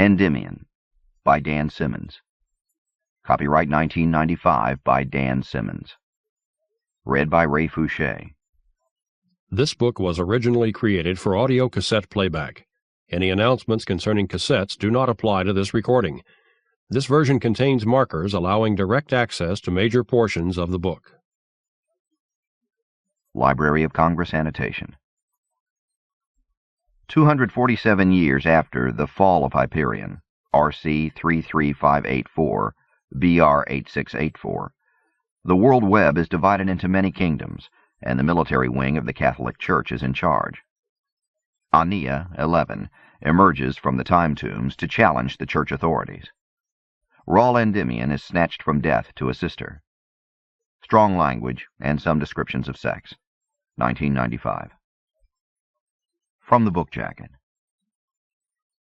Endymion by Dan Simmons. Copyright 1995 by Dan Simmons. Read by Ray Foushee. This book was originally created for audio cassette playback. Any announcements concerning cassettes do not apply to this recording. This version contains markers allowing direct access to major portions of the book. Library of Congress annotation. 247 years after the Fall of Hyperion, RC 33584, BR 8684, the WorldWeb is divided into many kingdoms, and the military wing of the Catholic Church is in charge. Aenea, 11, emerges from the time tombs to challenge the church authorities. Raul Endymion is snatched from death to assist her. Strong language and some descriptions of sex. 1995. From the book jacket.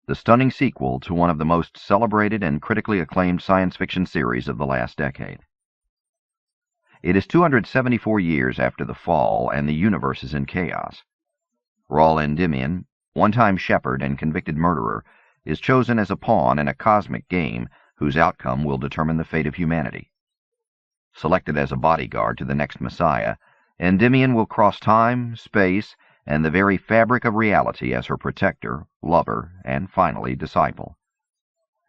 The stunning sequel to one of the most celebrated and critically acclaimed science fiction series of the last decade. It is 274 years after the fall, and the universe is in chaos. Raul Endymion, one-time shepherd and convicted murderer, is chosen as a pawn in a cosmic game whose outcome will determine the fate of humanity. Selected as a bodyguard to the next Messiah, Endymion will cross time, space, and the very fabric of reality as her protector, lover, and finally disciple.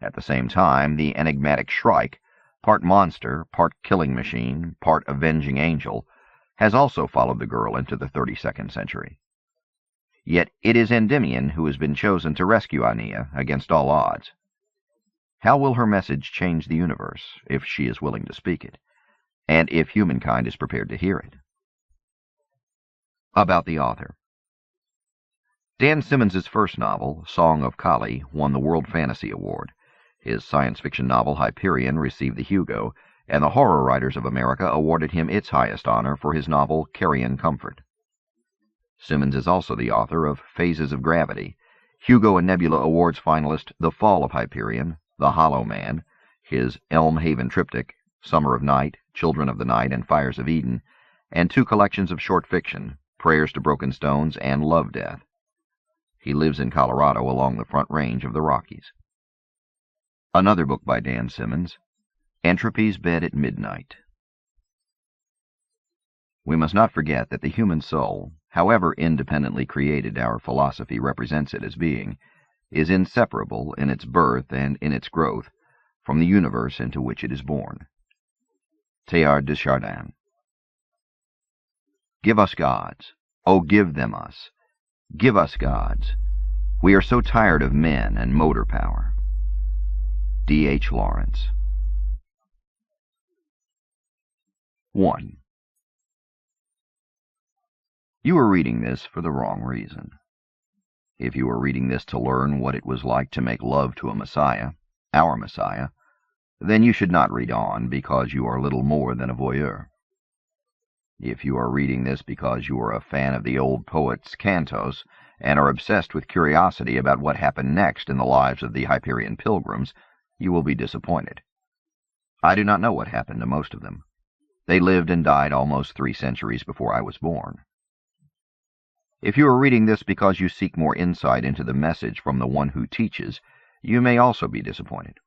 At the same time, the enigmatic Shrike, part monster, part killing machine, part avenging angel, has also followed the girl into the 32nd century. Yet it is Endymion who has been chosen to rescue Aenea against all odds. How will her message change the universe, if she is willing to speak it, and if humankind is prepared to hear it? About the author. Dan Simmons' first novel, Song of Kali, won the World Fantasy Award. His science fiction novel, Hyperion, received the Hugo, and the Horror Writers of America awarded him its highest honor for his novel, Carrion Comfort. Simmons is also the author of Phases of Gravity, Hugo and Nebula Awards finalist The Fall of Hyperion, The Hollow Man, his Elm Haven triptych, Summer of Night, Children of the Night, and Fires of Eden, and two collections of short fiction, Prayers to Broken Stones and Love Death. He lives in Colorado along the Front Range of the Rockies. Another book by Dan Simmons, Entropy's Bed at Midnight. We must not forget that the human soul, however independently created our philosophy represents it as being, is inseparable in its birth and in its growth from the universe into which it is born. Teilhard de Chardin. Give us gods. Oh, give them us. Give us gods. We are so tired of men and motor power. D. H. Lawrence. 1. You are reading this for the wrong reason. If you are reading this to learn what it was like to make love to a Messiah, our Messiah, then you should not read on, because you are little more than a voyeur. If you are reading this because you are a fan of the old poet's cantos and are obsessed with curiosity about what happened next in the lives of the Hyperion pilgrims, you will be disappointed. I do not know what happened to most of them. They lived and died almost 3 centuries before I was born. If you are reading this because you seek more insight into the message from the one who teaches, you may also be disappointed.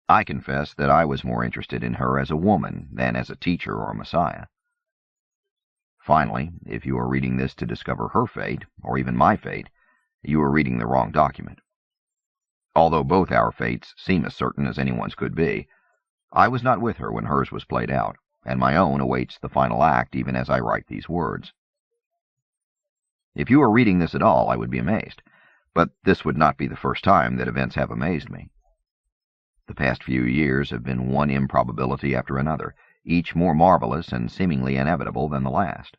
I confess that I was more interested in her as a woman than as a teacher or a Messiah. Finally, if you are reading this to discover her fate, or even my fate, you are reading the wrong document. Although both our fates seem as certain as anyone's could be, I was not with her when hers was played out, and my own awaits the final act even as I write these words. If you are reading this at all, I would be amazed, but this would not be the first time that events have amazed me. The past few years have been one improbability after another, each more marvelous and seemingly inevitable than the last.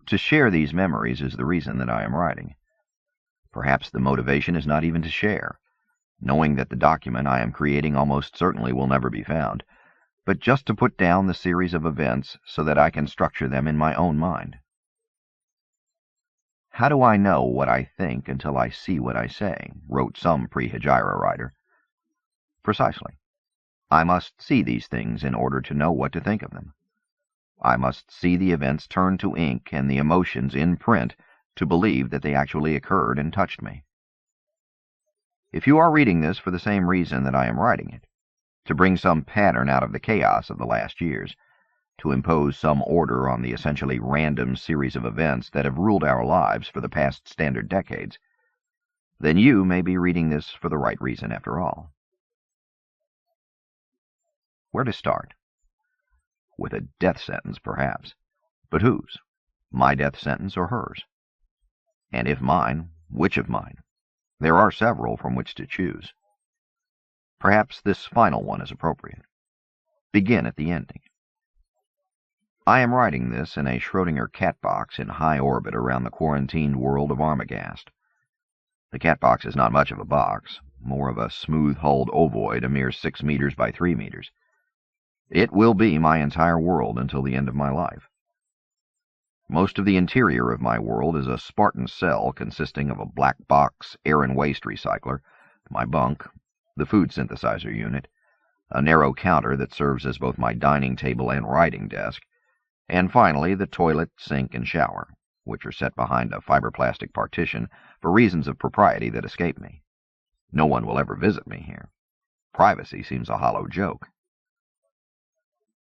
To share these memories is the reason that I am writing. Perhaps the motivation is not even to share, knowing that the document I am creating almost certainly will never be found, but just to put down the series of events so that I can structure them in my own mind. How do I know what I think until I see what I say? Wrote some pre-Hijra writer. Precisely. I must see these things in order to know what to think of them. I must see the events turn to ink and the emotions in print to believe that they actually occurred and touched me. If you are reading this for the same reason that I am writing it, to bring some pattern out of the chaos of the last years, to impose some order on the essentially random series of events that have ruled our lives for the past standard decades, then you may be reading this for the right reason after all. Where to start? With a death sentence, perhaps. But whose? My death sentence or hers? And if mine, which of mine? There are several from which to choose. Perhaps this final one is appropriate. Begin at the ending. I am writing this in a Schrödinger cat box in high orbit around the quarantined world of Armagast. The cat box is not much of a box, more of a smooth-hulled ovoid, a mere 6 meters by 3 meters. It will be my entire world until the end of my life. Most of the interior of my world is a Spartan cell consisting of a black box air and waste recycler, my bunk, the food synthesizer unit, a narrow counter that serves as both my dining table and writing desk, and finally the toilet, sink, and shower, which are set behind a fiberplastic partition for reasons of propriety that escape me. No one will ever visit me here. Privacy seems a hollow joke.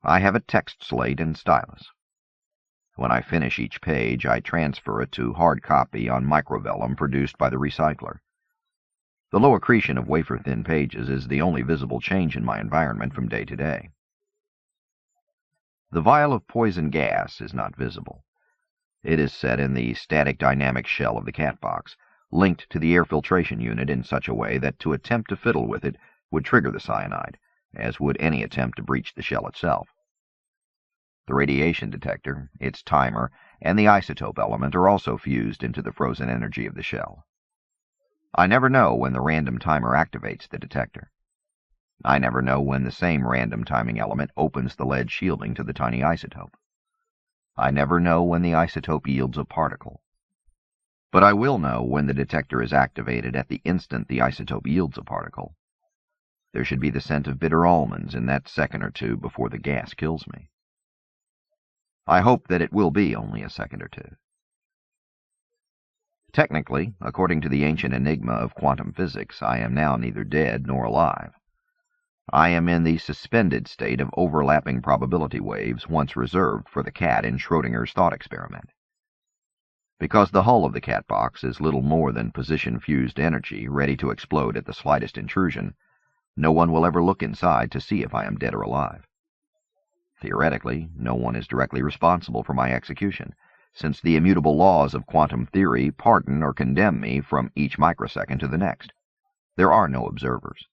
I have a text slate and stylus. When I finish each page, I transfer it to hard copy on microvellum produced by the recycler. The low accretion of wafer-thin pages is the only visible change in my environment from day to day. The vial of poison gas is not visible. It is set in the static dynamic shell of the cat box, linked to the air filtration unit in such a way that to attempt to fiddle with it would trigger the cyanide, as would any attempt to breach the shell itself. The radiation detector, its timer, and the isotope element are also fused into the frozen energy of the shell. I never know when the random timer activates the detector. I never know when the same random timing element opens the lead shielding to the tiny isotope. I never know when the isotope yields a particle. But I will know when the detector is activated at the instant the isotope yields a particle. There should be the scent of bitter almonds in that second or two before the gas kills me. I hope that it will be only a second or two. Technically, according to the ancient enigma of quantum physics, I am now neither dead nor alive. I am in the suspended state of overlapping probability waves once reserved for the cat in Schrödinger's thought experiment. Because the hull of the cat box is little more than position-fused energy ready to explode at the slightest intrusion, no one will ever look inside to see if I am dead or alive. Theoretically, no one is directly responsible for my execution, since the immutable laws of quantum theory pardon or condemn me from each microsecond to the next. There are no observers.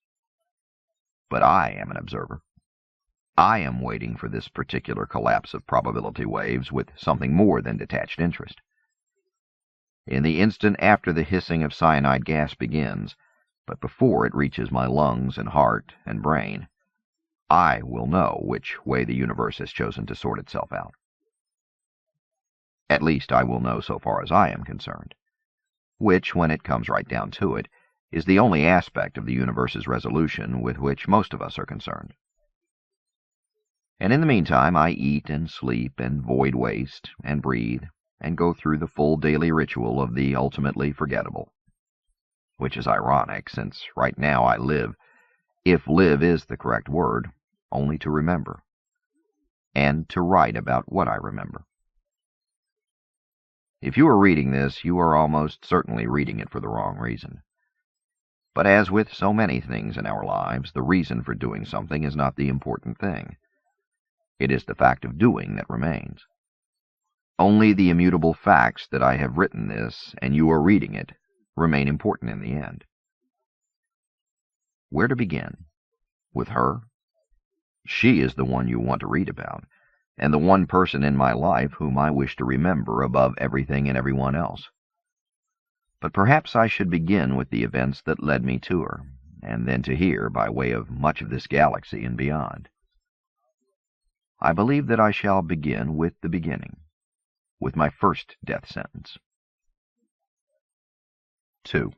But I am an observer. I am waiting for this particular collapse of probability waves with something more than detached interest. In the instant after the hissing of cyanide gas begins, but before it reaches my lungs and heart and brain, I will know which way the universe has chosen to sort itself out. At least I will know so far as I am concerned, which, when it comes right down to it, is the only aspect of the universe's resolution with which most of us are concerned. And in the meantime I eat and sleep and void waste and breathe and go through the full daily ritual of the ultimately forgettable. Which is ironic, since right now I live, if live is the correct word, only to remember, and to write about what I remember. If you are reading this, you are almost certainly reading it for the wrong reason. But as with so many things in our lives, the reason for doing something is not the important thing. It is the fact of doing that remains. Only the immutable facts that I have written this, and you are reading it, remain important in the end. Where to begin? With her? She is the one you want to read about, and the one person in my life whom I wish to remember above everything and everyone else. But perhaps I should begin with the events that led me to her, and then to here by way of much of this galaxy and beyond. I believe that I shall begin with the beginning, with my first death sentence. 2.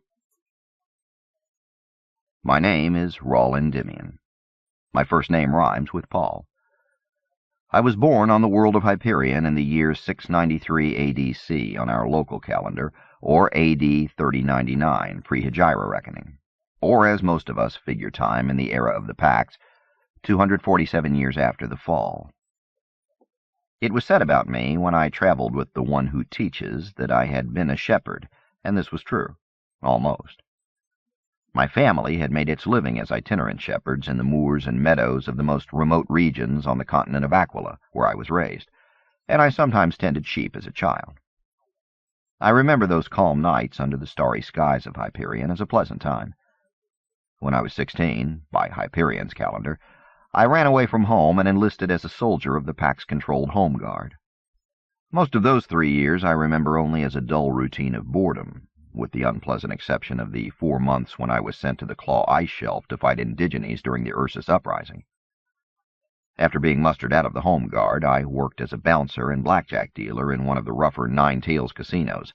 My name is Raul Endymion. My first name rhymes with Paul. I was born on the world of Hyperion in the year 693 ADC on our local calendar, or AD 3099 pre-Hijra reckoning, or as most of us figure time in the era of the Pacts, 247 years after the fall. It was said about me when I traveled with the one who teaches that I had been a shepherd, and this was true, almost. My family had made its living as itinerant shepherds in the moors and meadows of the most remote regions on the continent of Aquila, where I was raised, and I sometimes tended sheep as a child. I remember those calm nights under the starry skies of Hyperion as a pleasant time. When I was 16, by Hyperion's calendar, I ran away from home and enlisted as a soldier of the Pax-controlled Home Guard. Most of those 3 years I remember only as a dull routine of boredom, with the unpleasant exception of the 4 months when I was sent to the Claw Ice Shelf to fight indigenes during the Ursus Uprising. After being mustered out of the Home Guard, I worked as a bouncer and blackjack dealer in one of the rougher Nine Tails casinos,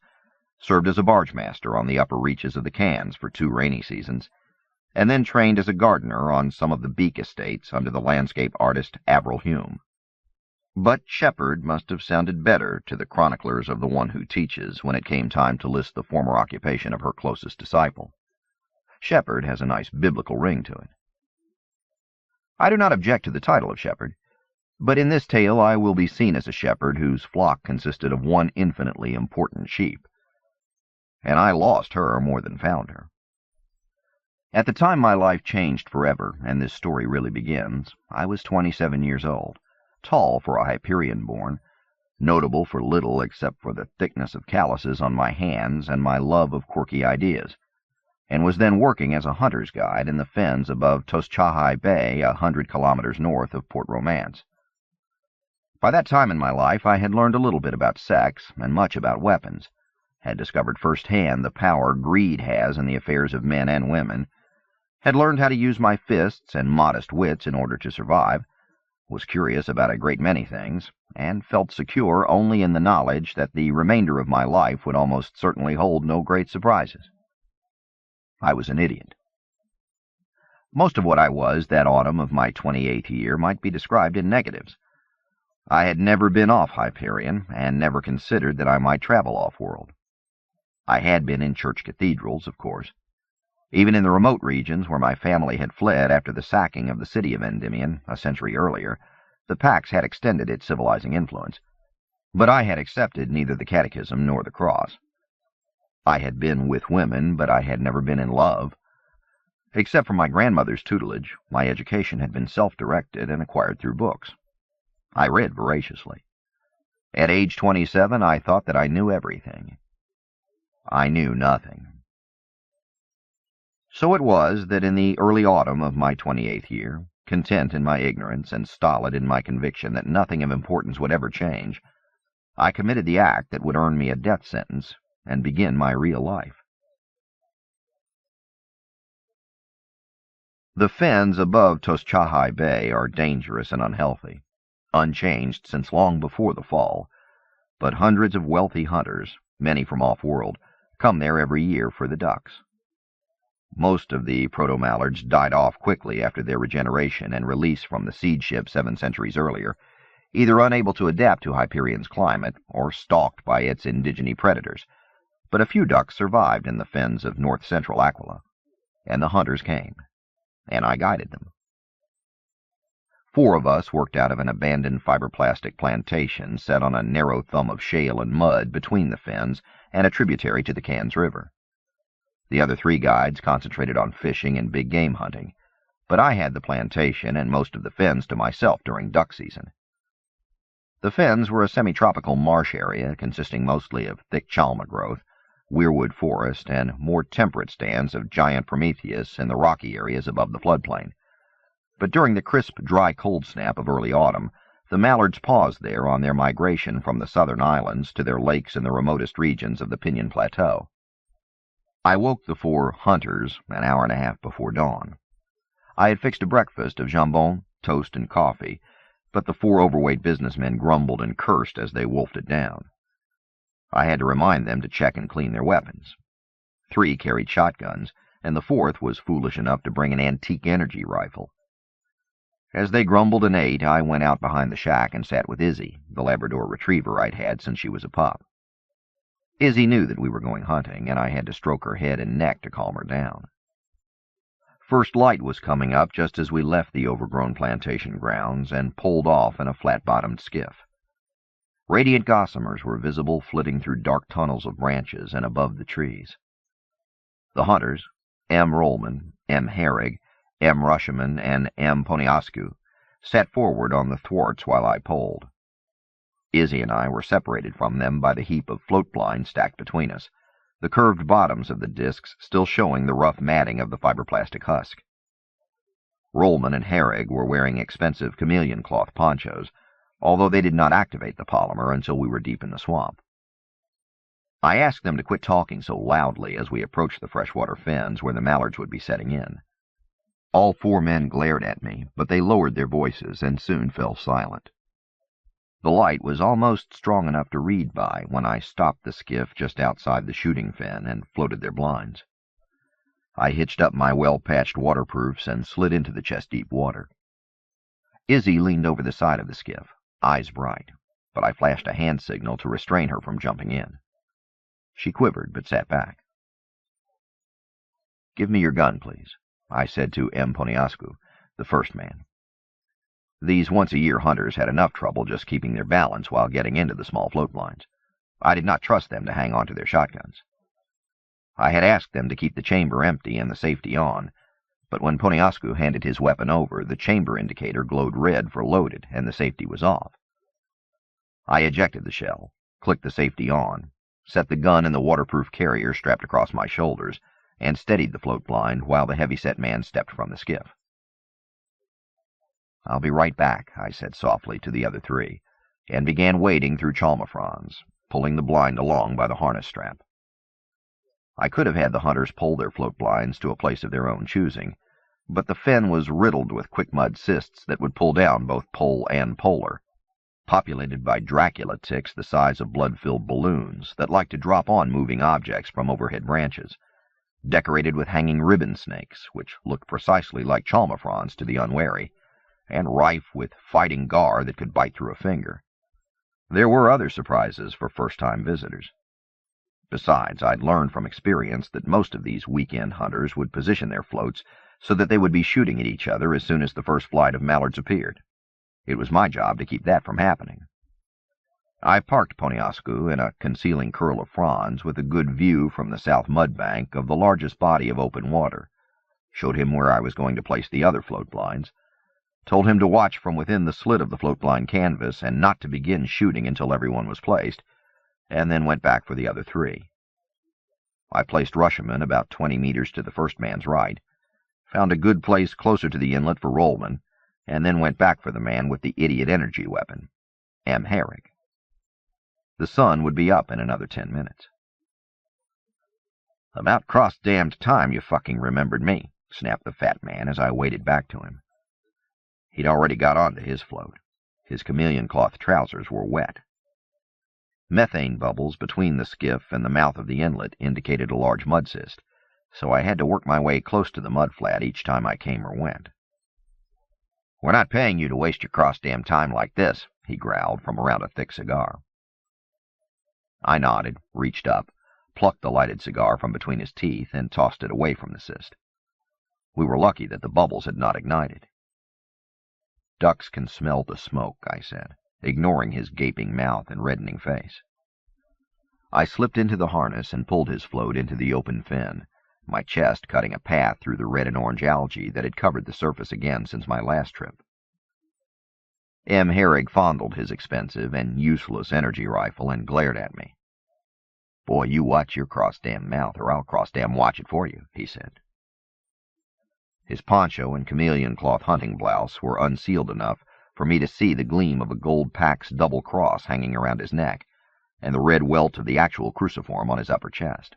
served as a barge master on the upper reaches of the Cans for 2 rainy seasons, and then trained as a gardener on some of the Beak estates under the landscape artist Avril Hume. But shepherd must have sounded better to the chroniclers of the one who teaches when it came time to list the former occupation of her closest disciple. Shepherd has a nice biblical ring to it. I do not object to the title of shepherd, but in this tale I will be seen as a shepherd whose flock consisted of one infinitely important sheep, and I lost her more than found her. At the time my life changed forever, and this story really begins, I was 27 years old, tall for a Hyperion-born, notable for little except for the thickness of calluses on my hands and my love of quirky ideas, and was then working as a hunter's guide in the fens above Toschahai Bay, 100 kilometers north of Port Romance. By that time in my life I had learned a little bit about sex and much about weapons, had discovered firsthand the power greed has in the affairs of men and women, had learned how to use my fists and modest wits in order to survive, was curious about a great many things, and felt secure only in the knowledge that the remainder of my life would almost certainly hold no great surprises. I was an idiot. Most of what I was that autumn of my 28th year might be described in negatives. I had never been off Hyperion, and never considered that I might travel off-world. I had been in church cathedrals, of course. Even in the remote regions where my family had fled after the sacking of the city of Endymion a century earlier, the Pax had extended its civilizing influence, but I had accepted neither the Catechism nor the Cross. I had been with women, but I had never been in love. Except for my grandmother's tutelage, my education had been self-directed and acquired through books. I read voraciously. At age 27, I thought that I knew everything. I knew nothing. So it was that in the early autumn of my 28th year, content in my ignorance and stolid in my conviction that nothing of importance would ever change, I committed the act that would earn me a death sentence and begin my real life. The fens above Toschahai Bay are dangerous and unhealthy, unchanged since long before the fall, but hundreds of wealthy hunters, many from off-world, come there every year for the ducks. Most of the proto-mallards died off quickly after their regeneration and release from the seed ship 7 centuries earlier, either unable to adapt to Hyperion's climate or stalked by its indigene predators, but a few ducks survived in the fens of north-central Aquila, and the hunters came, and I guided them. 4 of us worked out of an abandoned fiberplastic plantation set on a narrow thumb of shale and mud between the fens and a tributary to the Cans River. The other 3 guides concentrated on fishing and big game hunting, but I had the plantation and most of the fens to myself during duck season. The fens were a semi-tropical marsh area consisting mostly of thick chalma growth, weirwood forest, and more temperate stands of giant Prometheus in the rocky areas above the floodplain. But during the crisp, dry cold snap of early autumn, the mallards paused there on their migration from the southern islands to their lakes in the remotest regions of the Pinion Plateau. I woke the 4 hunters an hour and a half before dawn. I had fixed a breakfast of jambon, toast, and coffee, but the 4 overweight businessmen grumbled and cursed as they wolfed it down. I had to remind them to check and clean their weapons. 3 carried shotguns, and the 4th was foolish enough to bring an antique energy rifle. As they grumbled and ate, I went out behind the shack and sat with Izzy, the Labrador retriever I'd had since she was a pup. Izzy knew that we were going hunting, and I had to stroke her head and neck to calm her down. First light was coming up just as we left the overgrown plantation grounds and pulled off in a flat-bottomed skiff. Radiant gossamers were visible flitting through dark tunnels of branches and above the trees. The hunters, M. Rollman, M. Herrig, M. Rushaman, and M. Poniascu, sat forward on the thwarts while I poled. Izzy and I were separated from them by the heap of float blinds stacked between us, the curved bottoms of the discs still showing the rough matting of the fiberplastic husk. Rollman and Herrig were wearing expensive chameleon cloth ponchos, although they did not activate the polymer until we were deep in the swamp. I asked them to quit talking so loudly as we approached the freshwater fens where the mallards would be setting in. All four men glared at me, but they lowered their voices and soon fell silent. The light was almost strong enough to read by when I stopped the skiff just outside the shooting fen and floated their blinds. I hitched up my well-patched waterproofs and slid into the chest-deep water. Izzy leaned over the side of the skiff, eyes bright, but I flashed a hand signal to restrain her from jumping in. She quivered, but sat back. "Give me your gun, please," I said to M. Poniascu, the first man. These once-a-year hunters had enough trouble just keeping their balance while getting into the small float blinds. I did not trust them to hang on to their shotguns. I had asked them to keep the chamber empty and the safety on, but when Poniascu handed his weapon over, the chamber indicator glowed red for loaded, and the safety was off. I ejected the shell, clicked the safety on, set the gun in the waterproof carrier strapped across my shoulders, and steadied the float blind while the heavy-set man stepped from the skiff. "I'll be right back," I said softly to the other three, and began wading through chalma fronds, pulling the blind along by the harness strap. I could have had the hunters pull their float blinds to a place of their own choosing, but the fen was riddled with quick mud cysts that would pull down both pole and polar, populated by Dracula ticks the size of blood-filled balloons that like to drop on moving objects from overhead branches, decorated with hanging ribbon snakes, which looked precisely like chalma fronds to the unwary, and rife with fighting gar that could bite through a finger. There were other surprises for first-time visitors. Besides, I'd learned from experience that most of these weekend hunters would position their floats so that they would be shooting at each other as soon as the first flight of mallards appeared. It was my job to keep that from happening. I parked Poniascu in a concealing curl of fronds with a good view from the south mud bank of the largest body of open water, showed him where I was going to place the other float blinds, told him to watch from within the slit of the float blind canvas and not to begin shooting until everyone was placed, and then went back for the other three. I placed Rushaman about 20 meters to the first man's right, found a good place closer to the inlet for Rollman, and then went back for the man with the idiot energy weapon, M. Herrig. The sun would be up in another 10 minutes. "About cross-damned time you fucking remembered me," snapped the fat man as I waded back to him. He'd already got onto his float. His chameleon cloth trousers were wet. Methane bubbles between the skiff and the mouth of the inlet indicated a large mud cyst, so I had to work my way close to the mud flat each time I came or went. "We're not paying you to waste your cross-damn time like this," he growled from around a thick cigar. I nodded, reached up, plucked the lighted cigar from between his teeth, and tossed it away from the cyst. We were lucky that the bubbles had not ignited. "Ducks can smell the smoke," I said, ignoring his gaping mouth and reddening face. I slipped into the harness and pulled his float into the open fen, my chest cutting a path through the red and orange algae that had covered the surface again since my last trip. M. Herrig fondled his expensive and useless energy rifle and glared at me. "Boy, you watch your cross-damn mouth, or I'll cross-damn watch it for you," he said. His poncho and chameleon cloth hunting blouse were unsealed enough for me to see the gleam of a gold Pax double cross hanging around his neck, and the red welt of the actual cruciform on his upper chest.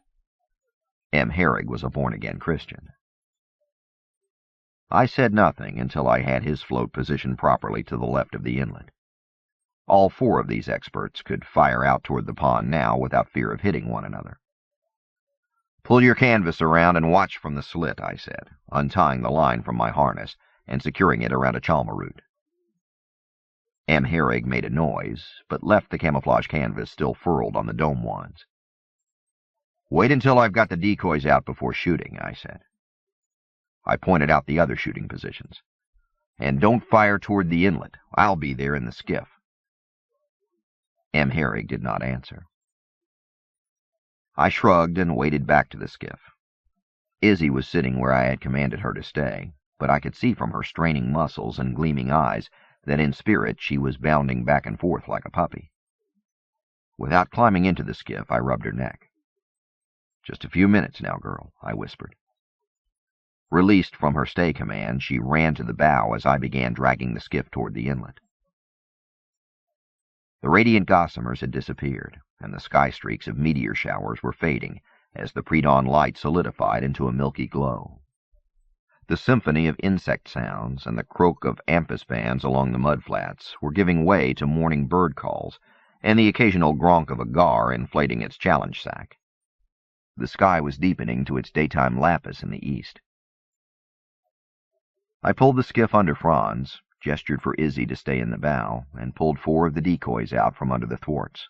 M. Herrig was a born-again Christian. I said nothing until I had his float positioned properly to the left of the inlet. All four of these experts could fire out toward the pond now without fear of hitting one another. "Pull your canvas around and watch from the slit," I said, untying the line from my harness and securing it around a chalma root. M. Herrig made a noise, but left the camouflage canvas still furled on the dome wands. "Wait until I've got the decoys out before shooting," I said. I pointed out the other shooting positions. "And don't fire toward the inlet. I'll be there in the skiff." M. Herrig did not answer. I shrugged and waded back to the skiff. Izzy was sitting where I had commanded her to stay, but I could see from her straining muscles and gleaming eyes that in spirit she was bounding back and forth like a puppy. Without climbing into the skiff, I rubbed her neck. "Just a few minutes now, girl," I whispered. Released from her stay command, she ran to the bow as I began dragging the skiff toward the inlet. The radiant gossamers had disappeared, and the sky streaks of meteor showers were fading as the pre-dawn light solidified into a milky glow. The symphony of insect sounds and the croak of ampus bands along the mudflats were giving way to morning bird calls and the occasional gronk of a gar inflating its challenge sack. The sky was deepening to its daytime lapis in the east. I pulled the skiff under Franz, gestured for Izzy to stay in the bow, and pulled 4 of the decoys out from under the thwarts.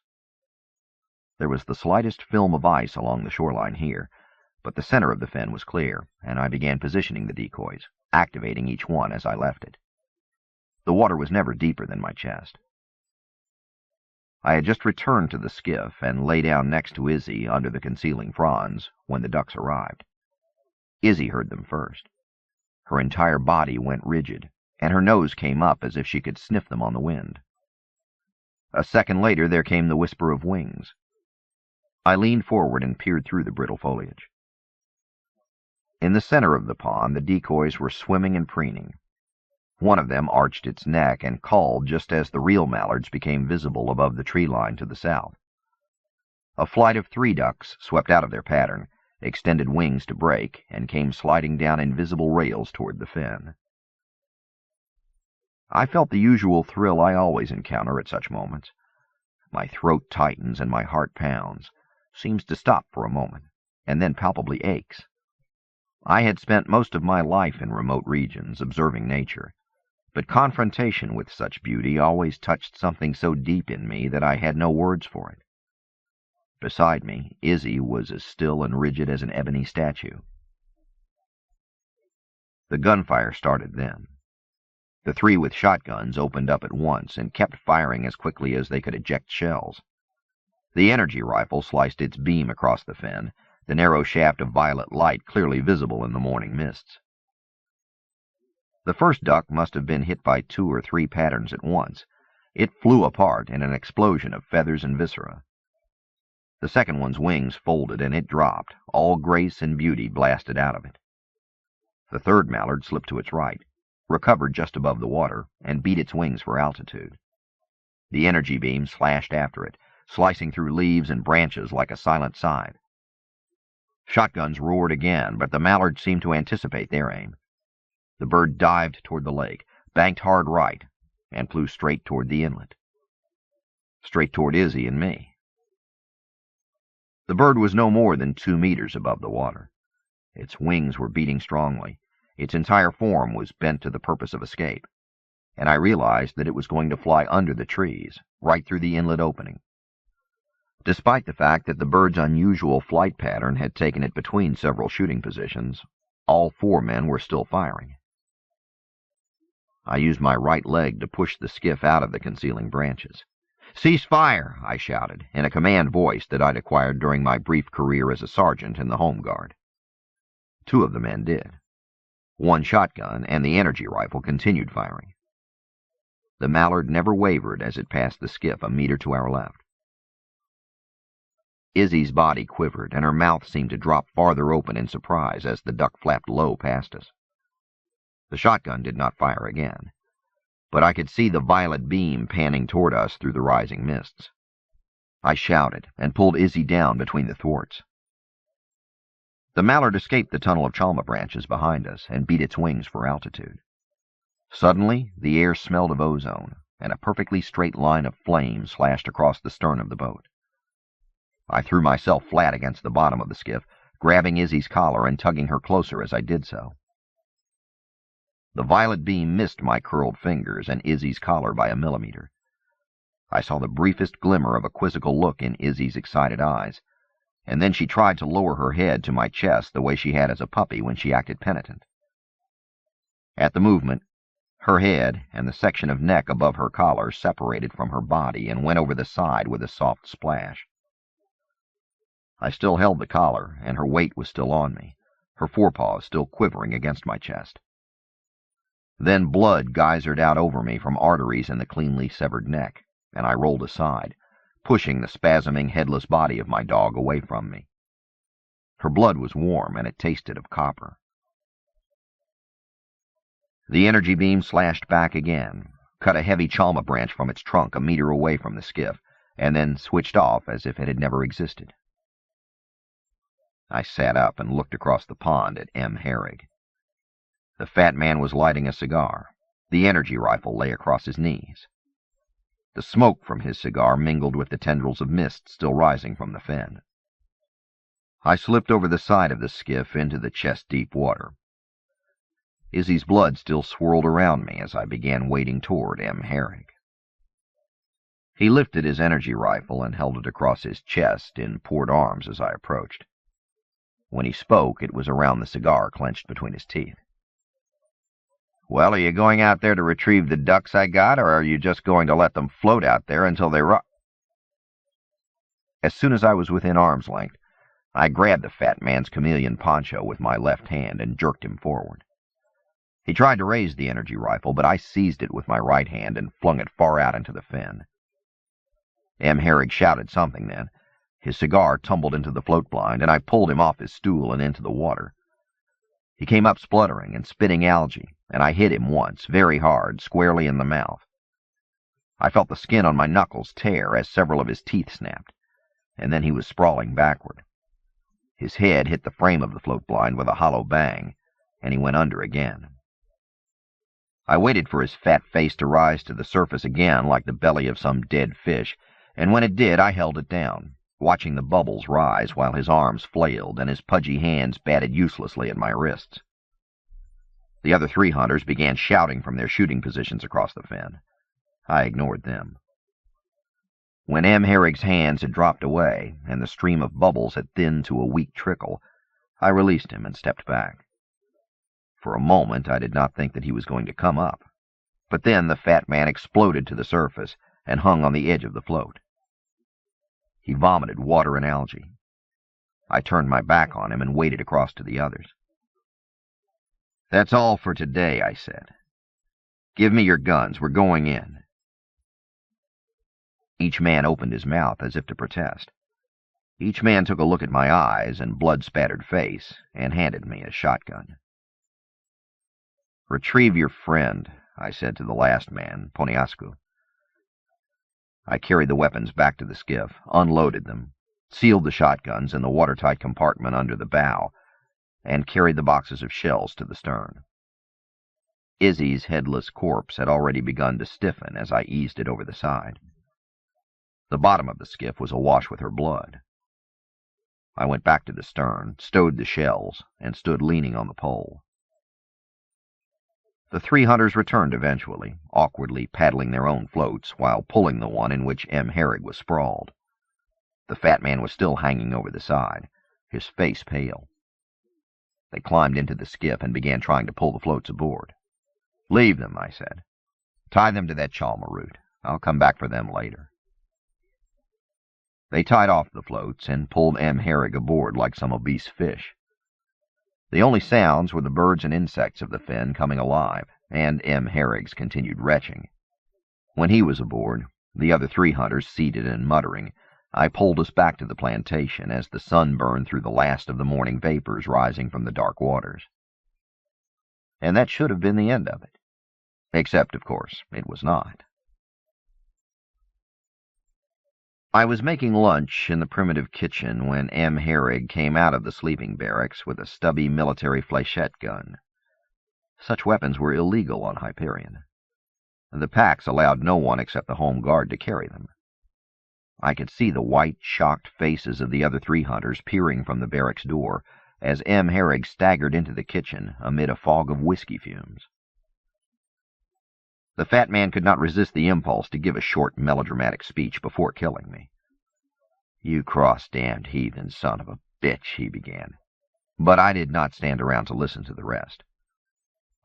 There was the slightest film of ice along the shoreline here, but the center of the fen was clear, and I began positioning the decoys, activating each one as I left it. The water was never deeper than my chest. I had just returned to the skiff and lay down next to Izzy under the concealing fronds when the ducks arrived. Izzy heard them first. Her entire body went rigid, and her nose came up as if she could sniff them on the wind. A second later there came the whisper of wings. I leaned forward and peered through the brittle foliage. In the center of the pond the decoys were swimming and preening. One of them arched its neck and called just as the real mallards became visible above the tree line to the south. A flight of 3 ducks swept out of their pattern, extended wings to break, and came sliding down invisible rails toward the fen. I felt the usual thrill I always encounter at such moments. My throat tightens and my heart pounds, seems to stop for a moment, and then palpably aches. I had spent most of my life in remote regions, observing nature, but confrontation with such beauty always touched something so deep in me that I had no words for it. Beside me, Izzy was as still and rigid as an ebony statue. The gunfire started then. The 3 with shotguns opened up at once and kept firing as quickly as they could eject shells. The energy rifle sliced its beam across the fen, the narrow shaft of violet light clearly visible in the morning mists. The first duck must have been hit by 2 or 3 patterns at once. It flew apart in an explosion of feathers and viscera. The second one's wings folded and it dropped, all grace and beauty blasted out of it. The third mallard slipped to its right, recovered just above the water, and beat its wings for altitude. The energy beam slashed after it, slicing through leaves and branches like a silent scythe. Shotguns roared again, but the mallard seemed to anticipate their aim. The bird dived toward the lake, banked hard right, and flew straight toward the inlet. Straight toward Izzy and me. The bird was no more than 2 meters above the water. Its wings were beating strongly. Its entire form was bent to the purpose of escape, and I realized that it was going to fly under the trees, right through the inlet opening. Despite the fact that the bird's unusual flight pattern had taken it between several shooting positions, all 4 men were still firing. I used my right leg to push the skiff out of the concealing branches. "Cease fire!" I shouted, in a command voice that I'd acquired during my brief career as a sergeant in the Home Guard. 2 of the men did. 1 shotgun and the energy rifle continued firing. The mallard never wavered as it passed the skiff a meter to our left. Izzy's body quivered, and her mouth seemed to drop farther open in surprise as the duck flapped low past us. The shotgun did not fire again, but I could see the violet beam panning toward us through the rising mists. I shouted and pulled Izzy down between the thwarts. The mallard escaped the tunnel of chalma branches behind us and beat its wings for altitude. Suddenly, the air smelled of ozone, and a perfectly straight line of flame slashed across the stern of the boat. I threw myself flat against the bottom of the skiff, grabbing Izzy's collar and tugging her closer as I did so. The violet beam missed my curled fingers and Izzy's collar by a millimeter. I saw the briefest glimmer of a quizzical look in Izzy's excited eyes, and then she tried to lower her head to my chest the way she had as a puppy when she acted penitent. At the movement, her head and the section of neck above her collar separated from her body and went over the side with a soft splash. I still held the collar, and her weight was still on me, her forepaws still quivering against my chest. Then blood geysered out over me from arteries in the cleanly severed neck, and I rolled aside, pushing the spasming headless body of my dog away from me. Her blood was warm, and it tasted of copper. The energy beam slashed back again, cut a heavy chalma branch from its trunk a meter away from the skiff, and then switched off as if it had never existed. I sat up and looked across the pond at M. Herrig. The fat man was lighting a cigar. The energy rifle lay across his knees. The smoke from his cigar mingled with the tendrils of mist still rising from the fin. I slipped over the side of the skiff into the chest-deep water. Izzy's blood still swirled around me as I began wading toward M. Herrig. He lifted his energy rifle and held it across his chest in port arms as I approached. When he spoke, it was around the cigar clenched between his teeth. "Well, are you going out there to retrieve the ducks I got, or are you just going to let them float out there until they rot?" As soon as I was within arm's length, I grabbed the fat man's chameleon poncho with my left hand and jerked him forward. He tried to raise the energy rifle, but I seized it with my right hand and flung it far out into the fin. M. Herrig shouted something then. His cigar tumbled into the float blind, and I pulled him off his stool and into the water. He came up spluttering and spitting algae, and I hit him once, very hard, squarely in the mouth. I felt the skin on my knuckles tear as several of his teeth snapped, and then he was sprawling backward. His head hit the frame of the float blind with a hollow bang, and he went under again. I waited for his fat face to rise to the surface again like the belly of some dead fish, and when it did, I held it down, watching the bubbles rise while his arms flailed and his pudgy hands batted uselessly at my wrists. The other 3 hunters began shouting from their shooting positions across the fin. I ignored them. When M. Herrig's hands had dropped away and the stream of bubbles had thinned to a weak trickle, I released him and stepped back. For a moment I did not think that he was going to come up, but then the fat man exploded to the surface and hung on the edge of the float. He vomited water and algae. I turned my back on him and waded across to the others. "That's all for today," I said. "Give me your guns. We're going in." Each man opened his mouth as if to protest. Each man took a look at my eyes and blood-spattered face and handed me a shotgun. "Retrieve your friend," I said to the last man, Poniascu. I carried the weapons back to the skiff, unloaded them, sealed the shotguns in the watertight compartment under the bow, and carried the boxes of shells to the stern. Izzy's headless corpse had already begun to stiffen as I eased it over the side. The bottom of the skiff was awash with her blood. I went back to the stern, stowed the shells, and stood leaning on the pole. The 3 hunters returned eventually, awkwardly paddling their own floats while pulling the one in which M. Herrig was sprawled. The fat man was still hanging over the side, his face pale. They climbed into the skiff and began trying to pull the floats aboard. "Leave them," I said. "Tie them to that chalma root. I'll come back for them later." They tied off the floats and pulled M. Herrig aboard like some obese fish. The only sounds were the birds and insects of the fin coming alive, and M. Herrig's continued retching. When he was aboard, the other 3 hunters seated and muttering, I pulled us back to the plantation as the sun burned through the last of the morning vapors rising from the dark waters. And that should have been the end of it. Except, of course, it was not. I was making lunch in the primitive kitchen when M. Herrig came out of the sleeping barracks with a stubby military fléchette gun. Such weapons were illegal on Hyperion. The packs allowed no one except the home guard to carry them. I could see the white, shocked faces of the other 3 hunters peering from the barracks door as M. Herrig staggered into the kitchen amid a fog of whiskey fumes. The fat man could not resist the impulse to give a short, melodramatic speech before killing me. "You cross-damned heathen son of a bitch," he began. But I did not stand around to listen to the rest.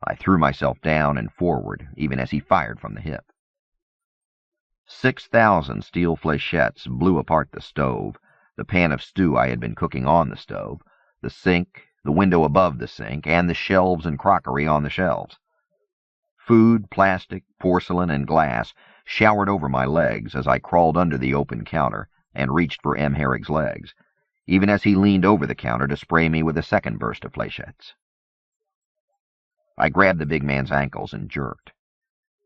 I threw myself down and forward, even as he fired from the hip. 6,000 steel flechettes blew apart the stove, the pan of stew I had been cooking on the stove, the sink, the window above the sink, and the shelves and crockery on the shelves. Food, plastic, porcelain, and glass showered over my legs as I crawled under the open counter and reached for M. Herrig's legs, even as he leaned over the counter to spray me with a second burst of flechettes. I grabbed the big man's ankles and jerked.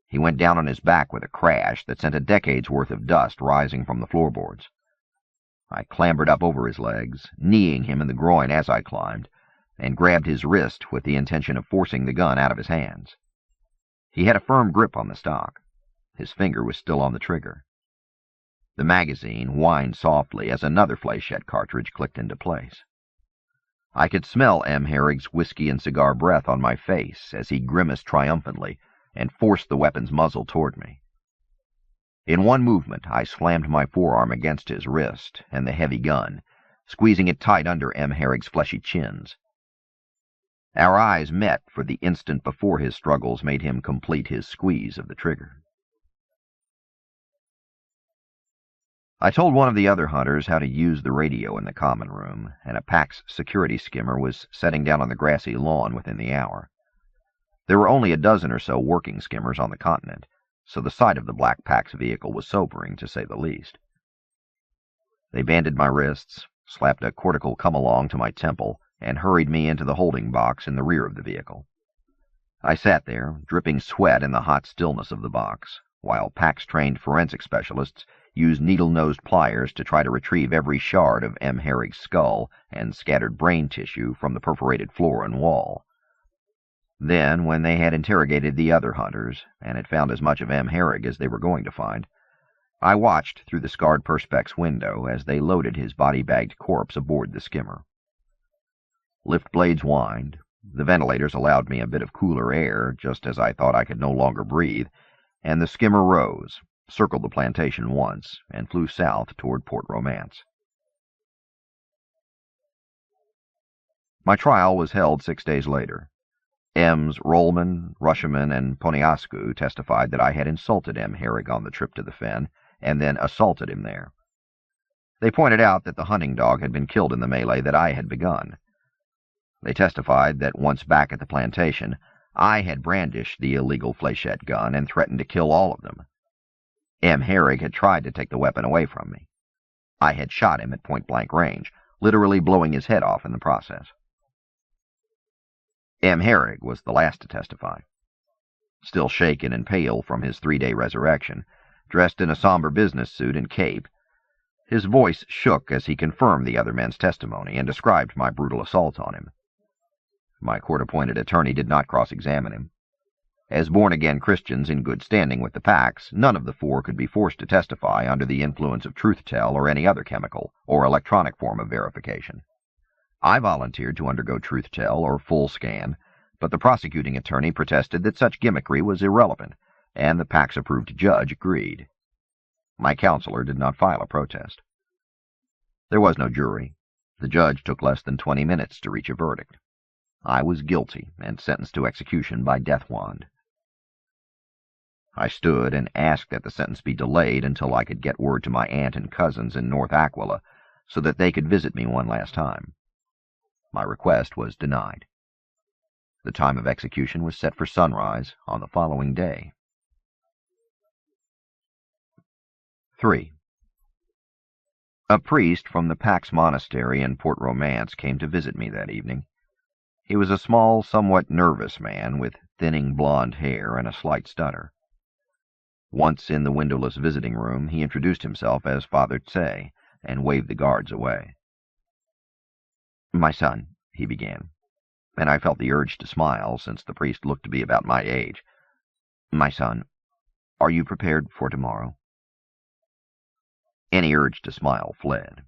He went down on his back with a crash that sent a decade's worth of dust rising from the floorboards. I clambered up over his legs, kneeing him in the groin as I climbed, and grabbed his wrist with the intention of forcing the gun out of his hands. He had a firm grip on the stock. His finger was still on the trigger. The magazine whined softly as another flechette cartridge clicked into place. I could smell M. Herrig's whiskey and cigar breath on my face as he grimaced triumphantly and forced the weapon's muzzle toward me. In one movement, I slammed my forearm against his wrist and the heavy gun, squeezing it tight under M. Herrig's fleshy chins. Our eyes met for the instant before his struggles made him complete his squeeze of the trigger. I told one of the other hunters how to use the radio in the common room, and a PAX security skimmer was setting down on the grassy lawn within the hour. There were only a dozen or so working skimmers on the continent, so the sight of the black PAX vehicle was sobering, to say the least. They banded my wrists, slapped a cortical come-along to my temple, and hurried me into the holding box in the rear of the vehicle. I sat there, dripping sweat in the hot stillness of the box, while PAX-trained forensic specialists used needle-nosed pliers to try to retrieve every shard of M. Herrig's skull and scattered brain tissue from the perforated floor and wall. Then, when they had interrogated the other hunters, and had found as much of M. Herrig as they were going to find, I watched through the scarred perspex window as they loaded his body-bagged corpse aboard the skimmer. Lift blades whined. The ventilators allowed me a bit of cooler air, just as I thought I could no longer breathe, and the skimmer rose, circled the plantation once, and flew south toward Port Romance. My trial was held 6 days later. M's Rollman, Rushaman, and Poniascu testified that I had insulted M. Herrig on the trip to the fen, and then assaulted him there. They pointed out that the hunting dog had been killed in the melee that I had begun. They testified that once back at the plantation, I had brandished the illegal flechette gun and threatened to kill all of them. M. Herrig had tried to take the weapon away from me. I had shot him at point-blank range, literally blowing his head off in the process. M. Herrig was the last to testify. Still shaken and pale from his 3-day resurrection, dressed in a somber business suit and cape, his voice shook as he confirmed the other men's testimony and described my brutal assault on him. My court-appointed attorney did not cross-examine him. As born-again Christians in good standing with the PAX, none of the four could be forced to testify under the influence of truth-tell or any other chemical or electronic form of verification. I volunteered to undergo truth-tell or full scan, but the prosecuting attorney protested that such gimmickry was irrelevant, and the PAX-approved judge agreed. My counselor did not file a protest. There was no jury. The judge took less than 20 minutes to reach a verdict. I was guilty and sentenced to execution by death wand. I stood and asked that the sentence be delayed until I could get word to my aunt and cousins in North Aquila so that they could visit me one last time. My request was denied. The time of execution was set for sunrise on the following day. 3. A priest from the Pax Monastery in Port Romance came to visit me that evening. He was a small, somewhat nervous man with thinning blonde hair and a slight stutter. Once in the windowless visiting room, he introduced himself as Father Tse and waved the guards away. "My son," he began, and I felt the urge to smile since the priest looked to be about my age. "My son, are you prepared for tomorrow?" Any urge to smile fled.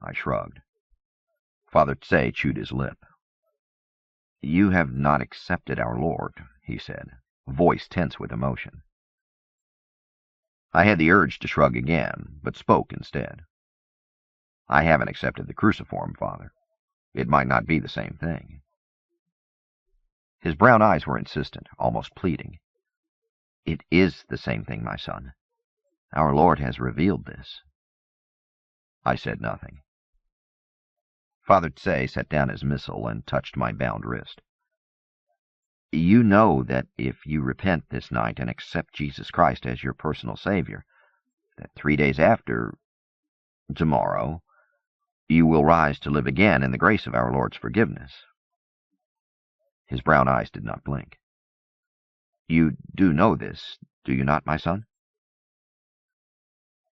I shrugged. Father Tse chewed his lip. "You have not accepted our Lord," he said, voice tense with emotion. I had the urge to shrug again, but spoke instead. "I haven't accepted the cruciform, Father. It might not be the same thing." His brown eyes were insistent, almost pleading. "It is the same thing, my son. Our Lord has revealed this." I said nothing. Father Tse set down his missal and touched my bound wrist. "You know that if you repent this night and accept Jesus Christ as your personal Savior, that 3 days after, tomorrow, you will rise to live again in the grace of our Lord's forgiveness." His brown eyes did not blink. "You do know this, do you not, my son?"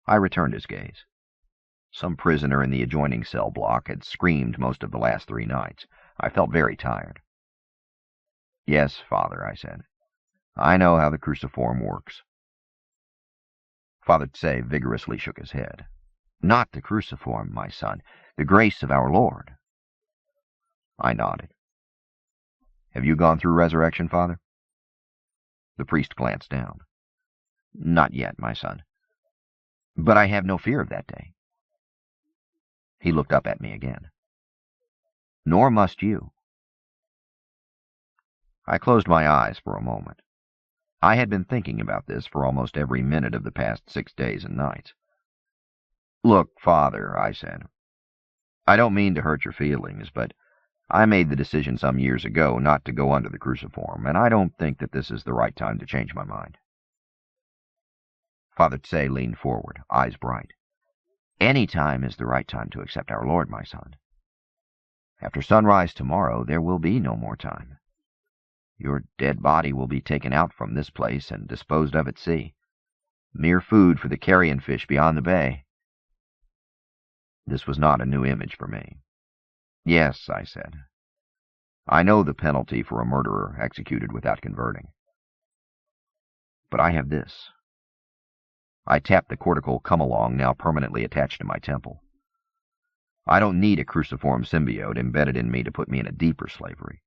I returned his gaze. Some prisoner in the adjoining cell block had screamed most of the last 3 nights. I felt very tired. "Yes, Father," I said. "I know how the cruciform works." Father Tse vigorously shook his head. "Not the cruciform, my son. The grace of our Lord." I nodded. "Have you gone through resurrection, Father?" The priest glanced down. "Not yet, my son. But I have no fear of that day." He looked up at me again. "Nor must you." I closed my eyes for a moment. I had been thinking about this for almost every minute of the past 6 days and nights. "Look, Father," I said, "I don't mean to hurt your feelings, but I made the decision some years ago not to go under the cruciform, and I don't think that this is the right time to change my mind." Father Tse leaned forward, eyes bright. "Any time is the right time to accept our Lord, my son. After sunrise tomorrow, there will be no more time. Your dead body will be taken out from this place and disposed of at sea. Mere food for the carrion fish beyond the bay." This was not a new image for me. "Yes," I said. "I know the penalty for a murderer executed without converting. But I have this." I tapped the cortical come-along now permanently attached to my temple. "I don't need a cruciform symbiote embedded in me to put me in a deeper slavery."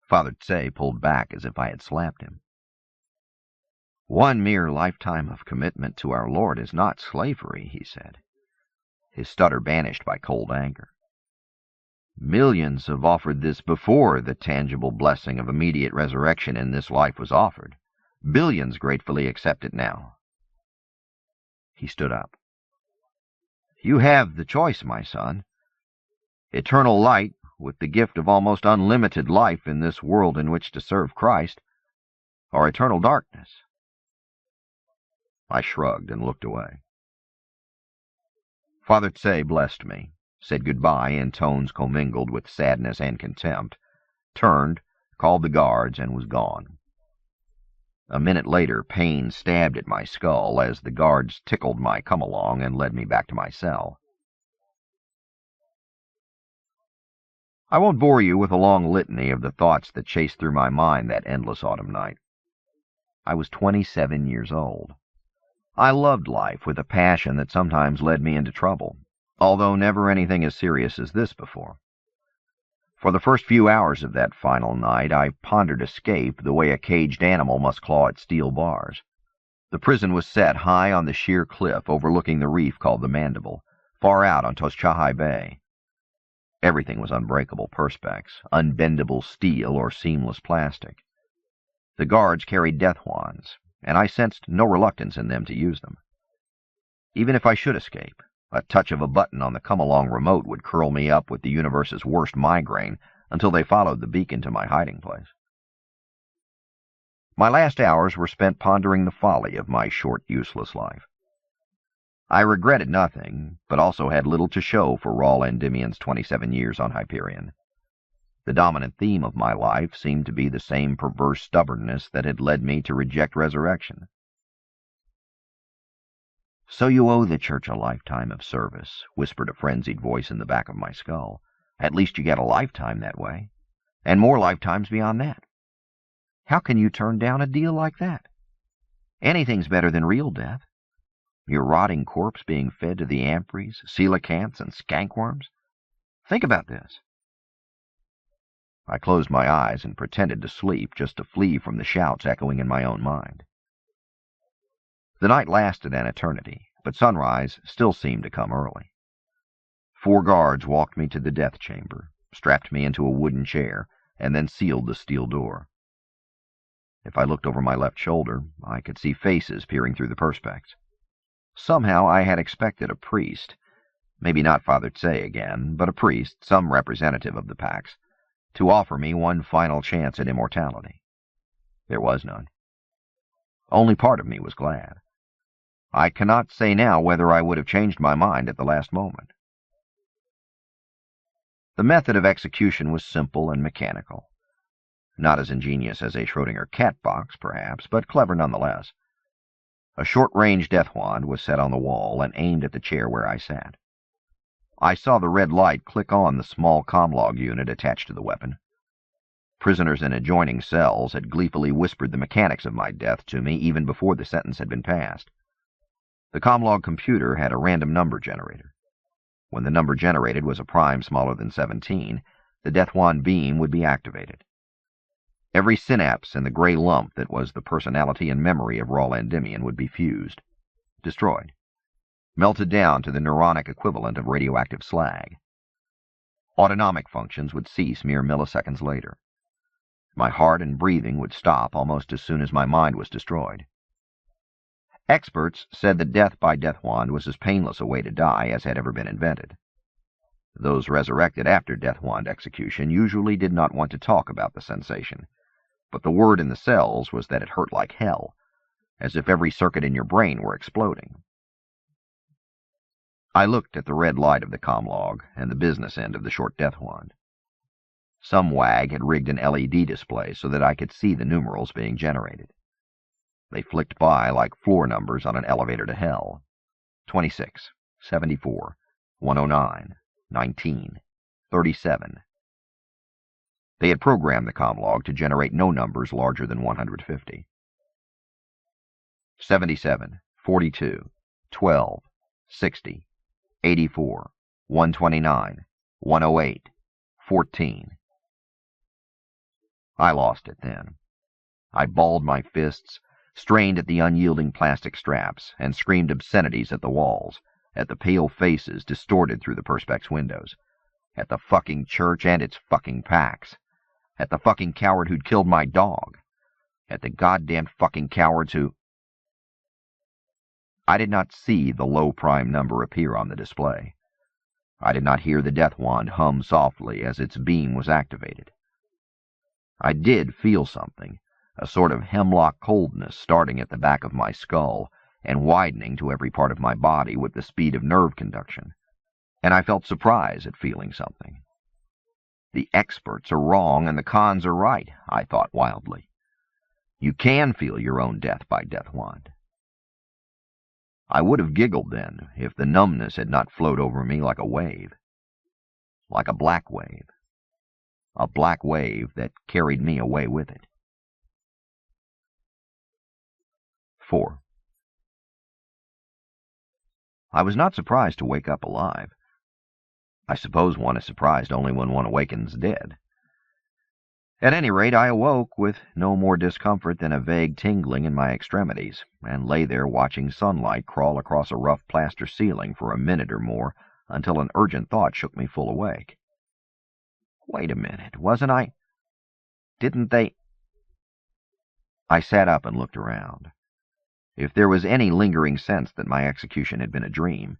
Father Tse pulled back as if I had slapped him. "One mere lifetime of commitment to our Lord is not slavery," he said, his stutter banished by cold anger. "Millions have offered this before the tangible blessing of immediate resurrection in this life was offered. Billions gratefully accept it now." He stood up. "You have the choice, my son. Eternal light, with the gift of almost unlimited life in this world in which to serve Christ, or eternal darkness." I shrugged and looked away. Father Tse blessed me, said goodbye in tones commingled with sadness and contempt, turned, called the guards, and was gone. A minute later, pain stabbed at my skull as the guards tickled my come-along and led me back to my cell. I won't bore you with a long litany of the thoughts that chased through my mind that endless autumn night. I was 27 years old. I loved life with a passion that sometimes led me into trouble, although never anything as serious as this before. For the first few hours of that final night, I pondered escape the way a caged animal must claw at steel bars. The prison was set high on the sheer cliff overlooking the reef called the Mandible, far out on Toschahai Bay. Everything was unbreakable perspex, unbendable steel or seamless plastic. The guards carried death wands, and I sensed no reluctance in them to use them. Even if I should escape, a touch of a button on the come-along remote would curl me up with the universe's worst migraine until they followed the beacon to my hiding place. My last hours were spent pondering the folly of my short, useless life. I regretted nothing, but also had little to show for Raul Endymion's 27 years on Hyperion. The dominant theme of my life seemed to be the same perverse stubbornness that had led me to reject resurrection. "So you owe the Church a lifetime of service," whispered a frenzied voice in the back of my skull. "At least you get a lifetime that way, and more lifetimes beyond that. How can you turn down a deal like that? Anything's better than real death. Your rotting corpse being fed to the amphreys, coelacanths, and skankworms. Think about this." I closed my eyes and pretended to sleep just to flee from the shouts echoing in my own mind. The night lasted an eternity, but sunrise still seemed to come early. 4 guards walked me to the death chamber, strapped me into a wooden chair, and then sealed the steel door. If I looked over my left shoulder, I could see faces peering through the perspex. Somehow I had expected a priest, maybe not Father Tsay again, but a priest, some representative of the Pax, to offer me one final chance at immortality. There was none. Only part of me was glad. I cannot say now whether I would have changed my mind at the last moment. The method of execution was simple and mechanical. Not as ingenious as a Schrödinger cat box, perhaps, but clever nonetheless. A short-range death wand was set on the wall and aimed at the chair where I sat. I saw the red light click on the small comlog unit attached to the weapon. Prisoners in adjoining cells had gleefully whispered the mechanics of my death to me even before the sentence had been passed. The comlog computer had a random number generator. When the number generated was a prime smaller than 17, the death wand beam would be activated. Every synapse in the gray lump that was the personality and memory of Raul Endymion would be fused, destroyed, melted down to the neuronic equivalent of radioactive slag. Autonomic functions would cease mere milliseconds later. My heart and breathing would stop almost as soon as my mind was destroyed. Experts said that death by death wand was as painless a way to die as had ever been invented. Those resurrected after death wand execution usually did not want to talk about the sensation, but the word in the cells was that it hurt like hell, as if every circuit in your brain were exploding. I looked at the red light of the comlog and the business end of the short death wand. Some wag had rigged an LED display so that I could see the numerals being generated. They flicked by like floor numbers on an elevator to hell. 26, 74, 109, 19, 37. They had programmed the comlog to generate no numbers larger than 150. 77, 42, 12, 60, 84, 129, 108, 14. I lost it then. I balled my fists, strained at the unyielding plastic straps, and screamed obscenities at the walls, at the pale faces distorted through the perspex windows, at the fucking church and its fucking Pax, at the fucking coward who'd killed my dog, at the goddamn fucking cowards who... I did not see the low prime number appear on the display. I did not hear the death wand hum softly as its beam was activated. I did feel something, a sort of hemlock coldness starting at the back of my skull and widening to every part of my body with the speed of nerve conduction, and I felt surprise at feeling something. The experts are wrong and the cons are right, I thought wildly. You can feel your own death by death wand. I would have giggled then if the numbness had not flowed over me like a wave. Like a black wave. A black wave that carried me away with it. 4. I was not surprised to wake up alive. I suppose one is surprised only when one awakens dead. At any rate, I awoke with no more discomfort than a vague tingling in my extremities, and lay there watching sunlight crawl across a rough plaster ceiling for a minute or more until an urgent thought shook me full awake. Wait a minute, wasn't I... Didn't they... I sat up and looked around. If there was any lingering sense that my execution had been a dream,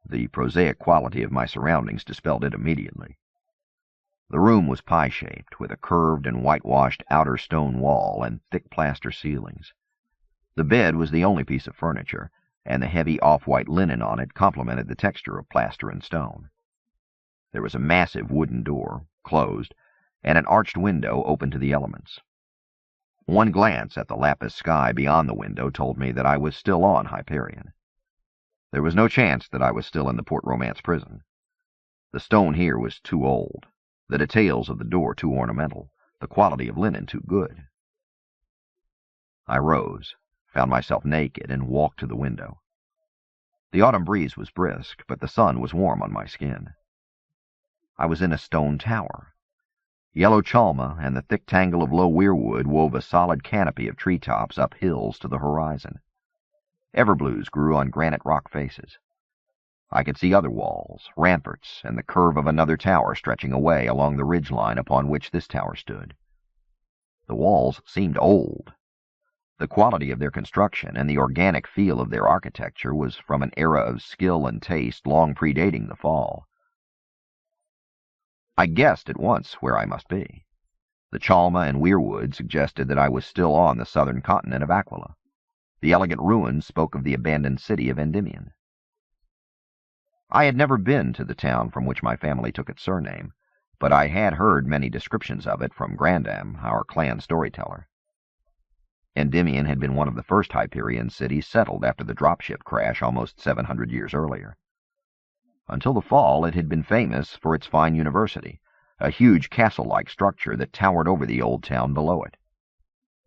the prosaic quality of my surroundings dispelled it immediately. The room was pie-shaped, with a curved and whitewashed outer stone wall and thick plaster ceilings. The bed was the only piece of furniture, and the heavy off-white linen on it complemented the texture of plaster and stone. There was a massive wooden door, closed, and an arched window open to the elements. One glance at the lapis sky beyond the window told me that I was still on Hyperion. There was no chance that I was still in the Port Romance prison. The stone here was too old, the details of the door too ornamental, the quality of linen too good. I rose, found myself naked, and walked to the window. The autumn breeze was brisk, but the sun was warm on my skin. I was in a stone tower. Yellow chalma and the thick tangle of low weirwood wove a solid canopy of treetops up hills to the horizon. Everblues grew on granite rock faces. I could see other walls, ramparts, and the curve of another tower stretching away along the ridgeline upon which this tower stood. The walls seemed old. The quality of their construction and the organic feel of their architecture was from an era of skill and taste long predating the fall. I guessed at once where I must be. The Chalma and Weirwood suggested that I was still on the southern continent of Aquila. The elegant ruins spoke of the abandoned city of Endymion. I had never been to the town from which my family took its surname, but I had heard many descriptions of it from Grandam, our clan storyteller. Endymion had been one of the first Hyperion cities settled after the dropship crash almost 700 years earlier. Until the fall, it had been famous for its fine university, a huge castle-like structure that towered over the old town below it.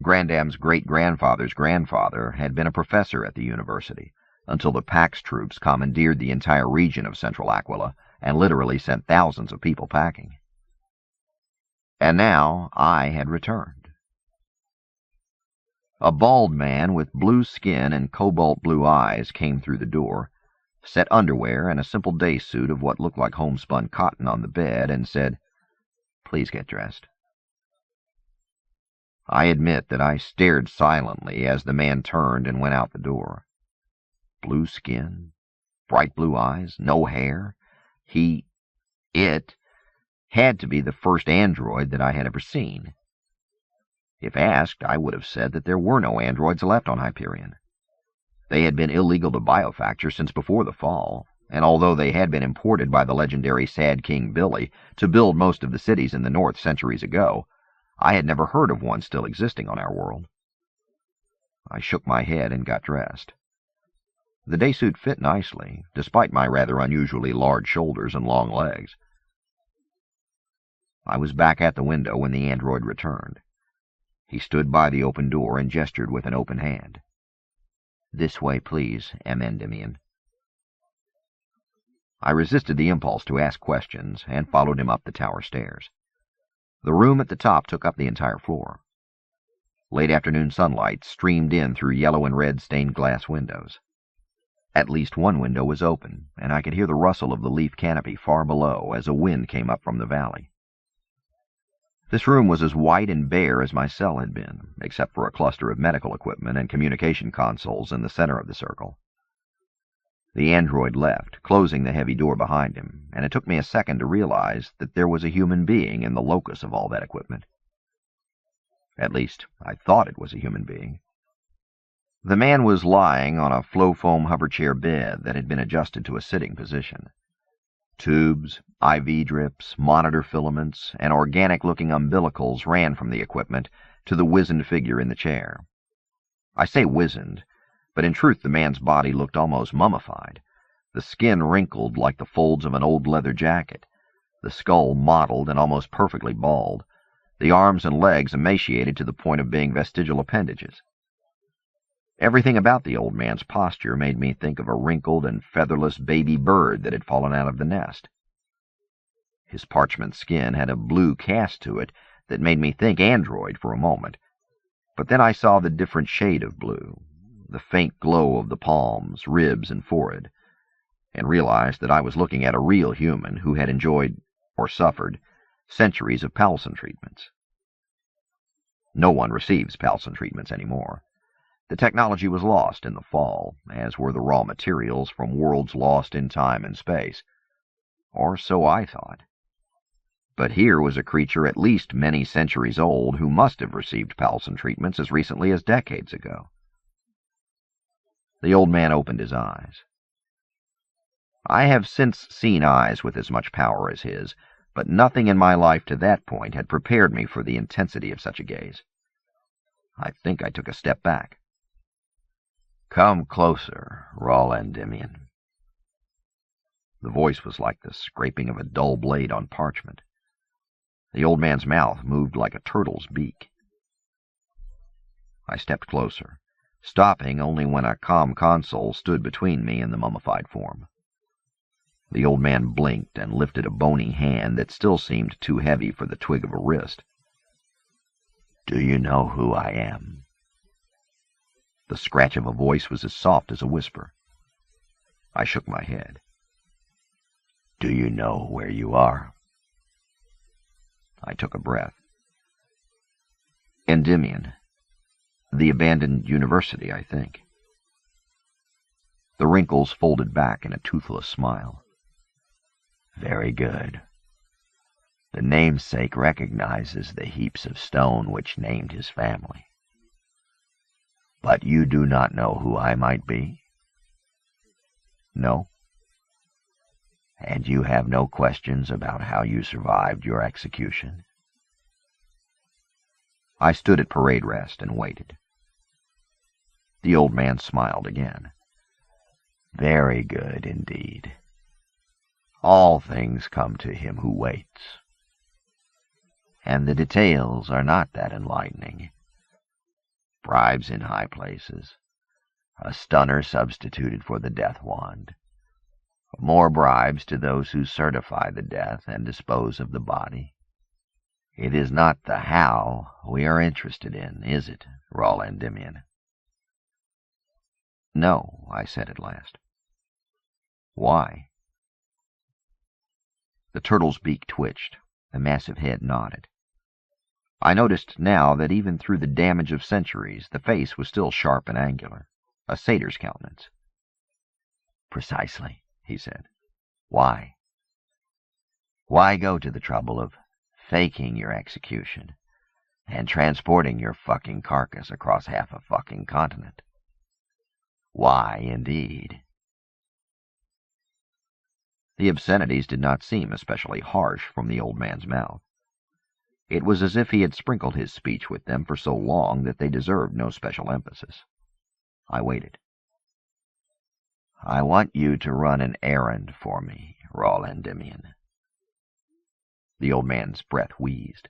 Grandam's great-grandfather's grandfather had been a professor at the university, until the Pax troops commandeered the entire region of central Aquila and literally sent thousands of people packing. And now I had returned. A bald man with blue skin and cobalt-blue eyes came through the door, set underwear and a simple day suit of what looked like homespun cotton on the bed, and said, "Please get dressed." I admit that I stared silently as the man turned and went out the door. Blue skin, bright blue eyes, no hair. It had to be the first android that I had ever seen. If asked, I would have said that there were no androids left on Hyperion. They had been illegal to biofacture since before the fall, and although they had been imported by the legendary Sad King Billy to build most of the cities in the north centuries ago, I had never heard of one still existing on our world. I shook my head and got dressed. The day suit fit nicely, despite my rather unusually large shoulders and long legs. I was back at the window when the android returned. He stood by the open door and gestured with an open hand. "This way, please, M. Endymion." I resisted the impulse to ask questions and followed him up the tower stairs. The room at the top took up the entire floor. Late afternoon sunlight streamed in through yellow and red stained glass windows. At least one window was open, and I could hear the rustle of the leaf canopy far below as a wind came up from the valley. This room was as white and bare as my cell had been, except for a cluster of medical equipment and communication consoles in the center of the circle. The android left, closing the heavy door behind him, and it took me a second to realize that there was a human being in the locus of all that equipment. At least, I thought it was a human being. The man was lying on a flow-foam hoverchair bed that had been adjusted to a sitting position. Tubes, IV drips, monitor filaments, and organic-looking umbilicals ran from the equipment to the wizened figure in the chair. I say wizened, but in truth the man's body looked almost mummified, the skin wrinkled like the folds of an old leather jacket, the skull mottled and almost perfectly bald, the arms and legs emaciated to the point of being vestigial appendages. Everything about the old man's posture made me think of a wrinkled and featherless baby bird that had fallen out of the nest. His parchment skin had a blue cast to it that made me think android for a moment, but then I saw the different shade of blue, the faint glow of the palms, ribs, and forehead, and realized that I was looking at a real human who had enjoyed, or suffered, centuries of Palson treatments. No one receives Palson treatments anymore. The technology was lost in the fall, as were the raw materials from worlds lost in time and space. Or so I thought. But here was a creature at least many centuries old who must have received Palson treatments as recently as decades ago. The old man opened his eyes. I have since seen eyes with as much power as his, but nothing in my life to that point had prepared me for the intensity of such a gaze. I think I took a step back. "Come closer, Raul Endymion." The voice was like the scraping of a dull blade on parchment. The old man's mouth moved like a turtle's beak. I stepped closer, stopping only when a comm console stood between me and the mummified form. The old man blinked and lifted a bony hand that still seemed too heavy for the twig of a wrist. "Do you know who I am?" The scratch of a voice was as soft as a whisper. I shook my head. Do you know where you are? I took a breath. Endymion. The abandoned university, I think. The wrinkles folded back in a toothless smile. Very good. The namesake recognizes the heaps of stone which named his family. But you do not know who I might be? No. And you have no questions about how you survived your execution? I stood at parade rest and waited. The old man smiled again. Very good indeed. All things come to him who waits. And the details are not that enlightening. Bribes in high places, a stunner substituted for the death wand, more bribes to those who certify the death and dispose of the body. It is not the how we are interested in, is it, Raul Endymion? No, I said at last. Why? The turtle's beak twitched, the massive head nodded. I noticed now that even through the damage of centuries, the face was still sharp and angular, a satyr's countenance. Precisely, he said. Why? Why go to the trouble of faking your execution and transporting your fucking carcass across half a fucking continent? Why, indeed? The obscenities did not seem especially harsh from the old man's mouth. It was as if he had sprinkled his speech with them for so long that they deserved no special emphasis. I waited. I want you to run an errand for me, Raul Endymion. The old man's breath wheezed.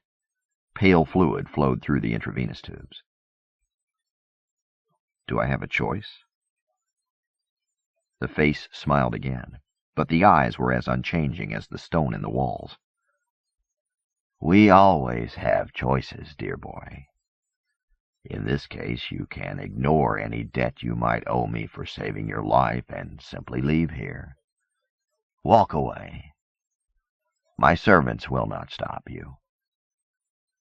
Pale fluid flowed through the intravenous tubes. Do I have a choice? The face smiled again, but the eyes were as unchanging as the stone in the walls. We always have choices, dear boy. In this case, you can ignore any debt you might owe me for saving your life and simply leave here. Walk away. My servants will not stop you.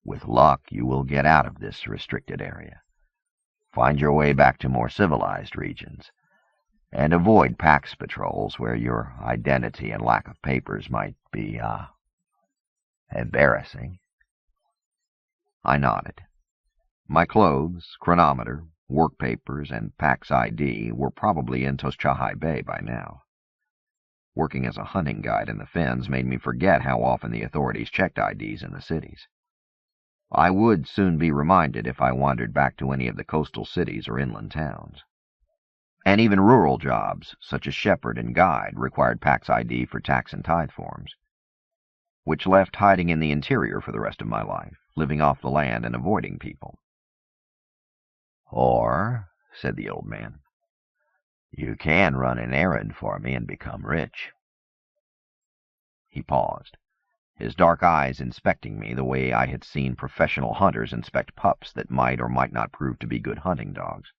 With luck, you will get out of this restricted area, find your way back to more civilized regions, and avoid PAX patrols where your identity and lack of papers might be, embarrassing. I nodded. My clothes, chronometer, work papers, and PAX ID were probably in Toschahai Bay by now. Working as a hunting guide in the fens made me forget how often the authorities checked IDs in the cities. I would soon be reminded if I wandered back to any of the coastal cities or inland towns. And even rural jobs, such as shepherd and guide, required PAX ID for tax and tithe forms, which left hiding in the interior for the rest of my life, living off the land and avoiding people. Or, said the old man, you can run an errand for me and become rich. He paused, his dark eyes inspecting me the way I had seen professional hunters inspect pups that might or might not prove to be good hunting dogs.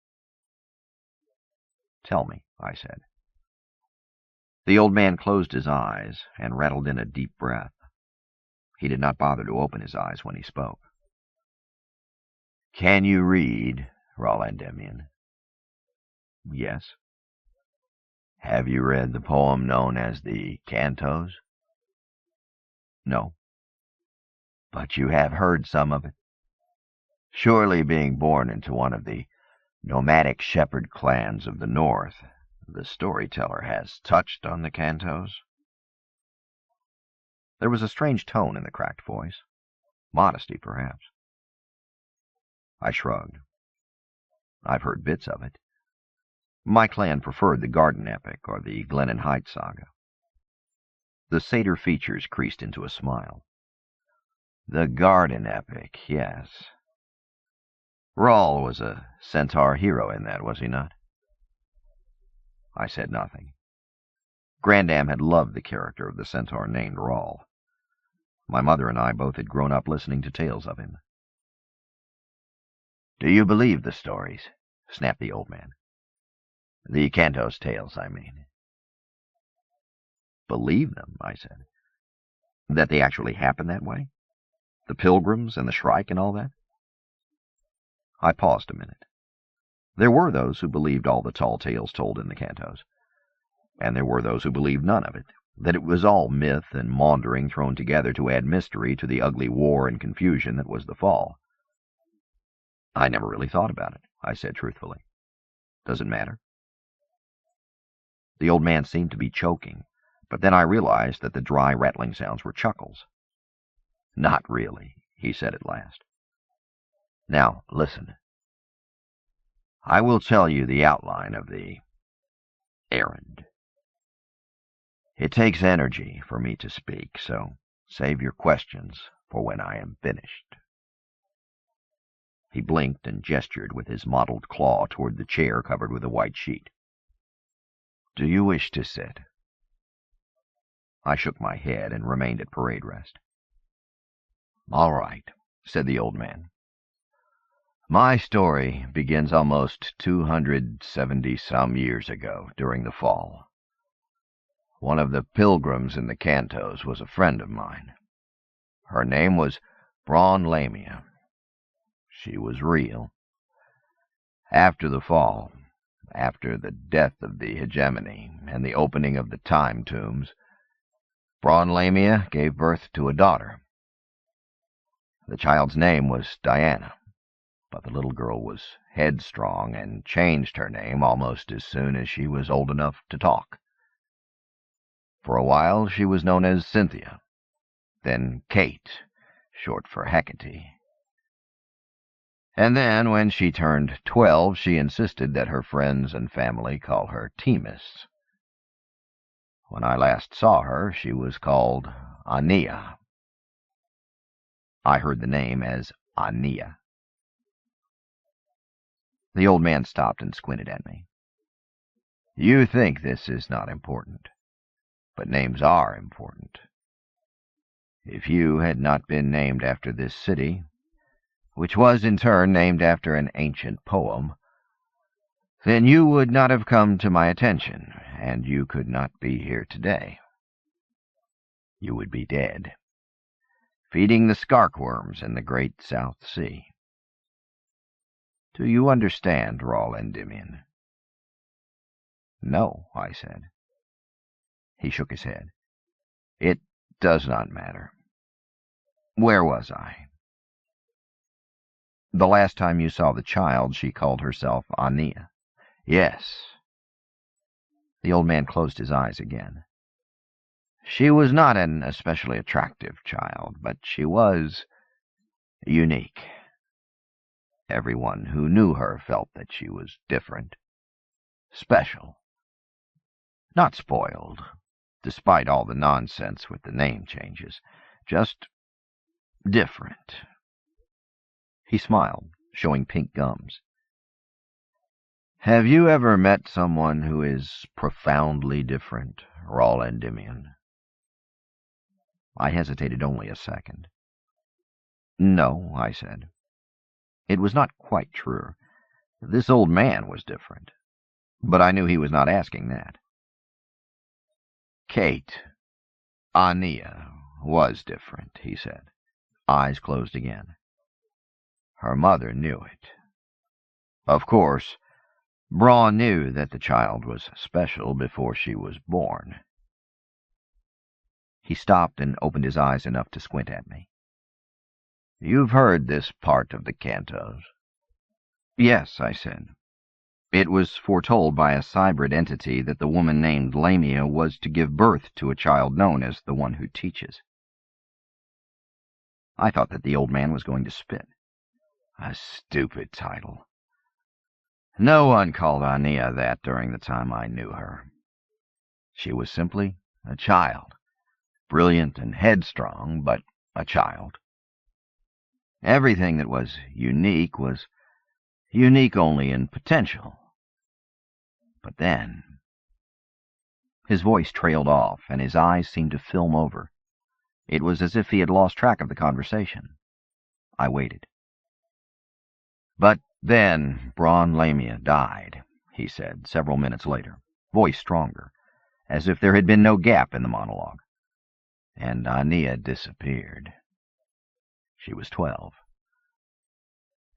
Tell me, I said. The old man closed his eyes and rattled in a deep breath. He did not bother to open his eyes when he spoke. Can you read, Raul Endymion? Yes. Have you read the poem known as the Cantos? No. But you have heard some of it? Surely, being born into one of the nomadic shepherd clans of the north, the storyteller has touched on the Cantos? There was a strange tone in the cracked voice. Modesty, perhaps. I shrugged. I've heard bits of it. My clan preferred the Garden Epic or the Glennon Heights saga. The satyr features creased into a smile. The Garden Epic, yes. Raul was a centaur hero in that, was he not? I said nothing. Grandam had loved the character of the centaur named Raul. My mother and I both had grown up listening to tales of him. Do you believe the stories? Snapped the old man. The Cantos tales, I mean. Believe them, I said. That they actually happen that way? The pilgrims and the Shrike and all that? I paused a minute. There were those who believed all the tall tales told in the cantos, and there were those who believed none of it, that it was all myth and maundering thrown together to add mystery to the ugly war and confusion that was the fall. I never really thought about it, I said truthfully. Does it matter? The old man seemed to be choking, but then I realized that the dry, rattling sounds were chuckles. Not really, he said at last. Now, listen. I will tell you the outline of the errand. It takes energy for me to speak, so save your questions for when I am finished. He blinked and gestured with his mottled claw toward the chair covered with a white sheet. Do you wish to sit? I shook my head and remained at parade rest. All right, said the old man. My story begins almost 270-some years ago, during the fall. One of the pilgrims in the cantos was a friend of mine. Her name was Raul Endymion. She was real. After the fall, after the death of the hegemony and the opening of the time tombs, Raul Endymion gave birth to a daughter. The child's name was Diana, but the little girl was headstrong and changed her name almost as soon as she was old enough to talk. For a while she was known as Cynthia, then Kate, short for Hecate. And then, when she turned 12, she insisted that her friends and family call her Themis. When I last saw her, she was called Aenea. I heard the name as Aenea. The old man stopped and squinted at me. You think this is not important, but names are important. If you had not been named after this city, which was in turn named after an ancient poem, then you would not have come to my attention, and you could not be here today. You would be dead, feeding the skarkworms in the great South Sea. Do you understand, Raul Endymion? No, I said. He shook his head. It does not matter. Where was I? The last time you saw the child, she called herself Aenea. Yes. The old man closed his eyes again. She was not an especially attractive child, but she was unique. Everyone who knew her felt that she was different, special, not spoiled, despite all the nonsense with the name changes, just different. He smiled, showing pink gums. Have you ever met someone who is profoundly different, Raul Endymion? I hesitated only a second. No, I said. It was not quite true. This old man was different, but I knew he was not asking that. Kate, Aenea, was different, he said, eyes closed again. Her mother knew it. Of course, Braun knew that the child was special before she was born. He stopped and opened his eyes enough to squint at me. You've heard this part of the cantos? Yes, I said. It was foretold by a cybrid entity that the woman named Lamia was to give birth to a child known as the One Who Teaches. I thought that the old man was going to spit. A stupid title. No one called Aenea that during the time I knew her. She was simply a child, brilliant and headstrong, but a child. Everything that was unique only in potential. But then... His voice trailed off, and his eyes seemed to film over. It was as if he had lost track of the conversation. I waited. But then Raul Endymion died, he said, several minutes later, voice stronger, as if there had been no gap in the monologue. And Aenea disappeared. She was 12.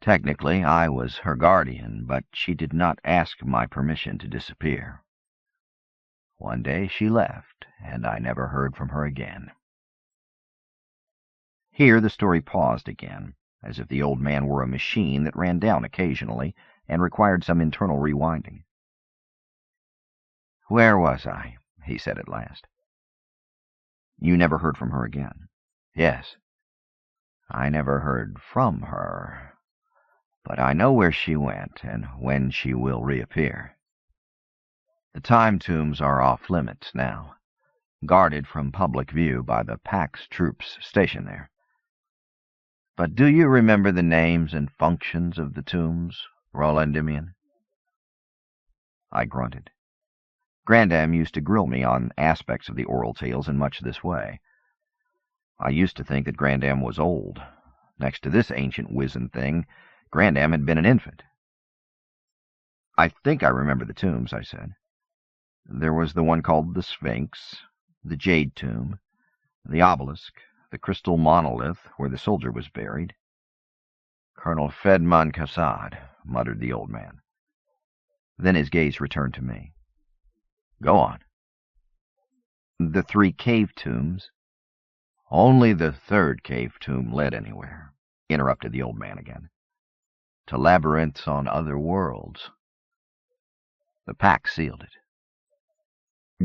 Technically, I was her guardian, but she did not ask my permission to disappear. One day she left, and I never heard from her again. Here the story paused again, as if the old man were a machine that ran down occasionally and required some internal rewinding. "Where was I?" he said at last. "You never heard from her again?" "Yes." "I never heard from her. But I know where she went and when she will reappear. The time tombs are off limits now, guarded from public view by the Pax troops stationed there. But do you remember the names and functions of the tombs, Raul Endymion?" I grunted. Grandam used to grill me on aspects of the oral tales in much this way. I used to think that Grandam was old. Next to this ancient wizened thing, Grandam had been an infant. "I think I remember the tombs," I said. "There was the one called the Sphinx, the Jade Tomb, the Obelisk, the crystal monolith where the soldier was buried." "Colonel Fedman Kassad," muttered the old man. Then his gaze returned to me. "Go on." "The 3 cave tombs." "Only the 3rd cave tomb led anywhere," interrupted the old man again. "To labyrinths on other worlds. The Pack sealed it."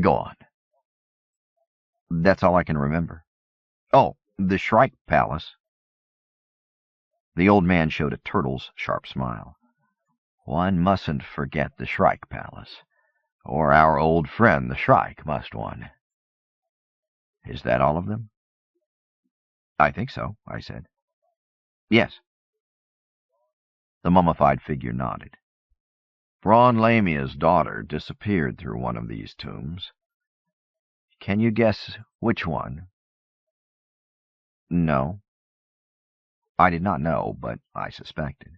"Go on." "That's all I can remember. Oh, the Shrike Palace." The old man showed a turtle's sharp smile. "One mustn't forget the Shrike Palace, or our old friend the Shrike, must one?" "Is that all of them?" "I think so," I said. "Yes." The mummified figure nodded. "Braun Lamia's daughter disappeared through one of these tombs. Can you guess which one?" "No." I did not know, but I suspected.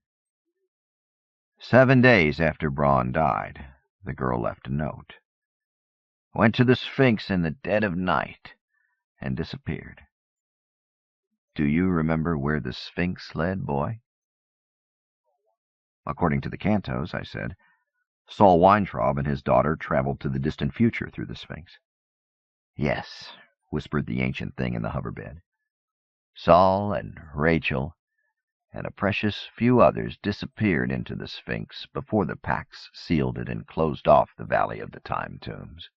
7 days after Braun died, the girl left a note. Went to the Sphinx in the dead of night and disappeared. Do you remember where the Sphinx led, boy?" "According to the cantos," I said, "Saul Weintraub and his daughter traveled to the distant future through the Sphinx." "Yes," whispered the ancient thing in the hoverbed. "Saul and Rachel and a precious few others disappeared into the Sphinx before the Pax sealed it and closed off the Valley of the Time Tombs.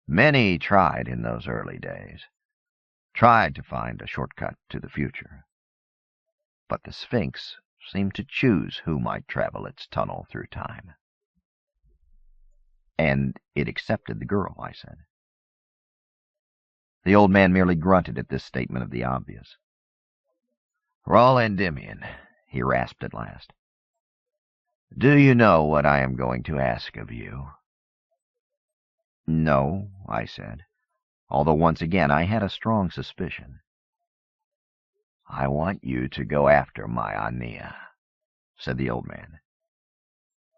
Many tried in those early days, tried to find a shortcut to the future. But the Sphinx seemed to choose who might travel its tunnel through time." "And it accepted the girl," I said. The old man merely grunted at this statement of the obvious. "Raul Endymion," he rasped at last, "do you know what I am going to ask of you?" "No," I said, although once again I had a strong suspicion. "I want you to go after my Aenea," said the old man.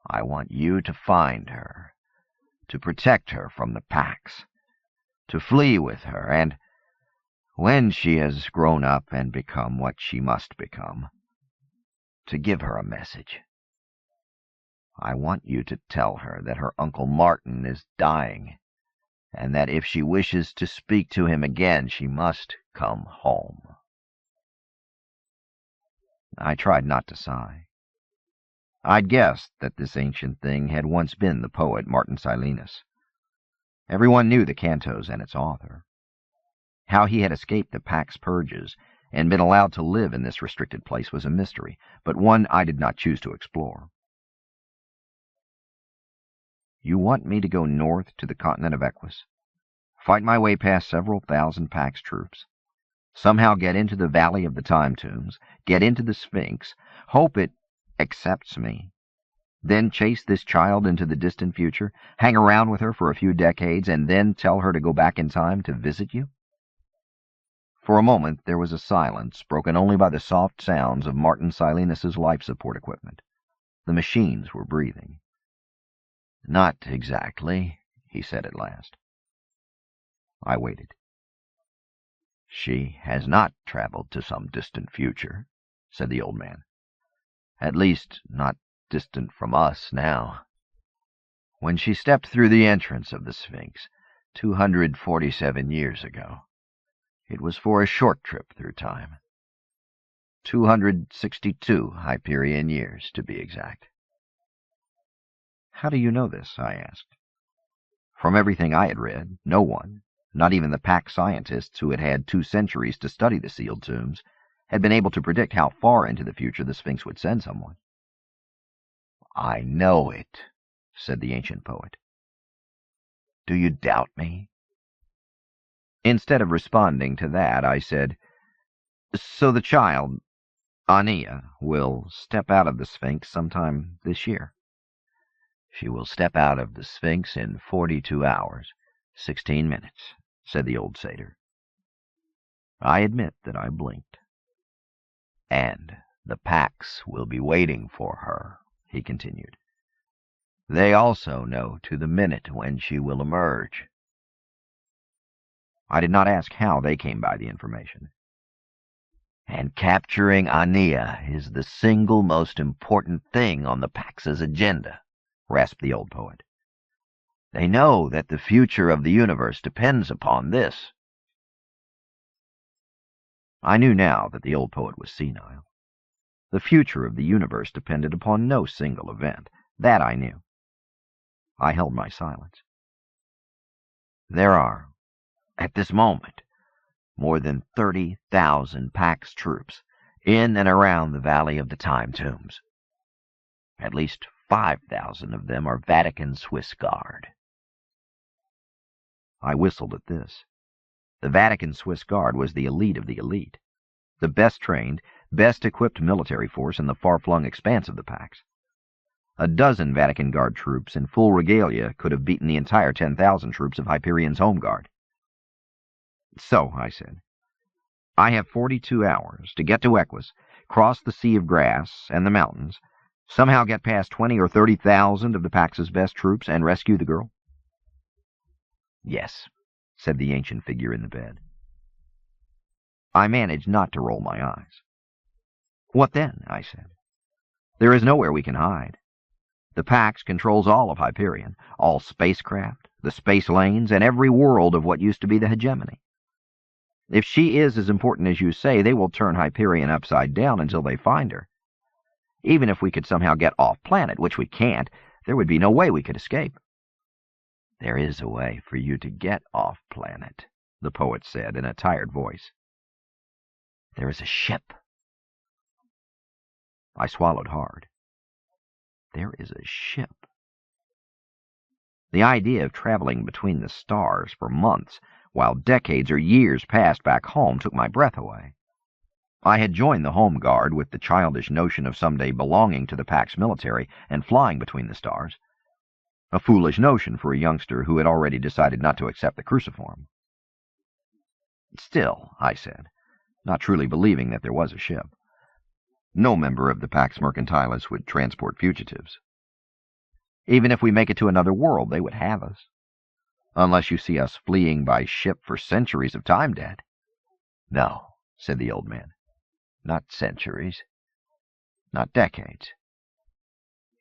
"I want you to find her, to protect her from the Pax, to flee with her, and, when she has grown up and become what she must become, to give her a message. I want you to tell her that her Uncle Martin is dying, and that if she wishes to speak to him again, she must come home." I tried not to sigh. I'd guessed that this ancient thing had once been the poet Martin Silenus. Everyone knew the cantos and its author. How he had escaped the Pax purges and been allowed to live in this restricted place was a mystery, but one I did not choose to explore. "You want me to go north to the continent of Equus, fight my way past several thousand Pax troops, somehow get into the Valley of the Time Tombs, get into the Sphinx, hope it accepts me, then chase this child into the distant future, hang around with her for a few decades, and then tell her to go back in time to visit you?" For a moment there was a silence, broken only by the soft sounds of Martin Silenus's life support equipment. The machines were breathing. "Not exactly," he said at last. I waited. "She has not traveled to some distant future," said the old man. "At least, not distant from us now. When she stepped through the entrance of the Sphinx 247 years ago, it was for a short trip through time. 262 Hyperion years, to be exact." "How do you know this?" I asked. From everything I had read, no one, not even the Pax scientists who had had 2 centuries to study the sealed tombs, had been able to predict how far into the future the Sphinx would send someone. "I know it," said the ancient poet. "Do you doubt me?" Instead of responding to that, I said, "So the child, Aenea, will step out of the Sphinx sometime this year?" "She will step out of the Sphinx in 42 hours, 16 minutes, said the old satyr. I admit that I blinked. "And the Pax will be waiting for her," he continued. "They also know to the minute when she will emerge." I did not ask how they came by the information. "And capturing Aenea is the single most important thing on the Pax's agenda," rasped the old poet. "They know that the future of the universe depends upon this." I knew now that the old poet was senile. The future of the universe depended upon no single event. That I knew. I held my silence. "There are, at this moment, more than 30,000 Pax troops in and around the Valley of the Time Tombs. At least 5,000 of them are Vatican Swiss Guard." I whistled at this. The Vatican Swiss Guard was the elite of the elite, the best trained, best equipped military force in the far-flung expanse of the Pax. A dozen Vatican Guard troops in full regalia could have beaten the entire 10,000 troops of Hyperion's Home Guard. "So," I said, "I have 42 hours to get to Equus, cross the Sea of Grass and the mountains, somehow get past 20 or 30,000 of the Pax's best troops, and rescue the girl?" "Yes," said the ancient figure in the bed. I managed not to roll my eyes. "What then?" I said. "There is nowhere we can hide. The Pax controls all of Hyperion, all spacecraft, the space lanes, and every world of what used to be the hegemony. If she is as important as you say, they will turn Hyperion upside down until they find her. Even if we could somehow get off-planet, which we can't, there would be no way we could escape." "There is a way for you to get off-planet," the poet said in a tired voice. "There is a ship." I swallowed hard. There is a ship. The idea of traveling between the stars for months, while decades or years passed back home, took my breath away. I had joined the Home Guard with the childish notion of someday belonging to the Pax military and flying between the stars. A foolish notion for a youngster who had already decided not to accept the cruciform. "Still," I said, not truly believing that there was a ship, "no member of the Pax Mercantilis would transport fugitives. Even if we make it to another world, they would have us. Unless you see us fleeing by ship for centuries of time, Dad." "No," said the old man. "Not centuries. Not decades.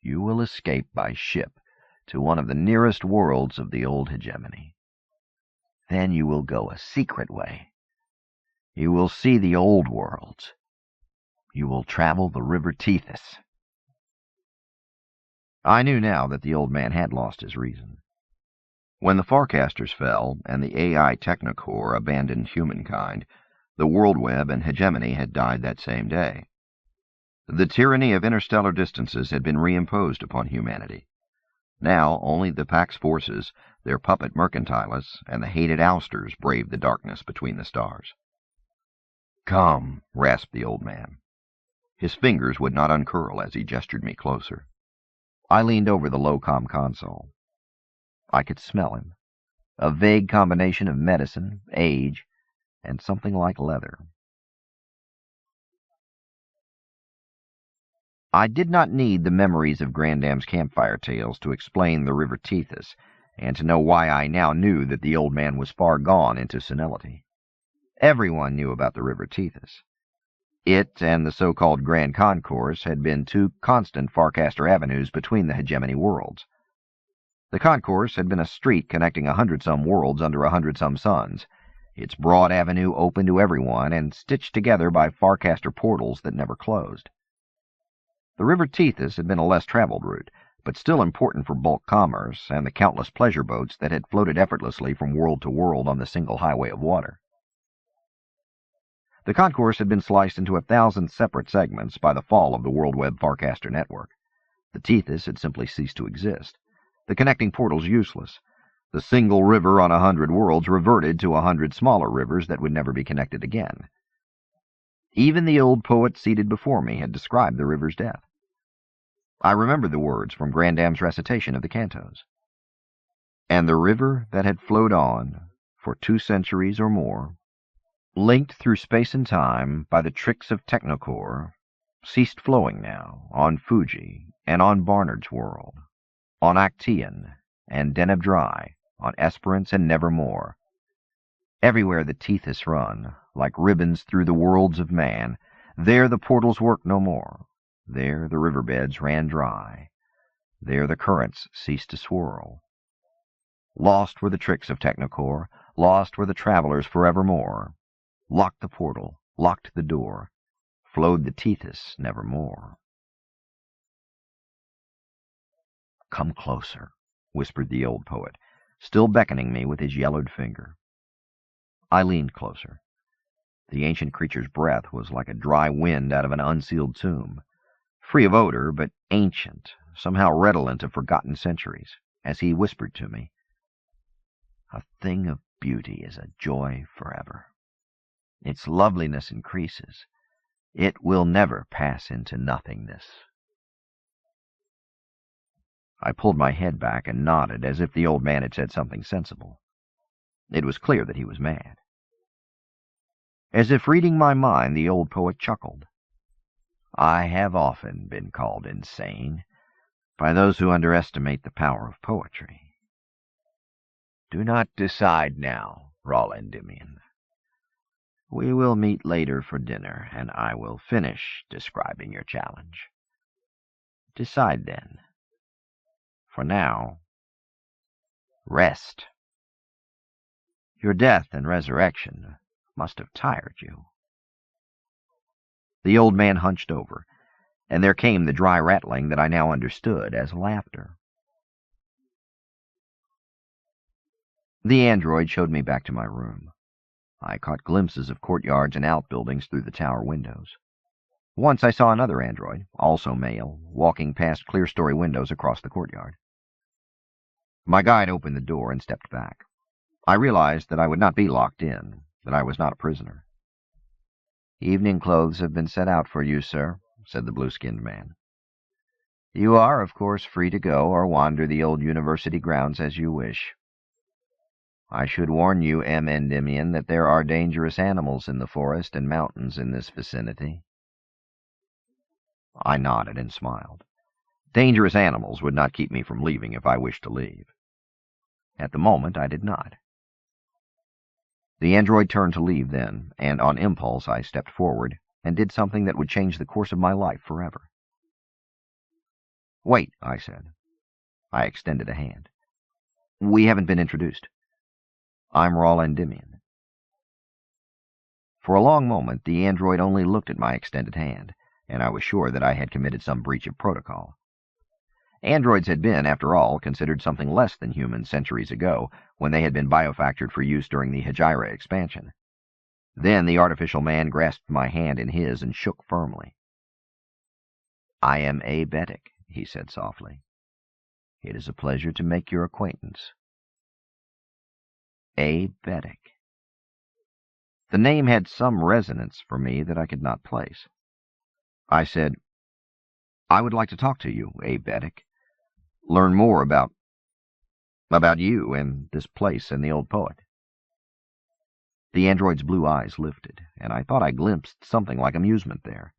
You will escape by ship to one of the nearest worlds of the old hegemony. Then you will go a secret way. You will see the old worlds. You will travel the river Tethys." I knew now that the old man had lost his reason. When the Farcasters fell and the AI Technocore abandoned humankind, the WorldWeb and hegemony had died that same day. The tyranny of interstellar distances had been reimposed upon humanity. Now only the Pax forces, their puppet Mercantilis, and the hated ousters braved the darkness between the stars. "Come," rasped the old man. His fingers would not uncurl as he gestured me closer. I leaned over the low-comm console. I could smell him, a vague combination of medicine, age, and something like leather. I did not need the memories of Grandam's campfire tales to explain the river Tethys, and to know why I now knew that the old man was far gone into senility. Everyone knew about the River Tethys. It and the so-called Grand Concourse had been two constant Farcaster avenues between the hegemony worlds. The Concourse had been a street connecting 100-some worlds under 100-some suns, its broad avenue open to everyone and stitched together by Farcaster portals that never closed. The River Tethys had been a less traveled route, but still important for bulk commerce and the countless pleasure boats that had floated effortlessly from world to world on the single highway of water. The concourse had been sliced into 1,000 separate segments by the fall of the WorldWeb Farcaster network. The Tethys had simply ceased to exist. The connecting portals useless. The single river on 100 worlds reverted to 100 smaller rivers that would never be connected again. Even the old poet seated before me had described the river's death. I remembered the words from Grandam's recitation of the cantos. And the river that had flowed on for 2 centuries or more, linked through space and time by the tricks of Technocore, ceased flowing now on Foushee and on Barnard's world, on Acteon and Deneb Dry, on Esperance and Nevermore. Everywhere the Tethys run, like ribbons through the worlds of man, there the portals worked no more. There the riverbeds ran dry. There the currents ceased to swirl. Lost were the tricks of Technocore, lost were the travelers forevermore. Locked the portal, locked the door, flowed the Tethys nevermore. "Come closer," whispered the old poet, still beckoning me with his yellowed finger. I leaned closer. The ancient creature's breath was like a dry wind out of an unsealed tomb, free of odor, but ancient, somehow redolent of forgotten centuries, as he whispered to me, "A thing of beauty is a joy forever. Its loveliness increases. It will never pass into nothingness." I pulled my head back and nodded as if the old man had said something sensible. It was clear that he was mad. As if reading my mind, the old poet chuckled. "I have often been called insane by those who underestimate the power of poetry. Do not decide now, Raul Endymion. We will meet later for dinner, and I will finish describing your challenge. Decide then. For now, rest. Your death and resurrection must have tired you." The old man hunched over, and there came the dry rattling that I now understood as laughter. The android showed me back to my room. I caught glimpses of courtyards and outbuildings through the tower windows. Once I saw another android, also male, walking past clear-story windows across the courtyard. My guide opened the door and stepped back. I realized that I would not be locked in, that I was not a prisoner. "Evening clothes have been set out for you, sir," said the blue-skinned man. "You are, of course, free to go or wander the old university grounds as you wish. I should warn you, M. Endymion, that there are dangerous animals in the forest and mountains in this vicinity." I nodded and smiled. Dangerous animals would not keep me from leaving if I wished to leave. At the moment, I did not. The android turned to leave then, and on impulse I stepped forward and did something that would change the course of my life forever. "Wait," I said. I extended a hand. "We haven't been introduced. I'm Raul Endymion." For a long moment, the android only looked at my extended hand, and I was sure that I had committed some breach of protocol. Androids had been, after all, considered something less than human centuries ago, when they had been biofactored for use during the Hegira expansion. Then the artificial man grasped my hand in his and shook firmly. "I am A. Betic," he said softly. "It is a pleasure to make your acquaintance." A. Betic. The name had some resonance for me that I could not place. I said, "I would like to talk to you, A. Betic. Learn more about you and this place and the old poet." The android's blue eyes lifted, and I thought I glimpsed something like amusement there.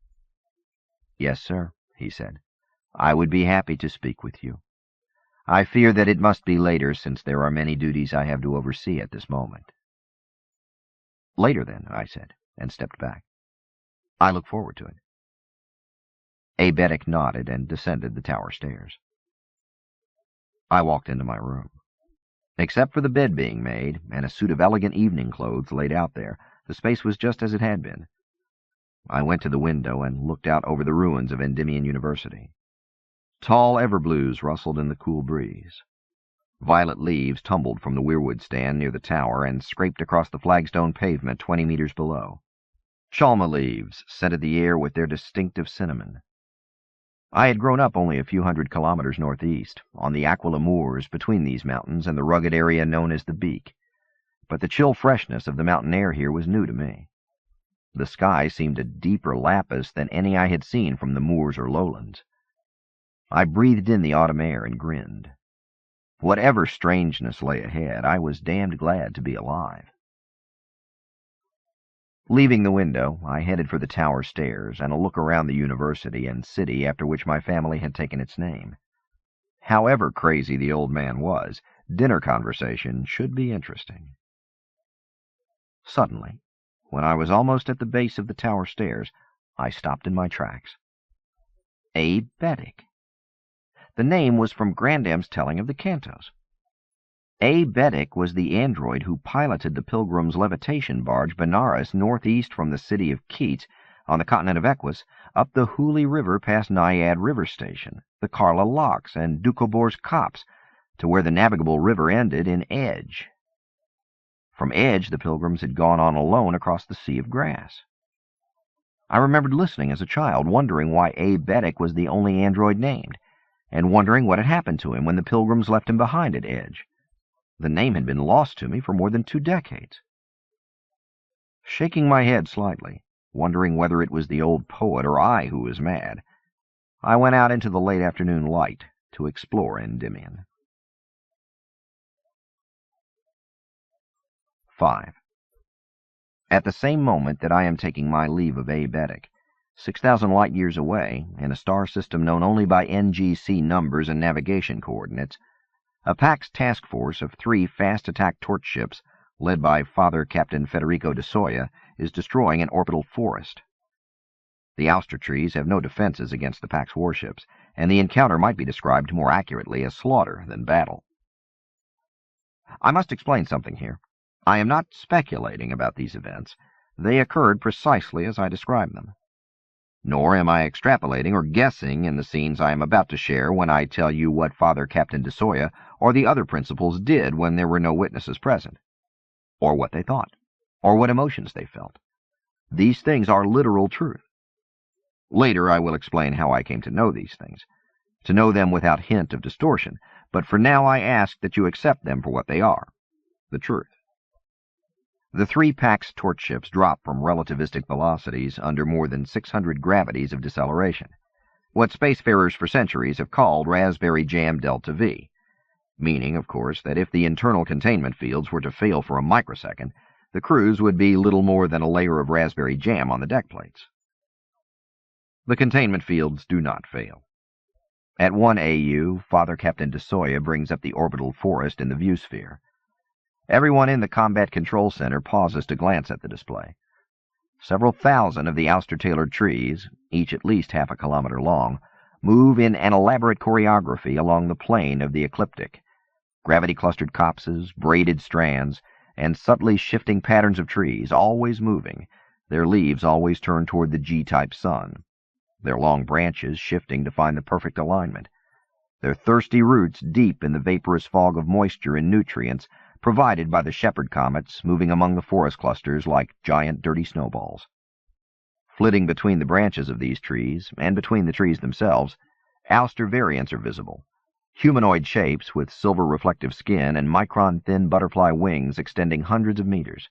"Yes, sir," he said. "I would be happy to speak with you. I fear that it must be later, since there are many duties I have to oversee at this moment. Later, then, I said, and stepped back. I look forward to it. Aebetic nodded and descended the tower stairs. I walked into my room. Except for the bed being made, and a suit of elegant evening clothes laid out there, the space was just as it had been. I went to the window and looked out over the ruins of Endymion University. Tall everblues rustled in the cool breeze. Violet leaves tumbled from the weirwood stand near the tower and scraped across the flagstone pavement 20 meters below. Shalma leaves scented the air with their distinctive cinnamon. I had grown up only a few hundred kilometers northeast, on the Aquila moors between these mountains and the rugged area known as the Beak, but the chill freshness of the mountain air here was new to me. The sky seemed a deeper lapis than any I had seen from the moors or lowlands. I breathed in the autumn air and grinned. Whatever strangeness lay ahead, I was damned glad to be alive. Leaving the window, I headed for the tower stairs and a look around the university and city after which my family had taken its name. However crazy the old man was, dinner conversation should be interesting. Suddenly, when I was almost at the base of the tower stairs, I stopped in my tracks. Aebetic. The name was from Grandam's telling of the cantos. Aebetic was the android who piloted the Pilgrim's levitation barge Benares northeast from the city of Keats on the continent of Equus up the Hooghly River past Naiad River Station, the Carla Locks, and Doukhobors Copse to where the navigable river ended in Edge. From Edge the Pilgrims had gone on alone across the Sea of Grass. I remembered listening as a child, wondering why Aebetic was the only android named, and wondering what had happened to him when the Pilgrims left him behind at Edge. The name had been lost to me for more than 2 decades. Shaking my head slightly, wondering whether it was the old poet or I who was mad, I went out into the late afternoon light to explore Endymion. 5. At the same moment that I am taking my leave of Aebetic, 6,000 light-years away, in a star system known only by NGC numbers and navigation coordinates, a PAX task force of 3 fast-attack torch ships, led by Father Captain Federico de Soya, is destroying an orbital forest. The ouster trees have no defenses against the PAX warships, and the encounter might be described more accurately as slaughter than battle. I must explain something here. I am not speculating about these events. They occurred precisely as I described them. Nor am I extrapolating or guessing in the scenes I am about to share when I tell you what Father Captain de Soya or the other principals did when there were no witnesses present, or what they thought, or what emotions they felt. These things are literal truth. Later I will explain how I came to know these things, to know them without hint of distortion, but for now I ask that you accept them for what they are, the truth. The 3 PAX torch ships drop from relativistic velocities under more than 600 gravities of deceleration, what spacefarers for centuries have called raspberry jam delta V, meaning, of course, that if the internal containment fields were to fail for a microsecond, the crews would be little more than a layer of raspberry jam on the deck plates. The containment fields do not fail. At 1 AU, Father Captain de Soya brings up the orbital forest in the viewsphere. Everyone in the Combat Control Center pauses to glance at the display. Several thousand of the ouster-tailored trees, each at least half a kilometer long, move in an elaborate choreography along the plane of the ecliptic. Gravity-clustered copses, braided strands, and subtly shifting patterns of trees, always moving, their leaves always turned toward the G-type sun, their long branches shifting to find the perfect alignment, their thirsty roots deep in the vaporous fog of moisture and nutrients provided by the shepherd comets moving among the forest clusters like giant dirty snowballs. Flitting between the branches of these trees, and between the trees themselves, ouster variants are visible, humanoid shapes with silver reflective skin and micron-thin butterfly wings extending hundreds of meters.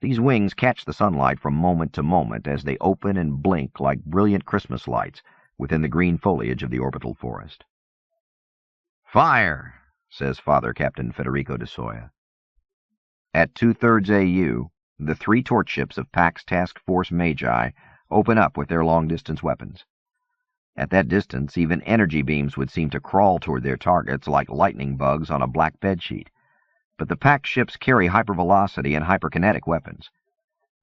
These wings catch the sunlight from moment to moment as they open and blink like brilliant Christmas lights within the green foliage of the orbital forest. "Fire!" says Father Captain Federico de Soya. At 2/3 AU, the 3 torch ships of PAX Task Force Magi open up with their long-distance weapons. At that distance, even energy beams would seem to crawl toward their targets like lightning bugs on a black bedsheet. But the pack ships carry hypervelocity and hyperkinetic weapons.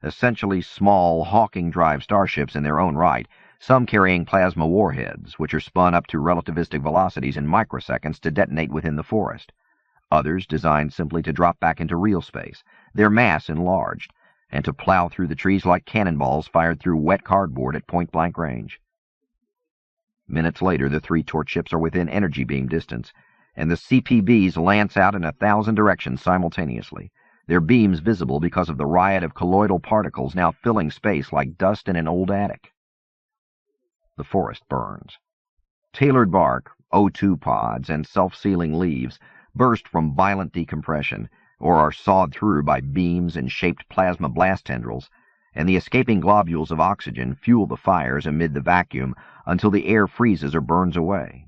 Essentially small, Hawking-drive starships in their own right, some carrying plasma warheads, which are spun up to relativistic velocities in microseconds to detonate within the forest. Others designed simply to drop back into real space, their mass enlarged, and to plow through the trees like cannonballs fired through wet cardboard at point-blank range. Minutes later, the three torch ships are within energy beam distance, and the CPBs lance out in 1,000 directions simultaneously, their beams visible because of the riot of colloidal particles now filling space like dust in an old attic. The forest burns. Tailored bark, O2 pods, and self-sealing leaves burst from violent decompression, or are sawed through by beams and shaped plasma blast tendrils, and the escaping globules of oxygen fuel the fires amid the vacuum until the air freezes or burns away.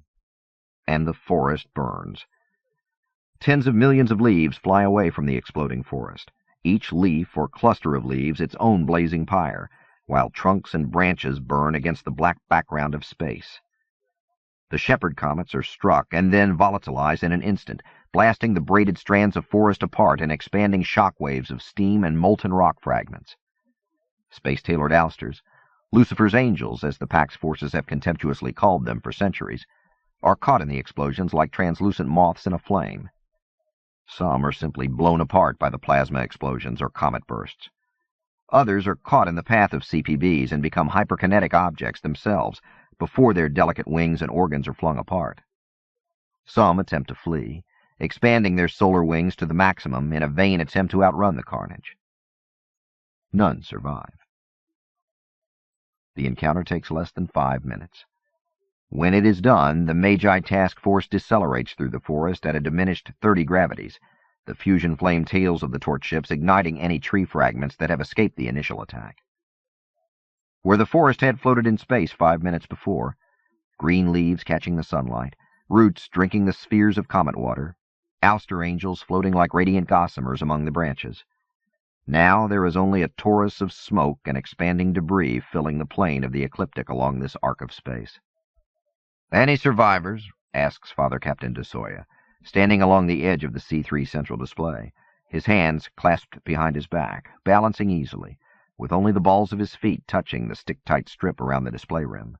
And the forest burns. Tens of millions of leaves fly away from the exploding forest, each leaf or cluster of leaves its own blazing pyre, while trunks and branches burn against the black background of space. The shepherd comets are struck and then volatilized in an instant, blasting the braided strands of forest apart in expanding shock waves of steam and molten rock fragments. Space-tailored ousters, Lucifer's angels, as the Pax forces have contemptuously called them for centuries, are caught in the explosions like translucent moths in a flame. Some are simply blown apart by the plasma explosions or comet bursts. Others are caught in the path of CPBs and become hyperkinetic objects themselves before their delicate wings and organs are flung apart. Some attempt to flee, expanding their solar wings to the maximum in a vain attempt to outrun the carnage. None survive. The encounter takes less than 5 minutes. When it is done, the Magi task force decelerates through the forest at a diminished 30 gravities, the fusion flame tails of the torch ships igniting any tree fragments that have escaped the initial attack. Where the forest had floated in space 5 minutes before, green leaves catching the sunlight, roots drinking the spheres of comet water, ouster angels floating like radiant gossamers among the branches. Now there is only a torus of smoke and expanding debris filling the plane of the ecliptic along this arc of space. "Any survivors?" asks Father Captain de Soya, standing along the edge of the C3 central display, his hands clasped behind his back, balancing easily, with only the balls of his feet touching the stick-tight strip around the display rim.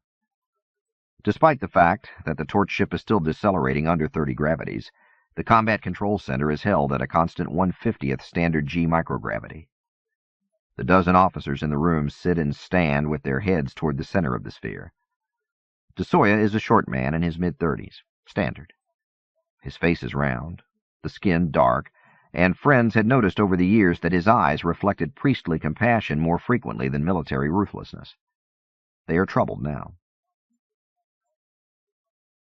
Despite the fact that the torch ship is still decelerating under 30 gravities, the Combat Control Center is held at a constant 1/50th standard G microgravity. The dozen officers in the room sit and stand with their heads toward the center of the sphere. De Soya is a short man in his mid-30s, standard. His face is round, the skin dark, and friends had noticed over the years that his eyes reflected priestly compassion more frequently than military ruthlessness. They are troubled now.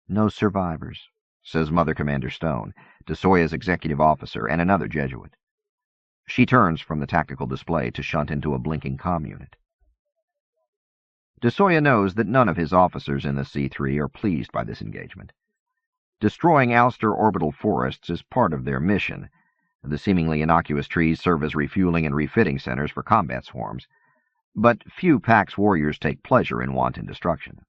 "No survivors," says Mother Commander Stone, De Soya's executive officer and another Jesuit. She turns from the tactical display to shunt into a blinking comm unit. De Soya knows that none of his officers in the C3 are pleased by this engagement. Destroying ouster orbital forests is part of their mission. The seemingly innocuous trees serve as refueling and refitting centers for combat swarms. But few Pax warriors take pleasure in wanton destruction.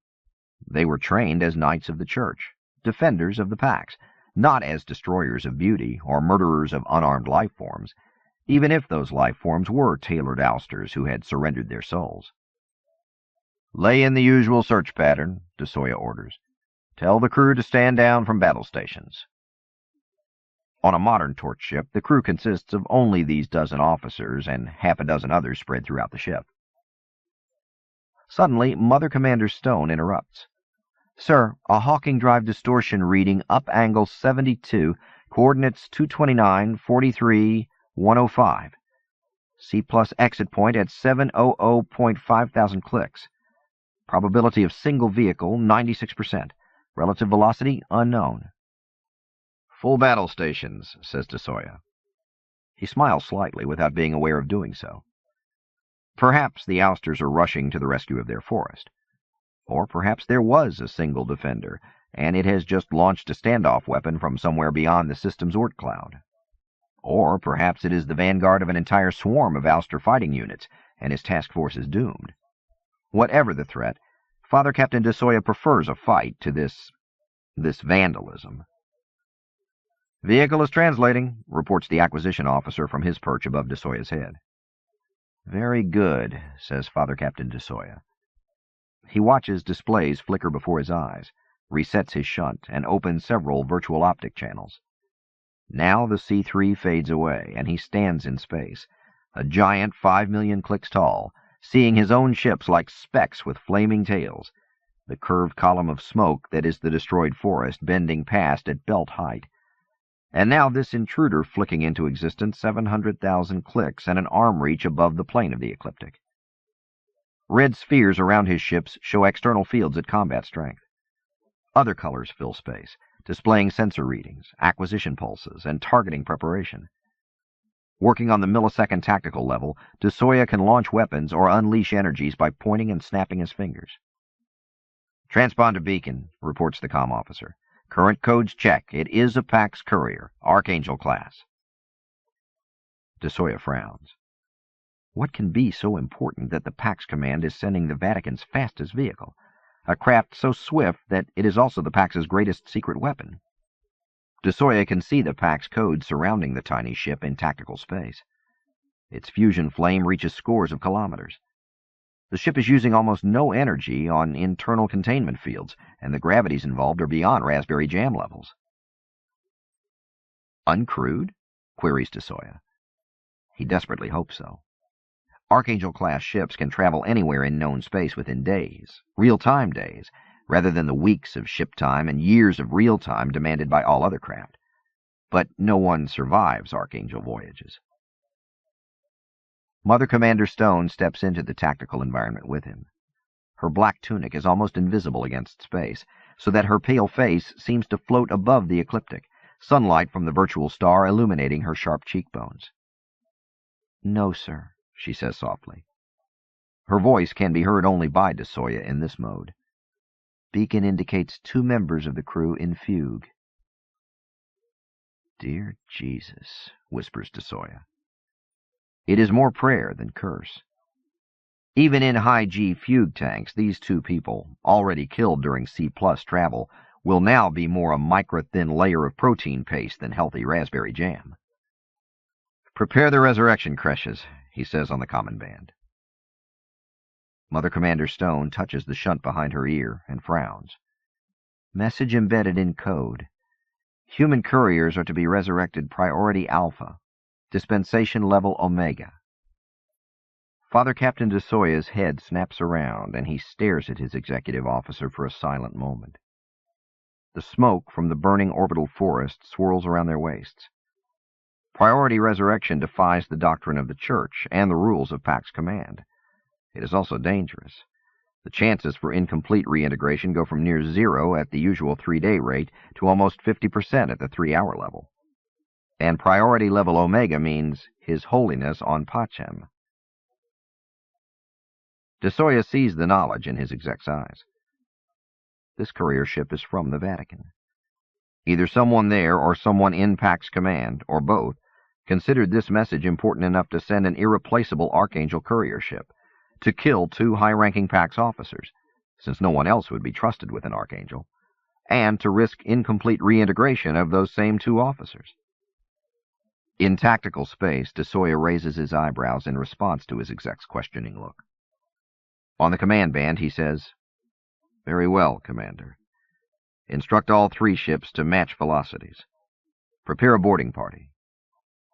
They were trained as knights of the Church, defenders of the Pax, not as destroyers of beauty or murderers of unarmed life forms, even if those life forms were tailored ousters who had surrendered their souls. "Lay in the usual search pattern," De Soya orders. "Tell the crew to stand down from battle stations." On a modern torch ship, the crew consists of only these dozen officers and half a dozen others spread throughout the ship. Suddenly, Mother Commander Stone interrupts. "Sir, a Hawking drive distortion reading up angle 72, coordinates 229, 43, 105. C plus exit point at 700.5,000 clicks. Probability of single vehicle, 96%. Relative velocity, unknown." "Full battle stations," says De Soya. He smiles slightly without being aware of doing so. Perhaps the ousters are rushing to the rescue of their forest. Or perhaps there was a single defender, and it has just launched a standoff weapon from somewhere beyond the system's Oort cloud. Or perhaps it is the vanguard of an entire swarm of ouster fighting units, and his task force is doomed. Whatever the threat, Father Captain DeSoya prefers a fight to this vandalism. "Vehicle is translating," reports the acquisition officer from his perch above DeSoya's head. "Very good," says Father Captain DeSoya. He watches displays flicker before his eyes, resets his shunt, and opens several virtual optic channels. Now the C3 fades away, and he stands in space, a giant 5 million clicks tall, seeing his own ships like specks with flaming tails, the curved column of smoke that is the destroyed forest bending past at belt height. And now this intruder flicking into existence 700,000 clicks and an arm reach above the plane of the ecliptic. Red spheres around his ships show external fields at combat strength. Other colors fill space, displaying sensor readings, acquisition pulses, and targeting preparation. Working on the millisecond tactical level, DeSoya can launch weapons or unleash energies by pointing and snapping his fingers. "Transpond to beacon," reports the comm officer. "Current codes check. It is a Pax courier, Archangel class." DeSoya frowns. What can be so important that the Pax Command is sending the Vatican's fastest vehicle, a craft so swift that it is also the Pax's greatest secret weapon? DeSoya can see the Pax code surrounding the tiny ship in tactical space. Its fusion flame reaches scores of kilometers. The ship is using almost no energy on internal containment fields, and the gravities involved are beyond raspberry jam levels. "Uncrewed?" queries DeSoya. He desperately hopes so. Archangel-class ships can travel anywhere in known space within days, real-time days, rather than the weeks of ship time and years of real time demanded by all other craft. But no one survives Archangel voyages. Mother Commander Stone steps into the tactical environment with him. Her black tunic is almost invisible against space, so that her pale face seems to float above the ecliptic, sunlight from the virtual star illuminating her sharp cheekbones. "No, sir," she says softly. Her voice can be heard only by DeSoya in this mode. "Beacon indicates 2 members of the crew in fugue." "Dear Jesus," whispers DeSoya. It is more prayer than curse. Even in high-G fugue tanks, these 2 people, already killed during C+ travel, will now be more a micro-thin layer of protein paste than healthy raspberry jam. "Prepare the resurrection creches," he says on the common band. Mother Commander Stone touches the shunt behind her ear and frowns. "Message embedded in code. Human couriers are to be resurrected priority alpha, dispensation level omega." Father Captain DeSoya's head snaps around, and he stares at his executive officer for a silent moment. The smoke from the burning orbital forest swirls around their waists. Priority resurrection defies the doctrine of the Church and the rules of Pax Command. It is also dangerous. The chances for incomplete reintegration go from near 0 at the usual 3-day rate to almost 50% at the 3-hour level. And priority level omega means His Holiness on Pachem. DeSoya sees the knowledge in his exec's eyes. This courier ship is from the Vatican. Either someone there or someone in Pax Command, or both, considered this message important enough to send an irreplaceable Archangel courier ship, to kill 2 high-ranking Pax officers, since no one else would be trusted with an Archangel, and to risk incomplete reintegration of those same 2 officers. In tactical space, DeSoya raises his eyebrows in response to his exec's questioning look. On the command band, he says, "Very well, Commander. Instruct all 3 ships to match velocities. Prepare a boarding party.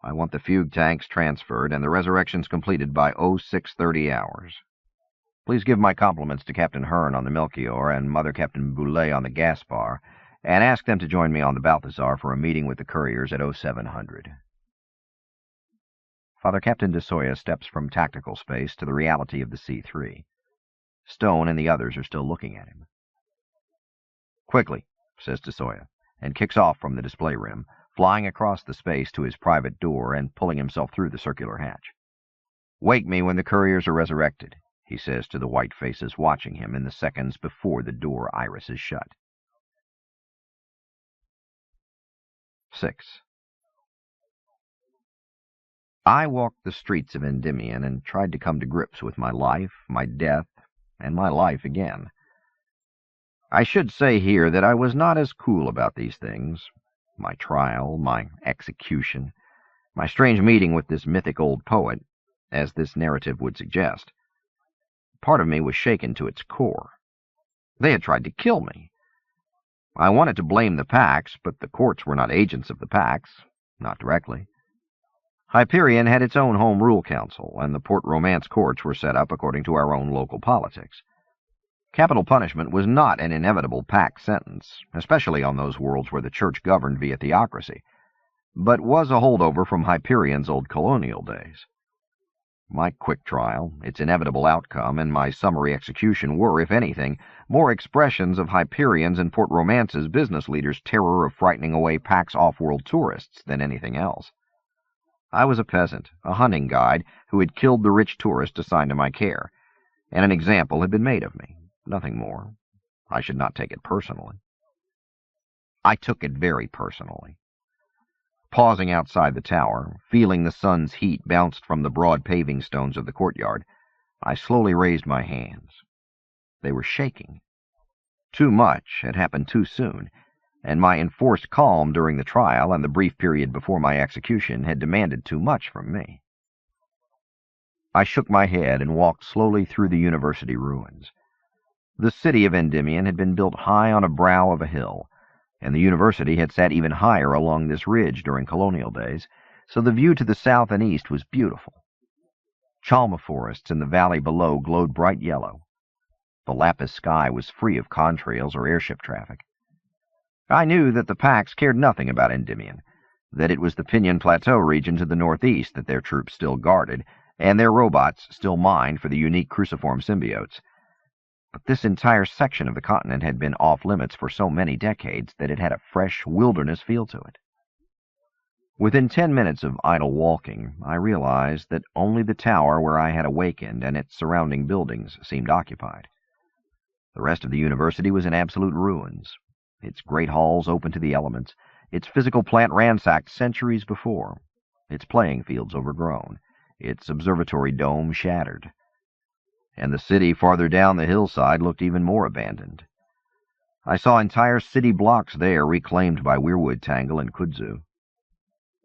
I want the fugue tanks transferred and the resurrections completed by 0630 hours. Please give my compliments to Captain Hearn on the Melchior and Mother Captain Boulay on the Gaspar, and ask them to join me on the Balthazar for a meeting with the couriers at 0700. Father Captain DeSoya steps from tactical space to the reality of the C3. Stone and the others are still looking at him. "Quickly," says DeSoya, and kicks off from the display rim, flying across the space to his private door and pulling himself through the circular hatch. "Wake me when the couriers are resurrected," he says to the white faces watching him in the seconds before the door irises shut. 6. I walked the streets of Endymion and tried to come to grips with my life, my death, and my life again. I should say here that I was not as cool about these things. My trial, my execution, my strange meeting with this mythic old poet, as this narrative would suggest. Part of me was shaken to its core. They had tried to kill me. I wanted to blame the Pax, but the courts were not agents of the Pax, not directly. Hyperion had its own Home Rule Council, and the Port Romance courts were set up according to our own local politics. Capital punishment was not an inevitable Pax sentence, especially on those worlds where the Church governed via theocracy, but was a holdover from Hyperion's old colonial days. My quick trial, its inevitable outcome, and my summary execution were, if anything, more expressions of Hyperion's and Port Romance's business leaders' terror of frightening away Pax off-world tourists than anything else. I was a peasant, a hunting guide, who had killed the rich tourist assigned to my care, and an example had been made of me. Nothing more. I should not take it personally. I took it very personally. Pausing outside the tower, feeling the sun's heat bounced from the broad paving stones of the courtyard, I slowly raised my hands. They were shaking. Too much had happened too soon, and my enforced calm during the trial and the brief period before my execution had demanded too much from me. I shook my head and walked slowly through the university ruins. The city of Endymion had been built high on a brow of a hill, and the university had sat even higher along this ridge during colonial days, so the view to the south and east was beautiful. Chalma forests in the valley below glowed bright yellow. The lapis sky was free of contrails or airship traffic. I knew that the Pax cared nothing about Endymion, that it was the Pinion Plateau region to the northeast that their troops still guarded, and their robots still mined for the unique cruciform symbiotes. But this entire section of the continent had been off-limits for so many decades that it had a fresh wilderness feel to it. Within 10 minutes of idle walking, I realized that only the tower where I had awakened and its surrounding buildings seemed occupied. The rest of the university was in absolute ruins, its great halls open to the elements, its physical plant ransacked centuries before, its playing fields overgrown, its observatory dome shattered. And the city farther down the hillside looked even more abandoned. I saw entire city blocks there reclaimed by weirwood tangle and kudzu.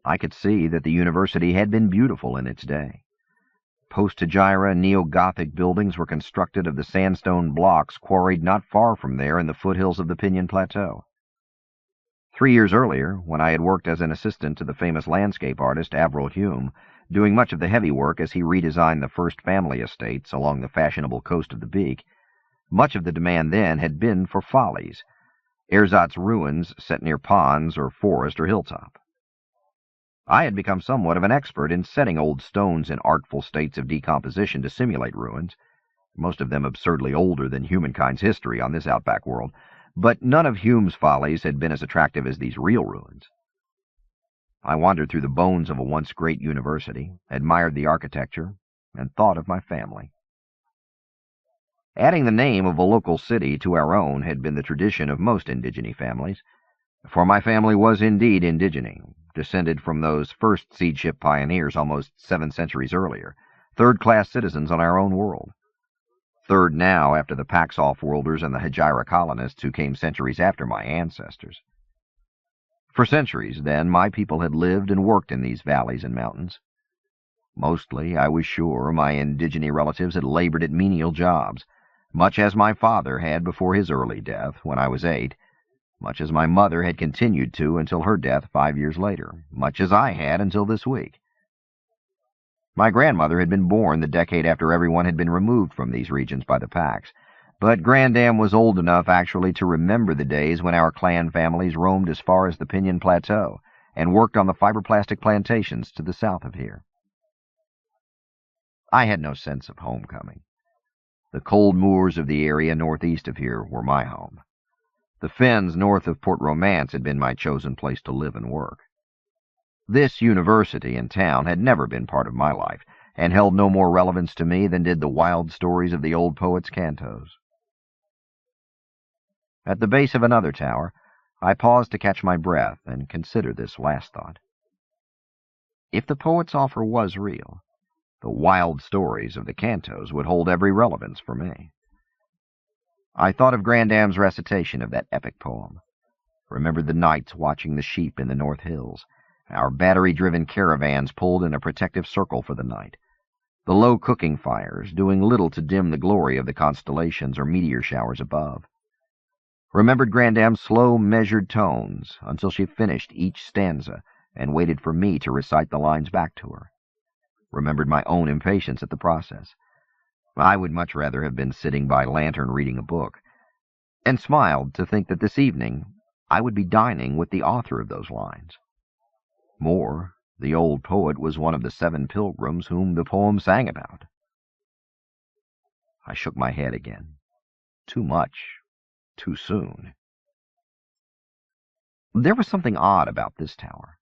I could see that the university had been beautiful in its day. Post-Hegira neo-Gothic buildings were constructed of the sandstone blocks quarried not far from there in the foothills of the Pinion Plateau. 3 years earlier, when I had worked as an assistant to the famous landscape artist Avril Hume, doing much of the heavy work as he redesigned the first family estates along the fashionable coast of the Beak, much of the demand then had been for follies, ersatz ruins set near ponds or forest or hilltop. I had become somewhat of an expert in setting old stones in artful states of decomposition to simulate ruins, most of them absurdly older than humankind's history on this outback world, but none of Hume's follies had been as attractive as these real ruins. I wandered through the bones of a once great university, admired the architecture, and thought of my family. Adding the name of a local city to our own had been the tradition of most indigene families, for my family was indeed indigene, descended from those first seed ship pioneers almost 7 centuries earlier, third-class citizens on our own world. Third now after the Pax off-worlders and the Hegira colonists who came centuries after my ancestors. For centuries, then, my people had lived and worked in these valleys and mountains. Mostly, I was sure, my indigene relatives had labored at menial jobs, much as my father had before his early death, when I was 8, much as my mother had continued to until her death 5 years later, much as I had until this week. My grandmother had been born the decade after everyone had been removed from these regions by the Pax, but Grandam was old enough actually to remember the days when our clan families roamed as far as the Pinion Plateau and worked on the fiberplastic plantations to the south of here. I had no sense of homecoming. The cold moors of the area northeast of here were my home. The fens north of Port Romance had been my chosen place to live and work. This university and town had never been part of my life, and held no more relevance to me than did the wild stories of the old poet's cantos. At the base of another tower, I paused to catch my breath and consider this last thought. If the poet's offer was real, the wild stories of the cantos would hold every relevance for me. I thought of Grandam's recitation of that epic poem, remembered the nights watching the sheep in the North Hills, our battery-driven caravans pulled in a protective circle for the night, the low cooking fires doing little to dim the glory of the constellations or meteor showers above. Remembered Grandam's slow, measured tones until she finished each stanza and waited for me to recite the lines back to her. Remembered my own impatience at the process. I would much rather have been sitting by lantern reading a book, and smiled to think that this evening I would be dining with the author of those lines. More, the old poet was one of the 7 pilgrims whom the poem sang about. I shook my head again. Too much, too soon. There was something odd about this tower.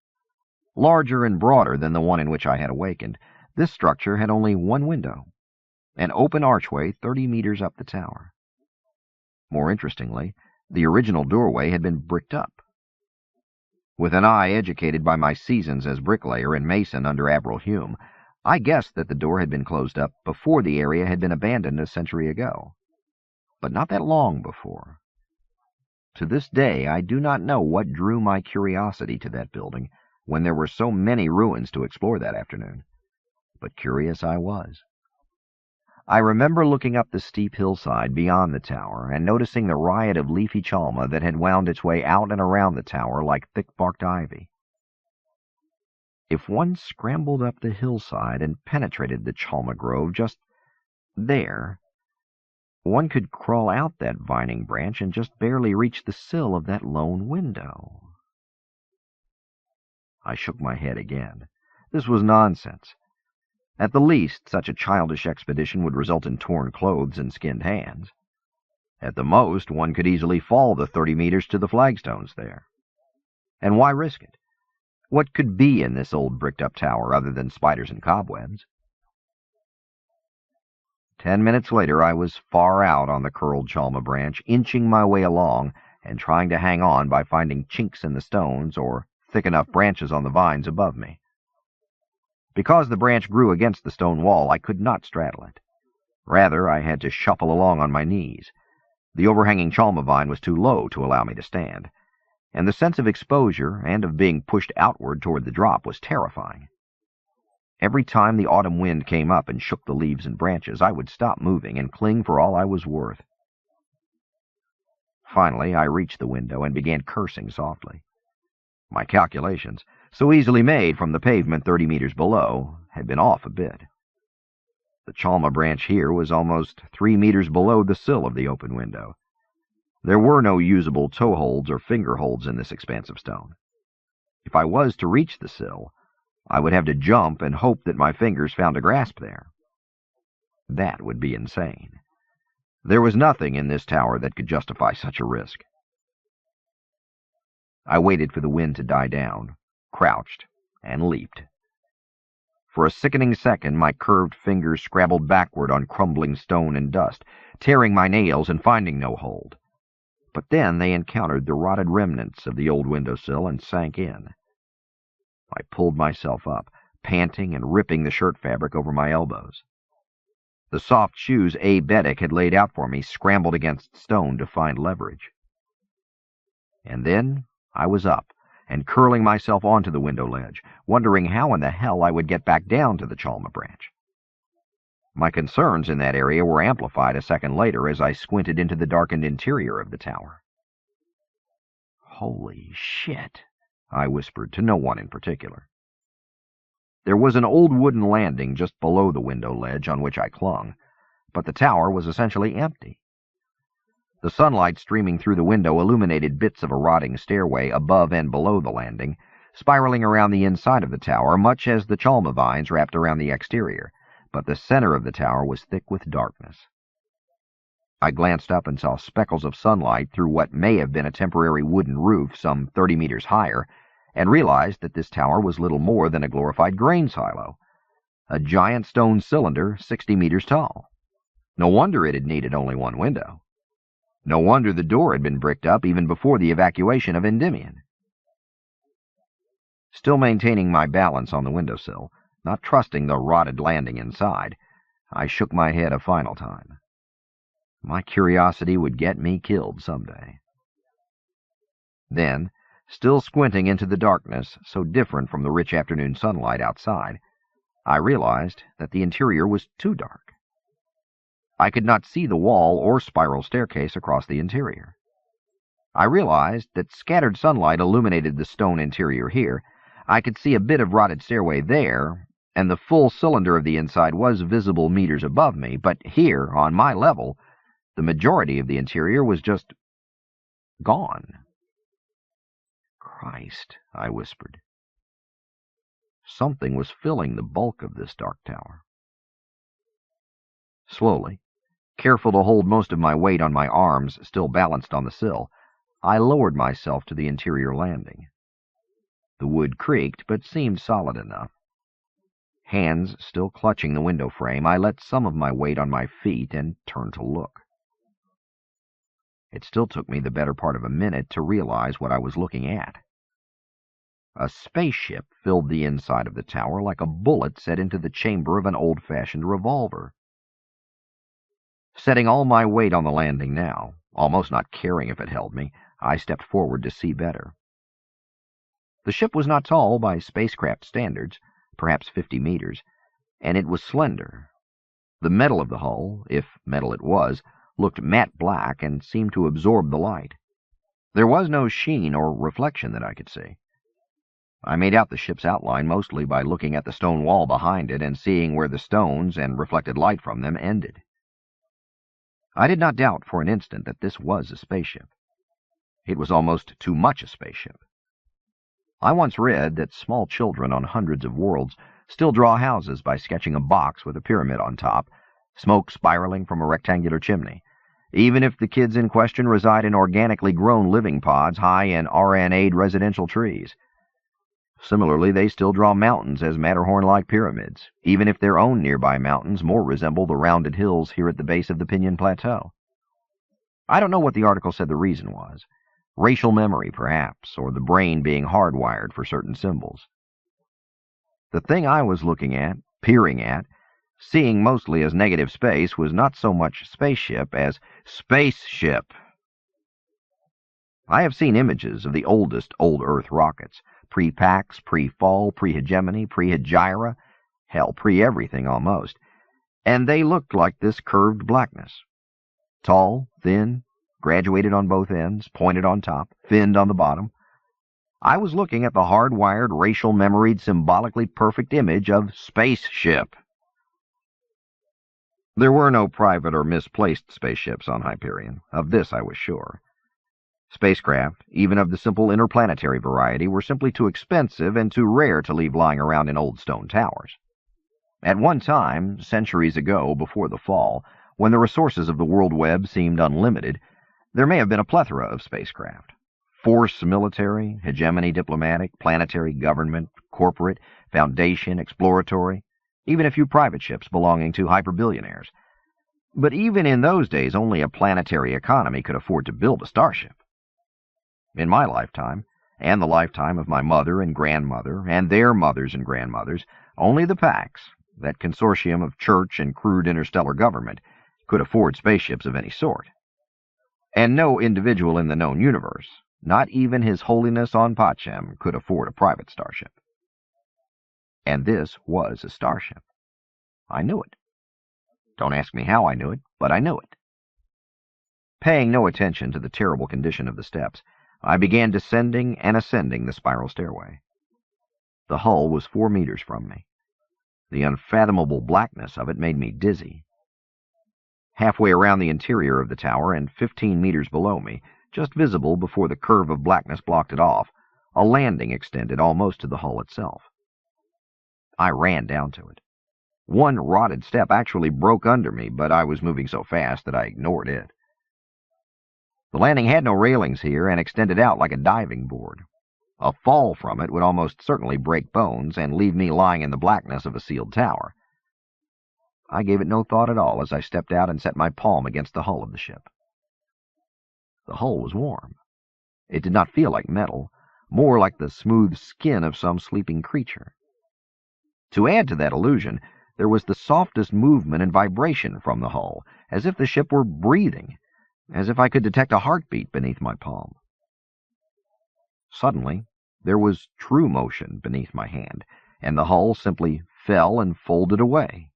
Larger and broader than the one in which I had awakened, this structure had only one window, an open archway 30 meters up the tower. More interestingly, the original doorway had been bricked up. With an eye educated by my seasons as bricklayer and mason under Admiral Hume, I guessed that the door had been closed up before the area had been abandoned a century ago, but not that long before. To this day, I do not know what drew my curiosity to that building when there were so many ruins to explore that afternoon, but curious I was. I remember looking up the steep hillside beyond the tower and noticing the riot of leafy chalma that had wound its way out and around the tower like thick-barked ivy. If one scrambled up the hillside and penetrated the chalma grove just there, one could crawl out that vining branch and just barely reach the sill of that lone window. I shook my head again. This was nonsense. At the least, such a childish expedition would result in torn clothes and skinned hands. At the most, one could easily fall the 30 meters to the flagstones there. And why risk it? What could be in this old bricked-up tower other than spiders and cobwebs? 10 minutes later, I was far out on the curled chalma branch, inching my way along and trying to hang on by finding chinks in the stones or thick enough branches on the vines above me. Because the branch grew against the stone wall, I could not straddle it. Rather, I had to shuffle along on my knees. The overhanging chalma vine was too low to allow me to stand, and the sense of exposure and of being pushed outward toward the drop was terrifying. Every time the autumn wind came up and shook the leaves and branches, I would stop moving and cling for all I was worth. Finally, I reached the window and began cursing softly. My calculations, so easily made from the pavement 30 meters below, had been off a bit. The chalma branch here was almost 3 meters below the sill of the open window. There were no usable toe holds or finger holds in this expanse of stone. If I was to reach the sill, I would have to jump and hope that my fingers found a grasp there. That would be insane. There was nothing in this tower that could justify such a risk. I waited for the wind to die down, crouched, and leaped. For a sickening second, my curved fingers scrabbled backward on crumbling stone and dust, tearing my nails and finding no hold. But then they encountered the rotted remnants of the old windowsill and sank in. I pulled myself up, panting and ripping the shirt fabric over my elbows. The soft shoes Abe Beddick had laid out for me scrambled against stone to find leverage. And then I was up and curling myself onto the window ledge, wondering how in the hell I would get back down to the chalma branch. My concerns in that area were amplified a second later as I squinted into the darkened interior of the tower. "Holy shit," I whispered to no one in particular. There was an old wooden landing just below the window ledge on which I clung, but the tower was essentially empty. The sunlight streaming through the window illuminated bits of a rotting stairway above and below the landing, spiraling around the inside of the tower, much as the chalma vines wrapped around the exterior, but the center of the tower was thick with darkness. I glanced up and saw speckles of sunlight through what may have been a temporary wooden roof some 30 meters higher, and realized that this tower was little more than a glorified grain silo, a giant stone cylinder 60 meters tall. No wonder it had needed only one window. No wonder the door had been bricked up even before the evacuation of Endymion. Still maintaining my balance on the windowsill, not trusting the rotted landing inside, I shook my head a final time. My curiosity would get me killed someday. Then, still squinting into the darkness, so different from the rich afternoon sunlight outside, I realized that the interior was too dark. I could not see the wall or spiral staircase across the interior. I realized that scattered sunlight illuminated the stone interior here. I could see a bit of rotted stairway there, and the full cylinder of the inside was visible meters above me, but here, on my level, the majority of the interior was just gone. Christ, I whispered. Something was filling the bulk of this dark tower. Slowly, careful to hold most of my weight on my arms still balanced on the sill, I lowered myself to the interior landing. The wood creaked, but seemed solid enough. Hands still clutching the window frame, I let some of my weight on my feet and turned to look. It still took me the better part of a minute to realize what I was looking at. A spaceship filled the inside of the tower like a bullet set into the chamber of an old-fashioned revolver. Setting all my weight on the landing now, almost not caring if it held me, I stepped forward to see better. The ship was not tall by spacecraft standards, perhaps 50 meters, and it was slender. The metal of the hull, if metal it was, looked matte black and seemed to absorb the light. There was no sheen or reflection that I could see. I made out the ship's outline mostly by looking at the stone wall behind it and seeing where the stones and reflected light from them ended. I did not doubt for an instant that this was a spaceship. It was almost too much a spaceship. I once read that small children on hundreds of worlds still draw houses by sketching a box with a pyramid on top, smoke spiraling from a rectangular chimney, even if the kids in question reside in organically grown living pods high in RNA'd residential trees. Similarly, they still draw mountains as Matterhorn-like pyramids, even if their own nearby mountains more resemble the rounded hills here at the base of the Pinyon Plateau. I don't know what the article said the reason was. Racial memory, perhaps, or the brain being hardwired for certain symbols. The thing I was looking at, peering at, seeing mostly as negative space, was not so much spaceship as spaceship. I have seen images of the oldest old Earth rockets, pre-Pax, pre-Fall, pre-Hegemony, pre-Hegira, hell, pre-everything almost, and they looked like this curved blackness. Tall, thin, graduated on both ends, pointed on top, thinned on the bottom. I was looking at the hardwired, racial-memoried, symbolically perfect image of spaceship. There were no private or misplaced spaceships on Hyperion. Of this I was sure. Spacecraft, even of the simple interplanetary variety, were simply too expensive and too rare to leave lying around in old stone towers. At one time, centuries ago, before the Fall, when the resources of the WorldWeb seemed unlimited, there may have been a plethora of spacecraft. Force military, hegemony diplomatic, planetary government, corporate, foundation, exploratory, even a few private ships belonging to hyperbillionaires. But even in those days, only a planetary economy could afford to build a starship. In my lifetime, and the lifetime of my mother and grandmother, and their mothers and grandmothers, only the Pax, that consortium of church and crude interstellar government, could afford spaceships of any sort. And no individual in the known universe, not even His Holiness on Pachem, could afford a private starship. And this was a starship. I knew it. Don't ask me how I knew it, but I knew it. Paying no attention to the terrible condition of the steps, I began descending and ascending the spiral stairway. The hull was 4 meters from me. The unfathomable blackness of it made me dizzy. Halfway around the interior of the tower and 15 meters below me, just visible before the curve of blackness blocked it off, a landing extended almost to the hull itself. I ran down to it. One rotted step actually broke under me, but I was moving so fast that I ignored it. The landing had no railings here and extended out like a diving board. A fall from it would almost certainly break bones and leave me lying in the blackness of a sealed tower. I gave it no thought at all as I stepped out and set my palm against the hull of the ship. The hull was warm. It did not feel like metal, more like the smooth skin of some sleeping creature. To add to that illusion, There was the softest movement and vibration from the hull, as if the ship were breathing, as if I could detect a heartbeat beneath my palm. Suddenly, there was true motion beneath my hand, and the hull simply fell and folded away.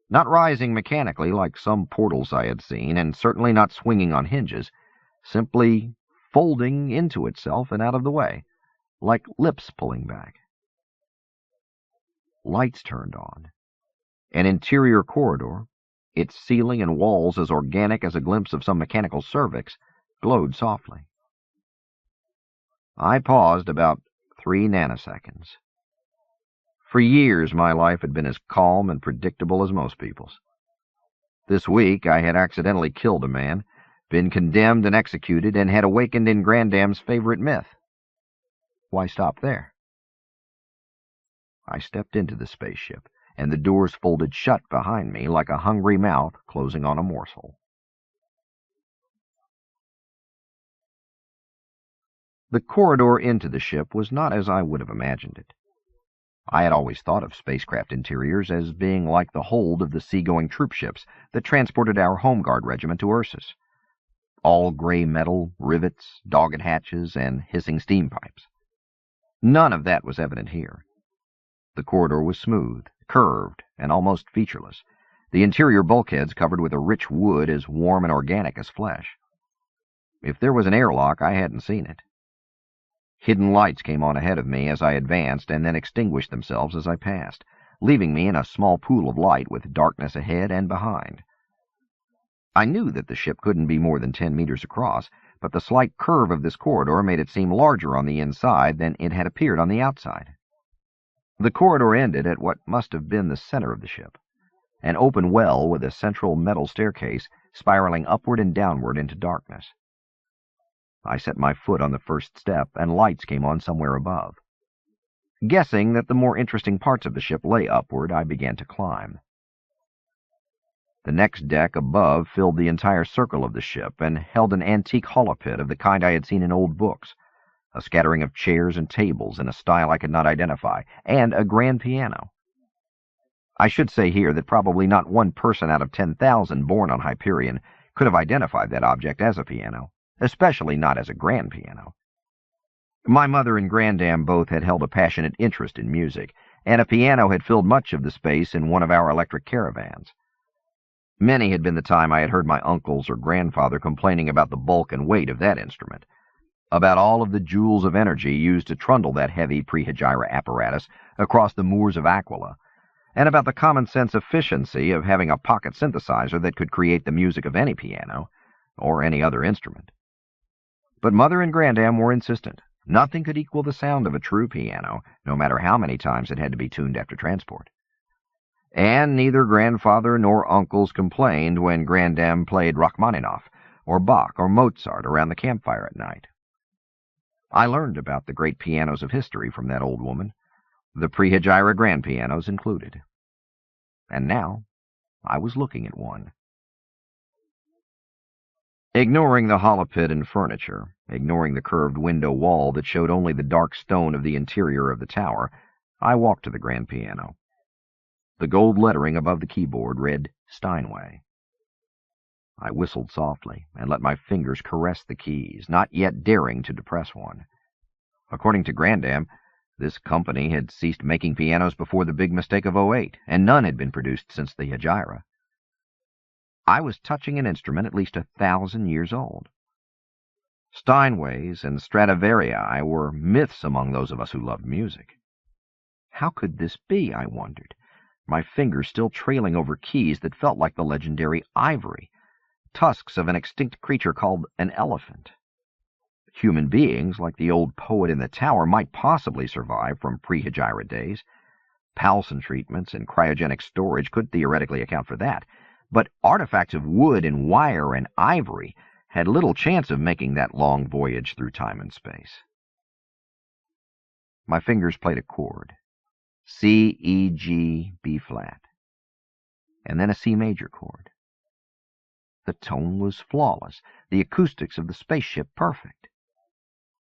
Not rising mechanically like some portals I had seen, and certainly not swinging on hinges, simply folding into itself and out of the way, like lips pulling back. Lights turned on. An interior corridor, its ceiling and walls as organic as a glimpse of some mechanical cervix, glowed softly. I paused about 3 nanoseconds. For years my life had been as calm and predictable as most people's. This week I had accidentally killed a man, been condemned and executed, and had awakened in Grandam's favorite myth. Why stop there? I stepped into the spaceship, and the doors folded shut behind me like a hungry mouth closing on a morsel. The corridor into the ship was not as I would have imagined it. I had always thought of spacecraft interiors as being like the hold of the seagoing troop ships that transported our Home Guard regiment to Ursus. All gray metal, rivets, dogged hatches, and hissing steam pipes. None of that was evident here. The corridor was smooth, curved, and almost featureless, the interior bulkheads covered with a rich wood as warm and organic as flesh. If there was an airlock, I hadn't seen it. Hidden lights came on ahead of me as I advanced and then extinguished themselves as I passed, leaving me in a small pool of light with darkness ahead and behind. I knew that the ship couldn't be more than 10 meters across, but the slight curve of this corridor made it seem larger on the inside than it had appeared on the outside. The corridor ended at what must have been the center of the ship, an open well with a central metal staircase spiraling upward and downward into darkness. I set my foot on the first step, and lights came on somewhere above. Guessing that the more interesting parts of the ship lay upward, I began to climb. The next deck above filled the entire circle of the ship and held an antique holopit of the kind I had seen in old books, a scattering of chairs and tables in a style I could not identify, and a grand piano. I should say here that probably not one person out of 10,000 born on Hyperion could have identified that object as a piano, especially not as a grand piano. My mother and Grandam both had held a passionate interest in music, and a piano had filled much of the space in one of our electric caravans. Many had been the time I had heard my uncles or grandfather complaining about the bulk and weight of that instrument, about all of the joules of energy used to trundle that heavy prehegira apparatus across the moors of Aquila, and about the common-sense efficiency of having a pocket synthesizer that could create the music of any piano or any other instrument. But Mother and Grandam were insistent. Nothing could equal the sound of a true piano, no matter how many times it had to be tuned after transport. And neither grandfather nor uncles complained when Grandam played Rachmaninoff, or Bach, or Mozart around the campfire at night. I learned about the great pianos of history from that old woman, the prehegira grand pianos included. And now I was looking at one. Ignoring the holopit and furniture, ignoring the curved window wall that showed only the dark stone of the interior of the tower, I walked to the grand piano. The gold lettering above the keyboard read Steinway. I whistled softly and let my fingers caress the keys, not yet daring to depress one. According to Grandam, this company had ceased making pianos before the big mistake of '08, and none had been produced since the Hyperion. I was touching an instrument at least 1,000 years old. Steinways and Stradivarii were myths among those of us who loved music. How could this be, I wondered, my fingers still trailing over keys that felt like the legendary ivory, tusks of an extinct creature called an elephant. Human beings, like the old poet in the tower, might possibly survive from prehegira days. Palsen treatments and cryogenic storage could theoretically account for that, but artifacts of wood and wire and ivory had little chance of making that long voyage through time and space. My fingers played a chord, C, E, G, B flat, and then a C major chord. The tone was flawless, the acoustics of the spaceship perfect.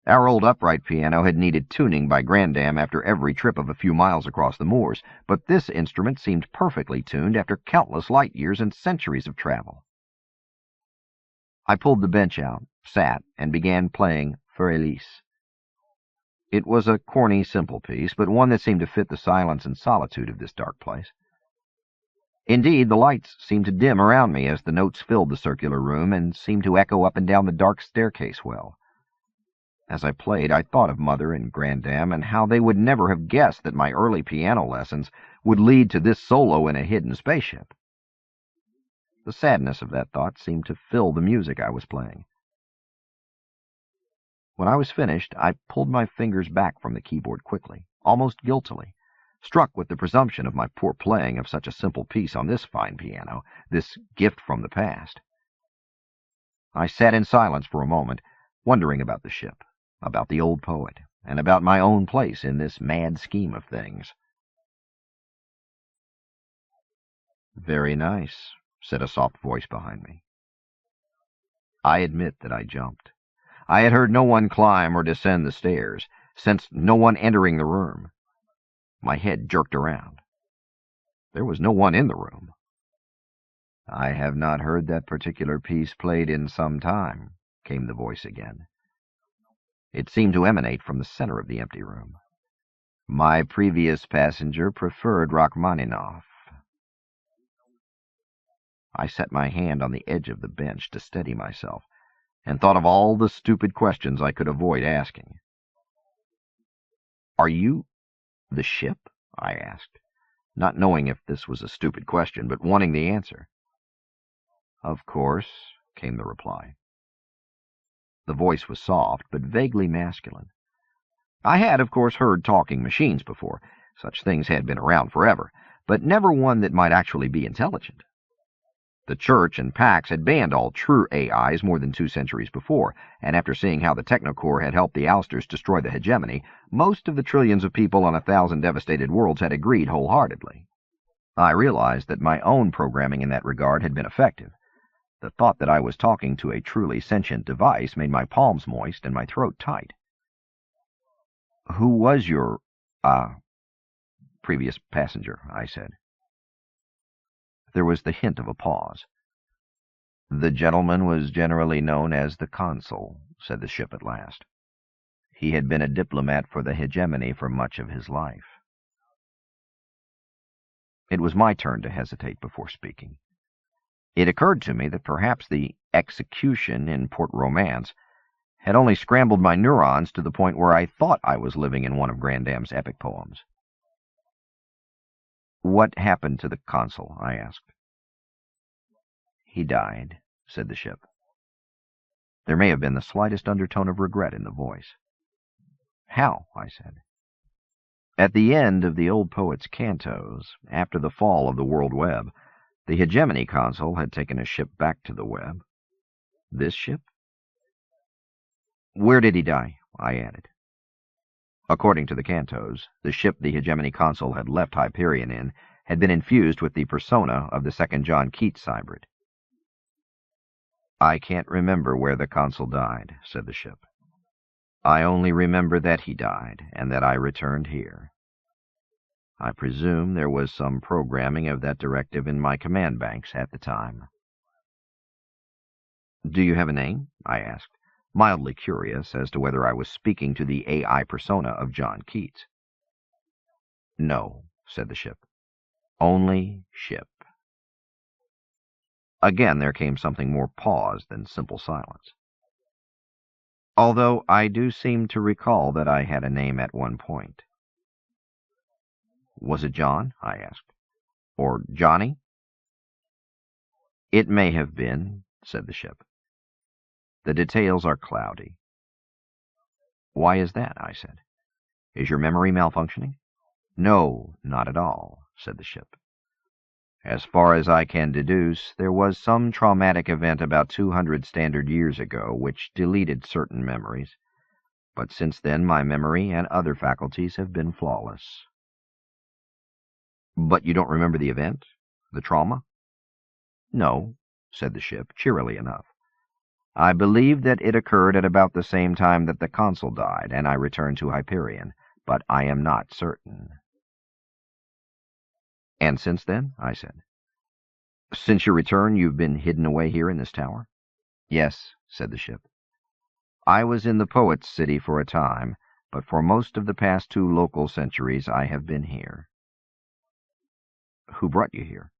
Our old upright piano had needed tuning by Grandam after every trip of a few miles across the moors, but this instrument seemed perfectly tuned after countless light years and centuries of travel. I pulled the bench out, sat, and began playing For Elise. It was a corny, simple piece, but one that seemed to fit the silence and solitude of this dark place. Indeed, the lights seemed to dim around me as the notes filled the circular room and seemed to echo up and down the dark staircase well. As I played, I thought of Mother and Grandam and how they would never have guessed that my early piano lessons would lead to this solo in a hidden spaceship. The sadness of that thought seemed to fill the music I was playing. When I was finished, I pulled my fingers back from the keyboard quickly, almost guiltily, struck with the presumption of my poor playing of such a simple piece on this fine piano, this gift from the past. I sat in silence for a moment, wondering about the ship, about the old poet, and about my own place in this mad scheme of things. "Very nice," said a soft voice behind me. I admit that I jumped. I had heard no one climb or descend the stairs, sensed no one entering the room. My head jerked around. There was no one in the room. "I have not heard that particular piece played in some time," came the voice again. It seemed to emanate from the center of the empty room. "My previous passenger preferred Rachmaninoff." I set my hand on the edge of the bench to steady myself, and thought of all the stupid questions I could avoid asking. "Are you the ship?" I asked, not knowing if this was a stupid question, but wanting the answer. "Of course," came the reply. The voice was soft, but vaguely masculine. I had, of course, heard talking machines before. Such things had been around forever, but never one that might actually be intelligent. The Church and Pax had banned all true AIs more than 2 centuries before, and after seeing how the Technocore had helped the ousters destroy the hegemony, most of the trillions of people on 1,000 devastated worlds had agreed wholeheartedly. I realized that my own programming in that regard had been effective. The thought that I was talking to a truly sentient device made my palms moist and my throat tight. "Who was your, previous passenger?" I said. There was the hint of a pause. "The gentleman was generally known as the Consul," said the ship at last. "He had been a diplomat for the hegemony for much of his life." It was my turn to hesitate before speaking. It occurred to me that perhaps the execution in Port Romance had only scrambled my neurons to the point where I thought I was living in one of Grandam's epic poems. "What happened to the Consul?" I asked. "He died," said the ship. There may have been the slightest undertone of regret in the voice. "How?" I said. "At the end of the old poet's cantos, after the fall of the WorldWeb, the hegemony consul had taken a ship back to the web." "This ship?" "Where did he die?" I added. According to the cantos, the ship the hegemony consul had left Hyperion in had been infused with the persona of the second John Keats hybrid. "I can't remember where the consul died," said the ship. "I only remember that he died, and that I returned here. I presume there was some programming of that directive in my command banks at the time." "Do you have a name?" I asked, mildly curious as to whether I was speaking to the AI persona of John Keats. "No," said the ship. "Only ship." Again there came something more pause than simple silence. "Although I do seem to recall that I had a name at one point." "Was it John?" I asked. "Or Johnny?" "It may have been," said the ship. "The details are cloudy." "Why is that?" I said. "Is your memory malfunctioning?" "No, not at all," said the ship. "As far as I can deduce, there was some traumatic event about 200 standard years ago which deleted certain memories, but since then my memory and other faculties have been flawless." "But you don't remember the event? The trauma?" "No," said the ship, cheerily enough. I believe that it occurred at about the same time that the consul died, and I returned to Hyperion, but I am not certain. And since then? I said. Since your return, you've been hidden away here in this tower? Yes, said the ship. I was in the Poet's City for a time, but for most of the past 2 local centuries I have been here. Who brought you here?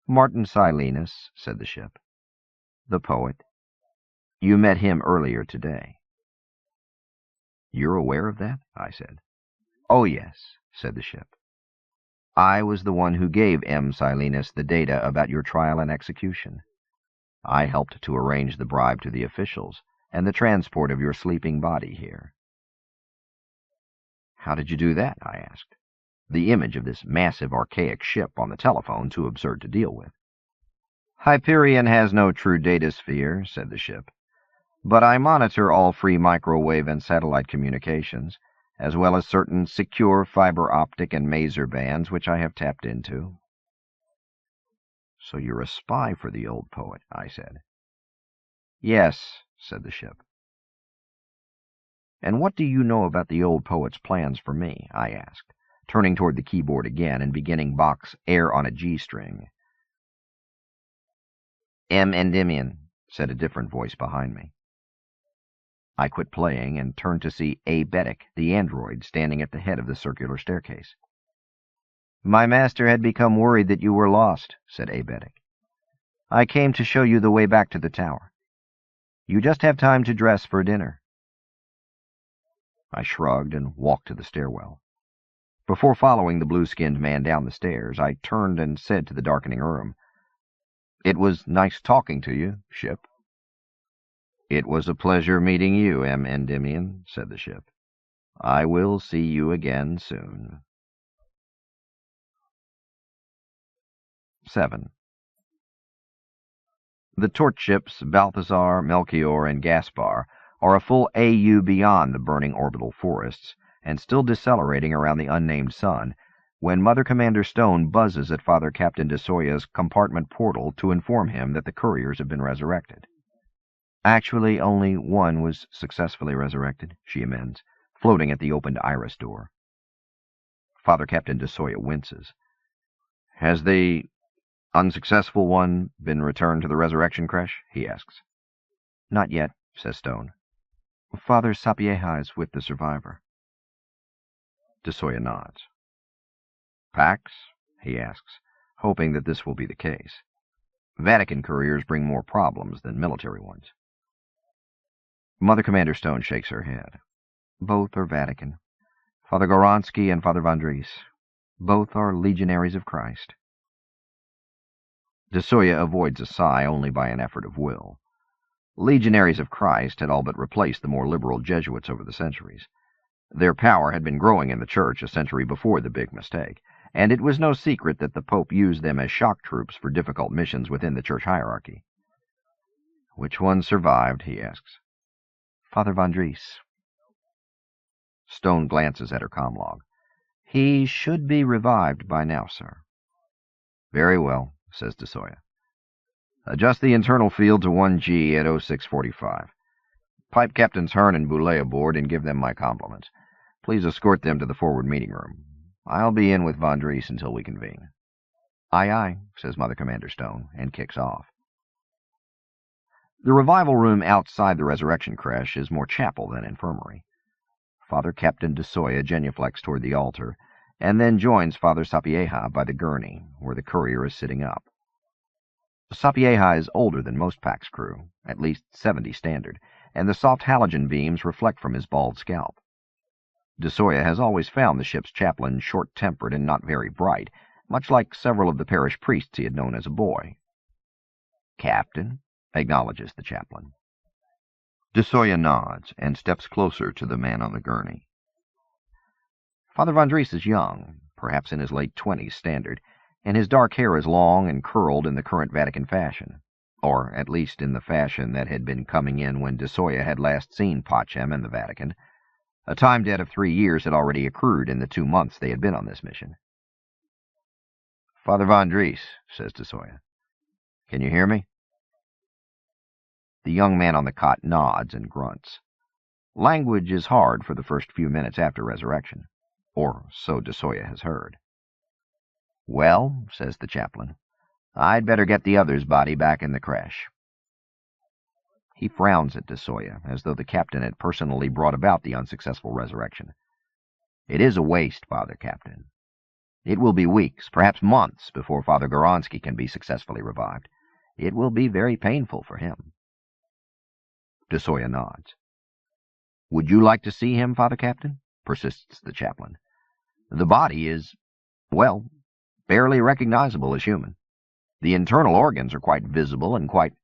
Martin Silenus, said the ship. The poet. You met him earlier today. You're aware of that? I said. Oh, yes, said the ship. I was the one who gave M. Silenus the data about your trial and execution. I helped to arrange the bribe to the officials and the transport of your sleeping body here. How did you do that? I asked. The image of this massive archaic ship on the telephone too absurd to deal with. Hyperion has no true datasphere, said the ship, but I monitor all free microwave and satellite communications, as well as certain secure fiber optic and maser bands which I have tapped into. So you're a spy for the old poet, I said. Yes, said the ship. And what do you know about the old poet's plans for me? I asked, turning toward the keyboard again and beginning Bach's Air on a G-string. M. Endymion, said a different voice behind me. I quit playing and turned to see Aebetic, the android, standing at the head of the circular staircase. My master had become worried that you were lost, said Aebetic. I came to show you the way back to the tower. You just have time to dress for dinner. I shrugged and walked to the stairwell. Before following the blue-skinned man down the stairs, I turned and said to the darkening room, It was nice talking to you, ship. It was a pleasure meeting you, M. Endymion, said the ship. I will see you again soon. 7. The torch ships Balthazar, Melchior, and Gaspar are a full AU beyond the burning orbital forests, and still decelerating around the unnamed sun, when Mother Commander Stone buzzes at Father Captain de Soya's compartment portal to inform him that the couriers have been resurrected. Actually, only one was successfully resurrected, she amends, floating at the opened iris door. Father Captain de Soya winces. Has the unsuccessful one been returned to the resurrection creche? He asks. Not yet, says Stone. Father Sapieha is with the survivor. De Soya nods. Pax? He asks, hoping that this will be the case. Vatican couriers bring more problems than military ones. Mother Commander Stone shakes her head. Both are Vatican. Father Goronsky and Father Vandris. Both are legionaries of Christ. De Soya avoids a sigh only by an effort of will. Legionaries of Christ had all but replaced the more liberal Jesuits over the centuries. Their power had been growing in the Church a century before the big mistake, and it was no secret that the Pope used them as shock troops for difficult missions within the Church hierarchy. Which one survived? He asks. Father Vandris. Stone glances at her comlog. He should be revived by now, sir. Very well, says de Soya. Adjust the internal field to 1G at 0645. Pipe Captains Hearn and Boulay aboard and give them my compliments. Please escort them to the forward meeting room. I'll be in with Vandris until we convene. Aye, aye, says Mother Commander Stone, and kicks off. The revival room outside the resurrection creche is more chapel than infirmary. Father Captain de Soya genuflects toward the altar, and then joins Father Sapieha by the gurney, where the courier is sitting up. Sapieha is older than most Pax crew, at least 70 standard, and the soft halogen beams reflect from his bald scalp. De Soya has always found the ship's chaplain short-tempered and not very bright, much like several of the parish priests he had known as a boy. Captain, acknowledges the chaplain. De Soya nods and steps closer to the man on the gurney. Father Vandris is young, perhaps in his late 20s standard, and his dark hair is long and curled in the current Vatican fashion, or at least in the fashion that had been coming in when de Soya had last seen Pacem and the Vatican. A time debt of 3 years had already accrued in the 2 months they had been on this mission. Father Vandris, says de Soya, can you hear me? The young man on the cot nods and grunts. Language is hard for the first few minutes after resurrection, or so DeSoya has heard. "Well," says the chaplain, "I'd better get the other's body back in the creche." He frowns at DeSoya, as though the captain had personally brought about the unsuccessful resurrection. "It is a waste, Father Captain. It will be weeks, perhaps months, before Father Goronsky can be successfully revived. It will be very painful for him." DeSoya nods. "Would you like to see him, Father Captain?" persists the chaplain. "The body is, well, barely recognizable as human. The internal organs are quite visible and quite—"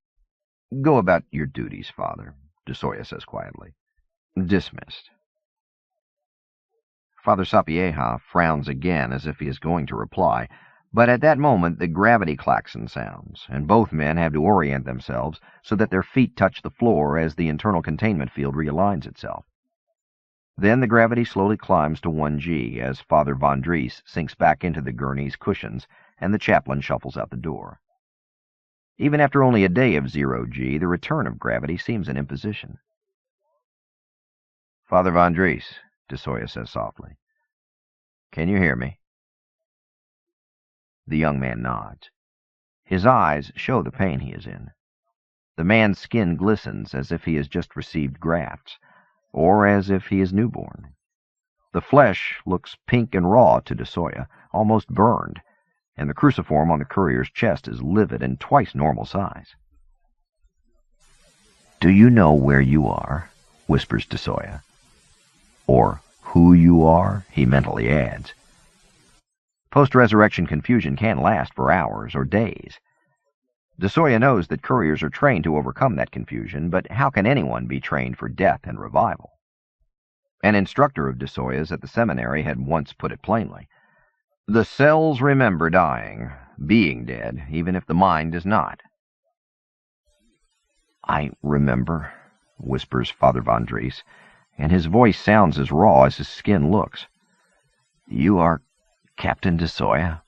"Go about your duties, Father," DeSoya says quietly. "Dismissed." Father Sapieha frowns again as if he is going to reply, but at that moment the gravity klaxon sounds, and both men have to orient themselves so that their feet touch the floor as the internal containment field realigns itself. Then the gravity slowly climbs to 1G as Father Von Dries sinks back into the gurney's cushions and the chaplain shuffles out the door. Even after only a day of 0G, the return of gravity seems an imposition. "Father Von Dries," DeSoya says softly, "can you hear me?" The young man nods. His eyes show the pain he is in. The man's skin glistens as if he has just received grafts, or as if he is newborn. The flesh looks pink and raw to DeSoya, almost burned, and the cruciform on the courier's chest is livid and twice normal size. "Do you know where you are?" whispers DeSoya. Or who you are, he mentally adds. Post-resurrection confusion can last for hours or days. DeSoya knows that couriers are trained to overcome that confusion, but how can anyone be trained for death and revival? An instructor of DeSoya's at the seminary had once put it plainly. The cells remember dying, being dead, even if the mind does not. "I remember," whispers Father Von Dries, and his voice sounds as raw as his skin looks. "You are Captain DeSoya?"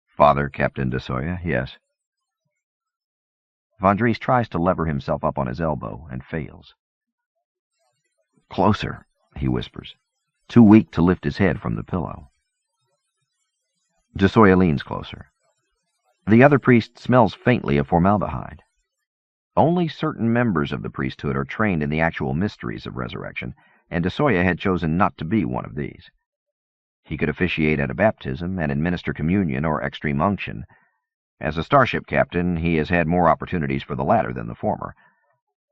"Father Captain DeSoya, yes." Von Dries tries to lever himself up on his elbow and fails. "Closer," he whispers, too weak to lift his head from the pillow. DeSoya leans closer. The other priest smells faintly of formaldehyde. Only certain members of the priesthood are trained in the actual mysteries of resurrection, and DeSoya had chosen not to be one of these. He could officiate at a baptism and administer communion or extreme unction. As a starship captain, he has had more opportunities for the latter than the former,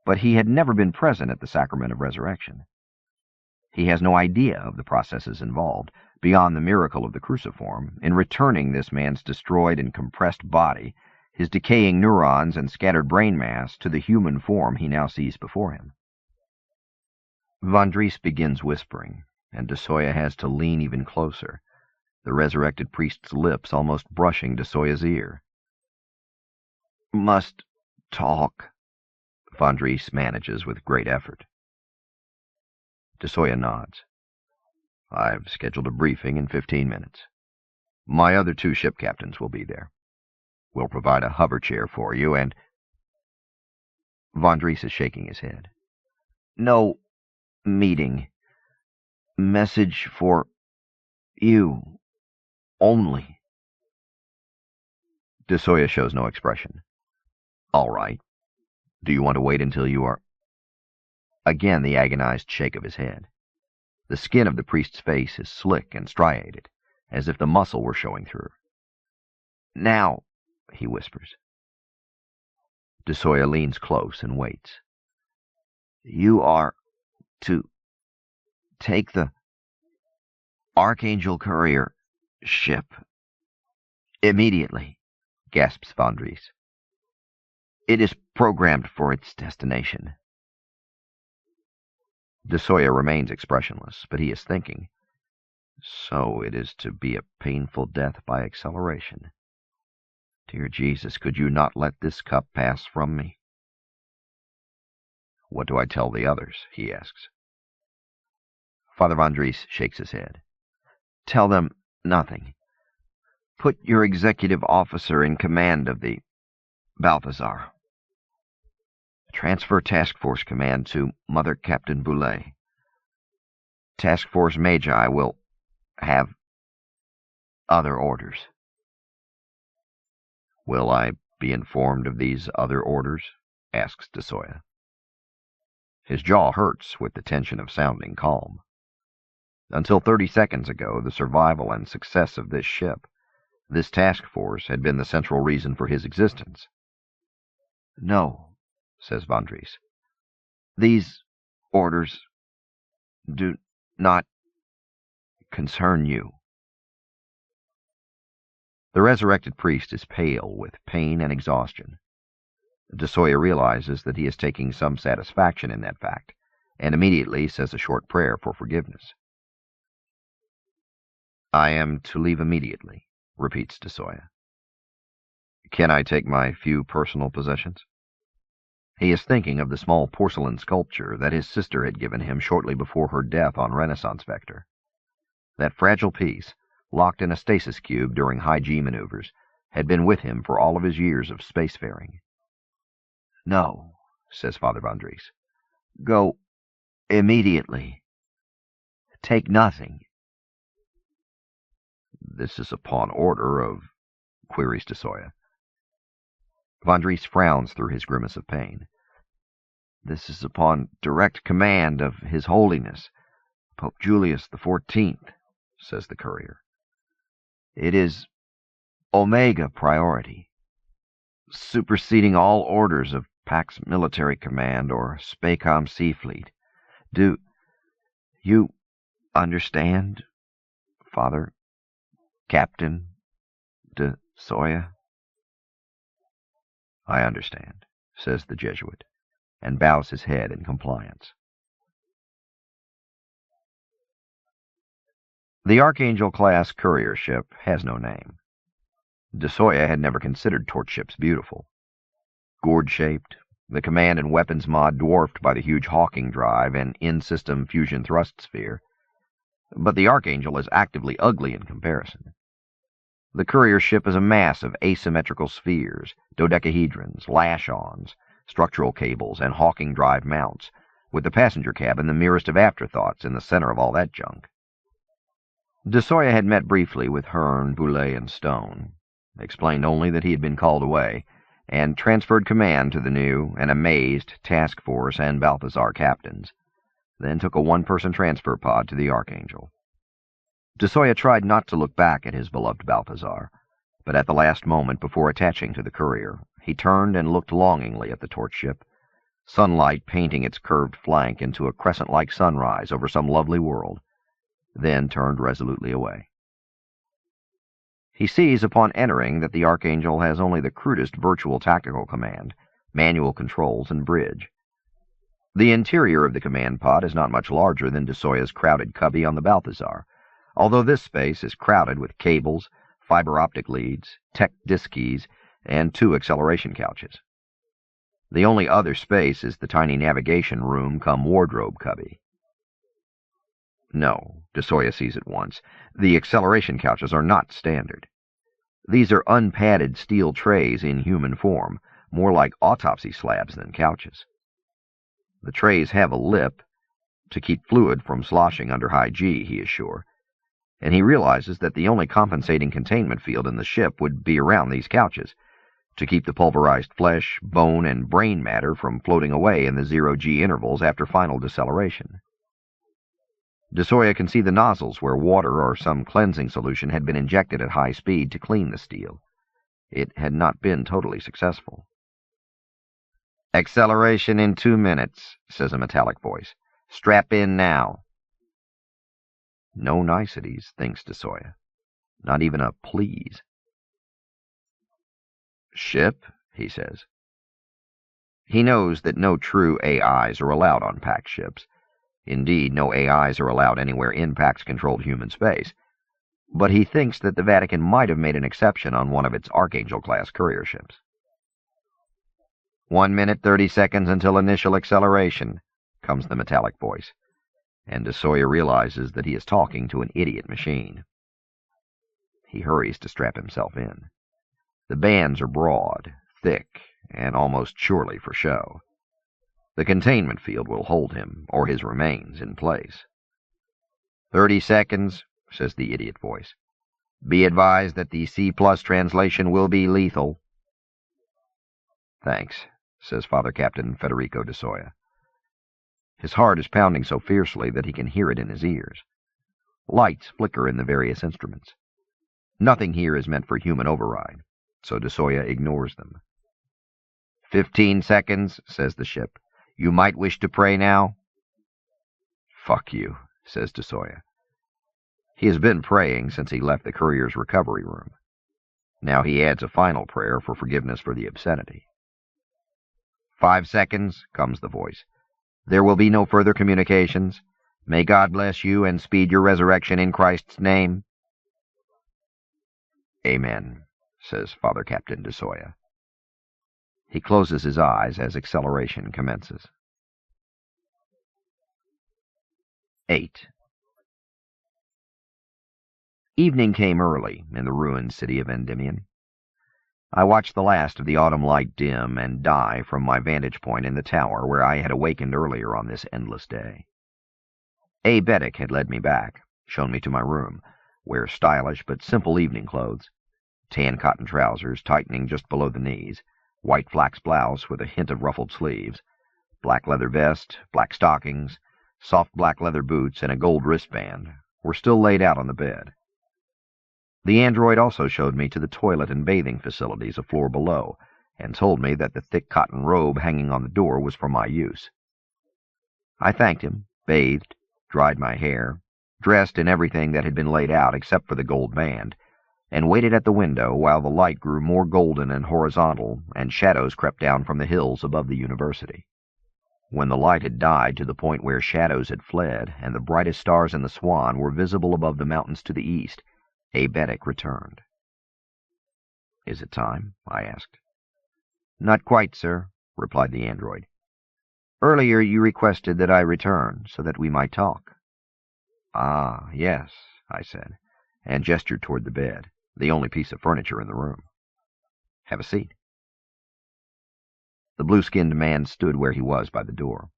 but he had never been present at the sacrament of resurrection. He has no idea of the processes involved, beyond the miracle of the cruciform, in returning this man's destroyed and compressed body, his decaying neurons and scattered brain mass, to the human form he now sees before him. Von Dries begins whispering, and DeSoya has to lean even closer, the resurrected priest's lips almost brushing DeSoya's ear. "Must talk," Von Dries manages with great effort. DeSoya nods. "I've scheduled a briefing in 15 minutes. My other 2 ship captains will be there. We'll provide a hover chair for you, and—" Von Dries is shaking his head. "No meeting. Message for you only." DeSoya shows no expression. "All right. Do you want to wait until you are—" Again the agonized shake of his head. The skin of the priest's face is slick and striated, as if the muscle were showing through. "Now," he whispers. DeSoya leans close and waits. "You are to take the Archangel Courier ship immediately," gasps Von Dries. "It is programmed for its destination." DeSoya remains expressionless, but he is thinking. So it is to be a painful death by acceleration. Dear Jesus, could you not let this cup pass from me? "What do I tell the others?" he asks. Father Von Dries shakes his head. "Tell them nothing. Put your executive officer in command of the Balthazar." Transfer Task Force Command to Mother Captain Boulay. Task Force Magi will have other orders. Will I be informed of these other orders? Asks DeSoya. His jaw hurts with the tension of sounding calm. Until 30 seconds ago, the survival and success of this ship, this task force, had been the central reason for his existence. No, says Vondres. These orders do not concern you. The resurrected priest is pale with pain and exhaustion. DeSoya realizes that he is taking some satisfaction in that fact, and immediately says a short prayer for forgiveness. I am to leave immediately, repeats DeSoya. Can I take my few personal possessions? He is thinking of the small porcelain sculpture that his sister had given him shortly before her death on Renaissance Vector. That fragile piece, locked in a stasis cube during high-G maneuvers, had been with him for all of his years of spacefaring. No, says Father Vondres. Go immediately. Take nothing. This is upon order of... queries DeSoya. Vondres frowns through his grimace of pain. This is upon direct command of His Holiness, Pope Julius XIV, says the courier. It is Omega priority, superseding all orders of Pax Military Command or Spacom Sea Fleet. Do you understand, Father Captain DeSoya? I understand, says the Jesuit, and bows his head in compliance. The Archangel-class courier ship has no name. DeSoya had never considered torch ships beautiful. Gourd-shaped, the command and weapons mod dwarfed by the huge Hawking drive and in-system fusion thrust sphere. But the Archangel is actively ugly in comparison. The courier ship is a mass of asymmetrical spheres, dodecahedrons, lash-ons, structural cables, and Hawking drive mounts, with the passenger cabin the merest of afterthoughts in the center of all that junk. DeSoya had met briefly with Hearn, Boulay, and Stone, explained only that he had been called away, and transferred command to the new and amazed Task Force and Balthazar captains, then took a one-person transfer pod to the Archangel. DeSoya tried not to look back at his beloved Balthazar, but at the last moment before attaching to the courier, he turned and looked longingly at the torch ship, sunlight painting its curved flank into a crescent-like sunrise over some lovely world, then turned resolutely away. He sees upon entering that the Archangel has only the crudest virtual tactical command, manual controls, and bridge. The interior of the command pod is not much larger than DeSoya's crowded cubby on the Balthazar, although this space is crowded with cables, fiber optic leads, tech disk keys, and 2 acceleration couches. The only other space is the tiny navigation room come wardrobe cubby. No, DeSoya sees at once, the acceleration couches are not standard. These are unpadded steel trays in human form, more like autopsy slabs than couches. The trays have a lip to keep fluid from sloshing under high G, he is sure, and he realizes that the only compensating containment field in the ship would be around these couches, to keep the pulverized flesh, bone, and brain matter from floating away in the 0G intervals after final deceleration. DeSoya can see the nozzles where water or some cleansing solution had been injected at high speed to clean the steel. It had not been totally successful. "Acceleration in 2 minutes," says a metallic voice. "Strap in now." No niceties, thinks DeSoya. Not even a please. "Ship," he says. He knows that no true AIs are allowed on PAX ships. Indeed, no AIs are allowed anywhere in PAX-controlled human space. But he thinks that the Vatican might have made an exception on one of its Archangel-class courier ships. 1 minute 30 seconds until initial acceleration, comes the metallic voice, and DeSoya realizes that he is talking to an idiot machine. He hurries to strap himself in. The bands are broad, thick, and almost surely for show. The containment field will hold him, or his remains, in place. 30 seconds, says the idiot voice. Be advised that the C+ translation will be lethal. Thanks, says Father Captain Federico de Soya. His heart is pounding so fiercely that he can hear it in his ears. Lights flicker in the various instruments. Nothing here is meant for human override, so de Soya ignores them. 15 seconds, says the ship. You might wish to pray now? Fuck you, says de Soya. He has been praying since he left the courier's recovery room. Now he adds a final prayer for forgiveness for the obscenity. 5 seconds, comes the voice. There will be no further communications. May God bless you and speed your resurrection in Christ's name. Amen, says Father Captain de Soya. He closes his eyes as acceleration commences. 8. Evening came early in the ruined city of Endymion. I watched the last of the autumn light dim and die from my vantage point in the tower where I had awakened earlier on this endless day. Aebetic had led me back, shown me to my room, where stylish but simple evening clothes, tan cotton trousers tightening just below the knees, white flax blouse with a hint of ruffled sleeves, black leather vest, black stockings, soft black leather boots, and a gold wristband were still laid out on the bed. The android also showed me to the toilet and bathing facilities a floor below, and told me that the thick cotton robe hanging on the door was for my use. I thanked him, bathed, dried my hair, dressed in everything that had been laid out except for the gold band, and waited at the window while the light grew more golden and horizontal and shadows crept down from the hills above the university. When the light had died to the point where shadows had fled and the brightest stars in the Swan were visible above the mountains to the east, Aebetic returned. Is it time? I asked. Not quite, sir, replied the android. Earlier you requested that I return so that we might talk. Ah, yes, I said, and gestured toward the bed, the only piece of furniture in the room. Have a seat. The blue-skinned man stood where he was by the door.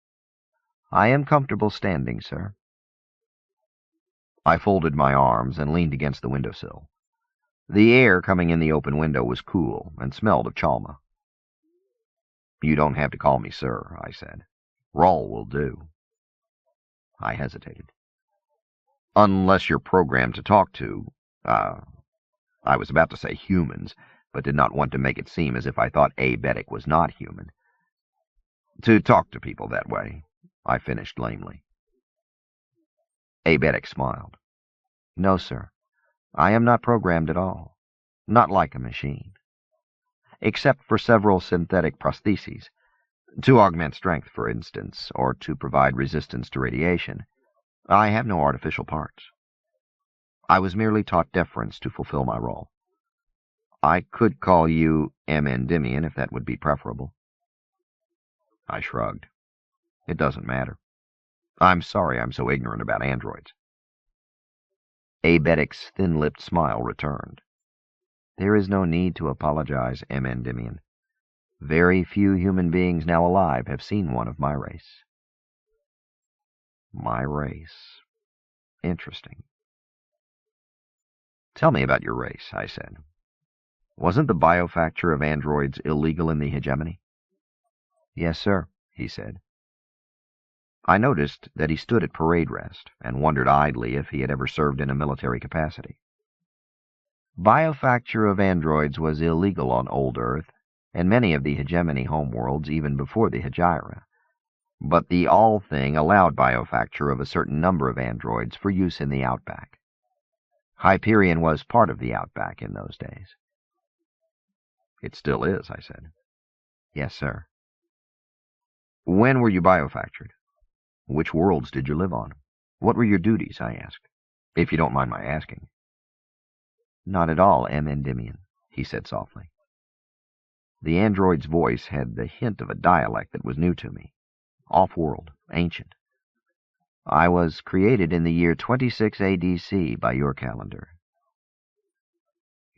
I am comfortable standing, sir. I folded my arms and leaned against the windowsill. The air coming in the open window was cool and smelled of chalma. You don't have to call me sir, I said. Raul will do. I hesitated. Unless you're programmed to talk to, I was about to say humans, but did not want to make it seem as if I thought Aebetic was not human. To talk to people that way, I finished lamely. Aebetic smiled. No, sir. I am not programmed at all. Not like a machine. Except for several synthetic prostheses. To augment strength, for instance, or to provide resistance to radiation. I have no artificial parts. I was merely taught deference to fulfill my role. I could call you M. Endymion if that would be preferable. I shrugged. It doesn't matter. I'm sorry I'm so ignorant about androids. Aebetic's thin-lipped smile returned. There is no need to apologize, M. Endymion. Very few human beings now alive have seen one of my race. My race. Interesting. Tell me about your race, I said. Wasn't the biofacture of androids illegal in the hegemony? Yes, sir, he said. I noticed that he stood at parade rest and wondered idly if he had ever served in a military capacity. Biofacture of androids was illegal on old Earth and many of the hegemony homeworlds even before the Hegira, but the All Thing allowed biofacture of a certain number of androids for use in the Outback. Hyperion was part of the Outback in those days. It still is, I said. Yes, sir. When were you biofactured? Which worlds did you live on? What were your duties, I asked, if you don't mind my asking. Not at all, M. Endymion, he said softly. The android's voice had the hint of a dialect that was new to me. Off-world, ancient. I was created in the year 26 ADC by your calendar.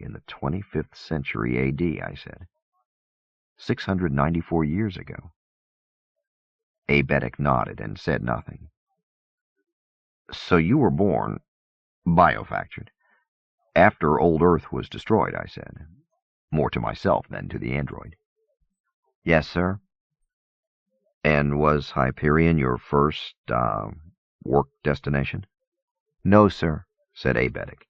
In the 25th century AD, I said. 694 years ago. Aebetic nodded and said nothing. So you were born biofactured after old Earth was destroyed, I said, more to myself than to the android. Yes, sir. And was Hyperion your first, work destination? No, sir, said Aebetic.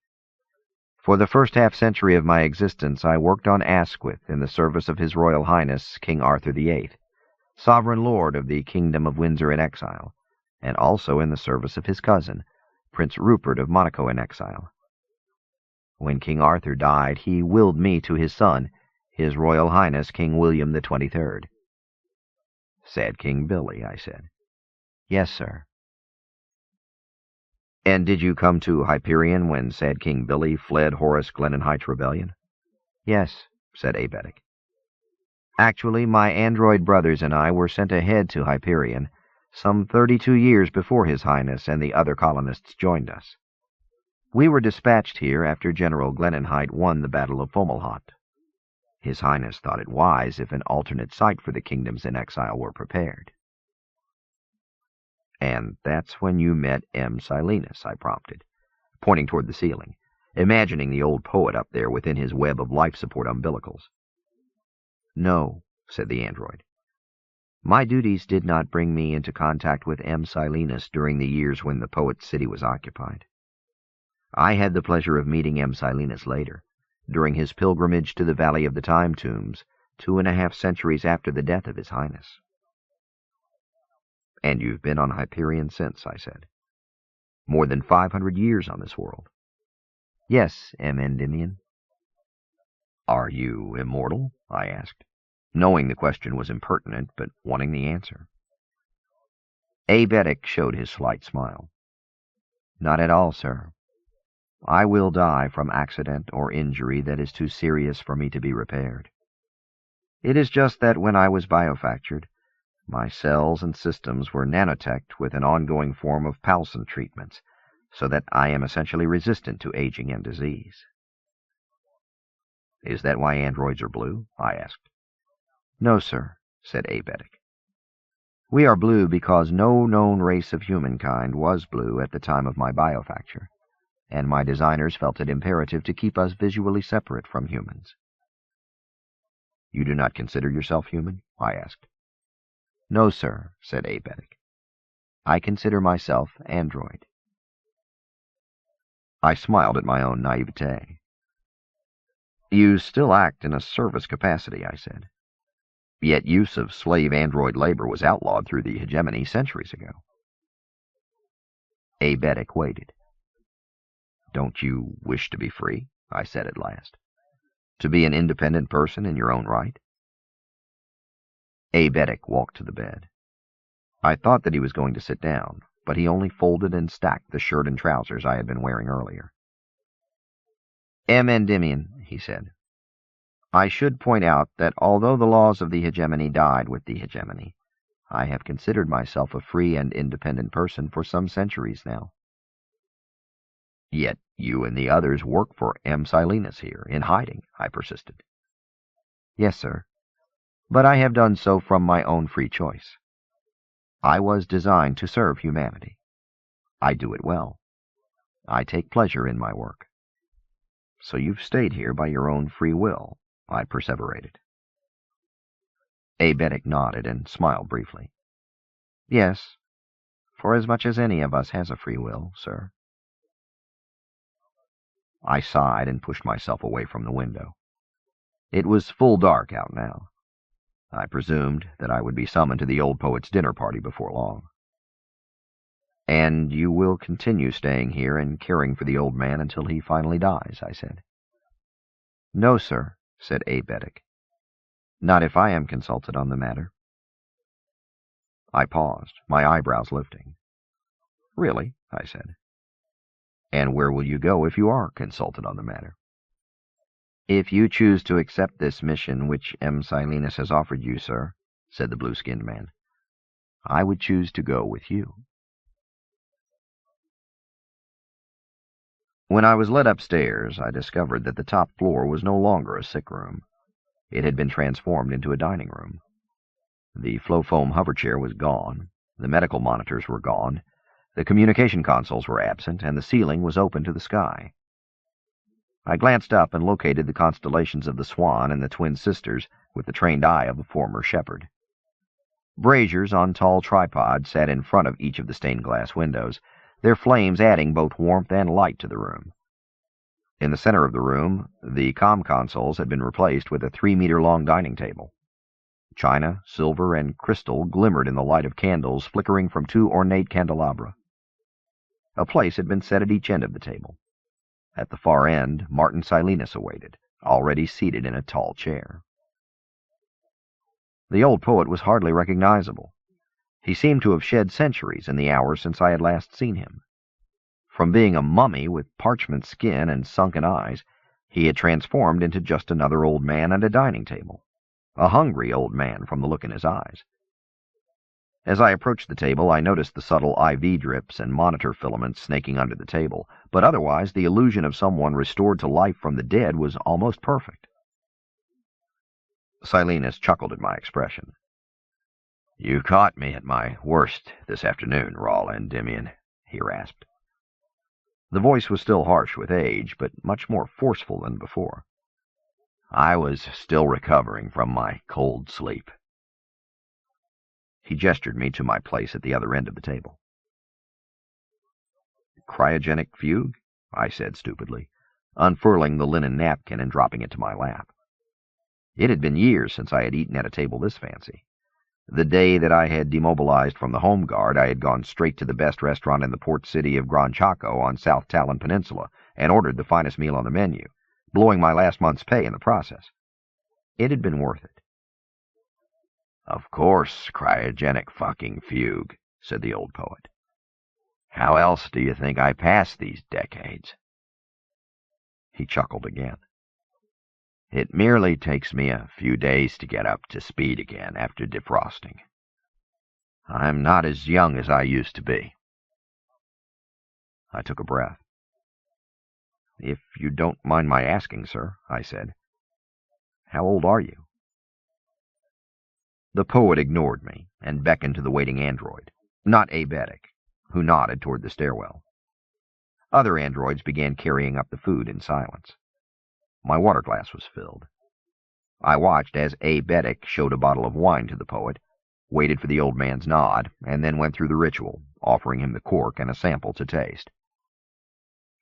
For the first half-century of my existence, I worked on Asquith in the service of His Royal Highness King Arthur VIII, sovereign lord of the Kingdom of Windsor in exile, and also in the service of his cousin, Prince Rupert of Monaco in exile. When King Arthur died, he willed me to his son, His Royal Highness King William the 23rd. Sad King Billy, I said. Yes, sir. And did you come to Hyperion when Sad King Billy fled Horus Glenenheit's rebellion? Yes, said Aebetic. Actually, my android brothers and I were sent ahead to Hyperion some 32 years before His Highness and the other colonists joined us. We were dispatched here after General Glenenheit won the Battle of Fomalhaut. His Highness thought it wise if an alternate site for the kingdoms in exile were prepared. And that's when you met M. Silenus, I prompted, pointing toward the ceiling, imagining the old poet up there within his web of life-support umbilicals. No, said the android. My duties did not bring me into contact with M. Silenus during the years when the poet's city was occupied. I had the pleasure of meeting M. Silenus later, during his pilgrimage to the Valley of the Time Tombs, 2.5 centuries after the death of His Highness. And you've been on Hyperion since, I said. More than 500 years on this world. Yes, M. Endymion. Are you immortal? I asked, knowing the question was impertinent, but wanting the answer. Aebetic showed his slight smile. Not at all, sir. I will die from accident or injury that is too serious for me to be repaired. It is just that when I was biofactured, my cells and systems were nanoteched with an ongoing form of Palson treatments, so that I am essentially resistant to aging and disease. Is that why androids are blue? I asked. No, sir, said Aebetic. We are blue because no known race of humankind was blue at the time of my biofacture, and my designers felt it imperative to keep us visually separate from humans. You do not consider yourself human? I asked. No, sir, said Aebetic. I consider myself android. I smiled at my own naivete. You still act in a service capacity, I said. Yet use of slave android labor was outlawed through the hegemony centuries ago. Aebetic waited. Don't you wish to be free? I said at last. To be an independent person in your own right? Aebetic walked to the bed. I thought that he was going to sit down, but he only folded and stacked the shirt and trousers I had been wearing earlier. M. Endymion, he said, I should point out that although the laws of the hegemony died with the hegemony, I have considered myself a free and independent person for some centuries now. Yet you and the others work for M. Silenus here, in hiding, I persisted. Yes, sir. But I have done so from my own free choice. I was designed to serve humanity. I do it well. I take pleasure in my work. So you've stayed here by your own free will, I perseverated. Aebetic nodded and smiled briefly. Yes, for as much as any of us has a free will, sir. I sighed and pushed myself away from the window. It was full dark out now. I presumed that I would be summoned to the old poet's dinner party before long. And you will continue staying here and caring for the old man until he finally dies, I said. No, sir, said Aebetic. Not if I am consulted on the matter. I paused, my eyebrows lifting. Really? I said. And where will you go if you are consulted on the matter? If you choose to accept this mission which M. Silenus has offered you, sir, said the blue-skinned man, I would choose to go with you. When I was led upstairs, I discovered that the top floor was no longer a sick room. It had been transformed into a dining room. The flow-foam hoverchair was gone, The medical monitors were gone, the communication consoles were absent, and the ceiling was open to the sky. I glanced up and located the constellations of the Swan and the Twin Sisters with the trained eye of a former shepherd. Braziers on tall tripods sat in front of each of the stained-glass windows, their flames adding both warmth and light to the room. In the center of the room, the comm consoles had been replaced with a 3-meter-long dining table. China, silver, and crystal glimmered in the light of candles flickering from 2 ornate candelabra. A place had been set at each end of the table. At the far end, Martin Silenus awaited, already seated in a tall chair. The old poet was hardly recognizable. He seemed to have shed centuries in the hours since I had last seen him. From being a mummy with parchment skin and sunken eyes, he had transformed into just another old man at a dining table, a hungry old man from the look in his eyes. As I approached the table, I noticed the subtle IV drips and monitor filaments snaking under the table, but otherwise the illusion of someone restored to life from the dead was almost perfect. Silenus chuckled at my expression. "You caught me at my worst this afternoon, Raul Endymion," he rasped. The voice was still harsh with age, but much more forceful than before. "I was still recovering from my cold sleep." He gestured me to my place at the other end of the table. "Cryogenic fugue?" I said stupidly, unfurling the linen napkin and dropping it to my lap. It had been years since I had eaten at a table this fancy. The day that I had demobilized from the Home Guard, I had gone straight to the best restaurant in the port city of Gran Chaco on South Talon Peninsula and ordered the finest meal on the menu, blowing my last month's pay in the process. It had been worth it. "Of course, cryogenic fucking fugue," said the old poet. "How else do you think I passed these decades?" He chuckled again. "It merely takes me a few days to get up to speed again after defrosting. I'm not as young as I used to be." I took a breath. "If you don't mind my asking, sir," I said, "how old are you?" The poet ignored me and beckoned to the waiting android, not Abetic, who nodded toward the stairwell. Other androids began carrying up the food in silence. My water glass was filled. I watched as Abetic showed a bottle of wine to the poet, waited for the old man's nod, and then went through the ritual, offering him the cork and a sample to taste.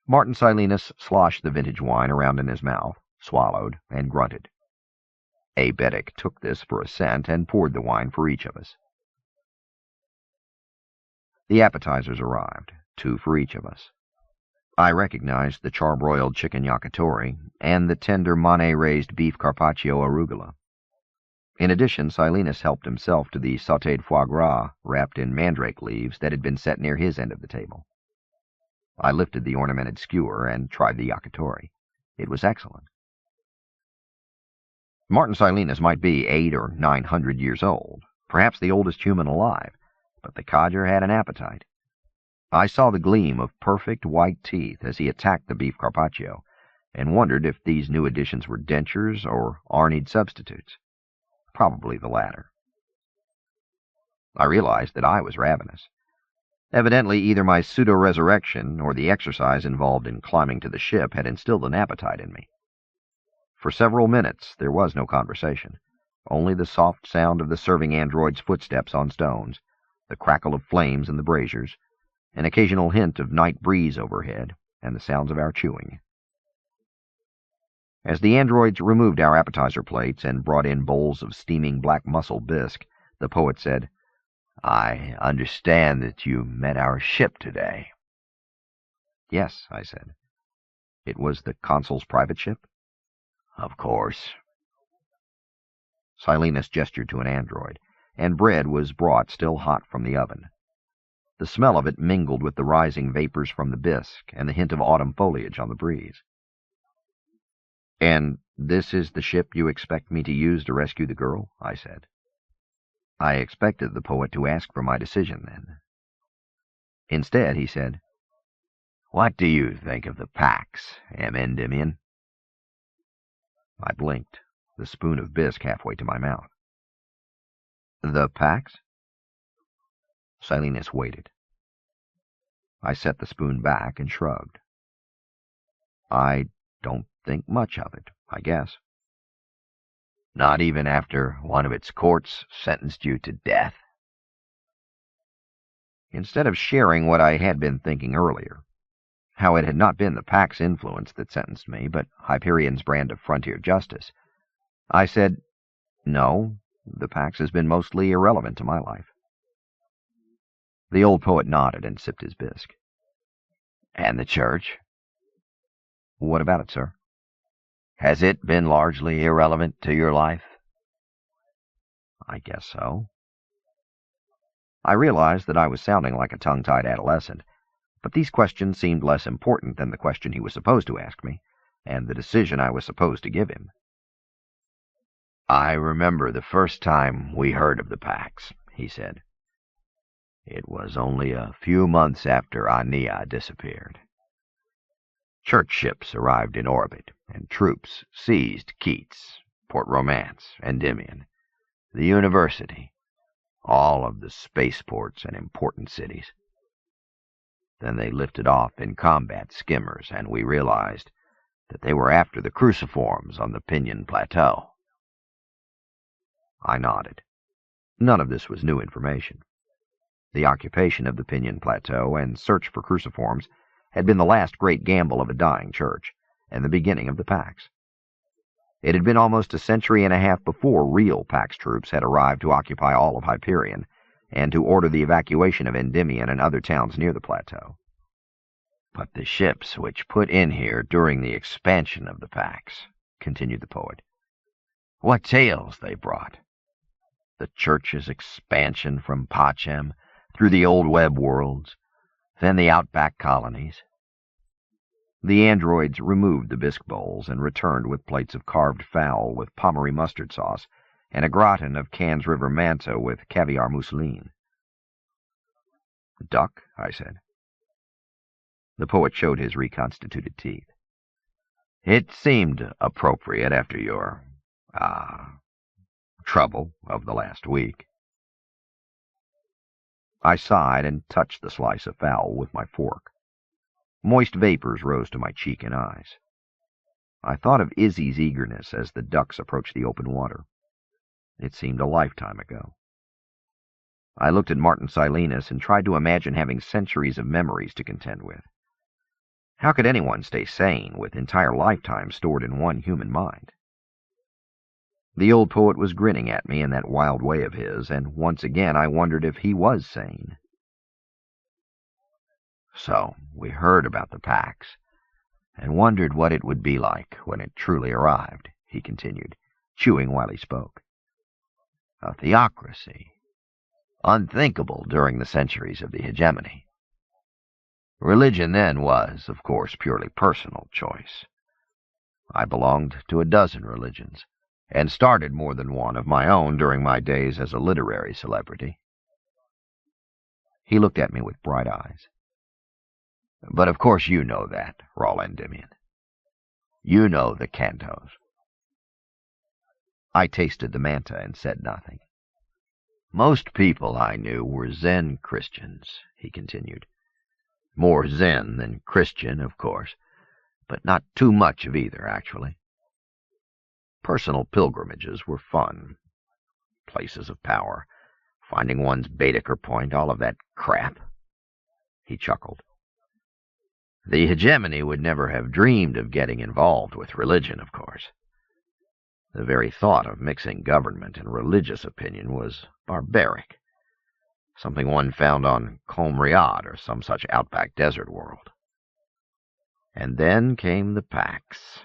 Martin Silenus sloshed the vintage wine around in his mouth, swallowed, and grunted. Abetic took this for assent and poured the wine for each of us. The appetizers arrived, 2 for each of us. I recognized the charbroiled chicken yakitori and the tender Monet-raised beef carpaccio arugula. In addition, Silenus helped himself to the sautéed foie gras wrapped in mandrake leaves that had been set near his end of the table. I lifted the ornamented skewer and tried the yakitori. It was excellent. Martin Silenus might be 800 or 900 years old, perhaps the oldest human alive, but the codger had an appetite. I saw the gleam of perfect white teeth as he attacked the beef carpaccio, and wondered if these new additions were dentures or Arnid substitutes. Probably the latter. I realized that I was ravenous. Evidently, either my pseudo-resurrection or the exercise involved in climbing to the ship had instilled an appetite in me. For several minutes there was no conversation, only the soft sound of the serving android's footsteps on stones, the crackle of flames in the braziers, an occasional hint of night breeze overhead, and the sounds of our chewing. As the androids removed our appetizer plates and brought in bowls of steaming black mussel bisque, the poet said, "I understand that you met our ship today." "Yes," I said. "It was the consul's private ship?" "Of course." Silenus gestured to an android, and bread was brought still hot from the oven. The smell of it mingled with the rising vapors from the bisque and the hint of autumn foliage on the breeze. "And this is the ship you expect me to use to rescue the girl?" I said. I expected the poet to ask for my decision then. Instead, he said, "What do you think of the Pax, Endymion?" I blinked, the spoon of bisque halfway to my mouth. "The Pax?" Silenus waited. I set the spoon back and shrugged. I don't think much of it, I guess. Not even after one of its courts sentenced you to death? Instead of sharing what I had been thinking earlier, how it had not been the Pax influence that sentenced me, but Hyperion's brand of frontier justice, I said, no, the Pax has been mostly irrelevant to my life. The old poet nodded and sipped his bisque. And the Church? What about it, sir? Has it been largely irrelevant to your life? I guess so. I realized that I was sounding like a tongue-tied adolescent, but these questions seemed less important than the question he was supposed to ask me, and the decision I was supposed to give him. I remember the first time we heard of the Pax, he said. It was only a few months after Aenea disappeared. Church ships arrived in orbit, and troops seized Keats, Port Romance, Endymion, the university, all of the spaceports and important cities. Then they lifted off in combat skimmers, and we realized that they were after the cruciforms on the Pinion Plateau. I nodded. None of this was new information. The occupation of the Pinion Plateau and search for cruciforms had been the last great gamble of a dying church, and the beginning of the Pax. It had been almost a century and a half before real Pax troops had arrived to occupy all of Hyperion, and to order the evacuation of Endymion and other towns near the plateau. But the ships which put in here during the expansion of the Pax, continued the poet, what tales they brought! The Church's expansion from Pachem through the old web worlds, then the outback colonies. The androids removed the bisque bowls and returned with plates of carved fowl with Pommery mustard sauce and a gratin of Cannes River manto with caviar mousseline. Duck, I said. The poet showed his reconstituted teeth. It seemed appropriate after your, trouble of the last week. I sighed and touched the slice of fowl with my fork. Moist vapors rose to my cheek and eyes. I thought of Izzy's eagerness as the ducks approached the open water. It seemed a lifetime ago. I looked at Martin Silenus and tried to imagine having centuries of memories to contend with. How could anyone stay sane with entire lifetimes stored in one human mind? The old poet was grinning at me in that wild way of his, and once again I wondered if he was sane. So we heard about the Pax, and wondered what it would be like when it truly arrived, he continued, chewing while he spoke. A theocracy, unthinkable during the centuries of the hegemony. Religion then was, of course, purely personal choice. I belonged to a dozen religions, and started more than one of my own during my days as a literary celebrity. He looked at me with bright eyes. But of course you know that, Raul Endymion. You know the cantos. I tasted the manta and said nothing. Most people I knew were Zen Christians, he continued. More Zen than Christian, of course, but not too much of either, actually. Personal pilgrimages were fun. Places of power, finding one's Baedeker point, all of that crap. He chuckled. The hegemony would never have dreamed of getting involved with religion, of course. The very thought of mixing government and religious opinion was barbaric, something one found on Qom Riyadh or some such outback desert world. And then came the Pax,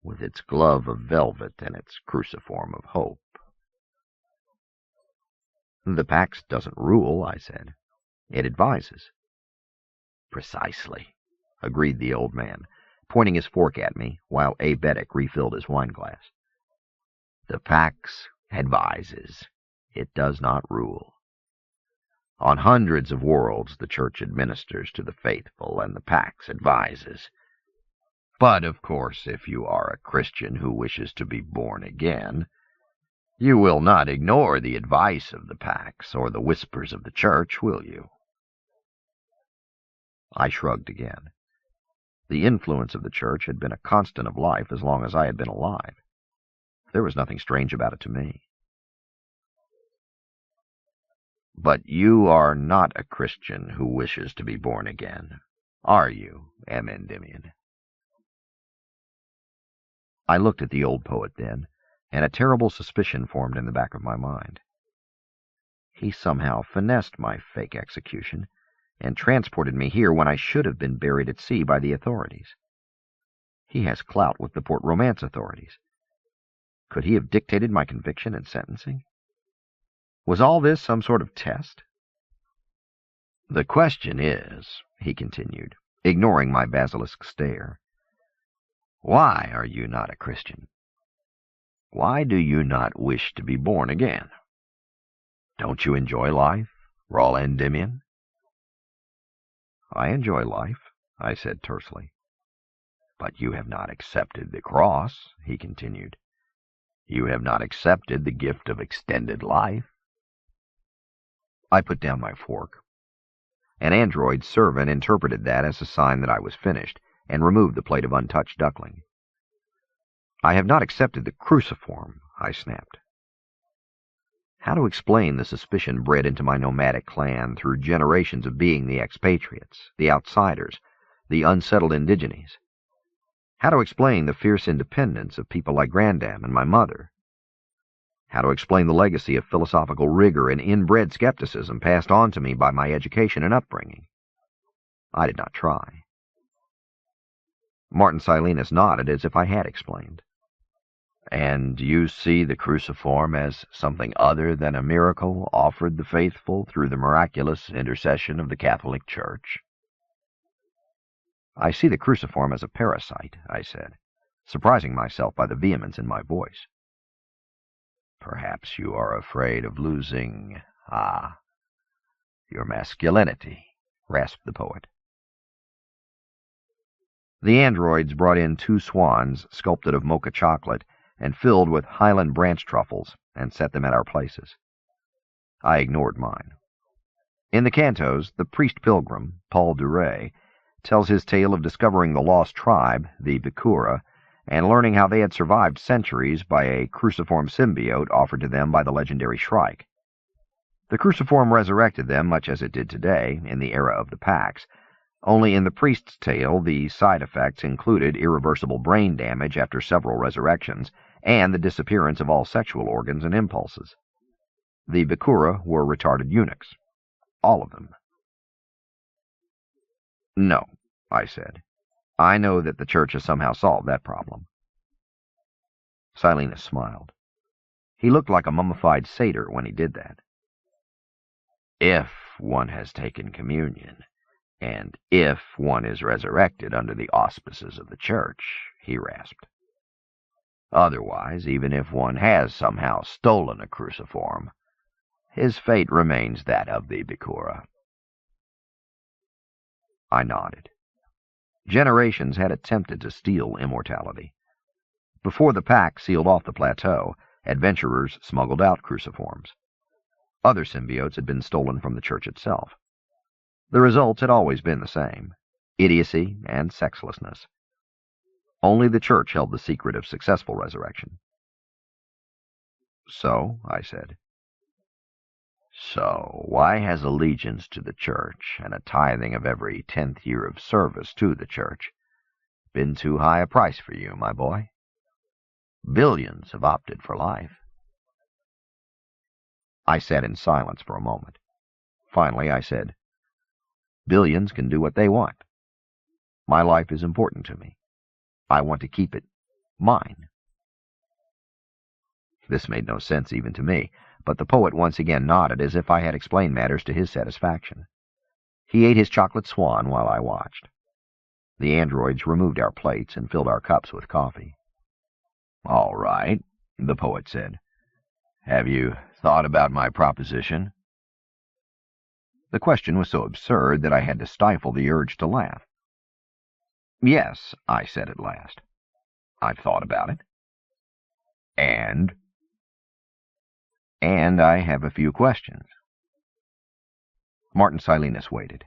with its glove of velvet and its cruciform of hope. The Pax doesn't rule, I said. It advises. Precisely, agreed the old man, pointing his fork at me while Abetic refilled his wineglass. The Pax advises. It does not rule. On hundreds of worlds the Church administers to the faithful, and the Pax advises. But, of course, if you are a Christian who wishes to be born again, You will not ignore the advice of the packs or the whispers of the church, will you? I shrugged again. The influence of the church had been a constant of life as long as I had been alive. There was nothing strange about it to me. But you are not a Christian who wishes to be born again, are you, Endymion? I looked at the old poet then, and a terrible suspicion formed in the back of my mind. He somehow finessed my fake execution and transported me here when I should have been buried at sea by the authorities. He has clout with the Port Romance authorities. Could he have dictated my conviction and sentencing? Was all this some sort of test? The question is, he continued, ignoring my basilisk stare, why are you not a Christian? Why do you not wish to be born again? Don't you enjoy life, Raul Endymion? I enjoy life, I said tersely. But you have not accepted the cross, he continued. You have not accepted the gift of extended life. I put down my fork. An android servant interpreted that as a sign that I was finished, and removed the plate of untouched duckling. I have not accepted the cruciform, I snapped. How to explain the suspicion bred into my nomadic clan through generations of being the expatriates, the outsiders, the unsettled indigenes? How to explain the fierce independence of people like Grandam and my mother? How to explain the legacy of philosophical rigor and inbred skepticism passed on to me by my education and upbringing? I did not try. Martin Silenus nodded as if I had explained. And you see the cruciform as something other than a miracle offered the faithful through the miraculous intercession of the Catholic Church? I see the cruciform as a parasite, I said, surprising myself by the vehemence in my voice. Perhaps you are afraid of losing, your masculinity, rasped the poet. The androids brought in 2 swans sculpted of mocha chocolate and filled with Highland branch truffles, and set them at our places. I ignored mine. In the cantos, the priest pilgrim, Paul Duray, tells his tale of discovering the lost tribe, the Bikura, and learning how they had survived centuries by a cruciform symbiote offered to them by the legendary Shrike. The cruciform resurrected them much as it did today, in the era of the Pax, only in the priest's tale the side effects included irreversible brain damage after several resurrections, and the disappearance of all sexual organs and impulses. The Bikura were retarded eunuchs. All of them. No, I said. I know that the Church has somehow solved that problem. Silenus smiled. He looked like a mummified satyr when he did that. If one has taken communion, and if one is resurrected under the auspices of the Church, he rasped. Otherwise, even if one has somehow stolen a cruciform, his fate remains that of the Bikura. I nodded. Generations had attempted to steal immortality. Before the Pack sealed off the plateau, adventurers smuggled out cruciforms. Other symbiotes had been stolen from the Church itself. The results had always been the same: idiocy and sexlessness. Only the Church held the secret of successful resurrection. So, I said. So, why has allegiance to the Church and a tithing of every 10th year of service to the Church been too high a price for you, my boy? Billions have opted for life. I sat in silence for a moment. Finally, I said, Billions can do what they want. My life is important to me. I want to keep it mine. This made no sense even to me, but the poet once again nodded as if I had explained matters to his satisfaction. He ate his chocolate swan while I watched. The androids removed our plates and filled our cups with coffee. All right, the poet said. Have you thought about my proposition? The question was so absurd that I had to stifle the urge to laugh. Yes, I said at last. I've thought about it. And? And I have a few questions. Martin Silenus waited.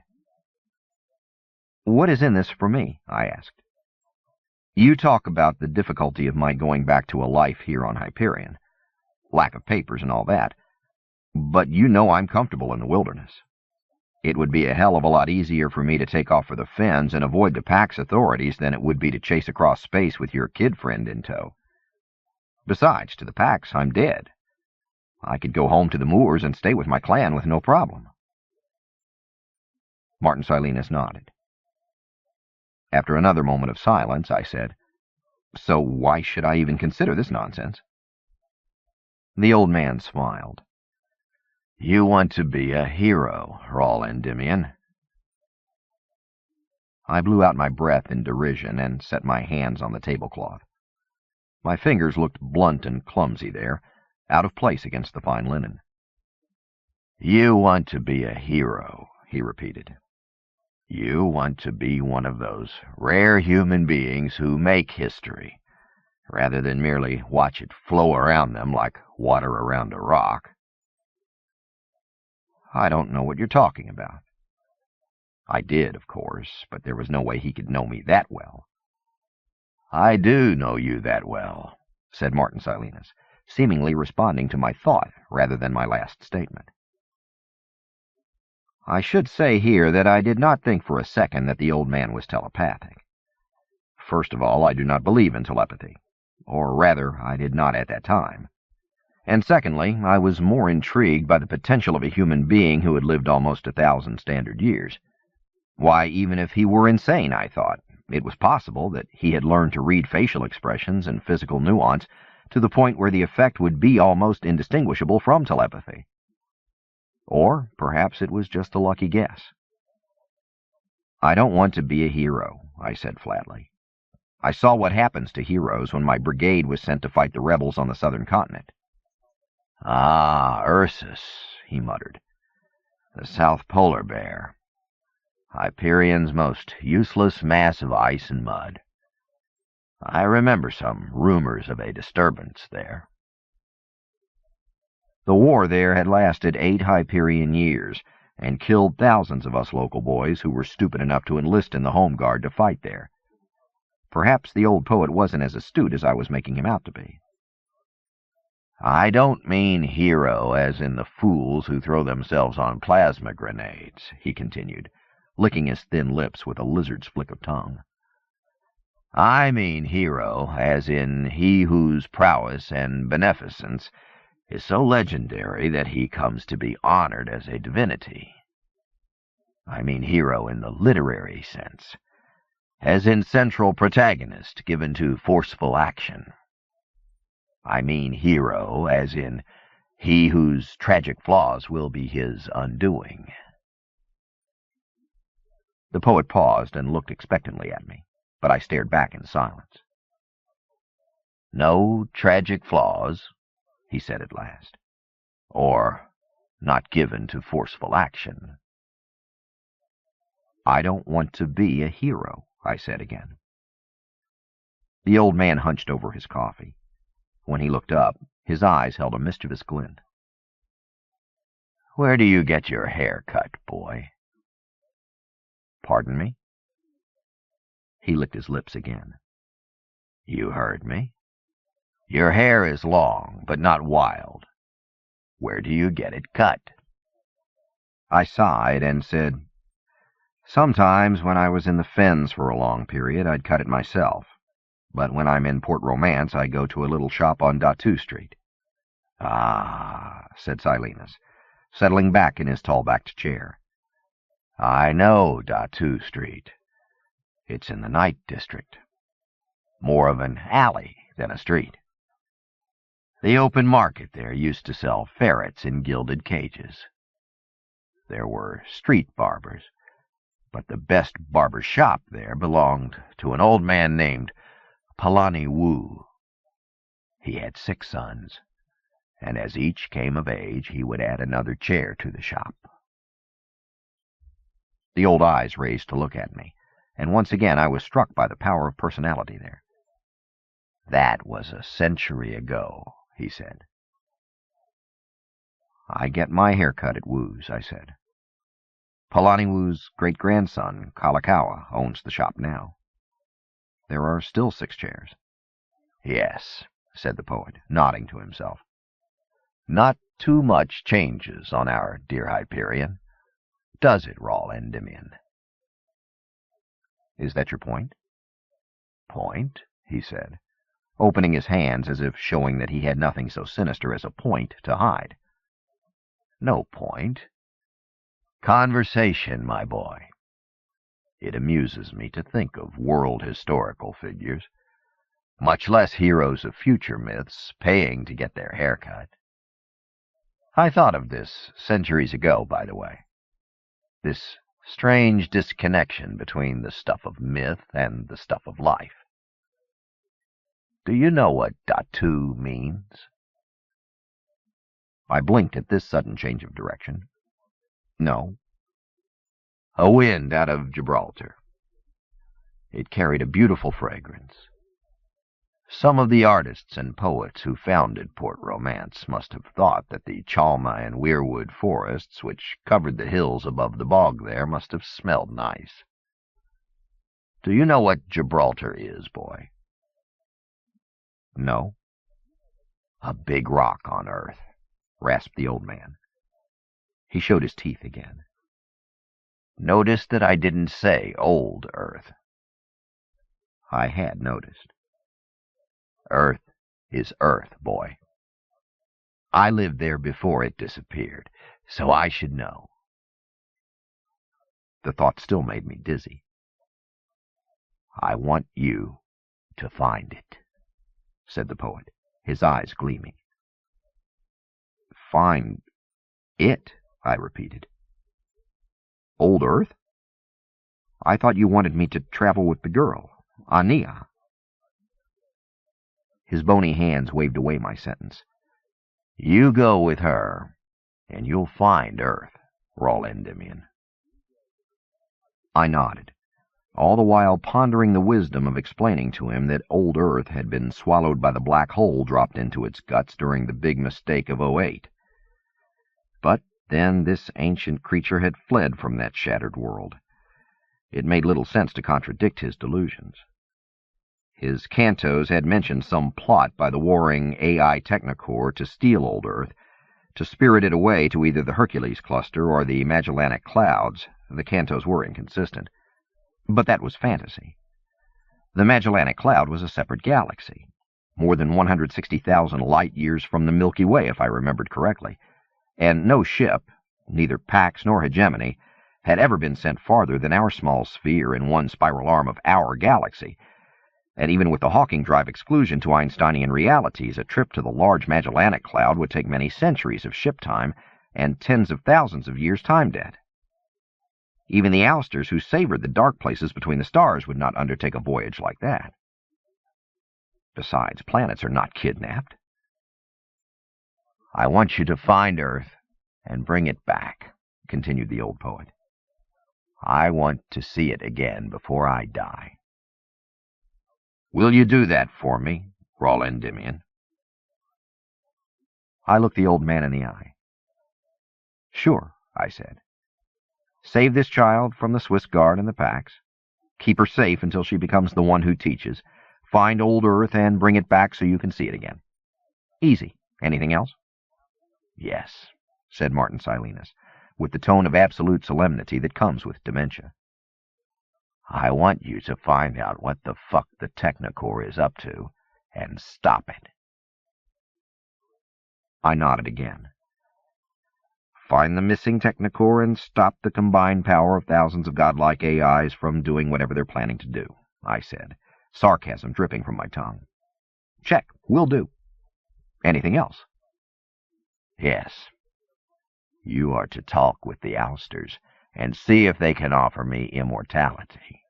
What is in this for me? I asked. You talk about the difficulty of my going back to a life here on Hyperion, lack of papers and all that, but you know I'm comfortable in the wilderness. It would be a hell of a lot easier for me to take off for the Fens and avoid the Pack's authorities than it would be to chase across space with your kid friend in tow. Besides, to the Pack's, I'm dead. I could go home to the moors and stay with my clan with no problem. Martin Silenus nodded. After another moment of silence, I said, So why should I even consider this nonsense? The old man smiled. You want to be a hero, Raul Endymion. I blew out my breath in derision and set my hands on the tablecloth. My fingers looked blunt and clumsy there, out of place against the fine linen. You want to be a hero, he repeated. You want to be one of those rare human beings who make history, rather than merely watch it flow around them like water around a rock. I don't know what you're talking about. I did, of course, but there was no way he could know me that well. I do know you that well, said Martin Silenus, seemingly responding to my thought rather than my last statement. I should say here that I did not think for a second that the old man was telepathic. First of all, I do not believe in telepathy, or rather, I did not at that time. And secondly, I was more intrigued by the potential of a human being who had lived almost 1,000 standard years. Why, even if he were insane, I thought, it was possible that he had learned to read facial expressions and physical nuance to the point where the effect would be almost indistinguishable from telepathy. Or perhaps it was just a lucky guess. I don't want to be a hero, I said flatly. I saw what happens to heroes when my brigade was sent to fight the rebels on the southern continent. Ah, Ursus, he muttered. The South Polar Bear. Hyperion's most useless mass of ice and mud. I remember some rumors of a disturbance there. The war there had lasted 8 Hyperion years, and killed thousands of us local boys who were stupid enough to enlist in the Home Guard to fight there. Perhaps the old poet wasn't as astute as I was making him out to be. I don't mean hero as in the fools who throw themselves on plasma grenades, he continued, licking his thin lips with a lizard's flick of tongue. I mean hero as in he whose prowess and beneficence is so legendary that he comes to be honored as a divinity. I mean hero in the literary sense, as in central protagonist given to forceful action. I mean hero as in he whose tragic flaws will be his undoing. The poet paused and looked expectantly at me, but I stared back in silence. No tragic flaws, he said at last, or not given to forceful action. I don't want to be a hero, I said again. The old man hunched over his coffee. When he looked up, his eyes held a mischievous glint. Where do you get your hair cut, boy? Pardon me? He licked his lips again. You heard me. Your hair is long, but not wild. Where do you get it cut? I sighed and said, Sometimes when I was in the Fens for a long period, I'd cut it myself. But when I'm in Port Romance, I go to a little shop on Datu Street. Ah, said Silenus, settling back in his tall-backed chair. I know Datu Street. It's in the Night District. More of an alley than a street. The open market there used to sell ferrets in gilded cages. There were street barbers, but the best barber shop there belonged to an old man named Palani Wu. He had 6 sons, and as each came of age, he would add another chair to the shop. The old eyes raised to look at me, and once again I was struck by the power of personality there. That was a century ago, he said. I get my hair cut at Wu's, I said. Palani Wu's great-grandson, Kalakaua, owns the shop now. There are still 6 chairs. Yes, said the poet, nodding to himself. Not too much changes on our dear Hyperion. Does it, Raul Endymion? Is that your point? Point, he said, opening his hands as if showing that he had nothing so sinister as a point to hide. No point. Conversation, my boy. It amuses me to think of world historical figures, much less heroes of future myths, paying to get their hair cut. I thought of this centuries ago, by the way. This strange disconnection between the stuff of myth and the stuff of life. Do you know what Datu means? I blinked at this sudden change of direction. No. A wind out of Gibraltar. It carried a beautiful fragrance. Some of the artists and poets who founded Port Romance must have thought that the Chalma and Weirwood forests which covered the hills above the bog there must have smelled nice. Do you know what Gibraltar is, boy? No. A big rock on Earth, rasped the old man. He showed his teeth again. Notice that I didn't say old Earth. I had noticed. Earth is Earth, boy. I lived there before it disappeared, so I should know. The thought still made me dizzy. I want you to find it, said the poet, his eyes gleaming. Find it, I repeated. Old Earth? I thought you wanted me to travel with the girl, Aenea. His bony hands waved away my sentence. You go with her, and you'll find Earth, Raul Endymion. I nodded, all the while pondering the wisdom of explaining to him that old Earth had been swallowed by the black hole dropped into its guts during the big mistake of '08. But then this ancient creature had fled from that shattered world. It made little sense to contradict his delusions. His cantos had mentioned some plot by the warring AI Technocorps to steal old Earth, to spirit it away to either the Hercules cluster or the Magellanic Clouds. The cantos were inconsistent. But that was fantasy. The Magellanic Cloud was a separate galaxy, more than 160,000 light-years from the Milky Way, if I remembered correctly, and no ship, neither Pax nor Hegemony, had ever been sent farther than our small sphere in one spiral arm of our galaxy. And even with the Hawking drive exclusion to Einsteinian realities, a trip to the large Magellanic Cloud would take many centuries of ship time and tens of thousands of years time debt. Even the ousters who savored the dark places between the stars would not undertake a voyage like that. Besides, planets are not kidnapped. I want you to find Earth and bring it back, continued the old poet. I want to see it again before I die. Will you do that for me, Raul Endymion? I looked the old man in the eye. Sure, I said. Save this child from the Swiss Guard and the Pax. Keep her safe until she becomes the one who teaches. Find old Earth and bring it back so you can see it again. Easy. Anything else? Yes, said Martin Silenus, with the tone of absolute solemnity that comes with dementia. I want you to find out what the fuck the Technocorps is up to, and stop it. I nodded again. Find the missing Technocorps and stop the combined power of thousands of godlike AIs from doing whatever they're planning to do, I said, sarcasm dripping from my tongue. Check, will do. Anything else? Yes. You are to talk with the ousters and see if they can offer me immortality.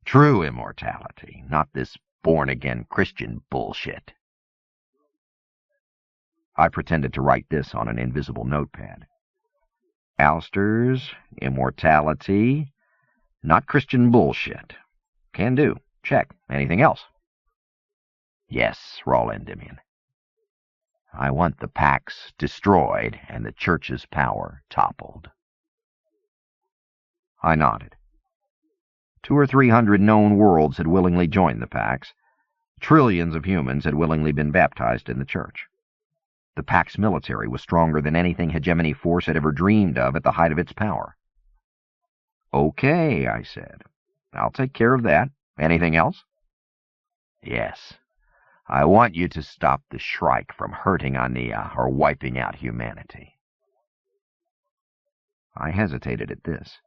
True immortality, not this born-again Christian bullshit. I pretended to write this on an invisible notepad. Ousters, immortality, not Christian bullshit. Can do. Check. Anything else? Yes, Raul Endymion. I want the Pax destroyed and the Church's power toppled. I nodded. 200 or 300 known worlds had willingly joined the Pax. Trillions of humans had willingly been baptized in the Church. The Pax military was stronger than anything Hegemony Force had ever dreamed of at the height of its power. Okay, I said. I'll take care of that. Anything else? Yes. I want you to stop the Shrike from hurting Aenea or wiping out humanity. I hesitated at this.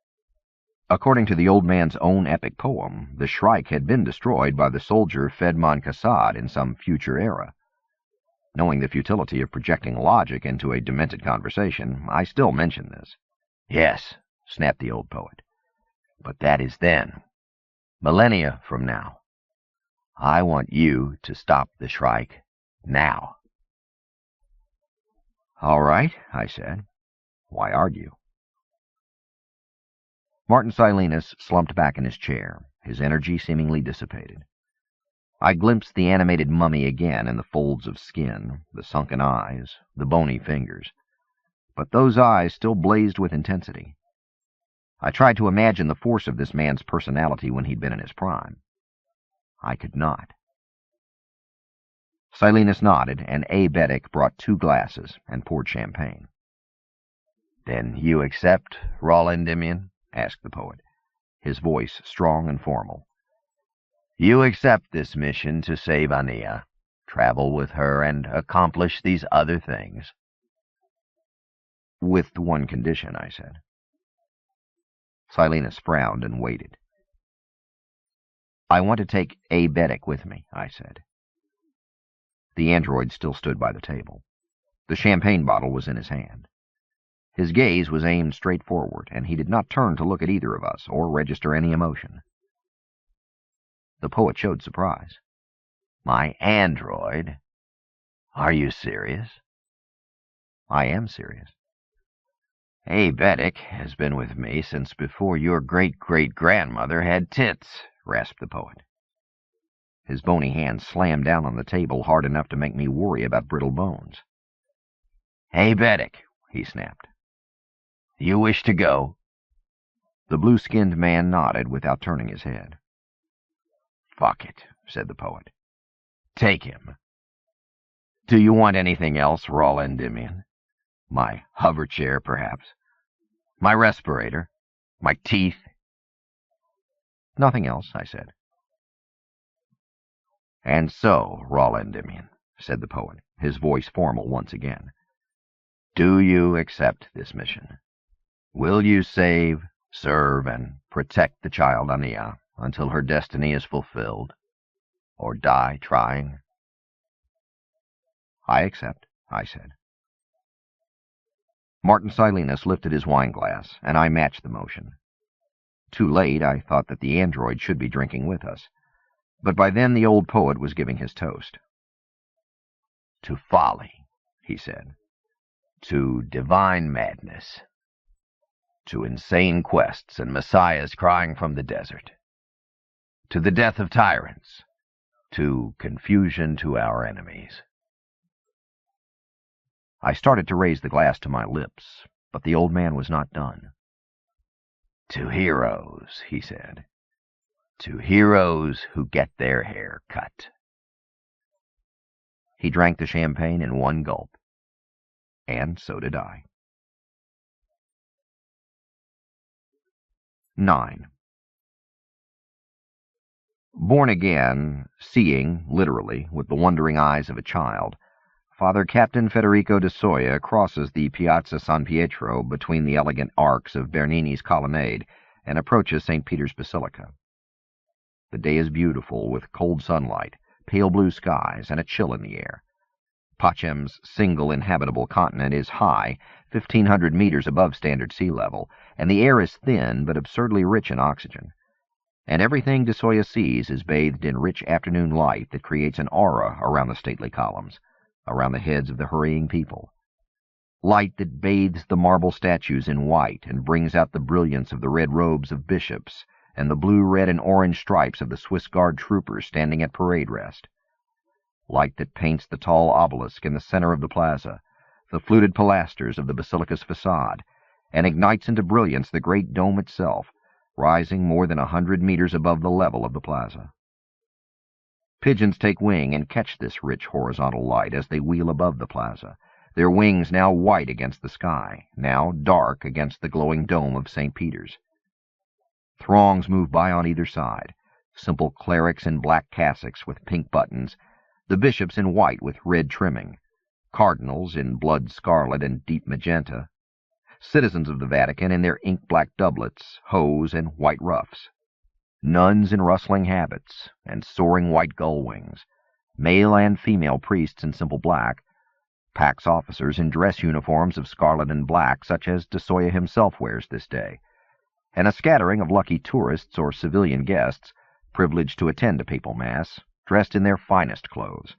According to the old man's own epic poem, the Shrike had been destroyed by the soldier Fedman Kassad in some future era. Knowing the futility of projecting logic into a demented conversation, I still mentioned this. Yes, snapped the old poet. But that is then. Millennia from now. I want you to stop the Shrike now. All right, I said. Why argue? Martin Silenus slumped back in his chair, his energy seemingly dissipated. I glimpsed the animated mummy again in the folds of skin, the sunken eyes, the bony fingers. But those eyes still blazed with intensity. I tried to imagine the force of this man's personality when he'd been in his prime. I could not. Silenus nodded, and A. Beddick brought 2 glasses and poured champagne. Then you accept, Raul Endymion? Asked the poet, his voice strong and formal. You accept this mission to save Aenea, travel with her, and accomplish these other things? With one condition, I said. Silenus frowned and waited. I want to take A. Beddick with me, I said. The android still stood by the table. The champagne bottle was in his hand. His gaze was aimed straight forward, and he did not turn to look at either of us or register any emotion. The poet showed surprise. My android? Are you serious? I am serious. A. Beddick has been with me since before your great-great-grandmother had tits, rasped the poet. His bony hand slammed down on the table hard enough to make me worry about brittle bones. A. Beddick, he snapped. You wish to go? The blue-skinned man nodded without turning his head. Fuck it, said the poet. Take him. Do you want anything else, Raul Endymion? My hover chair, perhaps? My respirator? My teeth? Nothing else, I said. And so, Raul Endymion, said the poet, his voice formal once again, do you accept this mission? Will you save, serve, and protect the child Aenea until her destiny is fulfilled, or die trying? I accept, I said. Martin Silenus lifted his wineglass, and I matched the motion. Too late, I thought that the android should be drinking with us, but by then the old poet was giving his toast. To folly, he said, to divine madness, to insane quests and messiahs crying from the desert, to the death of tyrants, to confusion to our enemies. I started to raise the glass to my lips, but the old man was not done. To heroes, he said, to heroes who get their hair cut. He drank the champagne in one gulp, and so did I. 9. Born again, seeing, literally, with the wondering eyes of a child, Father Captain Federico de Soia crosses the Piazza San Pietro between the elegant arcs of Bernini's colonnade and approaches St. Peter's Basilica. The day is beautiful, with cold sunlight, pale blue skies, and a chill in the air. Pachem's single inhabitable continent is high, 1,500 meters above standard sea level, and the air is thin but absurdly rich in oxygen. And everything de Soia sees is bathed in rich afternoon light that creates an aura around the stately columns, around the heads of the hurrying people. Light that bathes the marble statues in white and brings out the brilliance of the red robes of bishops and the blue, red, and orange stripes of the Swiss Guard troopers standing at parade rest. light that paints the tall obelisk in the center of the plaza, the fluted pilasters of the basilica's facade, and ignites into brilliance the great dome itself, rising more than 100 meters above the level of the plaza. Pigeons take wing and catch this rich horizontal light as they wheel above the plaza, their wings now white against the sky, now dark against the glowing dome of St. Peter's. Throngs move by on either side, simple clerics in black cassocks with pink buttons, the bishops in white with red trimming, cardinals in blood scarlet and deep magenta, citizens of the Vatican in their ink-black doublets, hose, and white ruffs, nuns in rustling habits and soaring white gull wings, male and female priests in simple black, Pax officers in dress uniforms of scarlet and black such as de Soya himself wears this day, and a scattering of lucky tourists or civilian guests privileged to attend a papal mass, dressed in their finest clothes,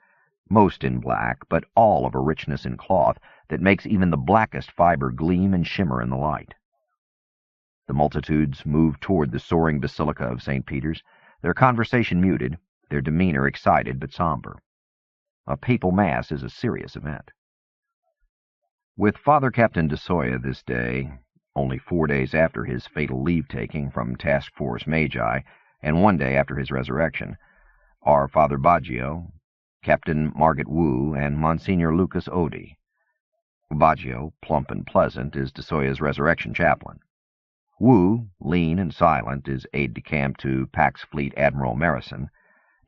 most in black, but all of a richness in cloth that makes even the blackest fiber gleam and shimmer in the light. The multitudes moved toward the soaring basilica of St. Peter's, their conversation muted, their demeanor excited but somber. A papal mass is a serious event. With Father Captain de Soya this day, only 4 days after his fatal leave-taking from Task Force Magi, and 1 day after his resurrection, are Father Baggio, Captain Margaret Wu, and Monsignor Lucas Odie. Baggio, plump and pleasant, is de Soya's resurrection chaplain. Wu, lean and silent, is aide-de-camp to Pax Fleet Admiral Marison,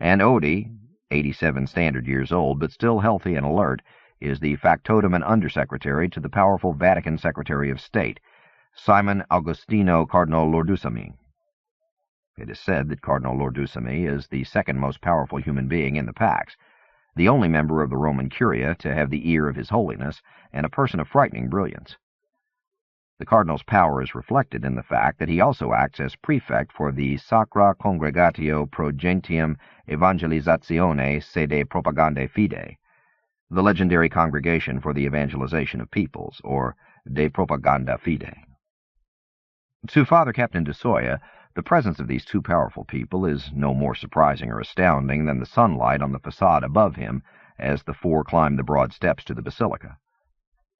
and Odie, 87 standard years old, but still healthy and alert, is the factotum and undersecretary to the powerful Vatican Secretary of State, Simon Agostino Cardinal Lourdusami. It is said that Cardinal Lourdusami is the second most powerful human being in the Pax, the only member of the Roman Curia to have the ear of His Holiness, and a person of frightening brilliance. The Cardinal's power is reflected in the fact that he also acts as prefect for the Sacra Congregatio Pro Gentium Evangelizatione Sede Propagandae Fide, the legendary congregation for the evangelization of peoples, or De Propaganda Fide. To Father Captain de Soya, the presence of these two powerful people is no more surprising or astounding than the sunlight on the facade above him as the four climb the broad steps to the basilica.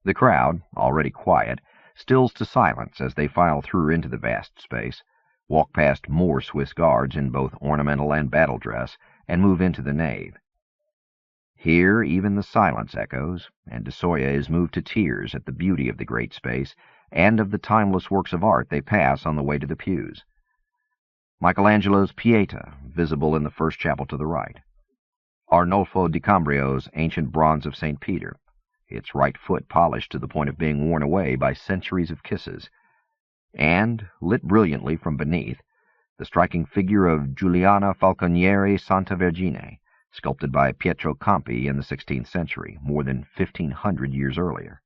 The crowd, already quiet, stills to silence as they file through into the vast space, walk past more Swiss guards in both ornamental and battle dress, and move into the nave. Here even the silence echoes, and de Soya is moved to tears at the beauty of the great space and of the timeless works of art they pass on the way to the pews. Michelangelo's Pieta, visible in the first chapel to the right. Arnolfo di Cambrio's ancient bronze of St. Peter, its right foot polished to the point of being worn away by centuries of kisses, and, lit brilliantly from beneath, the striking figure of Giuliana Falconieri Santa Vergine, sculpted by Pietro Campi in the 16th century, more than 1,500 years earlier.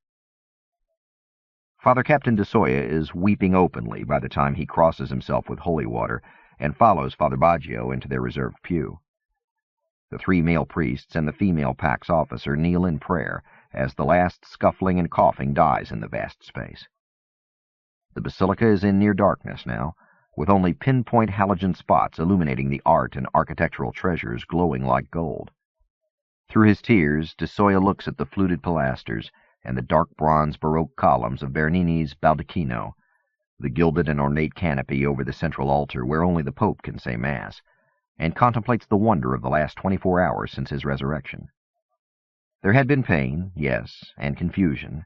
Father Captain de Soya is weeping openly by the time he crosses himself with holy water and follows Father Baggio into their reserved pew. The 3 male priests and the female Pax officer kneel in prayer as the last scuffling and coughing dies in the vast space. The basilica is in near darkness now, with only pinpoint halogen spots illuminating the art and architectural treasures glowing like gold. Through his tears, de Soya looks at the fluted pilasters and the dark bronze Baroque columns of Bernini's Baldacchino, the gilded and ornate canopy over the central altar where only the Pope can say Mass, and contemplates the wonder of the last 24 hours since his resurrection. There had been pain, yes, and confusion,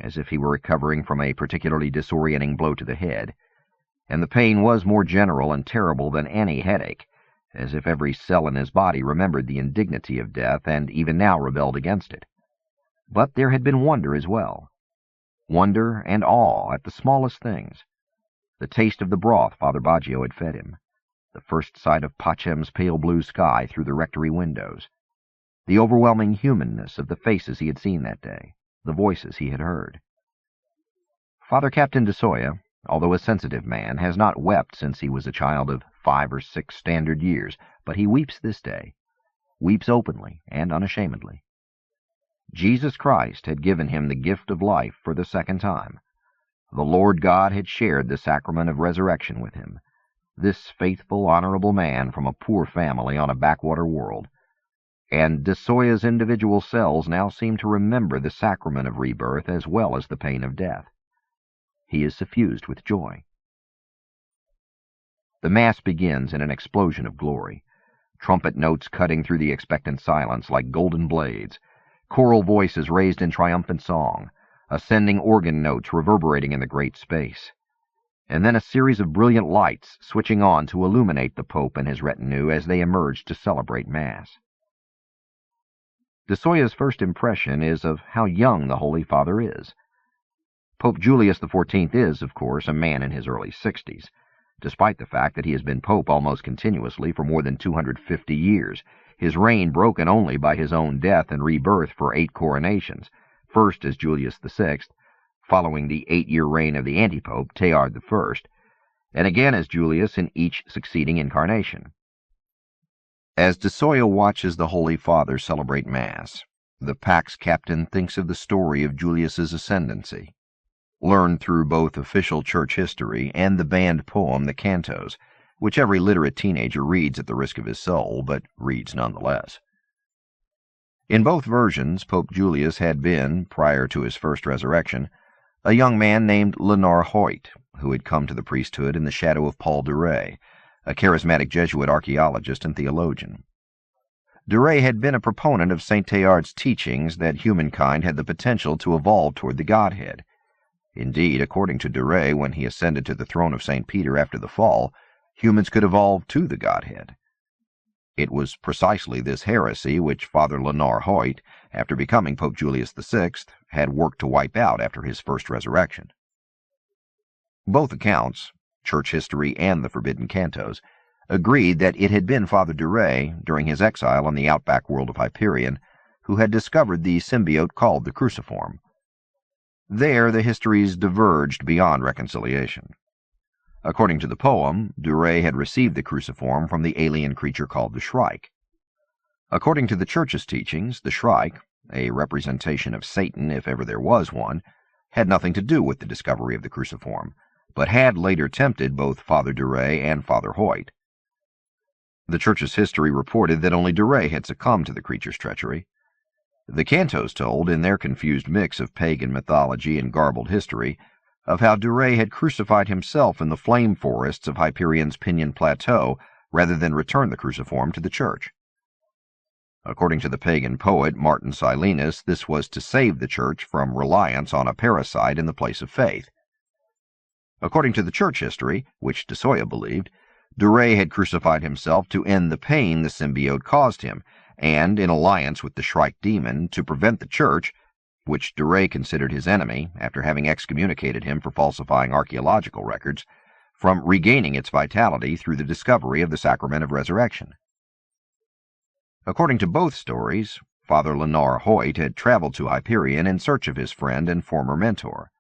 as if he were recovering from a particularly disorienting blow to the head, and the pain was more general and terrible than any headache, as if every cell in his body remembered the indignity of death and even now rebelled against it. But there had been wonder as well. Wonder and awe at the smallest things. The taste of the broth Father Baggio had fed him, the first sight of Pachem's pale blue sky through the rectory windows, the overwhelming humanness of the faces he had seen that day, the voices he had heard. Father Captain de Soya, although a sensitive man, has not wept since he was a child of 5 or 6 standard years, but he weeps this day, weeps openly and unashamedly. Jesus Christ had given him the gift of life for the second time. The Lord God had shared the sacrament of resurrection with him, this faithful, honorable man from a poor family on a backwater world, and de Soya's individual cells now seem to remember the sacrament of rebirth as well as the pain of death. He is suffused with joy. The Mass begins in an explosion of glory, trumpet notes cutting through the expectant silence like golden blades, choral voices raised in triumphant song, ascending organ notes reverberating in the great space, and then a series of brilliant lights switching on to illuminate the Pope and his retinue as they emerge to celebrate Mass. De Soya's first impression is of how young the Holy Father is. Pope Julius XIV is, of course, a man in his early 60s, despite the fact that he has been Pope almost continuously for more than 250 years, his reign broken only by his own death and rebirth for 8 coronations, first as Julius VI, following the 8-year reign of the antipope, Teilhard I, and again as Julius in each succeeding incarnation. As de Soya watches the Holy Father celebrate Mass, the Pax captain thinks of the story of Julius's ascendancy, learned through both official church history and the banned poem The Cantos, which every literate teenager reads at the risk of his soul, but reads nonetheless. In both versions, Pope Julius had been, prior to his first resurrection, a young man named Lenar Hoyt, who had come to the priesthood in the shadow of Paul de Ray, a charismatic Jesuit archaeologist and theologian. De Ray had been a proponent of St. Teilhard's teachings that humankind had the potential to evolve toward the Godhead. Indeed, according to de Ray, when he ascended to the throne of St. Peter after the fall, humans could evolve to the Godhead. It was precisely this heresy which Father Lenar Hoyt, after becoming Pope Julius VI, had worked to wipe out after his first resurrection. Both accounts, church history and the Forbidden Cantos, agreed that it had been Father de Ray, during his exile on the outback world of Hyperion, who had discovered the symbiote called the cruciform. There the histories diverged beyond reconciliation. According to the poem, de Ray had received the cruciform from the alien creature called the Shrike. According to the Church's teachings, the Shrike, a representation of Satan if ever there was one, had nothing to do with the discovery of the cruciform, but had later tempted both Father de Ray and Father Hoyt. The Church's history reported that only de Ray had succumbed to the creature's treachery. The Cantos told, in their confused mix of pagan mythology and garbled history, of how de Ray had crucified himself in the flame forests of Hyperion's Pinion Plateau rather than return the cruciform to the Church. According to the pagan poet Martin Silenus, this was to save the Church from reliance on a parasite in the place of faith. According to the Church history, which de Soya believed, de Ray had crucified himself to end the pain the symbiote caused him, and, in alliance with the Shrike demon, to prevent the Church, which de Ray considered his enemy after having excommunicated him for falsifying archaeological records, from regaining its vitality through the discovery of the sacrament of resurrection. According to both stories, Father Lenar Hoyt had traveled to Hyperion in search of his friend and former mentor.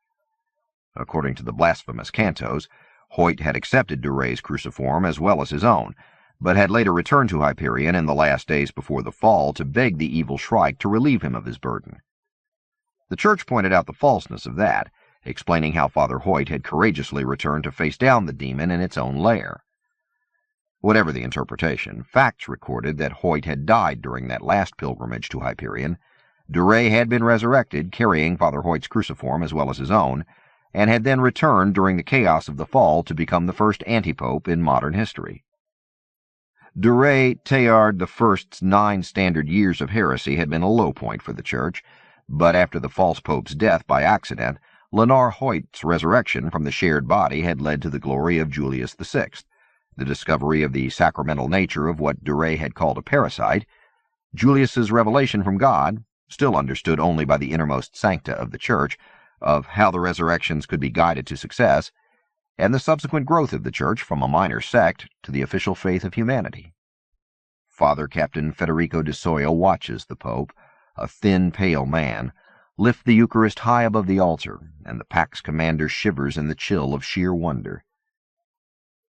According to the blasphemous Cantos, Hoyt had accepted de Ray's cruciform as well as his own, but had later returned to Hyperion in the last days before the fall to beg the evil Shrike to relieve him of his burden. The Church pointed out the falseness of that, explaining how Father Hoyt had courageously returned to face down the demon in its own lair. Whatever the interpretation, facts recorded that Hoyt had died during that last pilgrimage to Hyperion. De Ray had been resurrected, carrying Father Hoyt's cruciform as well as his own, and had then returned during the chaos of the fall to become the first antipope in modern history. De Ray Teilhard I's 9 standard years of heresy had been a low point for the Church, but after the false pope's death by accident, Lenar Hoyt's resurrection from the shared body had led to the glory of Julius VI, the discovery of the sacramental nature of what de Ray had called a parasite, Julius's revelation from God, still understood only by the innermost sancta of the Church, of how the resurrections could be guided to success, and the subsequent growth of the Church from a minor sect to the official faith of humanity. Father Captain Federico de Soya watches the Pope, a thin, pale man, lift the Eucharist high above the altar, and the Pax Commander shivers in the chill of sheer wonder.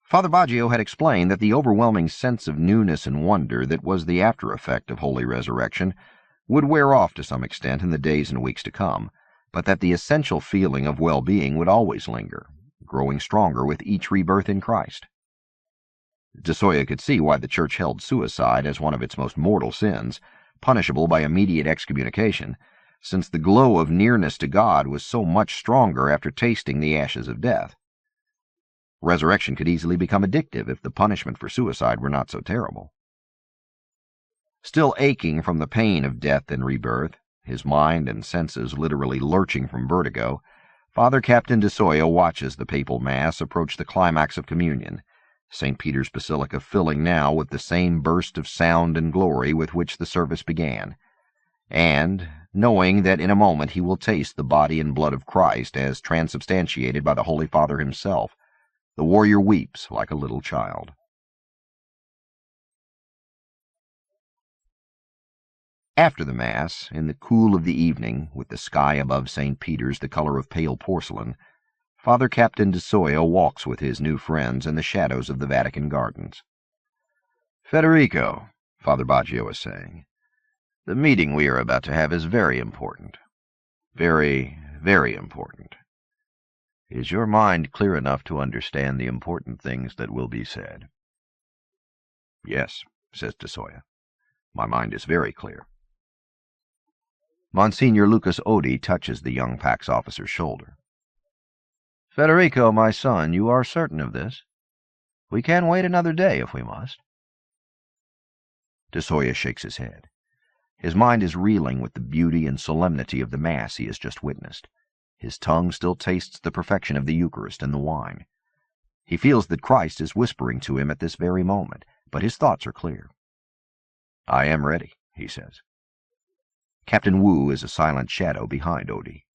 Father Baggio had explained that the overwhelming sense of newness and wonder that was the after-effect of Holy Resurrection would wear off to some extent in the days and weeks to come, but that the essential feeling of well-being would always linger, growing stronger with each rebirth in Christ. De Soya could see why the Church held suicide as one of its most mortal sins, punishable by immediate excommunication, since the glow of nearness to God was so much stronger after tasting the ashes of death. Resurrection could easily become addictive if the punishment for suicide were not so terrible. Still aching from the pain of death and rebirth, his mind and senses literally lurching from vertigo, Father Captain de Soya watches the papal mass approach the climax of communion, St. Peter's Basilica filling now with the same burst of sound and glory with which the service began, and knowing that in a moment he will taste the body and blood of Christ as transubstantiated by the Holy Father himself, the warrior weeps like a little child. After the Mass, in the cool of the evening, with the sky above St. Peter's the color of pale porcelain, Father Captain de Soya walks with his new friends in the shadows of the Vatican gardens. "Federico," Father Baggio is saying, "the meeting we are about to have is very important. Very, very important. Is your mind clear enough to understand the important things that will be said?" "Yes," says de Soya. "My mind is very clear." Monsignor Lucas Oddi touches the young Pax officer's shoulder. "Federico, my son, you are certain of this? We can wait another day if we must." De Soya shakes his head. His mind is reeling with the beauty and solemnity of the Mass he has just witnessed. His tongue still tastes the perfection of the Eucharist and the wine. He feels that Christ is whispering to him at this very moment, but his thoughts are clear. "I am ready," he says. Captain Wu is a silent shadow behind Oddi.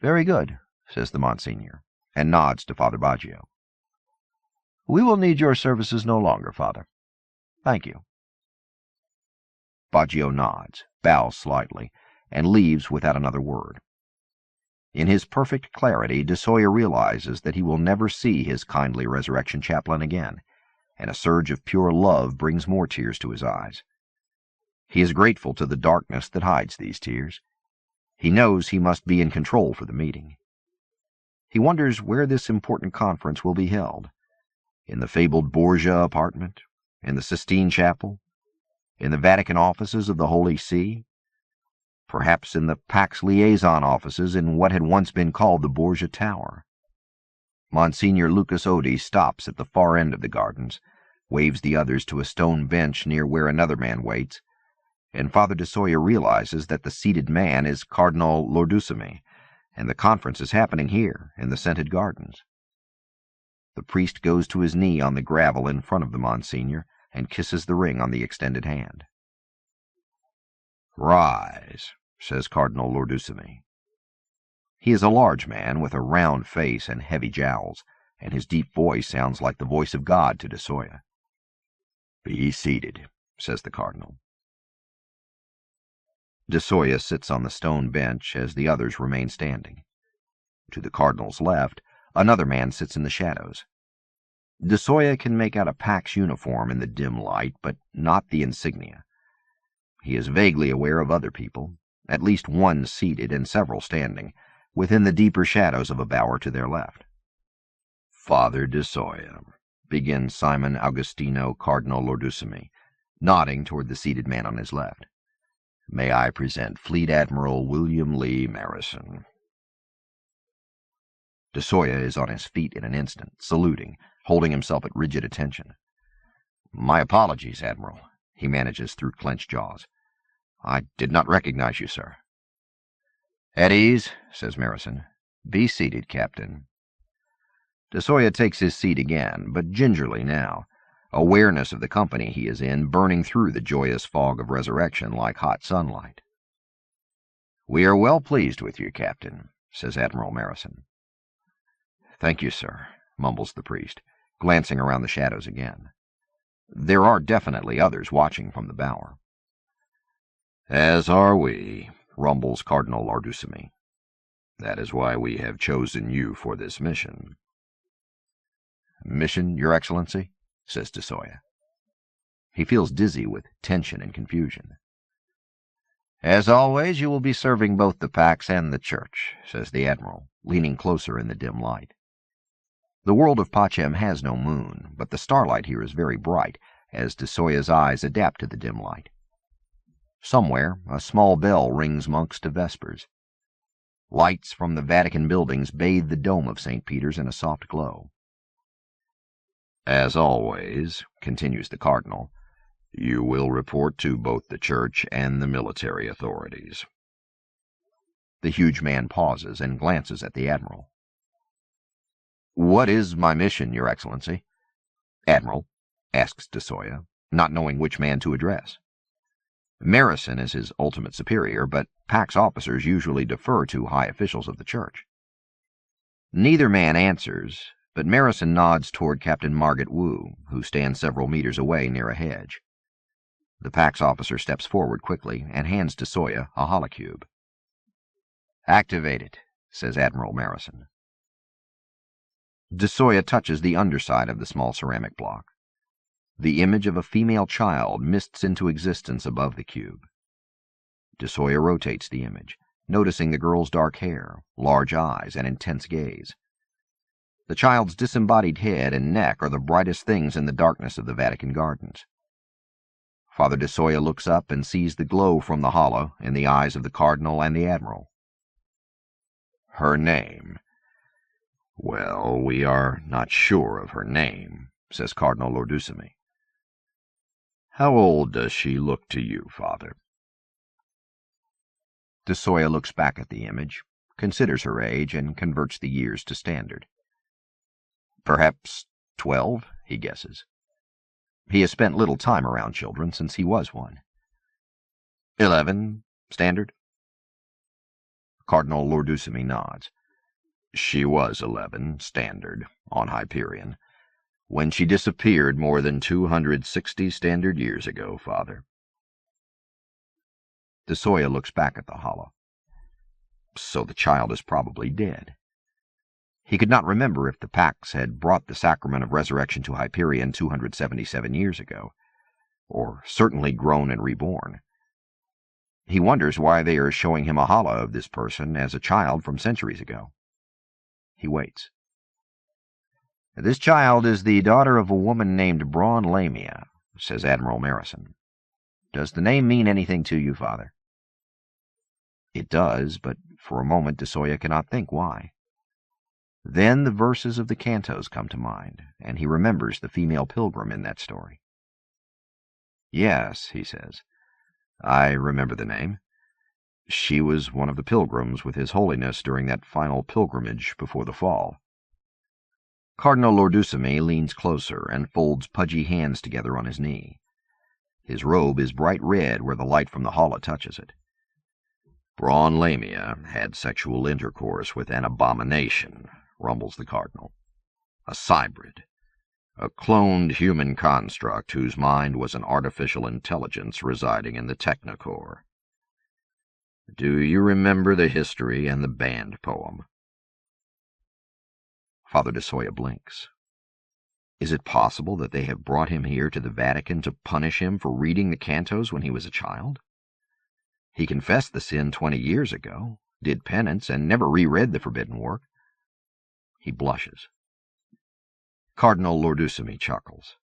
"Very good," says the Monsignor, and nods to Father Baggio. "We will need your services no longer, Father. Thank you." Baggio nods, bows slightly, and leaves without another word. In his perfect clarity, de Soya realizes that he will never see his kindly resurrection chaplain again, and a surge of pure love brings more tears to his eyes. He is grateful to the darkness that hides these tears. He knows he must be in control for the meeting. He wonders where this important conference will be held. In the fabled Borgia apartment? In the Sistine Chapel? In the Vatican offices of the Holy See? Perhaps in the Pax Liaison offices in what had once been called the Borgia Tower. Monsignor Lucas Oddi stops at the far end of the gardens, waves the others to a stone bench near where another man waits, and Father de Soya realizes that the seated man is Cardinal Lordusimi, and the conference is happening here in the scented gardens. The priest goes to his knee on the gravel in front of the Monsignor and kisses the ring on the extended hand. "Rise," says Cardinal Lordusimi. He is a large man with a round face and heavy jowls, and his deep voice sounds like the voice of God to de Soya. "Be seated," says the Cardinal. De Soya sits on the stone bench as the others remain standing. To the Cardinal's left, another man sits in the shadows. De Soya can make out a Pax uniform in the dim light, but not the insignia. He is vaguely aware of other people, at least one seated and several standing, within the deeper shadows of a bower to their left. "Father de Soya," begins Simon Augustino Cardinal Lordusimi, nodding toward the seated man on his left. "May I present Fleet Admiral William Lee Marison." De Soya is on his feet in an instant, saluting, holding himself at rigid attention. "My apologies, Admiral," he manages through clenched jaws. "I did not recognize you, sir." "At ease," says Marison. "Be seated, Captain." De Soya takes his seat again, but gingerly now, awareness of the company he is in burning through the joyous fog of resurrection like hot sunlight. "We are well pleased with you, Captain," says Admiral Marison. "Thank you, sir," mumbles the priest, glancing around the shadows again. There are definitely others watching from the bower. "As are we," rumbles Cardinal Lordusimi. "That is why we have chosen you for this mission." "Mission, Your Excellency?" says de Soya. He feels dizzy with tension and confusion. "As always, you will be serving both the Pax and the Church," says the Admiral, leaning closer in the dim light. The world of Pacem has no moon, but the starlight here is very bright, as de Soya's eyes adapt to the dim light. Somewhere, a small bell rings monks to vespers. Lights from the Vatican buildings bathe the dome of St. Peter's in a soft glow. "As always," continues the cardinal, "you will report to both the church and the military authorities." The huge man pauses and glances at the admiral. "What is my mission, Your Excellency?" "Admiral," asks de Soya, not knowing which man to address. Marison is his ultimate superior, but Pax officers usually defer to high officials of the church. Neither man answers, but Marison nods toward Captain Margit Wu, who stands several meters away near a hedge. The Pax officer steps forward quickly and hands de Soya a holocube. "Activate it," says Admiral Marison. De Soya touches the underside of the small ceramic block. The image of a female child mists into existence above the cube. De Soya rotates the image, noticing the girl's dark hair, large eyes, and intense gaze. The child's disembodied head and neck are the brightest things in the darkness of the Vatican gardens. Father de Soya looks up and sees the glow from the holo in the eyes of the cardinal and the admiral. "Her name? Well, we are not sure of her name," says Cardinal Lordusamy. "How old does she look to you, Father?" De Soya looks back at the image, considers her age, and converts the years to standard. "Perhaps 12, he guesses. He has spent little time around children since he was one. 11, standard?" Cardinal Lordusamy nods. "She was 11, standard, on Hyperion, when she disappeared more than 260 standard years ago, Father." De Soya looks back at the holo. So the child is probably dead. He could not remember if the Pax had brought the sacrament of resurrection to Hyperion 277 years ago, or certainly grown and reborn. He wonders why they are showing him a holo of this person as a child from centuries ago. He waits. "This child is the daughter of a woman named Braun Lamia," says Admiral Marison. "Does the name mean anything to you, Father?" It does, but for a moment de Soya cannot think why. Then the verses of the cantos come to mind, and he remembers the female pilgrim in that story. "Yes," he says, "I remember the name. She was one of the pilgrims with His Holiness during that final pilgrimage before the fall." Cardinal Lordusamy leans closer and folds pudgy hands together on his knee. His robe is bright red where the light from the holo touches it. "Braun Lamia had sexual intercourse with an abomination," rumbles the cardinal. "A cybrid, a cloned human construct whose mind was an artificial intelligence residing in the technocore. Do you remember the history and the band poem?" Father de Soya blinks. Is it possible that they have brought him here to the Vatican to punish him for reading the cantos when he was a child? He confessed the sin 20 years ago, did penance, and never reread the forbidden work. He blushes. Cardinal Lordusamy chuckles.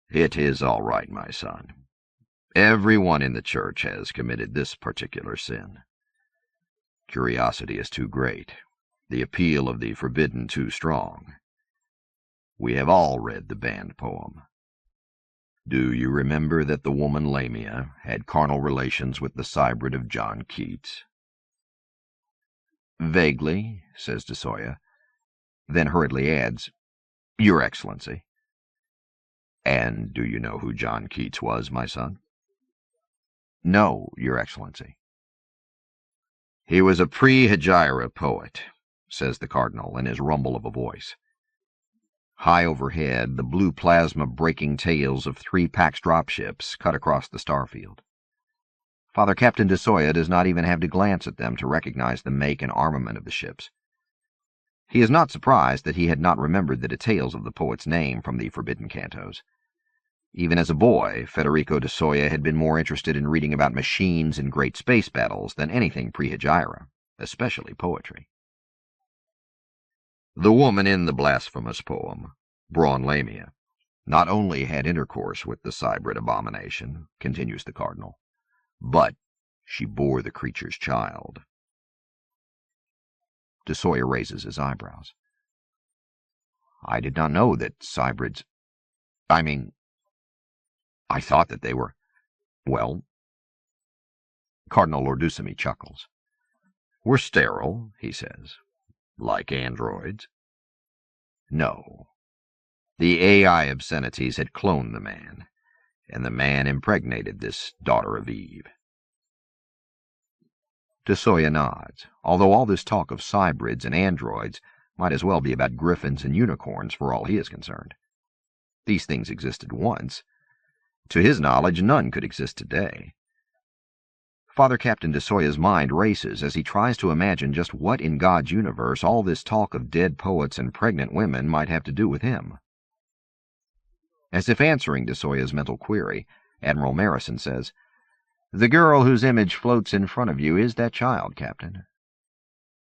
"It is all right, my son. Everyone in the church has committed this particular sin. Curiosity is too great, the appeal of the forbidden too strong. We have all read the band poem. Do you remember that the woman Lamia had carnal relations with the cybrid of John Keats?" "Vaguely," says de Soya, then hurriedly adds, "Your Excellency." "And do you know who John Keats was, my son?" "No, Your Excellency." "He was a pre-Hegira poet," says the cardinal in his rumble of a voice. High overhead, the blue plasma breaking tails of 3 Pax dropships cut across the starfield. Father Captain de Soya does not even have to glance at them to recognize the make and armament of the ships. He is not surprised that he had not remembered the details of the poet's name from the forbidden cantos. Even as a boy, Federico de Soya had been more interested in reading about machines and great space battles than anything pre-Hegira, especially poetry. "The woman in the blasphemous poem, Braun Lamia, not only had intercourse with the cybrid abomination," continues the cardinal, but she bore the creature's child. De Sawyer raises his eyebrows. I did not know that cybrids... I thought that they were... Well... Cardinal Lord-Ducemy chuckles. We're sterile, he says. Like androids. No. The AI obscenities had cloned the man, and the man impregnated this daughter of Eve. De Sawyer nods, although all this talk of cybrids and androids might as well be about griffins and unicorns for all he is concerned. These things existed once. To his knowledge, none could exist today. Father Captain de Sawyer's mind races as he tries to imagine just what in God's universe all this talk of dead poets and pregnant women might have to do with him. As if answering de Sawyer's mental query, Admiral Marison says, The girl whose image floats in front of you is that child, Captain.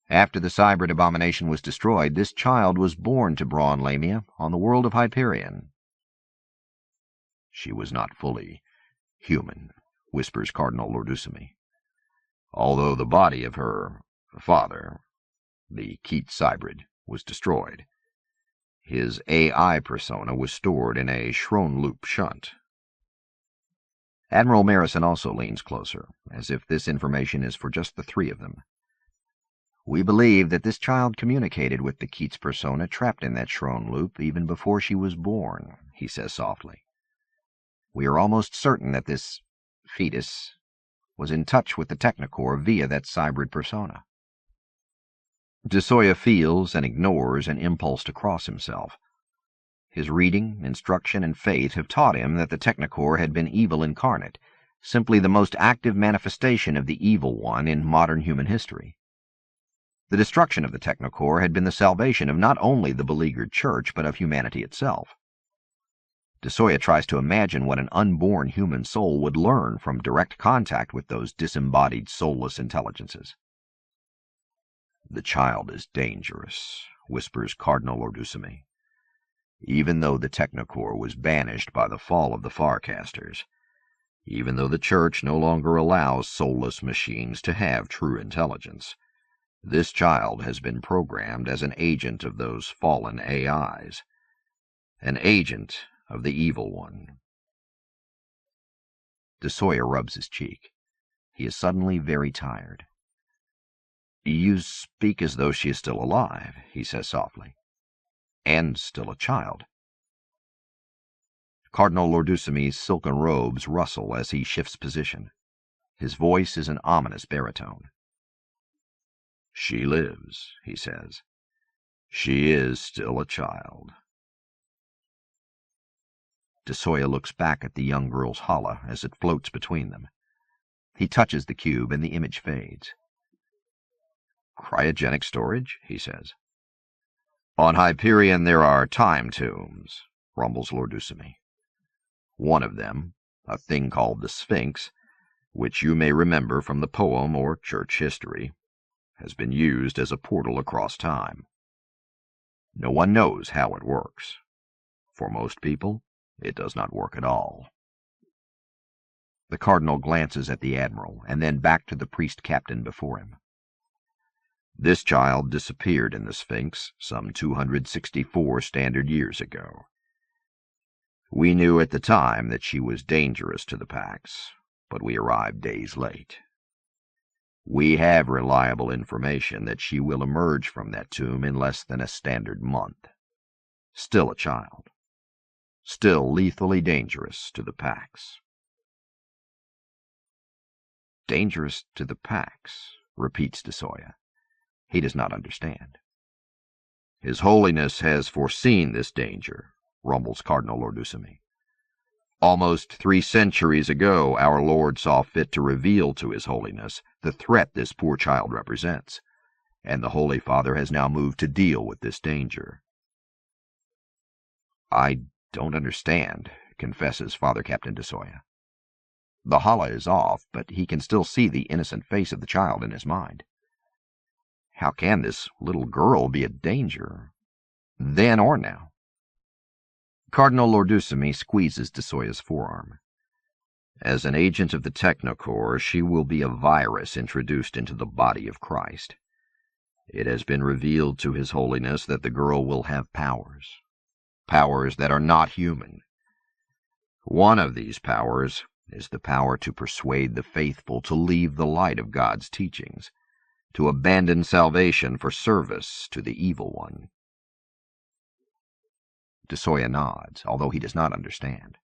After the cybrid abomination was destroyed, this child was born to Braun Lamia on the world of Hyperion. She was not fully human, whispers Cardinal Lord-Ducemy, although the body of her father, the Keat cybrid, was destroyed. His AI persona was stored in a Schroen-Loop shunt. Admiral Marison also leans closer, as if this information is for just the three of them. We believe that this child communicated with the Keats persona trapped in that Schroen-Loop even before she was born, he says softly. We are almost certain that this fetus was in touch with the Technocore via that cybrid persona. De Sawyer feels and ignores an impulse to cross himself. His reading, instruction, and faith have taught him that the Technocore had been evil incarnate, simply the most active manifestation of the evil one in modern human history. The destruction of the Technocore had been the salvation of not only the beleaguered church, but of humanity itself. De Sawyer tries to imagine what an unborn human soul would learn from direct contact with those disembodied, soulless intelligences. The child is dangerous, whispers Cardinal Lord-Ducemy. Even though the Technocore was banished by the fall of the Farcasters, even though the Church no longer allows soulless machines to have true intelligence, this child has been programmed as an agent of those fallen AIs, an agent of the evil one. De Sawyer rubs his cheek. He is suddenly very tired. You speak as though she is still alive, he says softly, and still a child. Cardinal Lord-Ducemy's silken robes rustle as he shifts position. His voice is an ominous baritone. She lives, he says. She is still a child. De Sawyer looks back at the young girl's hala as it floats between them. He touches the cube and the image fades. Cryogenic storage, he says. On Hyperion there are time tombs, rumbles Lord-Ducemy. One of them, a thing called the Sphinx, which you may remember from the poem or church history, has been used as a portal across time. No one knows how it works. For most people, it does not work at all. The Cardinal glances at the Admiral, and then back to the priest-captain before him. This child disappeared in the Sphinx some 264 standard years ago. We knew at the time that she was dangerous to the Pax, but we arrived days late. We have reliable information that she will emerge from that tomb in less than a standard month. Still a child. Still lethally dangerous to the Pax. Dangerous to the Pax, repeats de Sawyer. He does not understand. His Holiness has foreseen this danger, rumbles Cardinal Lord-Ducemy. Almost 3 centuries ago, our Lord saw fit to reveal to His Holiness the threat this poor child represents, and the Holy Father has now moved to deal with this danger. I don't understand, confesses Father Captain de Sawyer. The hala is off, but he can still see the innocent face of the child in his mind. How can this little girl be a danger, then or now? Cardinal Lord-Ducemy squeezes de Sawyer's forearm. As an agent of the Technocorps, she will be a virus introduced into the body of Christ. It has been revealed to His Holiness that the girl will have powers that are not human. One of these powers is the power to persuade the faithful to leave the light of God's teachings, to abandon salvation for service to the evil one. Desoya nods, although he does not understand.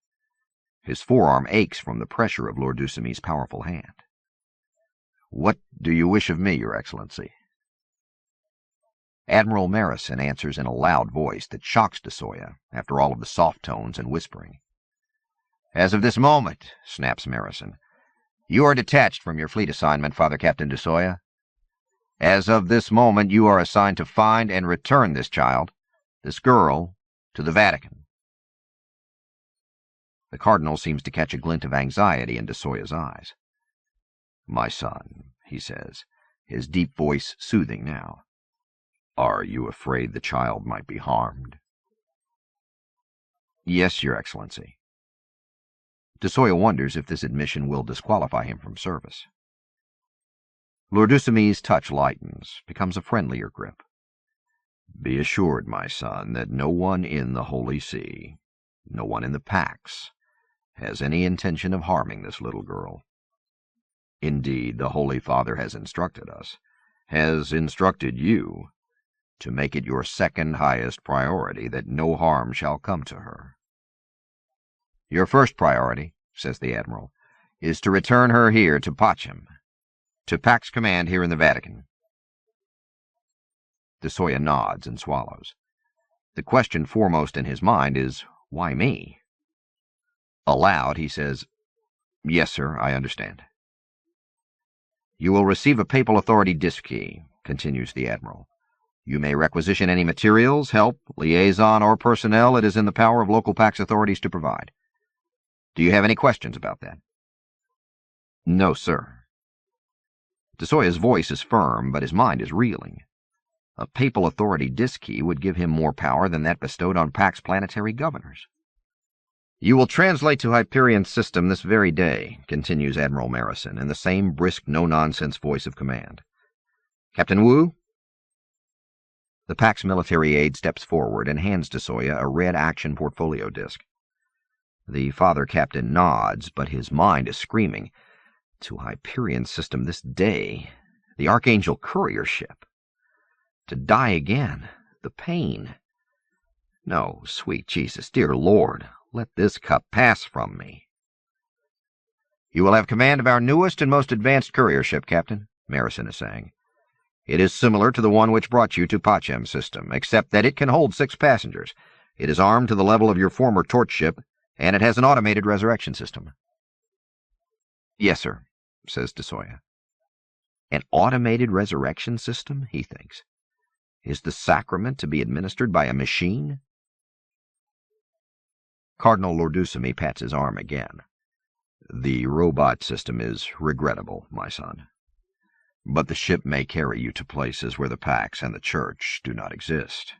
His forearm aches from the pressure of Lord Dusomy's powerful hand. "What do you wish of me, Your Excellency?" Admiral Marison answers in a loud voice that shocks Desoya after all of the soft tones and whispering. "As of this moment," snaps Marison, "you are detached from your fleet assignment, Father Captain Desoya. As of this moment, you are assigned to find and return this child, this girl, to the Vatican." The Cardinal seems to catch a glint of anxiety in Desoya's eyes. "My son," he says, his deep voice soothing now, "are you afraid the child might be harmed?" "Yes, Your Excellency." Desoya wonders if this admission will disqualify him from service. Lord Dusomy's touch lightens, becomes a friendlier grip. "Be assured, my son, that no one in the Holy See, no one in the Pax, has any intention of harming this little girl. Indeed, the Holy Father has instructed us, has instructed you, to make it your second highest priority that no harm shall come to her. Your first priority," says the Admiral, "is to return her here to Pacem, to Pax Command here in the Vatican." Desoya nods and swallows. The question foremost in his mind is, why me? Aloud, he says, "Yes, sir, I understand." "You will receive a papal authority disk key," continues the Admiral. "You may requisition any materials, help, liaison, or personnel it is in the power of local Pax authorities to provide. Do you have any questions about that?" "No, sir." Desoya's voice is firm, but his mind is reeling. A papal authority disk key would give him more power than that bestowed on Pax planetary governors. "You will translate to Hyperion's system this very day," continues Admiral Marison in the same brisk, no-nonsense voice of command. "Captain Wu?" The Pax military aide steps forward and hands Desoya a red action portfolio disc. The Father Captain nods, but his mind is screaming, "To Hyperion's system this day, the Archangel courier ship. To die again, the pain. No, sweet Jesus, dear Lord, let this cup pass from me." "You will have command of our newest and most advanced courier ship, Captain," Marison is saying. "It is similar to the one which brought you to Pacem system, except that it can hold 6 passengers. It is armed to the level of your former torch ship, and it has an automated resurrection system." "Yes, sir," says Desoya. An automated resurrection system, he thinks. Is the sacrament to be administered by a machine? Cardinal Lord Dusomy pats his arm again. "The robot system is regrettable, my son. But the ship may carry you to places where the Pax and the Church do not exist.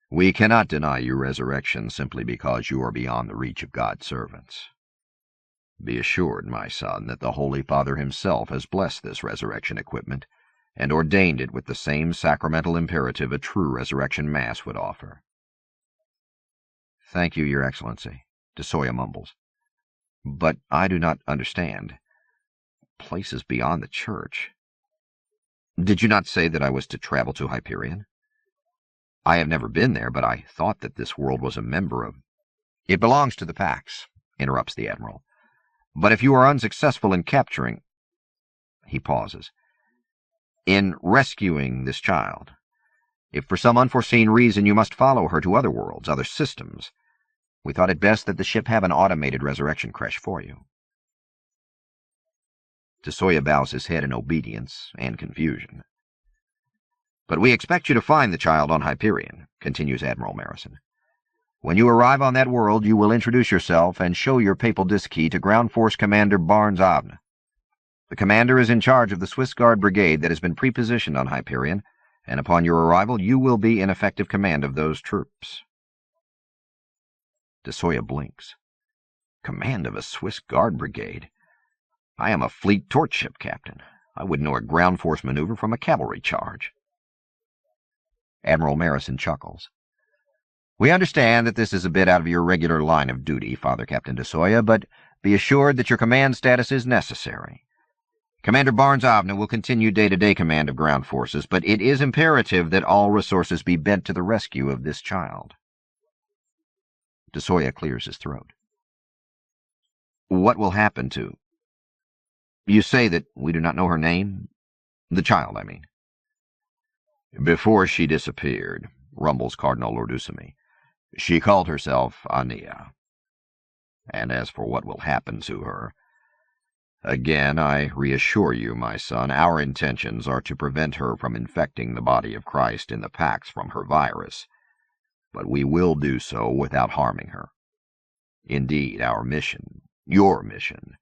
We cannot deny you resurrection simply because you are beyond the reach of God's servants. Be assured, my son, that the Holy Father himself has blessed this resurrection equipment and ordained it with the same sacramental imperative a true resurrection mass would offer." "Thank you, Your Excellency," Desoya mumbles. "But I do not understand. Places beyond the Church. Did you not say that I was to travel to Hyperion? I have never been there, but I thought that this world was a member of—" "It belongs to the Pax," interrupts the Admiral. "But if you are unsuccessful in capturing—" He pauses. "In rescuing this child, if for some unforeseen reason you must follow her to other worlds, other systems, we thought it best that the ship have an automated resurrection creche for you." Desoya bows his head in obedience and confusion. "But we expect you to find the child on Hyperion," continues Admiral Marison. "When you arrive on that world, you will introduce yourself and show your papal disk key to Ground Force Commander Barnes-Avne. The commander is in charge of the Swiss Guard Brigade that has been prepositioned on Hyperion, and upon your arrival you will be in effective command of those troops." Desoya blinks. Command of a Swiss Guard brigade. I am a fleet torch ship captain. I wouldn't know a ground force maneuver from a cavalry charge. Admiral Marison chuckles. We understand that this is a bit out of your regular line of duty, Father Captain de Soya, but be assured that your command status is necessary. Commander Barnes-Avna will continue day-to-day command of ground forces, but it is imperative that all resources be bent to the rescue of this child. De Soya clears his throat. What will happen to... You say that we do not know her name? The child, I mean. Before she disappeared, rumbles Cardinal Lordusamy, she called herself Aenea. And as for what will happen to her, again I reassure you, my son, our intentions are to prevent her from infecting the body of Christ in the Pax from her virus, but we will do so without harming her. Indeed, our mission, your mission,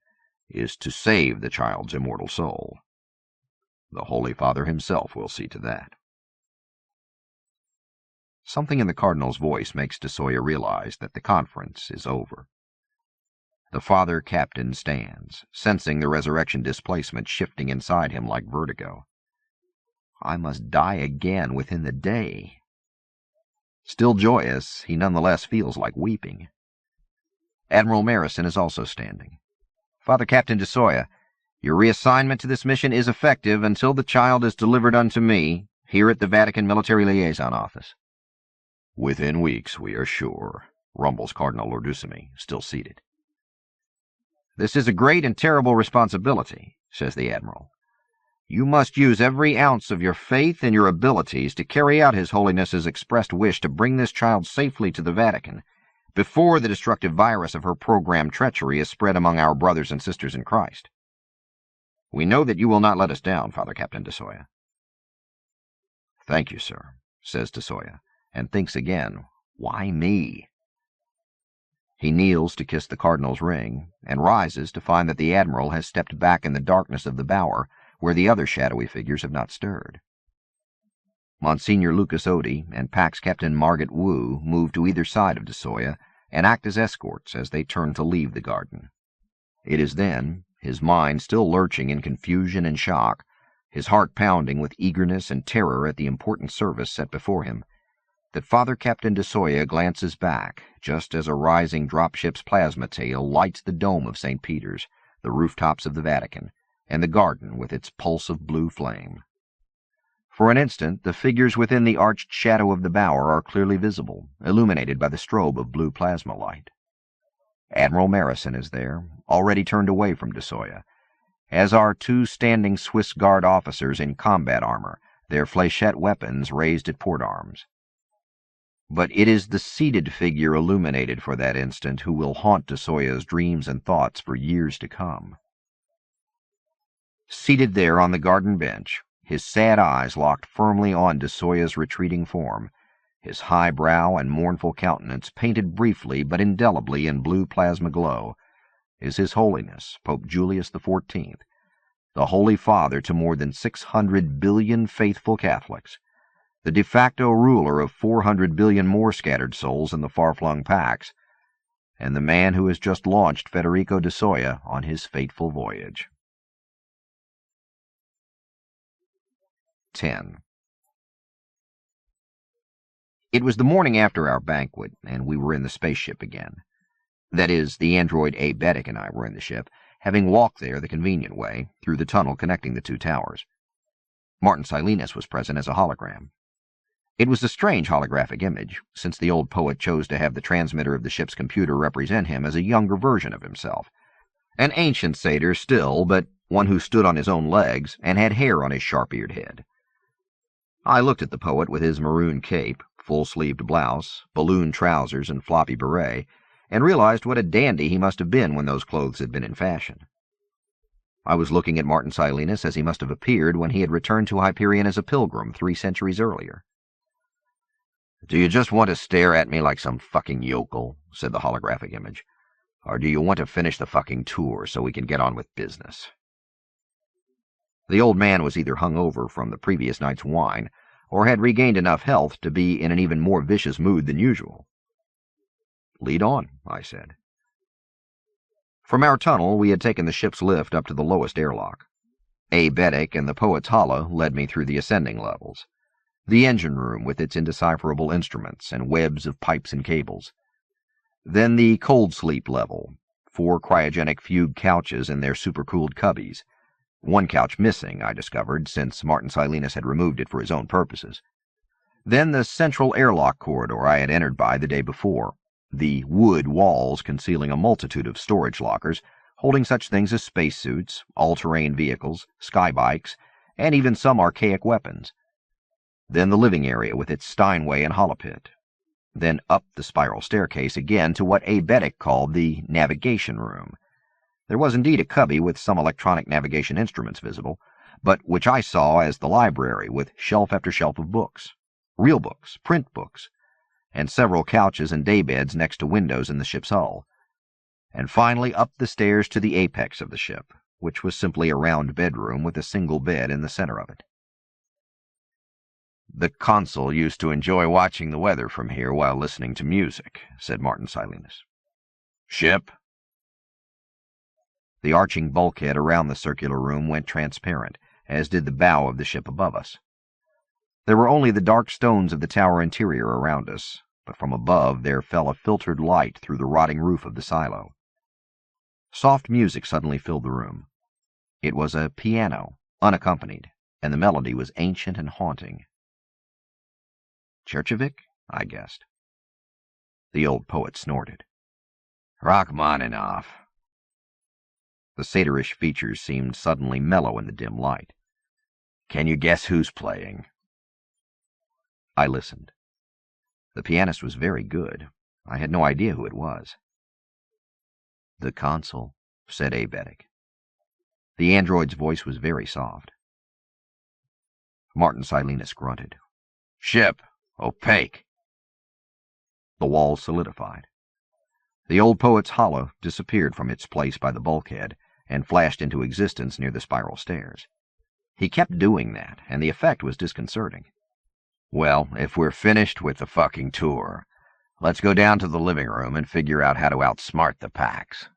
is to save the child's immortal soul. The Holy Father himself will see to that. Something in the Cardinal's voice makes de Soya realize that the conference is over. The Father Captain stands, sensing the resurrection displacement shifting inside him like vertigo. I must die again within the day. Still joyous, he nonetheless feels like weeping. Admiral Marison is also standing. Father Captain de Soya, your reassignment to this mission is effective until the child is delivered unto me, here at the Vatican Military Liaison Office. Within weeks, we are sure, rumbles Cardinal Lordusamy, still seated. This is a great and terrible responsibility, says the Admiral. You must use every ounce of your faith and your abilities to carry out His Holiness's expressed wish to bring this child safely to the Vatican, before the destructive virus of her programmed treachery is spread among our brothers and sisters in Christ. We know that you will not let us down, Father Captain de Soya. Thank you, sir, says de Soya, and thinks again, why me? He kneels to kiss the Cardinal's ring, and rises to find that the Admiral has stepped back in the darkness of the bower, where the other shadowy figures have not stirred. Monsignor Lucas Odie and Pax Captain Margaret Wu move to either side of de Soya and act as escorts as they turn to leave the garden. It is then, his mind still lurching in confusion and shock, his heart pounding with eagerness and terror at the important service set before him, that Father Captain de Soya glances back just as a rising dropship's plasma tail lights the dome of St. Peter's, the rooftops of the Vatican, and the garden with its pulse of blue flame. For an instant, the figures within the arched shadow of the bower are clearly visible, illuminated by the strobe of blue plasma light. Admiral Marison is there, already turned away from de Soya, as are two standing Swiss Guard officers in combat armor, their fléchette weapons raised at port arms. But it is the seated figure illuminated for that instant who will haunt de Soya's dreams and thoughts for years to come. Seated there on the garden bench, his sad eyes locked firmly on de Soya's retreating form, his high brow and mournful countenance painted briefly but indelibly in blue plasma glow, is His Holiness Pope Julius XIV, the Holy Father to more than 600 billion faithful Catholics, the de facto ruler of 400 billion more scattered souls in the far-flung Pax, and the man who has just launched Federico de Soya on his fateful voyage. 10. It was the morning after our banquet, and we were in the spaceship again. That is, the android A. Betic and I were in the ship, having walked there the convenient way, through the tunnel connecting the two towers. Martin Silenus was present as a hologram. It was a strange holographic image, since the old poet chose to have the transmitter of the ship's computer represent him as a younger version of himself. An ancient satyr still, but one who stood on his own legs and had hair on his sharp-eared head. I looked at the poet with his maroon cape, full-sleeved blouse, balloon trousers, and floppy beret, and realized what a dandy he must have been when those clothes had been in fashion. I was looking at Martin Silenus as he must have appeared when he had returned to Hyperion as a pilgrim 3 centuries earlier. "Do you just want to stare at me like some fucking yokel?" said the holographic image. "Or do you want to finish the fucking tour so we can get on with business?" The old man was either hung over from the previous night's wine, or had regained enough health to be in an even more vicious mood than usual. "Lead on," I said. From our tunnel, we had taken the ship's lift up to the lowest airlock. Aebetic and the Poet's Hollow led me through the ascending levels. The engine room with its indecipherable instruments and webs of pipes and cables. Then the cold sleep level, 4 cryogenic fugue couches in their supercooled cubbies. One couch missing, I discovered, since Martin Silenus had removed it for his own purposes. Then the central airlock corridor I had entered by the day before, the wood walls concealing a multitude of storage lockers, holding such things as spacesuits, all-terrain vehicles, skybikes, and even some archaic weapons. Then the living area with its Steinway and holopit. Then up the spiral staircase again to what Aebetic called the navigation room. There was indeed a cubby with some electronic navigation instruments visible, but which I saw as the library with shelf after shelf of books. Real books, print books, and several couches and daybeds next to windows in the ship's hull. And finally up the stairs to the apex of the ship, which was simply a round bedroom with a single bed in the center of it. "The consul used to enjoy watching the weather from here while listening to music," said Martin Silenus. "Ship?" The arching bulkhead around the circular room went transparent, as did the bow of the ship above us. There were only the dark stones of the tower interior around us, but from above there fell a filtered light through the rotting roof of the silo. Soft music suddenly filled the room. It was a piano, unaccompanied, and the melody was ancient and haunting. "Cherchevik?" I guessed. The old poet snorted. "Rachmaninoff." The satyrish features seemed suddenly mellow in the dim light. "Can you guess who's playing?" I listened. The pianist was very good. I had no idea who it was. "The consul," said Aebetic. The android's voice was very soft. Martin Silenus grunted. "Ship! Opaque!" The wall solidified. The old poet's hollow disappeared from its place by the bulkhead and flashed into existence near the spiral stairs. He kept doing that, and the effect was disconcerting. "Well, if we're finished with the fucking tour, let's go down to the living room and figure out how to outsmart the Pax."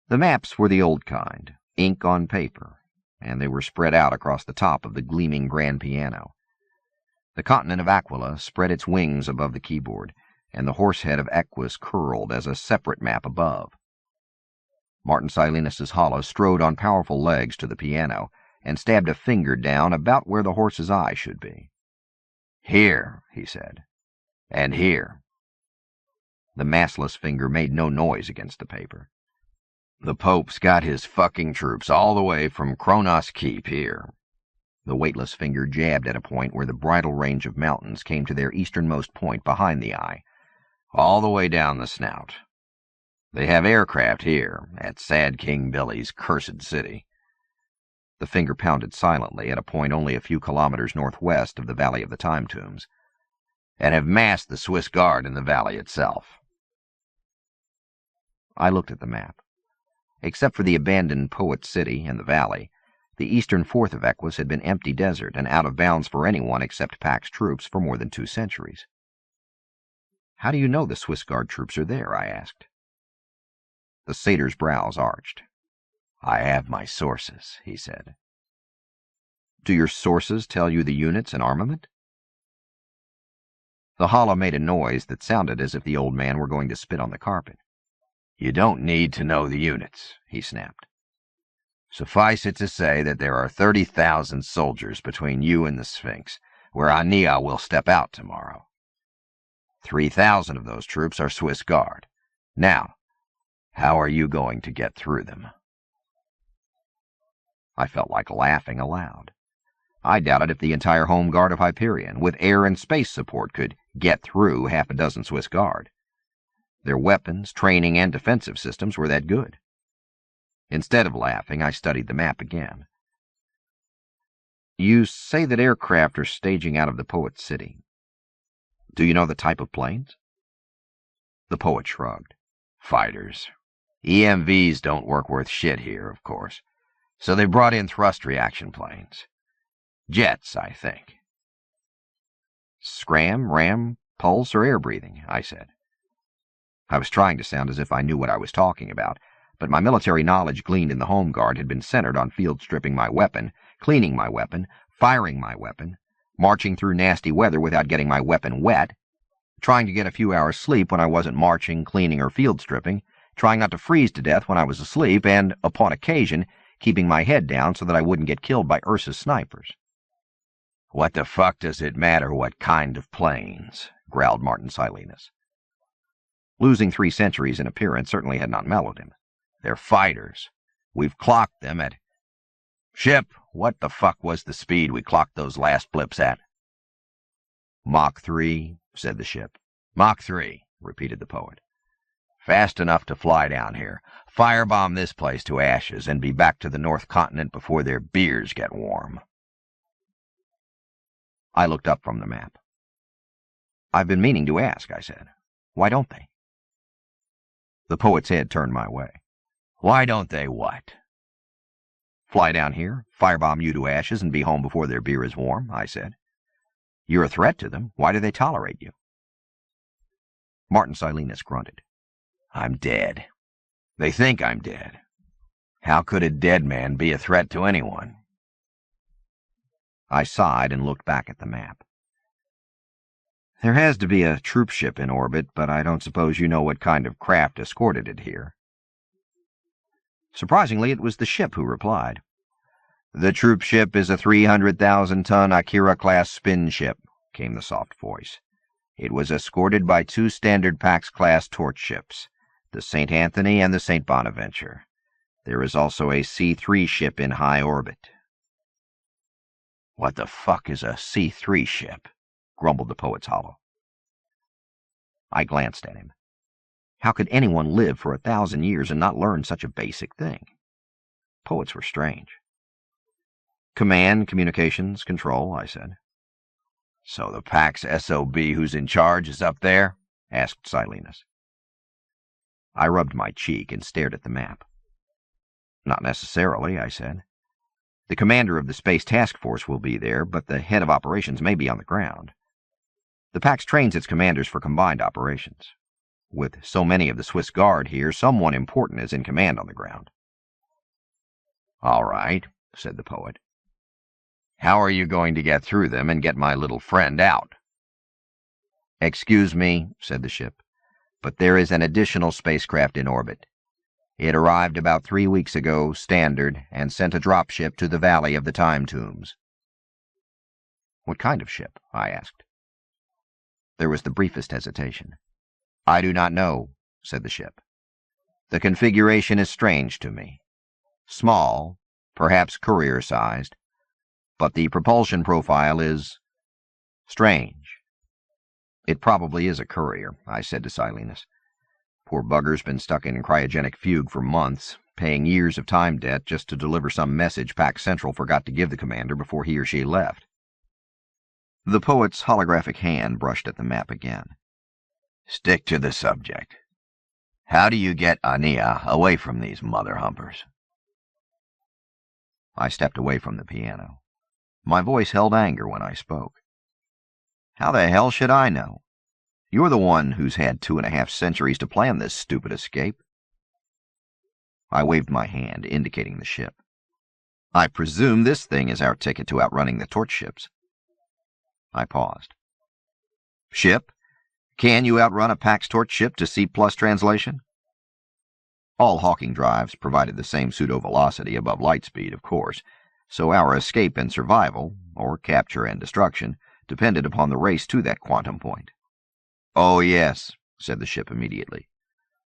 The maps were the old kind, ink on paper, and they were spread out across the top of the gleaming grand piano. The continent of Aquila spread its wings above the keyboard, and the horsehead of Equus curled as a separate map above. Martin Silenus's hollow strode on powerful legs to the piano and stabbed a finger down about where the horse's eye should be. "Here," he said, "and here." The massless finger made no noise against the paper. "The Pope's got his fucking troops all the way from Kronos Keep here." The weightless finger jabbed at a point where the bridle range of mountains came to their easternmost point behind the eye, all the way down the snout. "They have aircraft here, at Sad King Billy's cursed city." The finger pounded silently at a point only a few kilometers northwest of the Valley of the Time Tombs, "and have massed the Swiss Guard in the valley itself." I looked at the map. Except for the abandoned Poet City and the valley, the eastern fourth of Equus had been empty desert and out of bounds for anyone except Pax troops for more than 2 centuries. "How do you know the Swiss Guard troops are there?" I asked. The satyr's brows arched. "I have my sources," he said. "Do your sources tell you the units and armament?" The hollow made a noise that sounded as if the old man were going to spit on the carpet. "You don't need to know the units," he snapped. "Suffice it to say that there are 30,000 soldiers between you and the Sphinx, where Aenea will step out tomorrow. 3,000 of those troops are Swiss Guard. Now, how are you going to get through them?" I felt like laughing aloud. I doubted if the entire home guard of Hyperion, with air and space support, could get through 6 Swiss Guard. Their weapons, training, and defensive systems were that good. Instead of laughing, I studied the map again. "You say that aircraft are staging out of the Poet City. Do you know the type of planes?" The poet shrugged. "Fighters. EMVs don't work worth shit here, of course. So they brought in thrust reaction planes. Jets, I think." "Scram, ram, pulse, or air breathing?" I said. I was trying to sound as if I knew what I was talking about, but my military knowledge gleaned in the Home Guard had been centered on field stripping my weapon, cleaning my weapon, firing my weapon, marching through nasty weather without getting my weapon wet, trying to get a few hours sleep when I wasn't marching, cleaning, or field stripping, trying not to freeze to death when I was asleep, and, upon occasion, keeping my head down so that I wouldn't get killed by Ursa's snipers. "What the fuck does it matter what kind of planes?" growled Martin Silenus. Losing 3 centuries in appearance certainly had not mellowed him. "They're fighters. We've clocked them at—" "Ship, what the fuck was the speed we clocked those last blips at?" "Mach 3, said the ship. "Mach 3, repeated the poet. "Fast enough to fly down here, firebomb this place to ashes, and be back to the North Continent before their beers get warm." I looked up from the map. "I've been meaning to ask," I said. "Why don't they?" The poet's head turned my way. "Why don't they what?" "Fly down here, firebomb you to ashes, and be home before their beer is warm," I said. "You're a threat to them. Why do they tolerate you?" Martin Silenus grunted. "I'm dead. They think I'm dead. How could a dead man be a threat to anyone?" I sighed and looked back at the map. "There has to be a troop ship in orbit, but I don't suppose you know what kind of craft escorted it here." Surprisingly, it was the ship who replied. "The troop ship is a 300,000-ton Akira-class spin ship," came the soft voice. "It was escorted by 2 standard Pax-class torch ships, the St. Anthony and the St. Bonaventure. There is also a C-3 ship in high orbit." "What the fuck is a C-3 ship?" grumbled the poet's hollow. I glanced at him. How could anyone live for 1,000 years and not learn such a basic thing? Poets were strange. "Command, communications, control," I said. "So the Pax SOB who's in charge is up there?" asked Silenus. I rubbed my cheek and stared at the map. "Not necessarily," I said. "The commander of the Space Task Force will be there, but the head of operations may be on the ground. The Pax trains its commanders for combined operations. With so many of the Swiss Guard here, someone important is in command on the ground." "All right," said the poet. "How are you going to get through them and get my little friend out?" "Excuse me," said the ship, "but there is an additional spacecraft in orbit. It arrived about 3 weeks ago, standard, and sent a dropship to the Valley of the Time Tombs." "What kind of ship?" I asked. There was the briefest hesitation. "I do not know," said the ship. "The configuration is strange to me. Small, perhaps courier-sized, but the propulsion profile is strange." "It probably is a courier," I said to Silenus. "Poor bugger's been stuck in cryogenic fugue for months, paying years of time debt just to deliver some message Pax Central forgot to give the commander before he or she left." The poet's holographic hand brushed at the map again. "Stick to the subject. How do you get Aenea away from these mother-humpers?" I stepped away from the piano. My voice held anger when I spoke. "How the hell should I know? You're the one who's had 2.5 centuries to plan this stupid escape." I waved my hand, indicating the ship. "I presume this thing is our ticket to outrunning the torch ships." I paused. "Ship, can you outrun a Pax torch ship to C+ translation?" All Hawking drives provided the same pseudo-velocity above light speed, of course, so our escape and survival, or capture and destruction, depended upon the race to that quantum point. "Oh, yes," said the ship immediately.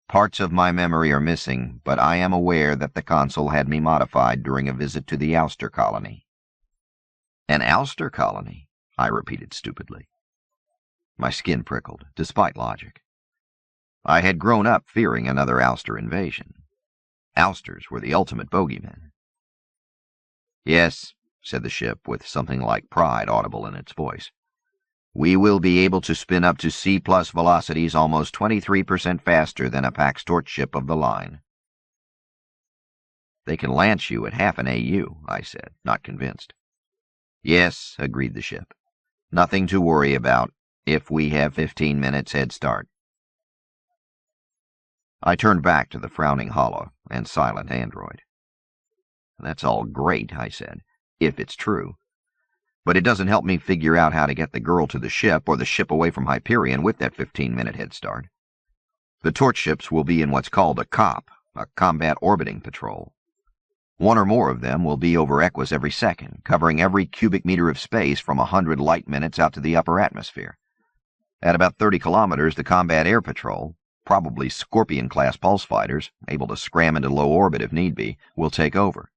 "Parts of my memory are missing, but I am aware that the consul had me modified during a visit to the ouster colony." "An ouster colony?" I repeated stupidly. My skin prickled, despite logic. I had grown up fearing another ouster invasion. Ousters were the ultimate bogeymen. "Yes," said the ship, with something like pride audible in its voice. "We will be able to spin up to C+ velocities almost 23% faster than a Pax torch ship of the line." "They can lance you at half an AU," I said, not convinced. "Yes," agreed the ship. "Nothing to worry about, if we have 15 minutes head start." I turned back to the frowning hollow and silent android. "That's all great," I said, "if it's true. But it doesn't help me figure out how to get the girl to the ship or the ship away from Hyperion with that 15-minute head start. The torch ships will be in what's called a COP, a combat orbiting patrol. One or more of them will be over Equus every second, covering every cubic meter of space from 100 light minutes out to the upper atmosphere. At about 30 kilometers, the combat air patrol, probably Scorpion-class pulse fighters, able to scram into low orbit if need be, will take over.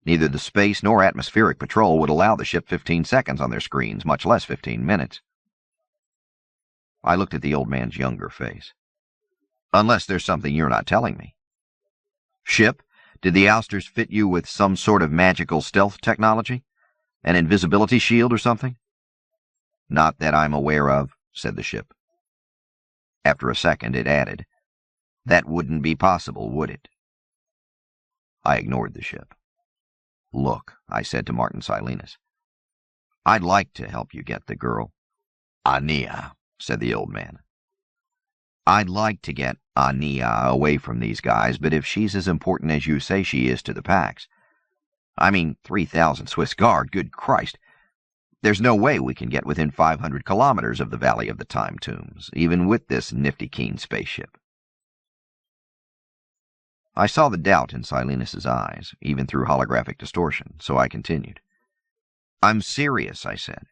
Neither the space nor atmospheric patrol would allow the ship 15 seconds on their screens, much less 15 minutes. I looked at the old man's younger face. "Unless there's something you're not telling me. Ship, did the ousters fit you with some sort of magical stealth technology? An invisibility shield or something?" "Not that I'm aware of," said the ship. After a second, it added, "That wouldn't be possible, would it?" I ignored the ship. "Look," I said to Martin Silenus, "I'd like to help you get the girl." "Aenea," said the old man. "I'd like to get Aenea away from these guys, but if she's as important as you say she is to the Pax, I mean 3,000 Swiss Guard, good Christ, there's no way we can get within 500 kilometers of the Valley of the Time Tombs, even with this nifty keen spaceship." I saw the doubt in Silenus's eyes, even through holographic distortion, so I continued. "I'm serious," I said.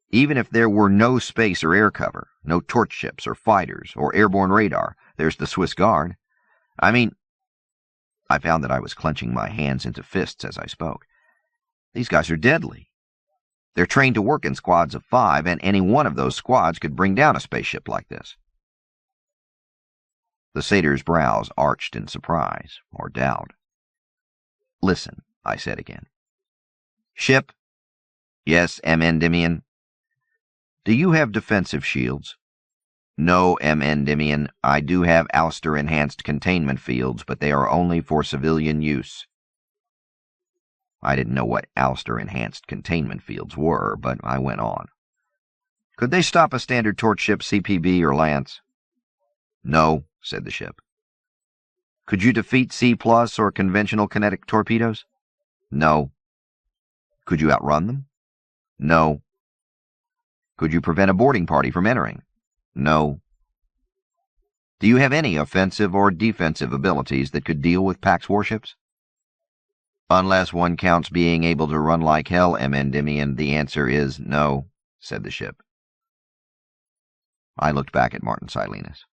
"Even if there were no space or air cover, no torch ships or fighters or airborne radar, there's the Swiss Guard. I mean—" I found that I was clenching my hands into fists as I spoke. "These guys are deadly. They're trained to work in squads of 5, and any one of those squads could bring down a spaceship like this." The satyr's brows arched in surprise or doubt. "Listen," I said again. "Ship?" "Yes, Endymion." "Do you have defensive shields?" "No, Endymion. I do have ouster-enhanced containment fields, but they are only for civilian use." I didn't know what ouster-enhanced containment fields were, but I went on. "Could they stop a standard torch ship, CPB or Lance?" "No," said the ship. "Could you defeat C+ or conventional kinetic torpedoes?" "No." "Could you outrun them?" "No." "Could you prevent a boarding party from entering?" "No." "Do you have any offensive or defensive abilities that could deal with Pax warships?" "Unless one counts being able to run like hell, Endymion, the answer is no," said the ship. I looked back at Martin Silenus.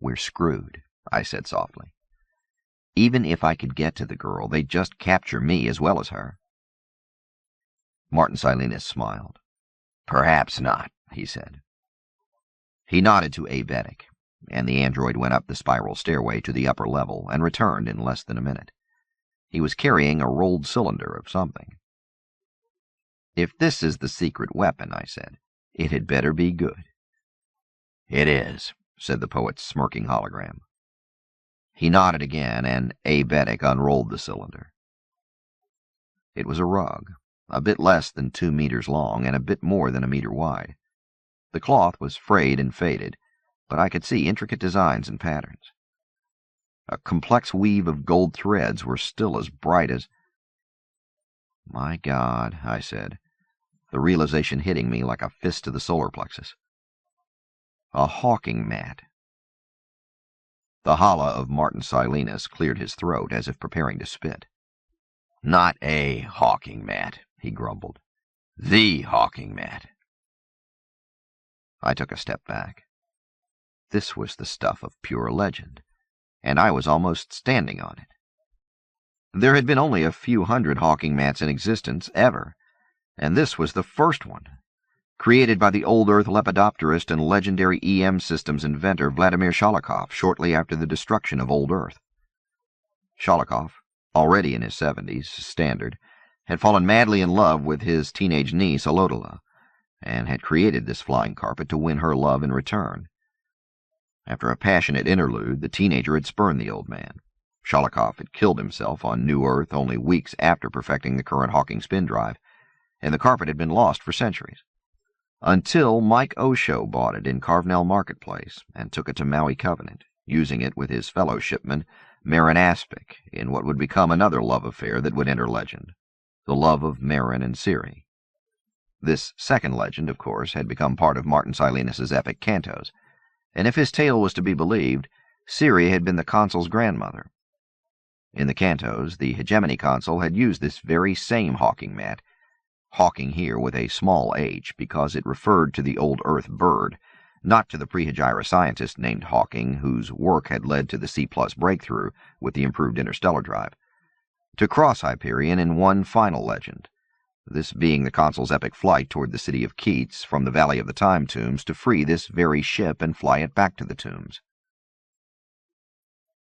"We're screwed," I said softly. "Even if I could get to the girl, they'd just capture me as well as her." Martin Silenus smiled. "Perhaps not," he said. He nodded to Aebetic, and the android went up the spiral stairway to the upper level and returned in less than a minute. He was carrying a rolled cylinder of something. "If this is the secret weapon," I said, "it had better be good." "It is," said the poet's smirking hologram. He nodded again, and Aebetic unrolled the cylinder. It was a rug, a bit less than 2 meters long and a bit more than a meter wide. The cloth was frayed and faded, but I could see intricate designs and patterns. A complex weave of gold threads were still as bright as— "My God," I said, the realization hitting me like a fist to the solar plexus. "A hawking mat." The holla of Martin Silenus cleared his throat as if preparing to spit. "Not a hawking mat," he grumbled. "The hawking mat." I took a step back. This was the stuff of pure legend, and I was almost standing on it. There had been only a few hundred hawking mats in existence, ever, and this was the first one, created by the old Earth lepidopterist and legendary EM systems inventor Vladimir Sholokov shortly after the destruction of old Earth. Sholokov, already in his 70s, standard, had fallen madly in love with his teenage niece, Alodola, and had created this flying carpet to win her love in return. After a passionate interlude, the teenager had spurned the old man. Sholokov had killed himself on New Earth only weeks after perfecting the current Hawking spin drive, and the carpet had been lost for centuries. Until Mike Osho bought it in Carvnell Marketplace and took it to Maui Covenant, using it with his fellow shipman, Marin Aspic, in what would become another love affair that would enter legend, the love of Marin and Ciri. This second legend, of course, had become part of Martin Silenus's epic cantos, and if his tale was to be believed, Ciri had been the consul's grandmother. In the cantos, the hegemony consul had used this very same hawking mat, hawking here with a small h because it referred to the old Earth bird, not to the pre-Hegira scientist named Hawking, whose work had led to the C+ breakthrough with the improved interstellar drive, to cross Hyperion in one final legend, this being the consul's epic flight toward the city of Keats from the Valley of the Time Tombs to free this very ship and fly it back to the tombs.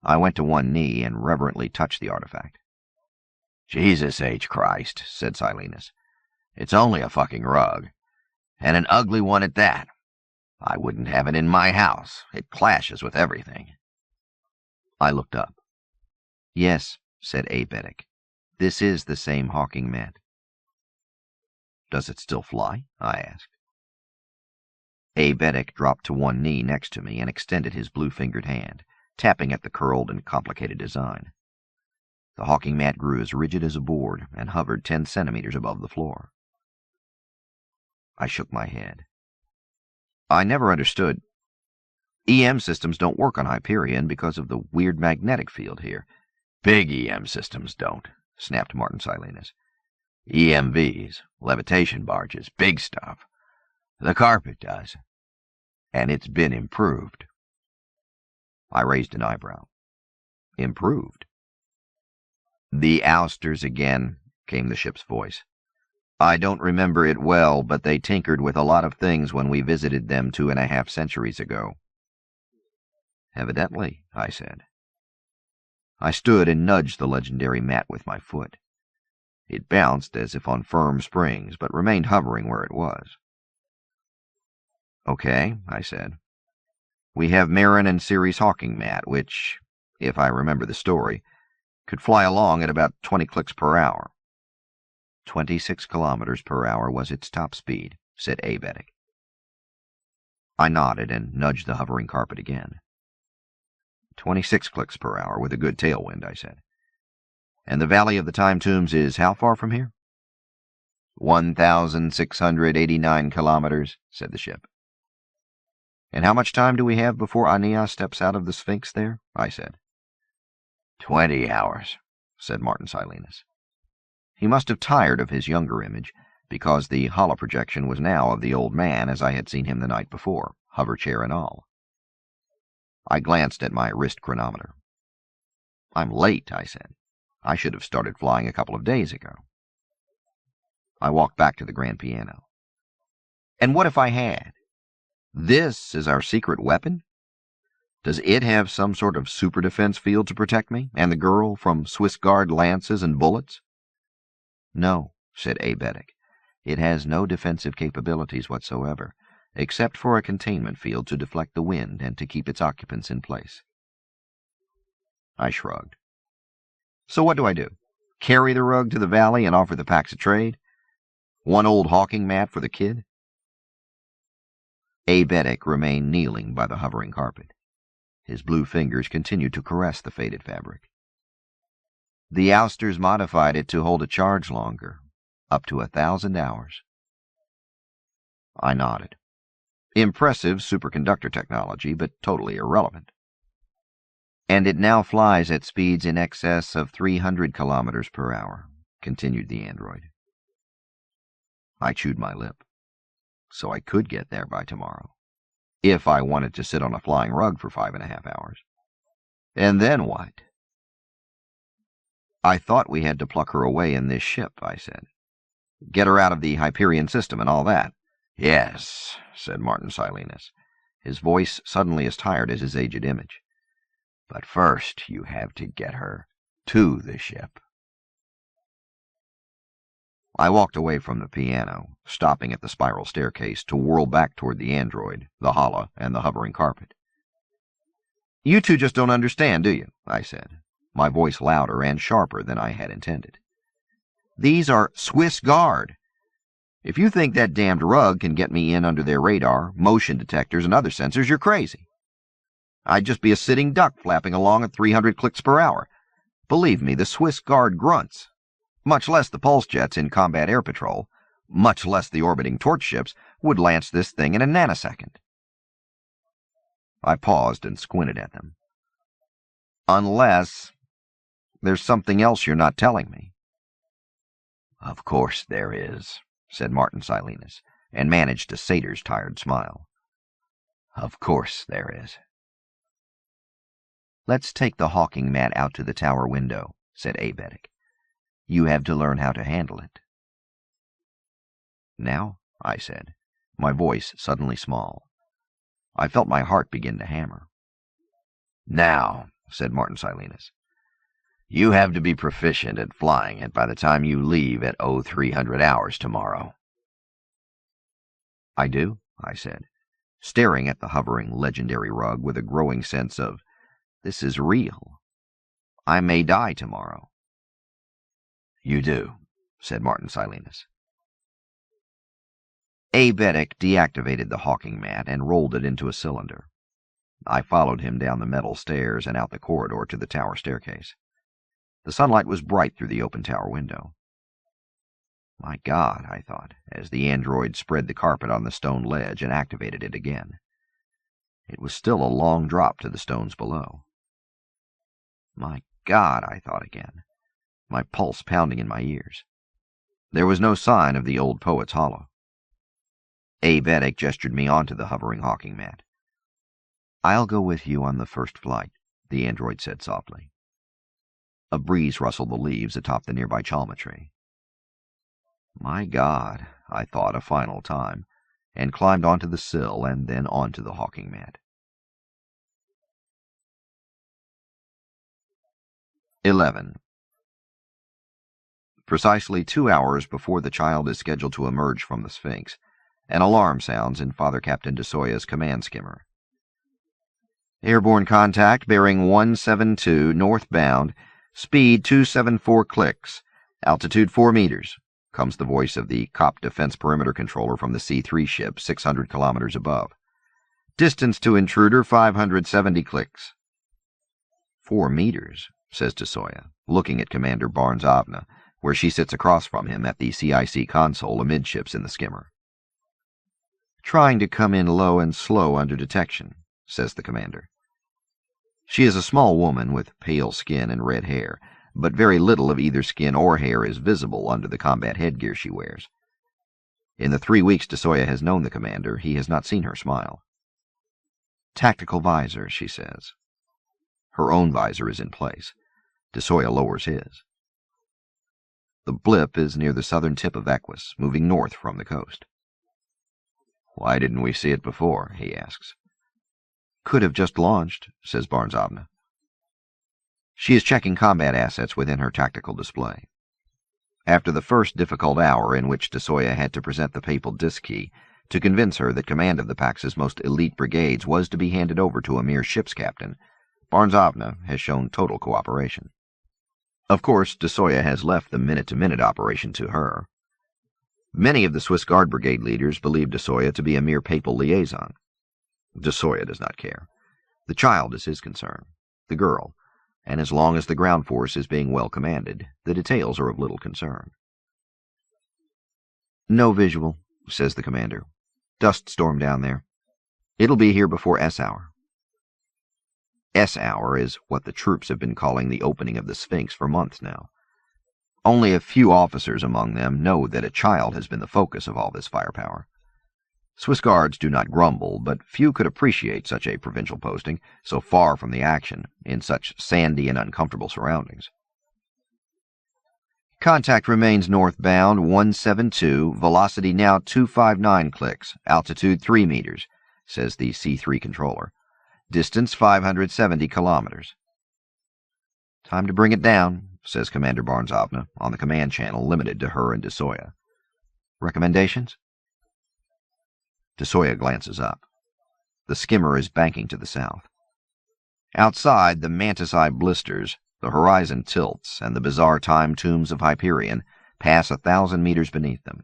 I went to one knee and reverently touched the artifact. "Jesus H. Christ," said Silenus. "It's only a fucking rug, and an ugly one at that. I wouldn't have it in my house. It clashes with everything." I looked up. "Yes," said Aebetic. "This is the same hawking mat." "Does it still fly?" I asked. Aebetic dropped to one knee next to me and extended his blue-fingered hand, tapping at the curled and complicated design. The hawking mat grew as rigid as a board and hovered 10 centimeters above the floor. I shook my head. "I never understood. EM systems don't work on Hyperion because of the weird magnetic field here." "Big EM systems don't," snapped Martin Silenus. "EMVs, levitation barges, big stuff. The carpet does. And it's been improved." I raised an eyebrow. "Improved?" "The ousters again," came the ship's voice. "I don't remember it well, but they tinkered with a lot of things when we visited them 2.5 centuries ago." "Evidently," I said. I stood and nudged the legendary mat with my foot. It bounced as if on firm springs, but remained hovering where it was. "Okay," I said. "We have Marin and Ciri's hawking mat, which, if I remember the story, could fly along at about 20 clicks per hour. 26 kilometers per hour was its top speed," said Aebetic. I nodded and nudged the hovering carpet again. 26 clicks per hour with a good tailwind," I said. "And the Valley of the Time Tombs is how far from here?" 1,689 kilometers, said the ship. "And how much time do we have before Aenea steps out of the Sphinx there?" I said. 20 hours, said Martin Silenus. He must have tired of his younger image, because the holoprojection was now of the old man as I had seen him the night before, hover chair and all. I glanced at my wrist chronometer. "I'm late," I said. "I should have started flying a couple of days ago." I walked back to the grand piano. "And what if I had? This is our secret weapon? Does it have some sort of super defense field to protect me, and the girl, from Swiss Guard lances and bullets?" "No," said Aebetic. "It has no defensive capabilities whatsoever, except for a containment field to deflect the wind and to keep its occupants in place." I shrugged. "So what do I do? Carry the rug to the valley and offer the packs of trade? One old hawking mat for the kid?" Aebetic remained kneeling by the hovering carpet. His blue fingers continued to caress the faded fabric. "The ousters modified it to hold a charge longer, up to 1,000 hours. I nodded. Impressive superconductor technology, but totally irrelevant. "And it now flies at speeds in excess of 300 kilometers per hour, continued the android. I chewed my lip. So I could get there by tomorrow, if I wanted to sit on a flying rug for 5.5 hours. And then what? "I thought we had to pluck her away in this ship," I said. "Get her out of the Hyperion system and all that." "Yes," said Martin Silenus, his voice suddenly as tired as his aged image. "But first you have to get her to the ship." I walked away from the piano, stopping at the spiral staircase to whirl back toward the android, the holla, and the hovering carpet. "You two just don't understand, do you?" I said, my voice louder and sharper than I had intended. "These are Swiss Guard. If you think that damned rug can get me in under their radar, motion detectors, and other sensors, you're crazy. I'd just be a sitting duck flapping along at 300 clicks per hour. Believe me, the Swiss Guard grunts. Much less the pulse jets in combat air patrol, much less the orbiting torch ships, would lance this thing in a nanosecond. I paused and squinted at them. Unless there's something else you're not telling me. Of course there is, said Martin Silenus, and managed a satyr's tired smile. Of course there is. Let's take the hawking mat out to the tower window, said Aebetic. You have to learn how to handle it. Now, I said, my voice suddenly small. I felt my heart begin to hammer. Now, said Martin Silenus, you have to be proficient at flying it by the time you leave at 0300 hours tomorrow. I do, I said, staring at the hovering legendary rug with a growing sense of, this is real. I may die tomorrow. You do, said Martin Silenus. Aebetic deactivated the hawking mat and rolled it into a cylinder. I followed him down the metal stairs and out the corridor to the tower staircase. The sunlight was bright through the open tower window. My God, I thought, as the android spread the carpet on the stone ledge and activated it again. It was still a long drop to the stones below. My God, I thought again, my pulse pounding in my ears. There was no sign of the old poet's hollow. Aebetic gestured me onto the hovering hawking mat. I'll go with you on the first flight, the android said softly. A breeze rustled the leaves atop the nearby chalma tree. My God, I thought a final time, and climbed onto the sill and then onto the hawking mat. 11. Precisely 2 hours before the child is scheduled to emerge from the Sphinx, an alarm sounds in Father Captain de Soya's command skimmer. Airborne contact bearing 172 northbound, speed 274 clicks, altitude 4 meters, comes the voice of the COP defense perimeter controller from the C-3 ship 600 kilometers above. Distance to intruder 570 clicks. 4 meters, says de Soya, looking at Commander Barnes-Avna, where she sits across from him at the CIC console amidships in the skimmer. Trying to come in low and slow under detection, says the commander. She is a small woman with pale skin and red hair, but very little of either skin or hair is visible under the combat headgear she wears. In the 3 weeks de Soya has known the commander, he has not seen her smile. Tactical visor, she says. Her own visor is in place. De Soya lowers his. The blip is near the southern tip of Equus, moving north from the coast. Why didn't we see it before? He asks. Could have just launched, says Barnes-Avna. She is checking combat assets within her tactical display. After the first difficult hour in which de Soya had to present the papal disc key to convince her that command of the Pax's most elite brigades was to be handed over to a mere ship's captain, Barnes-Avna has shown total cooperation. Of course, de Soya has left the minute-to-minute operation to her. Many of the Swiss Guard Brigade leaders believe de Soya to be a mere papal liaison. De Soya does not care. The child is his concern, the girl, and as long as the ground force is being well commanded, the details are of little concern. No visual, says the commander. Dust storm down there. It'll be here before S-hour. S-hour is what the troops have been calling the opening of the Sphinx for months now. Only a few officers among them know that a child has been the focus of all this firepower. Swiss Guards do not grumble, but few could appreciate such a provincial posting, so far from the action, in such sandy and uncomfortable surroundings. Contact remains northbound 172, velocity now 259 clicks, altitude 3 meters, says the C-3 controller. Distance 570 kilometers. Time to bring it down, says Commander Barnes-Avna on the command channel limited to her and de Soya. Recommendations? De Soya glances up. The skimmer is banking to the south. Outside, the mantis-eye blisters, the horizon tilts, and the bizarre time tombs of Hyperion pass 1,000 meters beneath them.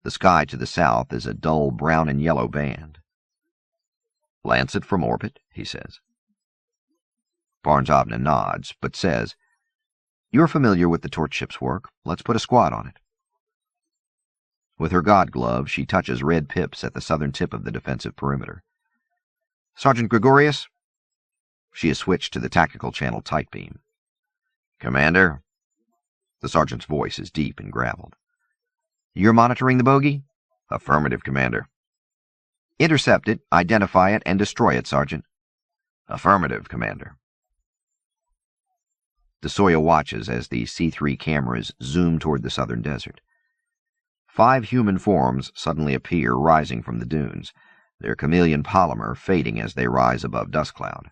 The sky to the south is a dull brown and yellow band. Lancet from orbit, he says. Barnes-Avna nods, but says, "You're familiar with the torch ship's work. Let's put a squad on it." With her god glove, she touches red pips at the southern tip of the defensive perimeter. "Sergeant Gregorius?" She has switched to the tactical channel tight beam. "Commander?" The sergeant's voice is deep and graveled. "You're monitoring the bogey?" "Affirmative, Commander." "Intercept it, identify it, and destroy it, Sergeant." "Affirmative, Commander." DeSoya watches as the C3 cameras zoom toward the southern desert. 5 human forms suddenly appear, rising from the dunes, their chameleon polymer fading as they rise above dust cloud.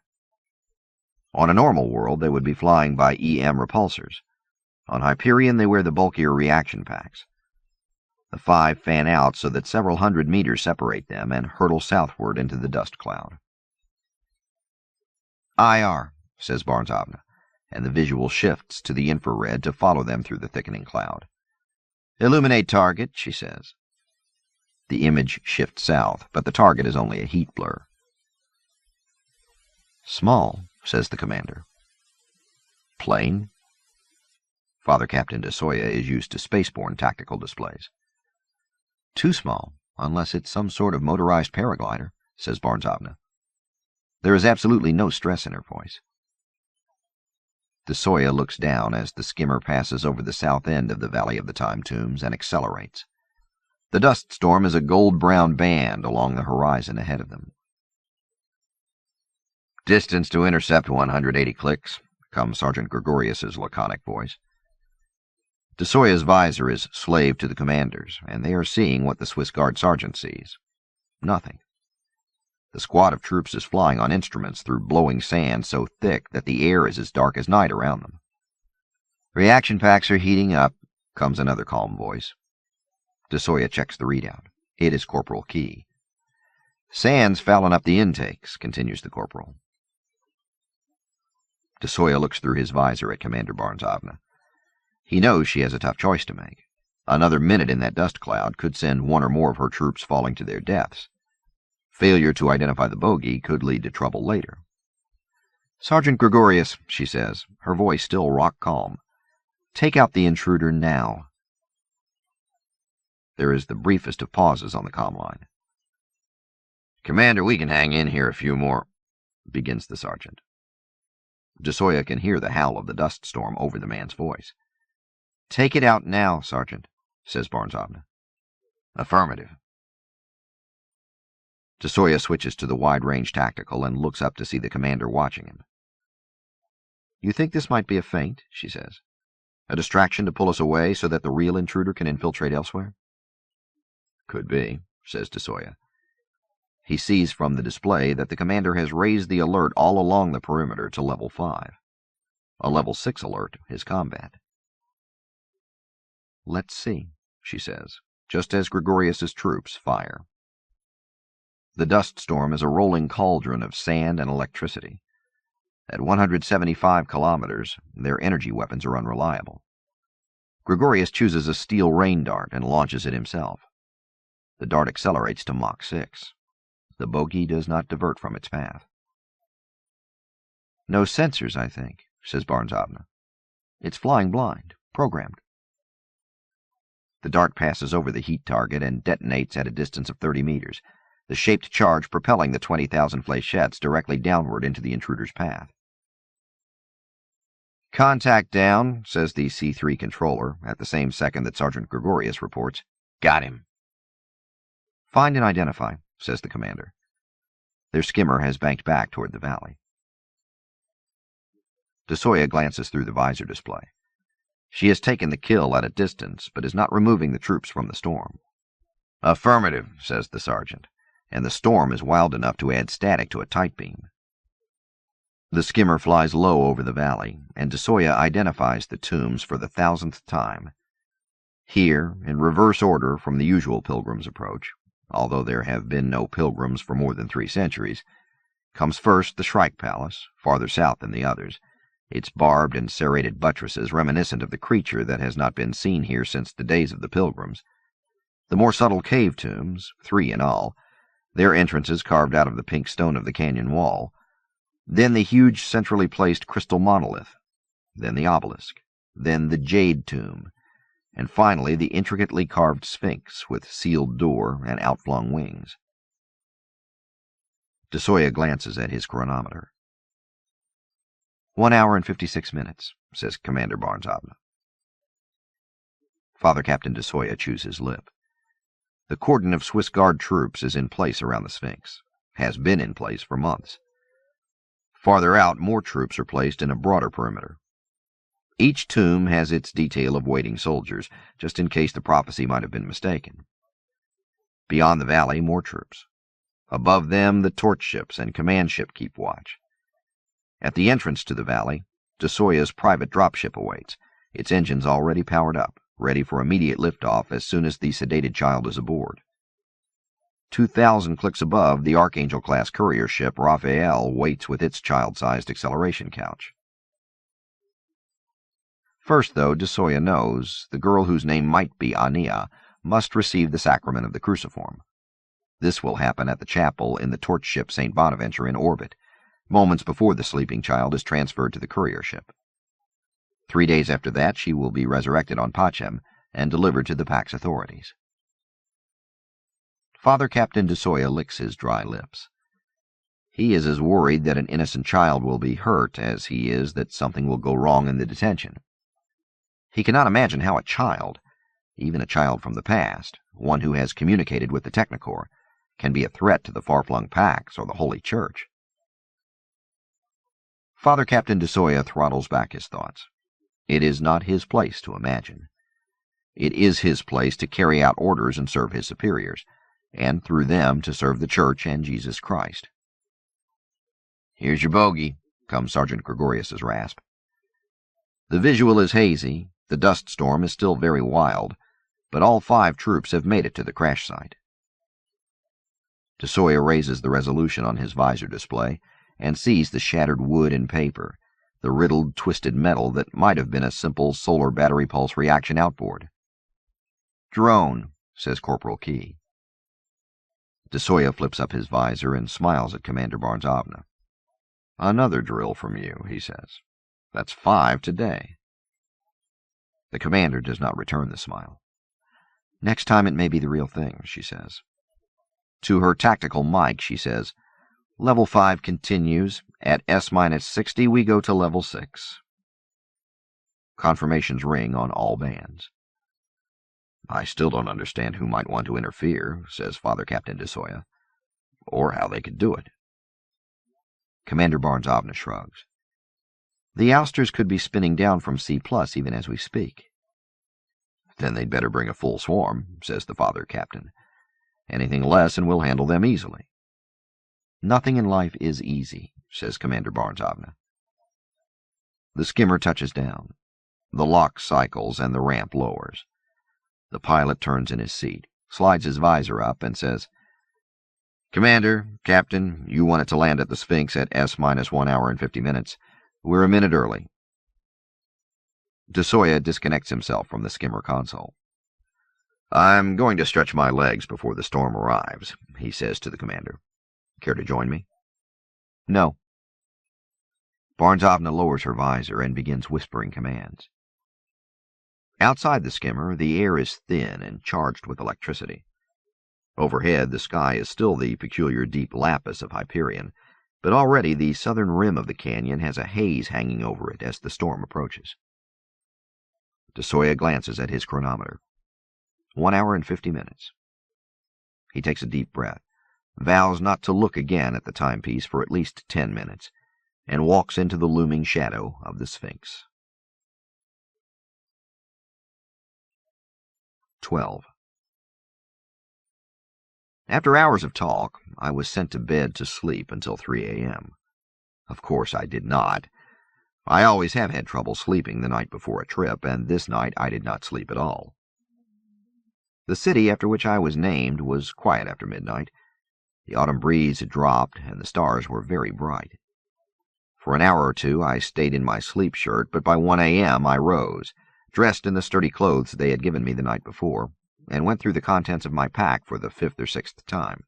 On a normal world, they would be flying by EM repulsors. On Hyperion, they wear the bulkier reaction packs. The 5 fan out so that several hundred meters separate them and hurtle southward into the dust cloud. "IR," says Barnes-Avna, and the visual shifts to the infrared to follow them through the thickening cloud. "Illuminate target," she says. The image shifts south, but the target is only a heat blur. "Small," says the commander. "Plane?" Father Captain DeSoya is used to spaceborne tactical displays. "Too small, unless it's some sort of motorized paraglider," says Barnes-Avna. There is absolutely no stress in her voice. DeSoya looks down as the skimmer passes over the south end of the Valley of the Time Tombs and accelerates. The dust storm is a gold-brown band along the horizon ahead of them. "Distance to intercept 180 clicks, comes Sergeant Gregorius's laconic voice. DeSoya's visor is slave to the commander's, and they are seeing what the Swiss Guard sergeant sees. Nothing. The squad of troops is flying on instruments through blowing sand so thick that the air is as dark as night around them. "Reaction packs are heating up," comes another calm voice. DeSoya checks the readout. It is Corporal Key. "Sand's fouling up the intakes," continues the corporal. DeSoya looks through his visor at Commander Barnes-Avna. He knows she has a tough choice to make. Another minute in that dust cloud could send one or more of her troops falling to their deaths. Failure to identify the bogey could lead to trouble later. "Sergeant Gregorius," she says, her voice still rock calm, "take out the intruder now." There is the briefest of pauses on the comm line. "Commander, we can hang in here a few more," begins the sergeant. DeSoya can hear the howl of the dust storm over the man's voice. "Take it out now, Sergeant," says Barnes-Avna. "Affirmative." DeSoya switches to the wide-range tactical and looks up to see the commander watching him. "You think this might be a feint?" she says. "A distraction to pull us away so that the real intruder can infiltrate elsewhere?" "Could be," says DeSoya. He sees from the display that the commander has raised the alert all along the perimeter to level 5. A level 6 alert is combat. "Let's see," she says, just as Gregorius's troops fire. The dust storm is a rolling cauldron of sand and electricity. At 175 kilometers, their energy weapons are unreliable. Gregorius chooses a steel rain dart and launches it himself. The dart accelerates to Mach 6. The bogey does not divert from its path. "No sensors, I think," says Barnes-Avna. "It's flying blind, programmed." The dart passes over the heat target and detonates at a distance of 30 meters, the shaped charge propelling the 20,000 flechettes directly downward into the intruder's path. "Contact down," says the C3 controller, at the same second that Sergeant Gregorius reports. "Got him." "Find and identify," says the commander. Their skimmer has banked back toward the valley. DeSoya glances through the visor display. She has taken the kill at a distance, but is not removing the troops from the storm. "Affirmative," says the sergeant, and the storm is wild enough to add static to a tight beam. The skimmer flies low over the valley, and DeSoya identifies the tombs for the 1000th time. Here, in reverse order from the usual pilgrim's approach, although there have been no pilgrims for more than 3 centuries, comes first the Shrike Palace, farther south than the others, its barbed and serrated buttresses reminiscent of the creature that has not been seen here since the days of the pilgrims. The more subtle cave tombs, 3 in all, their entrances carved out of the pink stone of the canyon wall, then the huge centrally placed crystal monolith, then the obelisk, then the jade tomb, and finally the intricately carved sphinx with sealed door and outflung wings. DeSoya glances at his chronometer. 1 hour and 56 minutes, says Commander Barnes-Avna. Father Captain DeSoya chews his lip. The cordon of Swiss Guard troops is in place around the Sphinx, has been in place for months. Farther out, more troops are placed in a broader perimeter. Each tomb has its detail of waiting soldiers, just in case the prophecy might have been mistaken. Beyond the valley, more troops. Above them, the torch ships and command ship keep watch. At the entrance to the valley, DeSoya's private dropship awaits, its engines already powered up, ready for immediate liftoff as soon as the sedated child is aboard. 2,000 clicks above, the Archangel-class courier ship Raphael waits with its child-sized acceleration couch. First, though, DeSoya knows the girl whose name might be Aenea must receive the sacrament of the cruciform. This will happen at the chapel in the torch ship St. Bonaventure in orbit, moments before the sleeping child is transferred to the courier ship. 3 days after that, she will be resurrected on Pachem and delivered to the Pax authorities. Father Captain DeSoya licks his dry lips. He is as worried that an innocent child will be hurt as he is that something will go wrong in the detention. He cannot imagine how a child, even a child from the past, one who has communicated with the Technicorps, can be a threat to the far-flung Pax or the Holy Church. Father Captain DeSoya throttles back his thoughts. It is not his place to imagine. It is his place to carry out orders and serve his superiors, and through them to serve the Church and Jesus Christ. "Here's your bogey," comes Sergeant Gregorius's rasp. The visual is hazy, the dust storm is still very wild, but all 5 troops have made it to the crash site. DeSoya raises the resolution on his visor display and sees the shattered wood and paper, the riddled, twisted metal that might have been a simple solar battery pulse reaction outboard. "Drone," says Corporal Key. DeSoya flips up his visor and smiles at Commander Barnes-Avna. "Another drill from you," he says. "That's 5 today." The commander does not return the smile. "Next time it may be the real thing," she says. To her tactical mic, she says, "Level 5 continues. At S-60, we go to Level 6. Confirmations ring on all bands. "I still don't understand who might want to interfere," says Father Captain DeSoya, "or how they could do it." Commander Barnes-Avna shrugs. "The ousters could be spinning down from C+ even as we speak." "Then they'd better bring a full swarm," says the Father Captain. "Anything less and we'll handle them easily." "Nothing in life is easy," says Commander Barnes-Avna. The skimmer touches down. The lock cycles and the ramp lowers. The pilot turns in his seat, slides his visor up, and says, "Commander, Captain, you want it to land at the Sphinx at S-1 hour and 50 minutes. We're a minute early." DeSoya disconnects himself from the skimmer console. "I'm going to stretch my legs before the storm arrives," he says to the commander. "Care to join me?" "No." Barnes-Avna lowers her visor and begins whispering commands. Outside the skimmer, the air is thin and charged with electricity. Overhead, the sky is still the peculiar deep lapis of Hyperion, but already the southern rim of the canyon has a haze hanging over it as the storm approaches. DeSoya glances at his chronometer. 1 hour and 50 minutes. He takes a deep breath, vows not to look again at the timepiece for at least 10 minutes, and walks into the looming shadow of the Sphinx. 12. After hours of talk, I was sent to bed to sleep until 3 a.m. Of course I did not. I always have had trouble sleeping the night before a trip, and this night I did not sleep at all. The city after which I was named was quiet after midnight. The autumn breeze had dropped, and the stars were very bright. For an hour or two I stayed in my sleep shirt, but by 1 a.m. I rose, dressed in the sturdy clothes they had given me the night before, and went through the contents of my pack for the 5th or 6th time.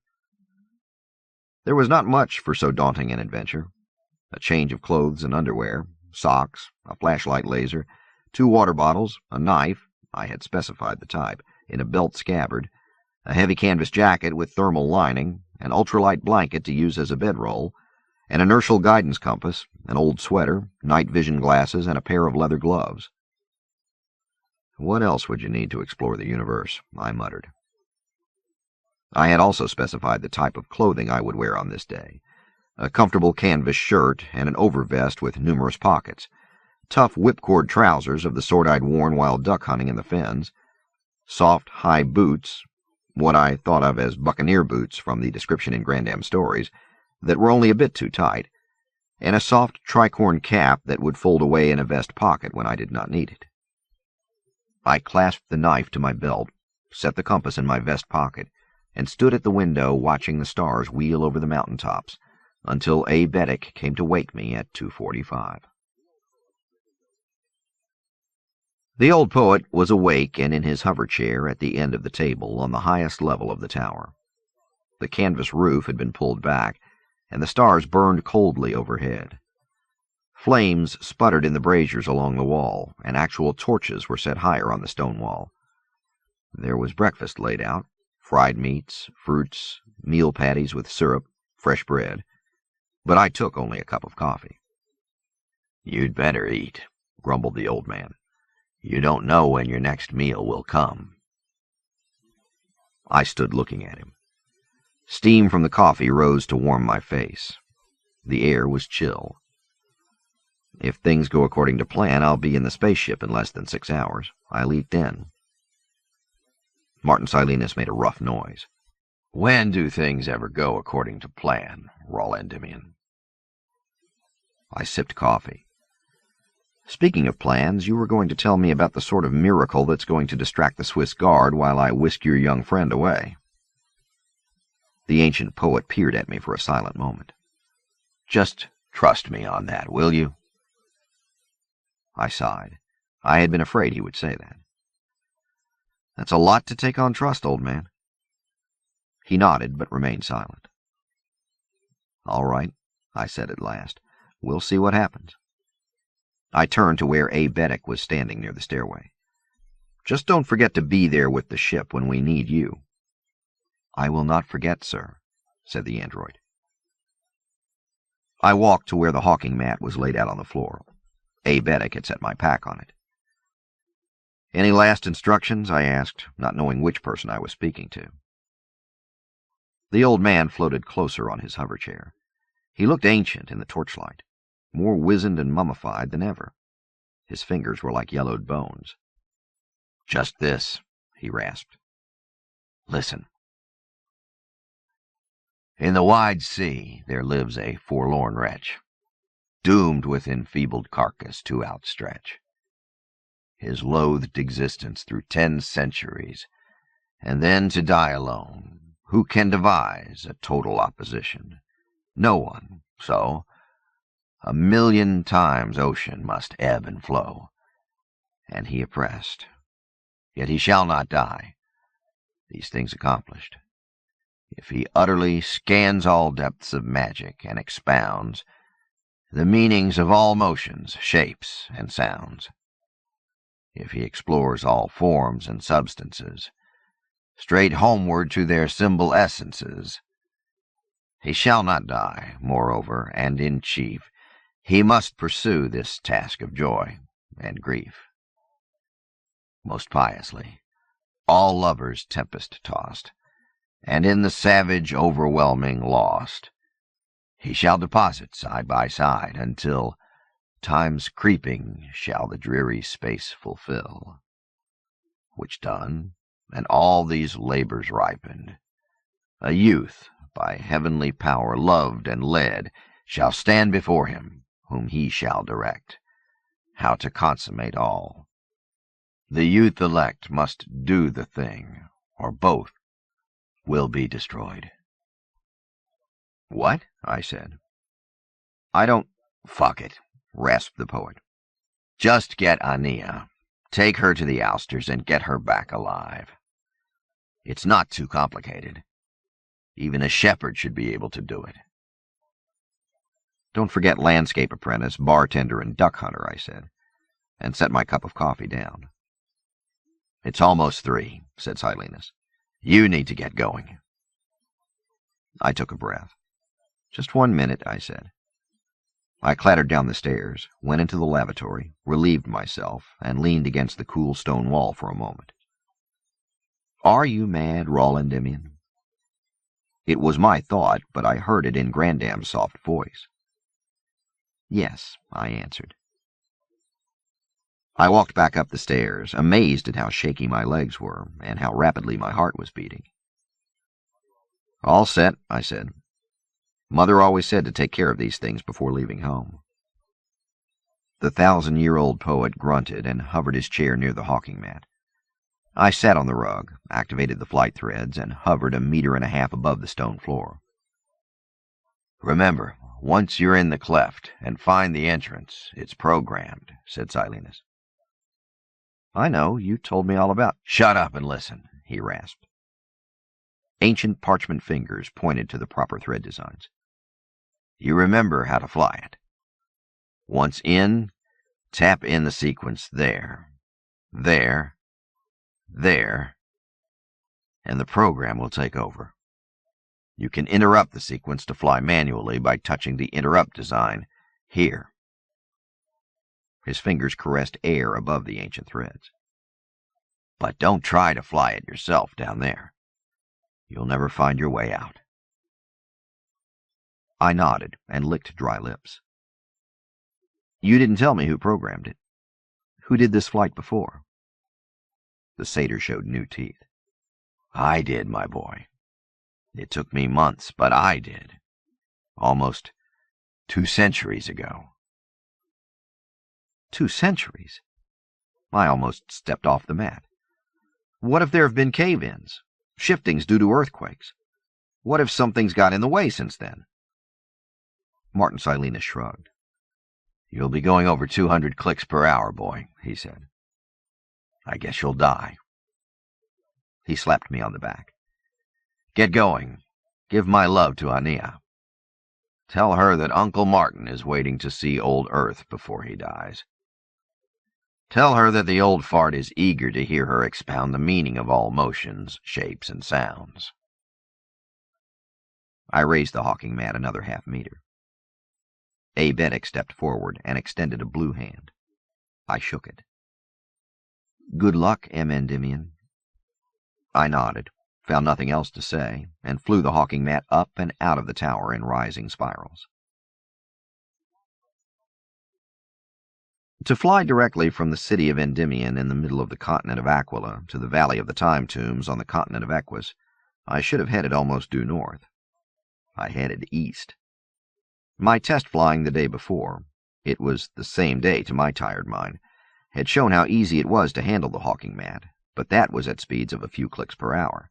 There was not much for so daunting an adventure. A change of clothes and underwear, socks, a flashlight laser, 2 water bottles, a knife, I had specified the type, in a belt scabbard, a heavy canvas jacket with thermal lining, an ultralight blanket to use as a bedroll, an inertial guidance compass, an old sweater, night vision glasses, and a pair of leather gloves. What else would you need to explore the universe? I muttered. I had also specified the type of clothing I would wear on this day. A comfortable canvas shirt and an overvest with numerous pockets, tough whipcord trousers of the sort I'd worn while duck hunting in the fens, soft high boots, what I thought of as buccaneer boots from the description in Grandam's stories, that were only a bit too tight, and a soft tricorn cap that would fold away in a vest pocket when I did not need it. I clasped the knife to my belt, set the compass in my vest pocket, and stood at the window watching the stars wheel over the mountain tops until A. Beddick came to wake me at 2:45. The old poet was awake and in his hover chair at the end of the table on the highest level of the tower. The canvas roof had been pulled back, and the stars burned coldly overhead. Flames sputtered in the braziers along the wall, and actual torches were set higher on the stone wall. There was breakfast laid out, fried meats, fruits, meal patties with syrup, fresh bread, but I took only a cup of coffee. "You'd better eat," grumbled the old man. "You don't know when your next meal will come." I stood looking at him. Steam from the coffee rose to warm my face. The air was chill. If things go according to plan, I'll be in the spaceship in less than 6 hours. I leaked in. Martin Silenus made a rough noise. "When do things ever go according to plan, Raul Endymion?" I sipped coffee. "Speaking of plans, you were going to tell me about the sort of miracle that's going to distract the Swiss Guard while I whisk your young friend away." The ancient poet peered at me for a silent moment. "Just trust me on that, will you?" I sighed. I had been afraid he would say that. "That's a lot to take on trust, old man." He nodded, but remained silent. "All right," I said at last. "We'll see what happens." I turned to where A. Beddick was standing near the stairway. "Just don't forget to be there with the ship when we need you." "I will not forget, sir," said the android. I walked to where the hawking mat was laid out on the floor. A. Beddick had set my pack on it. "Any last instructions?" I asked, not knowing which person I was speaking to. The old man floated closer on his hover chair. He looked ancient in the torchlight, more wizened and mummified than ever. His fingers were like yellowed bones. "Just this," he rasped. "Listen. In the wide sea there lives a forlorn wretch, doomed with enfeebled carcass to outstretch his loathed existence through 10 centuries, and then to die alone. Who can devise a total opposition? No one. So 1,000,000 times ocean must ebb and flow, and he oppressed. Yet he shall not die. These things accomplished, if he utterly scans all depths of magic and expounds the meanings of all motions, shapes, and sounds, if he explores all forms and substances, straight homeward to their symbol essences, he shall not die. Moreover, and in chief, he must pursue this task of joy and grief. Most piously, all lovers tempest-tossed, and in the savage overwhelming lost, he shall deposit side by side until time's creeping shall the dreary space fulfill. Which done, and all these labors ripened, a youth by heavenly power loved and led shall stand before him, whom he shall direct, how to consummate all. The youth elect must do the thing, or both will be destroyed." "What?" I said. "I don't—" "Fuck it," rasped the poet. "Just get Aenea, take her to the ousters, and get her back alive. It's not too complicated. Even a shepherd should be able to do it. Don't forget landscape apprentice, bartender, and duck hunter, I said, and set my cup of coffee down. It's almost 3, said Silenus. You need to get going. I took a breath. Just 1 minute, I said. I clattered down the stairs, went into the lavatory, relieved myself, and leaned against the cool stone wall for a moment. Are you mad, Raul Endymion? It was my thought, but I heard it in Grandam's soft voice. Yes, I answered. I walked back up the stairs, amazed at how shaky my legs were and how rapidly my heart was beating. All set, I said. Mother always said to take care of these things before leaving home. The 1,000-year-old poet grunted and hovered his chair near the hawking mat. I sat on the rug, activated the flight threads, and hovered 1.5 meters above the stone floor. Remember, once you're in the cleft and find the entrance, it's programmed, said Silenus. I know, you told me all about. Shut up and listen, he rasped. Ancient parchment fingers pointed to the proper thread designs. You remember how to fly it. Once in, tap in the sequence there, there, there, and the program will take over. You can interrupt the sequence to fly manually by touching the interrupt design here. His fingers caressed air above the ancient threads. But don't try to fly it yourself down there. You'll never find your way out. I nodded and licked dry lips. You didn't tell me who programmed it. Who did this flight before? The satyr showed new teeth. I did, my boy. It took me months, but I did. Almost 2 centuries ago. 2 centuries? I almost stepped off the mat. What if there have been cave-ins, shiftings due to earthquakes? What if something's got in the way since then? Martin Silenus shrugged. You'll be going over 200 clicks per hour, boy, he said. I guess you'll die. He slapped me on the back. Get going. Give my love to Aenea. Tell her that Uncle Martin is waiting to see old Earth before he dies. Tell her that the old fart is eager to hear her expound the meaning of all motions, shapes, and sounds. I raised the hawking mat another 0.5 meter. Aebetic stepped forward and extended a blue hand. I shook it. Good luck, M. Endymion. I nodded, found nothing else to say, and flew the hawking mat up and out of the tower in rising spirals. To fly directly from the city of Endymion in the middle of the continent of Aquila to the valley of the Time Tombs on the continent of Equus, I should have headed almost due north. I headed east. My test flying the day before, it was the same day to my tired mind, had shown how easy it was to handle the hawking mat, but that was at speeds of a few clicks per hour.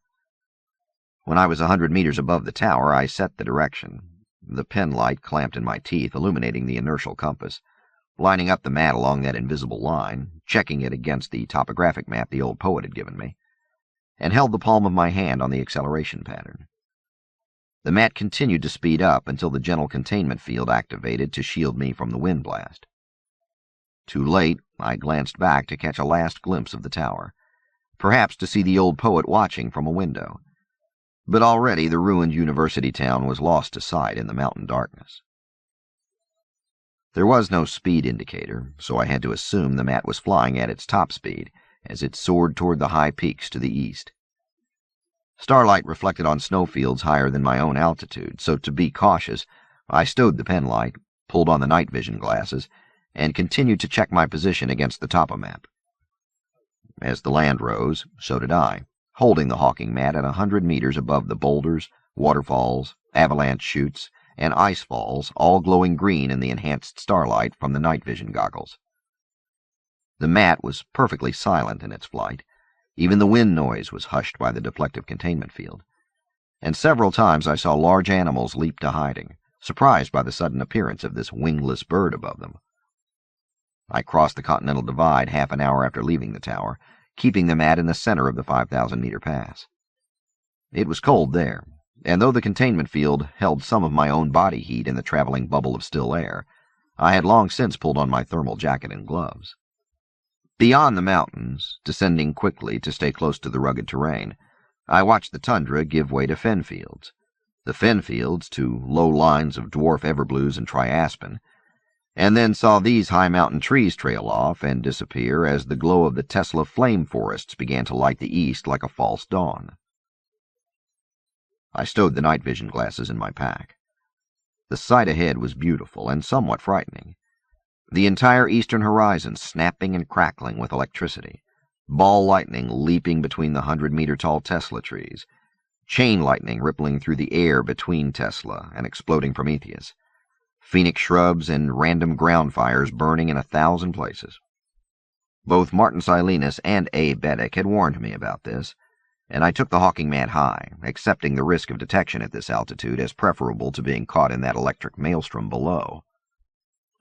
When I was 100 meters above the tower, I set the direction, the pen light clamped in my teeth illuminating the inertial compass, lining up the mat along that invisible line, checking it against the topographic map the old poet had given me, and held the palm of my hand on the acceleration pattern. The mat continued to speed up until the gentle containment field activated to shield me from the wind blast. Too late, I glanced back to catch a last glimpse of the tower, perhaps to see the old poet watching from a window. But already the ruined university town was lost to sight in the mountain darkness. There was no speed indicator, so I had to assume the mat was flying at its top speed as it soared toward the high peaks to the east. Starlight reflected on snowfields higher than my own altitude, so to be cautious, I stowed the pen light, pulled on the night vision glasses, and continued to check my position against the topomap. As the land rose, so did I, holding the hawking mat at 100 meters above the boulders, waterfalls, avalanche chutes, and ice falls, all glowing green in the enhanced starlight from the night vision goggles. The mat was perfectly silent in its flight. Even the wind noise was hushed by the deflective containment field, and several times I saw large animals leap to hiding, surprised by the sudden appearance of this wingless bird above them. I crossed the Continental Divide half an hour after leaving the tower, keeping the mat in the center of the 5,000-meter pass. It was cold there, and though the containment field held some of my own body heat in the traveling bubble of still air, I had long since pulled on my thermal jacket and gloves. Beyond the mountains, descending quickly to stay close to the rugged terrain, I watched the tundra give way to fen fields, the fen fields to low lines of dwarf everblues and triaspen, and then saw these high mountain trees trail off and disappear as the glow of the Tesla flame forests began to light the east like a false dawn. I stowed the night vision glasses in my pack. The sight ahead was beautiful and somewhat frightening. The entire eastern horizon snapping and crackling with electricity, ball lightning leaping between the 100-meter-tall Tesla trees, chain lightning rippling through the air between Tesla and exploding Prometheus, phoenix shrubs and random ground fires burning in 1,000 places. Both Martin Silenus and A. Beddick had warned me about this, and I took the Hawking Mat high, accepting the risk of detection at this altitude as preferable to being caught in that electric maelstrom below.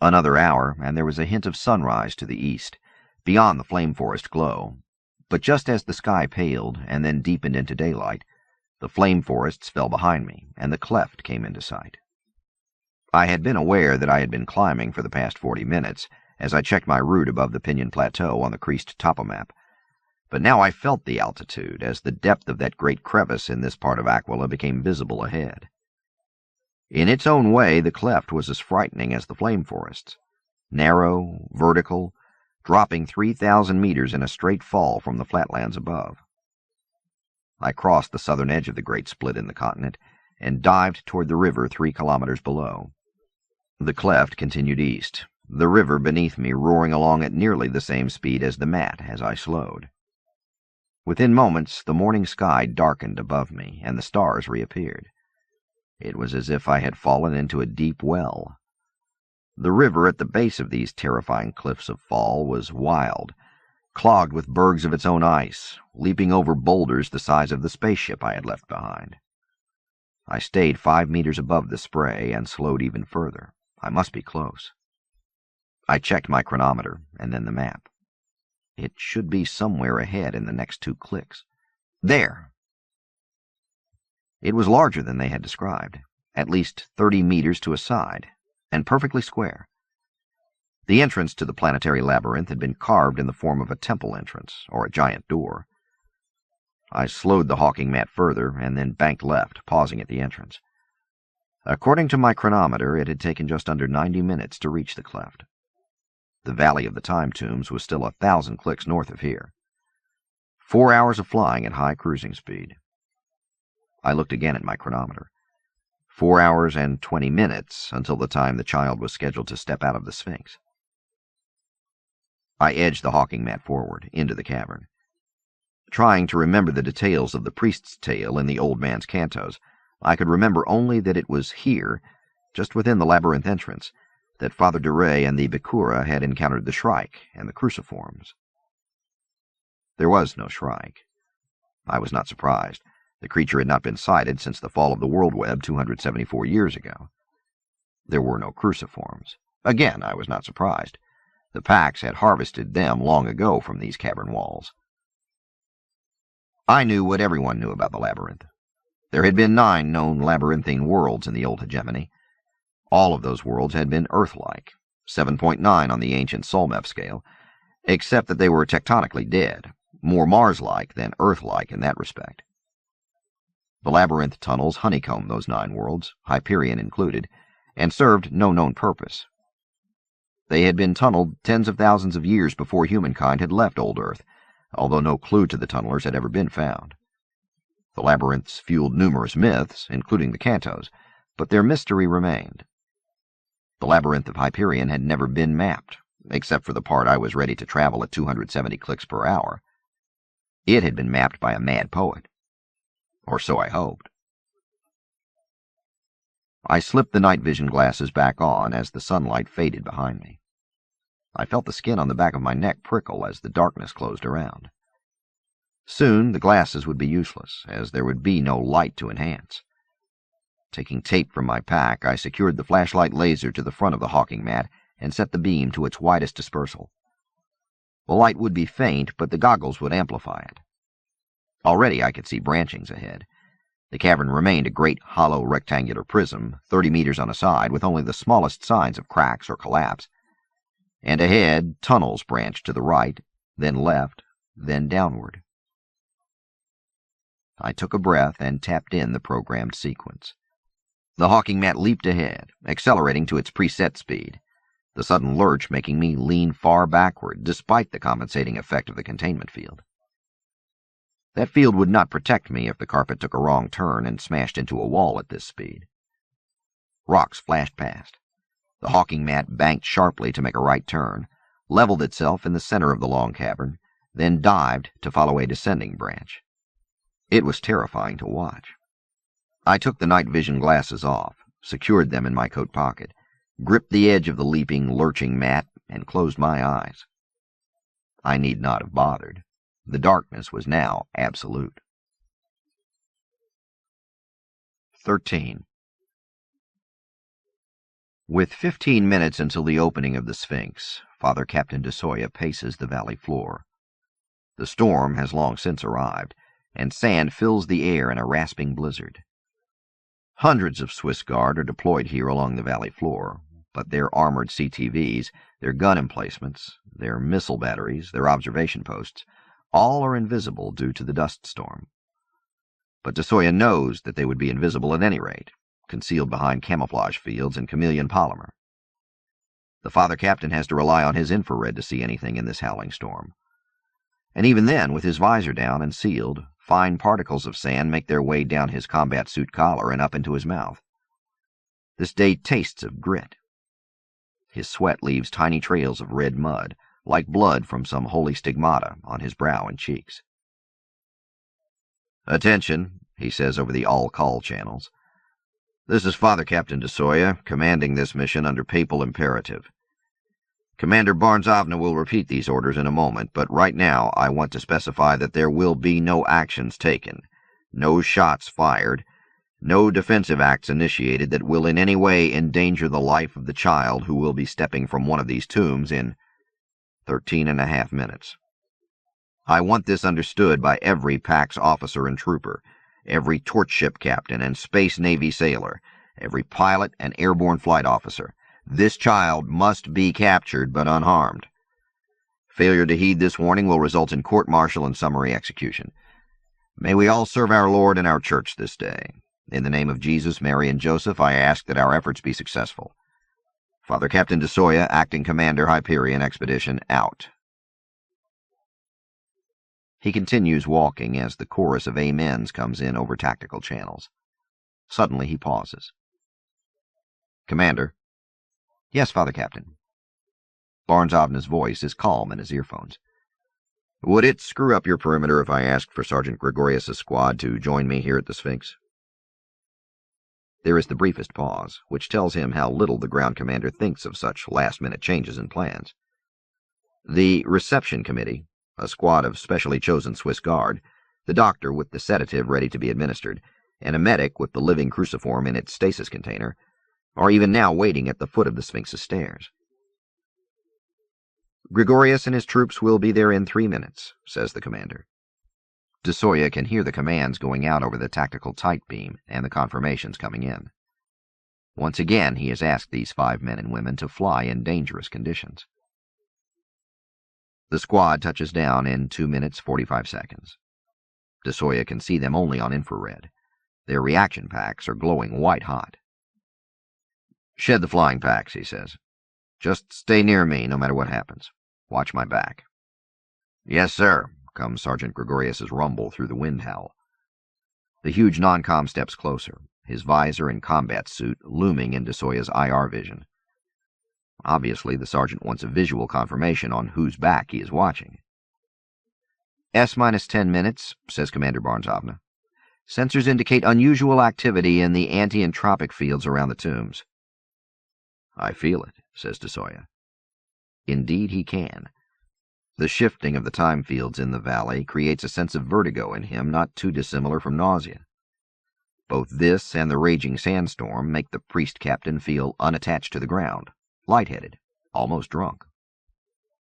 Another hour, and there was a hint of sunrise to the east, beyond the flame forest glow, but just as the sky paled and then deepened into daylight, the flame forests fell behind me, and the cleft came into sight. I had been aware that I had been climbing for the past 40 minutes, as I checked my route above the Pinyon Plateau on the creased topomap, but now I felt the altitude as the depth of that great crevice in this part of Aquila became visible ahead. In its own way, the cleft was as frightening as the flame forests, narrow, vertical, dropping 3,000 meters in a straight fall from the flatlands above. I crossed the southern edge of the great split in the continent and dived toward the river 3 kilometers below. The cleft continued east, the river beneath me roaring along at nearly the same speed as the mat as I slowed. Within moments, the morning sky darkened above me, and the stars reappeared. It was as if I had fallen into a deep well. The river at the base of these terrifying cliffs of fall was wild, clogged with bergs of its own ice, leaping over boulders the size of the spaceship I had left behind. I stayed 5 meters above the spray and slowed even further. I must be close. I checked my chronometer and then the map. It should be somewhere ahead in the next 2 clicks. There! It was larger than they had described, at least 30 meters to a side, and perfectly square. The entrance to the planetary labyrinth had been carved in the form of a temple entrance, or a giant door. I slowed the Hawking Mat further, and then banked left, pausing at the entrance. According to my chronometer, it had taken just under 90 minutes to reach the cleft. The Valley of the Time Tombs was still 1,000 clicks north of here. 4 hours of flying at high cruising speed. I looked again at my chronometer. 4 hours and 20 minutes until the time the child was scheduled to step out of the Sphinx. I edged the Hawking Mat forward, into the cavern. Trying to remember the details of the priest's tale in the old man's cantos, I could remember only that it was here, just within the labyrinth entrance, that Father Duray and the Bikura had encountered the Shrike and the cruciforms. There was no Shrike. I was not surprised. The creature had not been sighted since the fall of the WorldWeb 274 years ago. There were no cruciforms. Again, I was not surprised. The Pax had harvested them long ago from these cavern walls. I knew what everyone knew about the labyrinth. There had been 9 known labyrinthine worlds in the old hegemony. All of those worlds had been Earth-like, 7.9 on the ancient Solmef scale, except that they were tectonically dead, more Mars-like than Earth-like in that respect. The labyrinth tunnels honeycombed those 9 worlds, Hyperion included, and served no known purpose. They had been tunneled tens of thousands of years before humankind had left old Earth, although no clue to the tunnelers had ever been found. The labyrinths fueled numerous myths, including the cantos, but their mystery remained. The labyrinth of Hyperion had never been mapped, except for the part I was ready to travel at 270 clicks per hour. It had been mapped by a mad poet. Or so I hoped. I slipped the night vision glasses back on as the sunlight faded behind me. I felt the skin on the back of my neck prickle as the darkness closed around. Soon the glasses would be useless, as there would be no light to enhance. Taking tape from my pack, I secured the flashlight laser to the front of the Hawking Mat and set the beam to its widest dispersal. The light would be faint, but the goggles would amplify it. Already I could see branchings ahead. The cavern remained a great hollow rectangular prism, 30 meters on a side, with only the smallest signs of cracks or collapse. And ahead, tunnels branched to the right, then left, then downward. I took a breath and tapped in the programmed sequence. The hawking mat leaped ahead, accelerating to its preset speed, the sudden lurch making me lean far backward, despite the compensating effect of the containment field. That field would not protect me if the carpet took a wrong turn and smashed into a wall at this speed. Rocks flashed past. The hawking mat banked sharply to make a right turn, leveled itself in the center of the long cavern, then dived to follow a descending branch. It was terrifying to watch. I took the night vision glasses off, secured them in my coat pocket, gripped the edge of the leaping, lurching mat, and closed my eyes. I need not have bothered. The darkness was now absolute. 13. With 15 minutes until the opening of the Sphinx, Father Captain de Soya paces the valley floor. The storm has long since arrived, and sand fills the air in a rasping blizzard. Hundreds of Swiss Guard are deployed here along the valley floor, but their armored CTVs, their gun emplacements, their missile batteries, their observation posts, all are invisible due to the dust storm. But de Soya knows that they would be invisible at any rate, concealed behind camouflage fields and chameleon polymer. The Father Captain has to rely on his infrared to see anything in this howling storm. And even then, with his visor down and sealed, fine particles of sand make their way down his combat suit collar and up into his mouth. This day tastes of grit. His sweat leaves tiny trails of red mud, like blood from some holy stigmata, on his brow and cheeks. "Attention," he says over the all-call channels. "This is Father Captain de Soya, commanding this mission under papal imperative. Commander Barnes-Avna will repeat these orders in a moment, but right now I want to specify that there will be no actions taken, no shots fired, no defensive acts initiated that will in any way endanger the life of the child who will be stepping from one of these tombs in 13.5 minutes. I want this understood by every PAX officer and trooper, every torch ship captain and Space Navy sailor, every pilot and airborne flight officer. This child must be captured but unharmed. Failure to heed this warning will result in court-martial and summary execution. May we all serve our Lord and our Church this day. In the name of Jesus, Mary, and Joseph, I ask that our efforts be successful. Father Captain de Soya, Acting Commander, Hyperion Expedition, out." He continues walking as the chorus of amens comes in over tactical channels. Suddenly he pauses. "Commander." "Yes, Father Captain." Barnes-Avna's voice is calm in his earphones. "Would it screw up your perimeter if I asked for Sergeant Gregorius's squad to join me here at the Sphinx?" There is the briefest pause, which tells him how little the ground commander thinks of such last-minute changes in plans. The reception committee, a squad of specially chosen Swiss Guard, the doctor with the sedative ready to be administered, and a medic with the living cruciform in its stasis container, are even now waiting at the foot of the Sphinx's stairs. "Gregorius and his troops will be there in 3 minutes," says the commander. De Soya can hear the commands going out over the tactical tight beam and the confirmations coming in. Once again he has asked these 5 men and women to fly in dangerous conditions. The squad touches down in 2 minutes 45 seconds. De Soya can see them only on infrared. Their reaction packs are glowing white-hot. "Shed the flying packs," he says. "Just stay near me no matter what happens. Watch my back." "Yes, sir," comes Sergeant Gregorius's rumble through the wind howl. The huge non-com steps closer, his visor and combat suit looming in de Soya's IR vision. Obviously, the sergeant wants a visual confirmation on whose back he is watching. S-10 minutes, says Commander Barnes-Avna. Sensors indicate unusual activity in the anti-entropic fields around the tombs. "I feel it," says de Soya. Indeed he can. The shifting of the time fields in the valley creates a sense of vertigo in him not too dissimilar from nausea. Both this and the raging sandstorm make the priest captain feel unattached to the ground, lightheaded, almost drunk.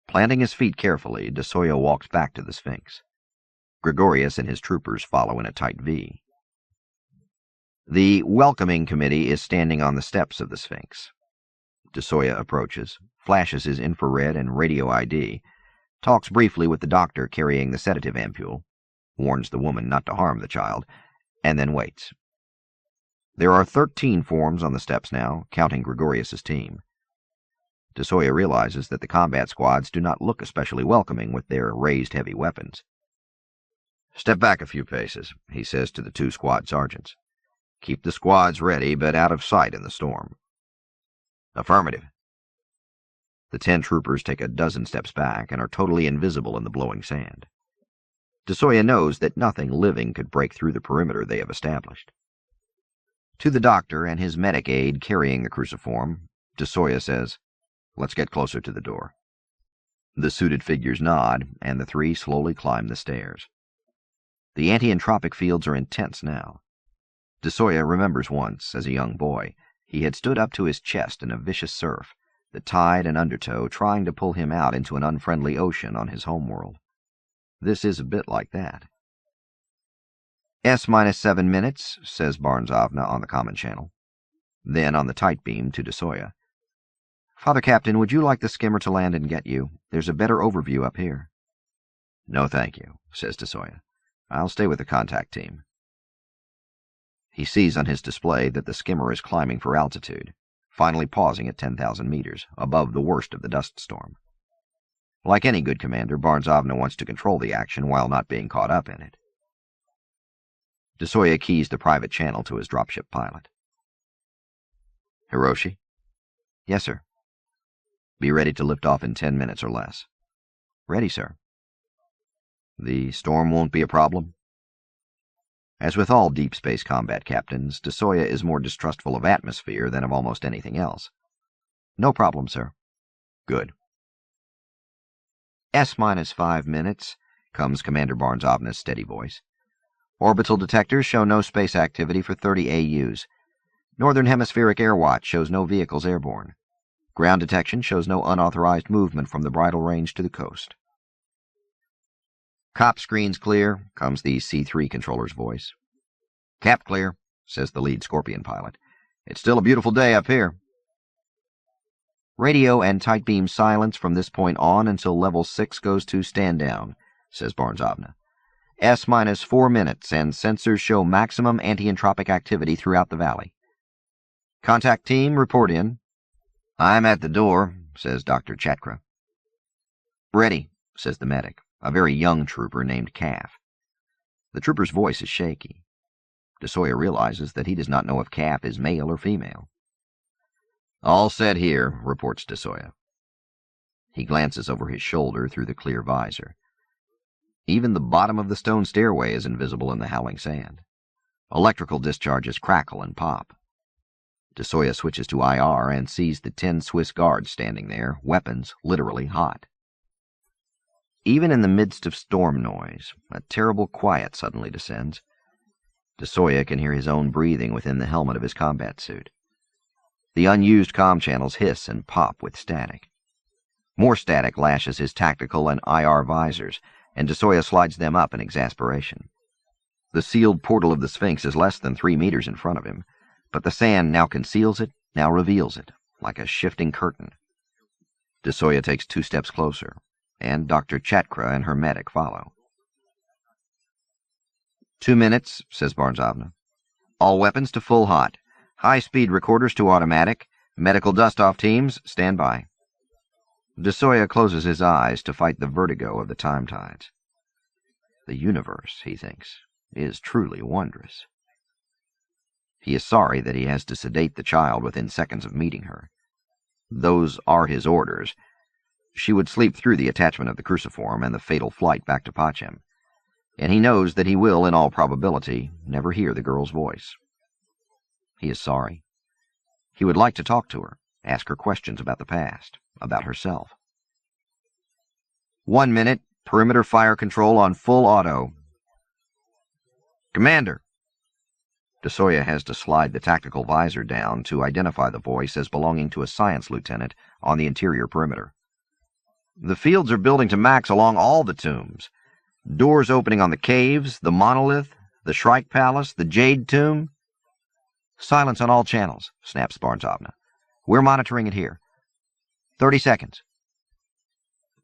Planting his feet carefully, de Soya walks back to the Sphinx. Gregorius and his troopers follow in a tight V. The welcoming committee is standing on the steps of the Sphinx. DeSoya approaches, flashes his infrared and radio ID, talks briefly with the doctor carrying the sedative ampule, warns the woman not to harm the child, and then waits. There are 13 forms on the steps now, counting Gregorius's team. DeSoya realizes that the combat squads do not look especially welcoming with their raised heavy weapons. "Step back a few paces," he says to the 2 squad sergeants. "Keep the squads ready, but out of sight in the storm." "Affirmative." The 10 troopers take a dozen steps back and are totally invisible in the blowing sand. DeSoya knows that nothing living could break through the perimeter they have established. To the doctor and his medic aide carrying the cruciform, DeSoya says, "Let's get closer to the door." The suited figures nod, and the 3 slowly climb the stairs. The anti-entropic fields are intense now. DeSoya remembers once, as a young boy, he had stood up to his chest in a vicious surf, the tide and undertow trying to pull him out into an unfriendly ocean on his homeworld. This is a bit like that. S-7 minutes, says Barnes-Avna on the common channel. Then on the tight beam to DeSoya. "Father Captain, would you like the skimmer to land and get you? There's a better overview up here." "No, thank you," says DeSoya. "I'll stay with the contact team." He sees on his display that the skimmer is climbing for altitude, finally pausing at 10,000 meters, above the worst of the dust storm. Like any good commander, Barnes-Avna wants to control the action while not being caught up in it. DeSoya keys the private channel to his dropship pilot. "Hiroshi?" "Yes, sir." "Be ready to lift off in 10 minutes or less." "Ready, sir." "The storm won't be a problem?" As with all deep space combat captains, DeSoya is more distrustful of atmosphere than of almost anything else. "No problem, sir." "Good." S-5 minutes, comes Commander Barnes-Avna's steady voice. "Orbital detectors show no space activity for 30 AUs. Northern Hemispheric Air Watch shows no vehicles airborne. Ground detection shows no unauthorized movement from the bridle range to the coast." "Cop screen's clear," comes the C3 controller's voice. "Cap clear," says the lead Scorpion pilot. "It's still a beautiful day up here." "Radio and tight beam silence from this point on until level 6 goes to stand down," says Barnes-Avna. S-4 minutes, and sensors show maximum anti-entropic activity throughout the valley. "Contact team, report in." "I'm at the door," says Dr. Chakra. "Ready," says the medic, a very young trooper named Calf. The trooper's voice is shaky. DeSoya realizes that he does not know if Calf is male or female. "All set here," reports DeSoya. He glances over his shoulder through the clear visor. Even the bottom of the stone stairway is invisible in the howling sand. Electrical discharges crackle and pop. DeSoya switches to IR and sees the 10 Swiss guards standing there, weapons literally hot. Even in the midst of storm noise, a terrible quiet suddenly descends. DeSoya can hear his own breathing within the helmet of his combat suit. The unused comm channels hiss and pop with static. More static lashes his tactical and IR visors, and DeSoya slides them up in exasperation. The sealed portal of the Sphinx is less than 3 meters in front of him, but the sand now conceals it, now reveals it, like a shifting curtain. DeSoya takes 2 steps closer, and Dr. Chakra and her medic follow. 2 minutes, says Barnes-Avna. "All weapons to full hot. High-speed recorders to automatic. Medical dust-off teams, stand by." DeSoya closes his eyes to fight the vertigo of the time tides. The universe, he thinks, is truly wondrous. He is sorry that he has to sedate the child within seconds of meeting her. Those are his orders. She would sleep through the attachment of the cruciform and the fatal flight back to Pachem, and he knows that he will, in all probability, never hear the girl's voice. He is sorry. He would like to talk to her, ask her questions about the past, about herself. 1 minute, perimeter fire control on full auto. "Commander!" DeSoya has to slide the tactical visor down to identify the voice as belonging to a science lieutenant on the interior perimeter. "The fields are building to max along all the tombs. Doors opening on the caves, the monolith, the Shrike Palace, the Jade Tomb." "Silence on all channels," snaps Barnes-Avna. "We're monitoring it here. 30 seconds.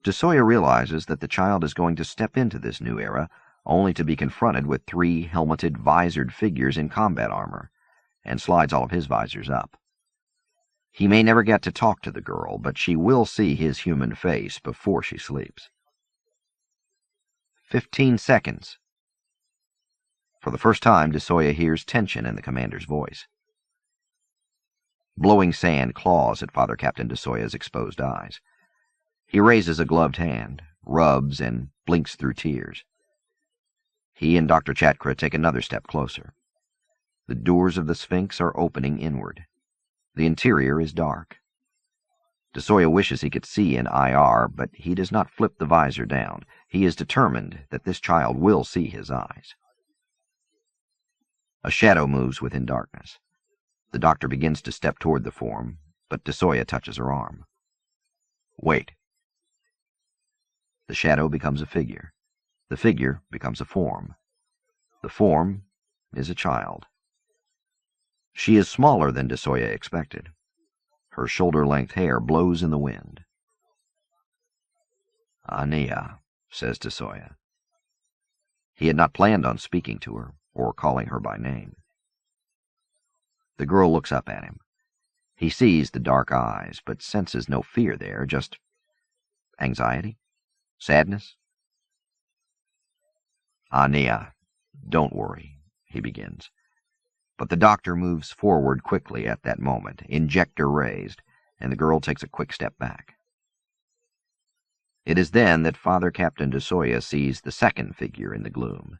DeSoya realizes that the child is going to step into this new era, only to be confronted with 3 helmeted, visored figures in combat armor, and slides all of his visors up. He may never get to talk to the girl, but she will see his human face before she sleeps. 15 seconds. For the first time, DeSoya hears tension in the commander's voice. Blowing sand claws at Father Captain DeSoya's exposed eyes. He raises a gloved hand, rubs, and blinks through tears. He and Dr. Chatkra take another step closer. The doors of the Sphinx are opening inward. The interior is dark. DeSoya wishes he could see in IR, but he does not flip the visor down. He is determined that this child will see his eyes. A shadow moves within darkness. The doctor begins to step toward the form, but DeSoya touches her arm. "Wait." The shadow becomes a figure. The figure becomes a form. The form is a child. She is smaller than DeSoya expected. Her shoulder-length hair blows in the wind. "Aenea," says DeSoya. He had not planned on speaking to her or calling her by name. The girl looks up at him. He sees the dark eyes, but senses no fear there, just anxiety, sadness. "Aenea, don't worry," he begins. But the doctor moves forward quickly at that moment, injector raised, and the girl takes a quick step back. It is then that Father Captain DeSoya sees the second figure in the gloom,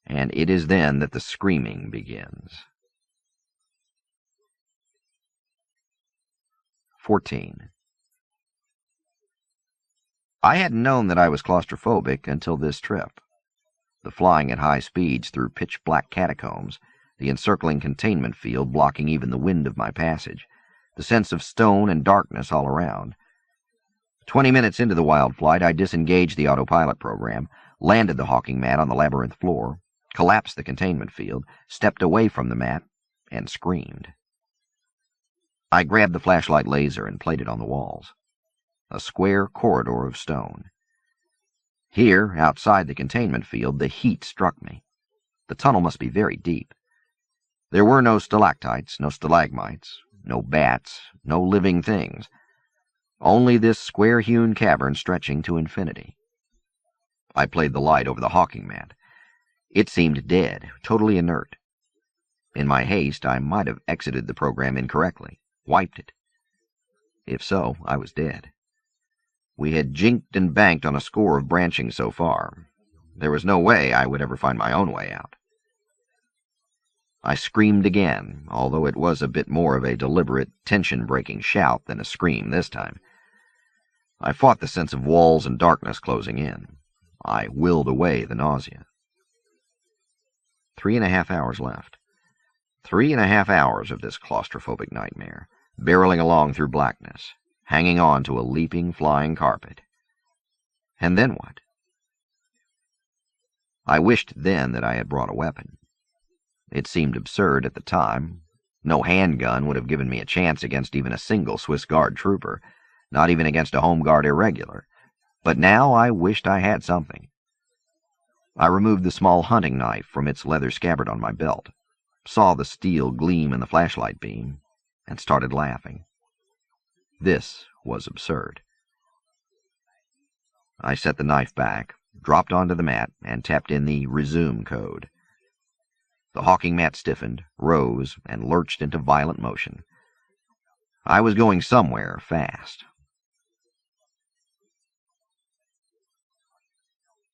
and it is then that the screaming begins. 14. I hadn't known that I was claustrophobic until this trip. The flying at high speeds through pitch-black catacombs, the encircling containment field blocking even the wind of my passage, the sense of stone and darkness all around. 20 minutes into the wild flight, I disengaged the autopilot program, landed the hawking mat on the labyrinth floor, collapsed the containment field, stepped away from the mat, and screamed. I grabbed the flashlight laser and played it on the walls. A square corridor of stone. Here, outside the containment field, the heat struck me. The tunnel must be very deep. There were no stalactites, no stalagmites, no bats, no living things. Only this square-hewn cavern stretching to infinity. I played the light over the hawking mat. It seemed dead, totally inert. In my haste, I might have exited the program incorrectly, wiped it. If so, I was dead. We had jinked and banked on a score of branching so far. There was no way I would ever find my own way out. I screamed again, although it was a bit more of a deliberate, tension-breaking shout than a scream this time. I fought the sense of walls and darkness closing in. I willed away the nausea. 3.5 hours left. 3.5 hours of this claustrophobic nightmare, barreling along through blackness, hanging on to a leaping, flying carpet. And then what? I wished then that I had brought a weapon. It seemed absurd at the time. No handgun would have given me a chance against even a single Swiss Guard trooper, not even against a Home Guard irregular. But now I wished I had something. I removed the small hunting knife from its leather scabbard on my belt, saw the steel gleam in the flashlight beam, and started laughing. This was absurd. I set the knife back, dropped onto the mat, and tapped in the resume code. The hawking mat stiffened, rose, and lurched into violent motion. I was going somewhere fast.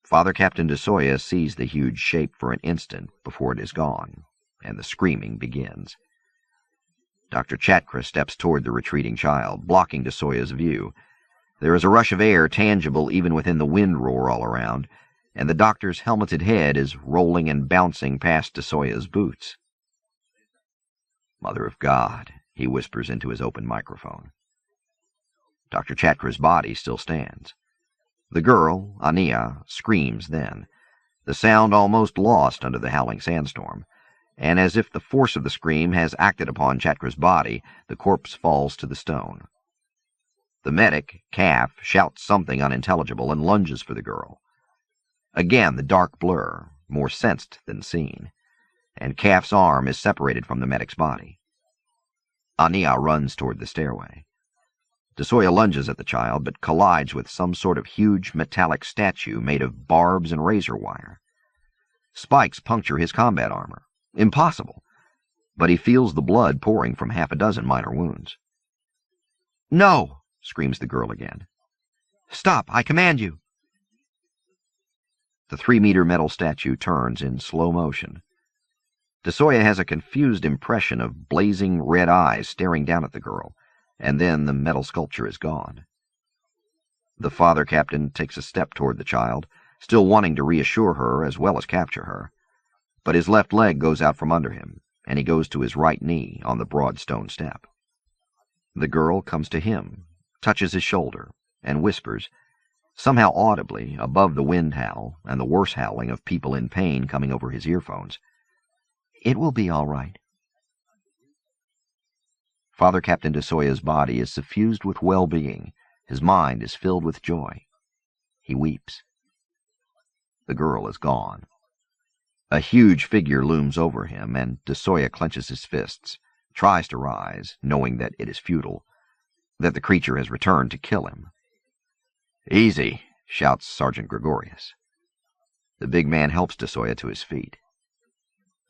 Father Captain DeSoya sees the huge shape for an instant before it is gone, and the screaming begins. Dr. Chatkra steps toward the retreating child, blocking DeSoya's view. There is a rush of air tangible even within the wind roar all around, and the doctor's helmeted head is rolling and bouncing past DeSoya's boots. "Mother of God," he whispers into his open microphone. Dr. Chatkra's body still stands. The girl, Aenea, screams then, the sound almost lost under the howling sandstorm, and as if the force of the scream has acted upon Chatra's body, the corpse falls to the stone. The medic, Calf, shouts something unintelligible and lunges for the girl. Again the dark blur, more sensed than seen, and Calf's arm is separated from the medic's body. Aenea runs toward the stairway. Desoya lunges at the child, but collides with some sort of huge metallic statue made of barbs and razor wire. Spikes puncture his combat armor. Impossible! But he feels the blood pouring from half a dozen minor wounds. "No!" screams the girl again. "Stop! I command you!" The 3-meter metal statue turns in slow motion. Desoya has a confused impression of blazing red eyes staring down at the girl, and then the metal sculpture is gone. The father captain takes a step toward the child, still wanting to reassure her as well as capture her, but his left leg goes out from under him, and he goes to his right knee on the broad stone step. The girl comes to him, touches his shoulder, and whispers, somehow audibly, above the wind howl and the worse howling of people in pain coming over his earphones, "It will be all right." Father Captain Desoya's body is suffused with well-being. His mind is filled with joy. He weeps. The girl is gone. A huge figure looms over him, and Desoya clenches his fists, tries to rise, knowing that it is futile, that the creature has returned to kill him. "Easy," shouts Sergeant Gregorius. The big man helps Desoya to his feet.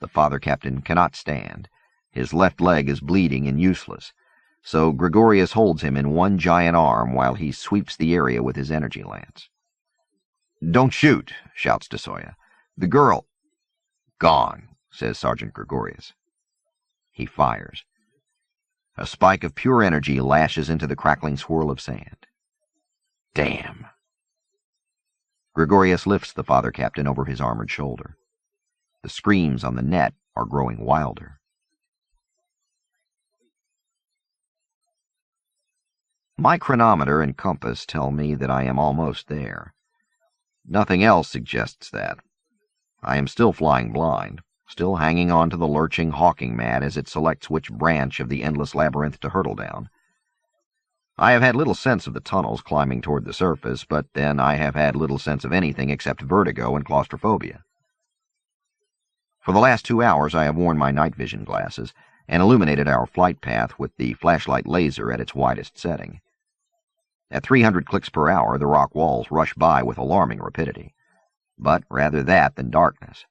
The father captain cannot stand. His left leg is bleeding and useless, so Gregorius holds him in one giant arm while he sweeps the area with his energy lance. "Don't shoot," shouts Desoya. "The girl—" "Gone," says Sergeant Gregorius. He fires. A spike of pure energy lashes into the crackling swirl of sand. Damn! Gregorius lifts the father captain over his armored shoulder. The screams on the net are growing wilder. My chronometer and compass tell me that I am almost there. Nothing else suggests that. I am still flying blind, still hanging on to the lurching hawking mat as it selects which branch of the endless labyrinth to hurtle down. I have had little sense of the tunnels climbing toward the surface, but then I have had little sense of anything except vertigo and claustrophobia. For the last 2 hours I have worn my night vision glasses and illuminated our flight path with the flashlight laser at its widest setting. At 300 clicks per hour, the rock walls rush by with alarming rapidity, but rather that than darkness.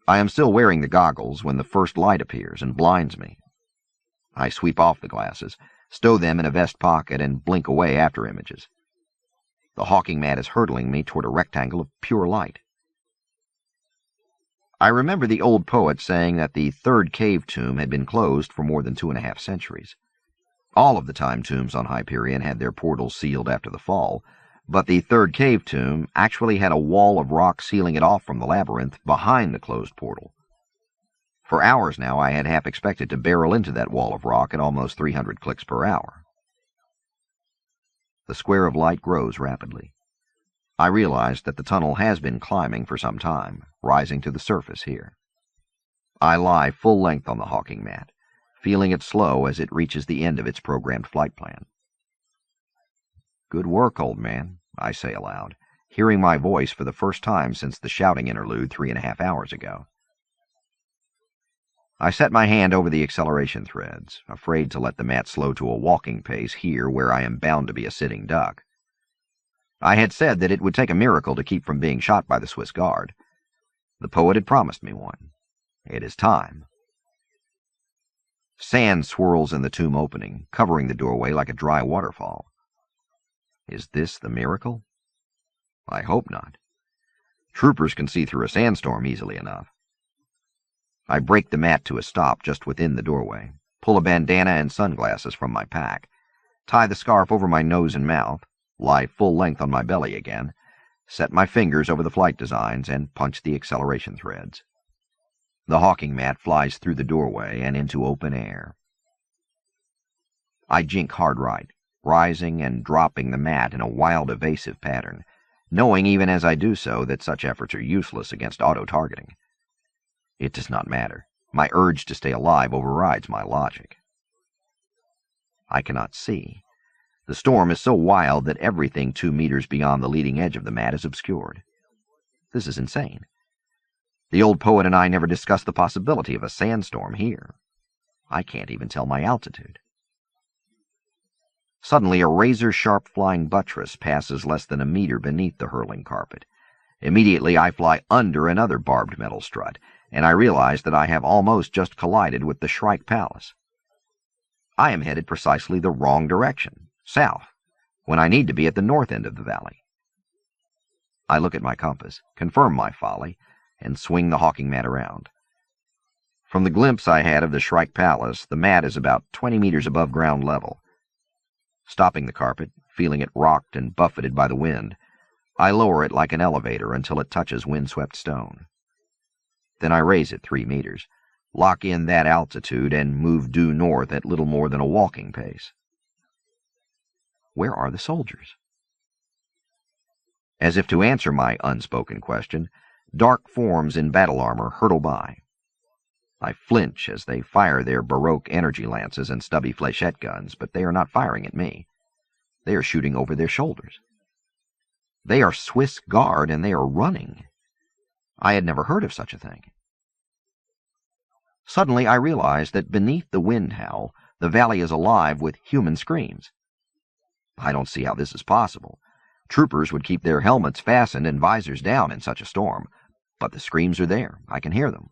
I am still wearing the goggles when the first light appears and blinds me. I sweep off the glasses, stow them in a vest pocket, and blink away after images. The hawking mat is hurtling me toward a rectangle of pure light. I remember the old poet saying that the third cave tomb had been closed for more than 2.5 centuries. All of the time tombs on Hyperion had their portals sealed after the fall, but the third cave tomb actually had a wall of rock sealing it off from the labyrinth behind the closed portal. For hours now I had half expected to barrel into that wall of rock at almost 300 clicks per hour. The square of light grows rapidly. I realized that the tunnel has been climbing for some time, rising to the surface here. I lie full length on the hawking mat, feeling it slow as it reaches the end of its programmed flight plan. "Good work, old man," I say aloud, hearing my voice for the first time since the shouting interlude 3.5 hours ago. I set my hand over the acceleration threads, afraid to let the mat slow to a walking pace here where I am bound to be a sitting duck. I had said that it would take a miracle to keep from being shot by the Swiss Guard. The poet had promised me one. It is time. Sand swirls in the tomb opening, covering the doorway like a dry waterfall. Is this the miracle? I hope not. Troopers can see through a sandstorm easily enough. I break the mat to a stop just within the doorway, pull a bandana and sunglasses from my pack, tie the scarf over my nose and mouth, lie full length on my belly again, set my fingers over the flight designs, and punch the acceleration threads. The hawking mat flies through the doorway and into open air. I jink hard right, rising and dropping the mat in a wild evasive pattern, knowing even as I do so that such efforts are useless against auto-targeting. It does not matter. My urge to stay alive overrides my logic. I cannot see. The storm is so wild that everything 2 meters beyond the leading edge of the mat is obscured. This is insane. The old poet and I never discussed the possibility of a sandstorm here. I can't even tell my altitude. Suddenly, a razor-sharp flying buttress passes less than a meter beneath the hurling carpet. Immediately, I fly under another barbed metal strut, and I realize that I have almost just collided with the Shrike Palace. I am headed precisely the wrong direction, south, when I need to be at the north end of the valley. I look at my compass, confirm my folly, and swing the hawking mat around. From the glimpse I had of the Shrike Palace, the mat is about 20 meters above ground level. Stopping the carpet, feeling it rocked and buffeted by the wind, I lower it like an elevator until it touches windswept stone. Then I raise it 3 meters, lock in that altitude, and move due north at little more than a walking pace. Where are the soldiers? As if to answer my unspoken question, dark forms in battle armor hurtle by. I flinch as they fire their Baroque energy lances and stubby fléchette guns, but they are not firing at me. They are shooting over their shoulders. They are Swiss Guard, and they are running. I had never heard of such a thing. Suddenly I realized that beneath the wind howl, the valley is alive with human screams. I don't see how this is possible. Troopers would keep their helmets fastened and visors down in such a storm, but the screams are there. I can hear them.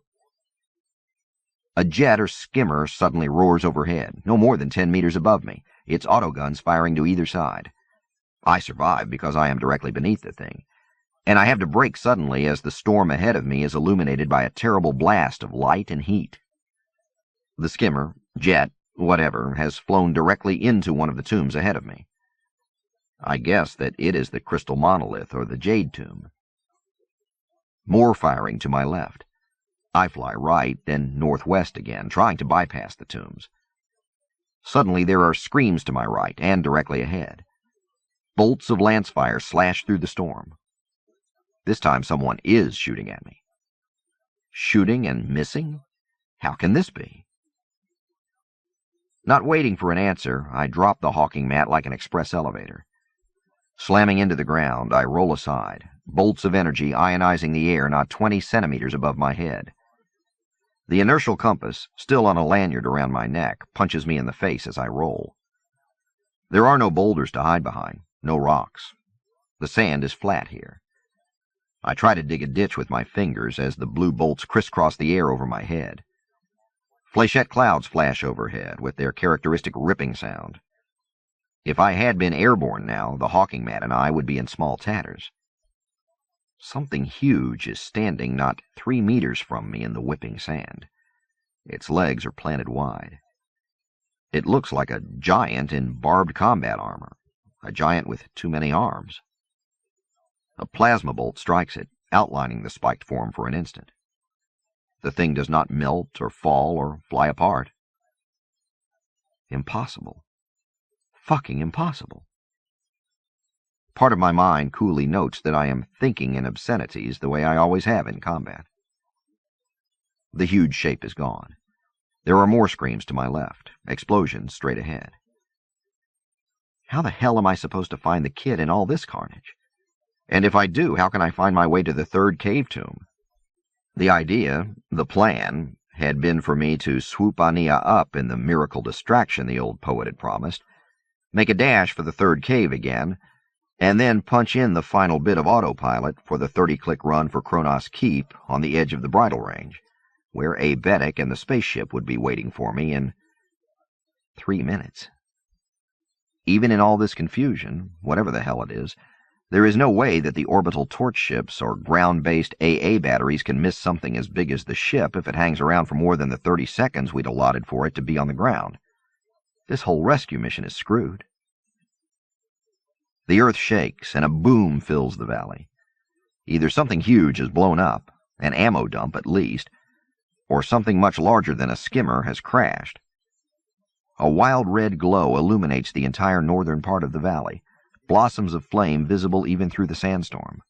A jet or skimmer suddenly roars overhead, no more than 10 meters above me, its autoguns firing to either side. I survive because I am directly beneath the thing, and I have to brake suddenly as the storm ahead of me is illuminated by a terrible blast of light and heat. The skimmer, jet, whatever, has flown directly into one of the tombs ahead of me. I guess that it is the crystal monolith or the jade tomb. More firing to my left. I fly right, then northwest again, trying to bypass the tombs. Suddenly there are screams to my right and directly ahead. Bolts of lance fire slash through the storm. This time someone is shooting at me. Shooting and missing? How can this be? Not waiting for an answer, I drop the hawking mat like an express elevator. Slamming into the ground, I roll aside, bolts of energy ionizing the air not 20 centimeters above my head. The inertial compass, still on a lanyard around my neck, punches me in the face as I roll. There are no boulders to hide behind, no rocks. The sand is flat here. I try to dig a ditch with my fingers as the blue bolts crisscross the air over my head. Fléchette clouds flash overhead with their characteristic ripping sound. If I had been airborne now, the hawking mat and I would be in small tatters. Something huge is standing not 3 meters from me in the whipping sand. Its legs are planted wide. It looks like a giant in barbed combat armor, a giant with too many arms. A plasma bolt strikes it, outlining the spiked form for an instant. The thing does not melt or fall or fly apart. Impossible. Fucking impossible. Part of my mind coolly notes that I am thinking in obscenities the way I always have in combat. The huge shape is gone. There are more screams to my left, explosions straight ahead. How the hell am I supposed to find the kid in all this carnage? And if I do, how can I find my way to the third cave tomb? The idea, the plan, had been for me to swoop Aenea up in the miracle distraction the old poet had promised, make a dash for the third cave again, and then punch in the final bit of autopilot for the 30-click run for Kronos Keep on the edge of the bridle range, where A. Betic and the spaceship would be waiting for me in 3 minutes. Even in all this confusion, whatever the hell it is, there is no way that the orbital torch ships or ground-based AA batteries can miss something as big as the ship if it hangs around for more than the 30 seconds we'd allotted for it to be on the ground. This whole rescue mission is screwed. The earth shakes, and a boom fills the valley. Either something huge has blown up, an ammo dump at least, or something much larger than a skimmer has crashed. A wild red glow illuminates the entire northern part of the valley, blossoms of flame visible even through the sandstorm.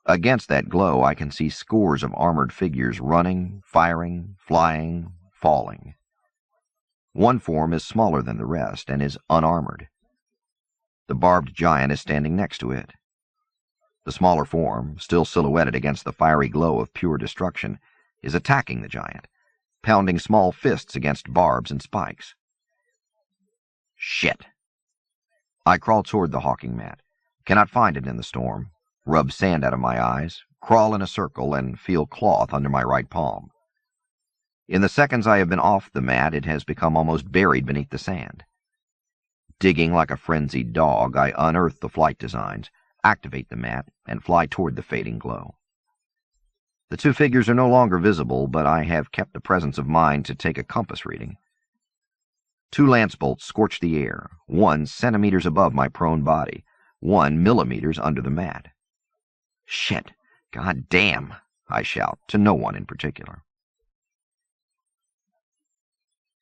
Against that glow, I can see scores of armored figures running, firing, flying, falling. One form is smaller than the rest and is unarmored. The barbed giant is standing next to it. The smaller form, still silhouetted against the fiery glow of pure destruction, is attacking the giant, pounding small fists against barbs and spikes. Shit! I crawl toward the hawking mat, cannot find it in the storm, rub sand out of my eyes, crawl in a circle, and feel cloth under my right palm. In the seconds I have been off the mat, it has become almost buried beneath the sand. Digging like a frenzied dog, I unearth the flight designs, activate the mat, and fly toward the fading glow. The two figures are no longer visible, but I have kept the presence of mind to take a compass reading. 2 lance bolts scorch the air, 1 centimeters above my prone body, 1 millimeters under the mat. Shit! God damn! I shout, to no one in particular.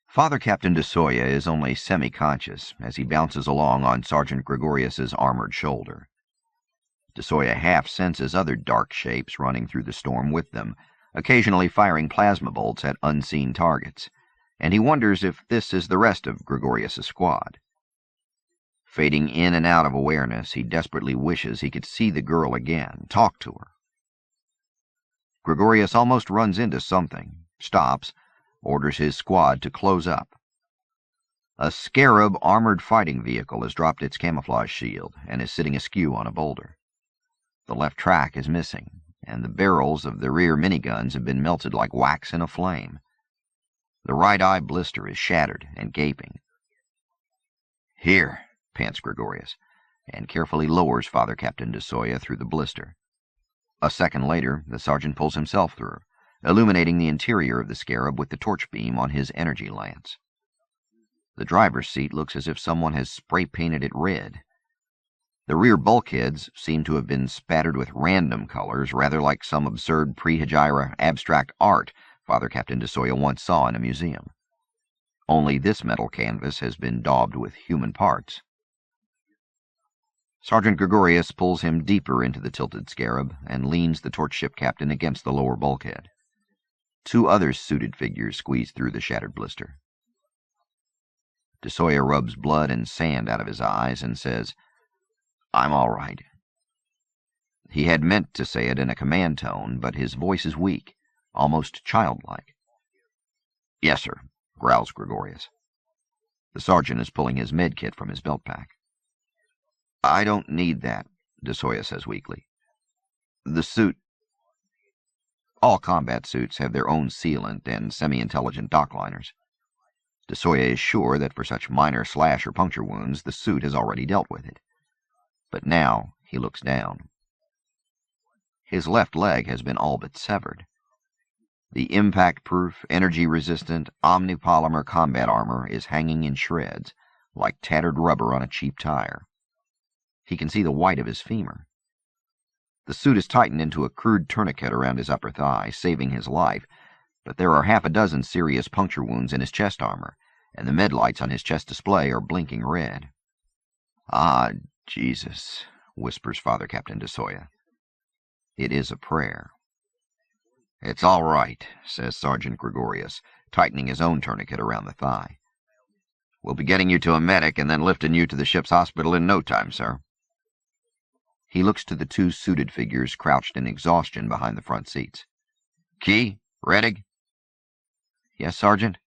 Father Captain DeSoya is only semi-conscious as he bounces along on Sergeant Gregorius's armored shoulder. DeSoya half senses other dark shapes running through the storm with them, occasionally firing plasma bolts at unseen targets, and he wonders if this is the rest of Gregorius's squad. Fading in and out of awareness, he desperately wishes he could see the girl again, talk to her. Gregorius almost runs into something, stops, orders his squad to close up. A Scarab armored fighting vehicle has dropped its camouflage shield and is sitting askew on a boulder. The left track is missing, and the barrels of the rear miniguns have been melted like wax in a flame. The right eye blister is shattered and gaping. "Here," pants Gregorius, and carefully lowers Father Captain DeSoya through the blister. A second later, the sergeant pulls himself through, illuminating the interior of the Scarab with the torch beam on his energy lance. The driver's seat looks as if someone has spray-painted it red. The rear bulkheads seem to have been spattered with random colors, rather like some absurd pre-Hijra abstract art Father Captain DeSoya once saw in a museum. Only this metal canvas has been daubed with human parts. Sergeant Gregorius pulls him deeper into the tilted Scarab and leans the torch ship captain against the lower bulkhead. 2 other suited figures squeeze through the shattered blister. DeSoya rubs blood and sand out of his eyes and says, "I'm all right." He had meant to say it in a command tone, but his voice is weak, almost childlike. "Yes, sir," growls Gregorius. The sergeant is pulling his med kit from his belt pack. "I don't need that," DeSoya says weakly. "The suit—" All combat suits have their own sealant and semi-intelligent dockliners. DeSoya is sure that for such minor slash or puncture wounds, the suit has already dealt with it. But now he looks down. His left leg has been all but severed. The impact-proof, energy-resistant, omnipolymer combat armor is hanging in shreds, like tattered rubber on a cheap tire. He can see the white of his femur. The suit is tightened into a crude tourniquet around his upper thigh, saving his life, but there are half a dozen serious puncture wounds in his chest armor, and the med lights on his chest display are blinking red. "Ah, Jesus," whispers Father Captain DeSoya. It is a prayer. "It's all right," says Sergeant Gregorius, tightening his own tourniquet around the thigh. "We'll be getting you to a medic and then lifting you to the ship's hospital in no time, sir." He looks to the 2 suited figures crouched in exhaustion behind the front seats. "Key? Rettig?" "Yes, Sergeant."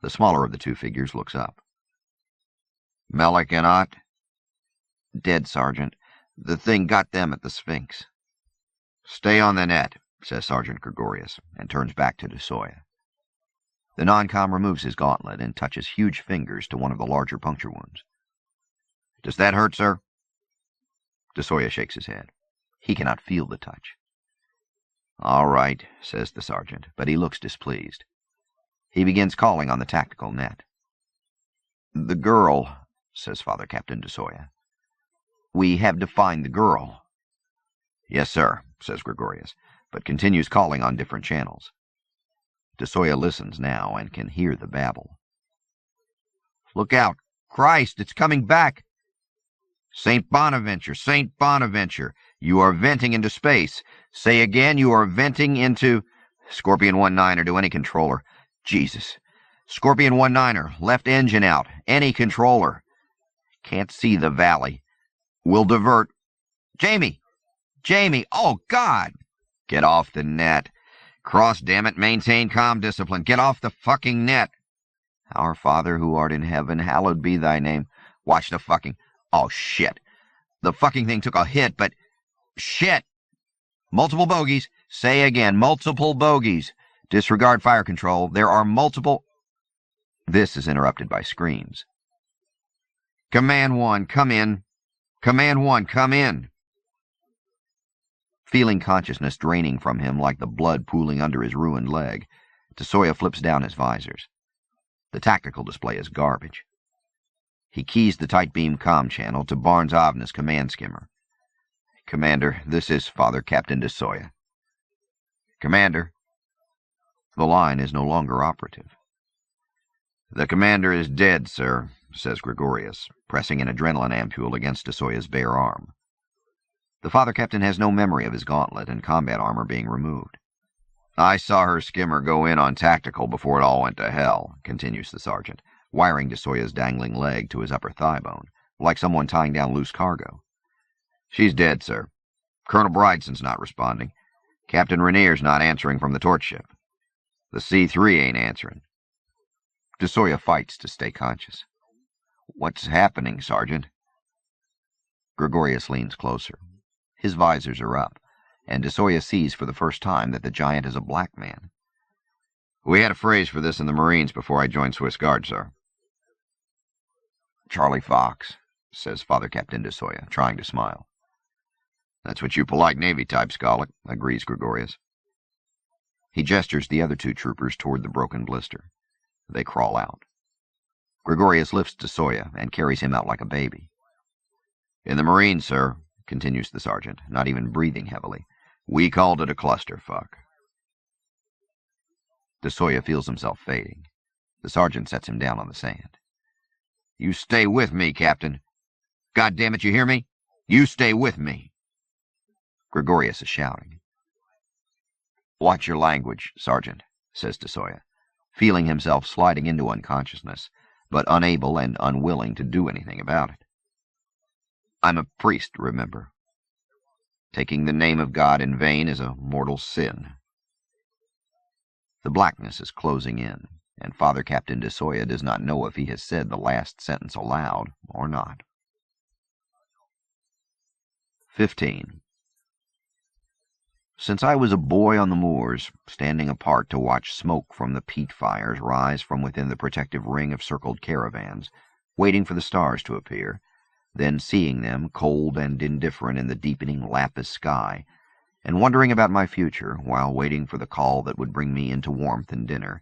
The smaller of the 2 figures looks up. "Melek and Ott?" "Dead, Sergeant. The thing got them at the Sphinx." "Stay on the net," says Sergeant Gregorius, and turns back to DeSoya. The non-com removes his gauntlet and touches huge fingers to one of the larger puncture wounds. "Does that hurt, sir?" DeSoya shakes his head. He cannot feel the touch. "All right," says the sergeant, but he looks displeased. He begins calling on the tactical net. "The girl," says Father Captain DeSoya. "We have to find the girl." "Yes, sir," says Gregorius, but continues calling on different channels. DeSoya listens now and can hear the babble. "Look out! Christ, it's coming back!" St. Bonaventure, St. Bonaventure, you are venting into space. Say again, you are venting into... Scorpion 1-9er to any controller. Jesus. Scorpion 1-9er, left engine out. Any controller. Can't see the valley. Will divert. Jamie! Jamie! Oh, God! Get off the net. Cross, damn it, maintain calm discipline. Get off the fucking net. Our Father who art in heaven, hallowed be thy name. Watch the fucking... Oh, shit. The fucking thing took a hit, but... Shit! Multiple bogeys. Say again, multiple bogeys. Disregard fire control. There are multiple... This is interrupted by screams. Command 1, come in. Command 1, come in. Feeling consciousness draining from him like the blood pooling under his ruined leg, Tasoya flips down his visors. The tactical display is garbage. He keys the tight beam comm channel to Barnes Avna's command skimmer. Commander, this is Father Captain Tasoya. Commander. The line is no longer operative. The commander is dead, sir, says Gregorius, pressing an adrenaline ampule against Tasoya's bare arm. The Father Captain has no memory of his gauntlet and combat armor being removed. I saw her skimmer go in on tactical before it all went to hell, continues the sergeant, wiring Tasoya's dangling leg to his upper thigh bone, like someone tying down loose cargo. She's dead, sir. Colonel Brideson's not responding. Captain Rainier's not answering from the torch ship. The C-3 ain't answering. Tasoya fights to stay conscious. What's happening, Sergeant? Gregorius leans closer. His visors are up, and Tasoya sees for the first time that the giant is a black man. We had a phrase for this in the Marines before I joined Swiss Guard, sir. Charlie Fox, says Father Captain Tasoya, trying to smile. That's what you polite Navy types call it, agrees Gregorius. He gestures the other two troopers toward the broken blister. They crawl out. Gregorius lifts Tasoya and carries him out like a baby. In the Marines, sir, continues the sergeant, not even breathing heavily, we called it a clusterfuck. Tasoya feels himself fading. The sergeant sets him down on the sand. You stay with me, Captain. God damn it, you hear me? You stay with me. Gregorius is shouting. Watch your language, Sergeant, says Tasoya, feeling himself sliding into unconsciousness, but unable and unwilling to do anything about it. I'm a priest, remember. Taking the name of God in vain is a mortal sin. The blackness is closing in, and Father Captain Tasoya does not know if he has said the last sentence aloud or not. 15. Since I was a boy on the moors, standing apart to watch smoke from the peat fires rise from within the protective ring of circled caravans, waiting for the stars to appear, then seeing them cold and indifferent in the deepening lapis sky, and wondering about my future while waiting for the call that would bring me into warmth and dinner,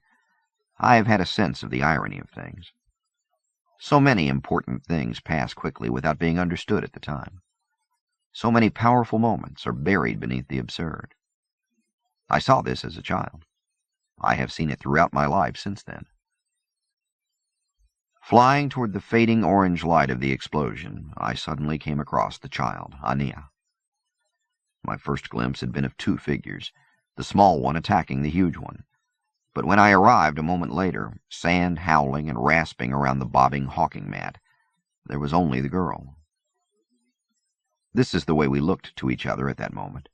I have had a sense of the irony of things. So many important things pass quickly without being understood at the time. So many powerful moments are buried beneath the absurd. I saw this as a child. I have seen it throughout my life since then. Flying toward the fading orange light of the explosion, I suddenly came across the child, Aenea. My first glimpse had been of two figures, the small one attacking the huge one. But when I arrived a moment later, sand howling and rasping around the bobbing hawking mat, there was only the girl. This is the way we looked to each other at that moment.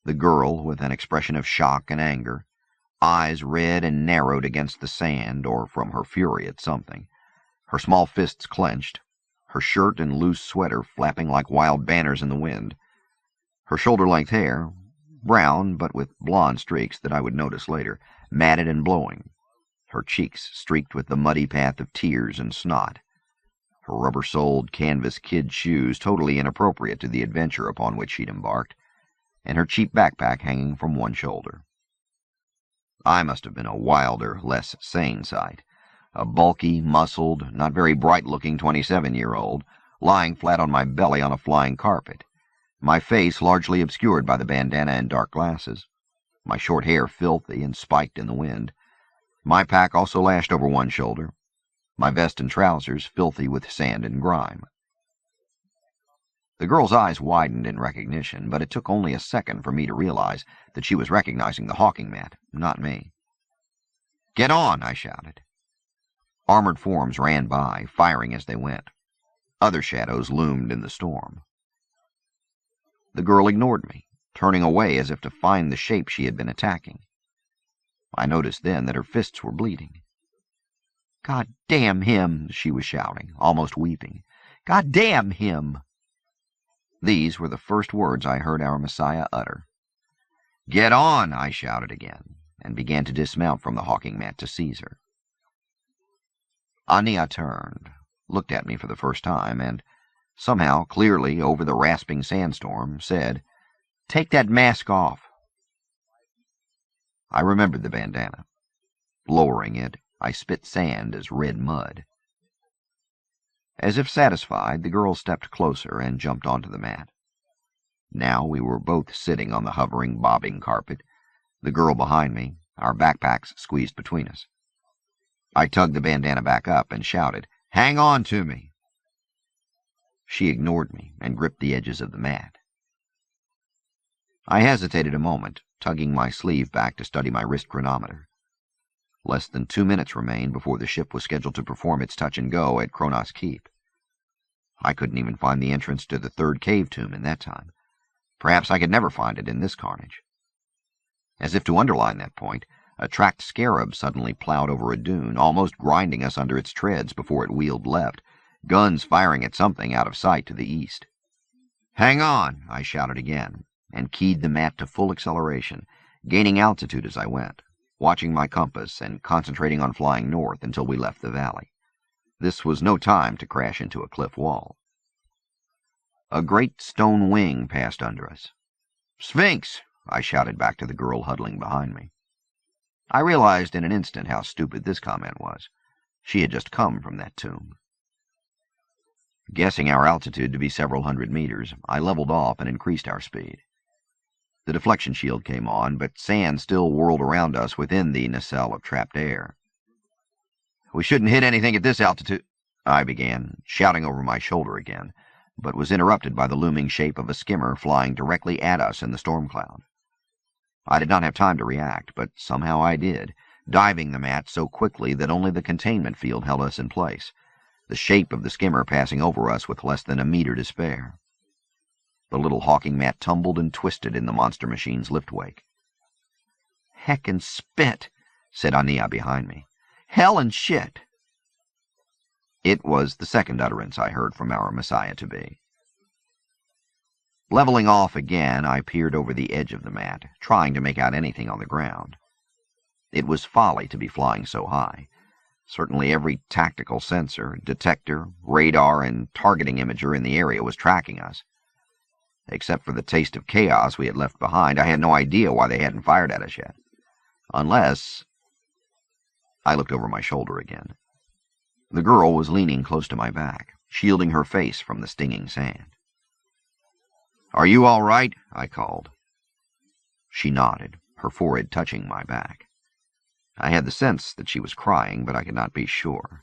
The girl with an expression of shock and anger, eyes red and narrowed against the sand or from her fury at something, her small fists clenched, her shirt and loose sweater flapping like wild banners in the wind, her shoulder-length hair, brown but with blonde streaks that I would notice later, matted and blowing, her cheeks streaked with the muddy path of tears and snot, her rubber-soled canvas kid shoes totally inappropriate to the adventure upon which she'd embarked, and her cheap backpack hanging from one shoulder. I must have been a wilder, less sane sight, a bulky, muscled, not very bright-looking 27-year-old, lying flat on my belly on a flying carpet, my face largely obscured by the bandana and dark glasses, my short hair filthy and spiked in the wind, my pack also lashed over one shoulder, my vest and trousers filthy with sand and grime. The girl's eyes widened in recognition, but it took only a second for me to realize that she was recognizing the hawking mat, not me. "Get on!" I shouted. Armored forms ran by, firing as they went. Other shadows loomed in the storm. The girl ignored me, turning away as if to find the shape she had been attacking. I noticed then that her fists were bleeding. "God damn him!" she was shouting, almost weeping. "God damn him!" These were the first words I heard our Messiah utter. "Get on!" I shouted again, and began to dismount from the hawking mat to seize her. Aenea turned, looked at me for the first time, and somehow, clearly over the rasping sandstorm, said, "Take that mask off." I remembered the bandana. Lowering it, I spit sand as red mud. As if satisfied, the girl stepped closer and jumped onto the mat. Now we were both sitting on the hovering, bobbing carpet, the girl behind me, our backpacks squeezed between us. I tugged the bandana back up and shouted, "Hang on to me!" She ignored me and gripped the edges of the mat. I hesitated a moment, tugging my sleeve back to study my wrist chronometer. Less than 2 minutes remained before the ship was scheduled to perform its touch-and-go at Kronos Keep. I couldn't even find the entrance to the third cave tomb in that time. Perhaps I could never find it in this carnage. As if to underline that point, a tracked scarab suddenly plowed over a dune, almost grinding us under its treads before it wheeled left, guns firing at something out of sight to the east. "Hang on!" I shouted again, and keyed the mat to full acceleration, gaining altitude as I went, watching my compass and concentrating on flying north until we left the valley. This was no time to crash into a cliff wall. A great stone wing passed under us. "Sphinx!" I shouted back to the girl huddling behind me. I realized in an instant how stupid this comment was. She had just come from that tomb. Guessing our altitude to be several hundred meters, I leveled off and increased our speed. The deflection shield came on, but sand still whirled around us within the nacelle of trapped air. "We shouldn't hit anything at this altitude," I began, shouting over my shoulder again, but was interrupted by the looming shape of a skimmer flying directly at us in the storm cloud. I did not have time to react, but somehow I did, diving the mat so quickly that only the containment field held us in place, the shape of the skimmer passing over us with less than a meter to spare. The little hawking mat tumbled and twisted in the monster machine's liftwake. "Heckin' spit," said Aenea behind me. "Hell and shit." It was the second utterance I heard from our Messiah-to-be. Leveling off again, I peered over the edge of the mat, trying to make out anything on the ground. It was folly to be flying so high. Certainly every tactical sensor, detector, radar, and targeting imager in the area was tracking us. Except for the taste of chaos we had left behind, I had no idea why they hadn't fired at us yet. Unless... I looked over my shoulder again. The girl was leaning close to my back, shielding her face from the stinging sand. "Are you all right?" I called. She nodded, her forehead touching my back. I had the sense that she was crying, but I could not be sure.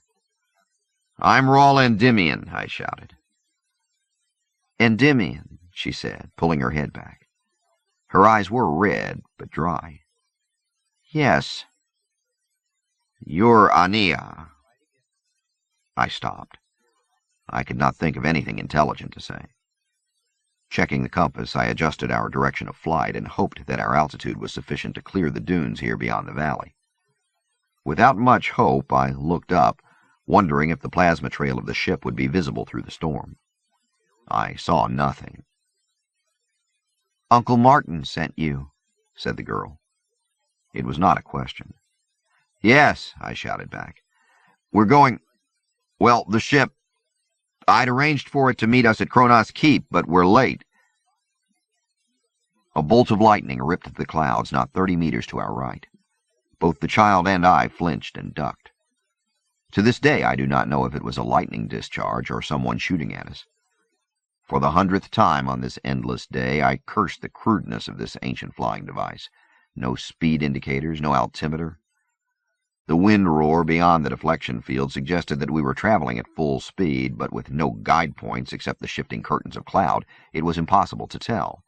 "I'm Raul Endymion," I shouted. "Endymion," she said, pulling her head back. Her eyes were red, but dry. "Yes." "You're Aenea." I stopped. I could not think of anything intelligent to say. Checking the compass, I adjusted our direction of flight and hoped that our altitude was sufficient to clear the dunes here beyond the valley. Without much hope, I looked up, wondering if the plasma trail of the ship would be visible through the storm. I saw nothing. "Uncle Martin sent you," said the girl. It was not a question. "Yes," I shouted back. "We're going... Well, the ship... I'd arranged for it to meet us at Kronos Keep, but we're late." A bolt of lightning ripped the clouds not 30 meters to our right. Both the child and I flinched and ducked. To this day, I do not know if it was a lightning discharge or someone shooting at us. For the 100th time on this endless day, I cursed the crudeness of this ancient flying device. No speed indicators, no altimeter. The wind roar beyond the deflection field suggested that we were traveling at full speed, but with no guide points except the shifting curtains of cloud, it was impossible to tell.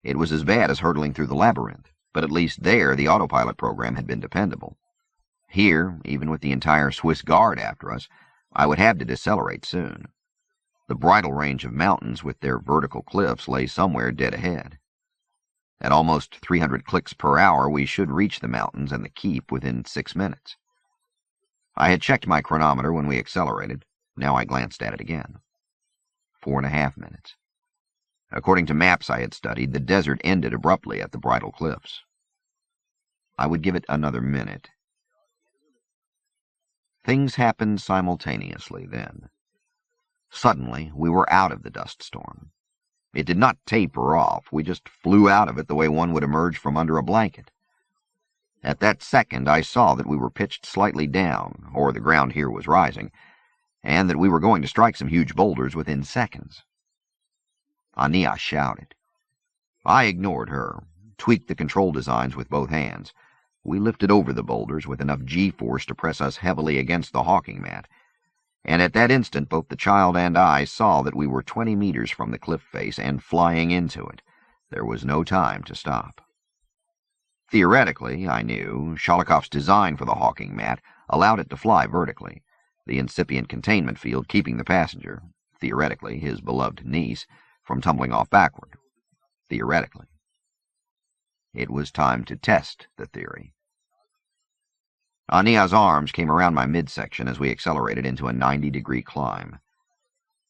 It was as bad as hurtling through the labyrinth, but at least there the autopilot program had been dependable. Here, even with the entire Swiss Guard after us, I would have to decelerate soon. The bridle range of mountains with their vertical cliffs lay somewhere dead ahead. At almost 300 clicks per hour, we should reach the mountains and the keep within 6 minutes. I had checked my chronometer when we accelerated. Now I glanced at it again. 4.5 minutes. According to maps I had studied, the desert ended abruptly at the bridle cliffs. I would give it another minute. Things happened simultaneously then. Suddenly, we were out of the dust storm. It did not taper off. We just flew out of it the way one would emerge from under a blanket. At that second, I saw that we were pitched slightly down, or the ground here was rising, and that we were going to strike some huge boulders within seconds. Aenea shouted. I ignored her, tweaked the control designs with both hands. We lifted over the boulders with enough G-force to press us heavily against the hawking mat, and at that instant both the child and I saw that we were 20 meters from the cliff face and flying into it. There was no time to stop. Theoretically, I knew, Sholikov's design for the hawking mat allowed it to fly vertically, the incipient containment field keeping the passenger, theoretically his beloved niece, from tumbling off backward, theoretically. It was time to test the theory. Aenea's arms came around my midsection as we accelerated into a 90-degree climb.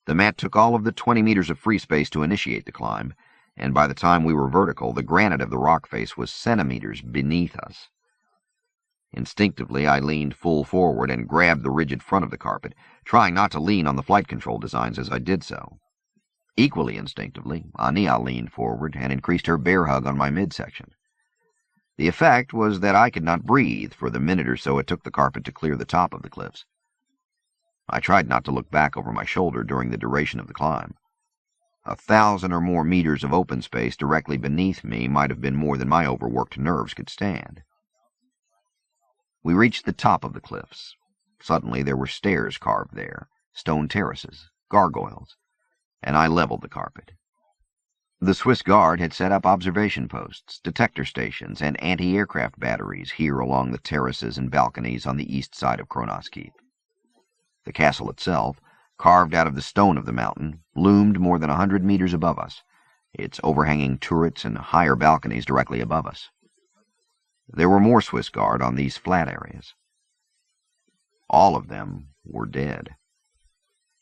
The mat took all of the 20 meters of free space to initiate the climb, and by the time we were vertical, the granite of the rock face was centimeters beneath us. Instinctively, I leaned full forward and grabbed the rigid front of the carpet, trying not to lean on the flight control designs as I did so. Equally instinctively, Aenea leaned forward and increased her bear hug on my midsection. The effect was that I could not breathe for the minute or so it took the carpet to clear the top of the cliffs. I tried not to look back over my shoulder during the duration of the climb. 1,000 or more meters of open space directly beneath me might have been more than my overworked nerves could stand. We reached the top of the cliffs. Suddenly there were stairs carved there, stone terraces, gargoyles, and I leveled the carpet. The Swiss Guard had set up observation posts, detector stations, and anti-aircraft batteries here along the terraces and balconies on the east side of Kronos Keep. The castle itself, carved out of the stone of the mountain, loomed more than 100 meters above us, its overhanging turrets and higher balconies directly above us. There were more Swiss Guard on these flat areas. All of them were dead.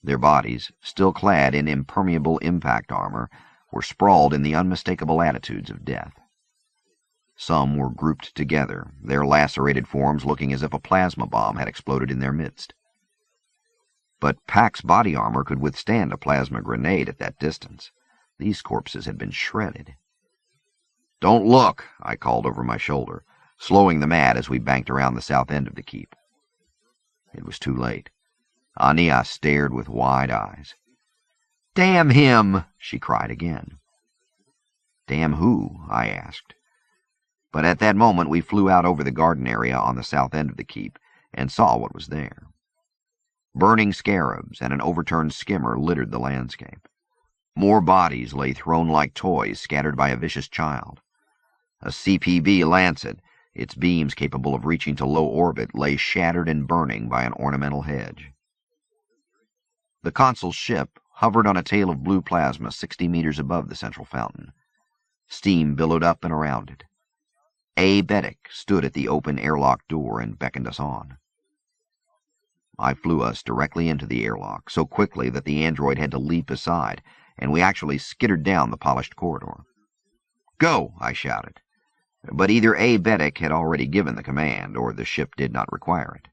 Their bodies, still clad in impermeable impact armor, were sprawled in the unmistakable attitudes of death. Some were grouped together, their lacerated forms looking as if a plasma bomb had exploded in their midst. But Pack's body armor could withstand a plasma grenade at that distance. These corpses had been shredded. "Don't look," I called over my shoulder, slowing the mat as we banked around the south end of the keep. It was too late. Aenea stared with wide eyes. "Damn him!" she cried again. "Damn who?" I asked. But at that moment we flew out over the garden area on the south end of the keep and saw what was there. Burning scarabs and an overturned skimmer littered the landscape. More bodies lay thrown like toys scattered by a vicious child. A CPB Lancet, its beams capable of reaching to low orbit, lay shattered and burning by an ornamental hedge. The consul's ship hovered on a tail of blue plasma 60 meters above the central fountain. Steam billowed up and around it. A. Bedek stood at the open airlock door and beckoned us on. I flew us directly into the airlock, so quickly that the android had to leap aside, and we actually skittered down the polished corridor. "Go!" I shouted. But either A. Bedek had already given the command, or the ship did not require it.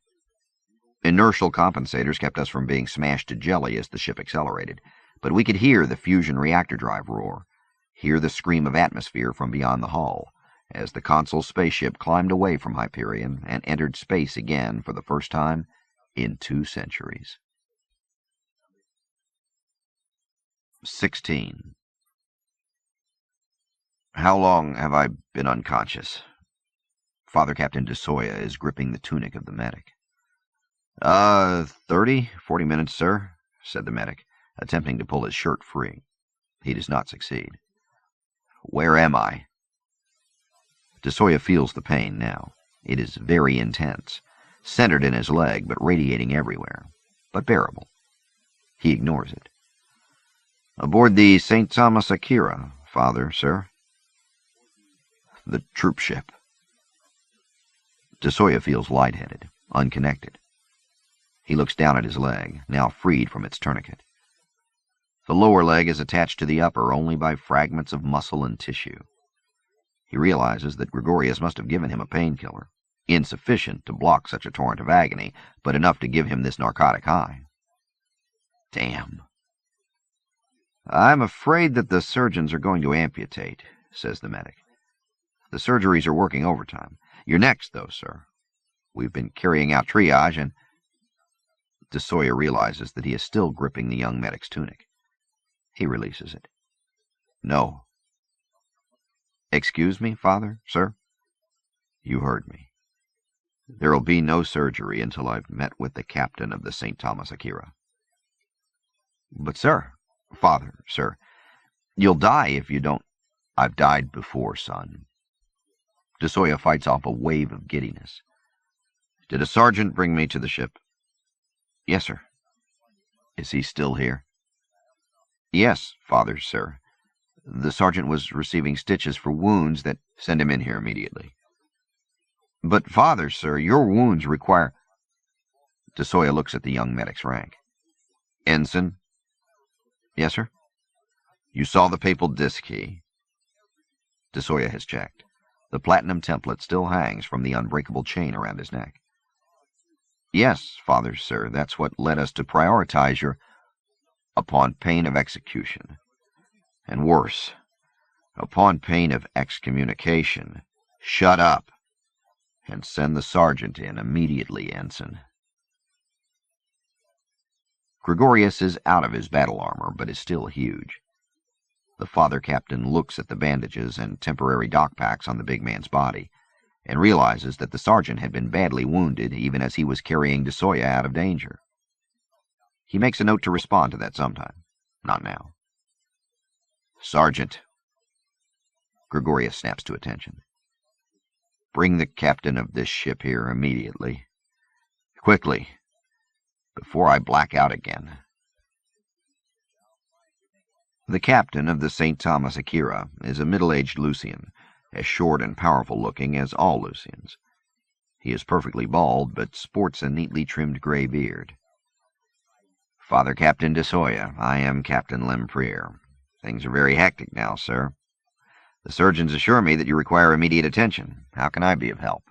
Inertial compensators kept us from being smashed to jelly as the ship accelerated, but we could hear the fusion reactor drive roar, hear the scream of atmosphere from beyond the hull, as the consul's spaceship climbed away from Hyperion and entered space again for the first time in 2 centuries. 16. How long have I been unconscious? Father Captain DeSoya is gripping the tunic of the medic. 40 minutes, sir, said the medic, attempting to pull his shirt free. He does not succeed. Where am I? DeSoya feels the pain now. It is very intense, centered in his leg, but radiating everywhere, but bearable. He ignores it. Aboard the St. Thomas Akira, Father, sir. The troop ship. DeSoya feels lightheaded, unconnected. He looks down at his leg, now freed from its tourniquet. The lower leg is attached to the upper only by fragments of muscle and tissue. He realizes that Gregorius must have given him a painkiller, insufficient to block such a torrent of agony, but enough to give him this narcotic high. Damn. I'm afraid that the surgeons are going to amputate, says the medic. The surgeries are working overtime. You're next, though, sir. We've been carrying out triage, and... DeSoya realizes that he is still gripping the young medic's tunic. He releases it. No. Excuse me, Father, sir? You heard me. There'll be no surgery until I've met with the captain of the St. Thomas Akira. But, sir, Father, sir, you'll die if you don't... I've died before, son. DeSoya fights off a wave of giddiness. Did a sergeant bring me to the ship? Yes, sir. Is he still here? Yes, Father, sir. The sergeant was receiving stitches for wounds that... Send him in here immediately. But, Father, sir, your wounds require... DeSoya looks at the young medic's rank. Ensign? Yes, sir. You saw the papal disc key? DeSoya has checked. The platinum template still hangs from the unbreakable chain around his neck. Yes, Father, sir, that's what led us to prioritize your... Upon pain of execution. And worse, upon pain of excommunication. Shut up, and send the sergeant in immediately, Ensign. Gregorius is out of his battle armor, but is still huge. The father captain looks at the bandages and temporary dock packs on the big man's body, and realizes that the sergeant had been badly wounded even as he was carrying DeSoya out of danger. He makes a note to respond to that sometime. Not now. Sergeant. Gregorius snaps to attention. Bring the captain of this ship here immediately. Quickly, before I black out again. The captain of the St. Thomas Akira is a middle-aged Lucian, as short and powerful-looking as all Lucians. He is perfectly bald, but sports a neatly trimmed gray beard. Father Captain DeSoya, I am Captain Lempriere. Things are very hectic now, sir. The surgeons assure me that you require immediate attention. How can I be of help?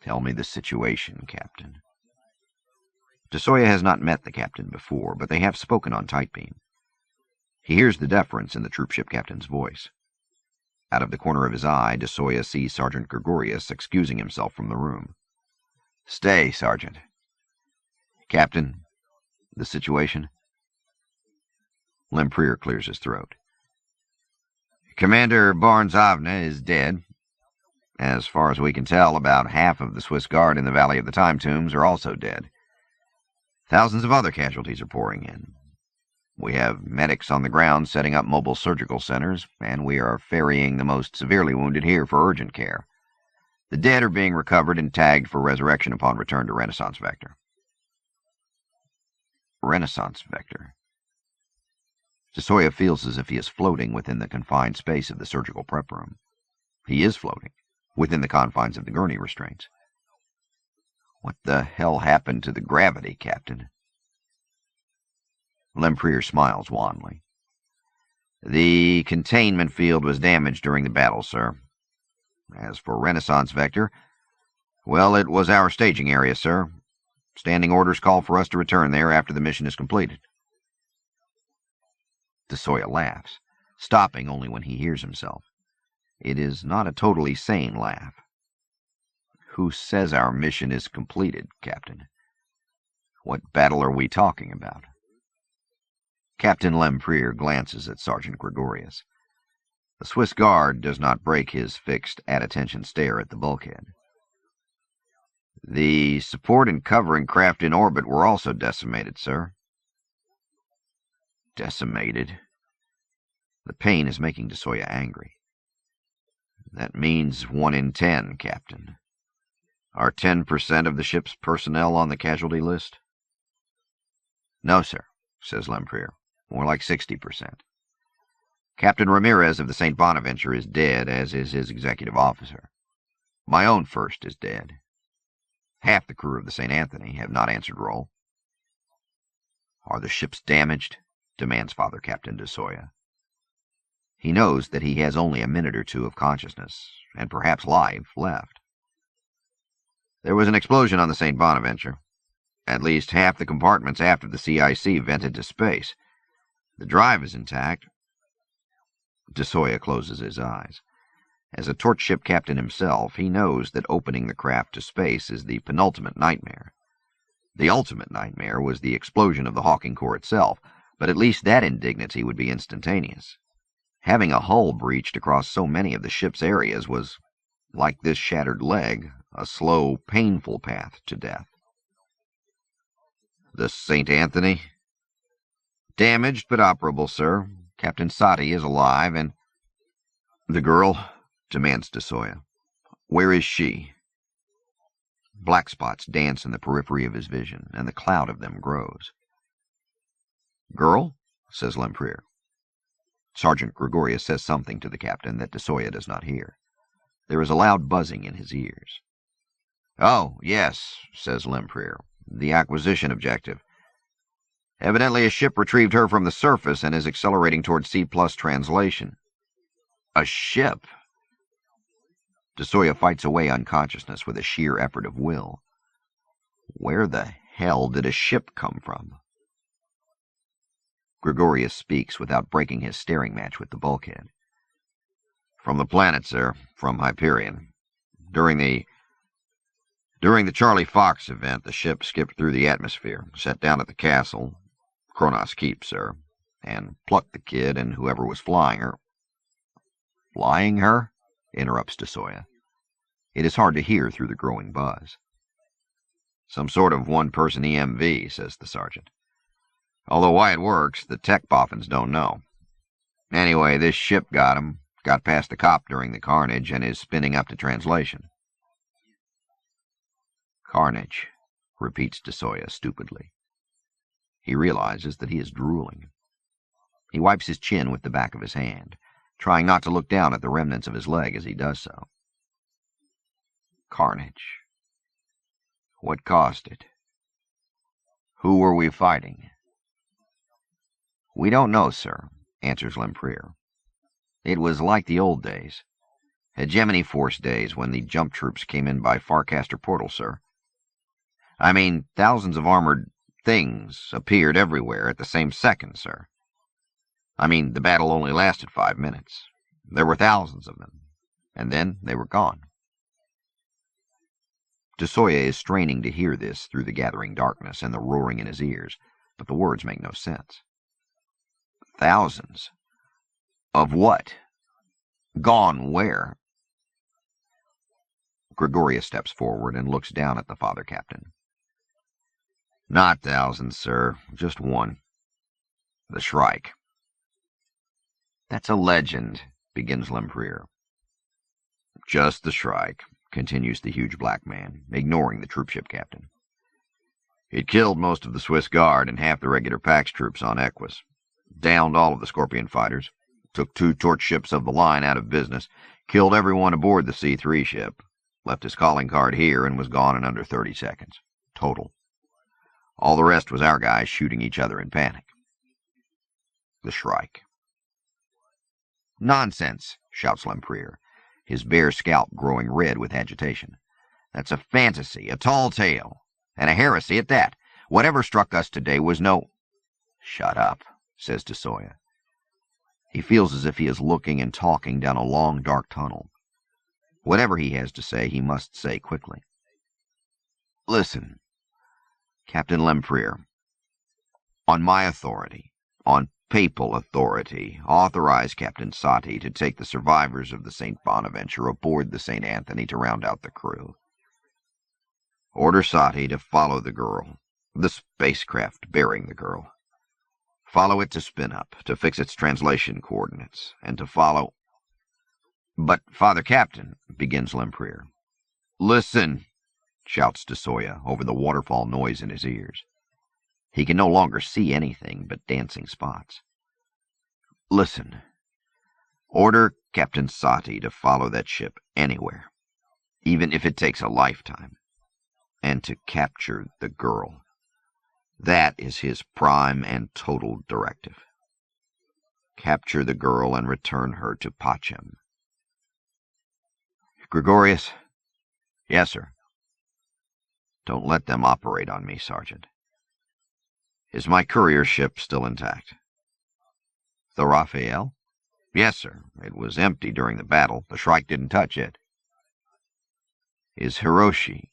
Tell me the situation, Captain. DeSoya has not met the captain before, but they have spoken on tight beam. He hears the deference in the troopship captain's voice. Out of the corner of his eye, DeSoya sees Sergeant Gregorius excusing himself from the room. Stay, Sergeant. Captain, the situation? Lempriere clears his throat. Commander Barnes-Avna is dead. As far as we can tell, about half of the Swiss Guard in the Valley of the Time Tombs are also dead. Thousands of other casualties are pouring in. We have medics on the ground setting up mobile surgical centers, and we are ferrying the most severely wounded here for urgent care. The dead are being recovered and tagged for resurrection upon return to Renaissance Vector. Renaissance Vector. DeSoya feels as if he is floating within the confined space of the surgical prep room. He is floating, within the confines of the gurney restraints. What the hell happened to the gravity, Captain? Lempriere smiles wanly. The containment field was damaged during the battle, sir. As for Renaissance Vector, well, it was our staging area, sir. Standing orders call for us to return there after the mission is completed. DeSoya laughs, stopping only when he hears himself. It is not a totally sane laugh. Who says our mission is completed, Captain? What battle are we talking about? Captain Lempriere glances at Sergeant Gregorius. The Swiss guard does not break his fixed at-attention stare at the bulkhead. The support and covering craft in orbit were also decimated, sir. Decimated? The pain is making de Soya angry. That means 1 in 10, Captain. Are 10% of the ship's personnel on the casualty list? No, sir, says Lempriere. More like 60%. Captain Ramirez of the St. Bonaventure is dead, as is his executive officer. My own first is dead. Half the crew of the St. Anthony have not answered roll. Are the ships damaged? Demands Father Captain de Soya. He knows that he has only a minute or two of consciousness, and perhaps life, left. There was an explosion on the St. Bonaventure. At least half the compartments aft of the CIC vented to space. The drive is intact. De Soya closes his eyes. As a torch ship captain himself, he knows that opening the craft to space is the penultimate nightmare. The ultimate nightmare was the explosion of the Hawking Corps itself, but at least that indignity would be instantaneous. Having a hull breached across so many of the ship's areas was, like this shattered leg, a slow, painful path to death. The St. Anthony? Damaged but operable, sir. Captain Sati is alive, and... The girl? Demands de Soya. Where is she? Black spots dance in the periphery of his vision, and the cloud of them grows. Girl? Says Lempriere. Sergeant Gregorius says something to the captain that de Soya does not hear. There is a loud buzzing in his ears. Oh, yes, says Lempriere. The acquisition objective. Evidently a ship retrieved her from the surface and is accelerating toward C+ translation. A ship? De Soya fights away unconsciousness with a sheer effort of will. Where the hell did a ship come from? Gregorius speaks without breaking his staring match with the bulkhead. From the planet, sir. From Hyperion. During the Charlie Fox event, the ship skipped through the atmosphere, set down at the castle, Kronos Keep, sir, and plucked the kid and whoever was flying her. Flying her? Interrupts de Soya. It is hard to hear through the growing buzz. Some sort of one-person EMV, says the sergeant. Although why it works, the tech boffins don't know. Anyway, this ship got him, got past the cop during the carnage, and is spinning up to translation. Carnage, repeats de Soya stupidly. He realizes that he is drooling. He wipes his chin with the back of his hand, trying not to look down at the remnants of his leg as he does so. Carnage. What caused it? Who were we fighting? We don't know, sir, answers Lempriere. It was like the old days. Hegemony Force days when the jump troops came in by Farcaster Portal, sir. I mean, thousands of armored things appeared everywhere at the same second, sir. I mean, the battle only lasted 5 minutes. There were thousands of them, and then they were gone. De Soya is straining to hear this through the gathering darkness and the roaring in his ears, but the words make no sense. Thousands? Of what? Gone where? Gregorius steps forward and looks down at the Father Captain. Not thousands, sir. Just one. The Shrike. That's a legend, begins Lempriere. Just the Shrike, continues the huge black man, ignoring the troopship captain. It killed most of the Swiss Guard and half the regular Pax troops on Equus. Downed all of the Scorpion fighters. Took 2 torch ships of the line out of business. Killed everyone aboard the C3 ship. Left his calling card here and was gone in under 30 seconds. Total. All the rest was our guys shooting each other in panic. The Shrike. Nonsense, shouts Lempriere, his bare scalp growing red with agitation. That's a fantasy, a tall tale, and a heresy at that. Whatever struck us today was no... Shut up, says de Soya. He feels as if he is looking and talking down a long, dark tunnel. Whatever he has to say, he must say quickly. Listen, Captain Lempriere, on my authority, On papal authority, authorize Captain Sati to take the survivors of the St. Bonaventure aboard the St. Anthony to round out the crew. Order Sati to follow the girl, the spacecraft bearing the girl. Follow it to spin up, to fix its translation coordinates, and to follow... But, Father Captain, begins Lempriere. Listen, shouts de Soya over the waterfall noise in his ears. He can no longer see anything but dancing spots. Listen. Order Captain Sati to follow that ship anywhere, even if it takes a lifetime, and to capture the girl. That is his prime and total directive. Capture the girl and return her to Pachem. Gregorius? Yes, sir. Don't let them operate on me, Sergeant. Is my courier ship still intact? The Raphael? Yes, sir. It was empty during the battle. The Shrike didn't touch it. Is Hiroshi,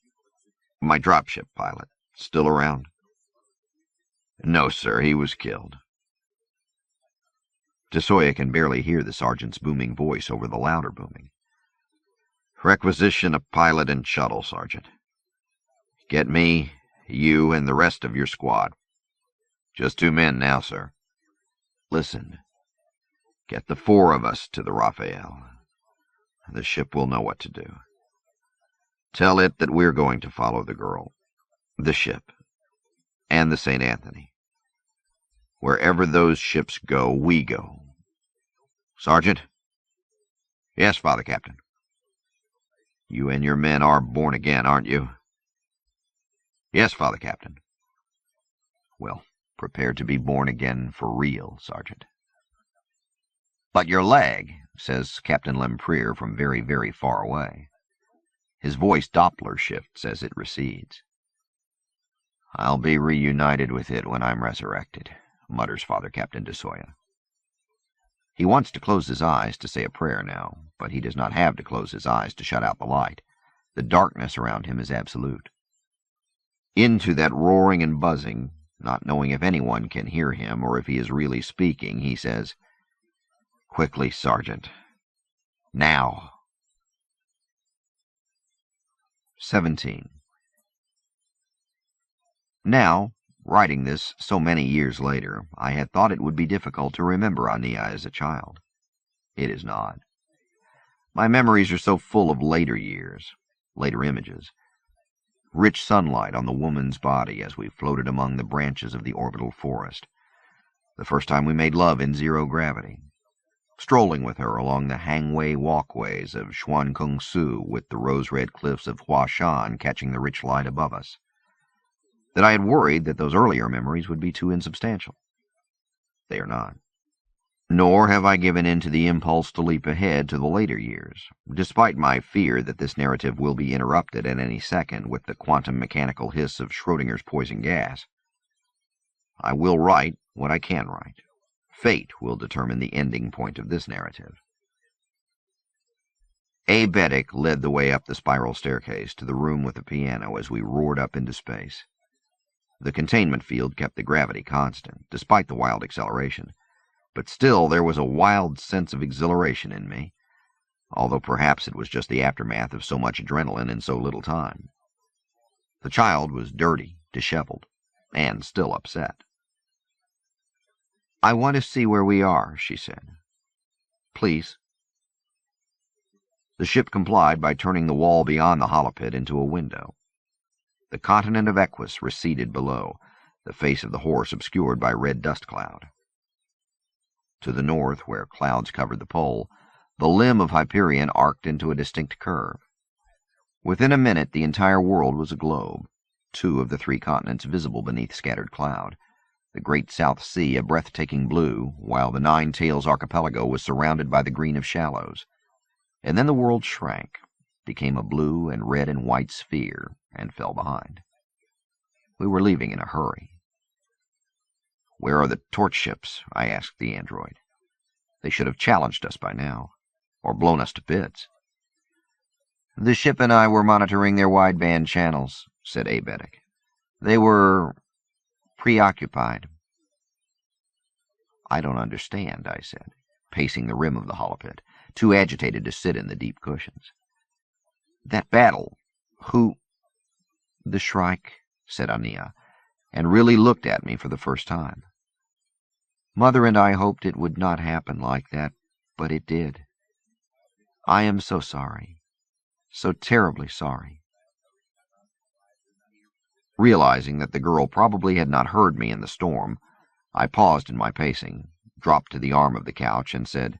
my dropship pilot, still around? No, sir. He was killed. De Soya can barely hear the sergeant's booming voice over the louder booming. Requisition a pilot and shuttle, Sergeant. Get me, you, and the rest of your squad. Just 2 men now, sir. Listen. Get the 4 of us to the Raphael. The ship will know what to do. Tell it that we're going to follow the girl, the ship, and the St. Anthony. Wherever those ships go, we go. Sergeant? Yes, Father Captain. You and your men are born again, aren't you? Yes, Father Captain. Well, prepare to be born again for real, Sergeant. But your leg, says Captain Lempriere from very, very far away. His voice Doppler shifts as it recedes. I'll be reunited with it when I'm resurrected, mutters Father Captain de Soya. He wants to close his eyes to say a prayer now, but he does not have to close his eyes to shut out the light. The darkness around him is absolute. Into that roaring and buzzing, not knowing if anyone can hear him or if he is really speaking, he says, Quickly, Sergeant. Now. 17. Now, writing this so many years later, I had thought it would be difficult to remember Aenea as a child. It is not. My memories are so full of later years, later images. Rich sunlight on the woman's body as we floated among the branches of the orbital forest. The first time we made love in zero gravity. Strolling with her along the hangway walkways of Xuankung-Su with the rose-red cliffs of Huashan catching the rich light above us. That I had worried that those earlier memories would be too insubstantial. They are not. Nor have I given in to the impulse to leap ahead to the later years, despite my fear that this narrative will be interrupted at any second with the quantum mechanical hiss of Schrodinger's poison gas. I will write what I can write. Fate will determine the ending point of this narrative. A. Beddick led the way up the spiral staircase to the room with the piano as we roared up into space. The containment field kept the gravity constant, despite the wild acceleration, but still there was a wild sense of exhilaration in me, although perhaps it was just the aftermath of so much adrenaline in so little time. The child was dirty, disheveled, and still upset. I want to see where we are, she said. Please. The ship complied by turning the wall beyond the holopit into a window. The continent of Equus receded below, the face of the horse obscured by red dust cloud. To the north, where clouds covered the pole, the limb of Hyperion arced into a distinct curve. Within a minute the entire world was a globe, 2 of the 3 continents visible beneath scattered cloud, the great South Sea a breathtaking blue, while the Nine Tails archipelago was surrounded by the green of shallows. And then the world shrank, became a blue and red and white sphere, and fell behind. We were leaving in a hurry. Where are the torch ships? I asked the android. They should have challenged us by now, or blown us to bits. The ship and I were monitoring their wideband channels, said A. Beddick. They were preoccupied. I don't understand, I said, pacing the rim of the hollow pit, too agitated to sit in the deep cushions. That battle, who— The Shrike, said Aenea, and really looked at me for the first time. Mother and I hoped it would not happen like that, but it did. I am so sorry, so terribly sorry. Realizing that the girl probably had not heard me in the storm, I paused in my pacing, dropped to the arm of the couch, and said,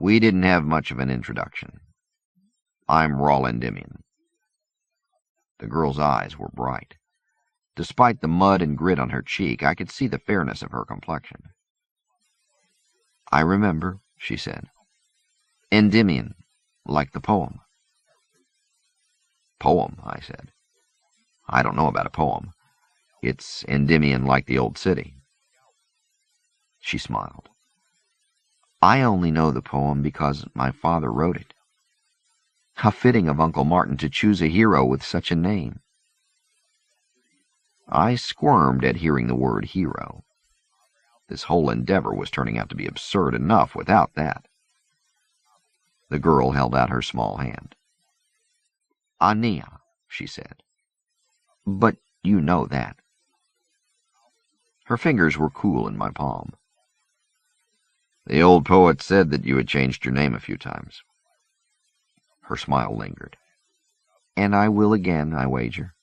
We didn't have much of an introduction. I'm Raul Endymion. The girl's eyes were bright. Despite the mud and grit on her cheek, I could see the fairness of her complexion. I remember, she said. Endymion, like the poem. Poem, I said. I don't know about a poem. It's Endymion like the old city. She smiled. I only know the poem because my father wrote it. How fitting of Uncle Martin to choose a hero with such a name. I squirmed at hearing the word hero. This whole endeavor was turning out to be absurd enough without that. The girl held out her small hand. Aenea, she said. But you know that. Her fingers were cool in my palm. The old poet said that you had changed your name a few times. Her smile lingered. And I will again, I wager.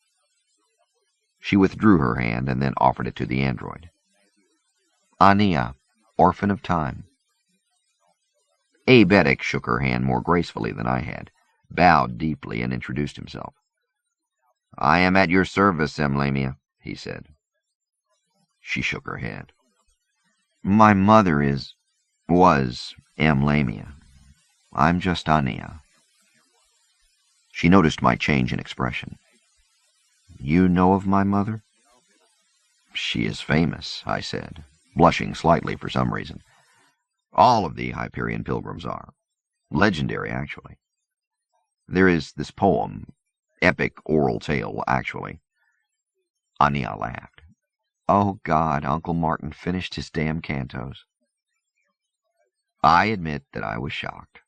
She withdrew her hand and then offered it to the android. Aenea, orphan of time. Aebetic shook her hand more gracefully than I had, bowed deeply, and introduced himself. I am at your service, Endymion, he said. She shook her head. My mother was Endymion. I'm just Aenea. She noticed my change in expression. You know of my mother? She is famous, I said, blushing slightly for some reason. All of the Hyperion pilgrims are. Legendary, actually. There is this poem, epic oral tale, actually. Aenea laughed. Oh, God, Uncle Martin finished his damn cantos. I admit that I was shocked.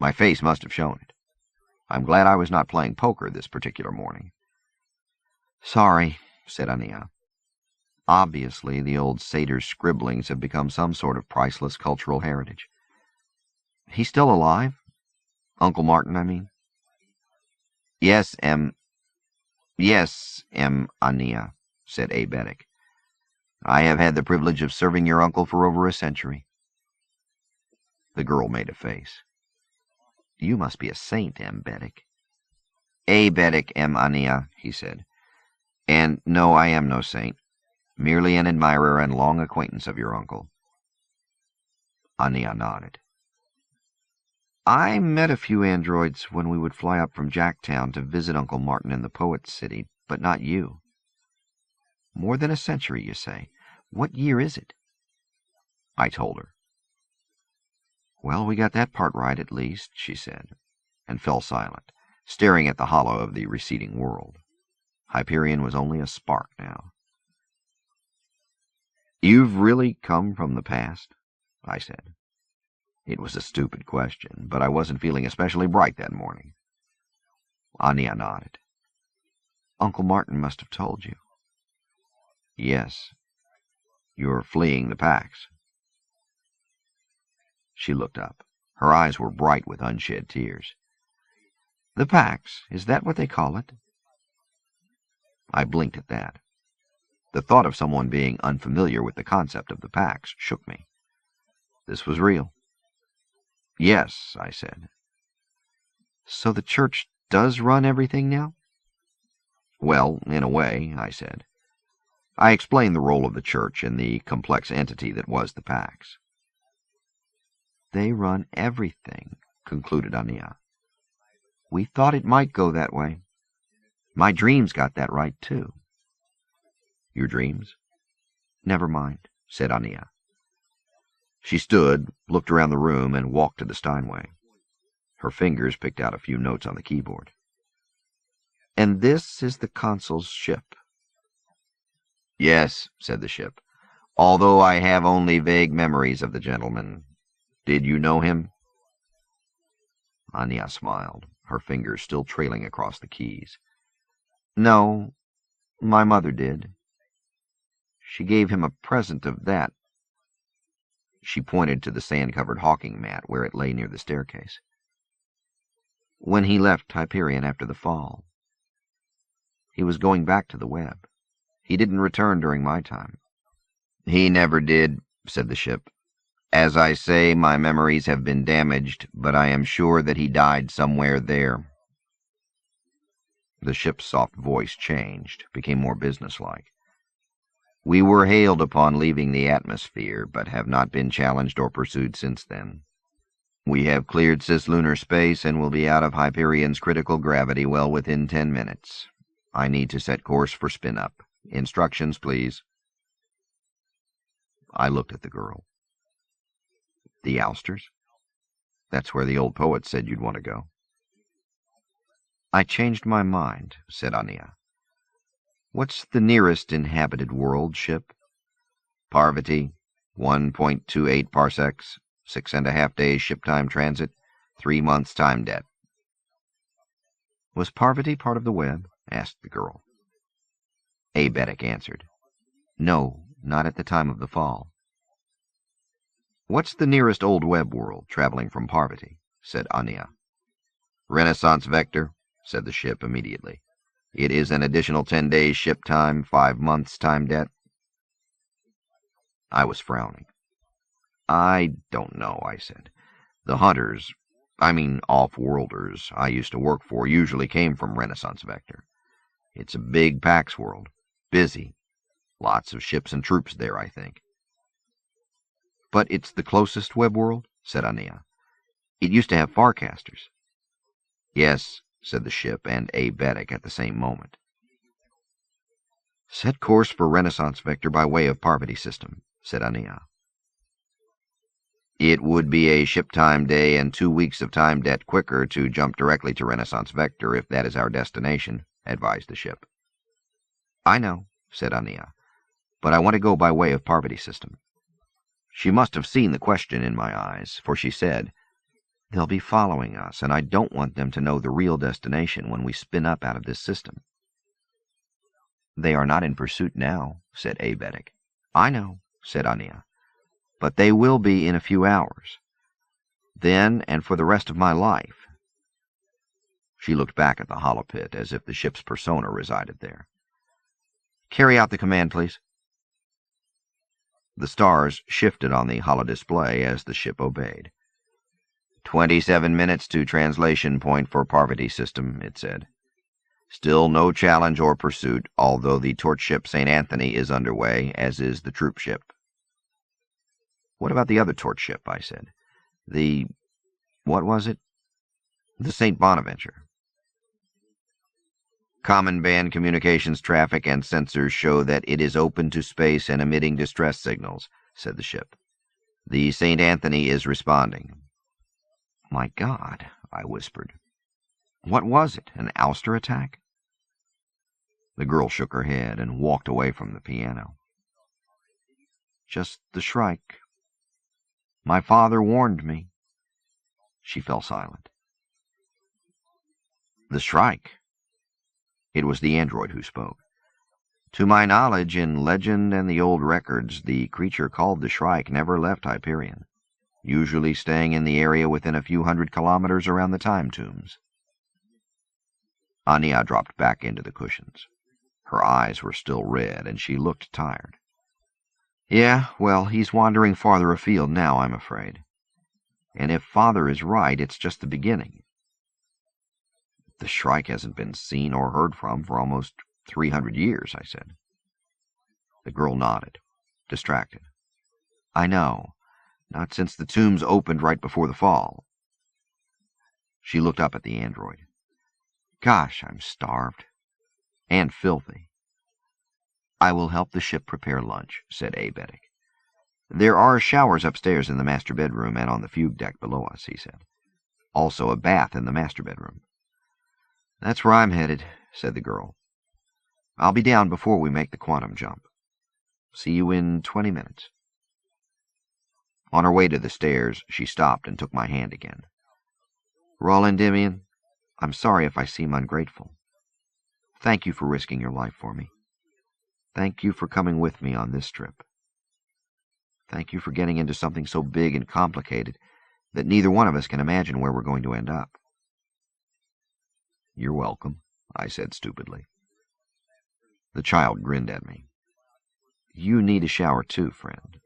My face must have shown it. I'm glad I was not playing poker this particular morning. Sorry, said Aenea. Obviously, the old satyr's scribblings have become some sort of priceless cultural heritage. He's still alive? Uncle Martin, I mean? Yes, Aenea, said Aebetic. I have had the privilege of serving your uncle for over a century. The girl made a face. You must be a saint, Aebetic. Aebetic, Aenea, he said. And no, I am no saint. Merely an admirer and long acquaintance of your uncle. Aenea nodded. I met a few androids when we would fly up from Jacktown to visit Uncle Martin in the Poet's City, but not you. More than a century, you say. What year is it? I told her. Well, we got that part right at least, she said, and fell silent, staring at the hollow of the receding world. Hyperion was only a spark now. You've really come from the past? I said. It was a stupid question, but I wasn't feeling especially bright that morning. Aenea nodded. Uncle Martin must have told you. Yes. You're fleeing the Pax. She looked up. Her eyes were bright with unshed tears. The Pax, is that what they call it? I blinked at that. The thought of someone being unfamiliar with the concept of the Pax shook me. This was real. Yes, I said. So the church does run everything now? Well, in a way, I said. I explained the role of the church in the complex entity that was the Pax. They run everything, concluded Aenea. We thought it might go that way. My dreams got that right, too. Your dreams? Never mind, said Aenea. She stood, looked around the room, and walked to the Steinway. Her fingers picked out a few notes on the keyboard. And this is the consul's ship. Yes, said the ship. although I have only vague memories of the gentleman. Did you know him?" Aenea smiled, her fingers still trailing across the keys. "No, my mother did. She gave him a present of that." She pointed to the sand-covered hawking mat where it lay near the staircase. "When he left Hyperion after the fall. He was going back to the web. He didn't return during my time." "He never did," said the ship. "As I say, my memories have been damaged, but I am sure that he died somewhere there." The ship's soft voice changed, became more businesslike. "We were hailed upon leaving the atmosphere, but have not been challenged or pursued since then. We have cleared cislunar space and will be out of Hyperion's critical gravity well within 10 minutes. I need to set course for spin-up. Instructions, please." I looked at the girl. "The Ousters? That's where the old poet said you'd want to go." "I changed my mind," said Aenea. "What's the nearest inhabited world, ship?" "Parvati, 1.28 parsecs, 6.5 days ship time transit, 3 months time debt." "Was Parvati part of the web?" asked the girl. Aebetic answered, "No, not at the time of the fall." "What's the nearest old web world, traveling from Parvati?" said Aenea. "Renaissance Vector," said the ship immediately. "It is an additional 10 days ship time, 5 months time debt." I was frowning. "I don't know," I said. "The hunters, off-worlders, I used to work for usually came from Renaissance Vector. It's a big Pax world, busy. Lots of ships and troops there, I think." "But it's the closest web world?" said Aenea. "It used to have farcasters." "Yes," said the ship and Aebetic at the same moment. "Set course for Renaissance Vector by way of Parvati system," said Aenea. "It would be a ship time day and 2 weeks of time debt quicker to jump directly to Renaissance Vector if that is our destination," advised the ship. "I know," said Aenea, "but I want to go by way of Parvati system." She must have seen the question in my eyes, for she said, "They'll be following us, and I don't want them to know the real destination when we spin up out of this system." "They are not in pursuit now," said Aebetic. "I know," said Aenea, "but they will be in a few hours. Then, and for the rest of my life." She looked back at the hollow pit as if the ship's persona resided there. "Carry out the command, please." The stars shifted on the holodisplay as the ship obeyed. 27 minutes to translation point for Parvati system, it said. "Still no challenge or pursuit, although the torch ship St. Anthony is underway, as is the troop ship." "What about the other torch ship?" I said. What was it? "The St. Bonaventure." "Common band communications traffic and sensors show that it is open to space and emitting distress signals," said the ship. "The St. Anthony is responding." "My God," I whispered. "What was it, an ouster attack?" The girl shook her head and walked away from the piano. "Just the Shrike. My father warned me." She fell silent. "The Shrike?" It was the android who spoke. "To my knowledge, in legend and the old records, the creature called the Shrike never left Hyperion, usually staying in the area within a few 100 kilometers around the time tombs." Aenea dropped back into the cushions. Her eyes were still red, and she looked tired. "Yeah, well, he's wandering farther afield now, I'm afraid. And if Father is right, it's just the beginning." "The Shrike hasn't been seen or heard from for almost 300 years, I said. The girl nodded, distracted. "I know. Not since the tombs opened right before the fall." She looked up at the android. "Gosh, I'm starved. And filthy." "I will help the ship prepare lunch," said Aebetic. "There are showers upstairs in the master bedroom and on the fugue deck below us," he said. "Also a bath in the master bedroom." "That's where I'm headed," said the girl. "I'll be down before we make the quantum jump." See you in 20 minutes. On her way to the stairs, she stopped and took my hand again. Raul Endymion, I'm sorry if I seem ungrateful. Thank you for risking your life for me. Thank you for coming with me on this trip. Thank you for getting into something so big and complicated that neither one of us can imagine where we're going to end up. You're welcome, I said stupidly. The child grinned at me. You need a shower too, friend.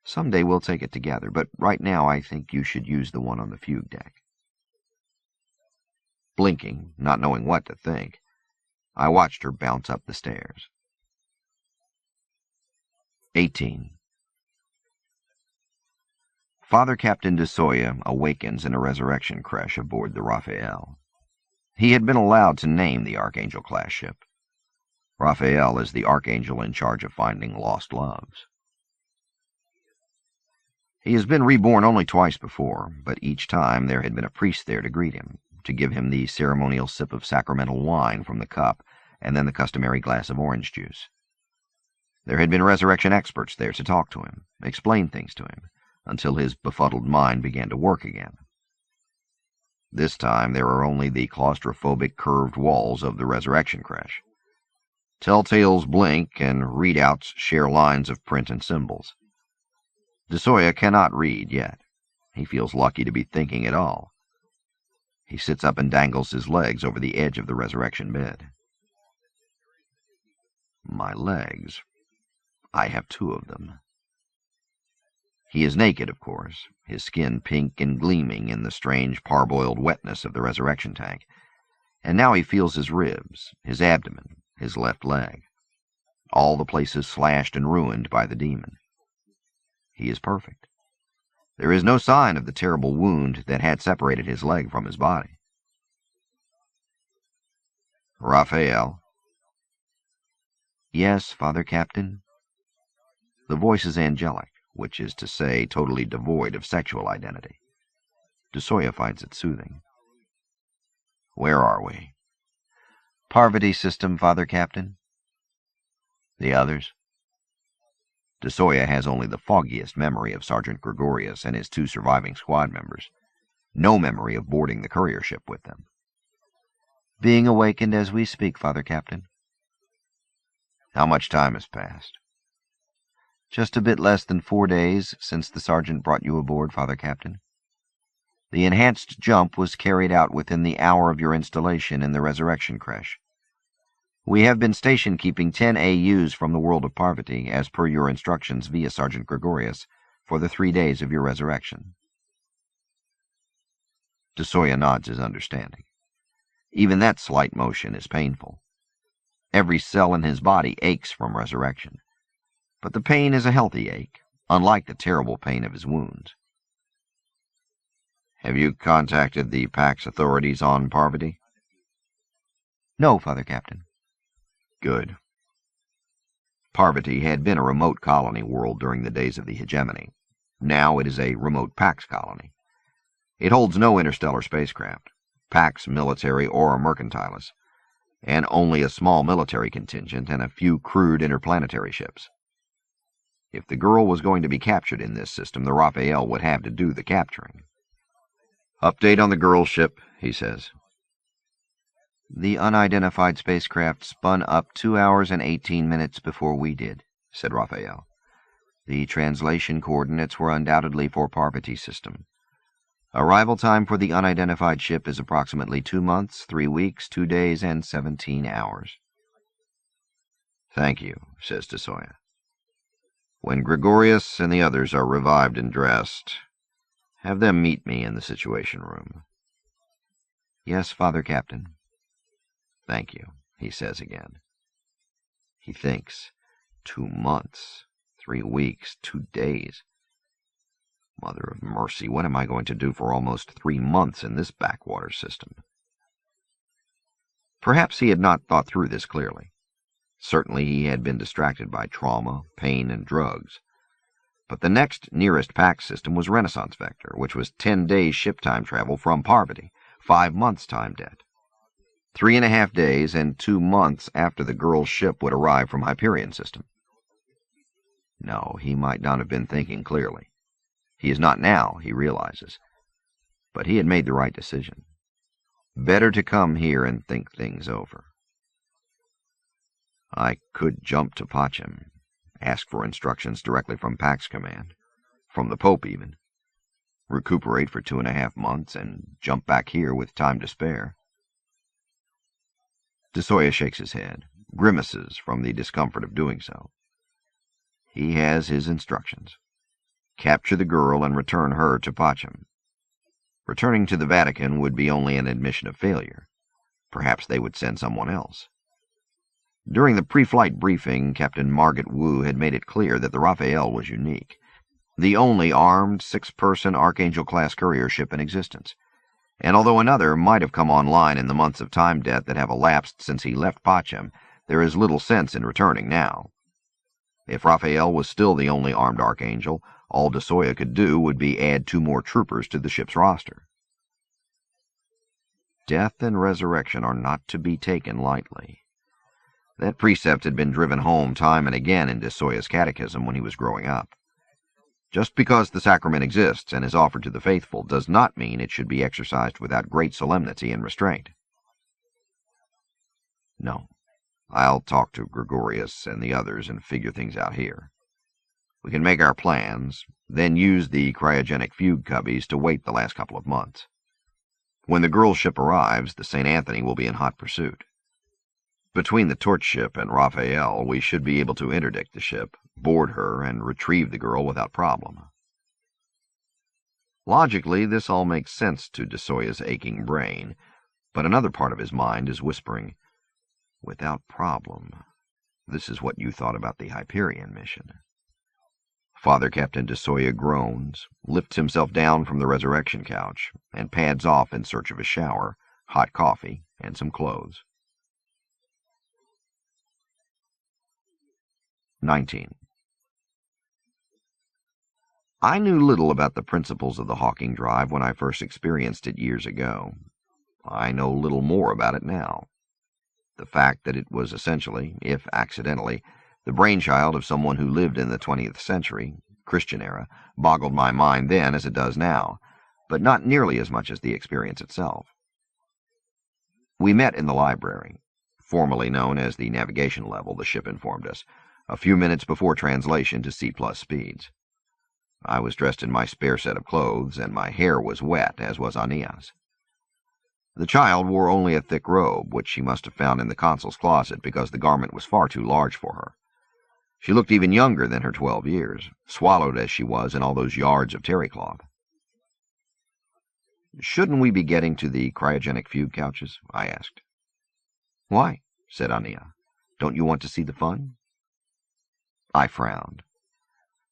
Someday we'll take it together, but right now I think you should use the one on the fugue deck. Blinking, not knowing what to think, I watched her bounce up the stairs. 18. Father Captain de Soya awakens in a resurrection creche aboard the Raphael. He had been allowed to name the Archangel-class ship. Raphael is the archangel in charge of finding lost loves. He has been reborn only twice before, but each time there had been a priest there to greet him, to give him the ceremonial sip of sacramental wine from the cup, and then the customary glass of orange juice. There had been resurrection experts there to talk to him, explain things to him, until his befuddled mind began to work again. This time there are only the claustrophobic curved walls of the resurrection creche. Telltales blink, and readouts share lines of print and symbols. De Soya cannot read yet. He feels lucky to be thinking at all. He sits up and dangles his legs over the edge of the resurrection bed. My legs. I have 2 of them. He is naked, of course, his skin pink and gleaming in the strange parboiled wetness of the resurrection tank, and now he feels his ribs, his abdomen, his left leg, all the places slashed and ruined by the demon. He is perfect. There is no sign of the terrible wound that had separated his leg from his body. Raphael. Yes, Father Captain. The voice is angelic, which is to say totally devoid of sexual identity. De Soya finds it soothing. Where are we? Parvati system, Father Captain. The others? De Soya has only the foggiest memory of Sergeant Gregorius and his 2 surviving squad members. No memory of boarding the courier ship with them. Being awakened as we speak, Father Captain. How much time has passed? Just a bit less than 4 days since the sergeant brought you aboard, Father Captain. The enhanced jump was carried out within the hour of your installation in the resurrection creche. We have been station keeping 10 AUs from the world of Parvati, as per your instructions via Sergeant Gregorius, for the 3 days of your resurrection. De Soya nods his understanding. Even that slight motion is painful. Every cell in his body aches from resurrection. But the pain is a healthy ache, unlike the terrible pain of his wounds. Have you contacted the PAX authorities on Parvati? No, Father Captain. Good. Parvati had been a remote colony world during the days of the hegemony. Now it is a remote PAX colony. It holds no interstellar spacecraft, PAX military or mercantilist, and only a small military contingent and a few crude interplanetary ships. If the girl was going to be captured in this system, the Raphael would have to do the capturing. Update on the girl's ship, he says. The unidentified spacecraft spun up 2 hours and 18 minutes before we did, said Raphael. The translation coordinates were undoubtedly for Parvati system. Arrival time for the unidentified ship is approximately 2 months, 3 weeks, 2 days, and 17 hours. Thank you, says de Soya. When Gregorius and the others are revived and dressed, have them meet me in the Situation Room. Yes, Father Captain. Thank you, he says again. He thinks. 2 months, 3 weeks, 2 days. Mother of mercy, what am I going to do for almost 3 months in this backwater system? Perhaps he had not thought through this clearly. Certainly he had been distracted by trauma, pain, and drugs. But the next nearest PAX system was Renaissance Vector, which was 10 days ship time travel from Parvati, 5 months time debt. 3.5 days and 2 months after the girl's ship would arrive from Hyperion system. No, he might not have been thinking clearly. He is not now, he realizes. But he had made the right decision. Better to come here and think things over. I could jump to Pachim, ask for instructions directly from Pax Command, from the Pope even, recuperate for 2.5 months, and jump back here with time to spare. De Soya shakes his head, grimaces from the discomfort of doing so. He has his instructions. Capture the girl and return her to Pachim. Returning to the Vatican would be only an admission of failure. Perhaps they would send someone else. During the pre-flight briefing, Captain Margaret Wu had made it clear that the Raphael was unique, the only armed 6-person Archangel-class courier ship in existence. And although another might have come online in the months of time debt that have elapsed since he left Pachim, there is little sense in returning now. If Raphael was still the only armed Archangel, all de Soya could do would be add 2 more troopers to the ship's roster. Death and resurrection are not to be taken lightly. That precept had been driven home time and again in de Soya's catechism when he was growing up. Just because the sacrament exists and is offered to the faithful does not mean it should be exercised without great solemnity and restraint. No, I'll talk to Gregorius and the others and figure things out here. We can make our plans, then use the cryogenic fugue cubbies to wait the last couple of months. When the girl ship arrives, the St. Anthony will be in hot pursuit. Between the torch ship and Raphael, we should be able to interdict the ship, board her, and retrieve the girl without problem. Logically, this all makes sense to de Soya's aching brain, but another part of his mind is whispering, without problem. This is what you thought about the Hyperion mission. Father Captain de Soya groans, lifts himself down from the resurrection couch, and pads off in search of a shower, hot coffee, and some clothes. 19. I knew little about the principles of the Hawking Drive when I first experienced it years ago. I know little more about it now. The fact that it was essentially, if accidentally, the brainchild of someone who lived in the 20th century, Christian era, boggled my mind then as it does now, but not nearly as much as the experience itself. We met in the library, formerly known as the navigation level, the ship informed us, a few minutes before translation to C+ speeds. I was dressed in my spare set of clothes, and my hair was wet, as was Aenea's. The child wore only a thick robe, which she must have found in the consul's closet because the garment was far too large for her. She looked even younger than her 12 years, swallowed as she was in all those yards of terry cloth. "Shouldn't we be getting to the cryogenic fugue couches?" I asked. "Why?" said Aenea. "Don't you want to see the fun?" I frowned.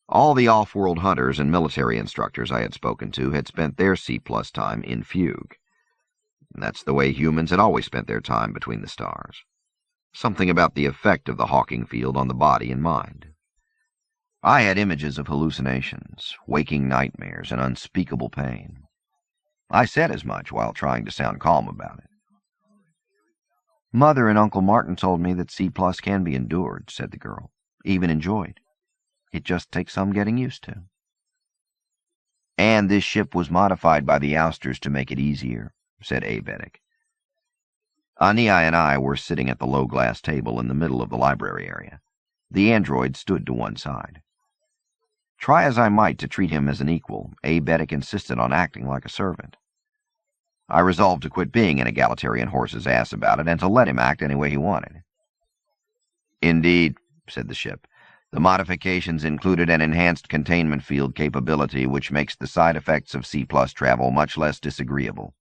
All the off-world hunters and military instructors I had spoken to had spent their C+ time in fugue. That's the way humans had always spent their time between the stars. Something about the effect of the Hawking field on the body and mind. I had images of hallucinations, waking nightmares, and unspeakable pain. I said as much while trying to sound calm about it. "Mother and Uncle Martin told me that C+ can be endured," said the girl, "even enjoyed. It just takes some getting used to." "And this ship was modified by the ousters to make it easier," said Aebetic. Aenea and I were sitting at the low glass table in the middle of the library area. The android stood to one side. Try as I might to treat him as an equal, Aebetic insisted on acting like a servant. I resolved to quit being an egalitarian horse's ass about it and to let him act any way he wanted. "Indeed," said the ship. "The modifications included an enhanced containment field capability which makes the side effects of C+ travel much less disagreeable."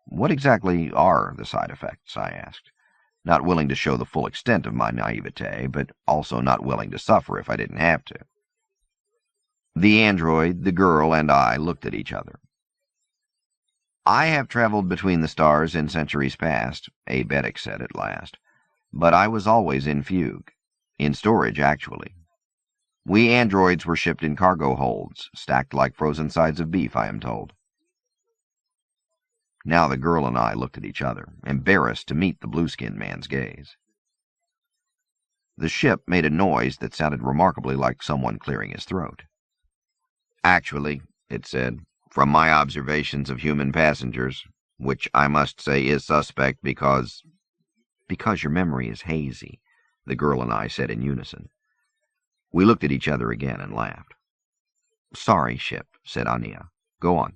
"What exactly are the side effects?" I asked, not willing to show the full extent of my naivete, but also not willing to suffer if I didn't have to. The android, the girl, and I looked at each other. "I have traveled between the stars in centuries past," Aebetic said at last, "but I was always in fugue. In storage, actually. We androids were shipped in cargo holds, stacked like frozen sides of beef, I am told." Now the girl and I looked at each other, embarrassed to meet the blue-skinned man's gaze. The ship made a noise that sounded remarkably like someone clearing his throat. "Actually," it said, "from my observations of human passengers, which I must say is suspect because—" "Because your memory is hazy," the girl and I said in unison. We looked at each other again and laughed. "Sorry, ship," said Aenea. "Go on."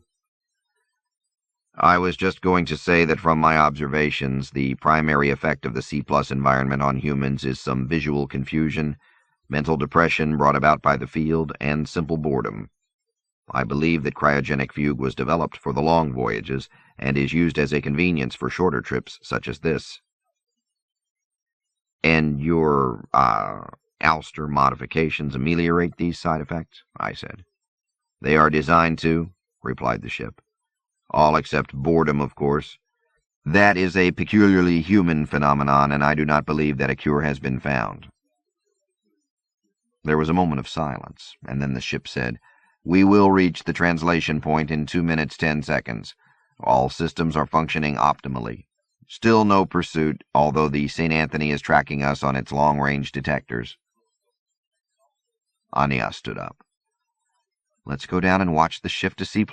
"I was just going to say that from my observations, the primary effect of the C+ environment on humans is some visual confusion, mental depression brought about by the field, and simple boredom. I believe that cryogenic fugue was developed for the long voyages and is used as a convenience for shorter trips such as this." "And your, ouster modifications ameliorate these side effects?" I said. "They are designed to," replied the ship. "All except boredom, of course. That is a peculiarly human phenomenon, and I do not believe that a cure has been found." There was a moment of silence, and then the ship said, "We will reach the translation point in 2 minutes 10 seconds. All systems are functioning optimally. Still no pursuit, although the St. Anthony is tracking us on its long-range detectors." Aenea stood up. "Let's go down and watch the shift to C+."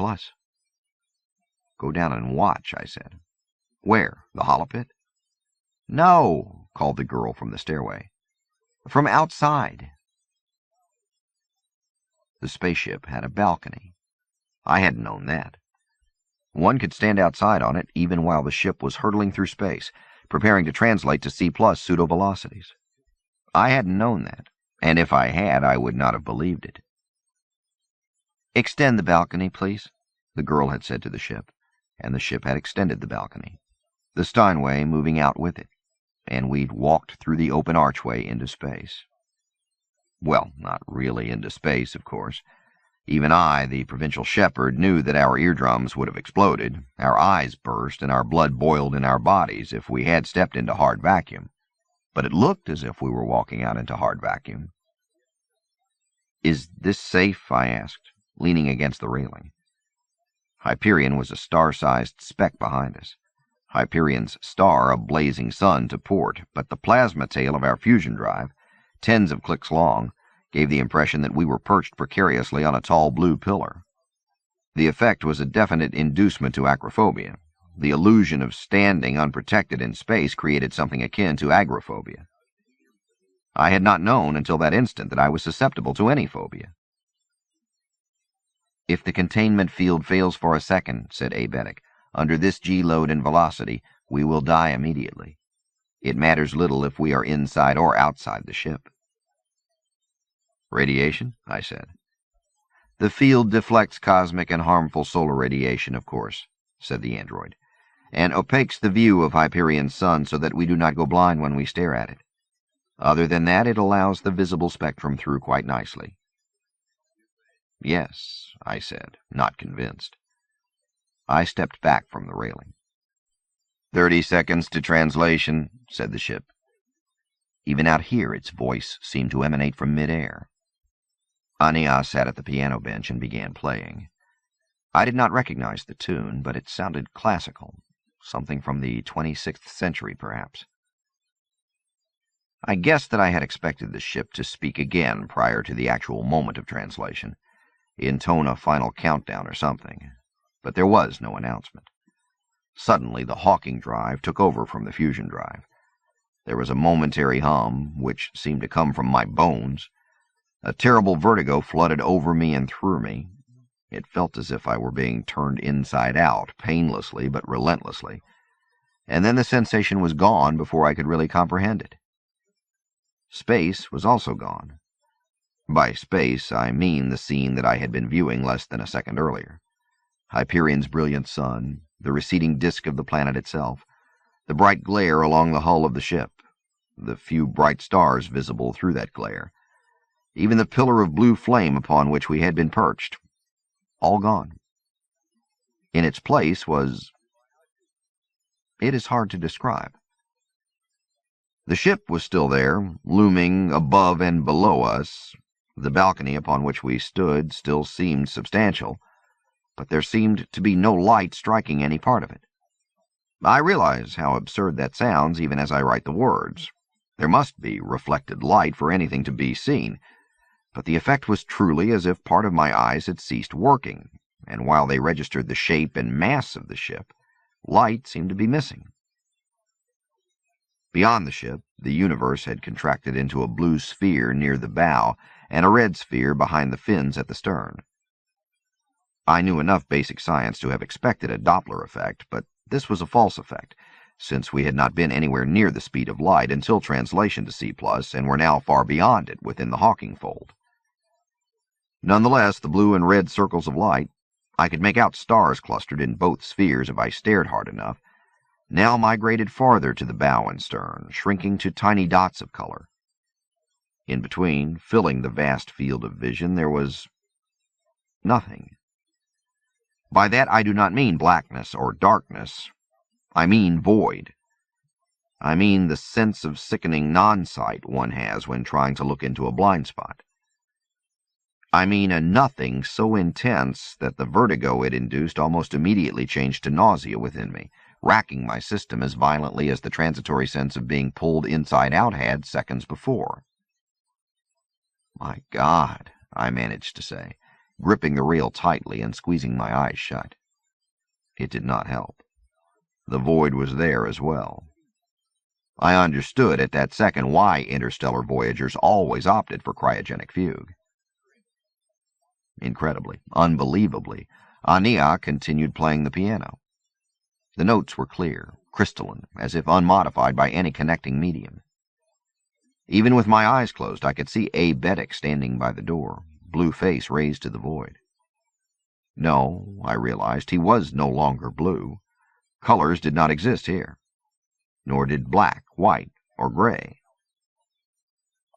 "Go down and watch," I said. "Where? The hollow pit?" "No," called the girl from the stairway. "From outside." The spaceship had a balcony. I hadn't known that. One could stand outside on it even while the ship was hurtling through space, preparing to translate to C+ pseudo-velocities. I hadn't known that, and if I had, I would not have believed it. "Extend the balcony, please," the girl had said to the ship, and the ship had extended the balcony, the Steinway moving out with it, and we'd walked through the open archway into space. Well, not really into space, of course. Even I, the provincial shepherd, knew that our eardrums would have exploded, our eyes burst, and our blood boiled in our bodies if we had stepped into hard vacuum. But it looked as if we were walking out into hard vacuum. "Is this safe?" I asked, leaning against the railing. Hyperion was a star-sized speck behind us. Hyperion's star a blazing sun to port, but the plasma tail of our fusion drive, tens of clicks long, gave the impression that we were perched precariously on a tall blue pillar. The effect was a definite inducement to acrophobia. The illusion of standing unprotected in space created something akin to agoraphobia. I had not known until that instant that I was susceptible to any phobia. "If the containment field fails for a second," said Abetic, "under this G-load and velocity, we will die immediately. It matters little if we are inside or outside the ship." "Radiation?" I said. "The field deflects cosmic and harmful solar radiation, of course," said the android, "and opaques the view of Hyperion's sun so that we do not go blind when we stare at it. Other than that, it allows the visible spectrum through quite nicely." "Yes," I said, not convinced. I stepped back from the railing. 30 seconds to translation," said the ship. Even out here its voice seemed to emanate from mid-air. Aenea sat at the piano bench and began playing. I did not recognize the tune, but it sounded classical, something from the 26th century, perhaps. I guessed that I had expected the ship to speak again prior to the actual moment of translation, intone a final countdown or something, but there was no announcement. Suddenly the Hawking drive took over from the fusion drive. There was a momentary hum, which seemed to come from my bones. A terrible vertigo flooded over me and through me. It felt as if I were being turned inside out, painlessly but relentlessly, and then the sensation was gone before I could really comprehend it. Space was also gone. By space, I mean the scene that I had been viewing less than a second earlier. Hyperion's brilliant sun, the receding disk of the planet itself, the bright glare along the hull of the ship, the few bright stars visible through that glare, even the pillar of blue flame upon which we had been perched, all gone. In its place was... it is hard to describe. The ship was still there, looming above and below us. The balcony upon which we stood still seemed substantial, but there seemed to be no light striking any part of it. I realize how absurd that sounds even as I write the words. There must be reflected light for anything to be seen, but the effect was truly as if part of my eyes had ceased working, and while they registered the shape and mass of the ship, light seemed to be missing. Beyond the ship, the universe had contracted into a blue sphere near the bow and a red sphere behind the fins at the stern. I knew enough basic science to have expected a Doppler effect, but this was a false effect, since we had not been anywhere near the speed of light until translation to C+, and were now far beyond it within the Hawking fold. Nonetheless, the blue and red circles of light, I could make out stars clustered in both spheres if I stared hard enough, now migrated farther to the bow and stern, shrinking to tiny dots of color. In between, filling the vast field of vision, there was nothing. By that I do not mean blackness or darkness. I mean void. I mean the sense of sickening non-sight one has when trying to look into a blind spot. I mean a nothing so intense that the vertigo it induced almost immediately changed to nausea within me, racking my system as violently as the transitory sense of being pulled inside out had seconds before. "My God," I managed to say, gripping the rail tightly and squeezing my eyes shut. It did not help. The void was there as well. I understood at that second why interstellar voyagers always opted for cryogenic fugue. Incredibly, unbelievably, Aenea continued playing the piano. The notes were clear, crystalline, as if unmodified by any connecting medium. Even with my eyes closed, I could see Aebetic standing by the door, blue face raised to the void. No, I realized, he was no longer blue. Colors did not exist here, nor did black, white, or gray.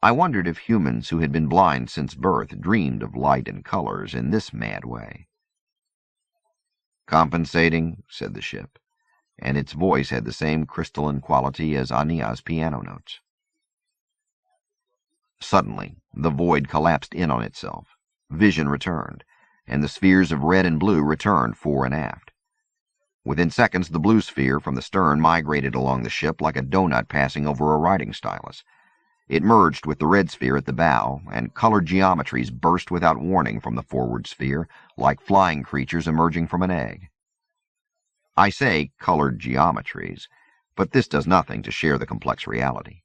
I wondered if humans who had been blind since birth dreamed of light and colors in this mad way. "Compensating," said the ship, and its voice had the same crystalline quality as Aenea's piano notes. Suddenly, the void collapsed in on itself. Vision returned, and the spheres of red and blue returned fore and aft. Within seconds, the blue sphere from the stern migrated along the ship like a donut passing over a writing stylus. It merged with the red sphere at the bow, and colored geometries burst without warning from the forward sphere, like flying creatures emerging from an egg. I say colored geometries, but this does nothing to share the complex reality.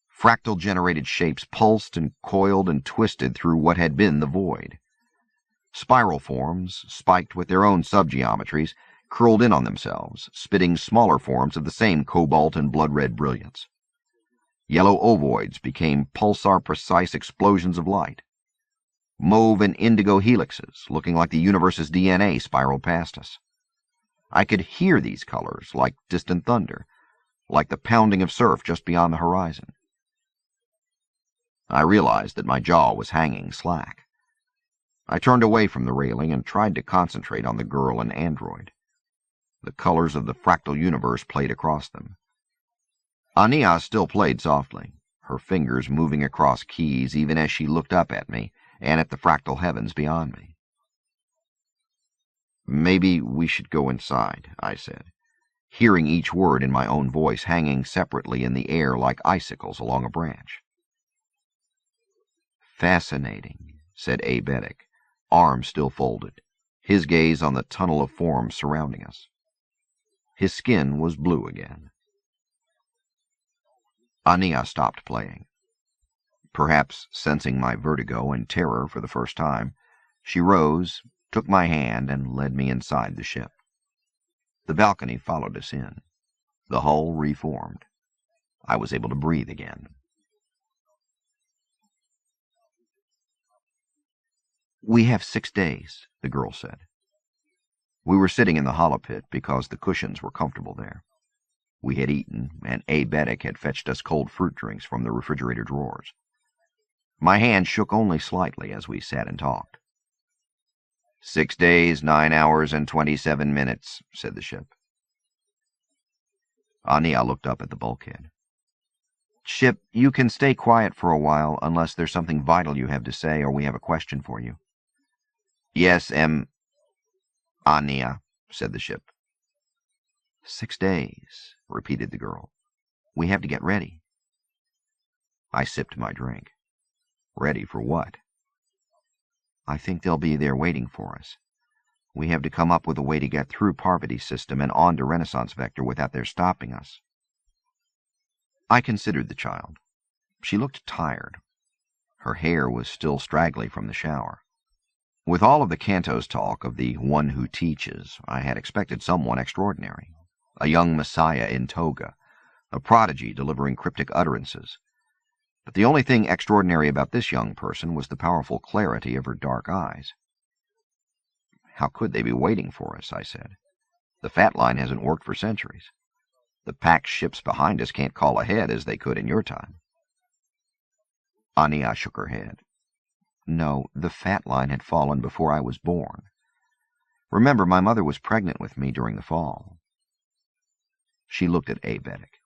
Fractal-generated shapes pulsed and coiled and twisted through what had been the void. Spiral forms, spiked with their own subgeometries, curled in on themselves, spitting smaller forms of the same cobalt and blood-red brilliance. Yellow ovoids became pulsar-precise explosions of light. Mauve and indigo helixes, looking like the universe's DNA, spiraled past us. I could hear these colors, like distant thunder, like the pounding of surf just beyond the horizon. I realized that my jaw was hanging slack. I turned away from the railing and tried to concentrate on the girl and android. The colors of the fractal universe played across them. Aenea still played softly, her fingers moving across keys even as she looked up at me and at the fractal heavens beyond me. "Maybe we should go inside," I said, hearing each word in my own voice hanging separately in the air like icicles along a branch. "Fascinating," said Aebetic, arms still folded, his gaze on the tunnel of forms surrounding us. His skin was blue again. Aenea stopped playing. Perhaps sensing my vertigo and terror for the first time, she rose, took my hand, and led me inside the ship. The balcony followed us in. The hull reformed. I was able to breathe again. "We have 6 days," the girl said. We were sitting in the hollow pit because the cushions were comfortable there. We had eaten, and Aebetic had fetched us cold fruit drinks from the refrigerator drawers. My hand shook only slightly as we sat and talked. 6 days, 9 hours, and 27 minutes, said the ship. Aenea looked up at the bulkhead. "Ship, you can stay quiet for a while unless there's something vital you have to say or we have a question for you." "Yes, Aenea," said the ship. 6 days, repeated the girl. "We have to get ready." I sipped my drink. Ready for what? I think they'll be there waiting for us. We have to come up with a way to get through Parvati's system and on to Renaissance Vector without their stopping us. I considered the child. She looked tired. Her hair was still straggly from the shower. With all of the Canto's talk of the one who teaches, I had expected someone extraordinary. A young messiah in toga, a prodigy delivering cryptic utterances. But the only thing extraordinary about this young person was the powerful clarity of her dark eyes. How could they be waiting for us, I said. The fat line hasn't worked for centuries. The packed ships behind us can't call ahead as they could in your time. Aenea shook her head. No, the fat line had fallen before I was born. Remember, my mother was pregnant with me during the fall. She looked at Vedic.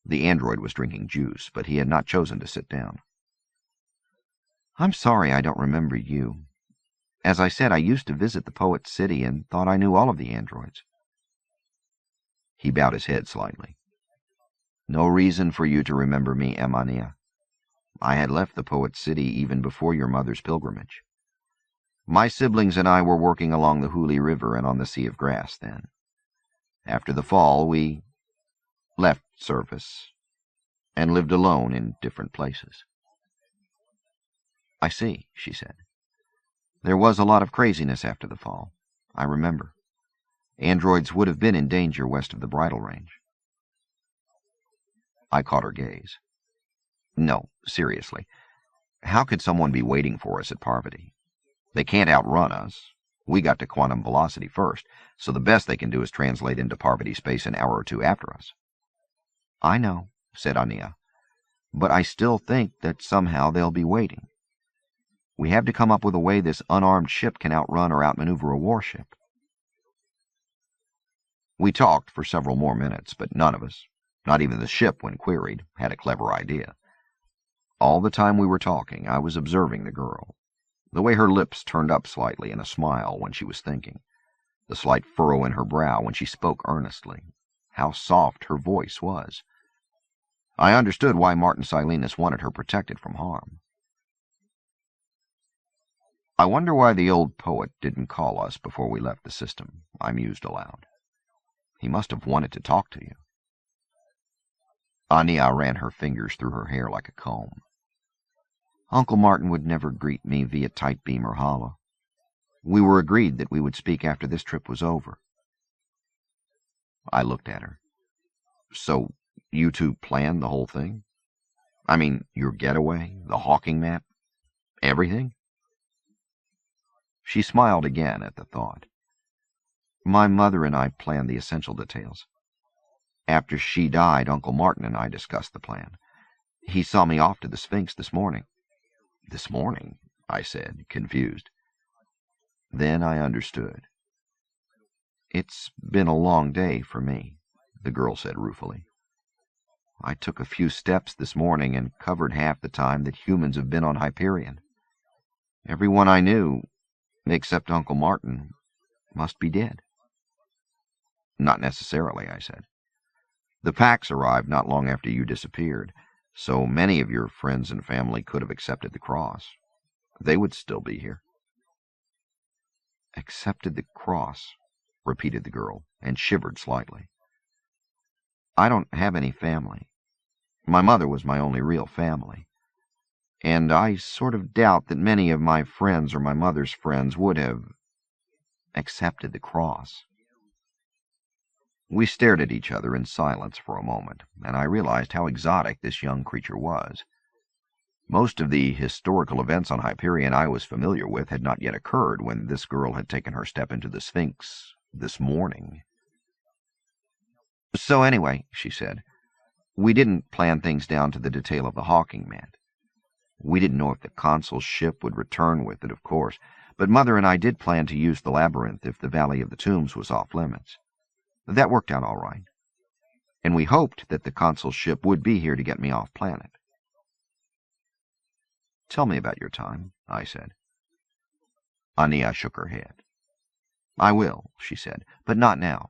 The android was drinking juice, but he had not chosen to sit down. I'm sorry I don't remember you. As I said, I used to visit the Poet's City and thought I knew all of the androids. He bowed his head slightly. No reason for you to remember me, Aenea. I had left the Poet's City even before your mother's pilgrimage. My siblings and I were working along the Huli River and on the Sea of Grass then. After the fall, we left service and lived alone in different places. I see, she said. There was a lot of craziness after the fall. I remember. Androids would have been in danger west of the Bridle Range. I caught her gaze. No, seriously. How could someone be waiting for us at Parvati? They can't outrun us. We got to quantum velocity first, so the best they can do is translate into Parvati space an hour or two after us. I know, said Aenea, but I still think that somehow they'll be waiting. We have to come up with a way this unarmed ship can outrun or outmaneuver a warship. We talked for several more minutes, but none of us, not even the ship when queried, had a clever idea. All the time we were talking, I was observing the girl, the way her lips turned up slightly in a smile when she was thinking, the slight furrow in her brow when she spoke earnestly, how soft her voice was. I understood why Martin Silenus wanted her protected from harm. I wonder why the old poet didn't call us before we left the system, I mused aloud. He must have wanted to talk to you. Aenea ran her fingers through her hair like a comb. Uncle Martin would never greet me via tight beam or holo. We were agreed that we would speak after this trip was over. I looked at her. So you two planned the whole thing? I mean, your getaway, the hawking map, everything? She smiled again at the thought. My mother and I planned the essential details. After she died, Uncle Martin and I discussed the plan. He saw me off to the Sphinx this morning. This morning, I said, confused. Then I understood. It's been a long day for me, the girl said ruefully. I took a few steps this morning and covered half the time that humans have been on Hyperion. Everyone I knew, except Uncle Martin, must be dead. Not necessarily, I said. The packs arrived not long after you disappeared, so many of your friends and family could have accepted the cross. They would still be here. Accepted the cross, repeated the girl, and shivered slightly. I don't have any family. My mother was my only real family. And I sort of doubt that many of my friends or my mother's friends would have accepted the cross. We stared at each other in silence for a moment, and I realized how exotic this young creature was. Most of the historical events on Hyperion I was familiar with had not yet occurred when this girl had taken her step into the Sphinx this morning. So anyway, she said, we didn't plan things down to the detail of the hawking mat. We didn't know if the consul's ship would return with it, of course, but Mother and I did plan to use the labyrinth if the Valley of the Tombs was off limits. That worked out all right. And we hoped that the consul's ship would be here to get me off planet. Tell me about your time, I said. Aenea shook her head. I will, she said, but not now.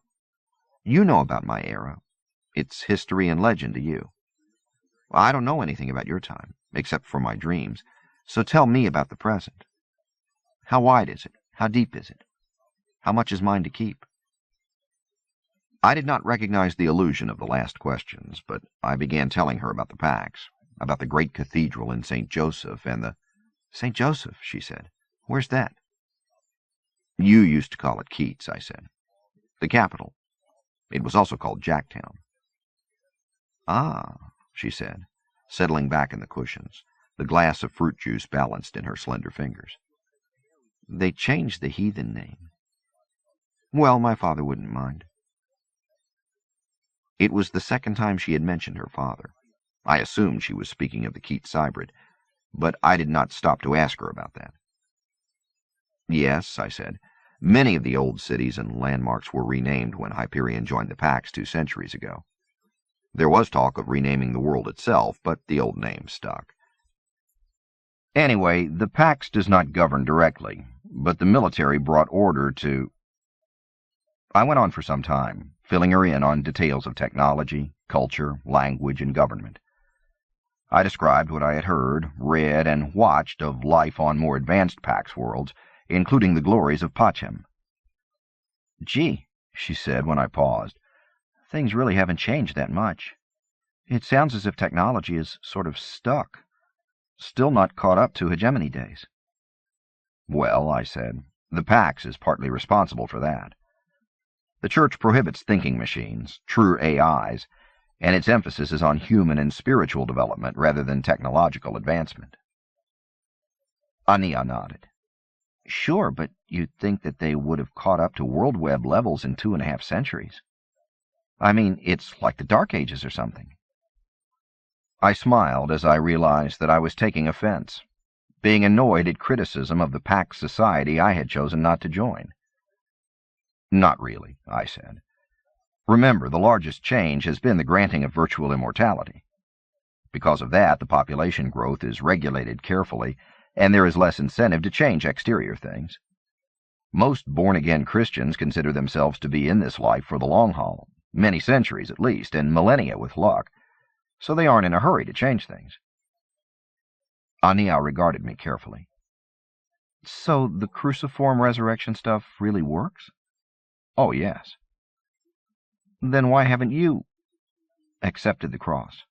You know about my era. It's history and legend to you. I don't know anything about your time, except for my dreams, so tell me about the present. How wide is it? How deep is it? How much is mine to keep? I did not recognize the allusion of the last questions, but I began telling her about the packs, about the great cathedral in St. Joseph and the— St. Joseph, she said. Where's that? You used to call it Keats, I said. The capital. It was also called Jacktown. Ah, she said, settling back in the cushions, the glass of fruit juice balanced in her slender fingers. They changed the heathen name. Well, my father wouldn't mind. It was the second time she had mentioned her father. I assumed she was speaking of the Keats hybrid, but I did not stop to ask her about that. Yes, I said. Many of the old cities and landmarks were renamed when Hyperion joined the Pax 2 centuries ago. There was talk of renaming the world itself, but the old name stuck. Anyway, the Pax does not govern directly, but the military brought order to— I went on for some time, filling her in on details of technology, culture, language, and government. I described what I had heard, read, and watched of life on more advanced Pax worlds, including the glories of Pachem. Gee, she said when I paused, things really haven't changed that much. It sounds as if technology is sort of stuck, still not caught up to hegemony days. Well, I said, the Pax is partly responsible for that. The Church prohibits thinking machines, true AIs, and its emphasis is on human and spiritual development rather than technological advancement. Aenea nodded. Sure, but you'd think that they would have caught up to WorldWeb levels in 2.5 centuries. I mean, it's like the Dark Ages or something. I smiled as I realized that I was taking offense, being annoyed at criticism of the Pax society I had chosen not to join. Not really, I said. Remember, the largest change has been the granting of virtual immortality. Because of that, the population growth is regulated carefully, and there is less incentive to change exterior things. Most born-again Christians consider themselves to be in this life for the long haul, many centuries at least, and millennia with luck, so they aren't in a hurry to change things. Aenea regarded me carefully. So the cruciform resurrection stuff really works? Oh, yes. Then why haven't you accepted the cross?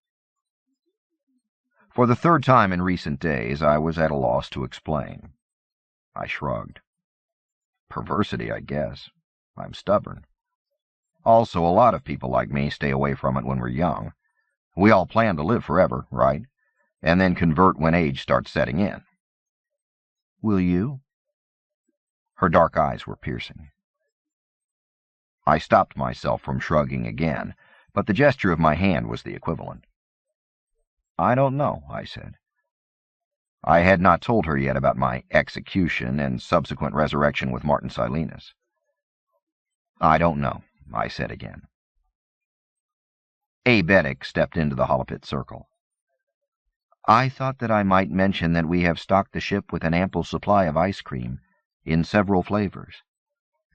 For the third time in recent days, I was at a loss to explain. I shrugged. Perversity, I guess. I'm stubborn. Also, a lot of people like me stay away from it when we're young. We all plan to live forever, right? And then convert when age starts setting in. Will you? Her dark eyes were piercing. I stopped myself from shrugging again, but the gesture of my hand was the equivalent. I don't know, I said. I had not told her yet about my execution and subsequent resurrection with Martin Silenus. I don't know, I said again. Aebetic stepped into the holopit circle. I thought that I might mention that we have stocked the ship with an ample supply of ice cream, in several flavors.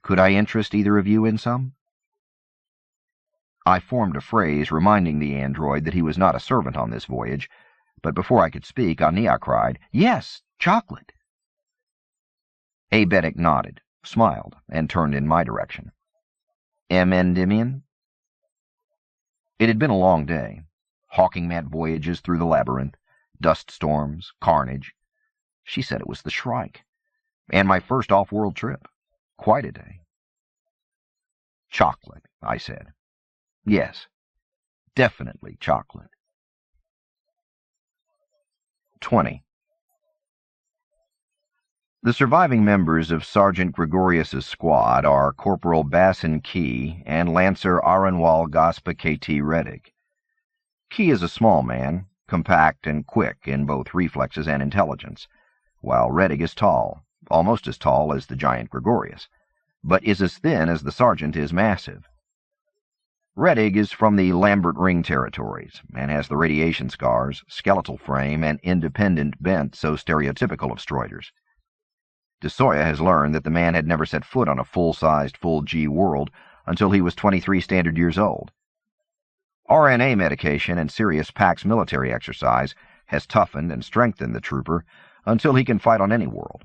Could I interest either of you in some? I formed a phrase reminding the android that he was not a servant on this voyage, but before I could speak, Aenea cried, Yes, chocolate! Aebetic nodded, smiled, and turned in my direction. Endymion? It had been a long day. Hawking mad voyages through the labyrinth, dust storms, carnage. She said it was the Shrike. And my first off-world trip. Quite a day. Chocolate, I said. Yes, definitely chocolate. 20. The surviving members of Sergeant Gregorius's squad are Corporal Bassin Key and Lancer Arenwal Gaspa KT Reddick. Key is a small man, compact and quick in both reflexes and intelligence, while Reddick is tall, almost as tall as the giant Gregorius, but is as thin as the sergeant is massive. Reddick is from the Lambert Ring territories, and has the radiation scars, skeletal frame, and independent bent so stereotypical of Stroiders. DeSoya has learned that the man had never set foot on a full-sized, full-G world until he was 23 standard years old. RNA medication and serious PAX military exercise has toughened and strengthened the trooper until he can fight on any world.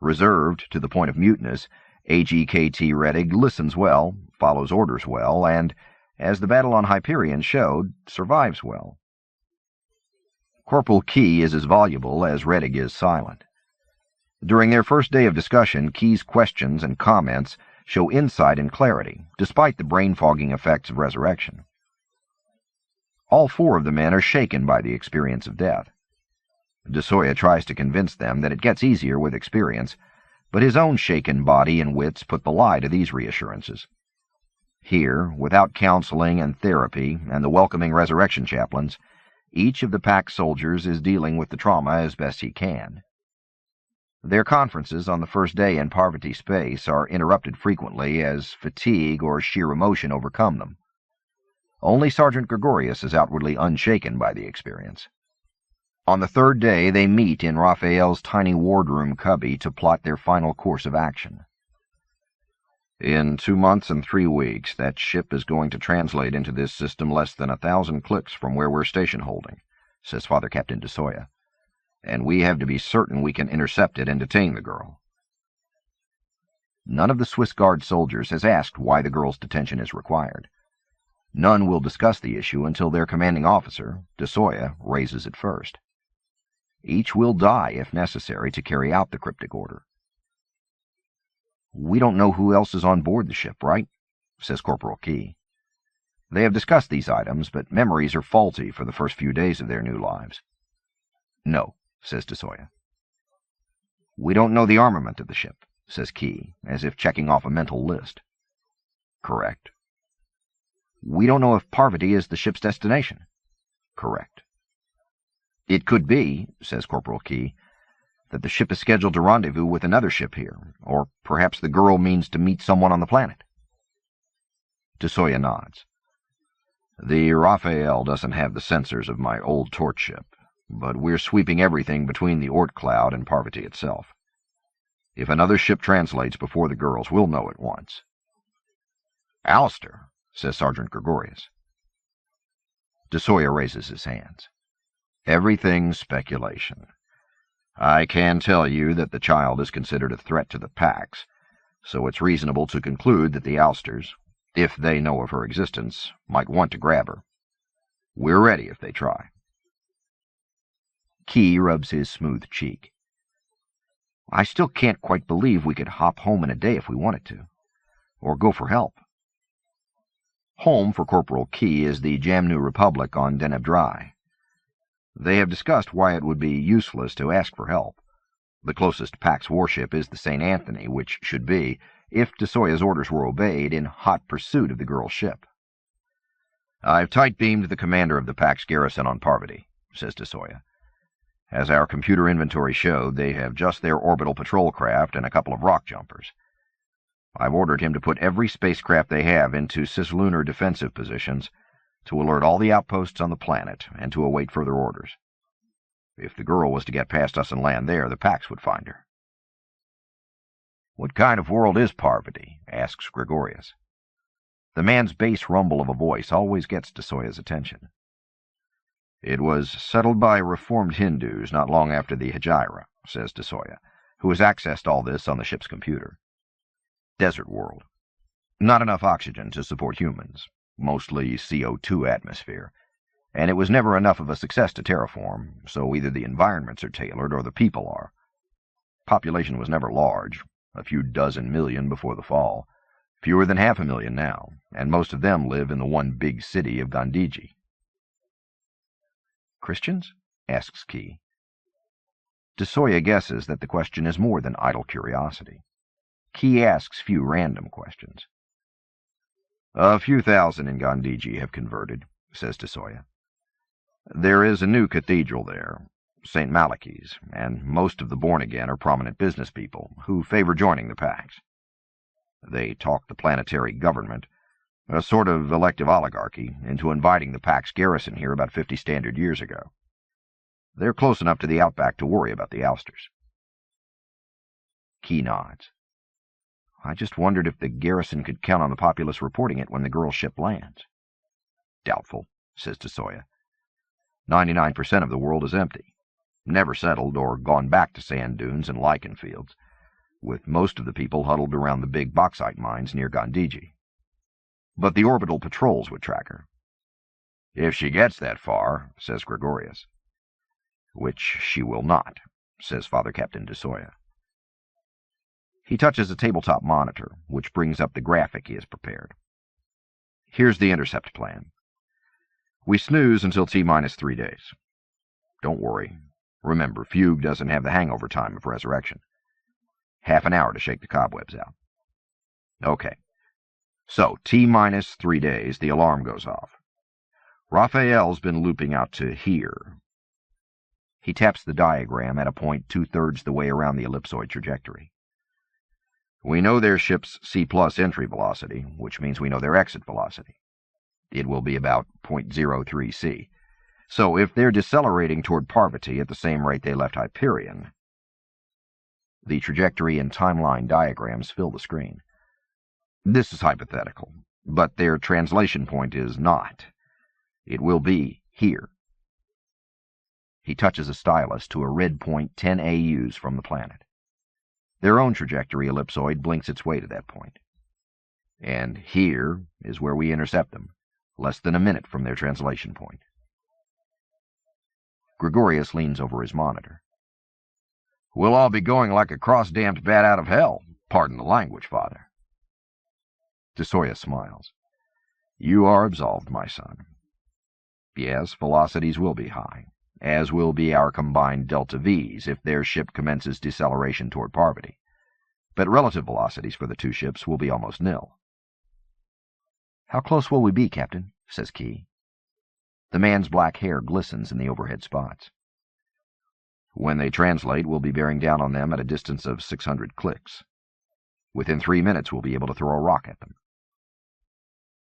Reserved to the point of mutinous, AGKT Rettig listens well, follows orders well, and, as the battle on Hyperion showed, survives well. Corporal Key is as voluble as Rettig is silent. During their first day of discussion, Key's questions and comments show insight and clarity, despite the brain-fogging effects of resurrection. All four of the men are shaken by the experience of death. DeSoya tries to convince them that it gets easier with experience, but his own shaken body and wits put the lie to these reassurances. Here, without counseling and therapy and the welcoming resurrection chaplains, each of the PAX soldiers is dealing with the trauma as best he can. Their conferences on the first day in Parvati space are interrupted frequently as fatigue or sheer emotion overcome them. Only Sergeant Gregorius is outwardly unshaken by the experience. On the third day, they meet in Raphael's tiny wardroom cubby to plot their final course of action. In 2 months and 3 weeks, that ship is going to translate into this system less than 1,000 clicks from where we're station holding, says Father Captain DeSoya, and we have to be certain we can intercept it and detain the girl. None of the Swiss Guard soldiers has asked why the girl's detention is required. None will discuss the issue until their commanding officer, DeSoya, raises it first. Each will die if necessary to carry out the cryptic order. "We don't know who else is on board the ship, right?" says Corporal Key. They have discussed these items, but memories are faulty for the first few days of their new lives. "No," says DeSoya. "We don't know the armament of the ship," says Key, as if checking off a mental list. "Correct." "We don't know if Parvati is the ship's destination." "Correct." "It could be," says Corporal Key, "that the ship is scheduled to rendezvous with another ship here, or perhaps the girl means to meet someone on the planet." DeSoya nods. "The Raphael doesn't have the sensors of my old torch ship, but we're sweeping everything between the Oort cloud and Parvati itself. If another ship translates before the girls, we'll know at once." "Alistair," says Sergeant Gregorius. DeSoya raises his hands. "Everything's speculation. I can tell you that the child is considered a threat to the PAX, so it's reasonable to conclude that the Ousters, if they know of her existence, might want to grab her. We're ready if they try." Key rubs his smooth cheek. "I still can't quite believe we could hop home in a day if we wanted to, or go for help." Home for Corporal Key is the Jamnu Republic on Deneb Dry. They have discussed why it would be useless to ask for help. The closest PAX warship is the St. Anthony, which should be, if DeSoya's orders were obeyed, in hot pursuit of the girl's ship. "I've tight-beamed the commander of the PAX garrison on Parvati," says DeSoya. "As our computer inventory showed, they have just their orbital patrol craft and a couple of rock jumpers. I've ordered him to put every spacecraft they have into cislunar defensive positions, to alert all the outposts on the planet, and to await further orders. If the girl was to get past us and land there, the PAX would find her." "What kind of world is Parvati?" asks Gregorius. The man's bass rumble of a voice always gets DeSoya's attention. "It was settled by reformed Hindus not long after the Hegira," says DeSoya, who has accessed all this on the ship's computer. "Desert world. Not enough oxygen to support humans. Mostly CO2 atmosphere, and it was never enough of a success to terraform, so either the environments are tailored or the people are. Population was never large, a few dozen million before the fall, fewer than 500,000 now, and most of them live in the one big city of Gandhiji." "Christians?" asks Key. DeSoya guesses that the question is more than idle curiosity. Key asks few random questions. "A few thousand in Gandhiji have converted," says DeSoya. "There is a new cathedral there, St. Malachi's, and most of the born-again are prominent business people who favor joining the PAX. They talk the planetary government, a sort of elective oligarchy, into inviting the PAX garrison here about 50 standard years ago. They're close enough to the outback to worry about the ousters." Key nods. "I just wondered if the garrison could count on the populace reporting it when the girl's ship lands." Doubtful, says DeSoya. 99% of the world is empty, never settled or gone back to sand dunes and lichen fields, with most of the people huddled around the big bauxite mines near Gondiji. But the orbital patrols would track her. If she gets that far, says Gregorius. Which she will not, says Father Captain DeSoya. He touches a tabletop monitor, which brings up the graphic he has prepared. Here's the intercept plan. We snooze until T-minus 3 days. Don't worry. Remember, Fugue doesn't have the hangover time of resurrection. Half an hour to shake the cobwebs out. Okay. So, T-minus 3 days, the alarm goes off. Raphael's been looping out to here. He taps the diagram at a point 2/3 the way around the ellipsoid trajectory. We know their ship's C+ entry velocity, which means we know their exit velocity. It will be about 0.03 c. So if they're decelerating toward Parvati at the same rate they left Hyperion... The trajectory and timeline diagrams fill the screen. This is hypothetical, but their translation point is not. It will be here. He touches a stylus to a red point 10 AUs from the planet. Their own trajectory ellipsoid blinks its way to that point. And here is where we intercept them, less than a minute from their translation point. Gregorius leans over his monitor. We'll all be going like a cross-damned bat out of hell. Pardon the language, Father. DeSoya smiles. You are absolved, my son. Yes, velocities will be high, as will be our combined delta V's if their ship commences deceleration toward Parvati. But relative velocities for the two ships will be almost nil. How close will we be, Captain? Says Key. The man's black hair glistens in the overhead spots. When they translate, we'll be bearing down on them at a distance of 600 clicks. Within 3 minutes, we'll be able to throw a rock at them.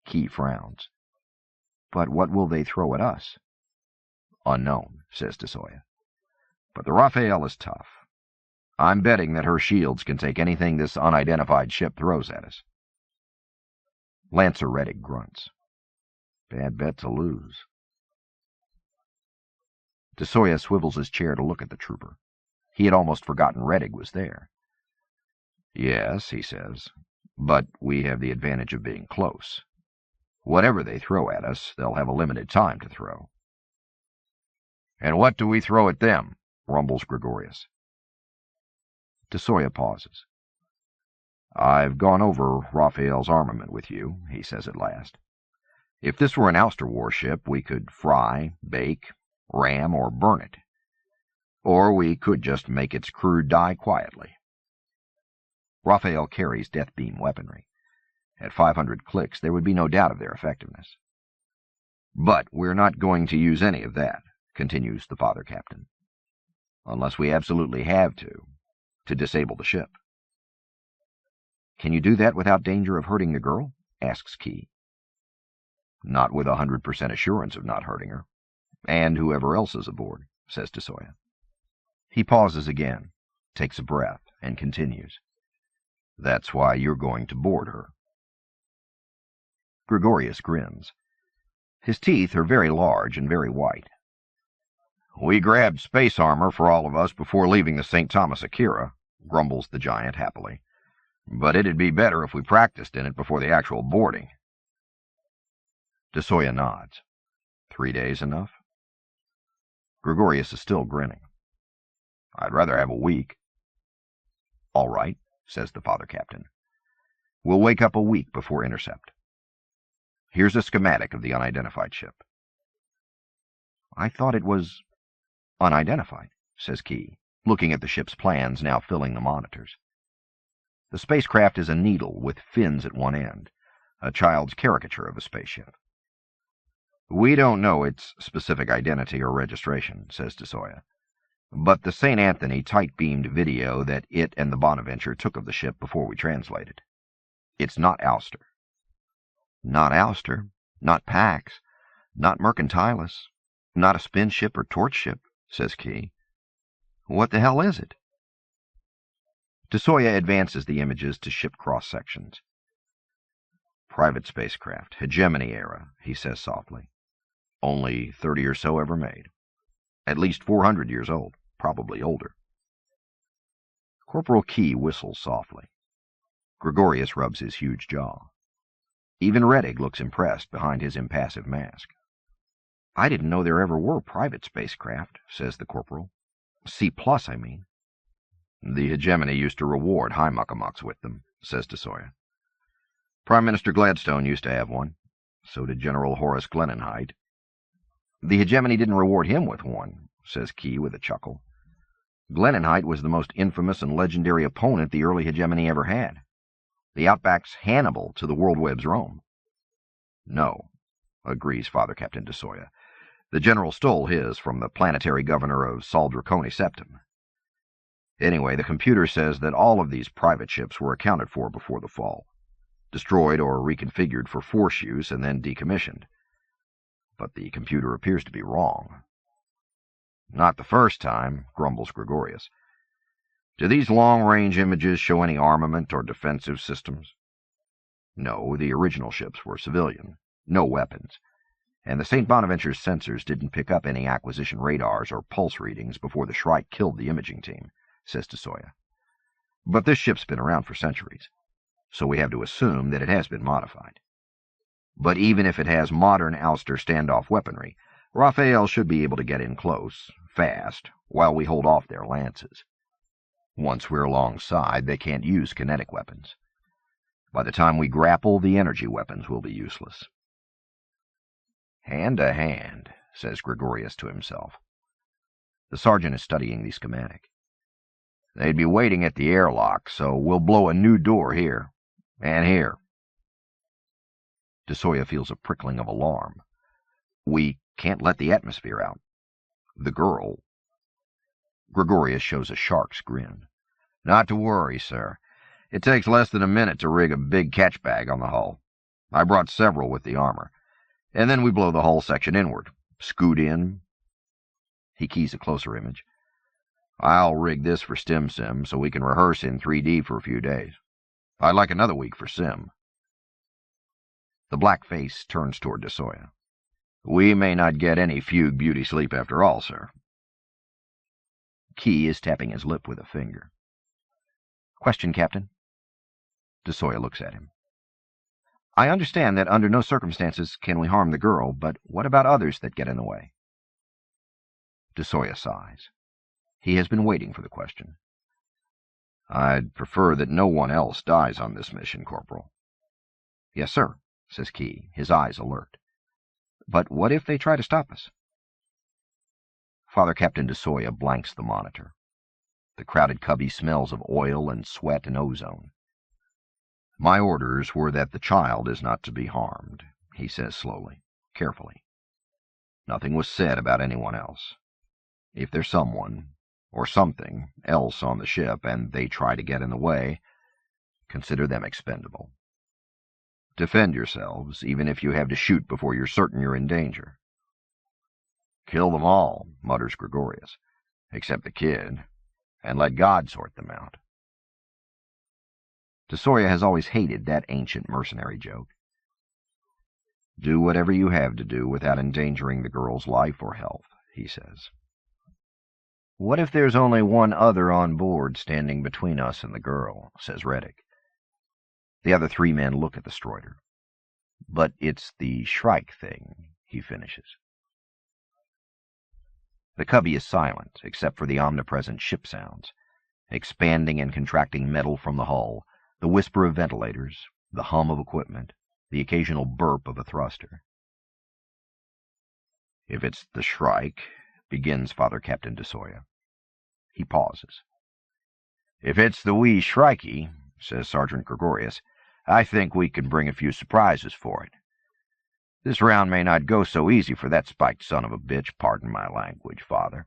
Key frowns. But what will they throw at us? Unknown, says DeSoya. But the Raphael is tough. I'm betting that her shields can take anything this unidentified ship throws at us. Lancer Reddick grunts. Bad bet to lose. DeSoya swivels his chair to look at the trooper. He had almost forgotten Reddick was there. Yes, he says, but we have the advantage of being close. Whatever they throw at us, they'll have a limited time to throw. And what do we throw at them? Rumbles Gregorius. DeSoya pauses. I've gone over Raphael's armament with you, he says at last. If this were an ouster warship, we could fry, bake, ram, or burn it. Or we could just make its crew die quietly. Raphael carries death beam weaponry. At 500 clicks, there would be no doubt of their effectiveness. But we're not going to use any of that, continues the Father Captain, unless we absolutely have to disable the ship. Can you do that without danger of hurting the girl? Asks Key. Not with 100% assurance of not hurting her, and whoever else is aboard, says DeSoya. He pauses again, takes a breath, and continues. That's why you're going to board her. Gregorius grins. His teeth are very large and very white. We grabbed space armor for all of us before leaving the St. Thomas Akira, grumbles the giant happily. But it'd be better if we practiced in it before the actual boarding. DeSoya nods. 3 days enough? Gregorius is still grinning. I'd rather have a week. All right, says the Father Captain. We'll wake up a week before intercept. Here's a schematic of the unidentified ship. I thought it was unidentified, says Key, looking at the ship's plans now filling the monitors. The spacecraft is a needle with fins at one end, a child's caricature of a spaceship. We don't know its specific identity or registration, says DeSoya, but the St. Anthony tight-beamed video that it and the Bonaventure took of the ship before we translated. It's not Alster. Not Alster, not Pax, not Mercantilis, not a spin ship or torch ship, says Key. What the hell is it? DeSoya advances the images to ship cross-sections. Private spacecraft, hegemony era, he says softly. Only 30 or so ever made. At least 400 years old, probably older. Corporal Key whistles softly. Gregorius rubs his huge jaw. Even Rettig looks impressed behind his impassive mask. I didn't know there ever were private spacecraft, says the corporal. C+, I mean. The hegemony used to reward high muckamucks with them, says DeSoya. Prime Minister Gladstone used to have one. So did General Horace Glenenheit. The hegemony didn't reward him with one, says Key with a chuckle. Glenenheit was the most infamous and legendary opponent the early hegemony ever had. The Outback's Hannibal to the WorldWeb's Rome. No, agrees Father Captain DeSoya. The general stole his from the planetary governor of Sol Draconi Septim. Anyway, the computer says that all of these private ships were accounted for before the fall, destroyed or reconfigured for force use and then decommissioned. But the computer appears to be wrong. Not the first time, grumbles Gregorius. Do these long-range images show any armament or defensive systems? No, the original ships were civilian, no weapons, and the St. Bonaventure's sensors didn't pick up any acquisition radars or pulse readings before the Shrike killed the imaging team, says DeSoya. But this ship's been around for centuries, so we have to assume that it has been modified. But even if it has modern Ulster standoff weaponry, Raphael should be able to get in close, fast, while we hold off their lances. Once we're alongside, they can't use kinetic weapons. By the time we grapple, the energy weapons will be useless. Hand to hand, says Gregorius to himself. The sergeant is studying the schematic. They'd be waiting at the airlock, so we'll blow a new door here, and here. DeSoya feels a prickling of alarm. We can't let the atmosphere out. The girl... Gregorius shows a shark's grin. Not to worry, sir. It takes less than a minute to rig a big catch bag on the hull. I brought several with the armor. And then we blow the hull section inward. Scoot in. He keys a closer image. I'll rig this for StimSim so we can rehearse in 3D for a few days. I'd like another week for Sim. The black face turns toward DeSoya. We may not get any fugue beauty sleep after all, sir. Key is tapping his lip with a finger. Question, Captain. DeSoya looks at him. I understand that under no circumstances can we harm the girl, but what about others that get in the way? DeSoya sighs. He has been waiting for the question. I'd prefer that no one else dies on this mission, Corporal. Yes, sir, says Key, his eyes alert. But what if they try to stop us? Father Captain DeSoya blanks the monitor. The crowded cubby smells of oil and sweat and ozone. My orders were that the child is not to be harmed, he says slowly, carefully. Nothing was said about anyone else. If there's someone, or something, else on the ship and they try to get in the way, consider them expendable. Defend yourselves, even if you have to shoot before you're certain you're in danger. Kill them all, mutters Gregorius, except the kid, and let God sort them out. DeSoya has always hated that ancient mercenary joke. Do whatever you have to do without endangering the girl's life or health, he says. What if there's only one other on board standing between us and the girl, says Rettig. The other three men look at the Stroider. But it's the Shrike thing, he finishes. The cubby is silent, except for the omnipresent ship sounds, expanding and contracting metal from the hull, the whisper of ventilators, the hum of equipment, the occasional burp of a thruster. If it's the Shrike, begins Father Captain DeSoya. He pauses. If it's the wee Shrikey, says Sergeant Gregorius, I think we can bring a few surprises for it. This round may not go so easy for that spiked son of a bitch, pardon my language, Father.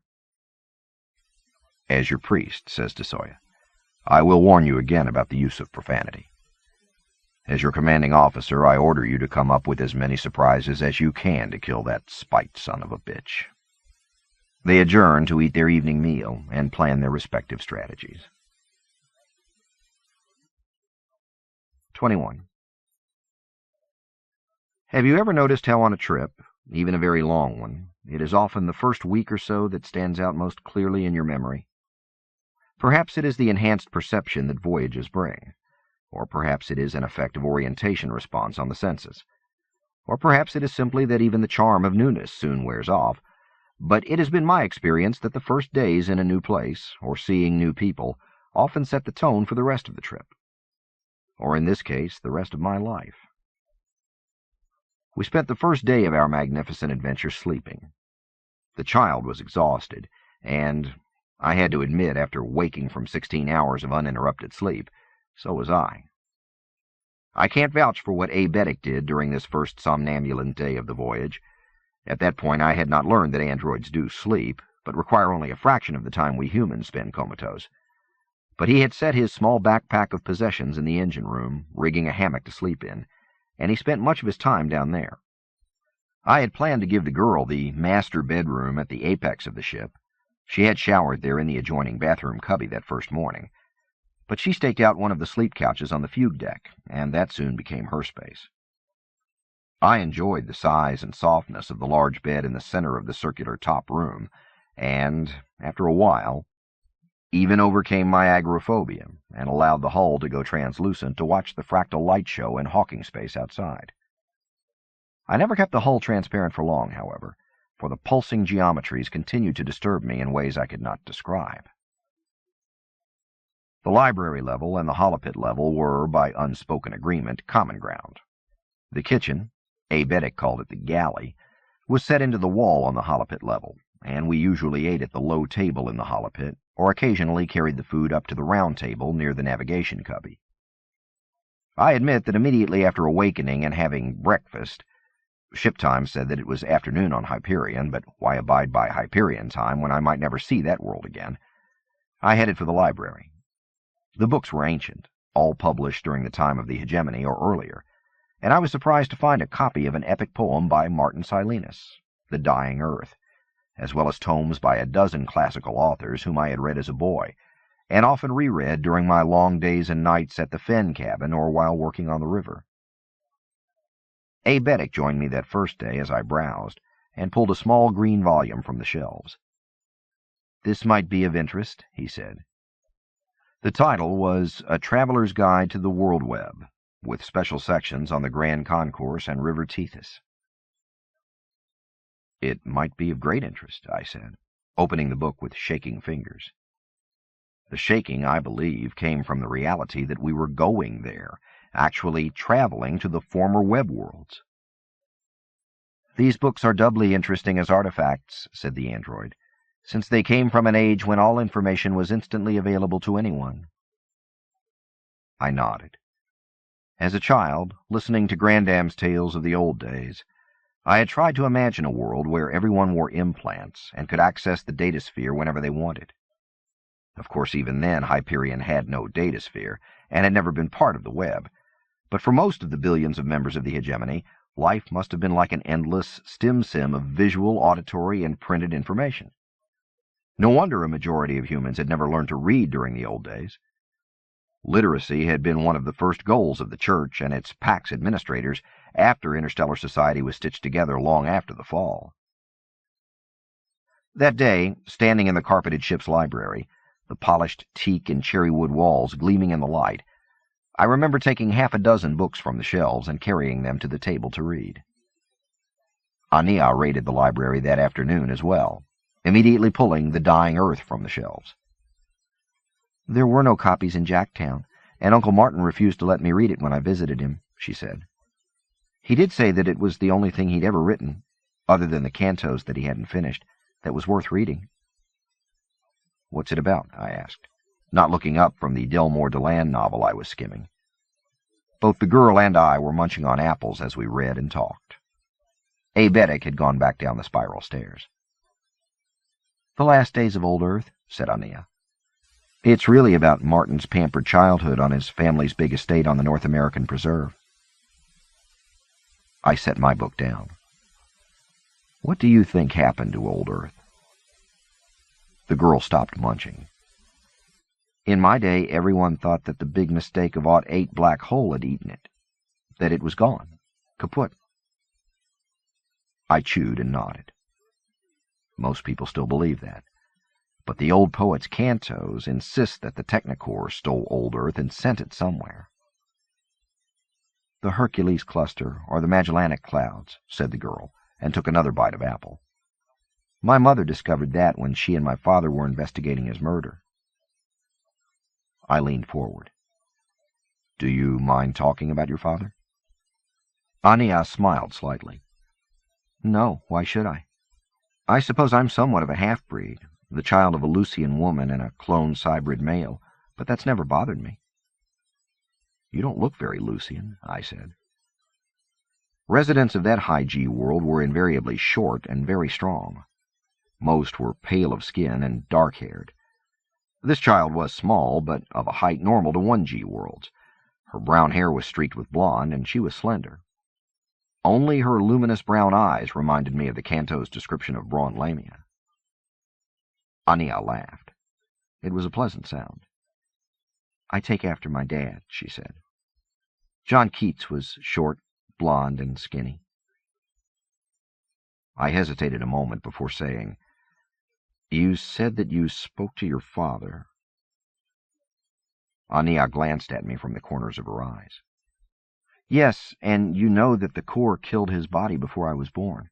As your priest, says DeSoya, I will warn you again about the use of profanity. As your commanding officer, I order you to come up with as many surprises as you can to kill that spiked son of a bitch. They adjourn to eat their evening meal and plan their respective strategies. 21. Have you ever noticed how on a trip, even a very long one, it is often the first week or so that stands out most clearly in your memory? Perhaps it is the enhanced perception that voyages bring, or perhaps it is an effective orientation response on the senses, or perhaps it is simply that even the charm of newness soon wears off, but it has been my experience that the first days in a new place, or seeing new people, often set the tone for the rest of the trip, or in this case, the rest of my life. We spent the first day of our magnificent adventure sleeping. The child was exhausted, and I had to admit, after waking from 16 hours of uninterrupted sleep, so was I. I can't vouch for what Aebetic did during this first somnambulant day of the voyage. At that point I had not learned that androids do sleep, but require only a fraction of the time we humans spend comatose. But he had set his small backpack of possessions in the engine room, rigging a hammock to sleep in, and he spent much of his time down there. I had planned to give the girl the master bedroom at the apex of the ship. She had showered there in the adjoining bathroom cubby that first morning, but she staked out one of the sleep couches on the fugue deck, and that soon became her space. I enjoyed the size and softness of the large bed in the center of the circular top room, and, after a while, even overcame my agoraphobia and allowed the hull to go translucent to watch the fractal light show in Hawking space outside. I never kept the hull transparent for long, however, for the pulsing geometries continued to disturb me in ways I could not describe. The library level and the holopit level were, by unspoken agreement, common ground. The kitchen, Aebetic called it the galley, was set into the wall on the holopit level, and we usually ate at the low table in the holopit, or occasionally carried the food up to the round table near the navigation cubby. I admit that immediately after awakening and having breakfast, ship time said that it was afternoon on Hyperion, but why abide by Hyperion time when I might never see that world again? I headed for the library. The books were ancient, all published during the time of the hegemony or earlier, and I was surprised to find a copy of an epic poem by Martin Silenus, The Dying Earth, as well as tomes by a dozen classical authors whom I had read as a boy, and often reread during my long days and nights at the Fen cabin or while working on the river. Aebetic joined me that first day as I browsed, and pulled a small green volume from the shelves. "This might be of interest," he said. The title was A Traveler's Guide to the WorldWeb, with special sections on the Grand Concourse and River Tethys. "It might be of great interest," I said, opening the book with shaking fingers. The shaking, I believe, came from the reality that we were going there, actually traveling to the former web worlds. "These books are doubly interesting as artifacts," said the android, "since they came from an age when all information was instantly available to anyone." I nodded. As a child, listening to Grandam's tales of the old days, I had tried to imagine a world where everyone wore implants and could access the datasphere whenever they wanted. Of course, even then, Hyperion had no datasphere and had never been part of the web, but for most of the billions of members of the hegemony, life must have been like an endless stim-sim of visual, auditory, and printed information. No wonder a majority of humans had never learned to read during the old days. Literacy had been one of the first goals of the Church and its Pax administrators after interstellar society was stitched together long after the fall. That day, standing in the carpeted ship's library, the polished teak and cherrywood walls gleaming in the light, I remember taking half a dozen books from the shelves and carrying them to the table to read. Aenea raided the library that afternoon as well, immediately pulling The Dying Earth from the shelves. "There were no copies in Jacktown, and Uncle Martin refused to let me read it when I visited him," she said. "He did say that it was the only thing he'd ever written, other than the cantos that he hadn't finished, that was worth reading." "What's it about?" I asked, not looking up from the Delmore Deland novel I was skimming. Both the girl and I were munching on apples as we read and talked. Aebetic had gone back down the spiral stairs. "The last days of old Earth," said Aenea. "It's really about Martin's pampered childhood on his family's big estate on the North American Preserve." I set my book down. "What do you think happened to old Earth?" The girl stopped munching. "In my day, everyone thought that the big mistake of Aught 8 black hole had eaten it, that it was gone, kaput. I chewed and nodded. Most people still believe that. But the old poet's cantos insist that the Technicore stole old Earth and sent it somewhere. "The Hercules cluster, or the Magellanic clouds," said the girl, and took another bite of apple. "My mother discovered that when she and my father were investigating his murder." I leaned forward. "Do you mind talking about your father?" Aenea smiled slightly. "No, why should I? I suppose I'm somewhat of a half-breed, the child of a Lucian woman and a clone cybrid male, but that's never bothered me." "You don't look very Lucian," I said. Residents of that high-G world were invariably short and very strong. Most were pale of skin and dark-haired. This child was small, but of a height normal to 1G worlds. Her brown hair was streaked with blonde, and she was slender. Only her luminous brown eyes reminded me of the Canto's description of Braun Lamia. Aenea laughed. It was a pleasant sound. "I take after my dad," she said. "John Keats was short, blonde, and skinny." I hesitated a moment before saying, "You said that you spoke to your father." Aenea glanced at me from the corners of her eyes. "Yes, and you know that the core killed his body before I was born.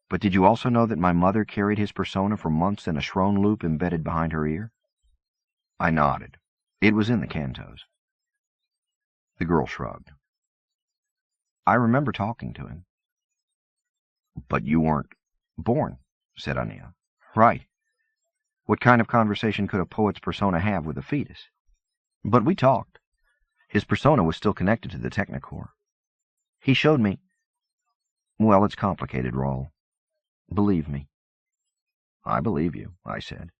But did you also know that my mother carried his persona for months in a Schrone loop embedded behind her ear?" I nodded. It was in the cantos. The girl shrugged. "I remember talking to him." "But you weren't born," said Aenea. "Right. What kind of conversation could a poet's persona have with a fetus? But we talked. His persona was still connected to the Technicore. He showed me— Well, it's complicated, Raul. Believe me." "I believe you," I said.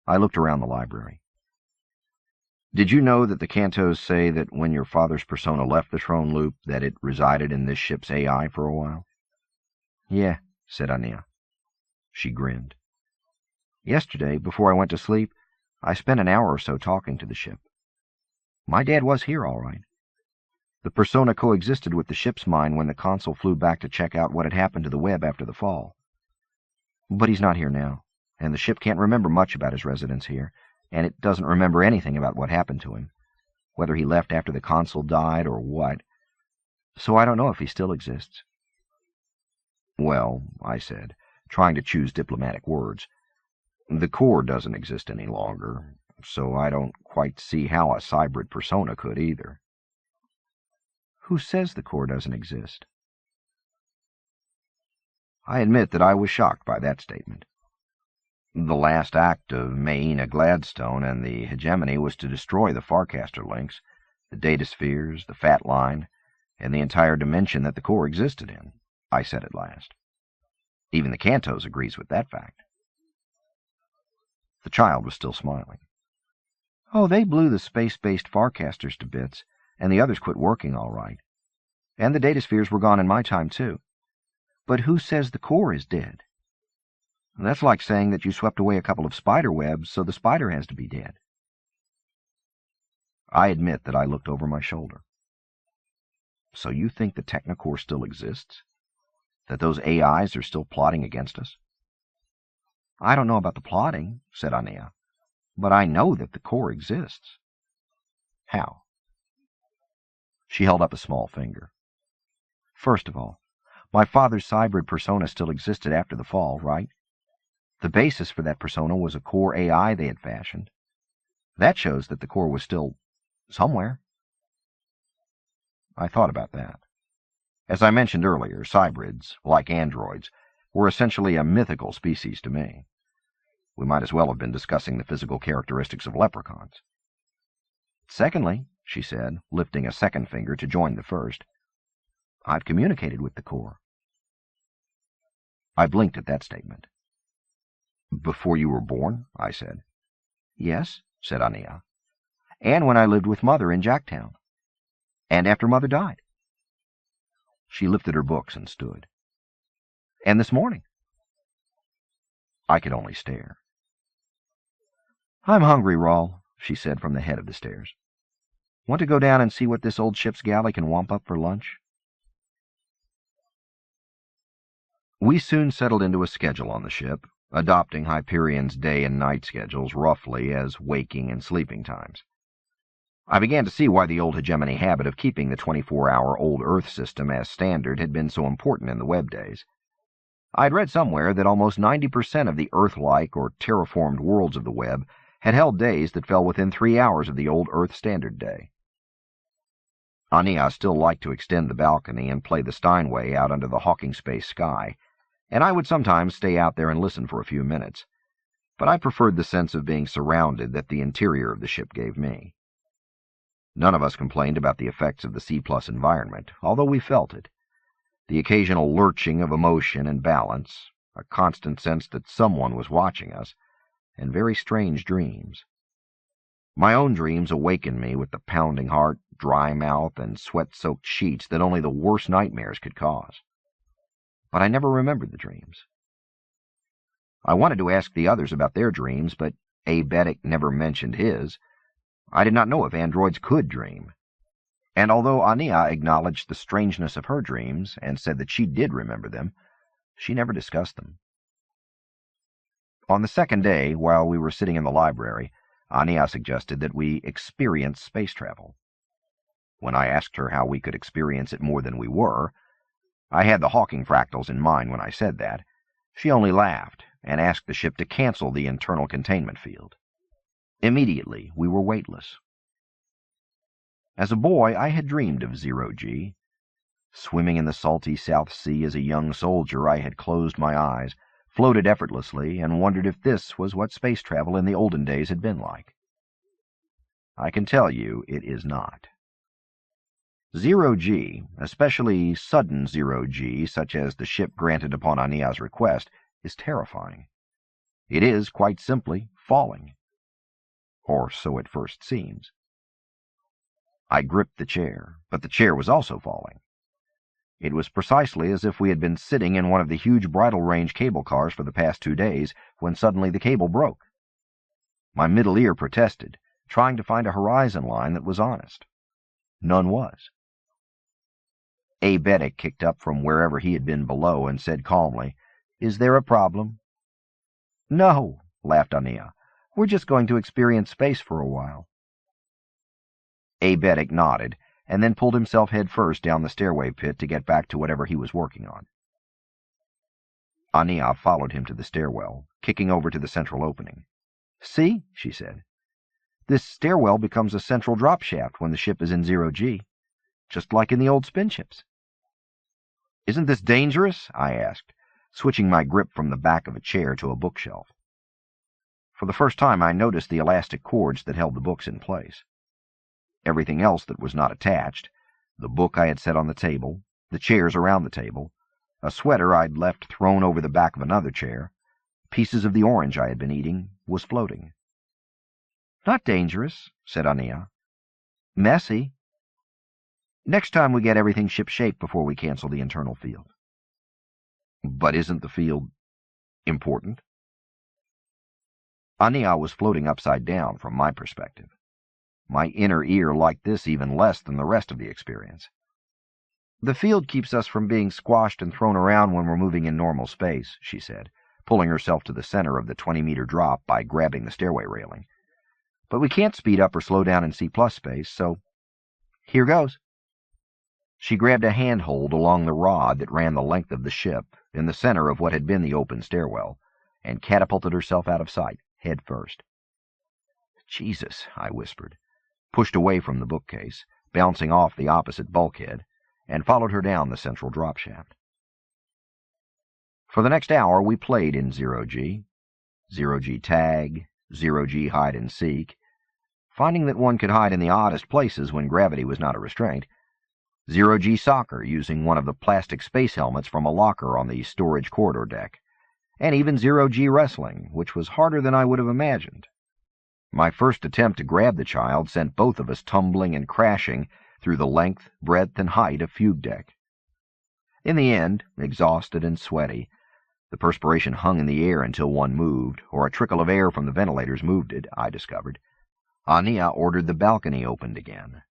I looked around the library. "Did you know that the cantos say that when your father's persona left the Schrone loop, that it resided in this ship's AI for a while?" "Yeah," said Aenea. She grinned. "Yesterday, before I went to sleep, I spent an hour or so talking to the ship. My dad was here, all right. The persona coexisted with the ship's mind when the consul flew back to check out what had happened to the web after the fall. But he's not here now, and the ship can't remember much about his residence here, and it doesn't remember anything about what happened to him, whether he left after the consul died or what. So I don't know if he still exists." "Well," I said, trying to choose diplomatic words, "the core doesn't exist any longer, so I don't quite see how a cybrid persona could either." "Who says the core doesn't exist?" I admit that I was shocked by that statement. The last act of Aenea Gladstone and the hegemony was to destroy the Farcaster links, the dataspheres, the fat line, and the entire dimension that the core existed in, I said at last. Even the Cantos agrees with that fact. The child was still smiling. "Oh, they blew the space-based Farcasters to bits, and the others quit working all right. And the dataspheres were gone in my time, too. But who says the core is dead? That's like saying that you swept away a couple of spider webs, so the spider has to be dead." I admit that I looked over my shoulder. "So you think the Technicore still exists? That those AIs are still plotting against us?" "I don't know about the plotting," said Aenea, "but I know that the core exists." "How?" She held up a small finger. "First of all, my father's cybrid persona still existed after the fall, right? The basis for that persona was a core AI they had fashioned. That shows that the core was still somewhere." I thought about that. As I mentioned earlier, cybrids, like androids, were essentially a mythical species to me. We might as well have been discussing the physical characteristics of leprechauns. "Secondly," she said, lifting a second finger to join the first, "I've communicated with the core." I blinked at that statement. "Before you were born?" I said. "Yes," said Aenea, "and when I lived with Mother in Jacktown. And after Mother died." She lifted her books and stood. "And this morning." I could only stare. "I'm hungry, Raul," she said from the head of the stairs. "Want to go down and see what this old ship's galley can whomp up for lunch?" We soon settled into a schedule on the ship, adopting Hyperion's day and night schedules roughly as waking and sleeping times. I began to see why the old hegemony habit of keeping the 24-hour old Earth system as standard had been so important in the Web days. I had read somewhere that almost 90% of the Earth-like or terraformed worlds of the Web had held days that fell within 3 hours of the old Earth standard day. Aenea still liked to extend the balcony and play the Steinway out under the Hawking space sky, and I would sometimes stay out there and listen for a few minutes, but I preferred the sense of being surrounded that the interior of the ship gave me. None of us complained about the effects of the C+ environment, although we felt it. The occasional lurching of emotion and balance, a constant sense that someone was watching us, and very strange dreams. My own dreams awakened me with the pounding heart, dry mouth, and sweat-soaked sheets that only the worst nightmares could cause. But I never remembered the dreams. I wanted to ask the others about their dreams, but Aebetic never mentioned his. I did not know if androids could dream. And although Aenea acknowledged the strangeness of her dreams and said that she did remember them, she never discussed them. On the second day, while we were sitting in the library, Aenea suggested that we experience space travel. When I asked her how we could experience it more than we were, I had the Hawking fractals in mind when I said that. She only laughed and asked the ship to cancel the internal containment field. Immediately, we were weightless. As a boy, I had dreamed of zero-G. Swimming in the salty South Sea as a young soldier, I had closed my eyes, floated effortlessly, and wondered if this was what space travel in the olden days had been like. I can tell you it is not. Zero-G, especially sudden zero-G, such as the ship granted upon Aenea's request, is terrifying. It is, quite simply, falling. Or so it first seems. I gripped the chair, but the chair was also falling. It was precisely as if we had been sitting in one of the huge bridle range cable cars for the past 2 days, when suddenly the cable broke. My middle ear protested, trying to find a horizon line that was honest. None was. Aebetic kicked up from wherever he had been below and said calmly, "Is there a problem?" "No," laughed Aenea. "We're just going to experience space for a while." Aebetic nodded, and then pulled himself head-first down the stairway pit to get back to whatever he was working on. Aenea followed him to the stairwell, kicking over to the central opening. "See," she said. "This stairwell becomes a central drop shaft when the ship is in zero-G, just like in the old spin ships." "Isn't this dangerous?" I asked, switching my grip from the back of a chair to a bookshelf. For the first time I noticed the elastic cords that held the books in place. Everything else that was not attached, the book I had set on the table, the chairs around the table, a sweater I'd left thrown over the back of another chair, pieces of the orange I had been eating, was floating. "Not dangerous," said Aenea. "Messy. Next time we get everything ship-shape before we cancel the internal field." "But isn't the field important?" Aenea was floating upside down from my perspective. My inner ear liked this even less than the rest of the experience. "The field keeps us from being squashed and thrown around when we're moving in normal space," she said, pulling herself to the center of the 20-meter drop by grabbing the stairway railing. "But we can't speed up or slow down in C+ space, so here goes." She grabbed a handhold along the rod that ran the length of the ship, in the center of what had been the open stairwell, and catapulted herself out of sight, head first. "Jesus," I whispered, pushed away from the bookcase, bouncing off the opposite bulkhead, and followed her down the central drop shaft. For the next hour we played in zero-G, zero-G tag, zero-G hide and seek, finding that one could hide in the oddest places when gravity was not a restraint, zero-G soccer using one of the plastic space helmets from a locker on the storage corridor deck, and even zero-G wrestling, which was harder than I would have imagined. My first attempt to grab the child sent both of us tumbling and crashing through the length, breadth, and height of fugue deck. In the end, exhausted and sweaty, the perspiration hung in the air until one moved, or a trickle of air from the ventilators moved it, I discovered. Aenea ordered the balcony opened again.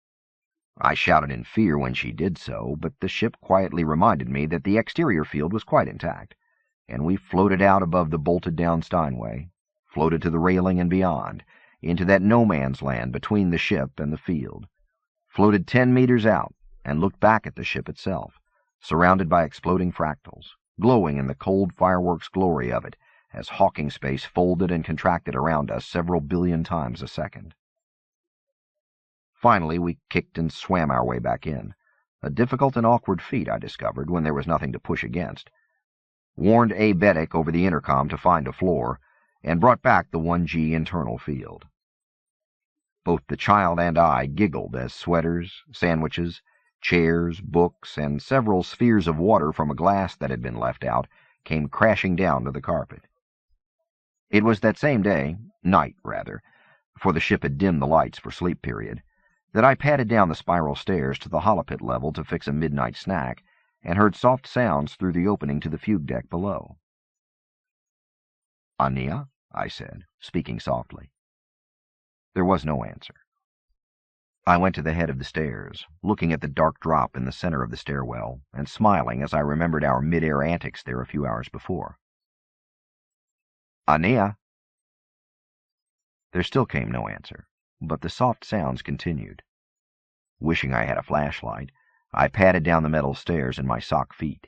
I shouted in fear when she did so, but the ship quietly reminded me that the exterior field was quite intact. and we floated out above the bolted-down Steinway, floated to the railing and beyond, into that no-man's land between the ship and the field, floated 10 meters out, and looked back at the ship itself, surrounded by exploding fractals, glowing in the cold fireworks glory of it as Hawking space folded and contracted around us several billion times a second. Finally, we kicked and swam our way back in, a difficult and awkward feat, I discovered, when there was nothing to push against. Warned A. Beddick over the intercom to find a floor, and brought back the 1G internal field. Both the child and I giggled as sweaters, sandwiches, chairs, books, and several spheres of water from a glass that had been left out came crashing down to the carpet. It was that same day, night rather, for the ship had dimmed the lights for sleep period, that I padded down the spiral stairs to the holopit level to fix a midnight snack, and heard soft sounds through the opening to the fugue deck below. "Aenea?" I said, speaking softly. There was no answer. I went to the head of the stairs, looking at the dark drop in the center of the stairwell, and smiling as I remembered our mid-air antics there a few hours before. "Aenea?" There still came no answer, but the soft sounds continued. Wishing I had a flashlight, I padded down the metal stairs in my sock feet.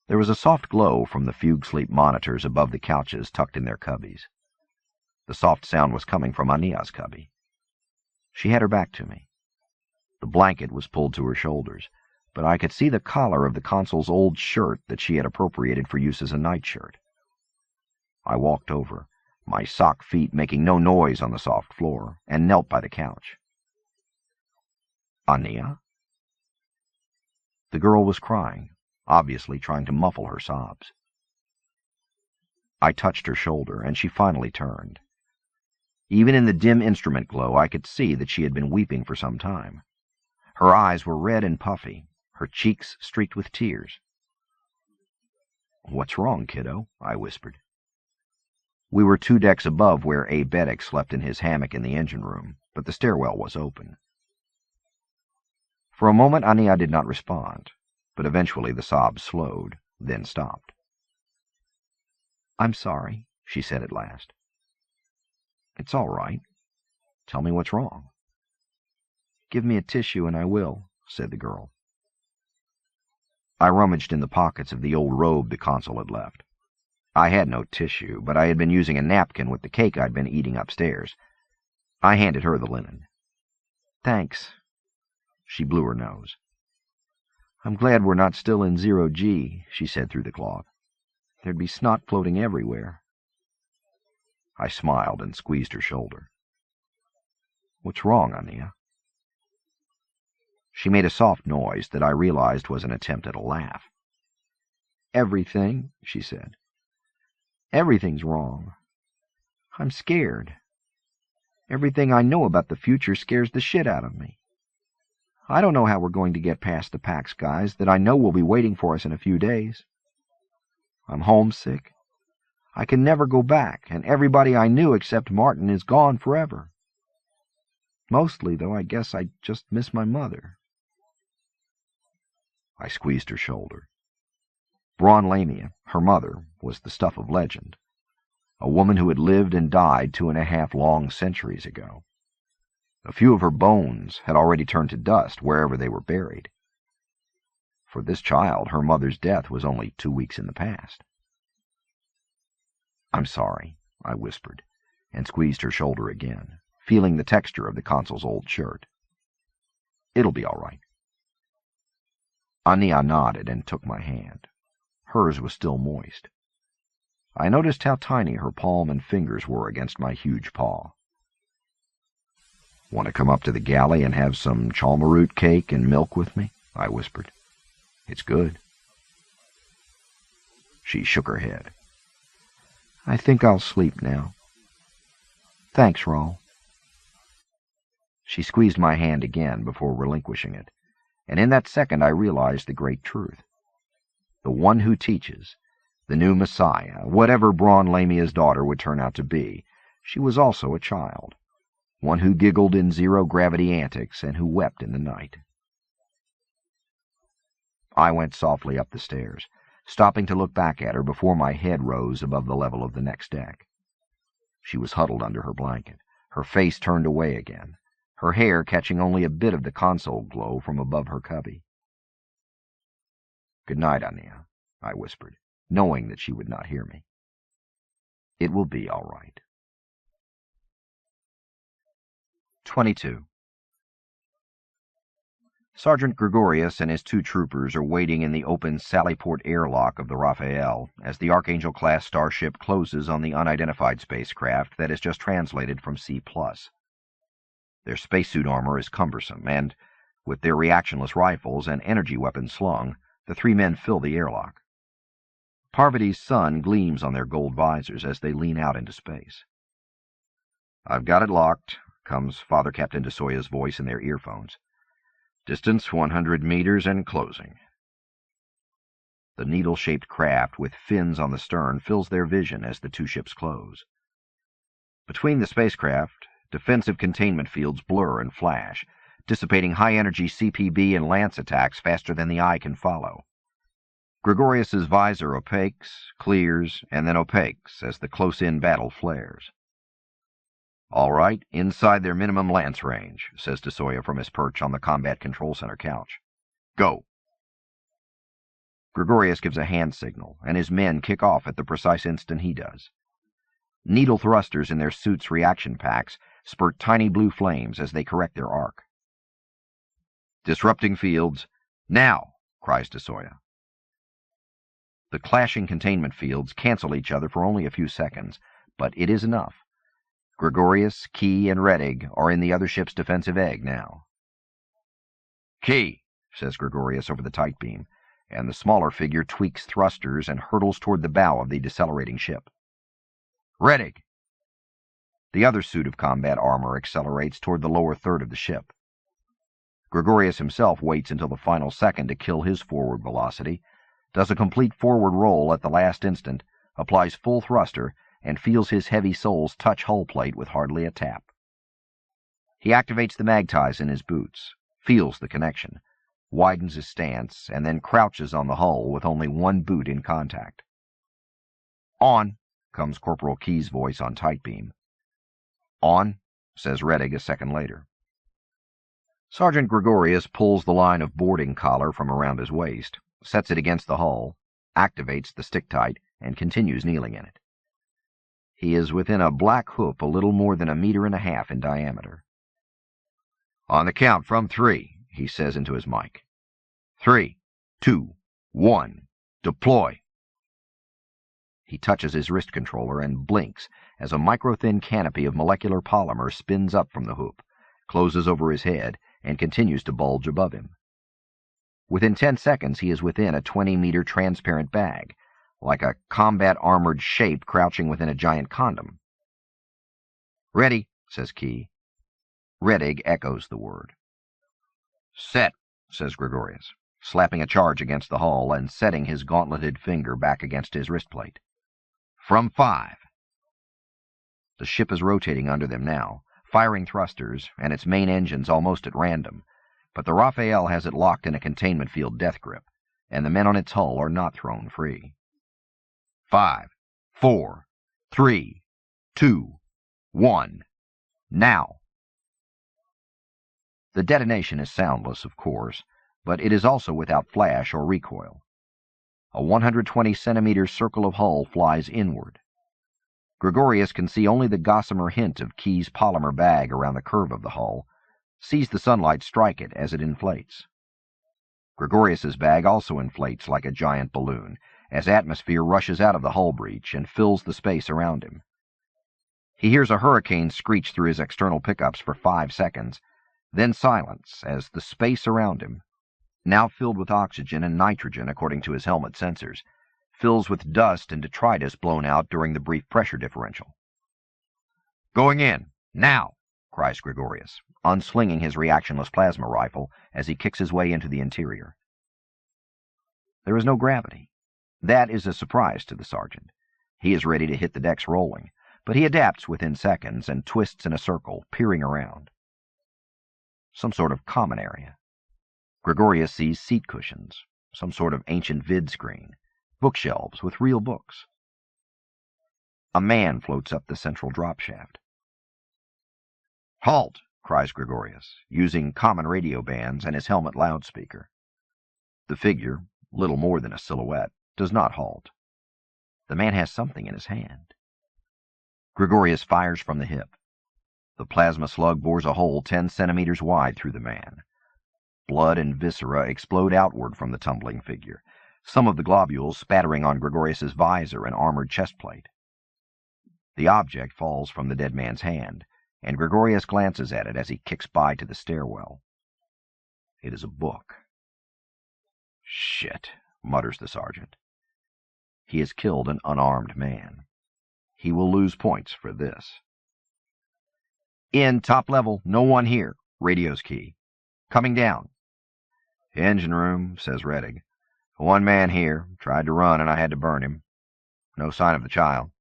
There was a soft glow from the fugue sleep monitors above the couches tucked in their cubbies. The soft sound was coming from Aenea's cubby. She had her back to me. The blanket was pulled to her shoulders, but I could see the collar of the consul's old shirt that she had appropriated for use as a nightshirt. I walked over, my sock feet making no noise on the soft floor, and knelt by the couch. "Aenea?" The girl was crying, obviously trying to muffle her sobs. I touched her shoulder, and she finally turned. Even in the dim instrument glow, I could see that she had been weeping for some time. Her eyes were red and puffy, her cheeks streaked with tears. "What's wrong, kiddo?" I whispered. We were 2 decks above where A. Beddick slept in his hammock in the engine room, but the stairwell was open. For a moment Aenea did not respond, but eventually the sobs slowed, then stopped. "I'm sorry," she said at last. "It's all right. Tell me what's wrong." "Give me a tissue and I will," said the girl. I rummaged in the pockets of the old robe the consul had left. I had no tissue, but I had been using a napkin with the cake I'd been eating upstairs. I handed her the linen. "Thanks." She blew her nose. "I'm glad we're not still in 0G, she said through the cloth. "There'd be snot floating everywhere." I smiled and squeezed her shoulder. "What's wrong, Aenea?" She made a soft noise that I realized was an attempt at a laugh. "Everything," she said. "Everything's wrong. I'm scared. Everything I know about the future scares the shit out of me. I don't know how we're going to get past the Pax guys that I know will be waiting for us in a few days. I'm homesick. I can never go back, and everybody I knew except Martin is gone forever. Mostly, though, I guess I just miss my mother." I squeezed her shoulder. Braun Lamia, her mother, was the stuff of legend, a woman who had lived and died 2.5 long centuries ago. A few of her bones had already turned to dust wherever they were buried. For this child, her mother's death was only 2 weeks in the past. "I'm sorry," I whispered, and squeezed her shoulder again, feeling the texture of the consul's old shirt. "It'll be all right." Aenea nodded and took my hand. Hers was still moist. I noticed how tiny her palm and fingers were against my huge paw. "Want to come up to the galley and have some chalmeroot cake and milk with me?" I whispered. "It's good." She shook her head. "I think I'll sleep now. Thanks, Raul." She squeezed my hand again before relinquishing it, and in that second I realized the great truth. The one who teaches, the new Messiah, whatever Braun Lamia's daughter would turn out to be, she was also a child, one who giggled in zero-gravity antics and who wept in the night. I went softly up the stairs, stopping to look back at her before my head rose above the level of the next deck. She was huddled under her blanket, her face turned away again, her hair catching only a bit of the console glow from above her cubby. "Good night, Aenea," I whispered, knowing that she would not hear me. "It will be all right." 22. Sergeant Gregorius and his 2 troopers are waiting in the open Sallyport airlock of the Raphael as the Archangel-class starship closes on the unidentified spacecraft that is just translated from C+. Their spacesuit armor is cumbersome, and, with their reactionless rifles and energy weapons slung, the 3 men fill the airlock. Parvati's sun gleams on their gold visors as they lean out into space. "I've got it locked," comes Father Captain DeSoya's voice in their earphones. "Distance 100 meters and closing." The needle-shaped craft with fins on the stern fills their vision as the 2 ships close. Between the spacecraft, defensive containment fields blur and flash, dissipating high-energy CPB and lance attacks faster than the eye can follow. Gregorius's visor opaques, clears, and then opaques as the close-in battle flares. "All right, inside their minimum lance range," says DeSoya from his perch on the Combat Control Center couch. "Go." Gregorius gives a hand signal, and his men kick off at the precise instant he does. Needle thrusters in their suits' reaction packs spurt tiny blue flames as they correct their arc. "Disrupting fields. Now!" cries DeSoya. The clashing containment fields cancel each other for only a few seconds, but it is enough. Gregorius, Key, and Rettig are in the other ship's defensive egg now. "Key," says Gregorius over the tight beam, and the smaller figure tweaks thrusters and hurtles toward the bow of the decelerating ship. "Rettig." The other suit of combat armor accelerates toward the lower third of the ship. Gregorius himself waits until the final second to kill his forward velocity, does a complete forward roll at the last instant, applies full thruster, and feels his heavy soles touch hull plate with hardly a tap. He activates the mag ties in his boots, feels the connection, widens his stance, and then crouches on the hull with only one boot in contact. "On," comes Corporal Key's voice on tight beam. "On," says Rettig a second later. Sergeant Gregorius pulls the line of boarding collar from around his waist, sets it against the hull, activates the stick-tight, and continues kneeling in it. He is within a black hoop a little more than 1.5 meters in diameter. "On the count from 3, he says into his mic. 3, 2, 1, deploy." He touches his wrist controller and blinks as a micro-thin canopy of molecular polymer spins up from the hoop, closes over his head, and continues to bulge above him. Within 10 seconds he is within a 20-meter transparent bag, like a combat-armored shape crouching within a giant condom. "Ready," says Key. Rettig echoes the word. "Set," says Gregorius, slapping a charge against the hull and setting his gauntleted finger back against his wristplate. "From 5. The ship is rotating under them now, firing thrusters and its main engines almost at random, but the Raphael has it locked in a containment field death grip, and the men on its hull are not thrown free. 5, 4, 3, 2, 1, now. The detonation is soundless, of course, but it is also without flash or recoil. A 120-centimeter circle of hull flies inward. Gregorius can see only the gossamer hint of Key's polymer bag around the curve of the hull, sees the sunlight strike it as it inflates. Gregorius's bag also inflates like a giant balloon, as atmosphere rushes out of the hull breach and fills the space around him. He hears a hurricane screech through his external pickups for 5 seconds, then silence as the space around him, now filled with oxygen and nitrogen according to his helmet sensors, fills with dust and detritus blown out during the brief pressure differential. "Going in, now!" cries Gregorius, unslinging his reactionless plasma rifle as he kicks his way into the interior. There is no gravity. That is a surprise to the sergeant. He is ready to hit the decks rolling, but he adapts within seconds and twists in a circle, peering around. Some sort of common area. Gregorius sees seat cushions, some sort of ancient vid screen, bookshelves with real books. A man floats up the central drop shaft. "Halt!" cries Gregorius, using common radio bands and his helmet loudspeaker. The figure, little more than a silhouette, does not halt. The man has something in his hand. Gregorius fires from the hip. The plasma slug bores a hole 10 centimeters wide through the man. Blood and viscera explode outward from the tumbling figure, some of the globules spattering on Gregorius's visor and armored chestplate. The object falls from the dead man's hand, and Gregorius glances at it as he kicks by to the stairwell. It is a book. "Shit," mutters the sergeant. He has killed an unarmed man. He will lose points for this. "In, top level, no one here," radios Key. "Coming down." "Engine room," says Rettig. "One man here, tried to run and I had to burn him. No sign of the child.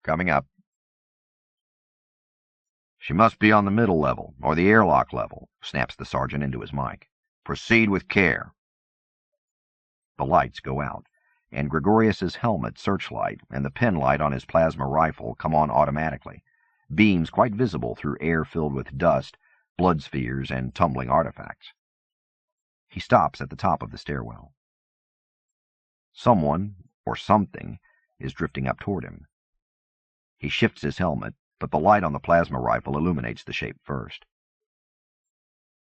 Coming up." "She must be on the middle level, or the airlock level," snaps the sergeant into his mic. "Proceed with care." The lights go out, and Gregorius's helmet searchlight and the pen light on his plasma rifle come on automatically, beams quite visible through air filled with dust, blood spheres, and tumbling artifacts. He stops at the top of the stairwell. Someone, or something, is drifting up toward him. He shifts his helmet, but the light on the plasma rifle illuminates the shape first.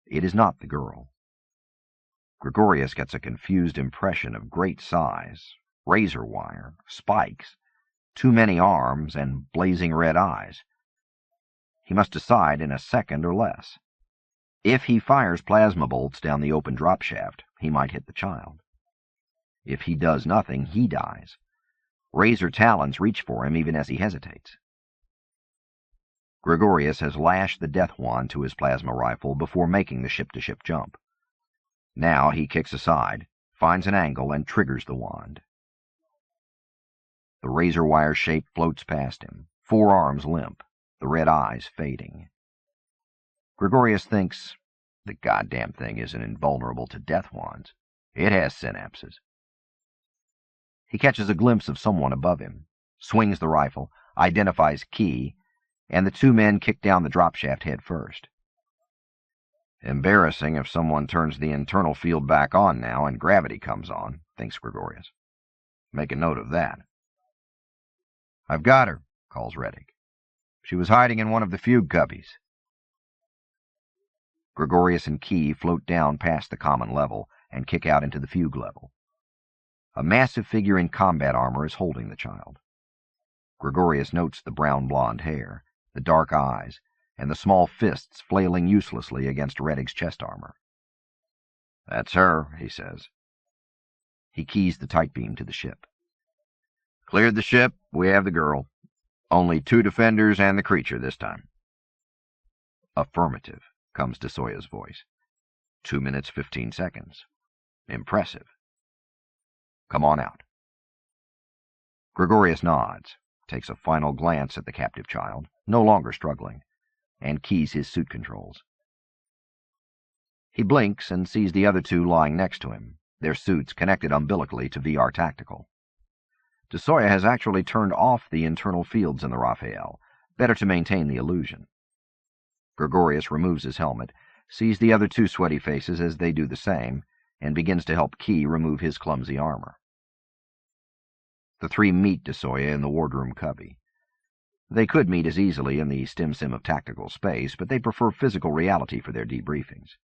It is not the girl. Gregorius gets a confused impression of great size, razor wire, spikes, too many arms, and blazing red eyes. He must decide in a second or less. If he fires plasma bolts down the open drop shaft, he might hit the child. If he does nothing, he dies. Razor talons reach for him even as he hesitates. Gregorius has lashed the death wand to his plasma rifle before making the ship-to-ship jump. Now he kicks aside, finds an angle, and triggers the wand. The razor wire shape floats past him, 4 arms limp, the red eyes fading. Gregorius thinks, the goddamn thing isn't invulnerable to death wands. It has synapses. He catches a glimpse of someone above him, swings the rifle, identifies Key, and the 2 men kick down the drop shaft head first. Embarrassing if someone turns the internal field back on now and gravity comes on, thinks Gregorius. Make a note of that. "I've got her," calls Rettig. "She was hiding in one of the fugue cubbies." Gregorius and Key float down past the common level and kick out into the fugue level. A massive figure in combat armor is holding the child. Gregorius notes the brown-blonde hair, the dark eyes, and the small fists flailing uselessly against Rettig's chest armor. "That's her," he says. He keys the tight beam to the ship. "Cleared the ship, we have the girl. Only 2 defenders and the creature this time." "Affirmative," comes DeSoya's voice. 2 minutes, 15 seconds. Impressive. "Come on out." Gregorius nods, takes a final glance at the captive child, no longer struggling, and keys his suit controls. He blinks and sees the other 2 lying next to him, their suits connected umbilically to VR Tactical. DeSoya has actually turned off the internal fields in the Raphael, better to maintain the illusion. Gregorius removes his helmet, sees the other 2 sweaty faces as they do the same, and begins to help Key remove his clumsy armor. The 3 meet DeSoya in the wardroom cubby. They could meet as easily in the stim-sim of tactical space, but they prefer physical reality for their debriefings.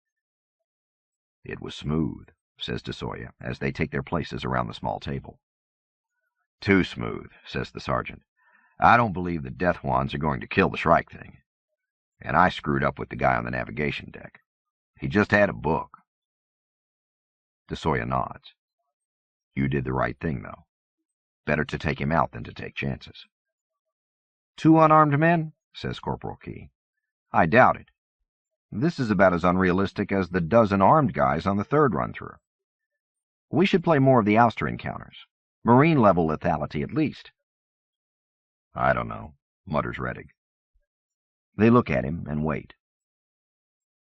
"It was smooth," says DeSoya, as they take their places around the small table. "Too smooth," says the sergeant. "I don't believe the death wands are going to kill the Shrike thing. And I screwed up with the guy on the navigation deck. He just had a book." DeSoya nods. "You did the right thing, though. Better to take him out than to take chances." "2 unarmed men?" says Corporal Key. "I doubt it. This is about as unrealistic as the 12 armed guys on the 3rd run-through. We should play more of the ouster encounters. Marine-level lethality, at least." "I don't know," mutters Rettig. They look at him and wait.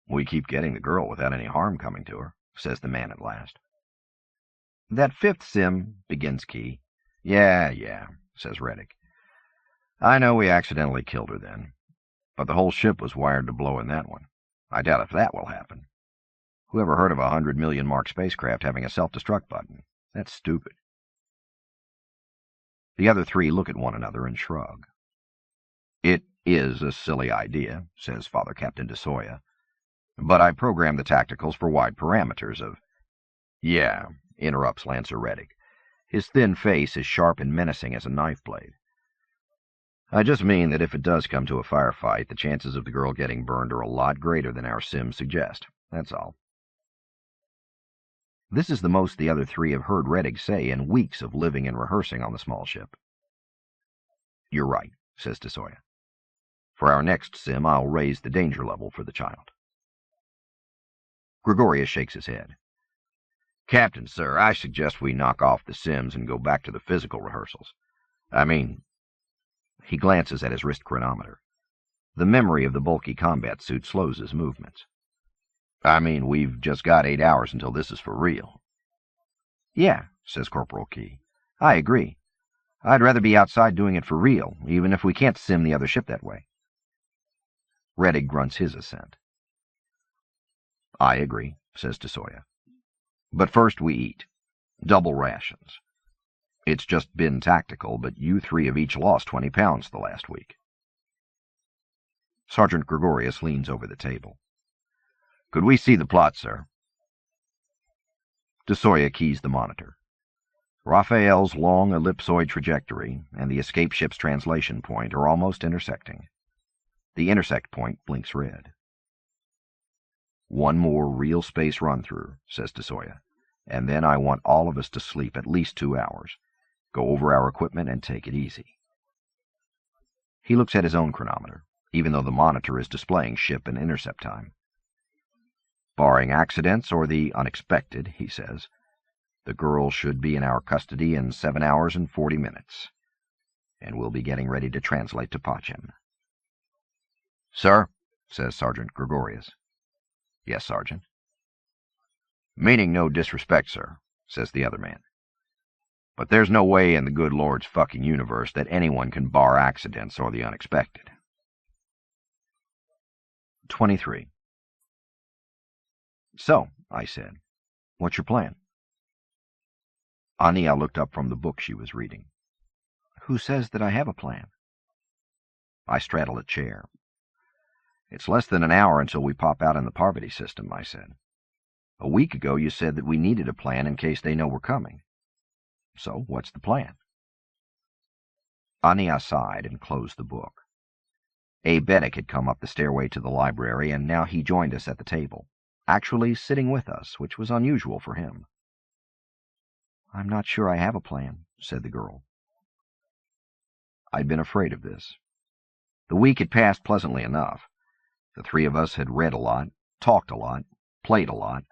"We keep getting the girl without any harm coming to her," says the man at last. "That 5th sim," begins Key. Yeah, says Reddick. I know we accidentally killed her then, but the whole ship was wired to blow in that one. I doubt if that will happen. Who ever heard of a 100 million mark spacecraft having a self-destruct button? That's stupid. The other three look at one another and shrug. It is a silly idea, says Father Captain DeSoya, but I programmed the tacticals for wide parameters of... Yeah, interrupts Lancer Reddick. His thin face is sharp and menacing as a knife blade. I just mean that if it does come to a firefight, the chances of the girl getting burned are a lot greater than our sims suggest. That's all. This is the most the other three have heard Reddick say in weeks of living and rehearsing on the small ship. You're right, says DeSoya. For our next sim, I'll raise the danger level for the child. Gregorius shakes his head. Captain, sir, I suggest we knock off the sims and go back to the physical rehearsals. I mean... He glances at his wrist chronometer. The memory of the bulky combat suit slows his movements. I mean, we've just got 8 hours until this is for real. Yeah, says Corporal Key. I agree. I'd rather be outside doing it for real, even if we can't sim the other ship that way. Reddick grunts his assent. I agree, says DeSoya. But first we eat. Double rations. It's just been tactical, but you three have each lost 20 pounds the last week. Sergeant Gregorius leans over the table. Could we see the plot, sir? DeSoya keys the monitor. Raphael's long ellipsoid trajectory and the escape ship's translation point are almost intersecting. The intersect point blinks red. One more real space run-through, says DeSoya, and then I want all of us to sleep at least 2 hours. Go over our equipment and take it easy. He looks at his own chronometer, even though the monitor is displaying ship and intercept time. Barring accidents or the unexpected, he says, the girl should be in our custody in 7 hours and 40 minutes, and we'll be getting ready to translate to Pachem. Sir, says Sergeant Gregorius. Yes, Sergeant. Meaning no disrespect, sir, says the other man. But there's no way in the good Lord's fucking universe that anyone can bar accidents or the unexpected. 23. So, I said, what's your plan? Aenea looked up from the book she was reading. Who says that I have a plan? I straddled a chair. It's less than an hour until we pop out in the Parvati system, I said. A week ago you said that we needed a plan in case they know we're coming. So, what's the plan? Aenea sighed and closed the book. Aebetic had come up the stairway to the library, and now he joined us at the table, actually sitting with us, which was unusual for him. I'm not sure I have a plan, said the girl. I'd been afraid of this. The week had passed pleasantly enough. The three of us had read a lot, talked a lot, played a lot.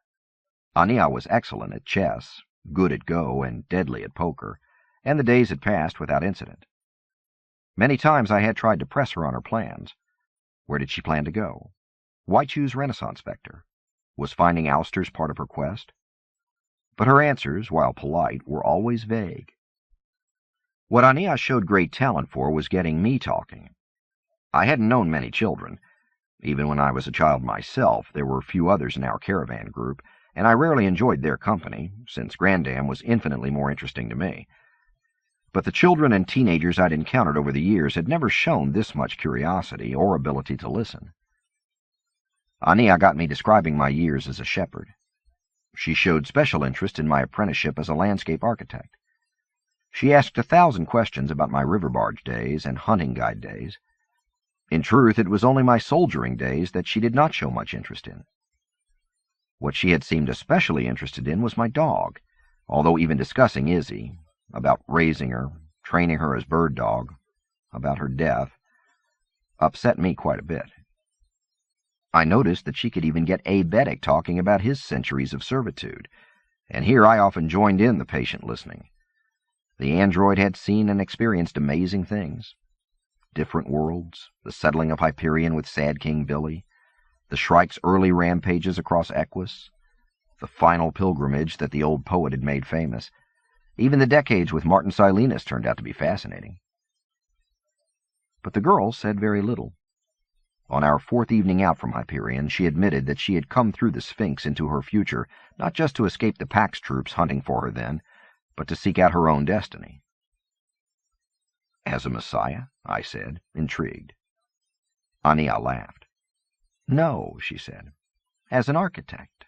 Aenea was excellent at chess, good at Go, and deadly at poker, and the days had passed without incident. Many times I had tried to press her on her plans. Where did she plan to go? Why choose Renaissance Spectre? Was finding ousters part of her quest? But her answers, while polite, were always vague. What Aenea showed great talent for was getting me talking. I hadn't known many children. Even when I was a child myself, there were few others in our caravan group, and I rarely enjoyed their company, since Grandam was infinitely more interesting to me. But the children and teenagers I'd encountered over the years had never shown this much curiosity or ability to listen. Aenea got me describing my years as a shepherd. She showed special interest in my apprenticeship as a landscape architect. She asked 1,000 questions about my river barge days and hunting guide days. In truth, it was only my soldiering days that she did not show much interest in. What she had seemed especially interested in was my dog, although even discussing Izzy, about raising her, training her as bird dog, about her death, upset me quite a bit. I noticed that she could even get Aebetic talking about his centuries of servitude, and here I often joined in the patient listening. The android had seen and experienced amazing things. Different worlds, the settling of Hyperion with Sad King Billy, the Shrike's early rampages across Equus, the final pilgrimage that the old poet had made famous, Even the decades with Martin Silenus turned out to be fascinating. But the girl said very little. On our fourth evening out from Hyperion, she admitted that she had come through the Sphinx into her future, not just to escape the Pax troops hunting for her then, but to seek out her own destiny. As a messiah? I said, intrigued. Aenea laughed. No, she said, as an architect.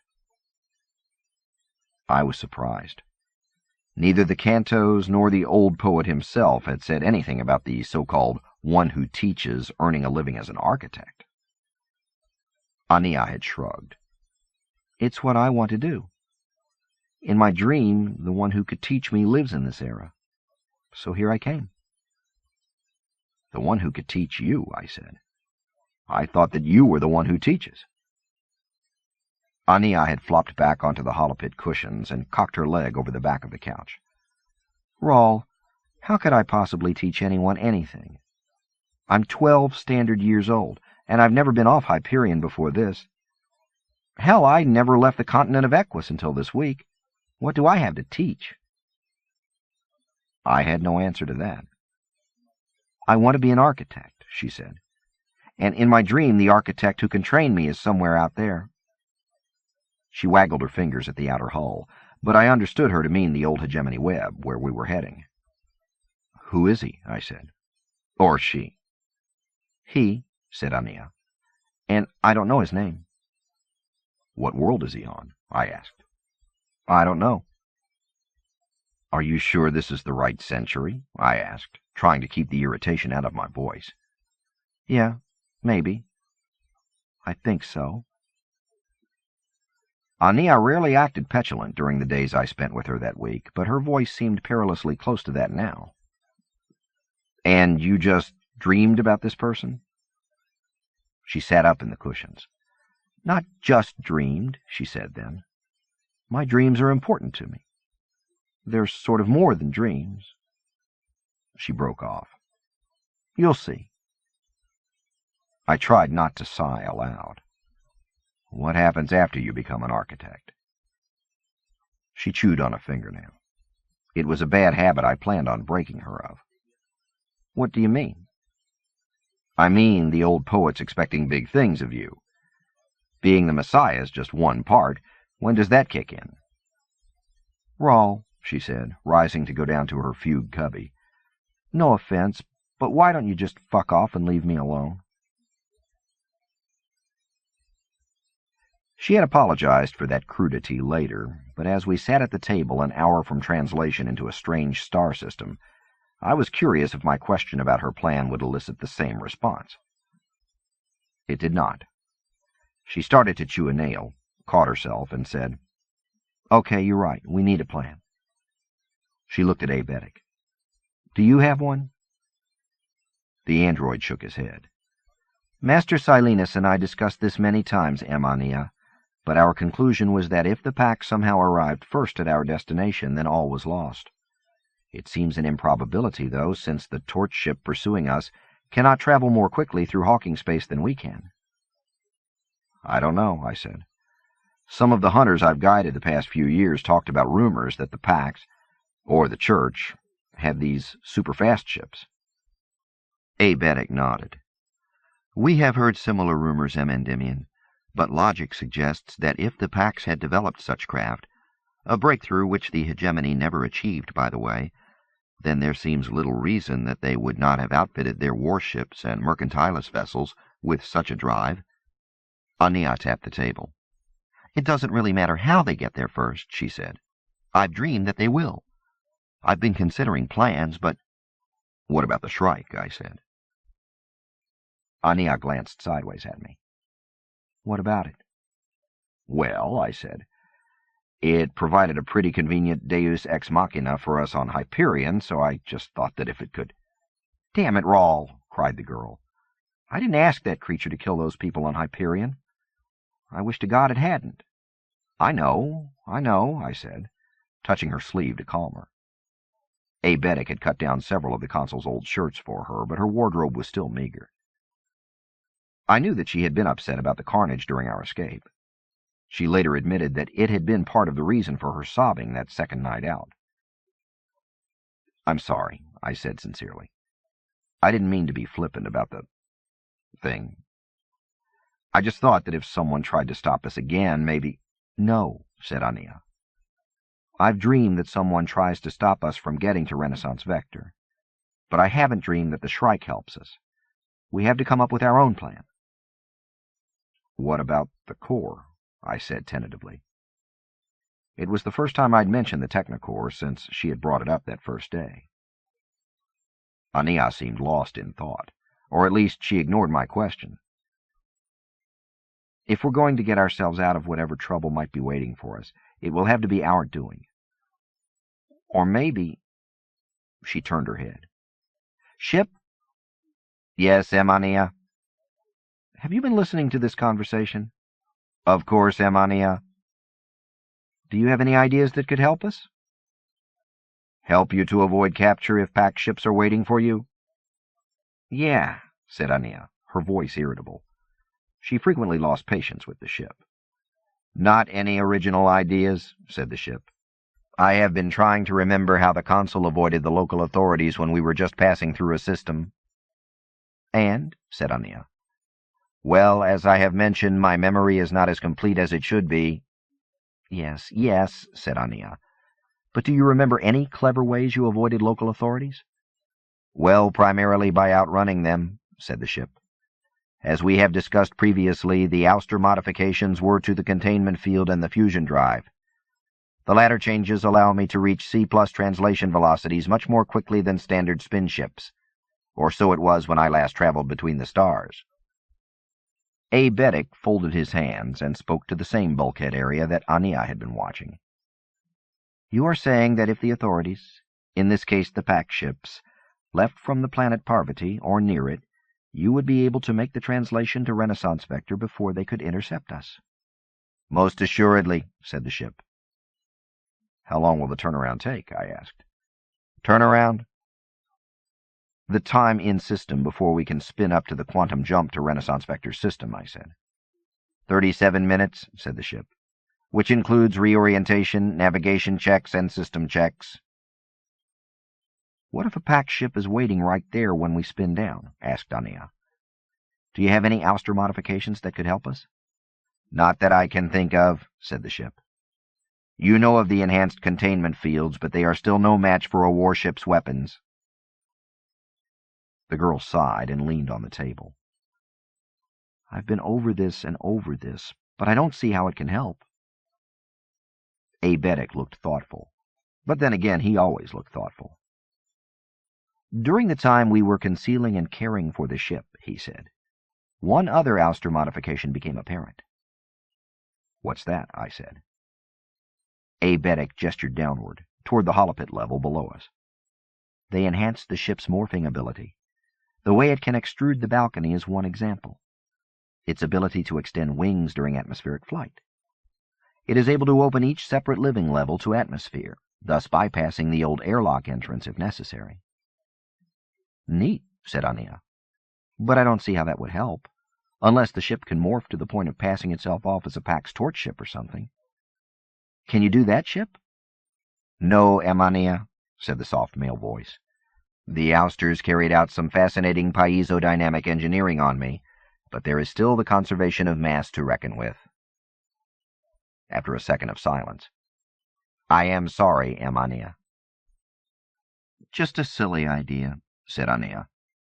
I was surprised. Neither the cantos nor the old poet himself had said anything about the so-called one who teaches earning a living as an architect. Aenea had shrugged. It's what I want to do. In my dream, the one who could teach me lives in this era. So here I came. The one who could teach you, I said. I thought that you were the one who teaches. Aenea had flopped back onto the hollow pit cushions and cocked her leg over the back of the couch. Raul, how could I possibly teach anyone anything? I'm 12 standard years old, and I've never been off Hyperion before this. Hell, I never left the continent of Equus until this week. What do I have to teach? I had no answer to that. I want to be an architect, she said. And in my dream, the architect who can train me is somewhere out there. She waggled her fingers at the outer hull, but I understood her to mean the old hegemony web, where we were heading. Who is he? I said. Or she? He, said Aenea. And I don't know his name. What world is he on? I asked. I don't know. Are you sure this is the right century? I asked, trying to keep the irritation out of my voice. Yeah, maybe. I think so. Aenea rarely acted petulant during the days I spent with her that week, but her voice seemed perilously close to that now. And you just dreamed about this person? She sat up in the cushions. Not just dreamed, she said then. My dreams are important to me. They're sort of more than dreams. She broke off. You'll see. I tried not to sigh aloud. What happens after you become an architect? She chewed on a fingernail. It was a bad habit I planned on breaking her of. What do you mean? I mean the old poets expecting big things of you. Being the Messiah is just one part. When does that kick in? Raul, she said, rising to go down to her fugue cubby. No offense, but why don't you just fuck off and leave me alone? She had apologized for that crudity later, but as we sat at the table an hour from translation into a strange star system, I was curious if my question about her plan would elicit the same response. It did not. She started to chew a nail, caught herself, and said, Okay, you're right. We need a plan. She looked at Aebetic. Do you have one? The android shook his head. Master Silenus and I discussed this many times, Aenea, but our conclusion was that if the pack somehow arrived first at our destination, then all was lost. It seems an improbability, though, since the torch ship pursuing us cannot travel more quickly through Hawking space than we can. I don't know, I said. Some of the hunters I've guided the past few years talked about rumors that the Pax, or the Church, had these super-fast ships. Aebetic nodded. We have heard similar rumors, Endymion, but logic suggests that if the Pax had developed such craft, a breakthrough which the hegemony never achieved, by the way, then there seems little reason that they would not have outfitted their warships and mercantilist vessels with such a drive. Aenea tapped the table. It doesn't really matter how they get there first, she said. I've dreamed that they will. I've been considering plans, but... What about the Shrike? I said. Aenea glanced sideways at me. What about it? Well, I said, it provided a pretty convenient deus ex machina for us on Hyperion, so I just thought that if it could... Damn it, Raul, cried the girl. I didn't ask that creature to kill those people on Hyperion. I wish to God it hadn't. I know, I said, touching her sleeve to calm her. Aebetic had cut down several of the consul's old shirts for her, but her wardrobe was still meager. I knew that she had been upset about the carnage during our escape. She later admitted that it had been part of the reason for her sobbing that second night out. "I'm sorry," I said sincerely. "I didn't mean to be flippant about the thing. I just thought that if someone tried to stop us again, maybe—" "No," said Aenea. "I've dreamed that someone tries to stop us from getting to Renaissance Vector. But I haven't dreamed that the Shrike helps us. We have to come up with our own plan." "What about the core?" I said tentatively. It was the first time I'd mentioned the Technocore since she had brought it up that first day. Aenea seemed lost in thought, or at least she ignored my question. "If we're going to get ourselves out of whatever trouble might be waiting for us, it will have to be our doing. Or maybe—" She turned her head. "Ship?" "Yes, Aenea." "Have you been listening to this conversation?" "Of course, Aenea." "Do you have any ideas that could help us?" "Help you to avoid capture if pack ships are waiting for you?" "Yeah," said Aenea, her voice irritable. She frequently lost patience with the ship. "Not any original ideas," said the ship. "I have been trying to remember how the consul avoided the local authorities when we were just passing through a system." "And?" said Aenea. "Well, as I have mentioned, my memory is not as complete as it should be." "Yes, yes," said Aenea. "But do you remember any clever ways you avoided local authorities?" "Well, primarily by outrunning them," said the ship. "As we have discussed previously, the ouster modifications were to the containment field and the fusion drive. The latter changes allow me to reach C+ translation velocities much more quickly than standard spin ships, or so it was when I last traveled between the stars." Aebetic folded his hands and spoke to the same bulkhead area that Aenea had been watching. "You are saying that if the authorities, in this case the pack ships, left from the planet Parvati or near it, you would be able to make the translation to Renaissance Vector before they could intercept us?" "Most assuredly," said the ship. "How long will the turnaround take?" I asked. "Turnaround?" "The time in system before we can spin up to the quantum jump to Renaissance Vector's system," I said. 37 minutes, said the ship, "which includes reorientation, navigation checks, and system checks." "What if a pack ship is waiting right there when we spin down?" asked Aenea. "Do you have any ouster modifications that could help us?" "Not that I can think of," said the ship. "You know of the enhanced containment fields, but they are still no match for a warship's weapons." The girl sighed and leaned on the table. "I've been over this and over this, but I don't see how it can help." Aebetic looked thoughtful, but then again he always looked thoughtful. "During the time we were concealing and caring for the ship," he said, "one other ouster modification became apparent." "What's that?" I said. Aebetic gestured downward, toward the holopit level below us. "They enhanced the ship's morphing ability. The way it can extrude the balcony is one example. Its ability to extend wings during atmospheric flight. It is able to open each separate living level to atmosphere, thus bypassing the old airlock entrance if necessary." "Neat," said Aenea. "But I don't see how that would help, unless the ship can morph to the point of passing itself off as a Pax torch ship or something. Can you do that, Ship?" "No, Aenea," said the soft male voice. "The ousters carried out some fascinating piezo-dynamic engineering on me, but there is still the conservation of mass to reckon with." After a second of silence, "I am sorry, Aenea." "Just a silly idea," said Aenea.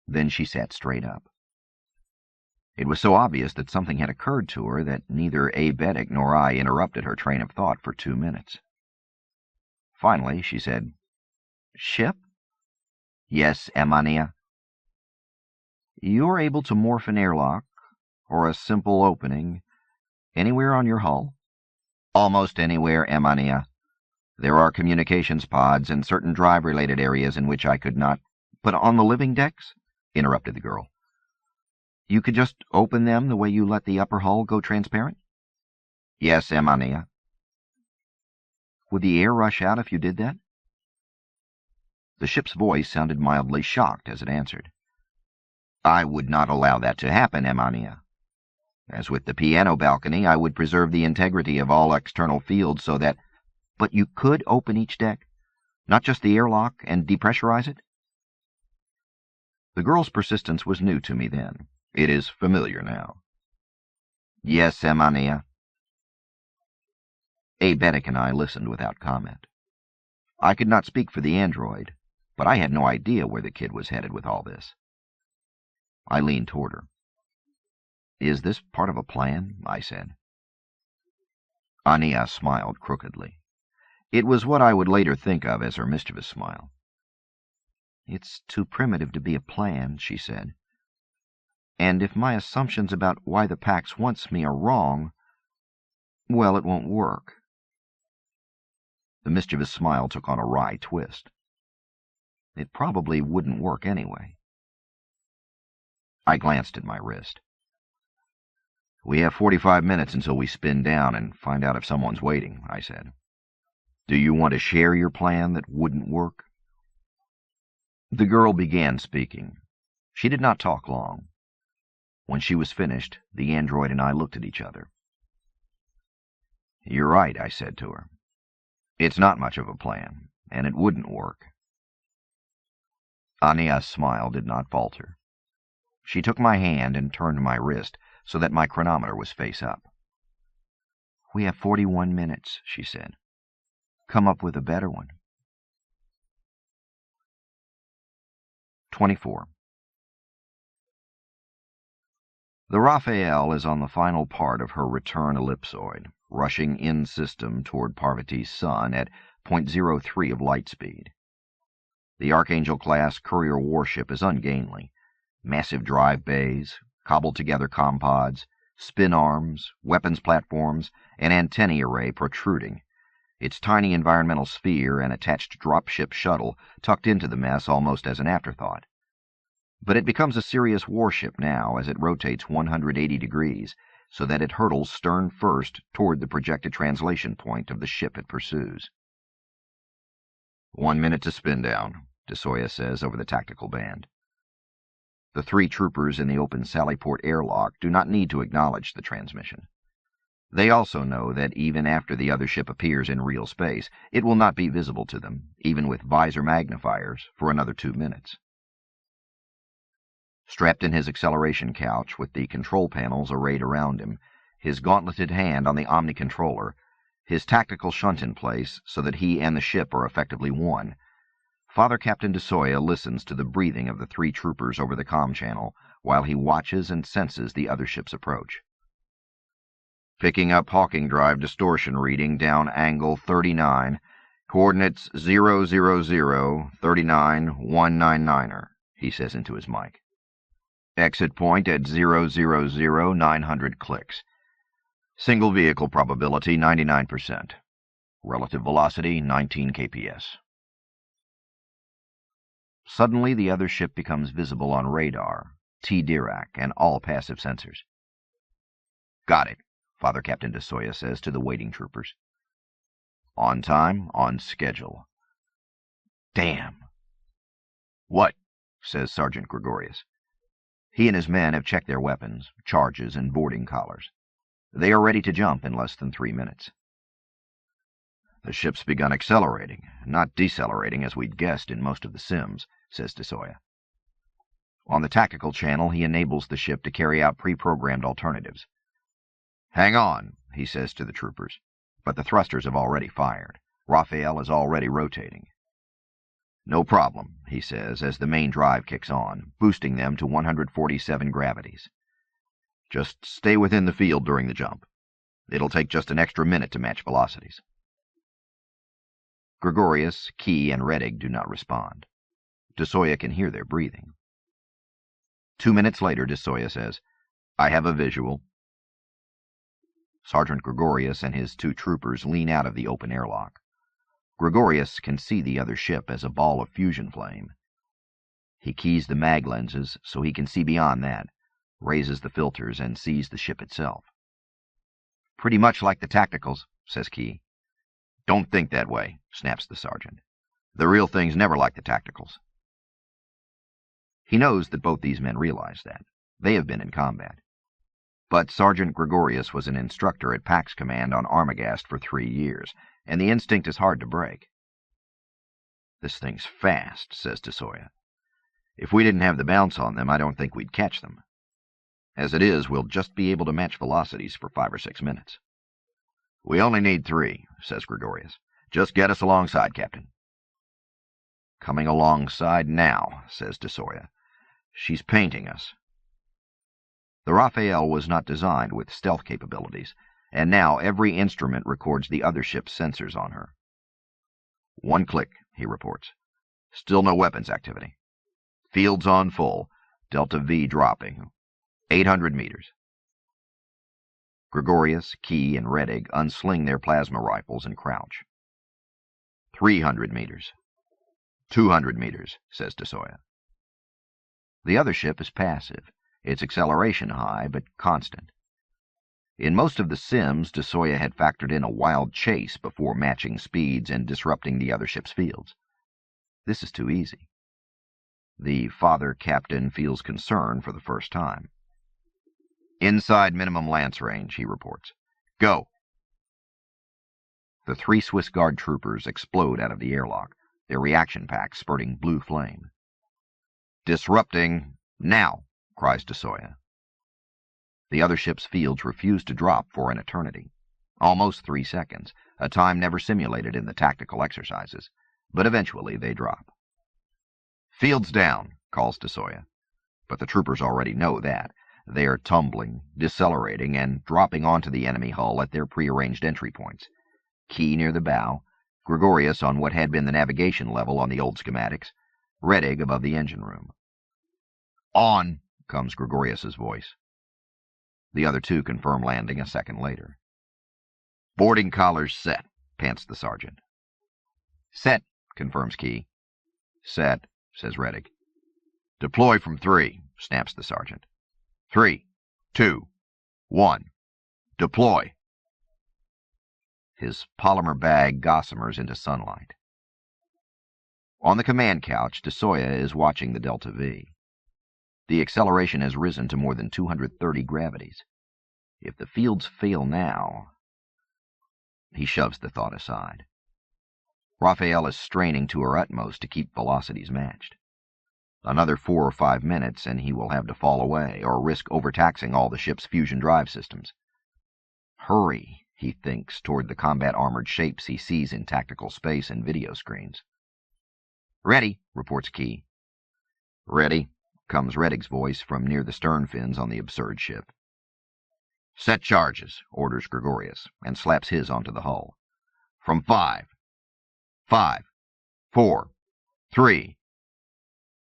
Then she sat straight up. It was so obvious that something had occurred to her that neither Aebetic nor I interrupted her train of thought for 2 minutes. Finally, she said, "Ship?" "Yes, Aenea." "You're able to morph an airlock, or a simple opening, anywhere on your hull?" "Almost anywhere, Aenea. There are communications pods and certain drive-related areas in which I could not—" "But on the living decks?" interrupted the girl. "You could just open them the way you let the upper hull go transparent?" "Yes, Aenea." "Would the air rush out if you did that?" The ship's voice sounded mildly shocked as it answered. "I would not allow that to happen, Aenea. As with the piano balcony, I would preserve the integrity of all external fields so that—" "But you could open each deck?" Not just the airlock and depressurize it? The girl's persistence was new to me then. It is familiar now. Yes, Aenea. Abetic and I listened without comment. I could not speak for the android, but I had no idea where the kid was headed with all this. I leaned toward her. Is this part of a plan? I said. Aenea smiled crookedly. It was what I would later think of as her mischievous smile. It's too primitive to be a plan, she said. And if my assumptions about why the Pax wants me are wrong, well, it won't work. The mischievous smile took on a wry twist. It probably wouldn't work anyway. I glanced at my wrist. We have 45 minutes until we spin down and find out if someone's waiting, I said. Do you want to share your plan that wouldn't work? The girl began speaking. She did not talk long. When she was finished, the android and I looked at each other. You're right, I said to her. It's not much of a plan, and it wouldn't work. Aenea's smile did not falter. She took my hand and turned my wrist so that my chronometer was face up. We have 41 minutes, she said. Come up with a better one. 24. The Raphael is on the final part of her return ellipsoid, rushing in-system toward Parvati's sun at 0.03 of light speed. The Archangel-class courier warship is ungainly. Massive drive bays, cobbled-together compods, spin arms, weapons platforms, an antennae array protruding. Its tiny environmental sphere and attached dropship shuttle tucked into the mess almost as an afterthought. But it becomes a serious warship now as it rotates 180 degrees, so that it hurtles stern first toward the projected translation point of the ship it pursues. 1 minute to spin down, DeSoya says over the tactical band. The 3 troopers in the open Sallyport airlock do not need to acknowledge the transmission. They also know that even after the other ship appears in real space, it will not be visible to them, even with visor magnifiers, for another 2 minutes. Strapped in his acceleration couch with the control panels arrayed around him, his gauntleted hand on the Omni-controller, his tactical shunt in place so that he and the ship are effectively one, Father Captain DeSoya listens to the breathing of the 3 troopers over the comm channel while he watches and senses the other ship's approach. Picking up Hawking Drive distortion reading down angle 39, coordinates 000, 39, 199er, he says into his mic. Exit point at 000, 900 clicks. Single vehicle probability 99%. Relative velocity 19 kps. Suddenly the other ship becomes visible on radar, T-Dirac, and all passive sensors. Got it, Father Captain DeSoya says to the waiting troopers. On time, on schedule. Damn. What? Says Sergeant Gregorius. He and his men have checked their weapons, charges, and boarding collars. They are ready to jump in less than 3 minutes. The ship's begun accelerating, not decelerating as we'd guessed in most of the sims, says DeSoya. On the tactical channel, he enables the ship to carry out pre-programmed alternatives. Hang on, he says to the troopers, but the thrusters have already fired. Raphael is already rotating. No problem, he says as the main drive kicks on, boosting them to 147 gravities. Just stay within the field during the jump. It'll take just an extra minute to match velocities. Gregorius, Key, and Rettig do not respond. DeSoya can hear their breathing. 2 minutes later, DeSoya says, I have a visual. Sergeant Gregorius and his 2 troopers lean out of the open airlock. Gregorius can see the other ship as a ball of fusion flame. He keys the mag lenses so he can see beyond that, raises the filters, and sees the ship itself. Pretty much like the tacticals, says Key. Don't think that way, snaps the sergeant. The real thing's never like the tacticals. He knows that both these men realize that. They have been in combat. But Sergeant Gregorius was an instructor at Pax Command on Armagast for 3 years, and the instinct is hard to break. This thing's fast, says DeSoya. If we didn't have the bounce on them, I don't think we'd catch them. As it is, we'll just be able to match velocities for 5 or 6 minutes. We only need 3, says Gregorius. Just get us alongside, Captain. Coming alongside now, says DeSoya. She's painting us. The Raphael was not designed with stealth capabilities, and now every instrument records the other ship's sensors on her. 1 click, he reports. Still no weapons activity. Fields on full. Delta V dropping. 800 meters. Gregorius, Key, and Rettig unsling their plasma rifles and crouch. 300 meters. 200 meters, says DeSoya. The other ship is passive, its acceleration high but constant. In most of the sims, DeSoya had factored in a wild chase before matching speeds and disrupting the other ship's fields. This is too easy. The father captain feels concern for the first time. Inside minimum lance range, he reports. Go! The 3 Swiss Guard troopers explode out of the airlock, their reaction packs spurting blue flame. Disrupting now, cries DeSoya. The other ship's fields refuse to drop for an eternity. Almost 3 seconds, a time never simulated in the tactical exercises, but eventually they drop. Fields down, calls DeSoya, but the troopers already know that. They are tumbling, decelerating, and dropping onto the enemy hull at their prearranged entry points. Key near the bow, Gregorius on what had been the navigation level on the old schematics, Rettig above the engine room. On, comes Gregorius's voice. The other 2 confirm landing a second later. Boarding collars set, pants the sergeant. Set, confirms Key. Set, says Rettig. Deploy from 3, snaps the sergeant. 3, 2, 1. Deploy. His polymer bag gossamers into sunlight. On the command couch, DeSoya is watching the Delta V. The acceleration has risen to more than 230 gravities. If the fields fail now... He shoves the thought aside. Raphael is straining to her utmost to keep velocities matched. Another 4 or 5 minutes and he will have to fall away or risk overtaxing all the ship's fusion drive systems. Hurry, he thinks, toward the combat-armored shapes he sees in tactical space and video screens. Ready, reports Key. Ready, comes Rettig's voice from near the stern fins on the absurd ship. Set charges, orders Gregorius, and slaps his onto the hull. From 5. 5, 4, 3.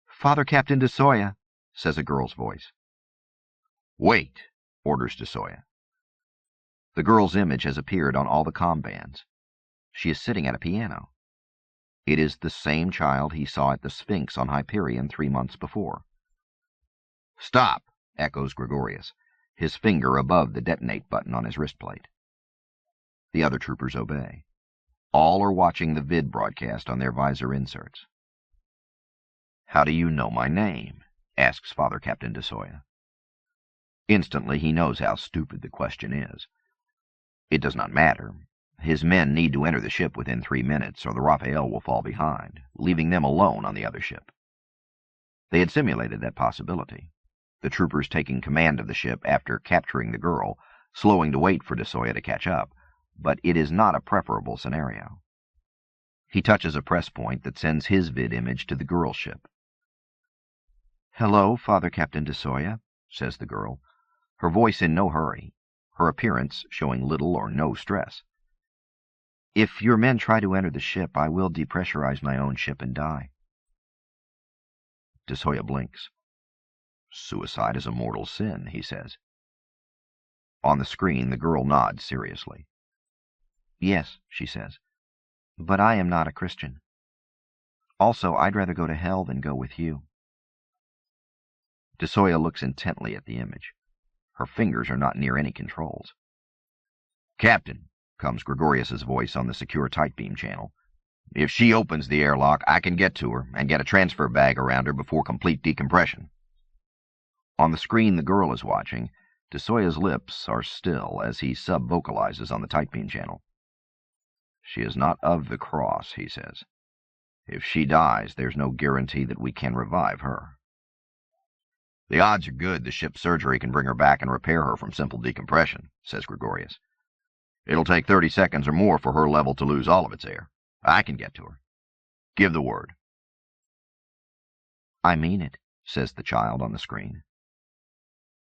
Father Captain DeSoya, says a girl's voice. Wait, orders DeSoya. The girl's image has appeared on all the comm bands. She is sitting at a piano. It is the same child he saw at the Sphinx on Hyperion 3 months before. Stop, echoes Gregorius, his finger above the detonate button on his wrist plate. The other troopers obey. All are watching the vid broadcast on their visor inserts. How do you know my name? Asks Father Captain DeSoya. Instantly he knows how stupid the question is. It does not matter. His men need to enter the ship within 3 minutes, or the Raphael will fall behind, leaving them alone on the other ship. They had simulated that possibility, the troopers taking command of the ship after capturing the girl, slowing to wait for DeSoya to catch up, but it is not a preferable scenario. He touches a press point that sends his vid image to the girl's ship. Hello, Father Captain DeSoya, says the girl, her voice in no hurry, her appearance showing little or no stress. If your men try to enter the ship, I will depressurize my own ship and die. DeSoya blinks. Suicide is a mortal sin, he says. On the screen, the girl nods seriously. Yes, she says, but I am not a Christian. Also, I'd rather go to hell than go with you. DeSoya looks intently at the image. Her fingers are not near any controls. Captain, comes Gregorius's voice on the secure tight beam channel. If she opens the airlock, I can get to her and get a transfer bag around her before complete decompression. On the screen the girl is watching, DeSoya's lips are still as he sub-vocalizes on the tight beam channel. She is not of the cross, he says. If she dies, there's no guarantee that we can revive her. The odds are good the ship's surgery can bring her back and repair her from simple decompression, says Gregorius. It'll take 30 seconds or more for her level to lose all of its air. I can get to her. Give the word. I mean it, says the child on the screen.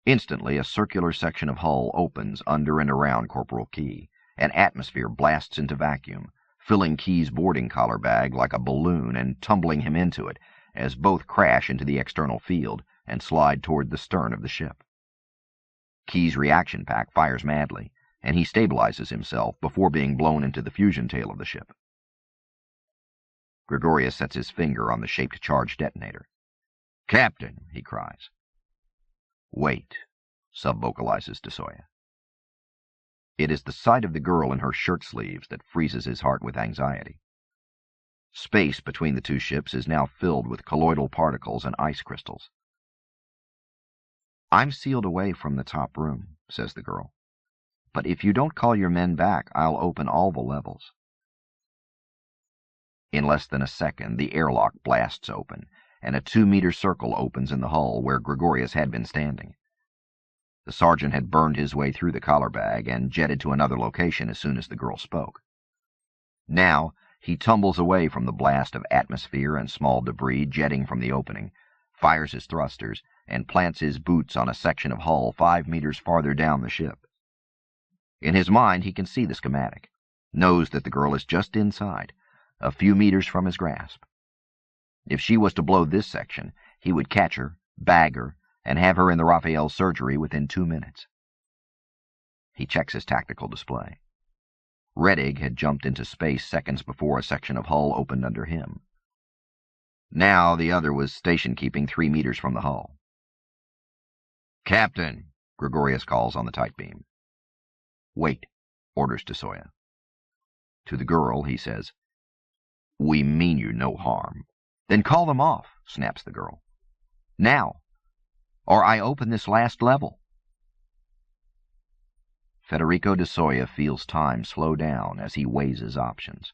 Instantly, a circular section of hull opens under and around Corporal Key. An atmosphere blasts into vacuum, filling Key's boarding collar bag like a balloon and tumbling him into it as both crash into the external field and slide toward the stern of the ship. Key's reaction pack fires madly, and he stabilizes himself before being blown into the fusion tail of the ship. Gregorius sets his finger on the shaped charge detonator. "Captain," he cries. "Wait," sub-vocalizes DeSoya. It is the sight of the girl in her shirt sleeves that freezes his heart with anxiety. Space between the two ships is now filled with colloidal particles and ice crystals. "I'm sealed away from the top room," says the girl. "But if you don't call your men back, I'll open all the levels." In less than a second, the airlock blasts open, and a 2-meter circle opens in the hull where Gregorius had been standing. The sergeant had burned his way through the collar bag and jetted to another location as soon as the girl spoke. Now, he tumbles away from the blast of atmosphere and small debris jetting from the opening, fires his thrusters, and plants his boots on a section of hull 5 meters farther down the ship. In his mind, he can see the schematic, knows that the girl is just inside, a few meters from his grasp. If she was to blow this section, he would catch her, bag her, and have her in the Raphael's surgery within 2 minutes. He checks his tactical display. Rettig had jumped into space seconds before a section of hull opened under him. Now the other was station-keeping 3 meters from the hull. "Captain," Gregorius calls on the tight beam. "Wait," orders DeSoya. To the girl, he says, "We mean you no harm." "Then call them off," snaps the girl. "Now, or I open this last level." Federico DeSoya feels time slow down as he weighs his options.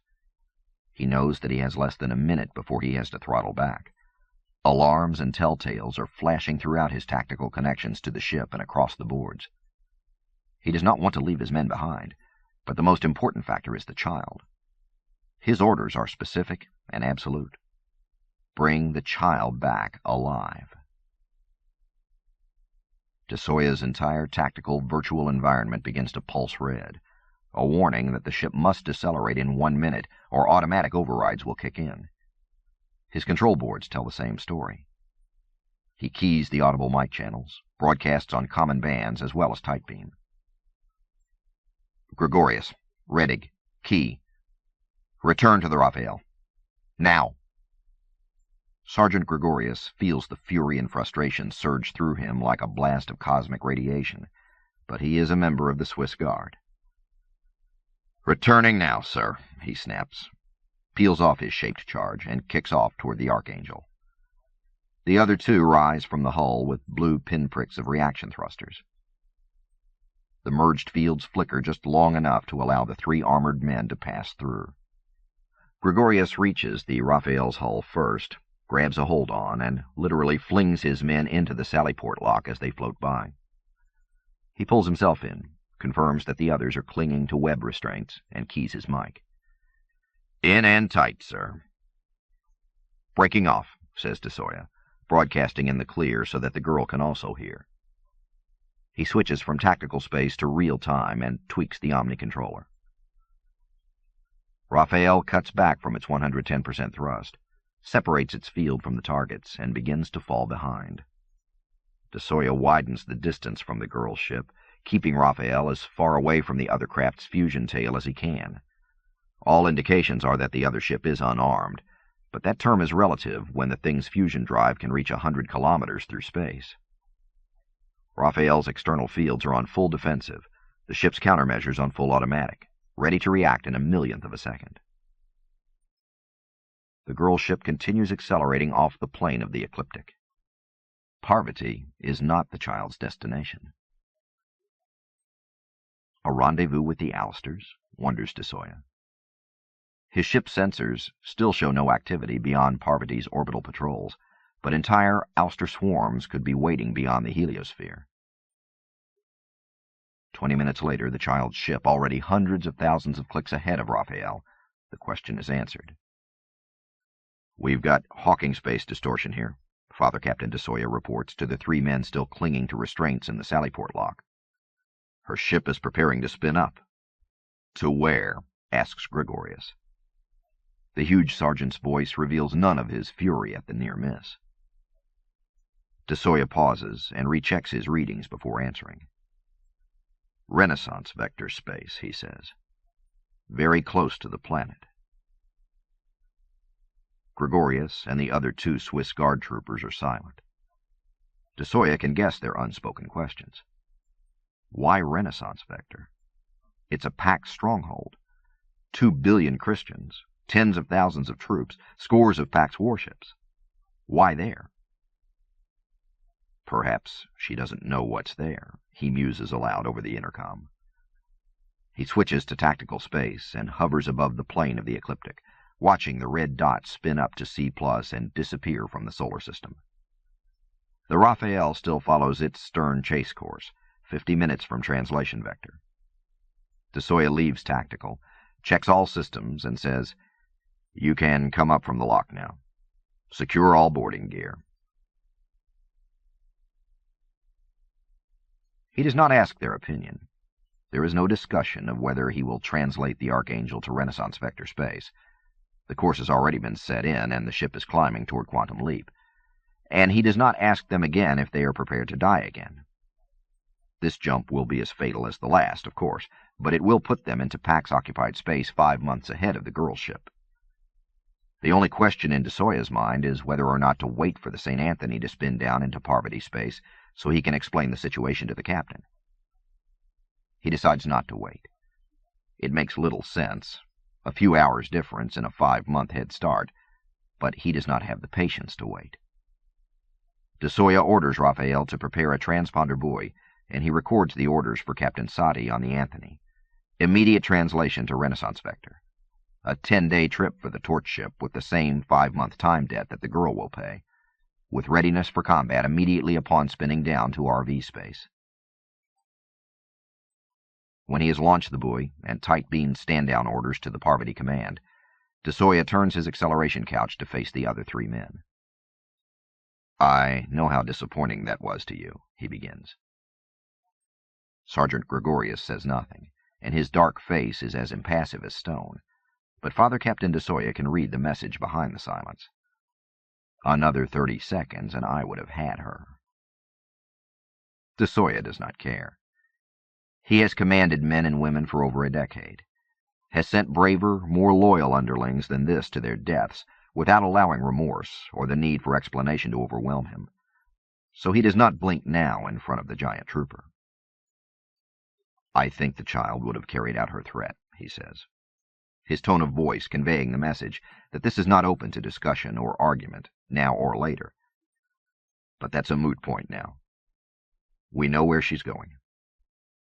He knows that he has less than a minute before he has to throttle back. Alarms and telltales are flashing throughout his tactical connections to the ship and across the boards. He does not want to leave his men behind, but the most important factor is the child. His orders are specific and absolute. Bring the child back alive. DeSoya's entire tactical virtual environment begins to pulse red, a warning that the ship must decelerate in 1 minute or automatic overrides will kick in. His control boards tell the same story. He keys the audible mic channels, broadcasts on common bands as well as tight beam. "Gregorius, Rettig, Key. Return to the Raphael. Now." Sergeant Gregorius feels the fury and frustration surge through him like a blast of cosmic radiation, but he is a member of the Swiss Guard. "Returning now, sir," he snaps, peels off his shaped charge, and kicks off toward the Archangel. The other 2 rise from the hull with blue pinpricks of reaction thrusters. The merged fields flicker just long enough to allow the 3 armored men to pass through. Gregorius reaches the Raphael's hull first, grabs a hold on, and literally flings his men into the sallyport lock as they float by. He pulls himself in, confirms that the others are clinging to web restraints, and keys his mic. "In and tight, sir." "Breaking off," says DeSoya, broadcasting in the clear so that the girl can also hear. He switches from tactical space to real time and tweaks the Omni controller. Raphael cuts back from its 110% thrust, separates its field from the targets, and begins to fall behind. DeSoya widens the distance from the girl's ship, keeping Raphael as far away from the other craft's fusion tail as he can. All indications are that the other ship is unarmed, but that term is relative when the thing's fusion drive can reach 100 kilometers through space. Raphael's external fields are on full defensive, the ship's countermeasures on full automatic, ready to react in a millionth of a second. The girl's ship continues accelerating off the plane of the ecliptic. Parvati is not the child's destination. A rendezvous with the Alisters, wonders DeSoya. His ship's sensors still show no activity beyond Parvati's orbital patrols, but entire ouster swarms could be waiting beyond the heliosphere. 20 minutes later, the child's ship, already hundreds of thousands of clicks ahead of Raphael, the question is answered. "We've got Hawking space distortion here," Father Captain DeSoya reports to the three men still clinging to restraints in the Sallyport lock. "Her ship is preparing to spin up." "To where?" asks Gregorius. The huge sergeant's voice reveals none of his fury at the near miss. DeSoya pauses and rechecks his readings before answering. "Renaissance vector space," he says. "Very close to the planet." Gregorius and the other two Swiss guard troopers are silent. DeSoya can guess their unspoken questions. Why Renaissance vector? It's a packed stronghold. 2 billion Christians, tens of thousands of troops, scores of Pax warships. Why there? Perhaps she doesn't know what's there, he muses aloud over the intercom. He switches to tactical space and hovers above the plane of the ecliptic, watching the red dots spin up to C+ and disappear from the solar system. The Raphael still follows its stern chase course, 50 minutes from translation vector. DeSoya leaves tactical, checks all systems, and says, "You can come up from the lock now. Secure all boarding gear." He does not ask their opinion. There is no discussion of whether he will translate the Archangel to Renaissance vector space. The course has already been set in, and the ship is climbing toward Quantum Leap. And he does not ask them again if they are prepared to die again. This jump will be as fatal as the last, of course, but it will put them into Pax-occupied space 5 months ahead of the girl ship. The only question in DeSoya's mind is whether or not to wait for the St. Anthony to spin down into Parvati space so he can explain the situation to the captain. He decides not to wait. It makes little sense. A few hours difference in a 5-month head start, but he does not have the patience to wait. DeSoya orders Raphael to prepare a transponder buoy, and he records the orders for Captain Sadi on the Anthony. Immediate translation to Renaissance vector. A 10-day trip for the torch ship with the same 5-month time debt that the girl will pay, with readiness for combat immediately upon spinning down to RV space. When he has launched the buoy and tight-beamed stand-down orders to the Parvati command, DeSoya turns his acceleration couch to face the other three men. "I know how disappointing that was to you," he begins. Sergeant Gregorius says nothing, and his dark face is as impassive as stone, but Father Captain DeSoya can read the message behind the silence. Another 30 seconds and I would have had her. DeSoya does not care. He has commanded men and women for over a decade, has sent braver, more loyal underlings than this to their deaths without allowing remorse or the need for explanation to overwhelm him, so he does not blink now in front of the giant trooper. "I think the child would have carried out her threat," he says, his tone of voice conveying the message that this is not open to discussion or argument, now or later. But that's a moot point now. We know where she's going.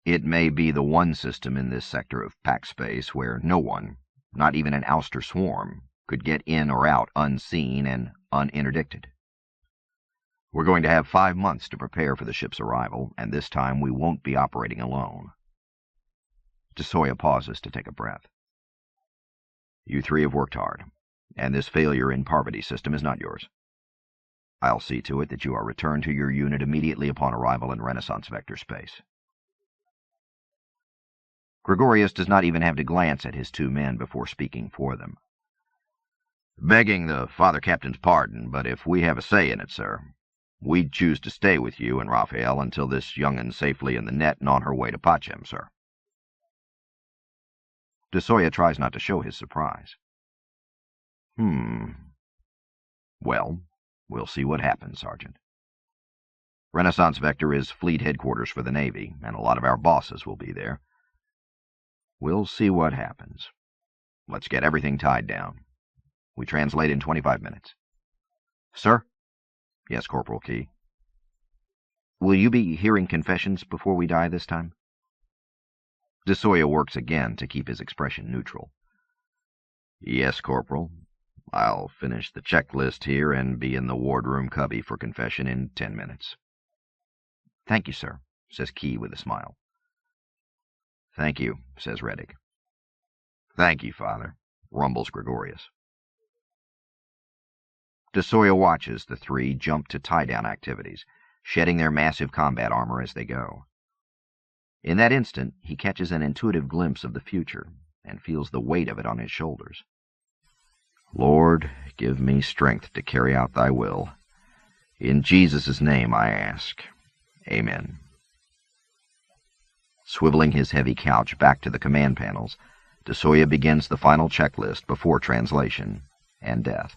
It may be the one system in this sector of Pax space where no one, not even an ouster swarm, could get in or out unseen and uninterdicted. We're going to have 5 months to prepare for the ship's arrival, and this time we won't be operating alone. DeSoya pauses to take a breath. "You three have worked hard, and this failure in Parvati's system is not yours. I'll see to it that you are returned to your unit immediately upon arrival in Renaissance vector space." Gregorius does not even have to glance at his two men before speaking for them. "Begging the Father Captain's pardon, but if we have a say in it, sir, we'd choose to stay with you and Raphael until this young'un's safely in the net and on her way to Pachem, sir." DeSoya tries not to show his surprise. Well, we'll see what happens, Sergeant. Renaissance Vector is fleet headquarters for the Navy, and a lot of our bosses will be there. We'll see what happens. Let's get everything tied down. We translate in 25 minutes. Sir? Yes, Corporal Key. Will you be hearing confessions before we die this time? DeSoya works again to keep his expression neutral. Yes, Corporal. I'll finish the checklist here and be in the wardroom cubby for confession in 10 minutes. Thank you, sir, says Key with a smile. Thank you, says Reddick. Thank you, Father, rumbles Gregorius. DeSoya watches the three jump to tie-down activities, shedding their massive combat armor as they go. In that instant, he catches an intuitive glimpse of the future and feels the weight of it on his shoulders. Lord, give me strength to carry out thy will. In Jesus' name I ask. Amen. Swiveling his heavy couch back to the command panels, DeSoya begins the final checklist before translation and death.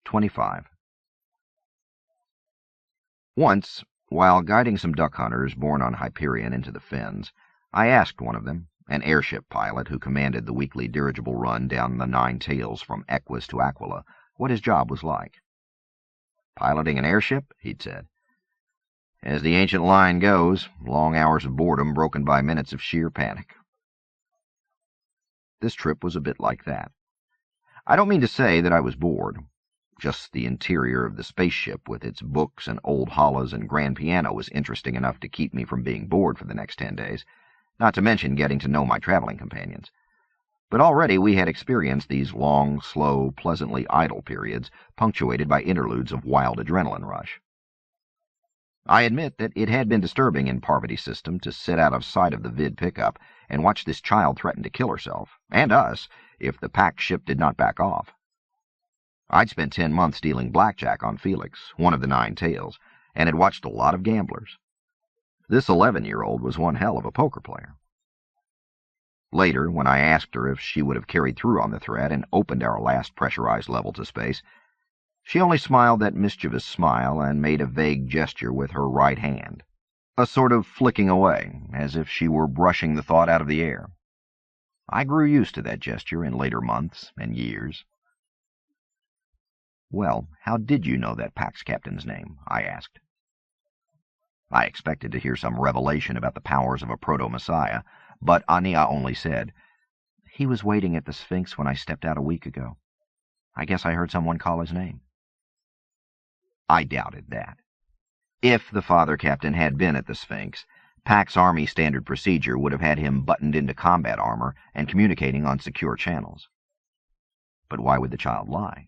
25. Once, while guiding some duck hunters born on Hyperion into the fens, I asked one of them, an airship pilot who commanded the weekly dirigible run down the Nine Tails from Equus to Aquila, what his job was like. Piloting an airship, he'd said. As the ancient line goes, long hours of boredom broken by minutes of sheer panic. This trip was a bit like that. I don't mean to say that I was bored. Just the interior of the spaceship with its books and old hollas and grand piano was interesting enough to keep me from being bored for the next 10 days, not to mention getting to know my traveling companions. But already we had experienced these long, slow, pleasantly idle periods, punctuated by interludes of wild adrenaline rush. I admit that it had been disturbing in Parvati's system to sit out of sight of the vid pickup and watch this child threaten to kill herself, and us, if the packed ship did not back off. I'd spent 10 months dealing blackjack on Felix, one of the Nine Tails, and had watched a lot of gamblers. This 11-year-old was one hell of a poker player. Later, when I asked her if she would have carried through on the threat and opened our last pressurized level to space, she only smiled that mischievous smile and made a vague gesture with her right hand, a sort of flicking away, as if she were brushing the thought out of the air. I grew used to that gesture in later months and years. "Well, how did you know that Pax captain's name?" I asked. I expected to hear some revelation about the powers of a proto-messiah, but Aenea only said, "He was waiting at the Sphinx when I stepped out a week ago. I guess I heard someone call his name." I doubted that. If the father captain had been at the Sphinx, Pax Army standard procedure would have had him buttoned into combat armor and communicating on secure channels. But why would the child lie?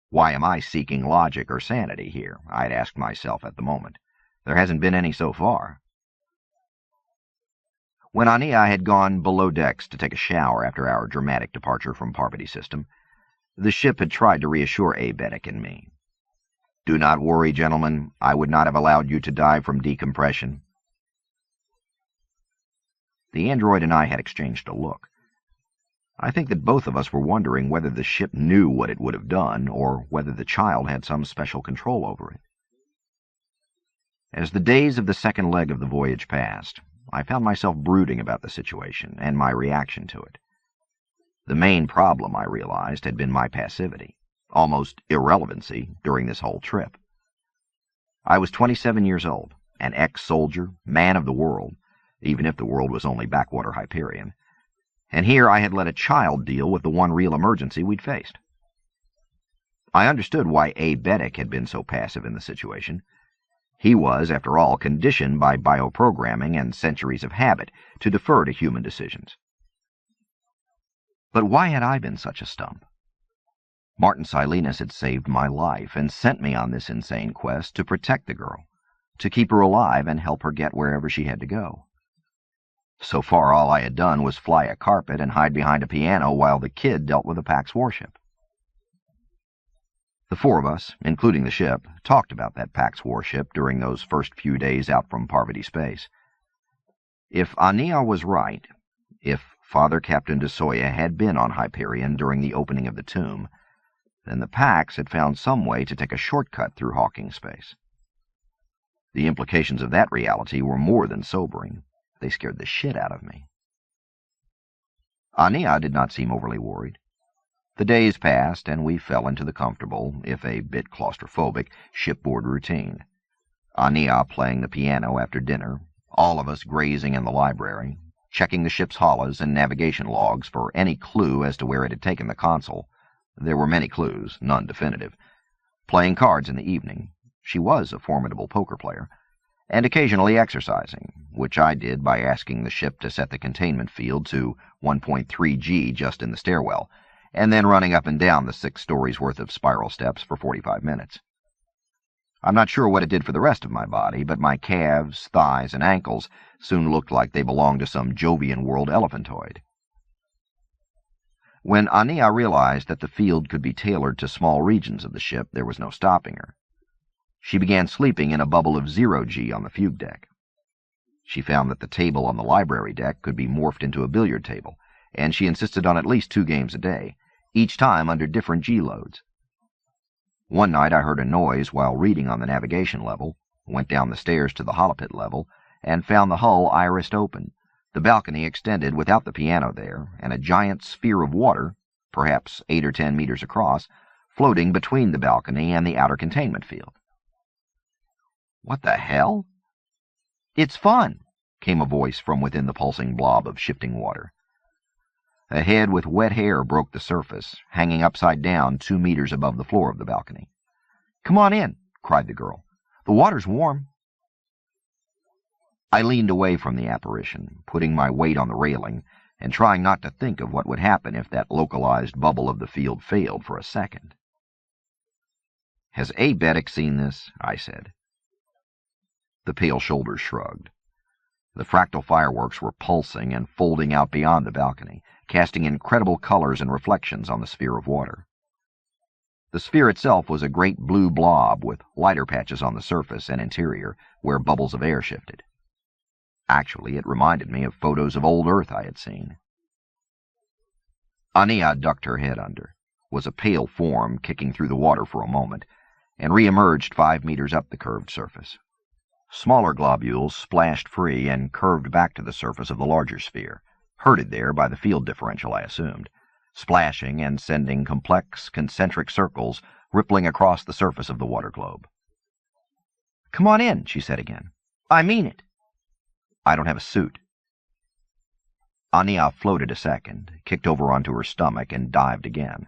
Why am I seeking logic or sanity here? I'd asked myself at the moment. There hasn't been any so far. When Aenea had gone below decks to take a shower after our dramatic departure from Parvati's system, the ship had tried to reassure Abetic and me. "Do not worry, gentlemen. I would not have allowed you to die from decompression." The android and I had exchanged a look. I think that both of us were wondering whether the ship knew what it would have done, or whether the child had some special control over it. As the days of the second leg of the voyage passed, I found myself brooding about the situation and my reaction to it. The main problem, I realized, had been my passivity, almost irrelevancy, during this whole trip. I was 27 years old, an ex-soldier, man of the world, even if the world was only backwater Hyperion, and here I had let a child deal with the one real emergency we'd faced. I understood why Abetic had been so passive in the situation. He was, after all, conditioned by bioprogramming and centuries of habit to defer to human decisions. But why had I been such a stump? Martin Silenus had saved my life and sent me on this insane quest to protect the girl, to keep her alive and help her get wherever she had to go. So far, all I had done was fly a carpet and hide behind a piano while the kid dealt with a Pax warship. The four of us, including the ship, talked about that Pax warship during those first few days out from Parvati space. If Aenea was right, if Father Captain DeSoya had been on Hyperion during the opening of the tomb, then the Pax had found some way to take a shortcut through Hawking space. The implications of that reality were more than sobering. They scared the shit out of me. Aenea did not seem overly worried. The days passed, and we fell into the comfortable, if a bit claustrophobic, shipboard routine. Aenea playing the piano after dinner, all of us grazing in the library, checking the ship's hollas and navigation logs for any clue as to where it had taken the console. There were many clues, none definitive. Playing cards in the evening. She was a formidable poker player. And occasionally exercising, which I did by asking the ship to set the containment field to 1.3 G just in the stairwell, and then running up and down the 6 stories worth of spiral steps for 45 minutes. I'm not sure what it did for the rest of my body, but my calves, thighs, and ankles soon looked like they belonged to some Jovian world elephantoid. When Aenea realized that the field could be tailored to small regions of the ship, there was no stopping her. She began sleeping in a bubble of 0 G on the fugue deck. She found that the table on the library deck could be morphed into a billiard table, and she insisted on at least 2 games a day, each time under different G loads. One night I heard a noise while reading on the navigation level, went down the stairs to the holopit level, and found the hull irised open, the balcony extended without the piano there, and a giant sphere of water, perhaps 8 or 10 meters across, floating between the balcony and the outer containment field. "What the hell?" "It's fun," came a voice from within the pulsing blob of shifting water. A head with wet hair broke the surface, hanging upside down 2 meters above the floor of the balcony. "Come on in," cried the girl. "The water's warm." I leaned away from the apparition, putting my weight on the railing, and trying not to think of what would happen if that localized bubble of the field failed for a second. "Has A. Beddick seen this?" I said. The pale shoulders shrugged. The fractal fireworks were pulsing and folding out beyond the balcony, casting incredible colors and reflections on the sphere of water. The sphere itself was a great blue blob with lighter patches on the surface and interior where bubbles of air shifted. Actually, it reminded me of photos of old Earth I had seen. Aenea ducked her head under, was a pale form kicking through the water for a moment, and re-emerged 5 meters up the curved surface. Smaller globules splashed free and curved back to the surface of the larger sphere, herded there by the field differential, I assumed, splashing and sending complex, concentric circles rippling across the surface of the water globe. "Come on in," she said again. "I mean it." "I don't have a suit." Aenea floated a second, kicked over onto her stomach, and dived again.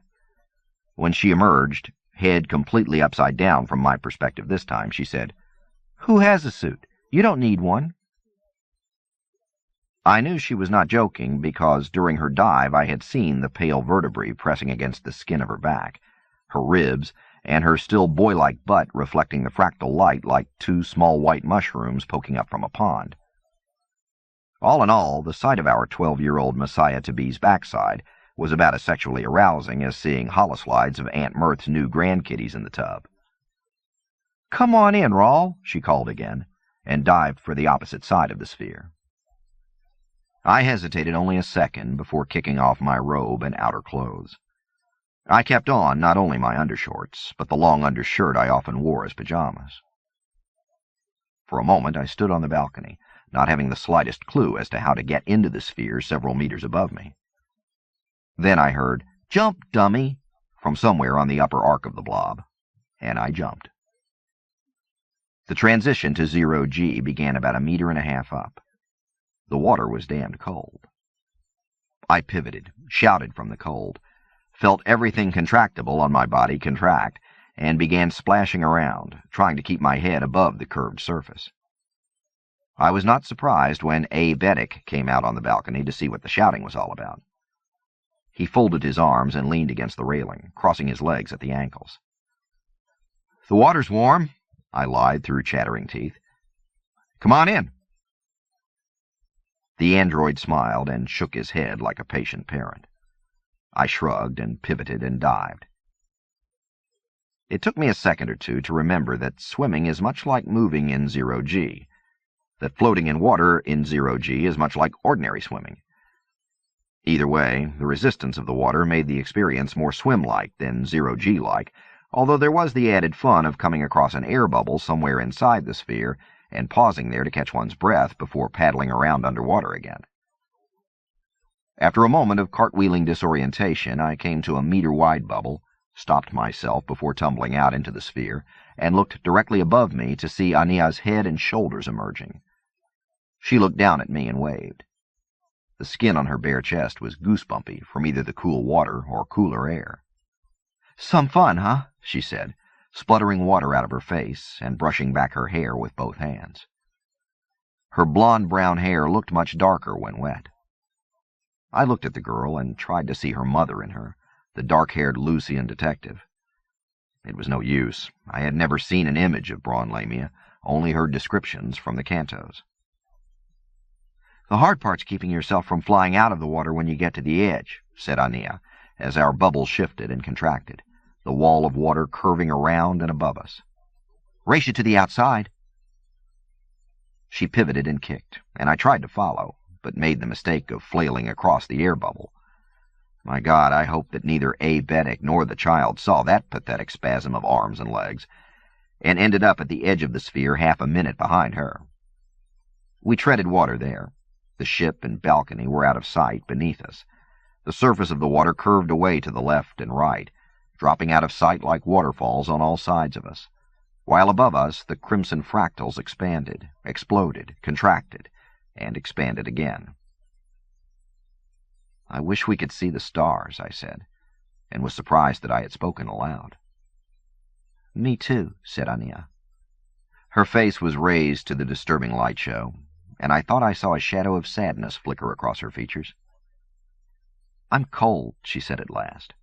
When she emerged, head completely upside down from my perspective this time, she said, "Who has a suit? You don't need one." I knew she was not joking because during her dive I had seen the pale vertebrae pressing against the skin of her back, her ribs, and her still boy-like butt reflecting the fractal light like 2 small white mushrooms poking up from a pond. All in all, the sight of our 12-year-old Messiah-to-be's backside was about as sexually arousing as seeing holoslides of Aunt Mirth's new grandkitties in the tub. "Come on in, Raul," she called again, and dived for the opposite side of the sphere. I hesitated only a second before kicking off my robe and outer clothes. I kept on not only my undershorts, but the long undershirt I often wore as pajamas. For a moment I stood on the balcony, not having the slightest clue as to how to get into the sphere several meters above me. Then I heard, "Jump, dummy," from somewhere on the upper arc of the blob, and I jumped. The transition to 0 G began about 1.5 meters up. The water was damned cold. I pivoted, shouted from the cold, felt everything contractible on my body contract, and began splashing around, trying to keep my head above the curved surface. I was not surprised when A. Beddick came out on the balcony to see what the shouting was all about. He folded his arms and leaned against the railing, crossing his legs at the ankles. "The water's warm," I lied through chattering teeth. "Come on in." The android smiled and shook his head like a patient parent. I shrugged and pivoted and dived. It took me a second or two to remember that swimming is much like moving in 0 G, that floating in water in 0 G is much like ordinary swimming. Either way, the resistance of the water made the experience more swim-like than 0 G-like, although there was the added fun of coming across an air bubble somewhere inside the sphere and pausing there to catch one's breath before paddling around underwater again. After a moment of cartwheeling disorientation, I came to a meter-wide bubble, stopped myself before tumbling out into the sphere, and looked directly above me to see Aenea's head and shoulders emerging. She looked down at me and waved. The skin on her bare chest was goosebumpy from either the cool water or cooler air. "Some fun, huh?" she said, spluttering water out of her face and brushing back her hair with both hands. Her blonde-brown hair looked much darker when wet. I looked at the girl and tried to see her mother in her, the dark-haired Lucian detective. It was no use. I had never seen an image of Braun Lamia, only heard descriptions from the cantos. "The hard part's keeping yourself from flying out of the water when you get to the edge," said Aenea, as our bubble shifted and contracted, the wall of water curving around and above us. "Race you to the outside." She pivoted and kicked, and I tried to follow, but made the mistake of flailing across the air bubble. My God, I hoped that neither Aebetic nor the child saw that pathetic spasm of arms and legs, and ended up at the edge of the sphere half a minute behind her. We treaded water there. The ship and balcony were out of sight beneath us. The surface of the water curved away to the left and right, dropping out of sight like waterfalls on all sides of us, while above us the crimson fractals expanded, exploded, contracted, and expanded again. "I wish we could see the stars," I said, and was surprised that I had spoken aloud. "Me too," said Aenea. Her face was raised to the disturbing light show, and I thought I saw a shadow of sadness flicker across her features. "I'm cold," she said at last.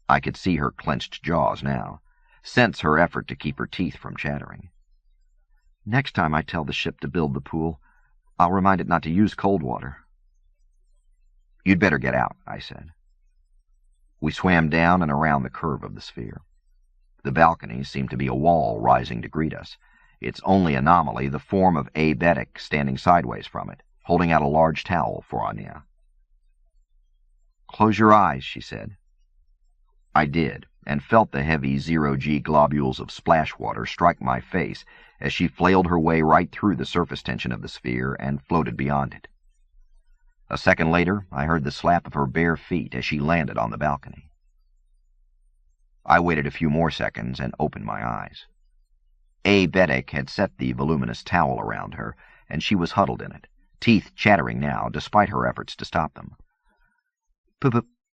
I could see her clenched jaws now, sense her effort to keep her teeth from chattering. "Next time I tell the ship to build the pool, I'll remind it not to use cold water." "You'd better get out," I said. We swam down and around the curve of the sphere. The balcony seemed to be a wall rising to greet us, its only anomaly the form of Aebetic standing sideways from it, holding out a large towel for Aenea. "Close your eyes," she said. I did, and felt the heavy zero-G globules of splash water strike my face as she flailed her way right through the surface tension of the sphere and floated beyond it. A second later, I heard the slap of her bare feet as she landed on the balcony. I waited a few more seconds and opened my eyes. Aebetic had set the voluminous towel around her, and she was huddled in it, teeth chattering now, despite her efforts to stop them.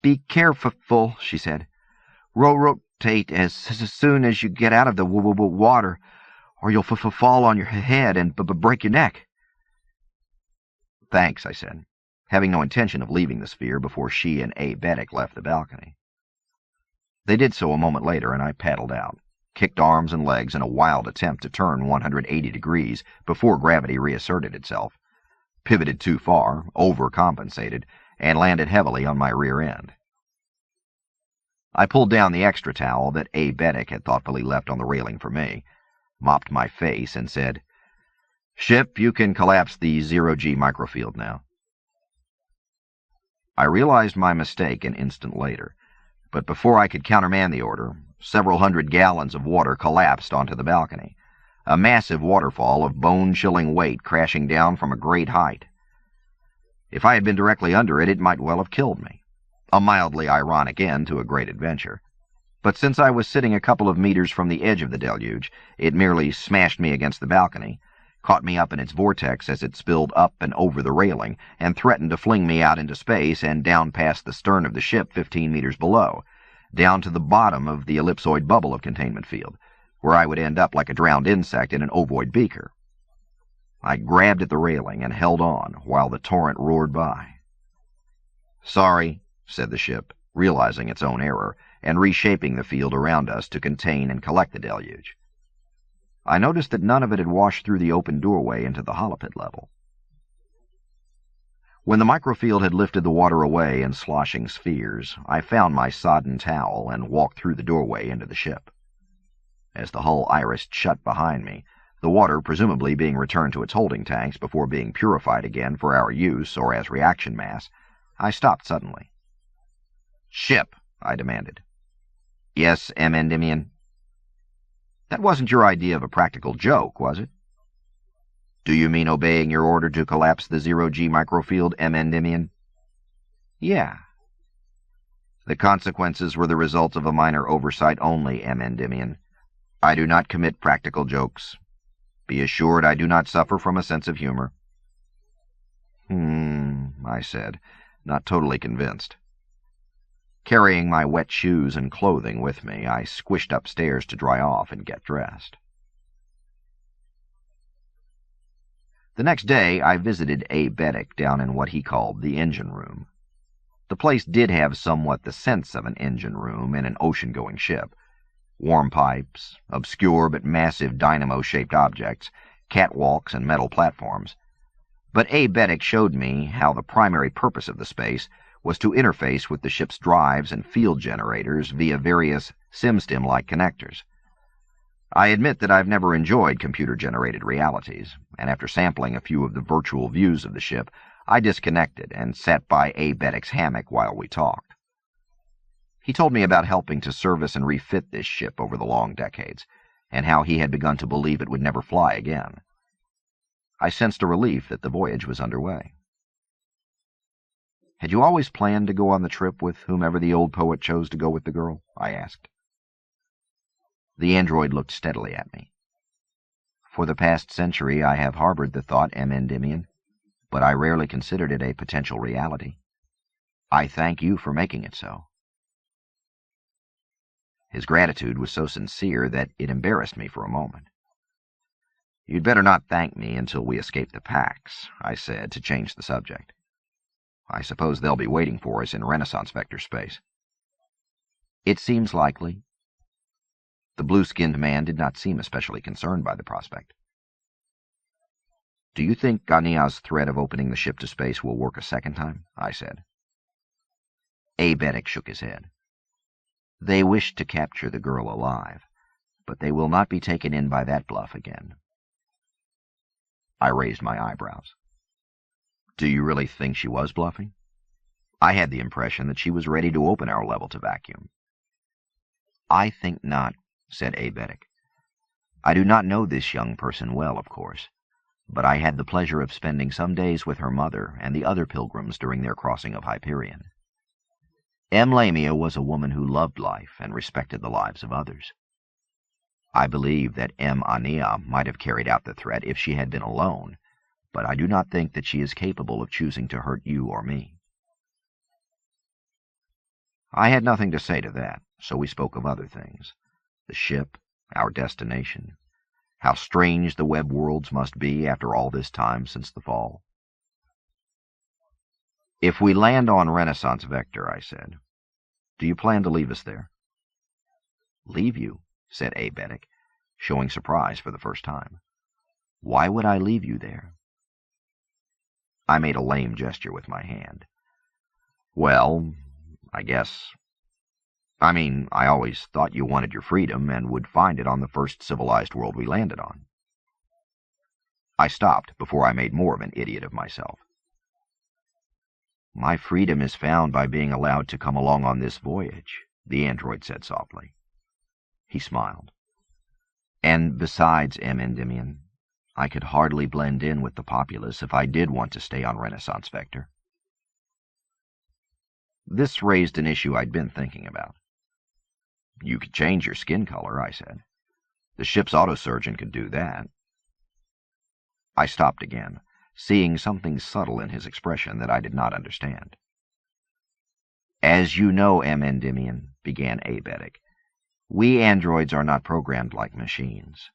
"Be careful," she said. "Rotate as soon as you get out of the water, or you'll fall on your head and break your neck." "Thanks," I said, having no intention of leaving the sphere before she and Aebetic left the balcony. They did so a moment later, and I paddled out, kicked arms and legs in a wild attempt to turn 180 degrees before gravity reasserted itself, pivoted too far, overcompensated, and landed heavily on my rear end. I pulled down the extra towel that Aebetic had thoughtfully left on the railing for me, mopped my face, and said, "Ship, you can collapse the zero-G microfield now." I realized my mistake an instant later, but before I could countermand the order, several hundred gallons of water collapsed onto the balcony, a massive waterfall of bone-chilling weight crashing down from a great height. If I had been directly under it, it might well have killed me, a mildly ironic end to a great adventure. But since I was sitting a couple of meters from the edge of the deluge, it merely smashed me against the balcony, caught me up in its vortex as it spilled up and over the railing, and threatened to fling me out into space and down past the stern of the ship 15 meters below, down to the bottom of the ellipsoid bubble of containment field, where I would end up like a drowned insect in an ovoid beaker. I grabbed at the railing and held on while the torrent roared by. "Sorry," said the ship, realizing its own error, and reshaping the field around us to contain and collect the deluge. I noticed that none of it had washed through the open doorway into the holopit level. When the microfield had lifted the water away in sloshing spheres, I found my sodden towel and walked through the doorway into the ship. As the hull irised shut behind me, the water presumably being returned to its holding tanks before being purified again for our use or as reaction mass, I stopped suddenly. "Ship," I demanded. "Yes, Endymion." "That wasn't your idea of a practical joke, was it?" "Do you mean obeying your order to collapse the zero-G microfield, Endymion?" "Yeah." "The consequences were the results of a minor oversight only, Endymion. I do not commit practical jokes. Be assured I do not suffer from a sense of humor. I said, not totally convinced. Carrying my wet shoes and clothing with me, I squished upstairs to dry off and get dressed. The next day, I visited A. Beddick down in what he called the engine room. The place did have somewhat the sense of an engine room in an ocean-going ship. Warm pipes, obscure but massive dynamo-shaped objects, catwalks, and metal platforms. But A. Beddick showed me how the primary purpose of the space was to interface with the ship's drives and field generators via various SimStim-like connectors. I admit that I've never enjoyed computer-generated realities, and after sampling a few of the virtual views of the ship, I disconnected and sat by A. Beddick's hammock while we talked. He told me about helping to service and refit this ship over the long decades, and how he had begun to believe it would never fly again. I sensed a relief that the voyage was underway. "Had you always planned to go on the trip with whomever the old poet chose to go with the girl?" I asked. The android looked steadily at me. "For the past century I have harbored the thought, M. Endymion, but I rarely considered it a potential reality. I thank you for making it so." His gratitude was so sincere that it embarrassed me for a moment. "You'd better not thank me until we escape the Pax," I said, to change the subject. "I suppose they'll be waiting for us in Renaissance vector space." "It seems likely." The blue-skinned man did not seem especially concerned by the prospect. "Do you think Aenea's threat of opening the ship to space will work a second time?" I said. A. Beddick shook his head. "They wish to capture the girl alive, but they will not be taken in by that bluff again." I raised my eyebrows. "Do you really think she was bluffing? I had the impression that she was ready to open our level to vacuum." "I think not," said A. Beddick. "I do not know this young person well, of course, but I had the pleasure of spending some days with her mother and the other pilgrims during their crossing of Hyperion. Aenea was a woman who loved life and respected the lives of others. I believe that Aenea might have carried out the threat if she had been alone, but I do not think that she is capable of choosing to hurt you or me." I had nothing to say to that, so we spoke of other things. The ship, our destination, how strange the web worlds must be after all this time since the fall. "If we land on Renaissance Vector," I said, "do you plan to leave us there?" "Leave you?" said A. Beddick, showing surprise for the first time. "Why would I leave you there?" I made a lame gesture with my hand. "Well, I always thought you wanted your freedom and would find it on the first civilized world we landed on." I stopped before I made more of an idiot of myself. "My freedom is found by being allowed to come along on this voyage," the android said softly. He smiled. "And besides, M. Endymion, I could hardly blend in with the populace if I did want to stay on Renaissance Vector." This raised an issue I'd been thinking about. "You could change your skin color," I said. "The ship's autosurgeon could do that." I stopped again, seeing something subtle in his expression that I did not understand. "As you know, M. Endymion," began A. Beddick, "we androids are not programmed like machines,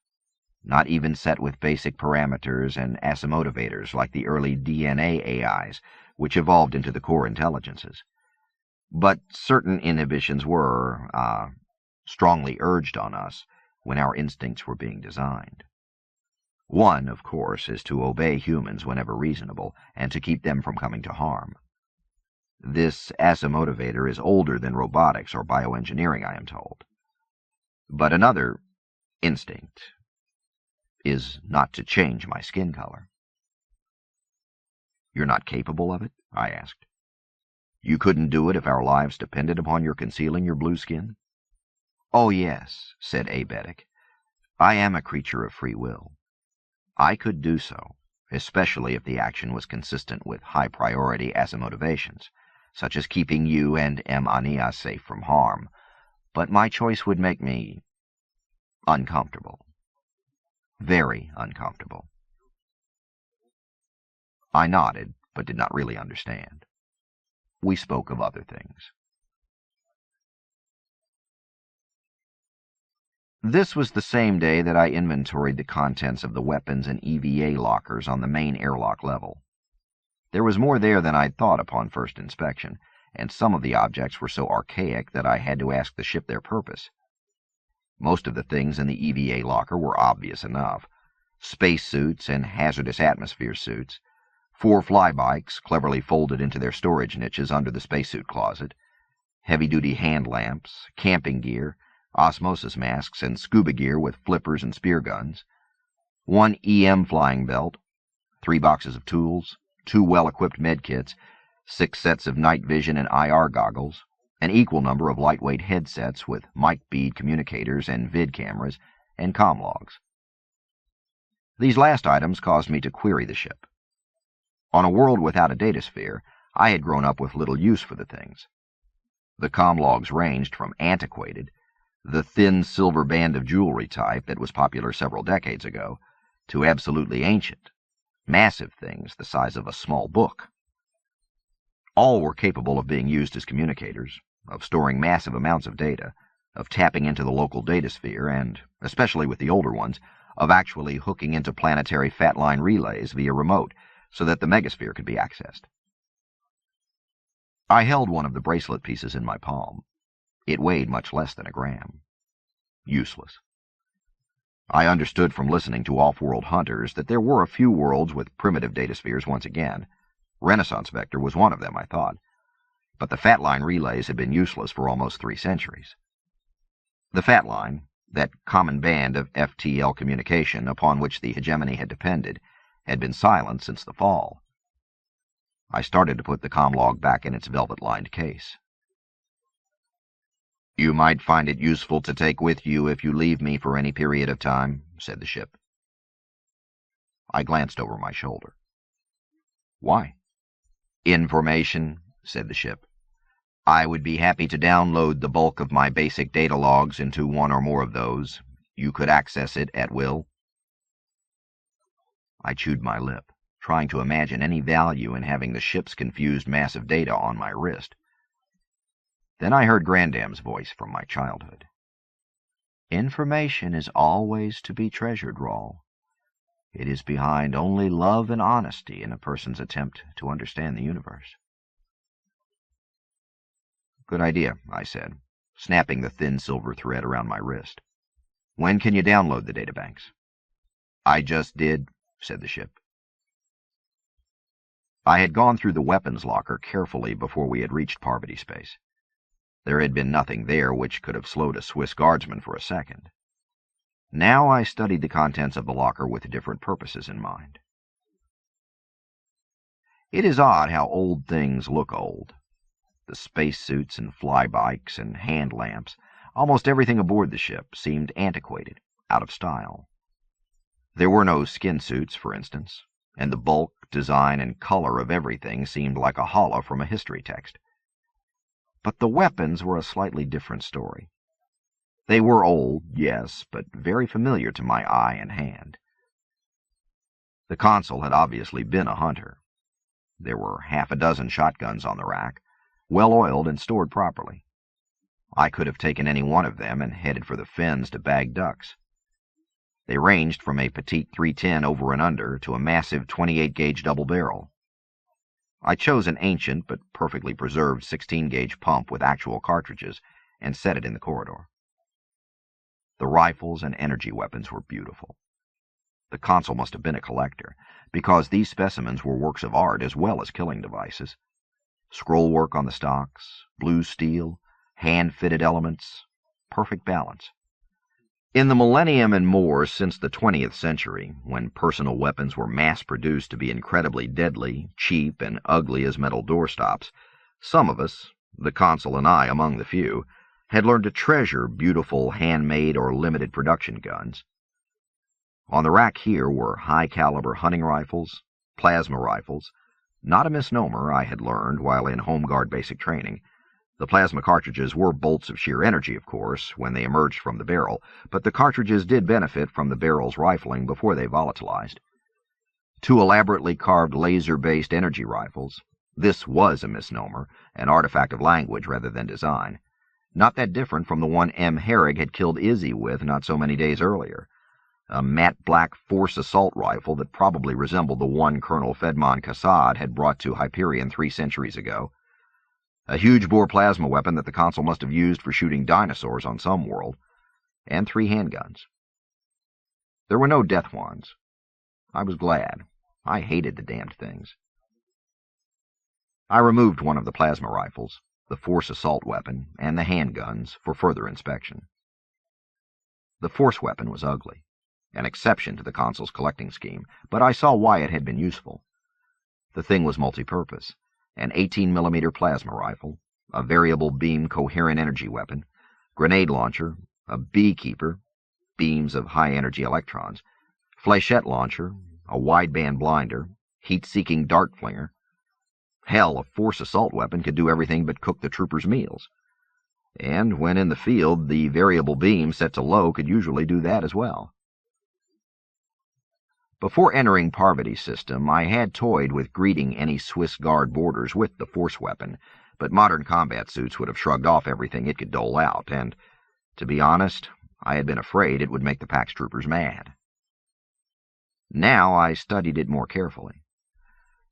not even set with basic parameters and asymotivators like the early DNA AIs, which evolved into the core intelligences. But certain inhibitions were, strongly urged on us when our instincts were being designed. One, of course, is to obey humans whenever reasonable, and to keep them from coming to harm. This asymotivator is older than robotics or bioengineering, I am told. But another instinct is not to change my skin color." "You're not capable of it?" I asked. "You couldn't do it if our lives depended upon your concealing your blue skin?" "Oh, yes," said A. Beddick. "I am a creature of free will. I could do so, especially if the action was consistent with high-priority asymotivations, such as keeping you and Aenea safe from harm, but my choice would make me uncomfortable. Very uncomfortable." I nodded, but did not really understand. We spoke of other things. This was the same day that I inventoried the contents of the weapons and EVA lockers on the main airlock level. There was more there than I'd thought upon first inspection, and some of the objects were so archaic that I had to ask the ship their purpose. Most of the things in the EVA locker were obvious enough. Spacesuits and hazardous atmosphere suits, 4 flybikes cleverly folded into their storage niches under the spacesuit closet, heavy-duty hand lamps, camping gear, osmosis masks, and scuba gear with flippers and spear guns, 1 EM flying belt, 3 boxes of tools, 2 well-equipped medkits, 6 sets of night vision and IR goggles, an equal number of lightweight headsets with mic bead communicators and vid cameras, and comm logs. These last items caused me to query the ship. On a world without a datasphere, I had grown up with little use for the things. The comm logs ranged from antiquated, the thin silver band of jewelry type that was popular several decades ago, to absolutely ancient, massive things the size of a small book. All were capable of being used as communicators, of storing massive amounts of data, of tapping into the local datasphere, and, especially with the older ones, of actually hooking into planetary fat line relays via remote so that the megasphere could be accessed. I held one of the bracelet pieces in my palm. It weighed much less than a gram. Useless. I understood from listening to off-world hunters that there were a few worlds with primitive dataspheres once again. Renaissance Vector was one of them, I thought. But the fat line relays had been useless for almost 3 centuries. The fat line, that common band of FTL communication upon which the hegemony had depended, had been silent since the fall. I started to put the comm log back in its velvet-lined case. "You might find it useful to take with you if you leave me for any period of time," said the ship. I glanced over my shoulder. "Why?" "Information," said the ship. "I would be happy to download the bulk of my basic data logs into one or more of those. You could access it at will." I chewed my lip, trying to imagine any value in having the ship's confused mass of data on my wrist. Then I heard Grandam's voice from my childhood. "Information is always to be treasured, Raul. It is behind only love and honesty in a person's attempt to understand the universe." "Good idea," I said, snapping the thin silver thread around my wrist. "When can you download the databanks?" "I just did," said the ship. I had gone through the weapons locker carefully before we had reached Parvati space. There had been nothing there which could have slowed a Swiss guardsman for a second. Now I studied the contents of the locker with different purposes in mind. It is odd how old things look old. The spacesuits and flybikes and hand lamps, almost everything aboard the ship, seemed antiquated, out of style. There were no skin suits, for instance, and the bulk, design, and color of everything seemed like a hollow from a history text. But the weapons were a slightly different story. They were old, yes, but very familiar to my eye and hand. The consul had obviously been a hunter. There were 6 shotguns on the rack, well-oiled and stored properly. I could have taken any one of them and headed for the fens to bag ducks. They ranged from a petite .310 over and under to a massive 28-gauge double barrel. I chose an ancient but perfectly preserved 16-gauge pump with actual cartridges and set it in the corridor. The rifles and energy weapons were beautiful. The consul must have been a collector, because these specimens were works of art as well as killing devices. Scroll work on the stocks, blue steel, hand-fitted elements, perfect balance. In the millennium and more since the 20th century, when personal weapons were mass-produced to be incredibly deadly, cheap, and ugly as metal doorstops, some of us, the consul and I among the few, had learned to treasure beautiful handmade or limited production guns. On the rack here were high-caliber hunting rifles, plasma rifles, not a misnomer I had learned while in Home Guard basic training. The plasma cartridges were bolts of sheer energy, of course, when they emerged from the barrel, but the cartridges did benefit from the barrel's rifling before they volatilized. 2 elaborately carved laser-based energy rifles. This was a misnomer, an artifact of language rather than design. Not that different from the one M. Herrig had killed Izzy with not so many days earlier. A matte black force assault rifle that probably resembled the one Colonel Fedman Kassad had brought to Hyperion 3 centuries ago. A huge-bore plasma weapon that the consul must have used for shooting dinosaurs on some world. And 3 handguns. There were no death wands. I was glad. I hated the damned things. I removed one of the plasma rifles, the force assault weapon, and the handguns for further inspection. The force weapon was ugly, an exception to the consul's collecting scheme, but I saw why it had been useful. The thing was multi-purpose, an 18mm plasma rifle, a variable beam coherent energy weapon, grenade launcher, a beekeeper, beams of high-energy electrons, fléchette launcher, a wideband blinder, heat-seeking dart flinger. Hell, a force assault weapon could do everything but cook the troopers' meals. And when in the field, the variable beam set to low could usually do that as well. Before entering Parvati's system, I had toyed with greeting any Swiss Guard boarders with the force weapon, but modern combat suits would have shrugged off everything it could dole out, and, to be honest, I had been afraid it would make the Pax troopers mad. Now I studied it more carefully.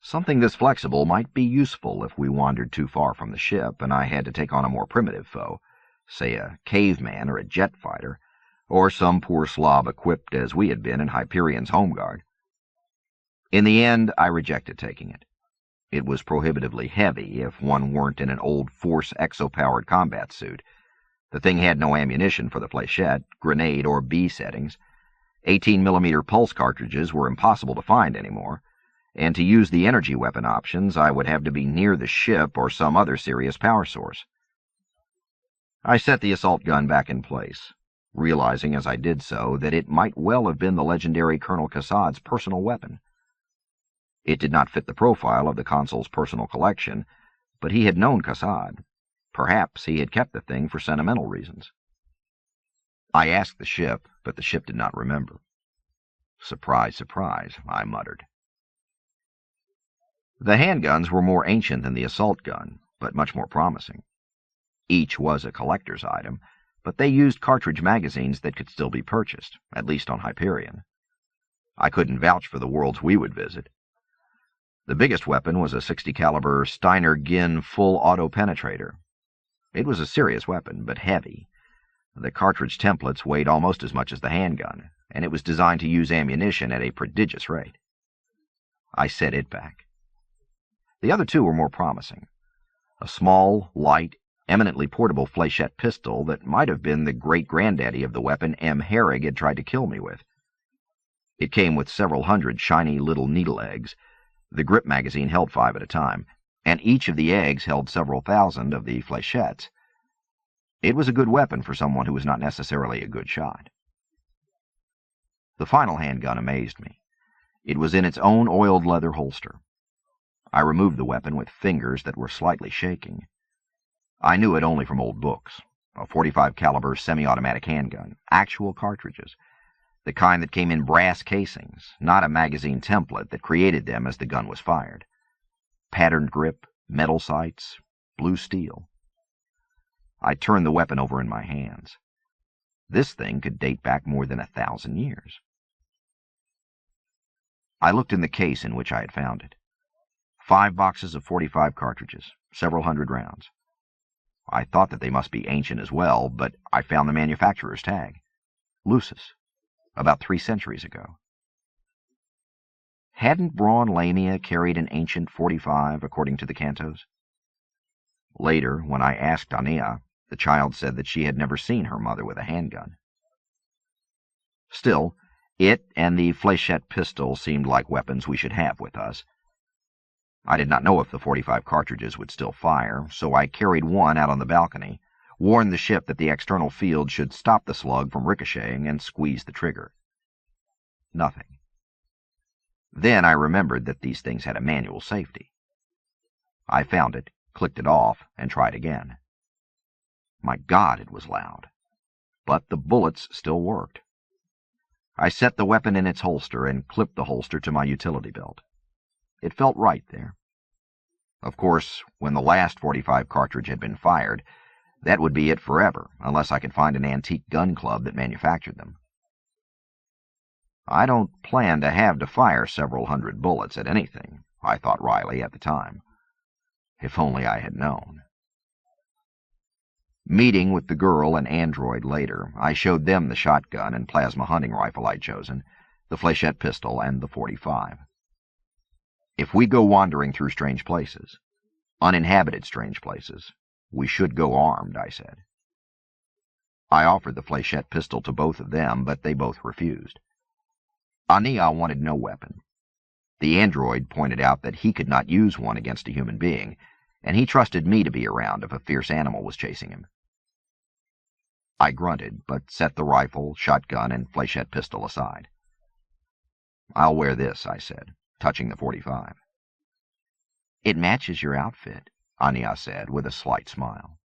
Something this flexible might be useful if we wandered too far from the ship and I had to take on a more primitive foe, say a caveman or a jet fighter, or some poor slob equipped as we had been in Hyperion's home guard. In the end, I rejected taking it. It was prohibitively heavy if one weren't in an old Force exo-powered combat suit. The thing had no ammunition for the fléchette, grenade, or bee settings. 18mm pulse cartridges were impossible to find anymore, and to use the energy weapon options, I would have to be near the ship or some other serious power source. I set the assault gun back in place, realizing as I did so that it might well have been the legendary Colonel Kassad's personal weapon. It did not fit the profile of the consul's personal collection, but he had known Kassad. Perhaps he had kept the thing for sentimental reasons. I asked the ship, but the ship did not remember. Surprise, surprise, I muttered. The handguns were more ancient than the assault gun, but much more promising. Each was a collector's item, but they used cartridge magazines that could still be purchased, at least on Hyperion. I couldn't vouch for the worlds we would visit. The biggest weapon was a 60 caliber Steiner Ginn full auto penetrator. It was a serious weapon, but heavy. The cartridge templates weighed almost as much as the handgun, and it was designed to use ammunition at a prodigious rate. I set it back. The other two were more promising. A small, light, eminently portable fléchette pistol that might have been the great-granddaddy of the weapon M. Herrig had tried to kill me with. It came with several hundred shiny little needle eggs. The grip magazine held 5 at a time, and each of the eggs held several thousand of the fléchettes. It was a good weapon for someone who was not necessarily a good shot. The final handgun amazed me. It was in its own oiled leather holster. I removed the weapon with fingers that were slightly shaking. I knew it only from old books. A 45 caliber semi-automatic handgun, actual cartridges, the kind that came in brass casings, not a magazine template that created them as the gun was fired. Patterned grip, metal sights, blue steel. I turned the weapon over in my hands. This thing could date back more than 1,000 years. I looked in the case in which I had found it. 5 boxes of 45 cartridges, several hundred rounds. I thought that they must be ancient as well, but I found the manufacturer's tag. Lucis, about 3 centuries ago. Hadn't Braun Lamia carried an ancient 45, according to the cantos? Later, when I asked Aenea, the child said that she had never seen her mother with a handgun. Still, it and the fléchette pistol seemed like weapons we should have with us. I did not know if the 45 cartridges would still fire, so I carried one out on the balcony, warned the ship that the external field should stop the slug from ricocheting, and squeezed the trigger. Nothing. Then I remembered that these things had a manual safety. I found it, clicked it off, and tried again. My God, it was loud. But the bullets still worked. I set the weapon in its holster and clipped the holster to my utility belt. It felt right there. Of course, when the last .45 cartridge had been fired, that would be it forever, unless I could find an antique gun club that manufactured them. I don't plan to have to fire several hundred bullets at anything, I thought wryly at the time. If only I had known. Meeting with the girl and android later, I showed them the shotgun and plasma hunting rifle I'd chosen, the flechette pistol, and the .45. If we go wandering through strange places, uninhabited strange places, we should go armed, I said. I offered the flechette pistol to both of them, but they both refused. Aenea wanted no weapon. The android pointed out that he could not use one against a human being, and he trusted me to be around if a fierce animal was chasing him. I grunted, but set the rifle, shotgun, and flechette pistol aside. I'll wear this, I said, touching the .45. It matches your outfit, Aenea said with a slight smile.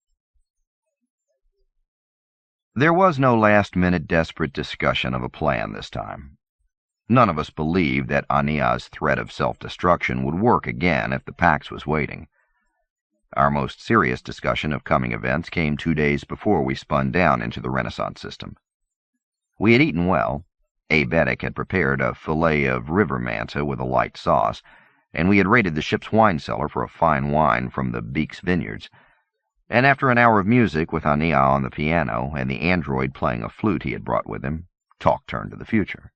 There was no last-minute desperate discussion of a plan this time. None of us believed that Aenea's threat of self-destruction would work again if the Pax was waiting. Our most serious discussion of coming events came 2 days before we spun down into the Renaissance system. We had eaten well. Aebetic had prepared a fillet of river manta with a light sauce, and we had raided the ship's wine cellar for a fine wine from the Beeks vineyards. And after an hour of music with Aenea on the piano and the android playing a flute he had brought with him, talk turned to the future.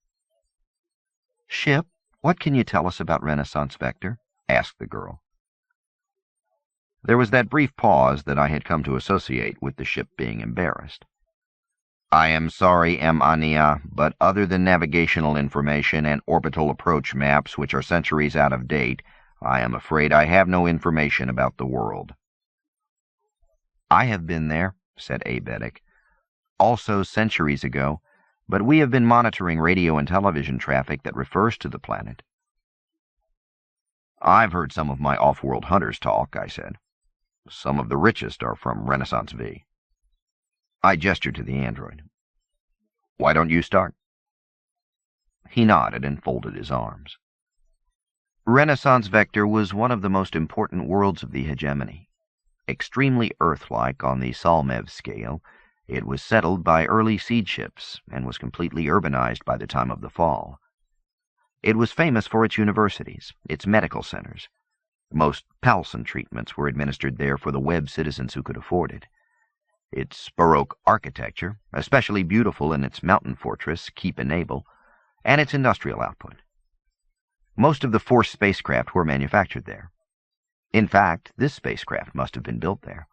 "Ship, what can you tell us about Renaissance Vector?" asked the girl. There was that brief pause that I had come to associate with the ship being embarrassed. "I am sorry, M. Aenea, but other than navigational information and orbital approach maps which are centuries out of date, I am afraid I have no information about the world." "I have been there," said Aebetic. "Also centuries ago, but we have been monitoring radio and television traffic that refers to the planet." "I've heard some of my off-world hunters talk," I said. "Some of the richest are from Renaissance V." I gestured to the android. "Why don't you start?" He nodded and folded his arms. Renaissance Vector was one of the most important worlds of the hegemony. Extremely Earth-like on the Salmev scale, it was settled by early seed ships and was completely urbanized by the time of the Fall. It was famous for its universities, its medical centers. Most Palson treatments were administered there for the Web citizens who could afford it. Its Baroque architecture, especially beautiful in its mountain fortress, Keep Enable, and its industrial output. Most of the Force spacecraft were manufactured there. In fact, this spacecraft must have been built there.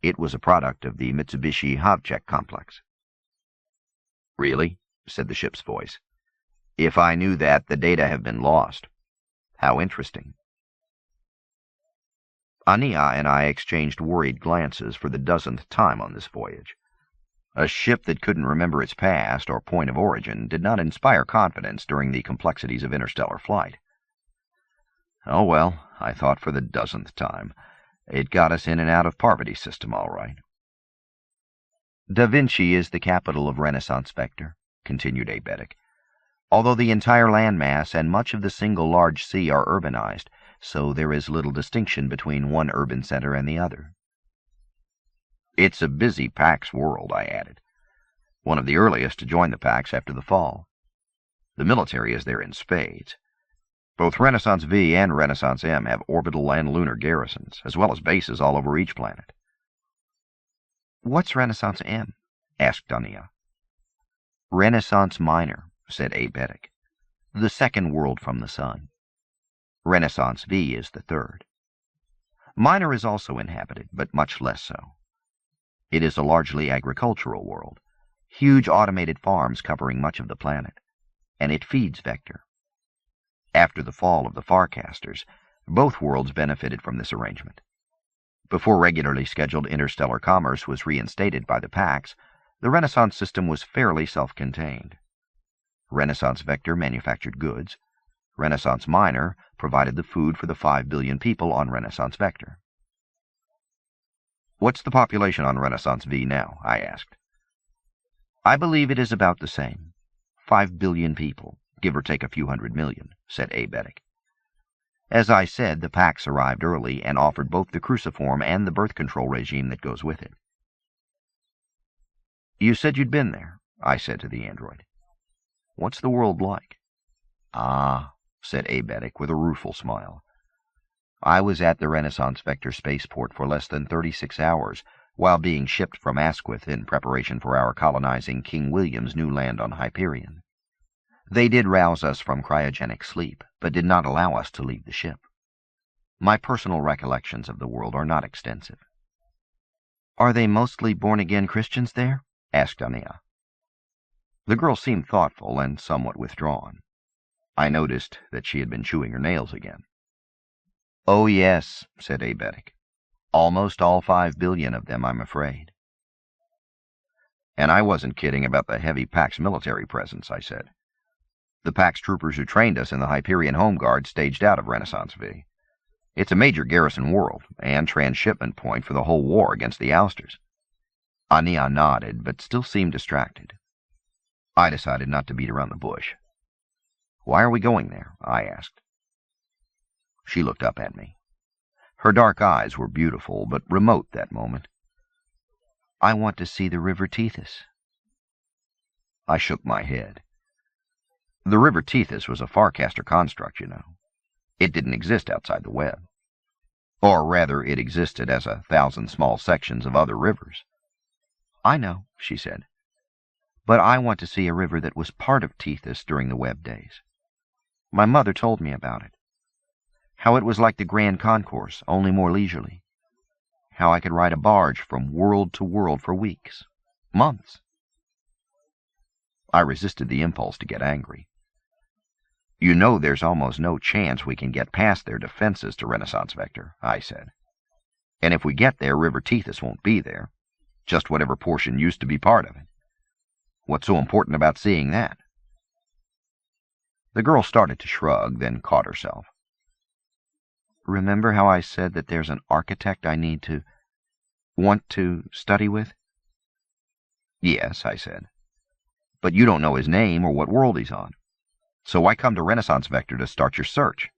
It was a product of the Mitsubishi Havcek complex. "Really?" said the ship's voice. "If I knew that, the data have been lost. How interesting." Aenea and I exchanged worried glances for the 10th time on this voyage. A ship that couldn't remember its past or point of origin did not inspire confidence during the complexities of interstellar flight. Oh well, I thought for the 10th time. It got us in and out of Parvati's system all right. Da Vinci is the capital of Renaissance Vector, continued Aebetic. Although the entire landmass and much of the single large sea are urbanized, so there is little distinction between one urban center and the other. It's a busy Pax world, I added. One of the earliest to join the Pax after the Fall. The military is there in spades. Both Renaissance V and Renaissance M have orbital and lunar garrisons, as well as bases all over each planet. "What's Renaissance M?" asked Aenea. "Renaissance Minor," said Aebetic. "The second world from the sun. Renaissance V is the third. Minor is also inhabited, but much less so. It is a largely agricultural world, huge automated farms covering much of the planet, and it feeds Vector. After the fall of the Farcasters, both worlds benefited from this arrangement. Before regularly scheduled interstellar commerce was reinstated by the Pax, the Renaissance system was fairly self-contained. Renaissance Vector manufactured goods. Renaissance Minor provided the food for the 5 billion people on Renaissance Vector. "What's the population on Renaissance V now?" I asked. "I believe it is about the same. 5 billion people, give or take a few 100 million, said Abetic. As I said, the Pax arrived early and offered both the cruciform and the birth control regime that goes with it. You said you'd been there, I said to the android. What's the world like? Ah, said Abetic with a rueful smile. I was at the Renaissance Vector spaceport for less than 36 hours while being shipped from Asquith in preparation for our colonizing King William's new land on Hyperion. They did rouse us from cryogenic sleep, but did not allow us to leave the ship. My personal recollections of the world are not extensive. Are they mostly born-again Christians there? Asked Aenea. The girl seemed thoughtful and somewhat withdrawn. I noticed that she had been chewing her nails again. Oh, yes, said Abetic. Almost all 5 billion of them, I'm afraid. And I wasn't kidding about the heavy Pax military presence, I said. The Pax troopers who trained us in the Hyperion Home Guard staged out of Renaissance V. It's a major garrison world and transshipment point for the whole war against the ousters. Aenea nodded, but still seemed distracted. I decided not to beat around the bush. Why are we going there? I asked. She looked up at me. Her dark eyes were beautiful, but remote that moment. I want to see the River Tethys. I shook my head. The River Tethys was a Farcaster construct, you know. It didn't exist outside the web. Or rather, it existed as 1,000 small sections of other rivers. I know, she said. But I want to see a river that was part of Tethys during the web days. My mother told me about it. How it was like the Grand Concourse, only more leisurely. How I could ride a barge from world to world for weeks, months. I resisted the impulse to get angry. You know there's almost no chance we can get past their defenses to Renaissance Vector, I said. And if we get there, River Tethys won't be there, just whatever portion used to be part of it. What's so important about seeing that? The girl started to shrug, then caught herself. Remember how I said that there's an architect I want to study with? Yes, I said. But you don't know his name or what world he's on. So why come to Renaissance Vector to start your search?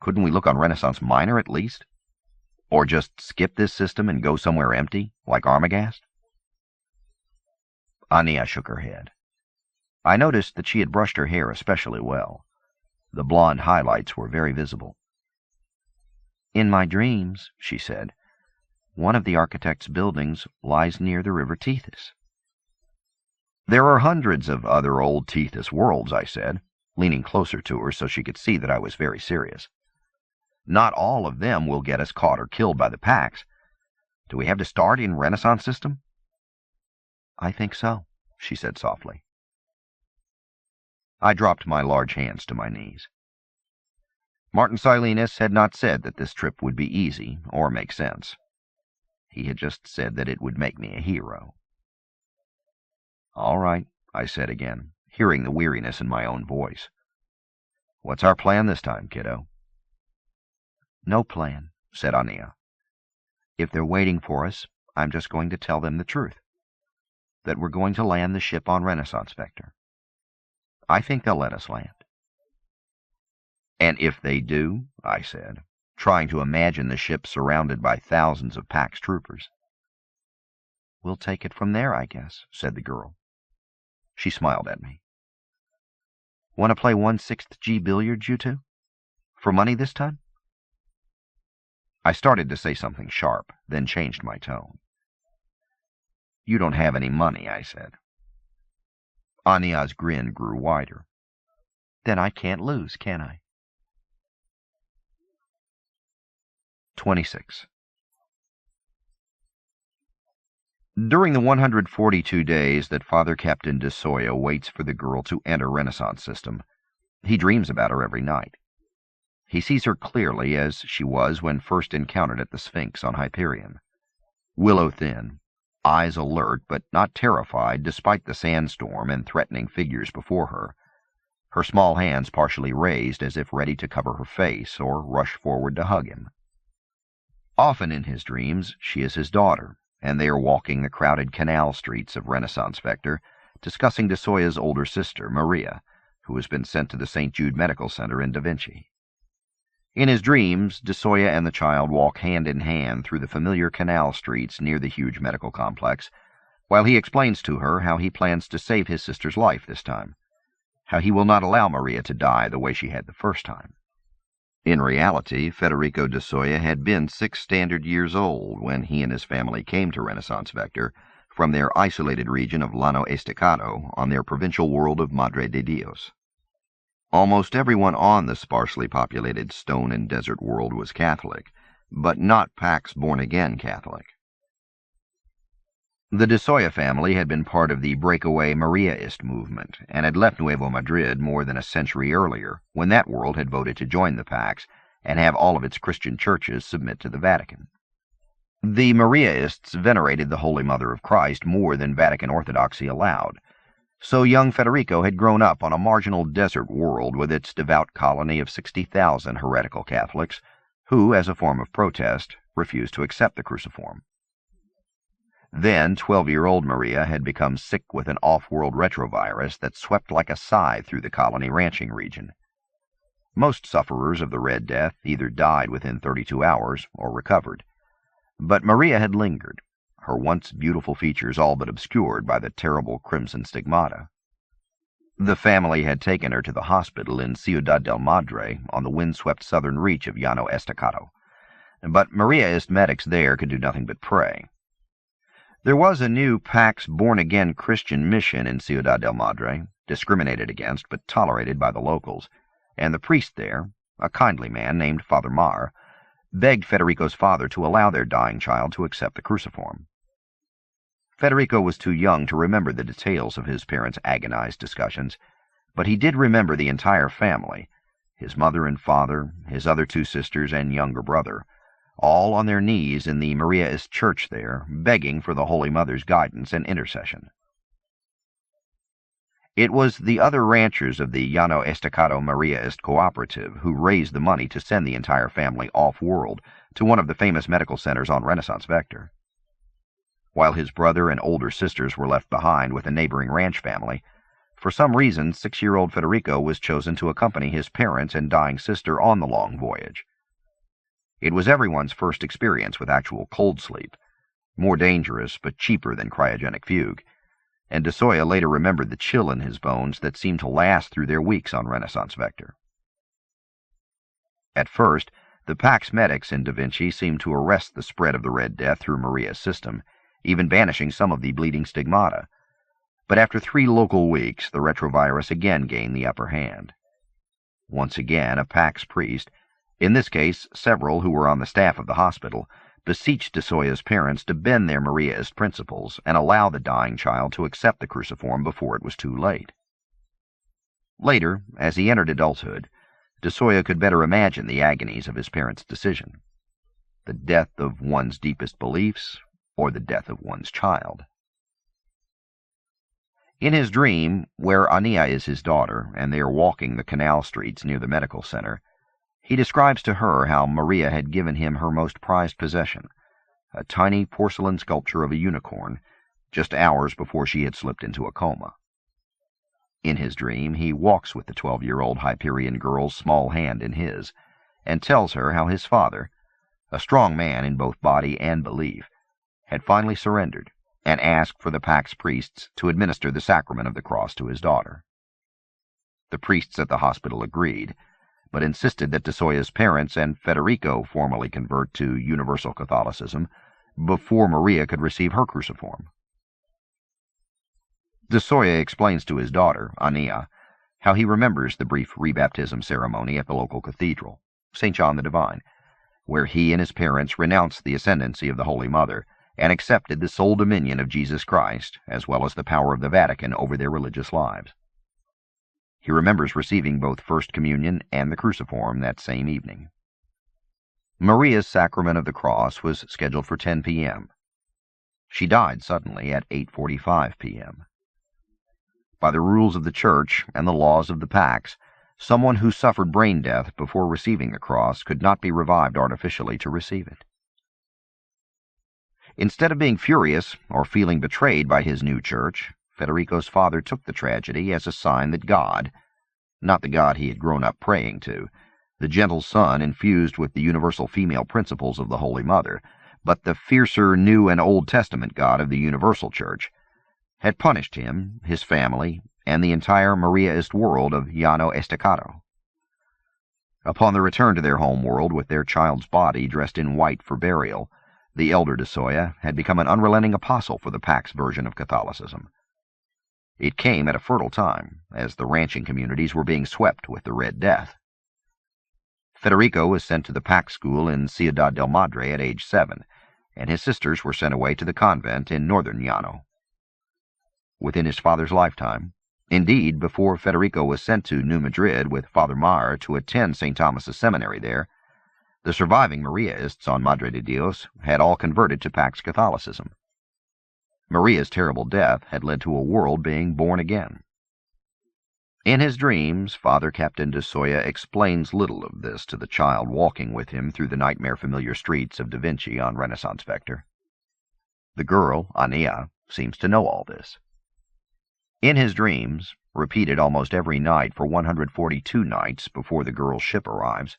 Couldn't we look on Renaissance Minor at least? Or just skip this system and go somewhere empty, like Armagast? Aenea shook her head. I noticed that she had brushed her hair especially well. The blonde highlights were very visible. In my dreams, she said, one of the architect's buildings lies near the River Tethys. There are hundreds of other old Tethys worlds, I said, leaning closer to her so she could see that I was very serious. Not all of them will get us caught or killed by the Pax. Do we have to start in Renaissance System? I think so, she said softly. I dropped my large hands to my knees. Martin Silenus had not said that this trip would be easy or make sense. He had just said that it would make me a hero. All right, I said again, hearing the weariness in my own voice. What's our plan this time, kiddo? No plan, said Aenea. If they're waiting for us, I'm just going to tell them the truth. That we're going to land the ship on Renaissance Vector. I think they'll let us land. And if they do, I said, trying to imagine the ship surrounded by thousands of Pax troopers. We'll take it from there, I guess, said the girl. She smiled at me. Want to play 1/6 G billiards, you two? For money this time? I started to say something sharp, then changed my tone. You don't have any money, I said. Aenea's grin grew wider. Then I can't lose, can I? 26. During the 142 days that Father Captain de Soya waits for the girl to enter Renaissance System, he dreams about her every night. He sees her clearly as she was when first encountered at the Sphinx on Hyperion. Willow-thin, eyes alert but not terrified despite the sandstorm and threatening figures before her, her small hands partially raised as if ready to cover her face or rush forward to hug him. Often in his dreams she is his daughter, and they are walking the crowded canal streets of Renaissance Vector, discussing de Soya's older sister, Maria, who has been sent to the St. Jude Medical Center in Da Vinci. In his dreams, de Soya and the child walk hand in hand through the familiar canal streets near the huge medical complex, while he explains to her how he plans to save his sister's life this time, how he will not allow Maria to die the way she had the first time. In reality, Federico de Soya had been 6 standard years old when he and his family came to Renaissance Vector from their isolated region of Llano Estacado on their provincial world of Madre de Dios. Almost everyone on the sparsely populated stone and desert world was Catholic, but not Pax born-again Catholic. The de Soya family had been part of the breakaway Mariaist movement and had left Nuevo Madrid more than a century earlier, when that world had voted to join the Pax and have all of its Christian churches submit to the Vatican. The Mariaists venerated the Holy Mother of Christ more than Vatican orthodoxy allowed, so young Federico had grown up on a marginal desert world with its devout colony of 60,000 heretical Catholics who, as a form of protest, refused to accept the cruciform. Then, 12-year-old Maria had become sick with an off-world retrovirus that swept like a scythe through the colony ranching region. Most sufferers of the Red Death either died within 32 hours or recovered, but Maria had lingered, her once beautiful features all but obscured by the terrible crimson stigmata. The family had taken her to the hospital in Ciudad del Madre on the windswept southern reach of Llano Estacado, but Mariaist medics there could do nothing but pray. There was a new Pax born-again Christian mission in Ciudad del Madre, discriminated against but tolerated by the locals, and the priest there, a kindly man named Father Mar, begged Federico's father to allow their dying child to accept the cruciform. Federico was too young to remember the details of his parents' agonized discussions, but he did remember the entire family, his mother and father, his other 2 sisters, and younger brother, all on their knees in the Mariaist church there, begging for the Holy Mother's guidance and intercession. It was the other ranchers of the Llano Estacado Mariaist Cooperative who raised the money to send the entire family off-world to one of the famous medical centers on Renaissance Vector. While his brother and older sisters were left behind with a neighboring ranch family, for some reason 6-year-old Federico was chosen to accompany his parents and dying sister on the long voyage. It was everyone's first experience with actual cold sleep, more dangerous but cheaper than cryogenic fugue, and de Soya later remembered the chill in his bones that seemed to last through their weeks on Renaissance Vector. At first, the Pax medics in Da Vinci seemed to arrest the spread of the Red Death through Maria's system, even banishing some of the bleeding stigmata. But after 3 local weeks, the retrovirus again gained the upper hand. Once again, a Pax priest, in this case several who were on the staff of the hospital, beseeched de Soya's parents to bend their Mariaist principles and allow the dying child to accept the cruciform before it was too late. Later, as he entered adulthood, de Soya could better imagine the agonies of his parents' decision: the death of one's deepest beliefs, or the death of one's child. In his dream, where Aenea is his daughter, and they are walking the canal streets near the medical center, he describes to her how Maria had given him her most prized possession, a tiny porcelain sculpture of a unicorn, just hours before she had slipped into a coma. In his dream, he walks with the 12-year-old Hyperion girl's small hand in his, and tells her how his father, a strong man in both body and belief, had finally surrendered and asked for the Pax priests to administer the sacrament of the cross to his daughter. The priests at the hospital agreed, but insisted that de Soya's parents and Federico formally convert to universal Catholicism before Maria could receive her cruciform. De Soya explains to his daughter, Aenea, how he remembers the brief rebaptism ceremony at the local cathedral, St. John the Divine, where he and his parents renounced the ascendancy of the Holy Mother and accepted the sole dominion of Jesus Christ, as well as the power of the Vatican over their religious lives. He remembers receiving both First Communion and the cruciform that same evening. Maria's sacrament of the cross was scheduled for 10 p.m. She died suddenly at 8:45 p.m. By the rules of the Church and the laws of the Pax, someone who suffered brain death before receiving the cross could not be revived artificially to receive it. Instead of being furious or feeling betrayed by his new church, Federico's father took the tragedy as a sign that God, not the God he had grown up praying to, the gentle son infused with the universal female principles of the Holy Mother, but the fiercer New and Old Testament God of the Universal Church, had punished him, his family, and the entire Mariaist world of Llano Estacado. Upon the return to their home world with their child's body dressed in white for burial, the elder de Soya had become an unrelenting apostle for the Pax version of Catholicism. It came at a fertile time, as the ranching communities were being swept with the Red Death. Federico was sent to the Pax school in Ciudad del Madre at age 7, and his sisters were sent away to the convent in northern Llano. Within his father's lifetime, indeed before Federico was sent to New Madrid with Father Maher to attend St. Thomas's Seminary there, the surviving Mariaists on Madre de Dios had all converted to Pax Catholicism. Maria's terrible death had led to a world being born again. In his dreams, Father Captain de Soya explains little of this to the child walking with him through the nightmare-familiar streets of Da Vinci on Renaissance Vector. The girl, Aenea, seems to know all this. In his dreams, repeated almost every night for 142 nights before the girl's ship arrives,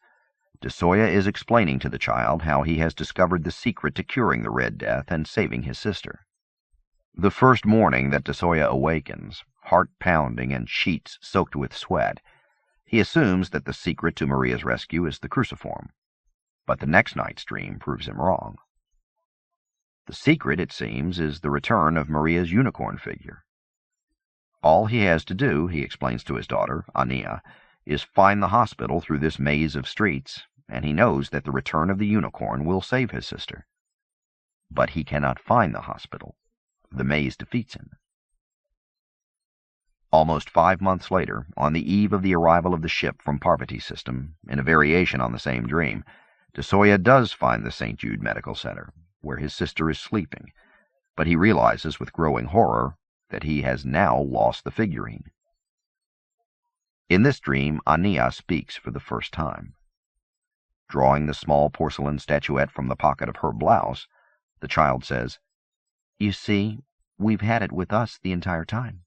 de Soya is explaining to the child how he has discovered the secret to curing the Red Death and saving his sister. The first morning that de Soya awakens, heart pounding and sheets soaked with sweat, he assumes that the secret to Maria's rescue is the cruciform. But the next night's dream proves him wrong. The secret, it seems, is the return of Maria's unicorn figure. All he has to do, he explains to his daughter, Aenea, is find the hospital through this maze of streets, and he knows that the return of the unicorn will save his sister. But he cannot find the hospital. The maze defeats him. Almost 5 months later, on the eve of the arrival of the ship from Parvati System, in a variation on the same dream, de Soya does find the St. Jude Medical Center, where his sister is sleeping, but he realizes with growing horror that he has now lost the figurine. In this dream, Aenea speaks for the first time. Drawing the small porcelain statuette from the pocket of her blouse, the child says, "You see, we've had it with us the entire time."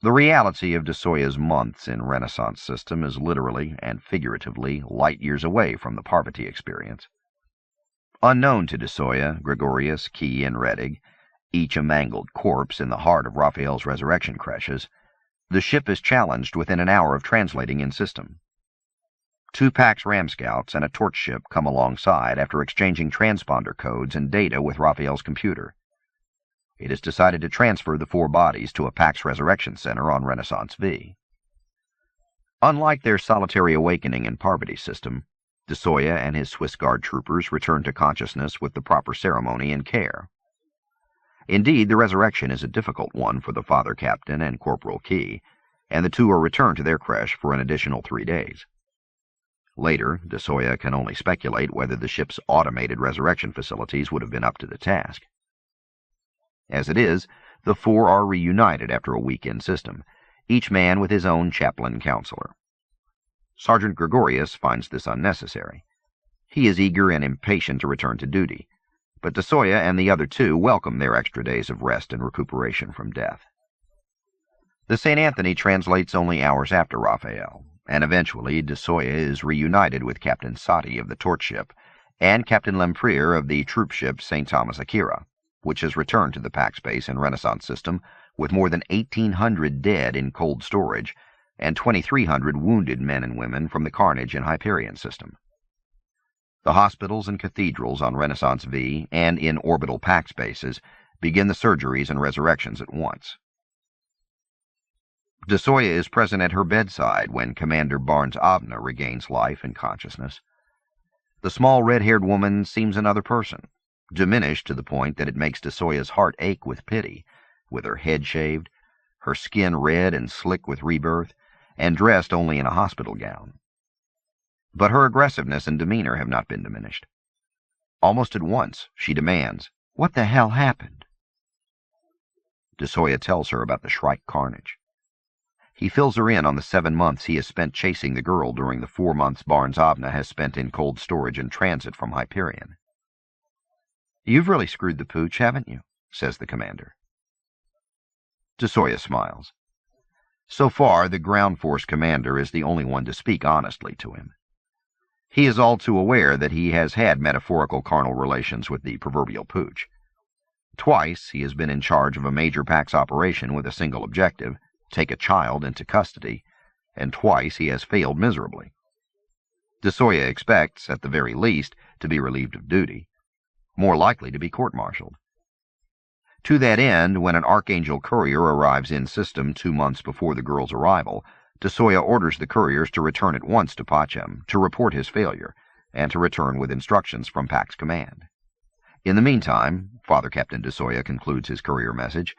The reality of de Soya's months in Renaissance System is literally and figuratively light years away from the Parvati experience. Unknown to de Soya, Gregorius, Key, and Rettig, each a mangled corpse in the heart of Raphael's resurrection creches, the ship is challenged within an hour of translating in system. 2 Pax ram scouts and a torch ship come alongside after exchanging transponder codes and data with Raphael's computer. It is decided to transfer the 4 bodies to a Pax Resurrection Center on Renaissance V. Unlike their solitary awakening in Parvati System, de Soya and his Swiss Guard troopers return to consciousness with the proper ceremony and care. Indeed, the resurrection is a difficult one for the Father Captain and Corporal Key, and the 2 are returned to their creche for an additional 3 days. Later, de Soya can only speculate whether the ship's automated resurrection facilities would have been up to the task. As it is, the 4 are reunited after a week in system, each man with his own chaplain counselor. Sergeant Gregorius finds this unnecessary. He is eager and impatient to return to duty, but de Soya and the other 2 welcome their extra days of rest and recuperation from death. The St. Anthony translates only hours after Raphael, and eventually de Soya is reunited with Captain Sati of the torch ship and Captain Lempriere of the troop ship St. Thomas Akira, which has returned to the Pax base in Renaissance System with more than 1,800 dead in cold storage and 2,300 wounded men and women from the carnage in Hyperion System. The hospitals and cathedrals on Renaissance V and in orbital Pax bases begin the surgeries and resurrections at once. De Soya is present at her bedside when Commander Barnes Abna regains life and consciousness. The small red-haired woman seems another person, diminished to the point that it makes de Soya's heart ache with pity, with her head shaved, her skin red and slick with rebirth, and dressed only in a hospital gown. But her aggressiveness and demeanor have not been diminished. Almost at once, she demands, "What the hell happened?" De Soya tells her about the Shrike carnage. He fills her in on the 7 months he has spent chasing the girl during the 4 months Barnes Abna has spent in cold storage and transit from Hyperion. "You've really screwed the pooch, haven't you?" says the commander. DeSoya smiles. So far, the ground force commander is the only one to speak honestly to him. He is all too aware that he has had metaphorical carnal relations with the proverbial pooch. Twice he has been in charge of a major PAX operation with a single objective, take a child into custody, and twice he has failed miserably. DeSoya expects, at the very least, to be relieved of duty, more likely to be court-martialed. To that end, when an Archangel courier arrives in system 2 months before the girl's arrival, DeSoya orders the couriers to return at once to Pachem to report his failure, and to return with instructions from PAX Command. In the meantime, Father Captain DeSoya concludes his courier message,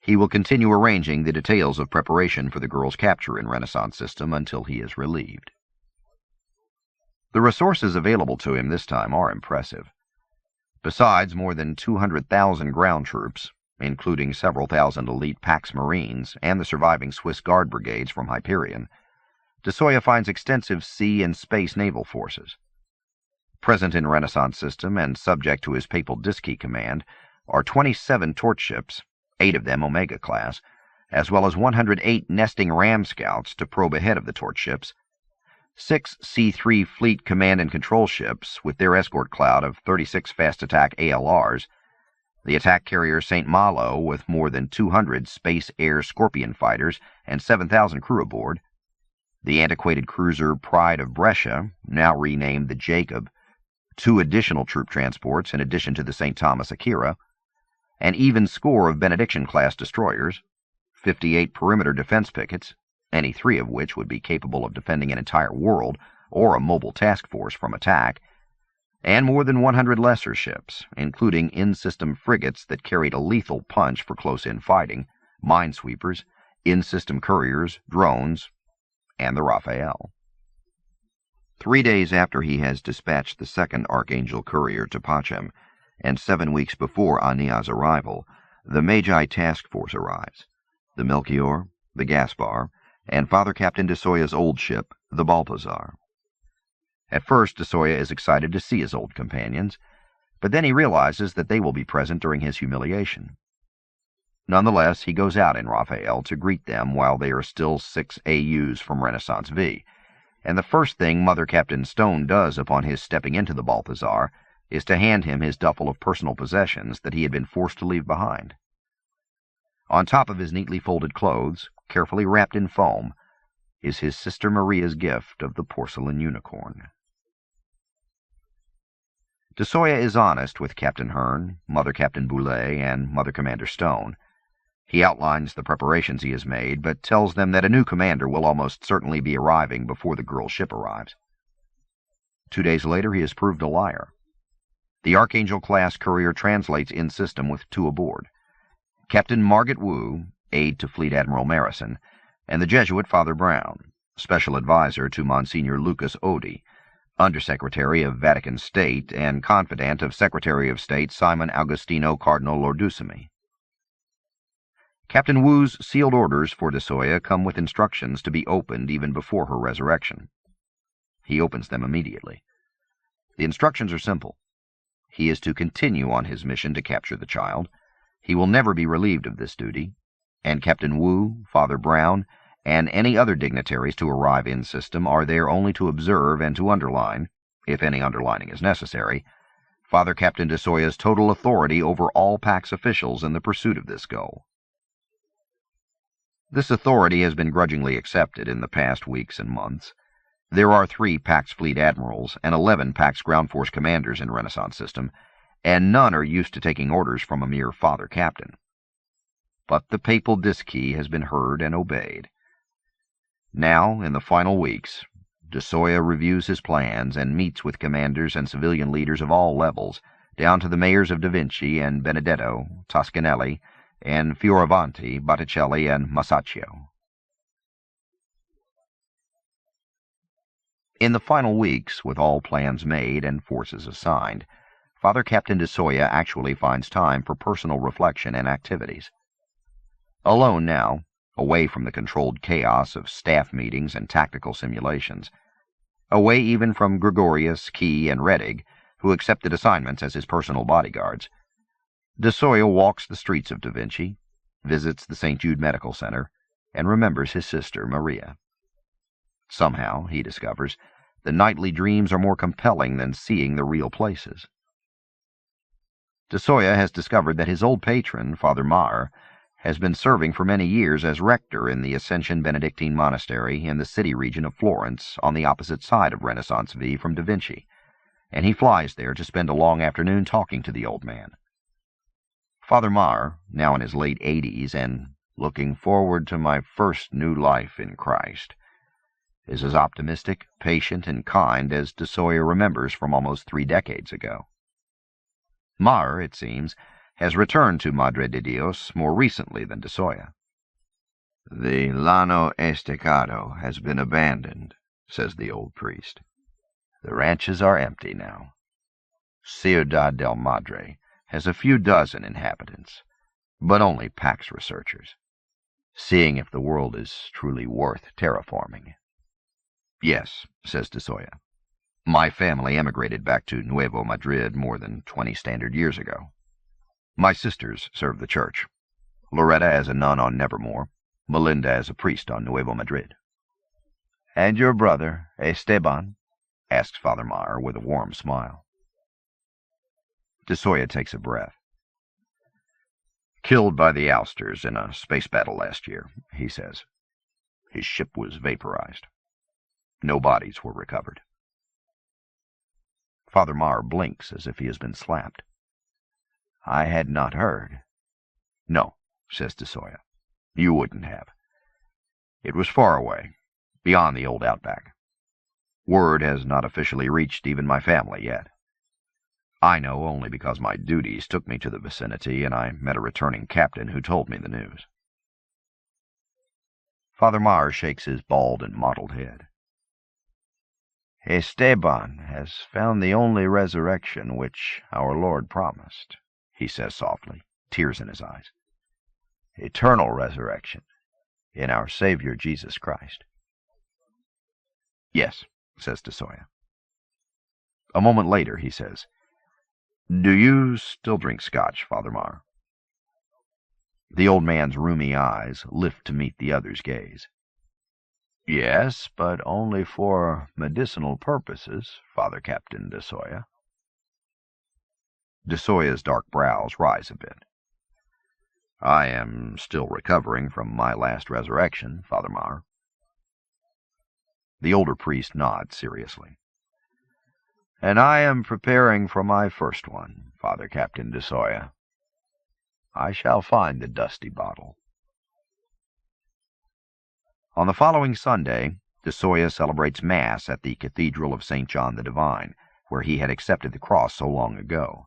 he will continue arranging the details of preparation for the girl's capture in Renaissance System until he is relieved. The resources available to him this time are impressive. Besides more than 200,000 ground troops, including several thousand elite PAX Marines and the surviving Swiss Guard brigades from Hyperion, DeSoya finds extensive sea and space naval forces. Present in Renaissance System and subject to his Papal Disky command are 27 torch ships, 8 of them Omega-class, as well as 108 nesting ram scouts to probe ahead of the torch ships, 6 C-3 Fleet command and control ships with their escort cloud of 36 fast-attack ALRs, the attack carrier St. Malo with more than 200 space-air Scorpion fighters and 7,000 crew aboard, the antiquated cruiser Pride of Brescia, now renamed the Jacob, 2 additional troop transports in addition to the St. Thomas Akira, an even score of Benediction-class destroyers, 58 perimeter defense pickets, any 3 of which would be capable of defending an entire world or a mobile task force from attack, and more than 100 lesser ships, including in-system frigates that carried a lethal punch for close-in fighting, minesweepers, in-system couriers, drones, and the Raphael. 3 days after he has dispatched the second Archangel courier to Pachem, and 7 weeks before Aenea's arrival, the Magi task force arrives, the Melchior, the Gaspar, and Father Captain DeSoya's old ship, the Balthazar. At first, DeSoya is excited to see his old companions, but then he realizes that they will be present during his humiliation. Nonetheless, he goes out in Raphael to greet them while they are still 6 AUs from Renaissance V, and the first thing Mother Captain Stone does upon his stepping into the Balthazar is to hand him his duffel of personal possessions that he had been forced to leave behind. On top of his neatly folded clothes, carefully wrapped in foam, is his sister Maria's gift of the porcelain unicorn. DeSoya is honest with Captain Hearn, Mother Captain Boulay, and Mother Commander Stone. He outlines the preparations he has made, but tells them that a new commander will almost certainly be arriving before the girl's ship arrives. 2 days later, he is proved a liar. The Archangel-class courier translates in system with 2 aboard, Captain Margaret Wu, aide to Fleet Admiral Marison, and the Jesuit Father Brown, special advisor to Monsignor Lucas Oddi, Undersecretary of Vatican State and confidant of Secretary of State Simon Agostino Cardinal Lordusimi. Captain Wu's sealed orders for DeSoya come with instructions to be opened even before her resurrection. He opens them immediately. The instructions are simple. He is to continue on his mission to capture the child. He will never be relieved of this duty, and Captain Wu, Father Brown, and any other dignitaries to arrive in system are there only to observe and to underline, if any underlining is necessary, Father Captain DeSoya's total authority over all PAX officials in the pursuit of this goal. This authority has been grudgingly accepted in the past weeks and months. There are 3 PAX fleet admirals and 11 PAX ground force commanders in Renaissance System, and none are used to taking orders from a mere Father Captain. But the Papal Disky has been heard and obeyed. Now, in the final weeks, DeSoya reviews his plans and meets with commanders and civilian leaders of all levels, down to the mayors of Da Vinci and Benedetto, Toscanelli, and Fioravanti, Botticelli, and Masaccio. In the final weeks, with all plans made and forces assigned, Father Captain DeSoya actually finds time for personal reflection and activities. Alone now, away from the controlled chaos of staff meetings and tactical simulations, away even from Gregorius, Key, and Rettig, who accepted assignments as his personal bodyguards. De Soya walks the streets of Da Vinci, visits the St. Jude Medical Center, and remembers his sister, Maria. Somehow, he discovers, the nightly dreams are more compelling than seeing the real places. De Soya has discovered that his old patron, Father Maher, has been serving for many years as rector in the Ascension Benedictine Monastery in the city region of Florence on the opposite side of Renaissance V from Da Vinci, and he flies there to spend a long afternoon talking to the old man. Father Maher, now in his late 80s and looking forward to my first new life in Christ, is as optimistic, patient, and kind as De Soya remembers from almost 3 decades ago. Maher, it seems, has returned to Madre de Dios more recently than De Soya. "The Llano Estacado has been abandoned," says the old priest. "The ranches are empty now. Ciudad del Madre has a few dozen inhabitants, but only Pax researchers, seeing if the world is truly worth terraforming." "Yes," says De Soya. "My family emigrated back to Nuevo Madrid more than 20 standard years ago. My sisters serve the church, Loretta as a nun on Nevermore, Melinda as a priest on Nuevo Madrid." "And your brother, Esteban?" asks Father Maher with a warm smile. De Soya takes a breath. "Killed by the ousters in a space battle last year," he says. "His ship was vaporized. No bodies were recovered." Father Maher blinks as if he has been slapped. "I had not heard." "No," says De Soya. "You wouldn't have. It was far away, beyond the old outback. Word has not officially reached even my family yet. I know only because my duties took me to the vicinity and I met a returning captain who told me the news." Father Maher shakes his bald and mottled head. "Esteban has found the only resurrection which our Lord promised," he says softly, tears in his eyes. "Eternal resurrection in our Savior Jesus Christ." "Yes," says De Soya. A moment later he says, "Do you still drink scotch, Father Maher?" The old man's rheumy eyes lift to meet the other's gaze. "Yes, but only for medicinal purposes, Father Captain De Soya." De Soya's dark brows rise a bit. "I am still recovering from my last resurrection, Father Maher." The older priest nods seriously. "And I am preparing for my first one, Father Captain De Soya. I shall find the dusty bottle." On the following Sunday, De Soya celebrates Mass at the Cathedral of St. John the Divine, where he had accepted the cross so long ago.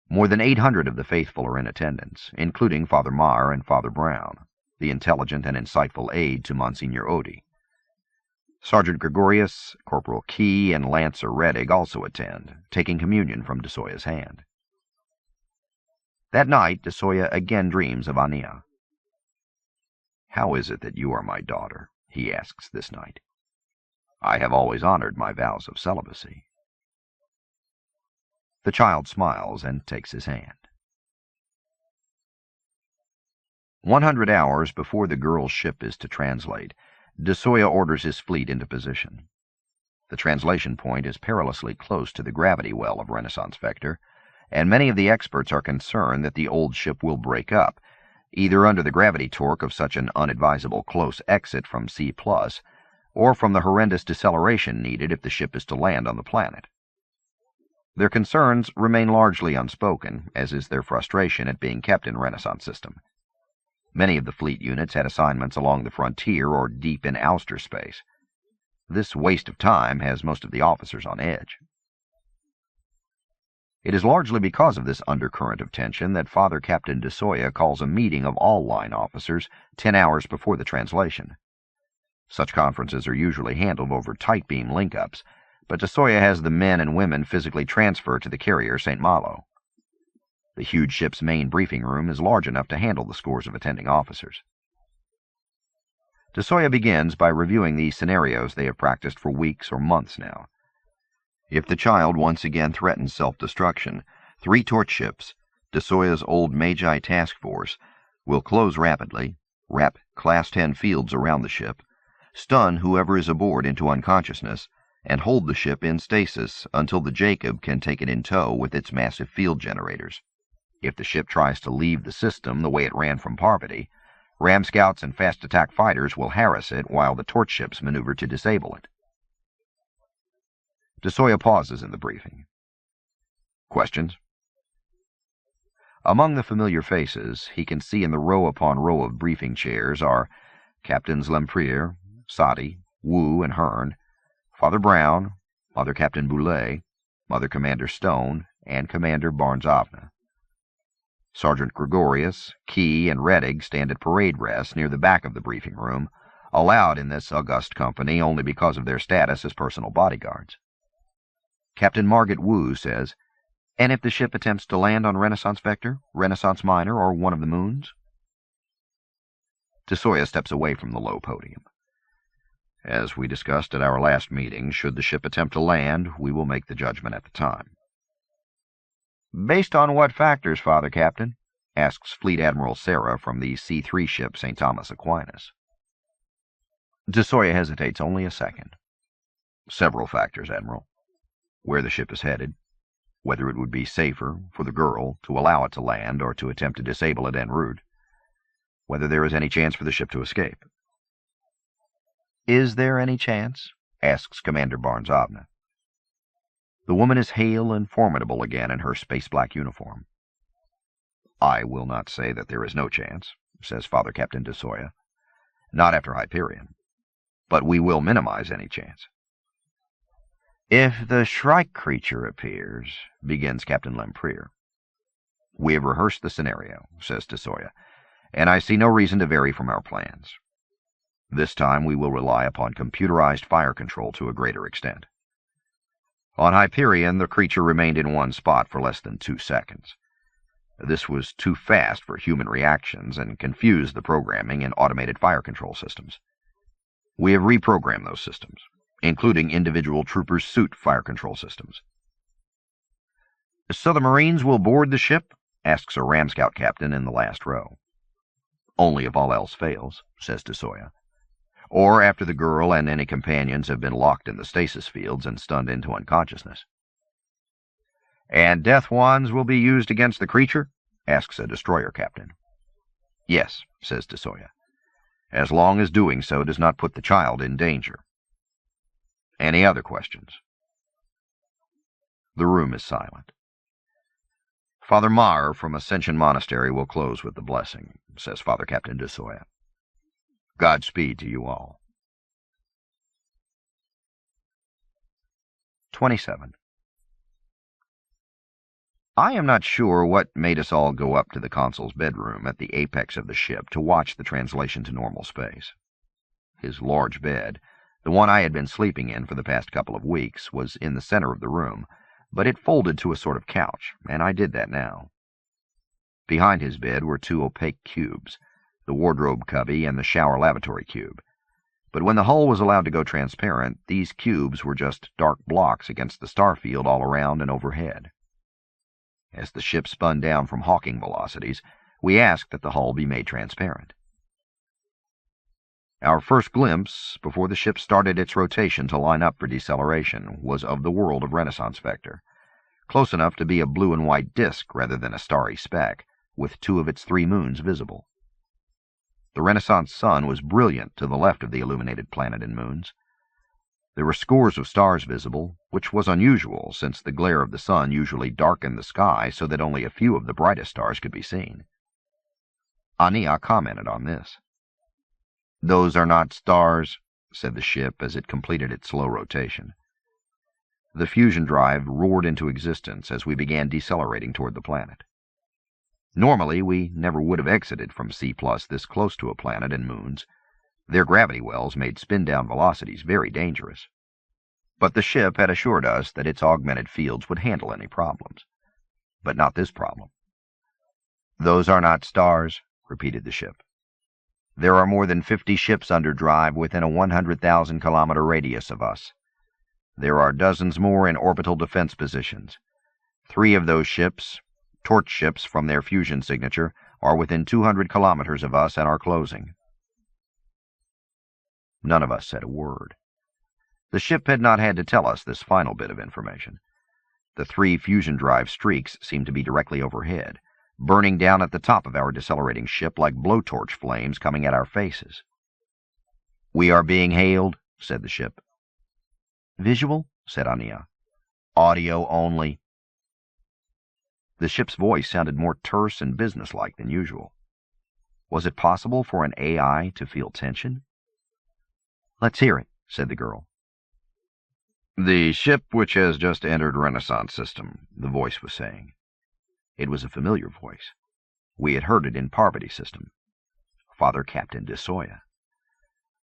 More than 800 of the faithful are in attendance, including Father Maher and Father Brown, the intelligent and insightful aide to Monsignor Oddi. Sergeant Gregorius, Corporal Key, and Lancer Reddig also attend, taking communion from De Soya's hand. That night, De Soya again dreams of Aenea. "How is it that you are my daughter?" he asks this night. "I have always honored my vows of celibacy." The child smiles and takes his hand. 100 hours before the girl's ship is to translate, De Soya orders his fleet into position. The translation point is perilously close to the gravity well of Renaissance Vector, and many of the experts are concerned that the old ship will break up, either under the gravity torque of such an unadvisable close exit from C+, or from the horrendous deceleration needed if the ship is to land on the planet. Their concerns remain largely unspoken, as is their frustration at being kept in Renaissance system. Many of the fleet units had assignments along the frontier or deep in ouster space. This waste of time has most of the officers on edge. It is largely because of this undercurrent of tension that Father Captain De Soya calls a meeting of all line officers 10 hours before the translation. Such conferences are usually handled over tight beam link-ups, but De Soya has the men and women physically transfer to the carrier St. Malo. The huge ship's main briefing room is large enough to handle the scores of attending officers. De Soya begins by reviewing the scenarios they have practiced for weeks or months now. If the child once again threatens self-destruction, 3 torch ships, Desoya's old Magi task force, will close rapidly, wrap Class 10 fields around the ship, stun whoever is aboard into unconsciousness, and hold the ship in stasis until the Jacob can take it in tow with its massive field generators. If the ship tries to leave the system the way it ran from Parvati, ram scouts and fast attack fighters will harass it while the torch ships maneuver to disable it. Desoya pauses in the briefing. Questions? Among the familiar faces he can see in the row upon row of briefing chairs are Captains Lempriere, Sadi, Wu, and Hearn, Father Brown, Mother Captain Boulay, Mother Commander Stone, and Commander Barnes-Avna. Sergeant Gregorius, Key, and Rettig stand at parade rest near the back of the briefing room, allowed in this august company only because of their status as personal bodyguards. Captain Margaret Wu says, "And if the ship attempts to land on Renaissance Vector, Renaissance Minor, or one of the moons?" Desoya steps away from the low podium. "As we discussed at our last meeting, should the ship attempt to land, we will make the judgment at the time." "Based on what factors, Father Captain?" asks Fleet Admiral Sarah from the C-3 ship St. Thomas Aquinas. Desoya hesitates only a second. "Several factors, Admiral. Where the ship is headed, whether it would be safer for the girl to allow it to land or to attempt to disable it en route, whether there is any chance for the ship to escape." "Is there any chance?" asks Commander Barnes-Avna. The woman is hale and formidable again in her space-black uniform. "I will not say that there is no chance," says Father Captain Desoya. "Not after Hyperion. But we will minimize any chance." "If the Shrike creature appears," begins Captain Lempriere. "We have rehearsed the scenario," says Desoya, "and I see no reason to vary from our plans. This time we will rely upon computerized fire control to a greater extent. On Hyperion, the creature remained in one spot for less than 2 seconds. This was too fast for human reactions and confused the programming in automated fire control systems. We have reprogrammed those systems, including individual troopers' suit fire control systems." "So the Marines will board the ship?" asks a ram scout captain in the last row. "Only if all else fails," says Desoya. "Or after the girl and any companions have been locked in the stasis fields and stunned into unconsciousness." "And death wands will be used against the creature?" asks a destroyer captain. "Yes," says Desoya, "as long as doing so does not put the child in danger." Any other questions? The room is silent. "Father Maher from Ascension Monastery will close with the blessing," says Father Captain Desoya. "Godspeed to you all." 27. I am not sure what made us all go up to the consul's bedroom at the apex of the ship to watch the translation to normal space. His large bed, the one I had been sleeping in for the past couple of weeks, was in the center of the room, but it folded to a sort of couch, and I did that now. Behind his bed were 2 opaque cubes, the wardrobe cubby and the shower lavatory cube. But when the hull was allowed to go transparent, these cubes were just dark blocks against the star field all around and overhead. As the ship spun down from Hawking velocities, we asked that the hull be made transparent. Our first glimpse, before the ship started its rotation to line up for deceleration, was of the world of Renaissance Vector, close enough to be a blue and white disk rather than a starry speck, with 2 of its 3 moons visible. The Renaissance sun was brilliant to the left of the illuminated planet and moons. There were scores of stars visible, which was unusual, since the glare of the sun usually darkened the sky so that only a few of the brightest stars could be seen. Aenea commented on this. "Those are not stars," said the ship as it completed its slow rotation. The fusion drive roared into existence as we began decelerating toward the planet. Normally, we never would have exited from C+ this close to a planet and moons. Their gravity wells made spin-down velocities very dangerous. But the ship had assured us that its augmented fields would handle any problems. But not this problem. "Those are not stars," repeated the ship. "There are more than 50 ships under drive within a 100,000-kilometer radius of us. There are dozens more in orbital defense positions. 3 of those ships, torch ships from their fusion signature, are within 200 kilometers of us and are closing. None of us said a word. The ship had not had to tell us this final bit of information. The 3 fusion drive streaks seemed to be directly overhead, burning down at the top of our decelerating ship like blowtorch flames coming at our faces. "We are being hailed," said the ship. "Visual?" said Aenea. "Audio only." The ship's voice sounded more terse and businesslike than usual. Was it possible for an AI to feel tension? "Let's hear it," said the girl. "The ship which has just entered Renaissance system," the voice was saying. It was a familiar voice. We had heard it in Parvati system. Father Captain de Soya.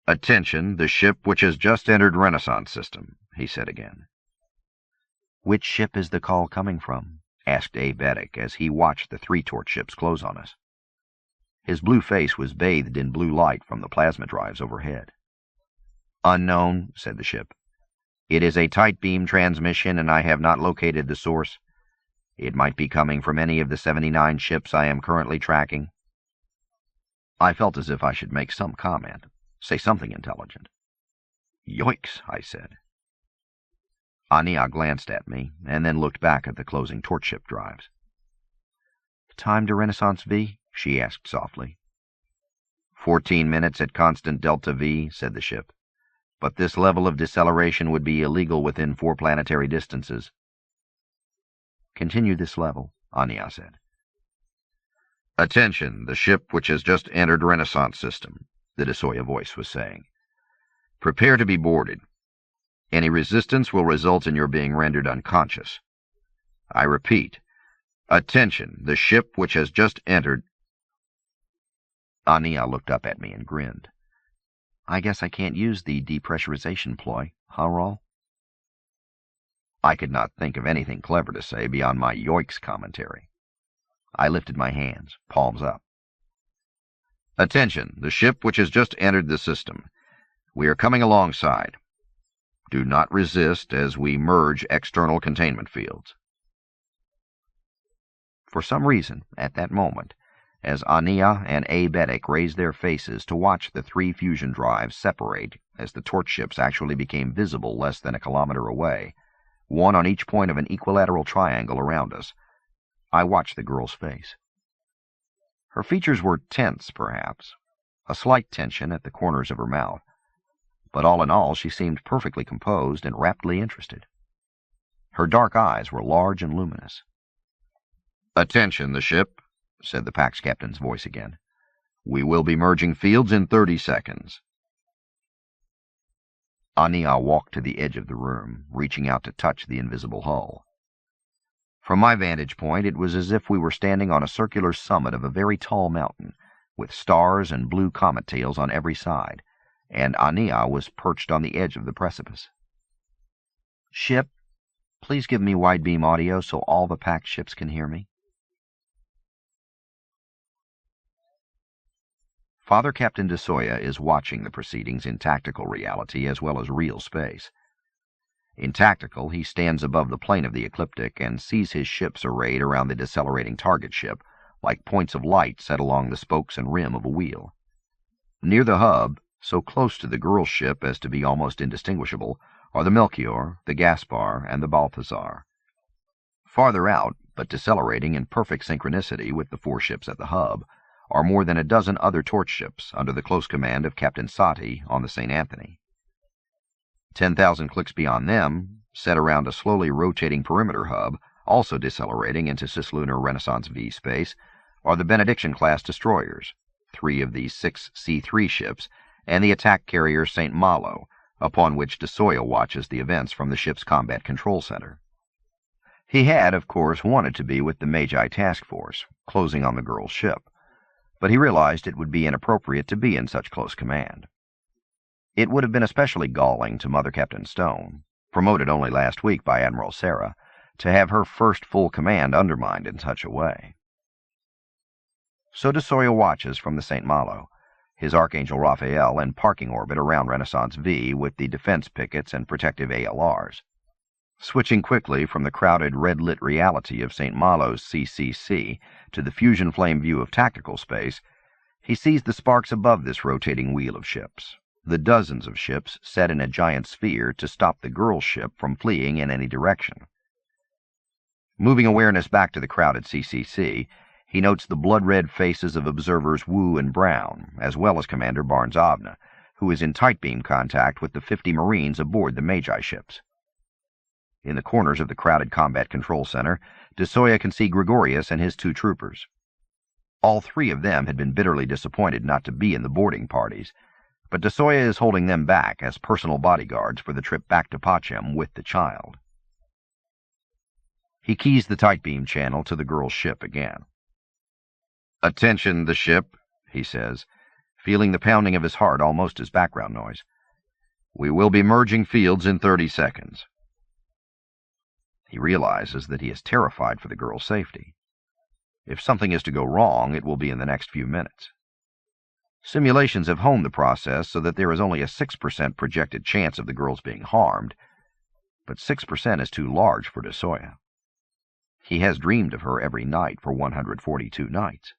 "Attention, the ship which has just entered Renaissance system," he said again. "Which ship is the call coming from?" asked Aebetic as he watched the 3 torch ships close on us. His blue face was bathed in blue light from the plasma drives overhead. "Unknown," said the ship. "It is a tight beam transmission, and I have not located the source. It might be coming from any of the 79 ships I am currently tracking." I felt as if I should make some comment, say something intelligent. "Yoicks," I said. Aenea glanced at me, and then looked back at the closing torch ship drives. "Time to Renaissance V?" she asked softly. 14 minutes at constant delta V, said the ship. But this level of deceleration would be illegal within 4 planetary distances. "Continue this level," Aenea said. "Attention, the ship which has just entered Renaissance system," the de Soya voice was saying. "Prepare to be boarded. Any resistance will result in your being rendered unconscious. I repeat, attention, the ship which has just entered—" Aenea looked up at me and grinned. "I guess I can't use the depressurization ploy, huh, Raul?" I could not think of anything clever to say beyond my yoicks commentary. I lifted my hands, palms up. "Attention, the ship which has just entered the system. We are coming alongside. Do not resist as we merge external containment fields." For some reason, at that moment, as Aenea and Aebetic raised their faces to watch the 3 fusion drives separate as the torch ships actually became visible less than a kilometer away, one on each point of an equilateral triangle around us, I watched the girl's face. Her features were tense, perhaps, a slight tension at the corners of her mouth, but all in all she seemed perfectly composed and raptly interested. Her dark eyes were large and luminous. "Attention, the ship," said the Pax Captain's voice again. "We will be merging fields in 30 seconds. Aenea walked to the edge of the room, reaching out to touch the invisible hull. From my vantage point, it was as if we were standing on a circular summit of a very tall mountain, with stars and blue comet tails on every side, and Aenea was perched on the edge of the precipice. "Ship, please give me wide-beam audio so all the Pax ships can hear me." Father Captain de Soya is watching the proceedings in tactical reality as well as real space. In tactical, he stands above the plane of the ecliptic and sees his ships arrayed around the decelerating target ship, like points of light set along the spokes and rim of a wheel. Near the hub, so close to the girl's ship as to be almost indistinguishable, are the Melchior, the Gaspar, and the Balthazar. Farther out, but decelerating in perfect synchronicity with the 4 ships at the hub, are more than a dozen other torch ships under the close command of Captain Sati on the St. Anthony. 10,000 clicks beyond them, set around a slowly rotating perimeter hub, also decelerating into cislunar Renaissance V space, are the Benediction-class destroyers, 3 of the 6 C3 ships, and the attack carrier St. Malo, upon which de Soya watches the events from the ship's combat control center. He had, of course, wanted to be with the Magi task force, closing on the girl's ship, but he realized it would be inappropriate to be in such close command. It would have been especially galling to Mother Captain Stone, promoted only last week by Admiral Sarah, to have her first full command undermined in such a way. So de Soya watches from the St. Malo, his Archangel Raphael in parking orbit around Renaissance V with the defense pickets and protective ALRs. Switching quickly from the crowded red-lit reality of St. Malo's CCC to the fusion flame view of tactical space, he sees the sparks above this rotating wheel of ships, the dozens of ships set in a giant sphere to stop the girl's ship from fleeing in any direction. Moving awareness back to the crowded CCC, he notes the blood-red faces of observers Wu and Brown, as well as Commander Barnes-Avna, who is in tight beam contact with the 50 Marines aboard the Magi ships. In the corners of the crowded combat control center, DeSoya can see Gregorius and his 2 troopers. All 3 of them had been bitterly disappointed not to be in the boarding parties, but DeSoya is holding them back as personal bodyguards for the trip back to Pachem with the child. He keys the tight beam channel to the girl's ship again. "Attention, the ship," he says, feeling the pounding of his heart almost as background noise. "We will be merging fields in 30 seconds. He realizes that he is terrified for the girl's safety. If something is to go wrong, it will be in the next few minutes. Simulations have honed the process so that there is only a 6% projected chance of the girl's being harmed, but 6% is too large for DeSoya. He has dreamed of her every night for 142 nights.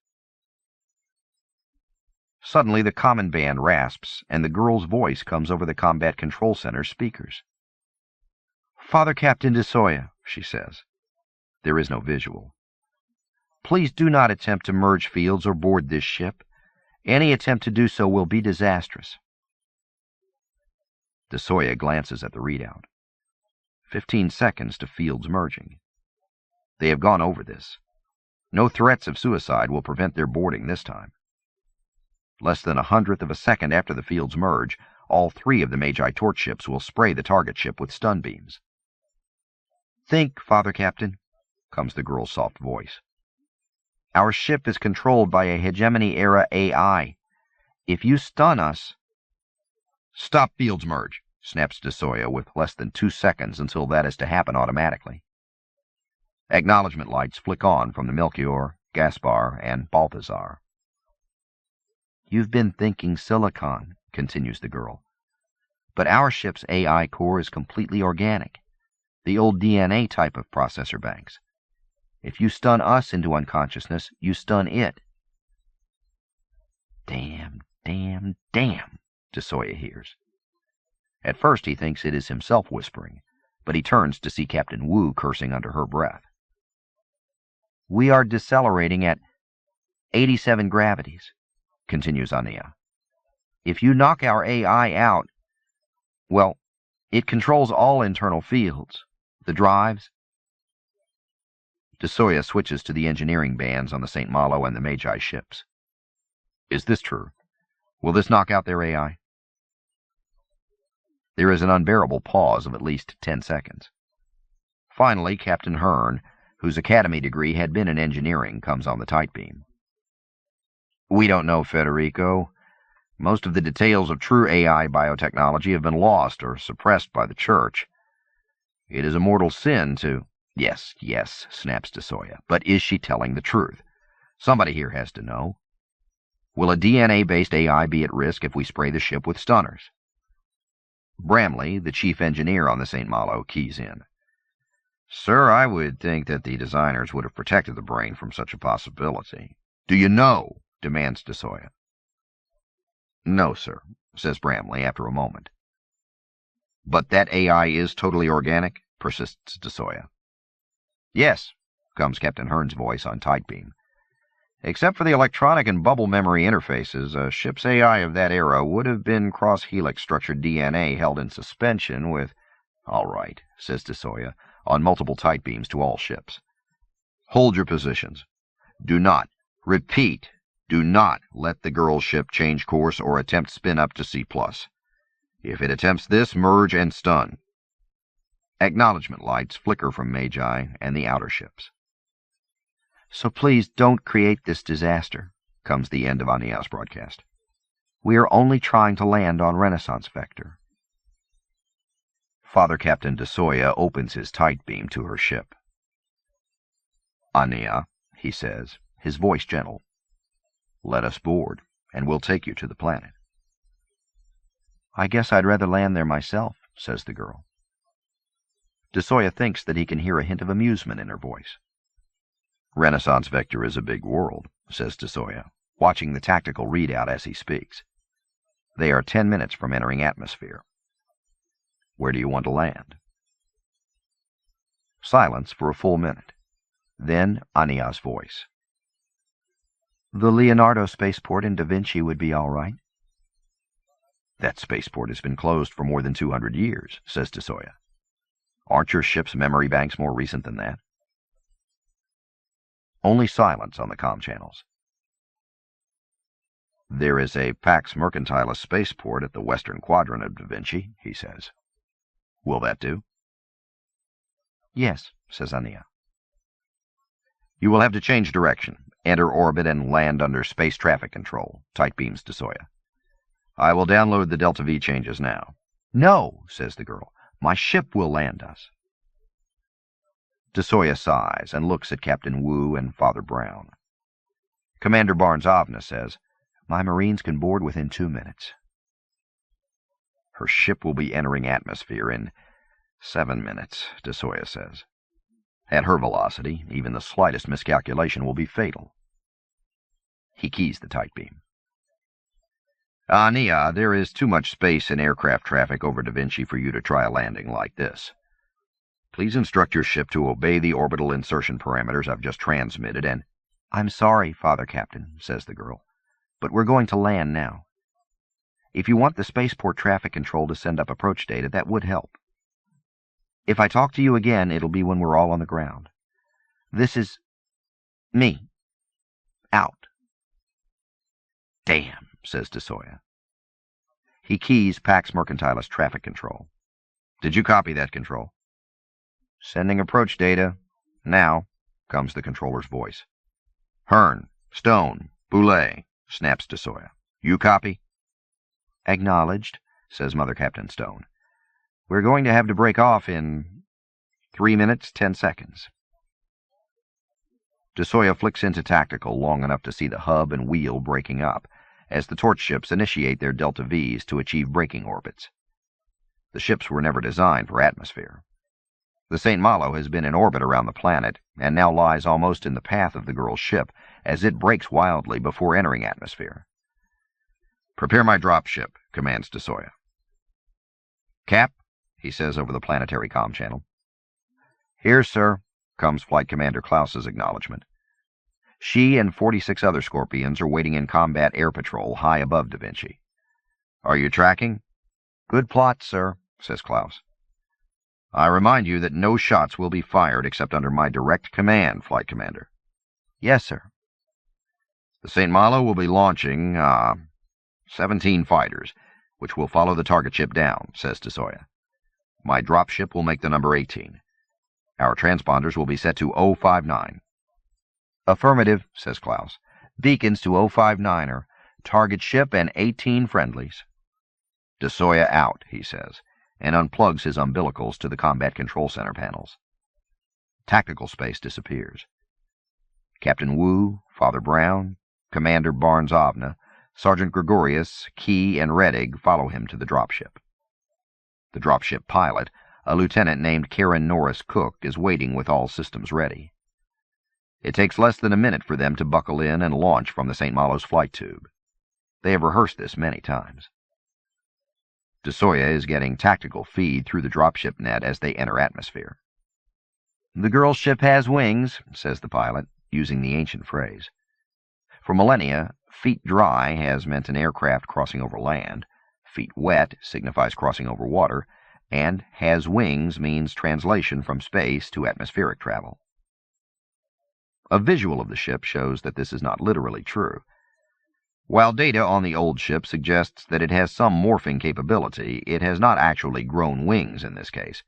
Suddenly the common band rasps, and the girl's voice comes over the combat control center speakers. "Father Captain DeSoya," she says. There is no visual. "Please do not attempt to merge fields or board this ship. Any attempt to do so will be disastrous." DeSoya glances at the readout. 15 seconds to fields merging. They have gone over this. No threats of suicide will prevent their boarding this time. Less than 1/100th of a second after the fields merge, all 3 of the Magi torch ships will spray the target ship with stun beams. "Think, Father Captain," comes the girl's soft voice. "Our ship is controlled by a hegemony-era AI. If you stun us—" "Stop fields merge," snaps DeSoya with less than 2 seconds until that is to happen automatically. Acknowledgement lights flick on from the Melchior, Gaspar, and Balthazar. "You've been thinking silicon," continues the girl. "But our ship's AI core is completely organic, the old DNA type of processor banks. If you stun us into unconsciousness, you stun it." "Damn, damn, damn," DeSoya hears. At first he thinks it is himself whispering, but he turns to see Captain Wu cursing under her breath. "We are decelerating at 87 gravities," continues Aenea. "If you knock our AI out, well, it controls all internal fields, the drives." DeSoya switches to the engineering bands on the St. Malo and the Magi ships. "Is this true? Will this knock out their AI?" There is an unbearable pause of at least 10 seconds. Finally, Captain Hearn, whose academy degree had been in engineering, comes on the tight beam. "We don't know, Federico. Most of the details of true AI biotechnology have been lost or suppressed by the Church. It is a mortal sin to—" Yes, snaps DeSoya, but is she telling the truth? Somebody here has to know. Will a DNA-based AI be at risk if we spray the ship with stunners? Bramley, the chief engineer on the St. Malo, keys in. "Sir, I would think that the designers would have protected the brain from such a possibility." "Do you know?" demands DeSoya. "No, sir," says Bramley after a moment. "But that AI is totally organic?" persists DeSoya. "Yes," comes Captain Hearn's voice on tight beam. "Except for the electronic and bubble memory interfaces, a ship's AI of that era would have been cross-helix structured DNA held in suspension with—" "All right," says DeSoya, on multiple tight beams to all ships. "Hold your positions. Do not, repeat, do not let the girl's ship change course or attempt spin up to C+. If it attempts this, merge and stun." Acknowledgement lights flicker from Magi and the outer ships. "So please don't create this disaster," comes the end of Aenea's broadcast. "We are only trying to land on Renaissance Vector." Father Captain DeSoya opens his tight beam to her ship. "Aenea," he says, his voice gentle, "let us board." and we'll take you to the planet. I guess I'd rather land there myself, says the girl. DeSoya thinks that he can hear a hint of amusement in her voice. Renaissance Vector is a big world, says DeSoya, watching the tactical readout as he speaks. They are 10 minutes from entering atmosphere. Where do you want to land? Silence for a full minute. Then Aenea's voice. The Leonardo spaceport in Da Vinci would be all right. That spaceport has been closed for more than 200 years, says DeSoya. Aren't your ship's memory banks more recent than that? Only silence on the comm channels. There is a Pax Mercantilis spaceport at the western quadrant of Da Vinci, he says. Will that do? Yes, says Aenea. You will have to change direction, enter orbit, and land under space traffic control, tight beams DeSoya. I will download the Delta V changes now. No, says the girl. My ship will land us. DeSoya sighs and looks at Captain Wu and Father Brown. Commander Barnes-Avna says, My Marines can board within 2 minutes. Her ship will be entering atmosphere in 7 minutes, DeSoya says. At her velocity, even the slightest miscalculation will be fatal. He keys the tight beam. Aenea, there is too much space and aircraft traffic over Da Vinci for you to try a landing like this. Please instruct your ship to obey the orbital insertion parameters I've just transmitted and— I'm sorry, Father Captain, says the girl, but we're going to land now. If you want the spaceport traffic control to send up approach data, that would help. If I talk to you again, it'll be when we're all on the ground. This is me. Out. Damn, says DeSoya. He keys Pax Mercantilis traffic control. Did you copy that, Control? Sending approach data. Now, comes the controller's voice. Hearn, Stone, Boulay, snaps DeSoya. You copy? Acknowledged, says Mother Captain Stone. We're going to have to break off in 3 minutes, 10 seconds. DeSoya flicks into tactical long enough to see the hub and wheel breaking up as the torch ships initiate their Delta Vs to achieve braking orbits. The ships were never designed for atmosphere. The St. Malo has been in orbit around the planet and now lies almost in the path of the girl's ship as it brakes wildly before entering atmosphere. Prepare my dropship, commands DeSoya. Cap, he says over the planetary comm channel. Here, sir, comes Flight Commander Klaus's acknowledgement. She and 46 other Scorpions are waiting in combat air patrol high above Da Vinci. Are you tracking? Good plot, sir, says Klaus. I remind you that no shots will be fired except under my direct command, Flight Commander. Yes, sir. The St. Malo will be launching, 17 fighters, which will follow the target ship down, says DeSoya. My dropship will make the number 18. Our transponders will be set to 059. Affirmative, says Klaus. Beacons to 059er. Target ship and 18 friendlies. DeSoya out, he says, and unplugs his umbilicals to the combat control center panels. Tactical space disappears. Captain Wu, Father Brown, Commander Barnes-Avna, Sergeant Gregorius, Key, and Redig follow him to the dropship. The dropship pilot, a lieutenant named Karen Norris Cook, is waiting with all systems ready. It takes less than a minute for them to buckle in and launch from the St. Malo's flight tube. They have rehearsed this many times. DeSoya is getting tactical feed through the dropship net as they enter atmosphere. The girl's ship has wings, says the pilot, using the ancient phrase. For millennia, feet dry has meant an aircraft crossing over land, feet wet signifies crossing over water, and has wings means translation from space to atmospheric travel. A visual of the ship shows that this is not literally true. While data on the old ship suggests that it has some morphing capability, it has not actually grown wings in this case.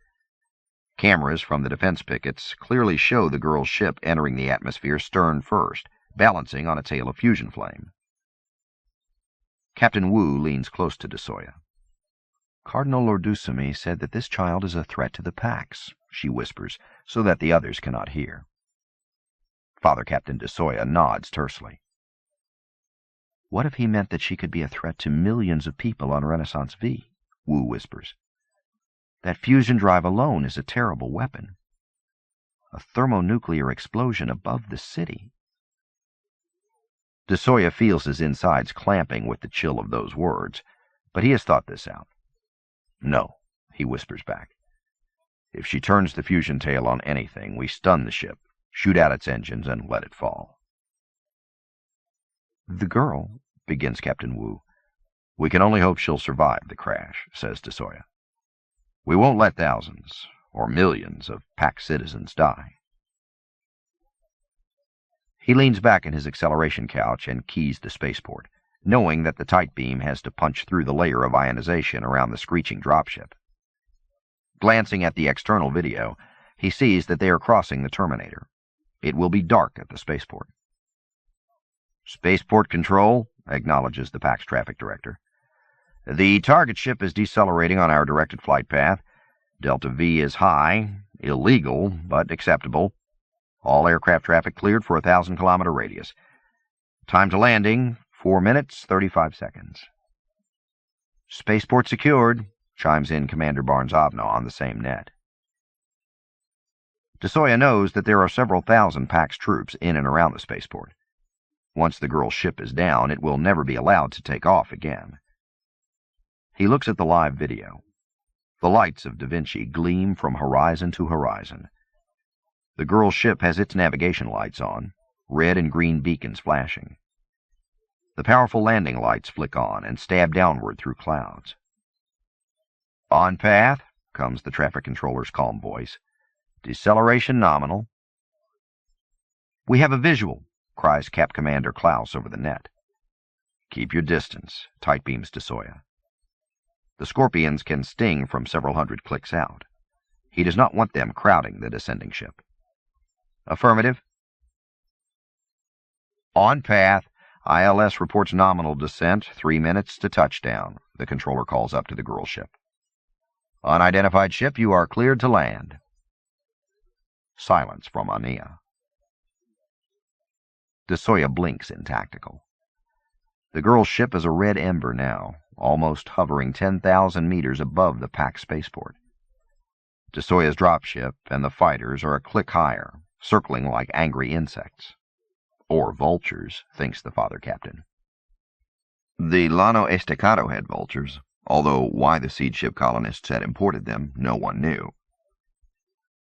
Cameras from the defense pickets clearly show the girl's ship entering the atmosphere stern first, balancing on a tail of fusion flame. Captain Wu leans close to DeSoya. Cardinal Ordusumi said that this child is a threat to the Pax, she whispers, so that the others cannot hear. Father Captain DeSoya nods tersely. What if he meant that she could be a threat to millions of people on Renaissance V? Wu whispers. That fusion drive alone is a terrible weapon. A thermonuclear explosion above the city. DeSoya feels his insides clamping with the chill of those words, but he has thought this out. No, he whispers back. If she turns the fusion tail on anything, we stun the ship, shoot out its engines, and let it fall. The girl, begins Captain Wu. We can only hope she'll survive the crash, says DeSoya. We won't let thousands, or millions, of Pax citizens die. He leans back in his acceleration couch and keys the spaceport, knowing that the tight beam has to punch through the layer of ionization around the screeching dropship. Glancing at the external video, he sees that they are crossing the Terminator. It will be dark at the spaceport. Spaceport Control, acknowledges the Pax traffic director. The target ship is decelerating on our directed flight path. Delta V is high, illegal, but acceptable. All aircraft traffic cleared for a 1,000-kilometer radius. Time to landing, 4 minutes, 35 seconds. Spaceport secured, chimes in Commander Barnes-Avna on the same net. DeSoya knows that there are several thousand Pax troops in and around the spaceport. Once the girl's ship is down, it will never be allowed to take off again. He looks at the live video. The lights of Da Vinci gleam from horizon to horizon. The girl's ship has its navigation lights on, red and green beacons flashing. The powerful landing lights flick on and stab downward through clouds. On path, comes the traffic controller's calm voice. Deceleration nominal. We have a visual, cries Cap Commander Klaus over the net. Keep your distance, tight beams DeSoya. The Scorpions can sting from several hundred clicks out. He does not want them crowding the descending ship. Affirmative. On path, ILS reports nominal descent, 3 minutes to touchdown, the controller calls up to the girl ship. Unidentified ship, you are cleared to land. Silence from Aenea. DeSoya blinks in tactical. The girl's ship is a red ember now, almost hovering 10,000 meters above the Pax spaceport. DeSoya's dropship and the fighters are a click higher, circling like angry insects. Or vultures, thinks the father captain. The Llano Estacado had vultures, although why the seed ship colonists had imported them, no one knew.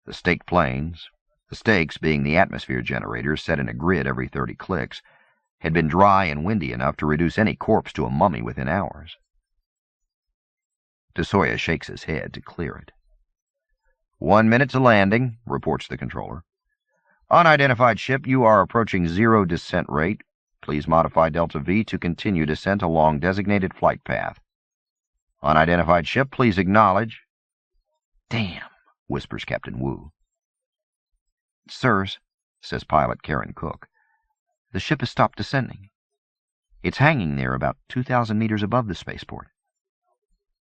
The staked planes, the stakes being the atmosphere generators set in a grid every 30 clicks, had been dry and windy enough to reduce any corpse to a mummy within hours. DeSoya shakes his head to clear it. 1 minute to landing, reports the controller. Unidentified ship, you are approaching 0 descent rate. Please modify Delta V to continue descent along designated flight path. Unidentified ship, please acknowledge. Damn, whispers Captain Wu. Sirs, says pilot Karen Cook, the ship has stopped descending. It's hanging there about 2,000 meters above the spaceport.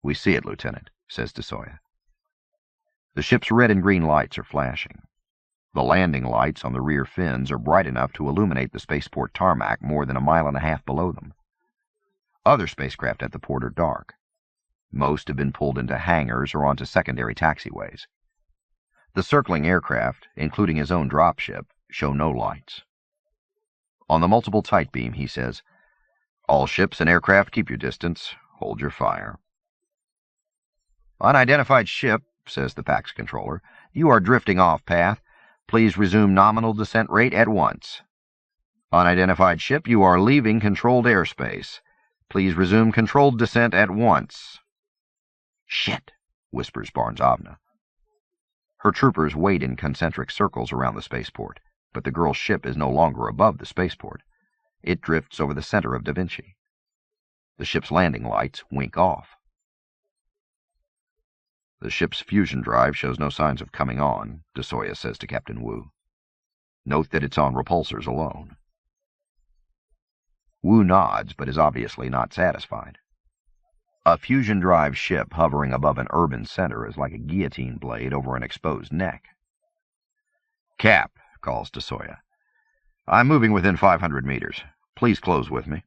We see it, Lieutenant, says DeSoya. The ship's red and green lights are flashing. The landing lights on the rear fins are bright enough to illuminate the spaceport tarmac more than 1.5 miles below them. Other spacecraft at the port are dark. Most have been pulled into hangars or onto secondary taxiways. The circling aircraft, including his own dropship, show no lights. On the multiple tight beam, he says, All ships and aircraft keep your distance. Hold your fire. Unidentified ship, says the Pax controller, you are drifting off path. Please resume nominal descent rate at once. Unidentified ship, you are leaving controlled airspace. Please resume controlled descent at once. Shit, whispers Barnes-Avna. Her troopers wait in concentric circles around the spaceport, but the girl's ship is no longer above the spaceport. It drifts over the center of Da Vinci. The ship's landing lights wink off. The ship's fusion drive shows no signs of coming on, DeSoya says to Captain Wu. Note that it's on repulsors alone. Wu nods, but is obviously not satisfied. A fusion drive ship hovering above an urban center is like a guillotine blade over an exposed neck. Cap, calls DeSoya. I'm moving within 500 meters. Please close with me.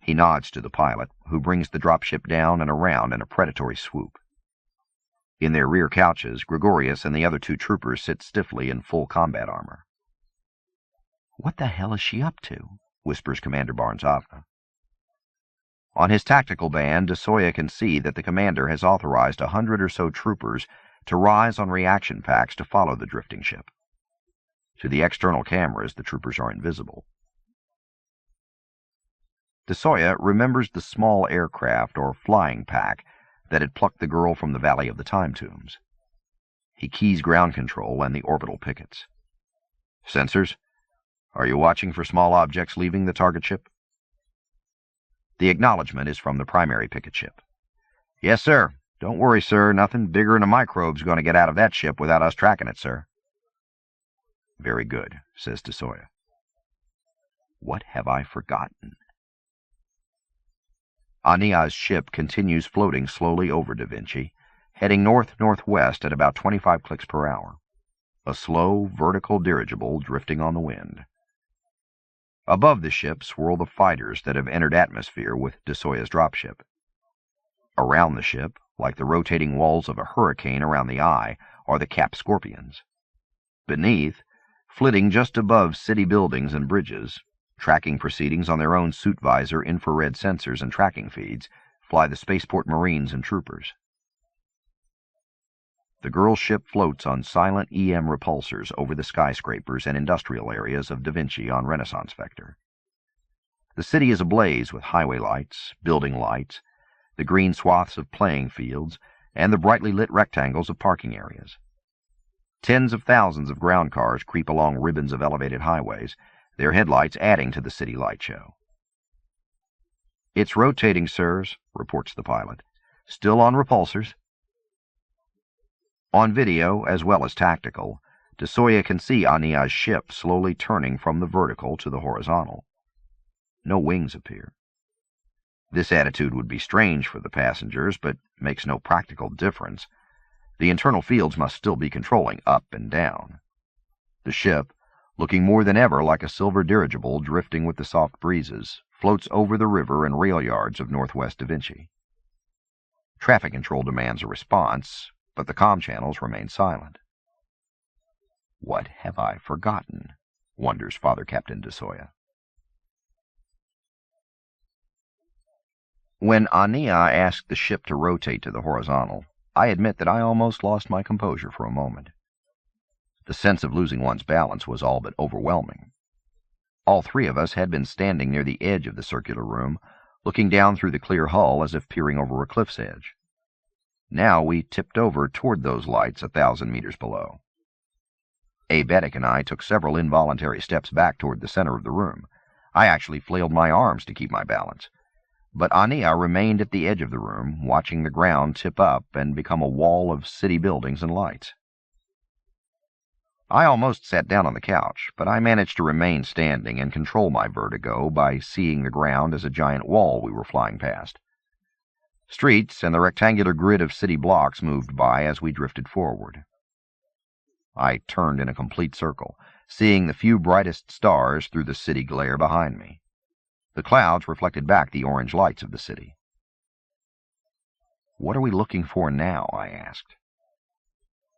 He nods to the pilot, who brings the dropship down and around in a predatory swoop. In their rear couches, Gregorius and the other 2 troopers sit stiffly in full combat armor. "What the hell is she up to?" whispers Commander Barnes-Avna. On his tactical band, de Soya can see that the commander has authorized 100 or so troopers to rise on reaction packs to follow the drifting ship. To the external cameras, the troopers are invisible. De Soya remembers the small aircraft or flying pack that had plucked the girl from the Valley of the Time Tombs. He keys ground control and the orbital pickets. "Sensors, are you watching for small objects leaving the target ship?" The acknowledgement is from the primary picket ship. "Yes, sir. Don't worry, sir. Nothing bigger than a microbe's going to get out of that ship without us tracking it, sir." "Very good," says de Soya. What have I forgotten? Aenea's ship continues floating slowly over Da Vinci, heading north-northwest at about 25 clicks per hour. A slow, vertical dirigible drifting on the wind. Above the ship swirl the fighters that have entered atmosphere with de Soya's dropship. Around the ship, like the rotating walls of a hurricane around the eye, are the Cap Scorpions. Beneath, flitting just above city buildings and bridges, tracking proceedings on their own suit visor infrared sensors and tracking feeds, fly the spaceport Marines and troopers. The girl's ship floats on silent EM repulsors over the skyscrapers and industrial areas of Da Vinci on Renaissance Vector. The city is ablaze with highway lights, building lights, the green swaths of playing fields, and the brightly lit rectangles of parking areas. Tens of thousands of ground cars creep along ribbons of elevated highways, their headlights adding to the city light show. "It's rotating, sirs," reports the pilot. "Still on repulsors." On video, as well as tactical, de Soya can see Aenea's ship slowly turning from the vertical to the horizontal. No wings appear. This attitude would be strange for the passengers, but makes no practical difference. The internal fields must still be controlling up and down. The ship, looking more than ever like a silver dirigible drifting with the soft breezes, floats over the river and rail yards of northwest Da Vinci. Traffic control demands a response, but the comm channels remain silent. "What have I forgotten?" wonders Father Captain de Soya. When Aenea asked the ship to rotate to the horizontal, I admit that I almost lost my composure for a moment. The sense of losing one's balance was all but overwhelming. All 3 of us had been standing near the edge of the circular room, looking down through the clear hull as if peering over a cliff's edge. Now we tipped over toward those lights 1,000 meters below. Aebetic and I took several involuntary steps back toward the center of the room. I actually flailed my arms to keep my balance. But Aenea remained at the edge of the room, watching the ground tip up and become a wall of city buildings and lights. I almost sat down on the couch, but I managed to remain standing and control my vertigo by seeing the ground as a giant wall we were flying past. Streets and the rectangular grid of city blocks moved by as we drifted forward. I turned in a complete circle, seeing the few brightest stars through the city glare behind me. The clouds reflected back the orange lights of the city. "What are we looking for now?" I asked.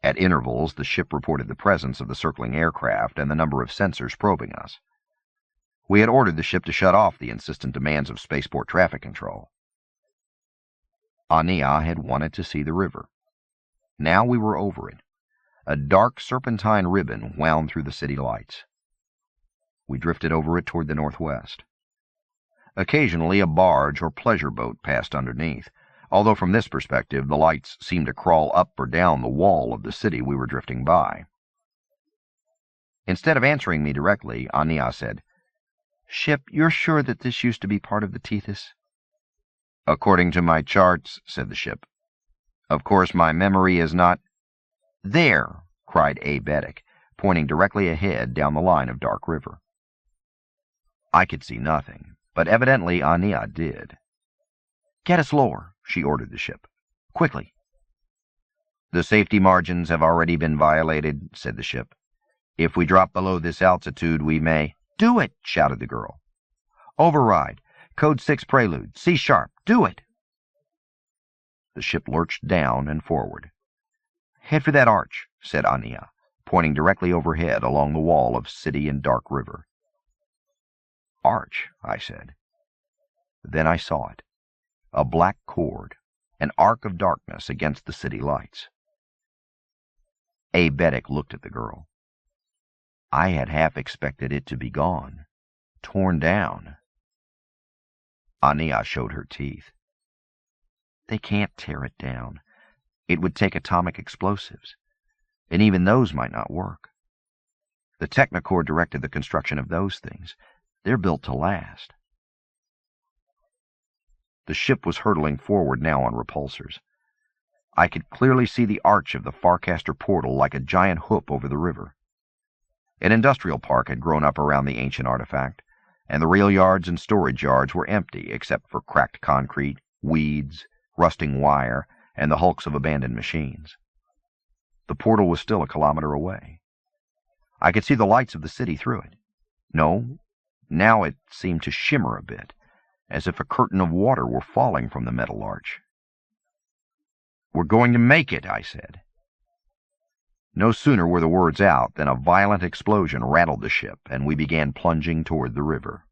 At intervals, the ship reported the presence of the circling aircraft and the number of sensors probing us. We had ordered the ship to shut off the insistent demands of spaceport traffic control. Aenea had wanted to see the river. Now we were over it. A dark serpentine ribbon wound through the city lights. We drifted over it toward the northwest. Occasionally a barge or pleasure boat passed underneath, although from this perspective the lights seemed to crawl up or down the wall of the city we were drifting by. Instead of answering me directly, Aenea said, "Ship, you're sure that this used to be part of the Tethys?" "According to my charts," said the ship. "Of course my memory is not—" "There!" cried Aebetic, pointing directly ahead down the line of dark river. I could see nothing, but evidently Aenea did. "Get us lower," she ordered the ship. "Quickly." "The safety margins have already been violated," said the ship. "If we drop below this altitude, we may—" "Do it!" shouted the girl. "Override. Code 6 prelude. C-sharp. Do it! The ship lurched down and forward. Head for that arch, said Aenea, pointing directly overhead along the wall of city and dark river. Arch, I said. Then I saw it. A black cord, an arc of darkness against the city lights. Abetic looked at the girl. I had half expected it to be gone, torn down. Aenea showed her teeth. They can't tear it down. It would take atomic explosives, and even those might not work. The Technocore directed the construction of those things. They're built to last. The ship was hurtling forward now on repulsors. I could clearly see the arch of the Farcaster portal like a giant hoop over the river. An industrial park had grown up around the ancient artifact, and the rail yards and storage yards were empty except for cracked concrete, weeds, rusting wire, and the hulks of abandoned machines. The portal was still a kilometer away. I could see the lights of the city through it. No, now it seemed to shimmer a bit, as if a curtain of water were falling from the metal arch. We're going to make it, I said. No sooner were the words out than a violent explosion rattled the ship, and we began plunging toward the river.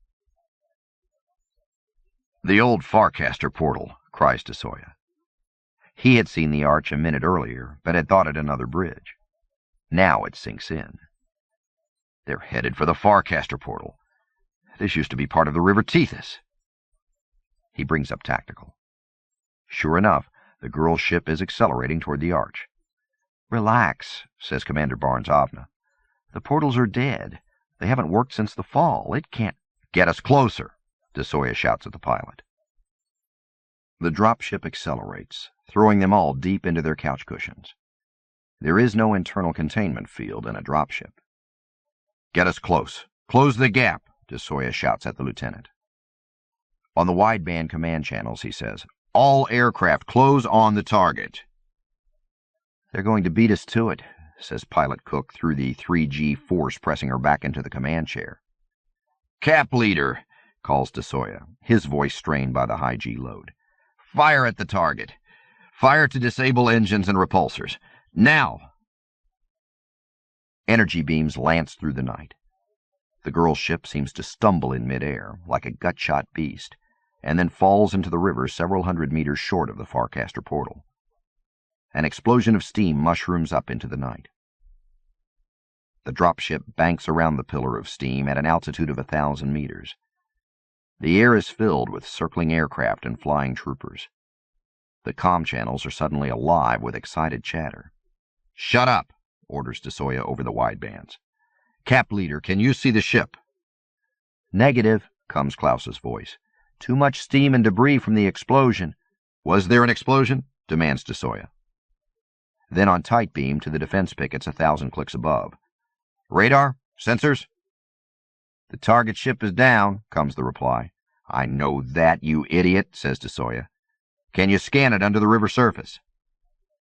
The old Farcaster portal, cries Desoya. He had seen the arch a minute earlier, but had thought it another bridge. Now it sinks in. They're headed for the Farcaster portal. This used to be part of the River Tethys. He brings up tactical. Sure enough, the girl's ship is accelerating toward the arch. Relax, says Commander Barnes-Avna. The portals are dead. They haven't worked since the fall. It can't... Get us closer, Desoya shouts at the pilot. The dropship accelerates, throwing them all deep into their couch cushions. There is no internal containment field in a dropship. Get us close. Close the gap, Desoya shouts at the lieutenant. On the wideband command channels, he says, all aircraft close on the target. They're going to beat us to it, says Pilot Cook through the 3G force pressing her back into the command chair. Cap leader, calls Desoya, his voice strained by the high G load. Fire at the target. Fire to disable engines and repulsors. Now! Energy beams lance through the night. The girl's ship seems to stumble in midair, like a gut-shot beast, and then falls into the river several hundred meters short of the Farcaster portal. An explosion of steam mushrooms up into the night. The dropship banks around the pillar of steam at an altitude of 1,000 meters. The air is filled with circling aircraft and flying troopers. The comm channels are suddenly alive with excited chatter. Shut up, orders Desoya over the widebands. Cap leader, can you see the ship? Negative, comes Klaus's voice. Too much steam and debris from the explosion. Was there an explosion? Demands Desoya. Then on tight beam to the defense pickets 1,000 clicks above. Radar? Sensors? The target ship is down, comes the reply. I know that, you idiot, says Desoya. Can you scan it under the river surface?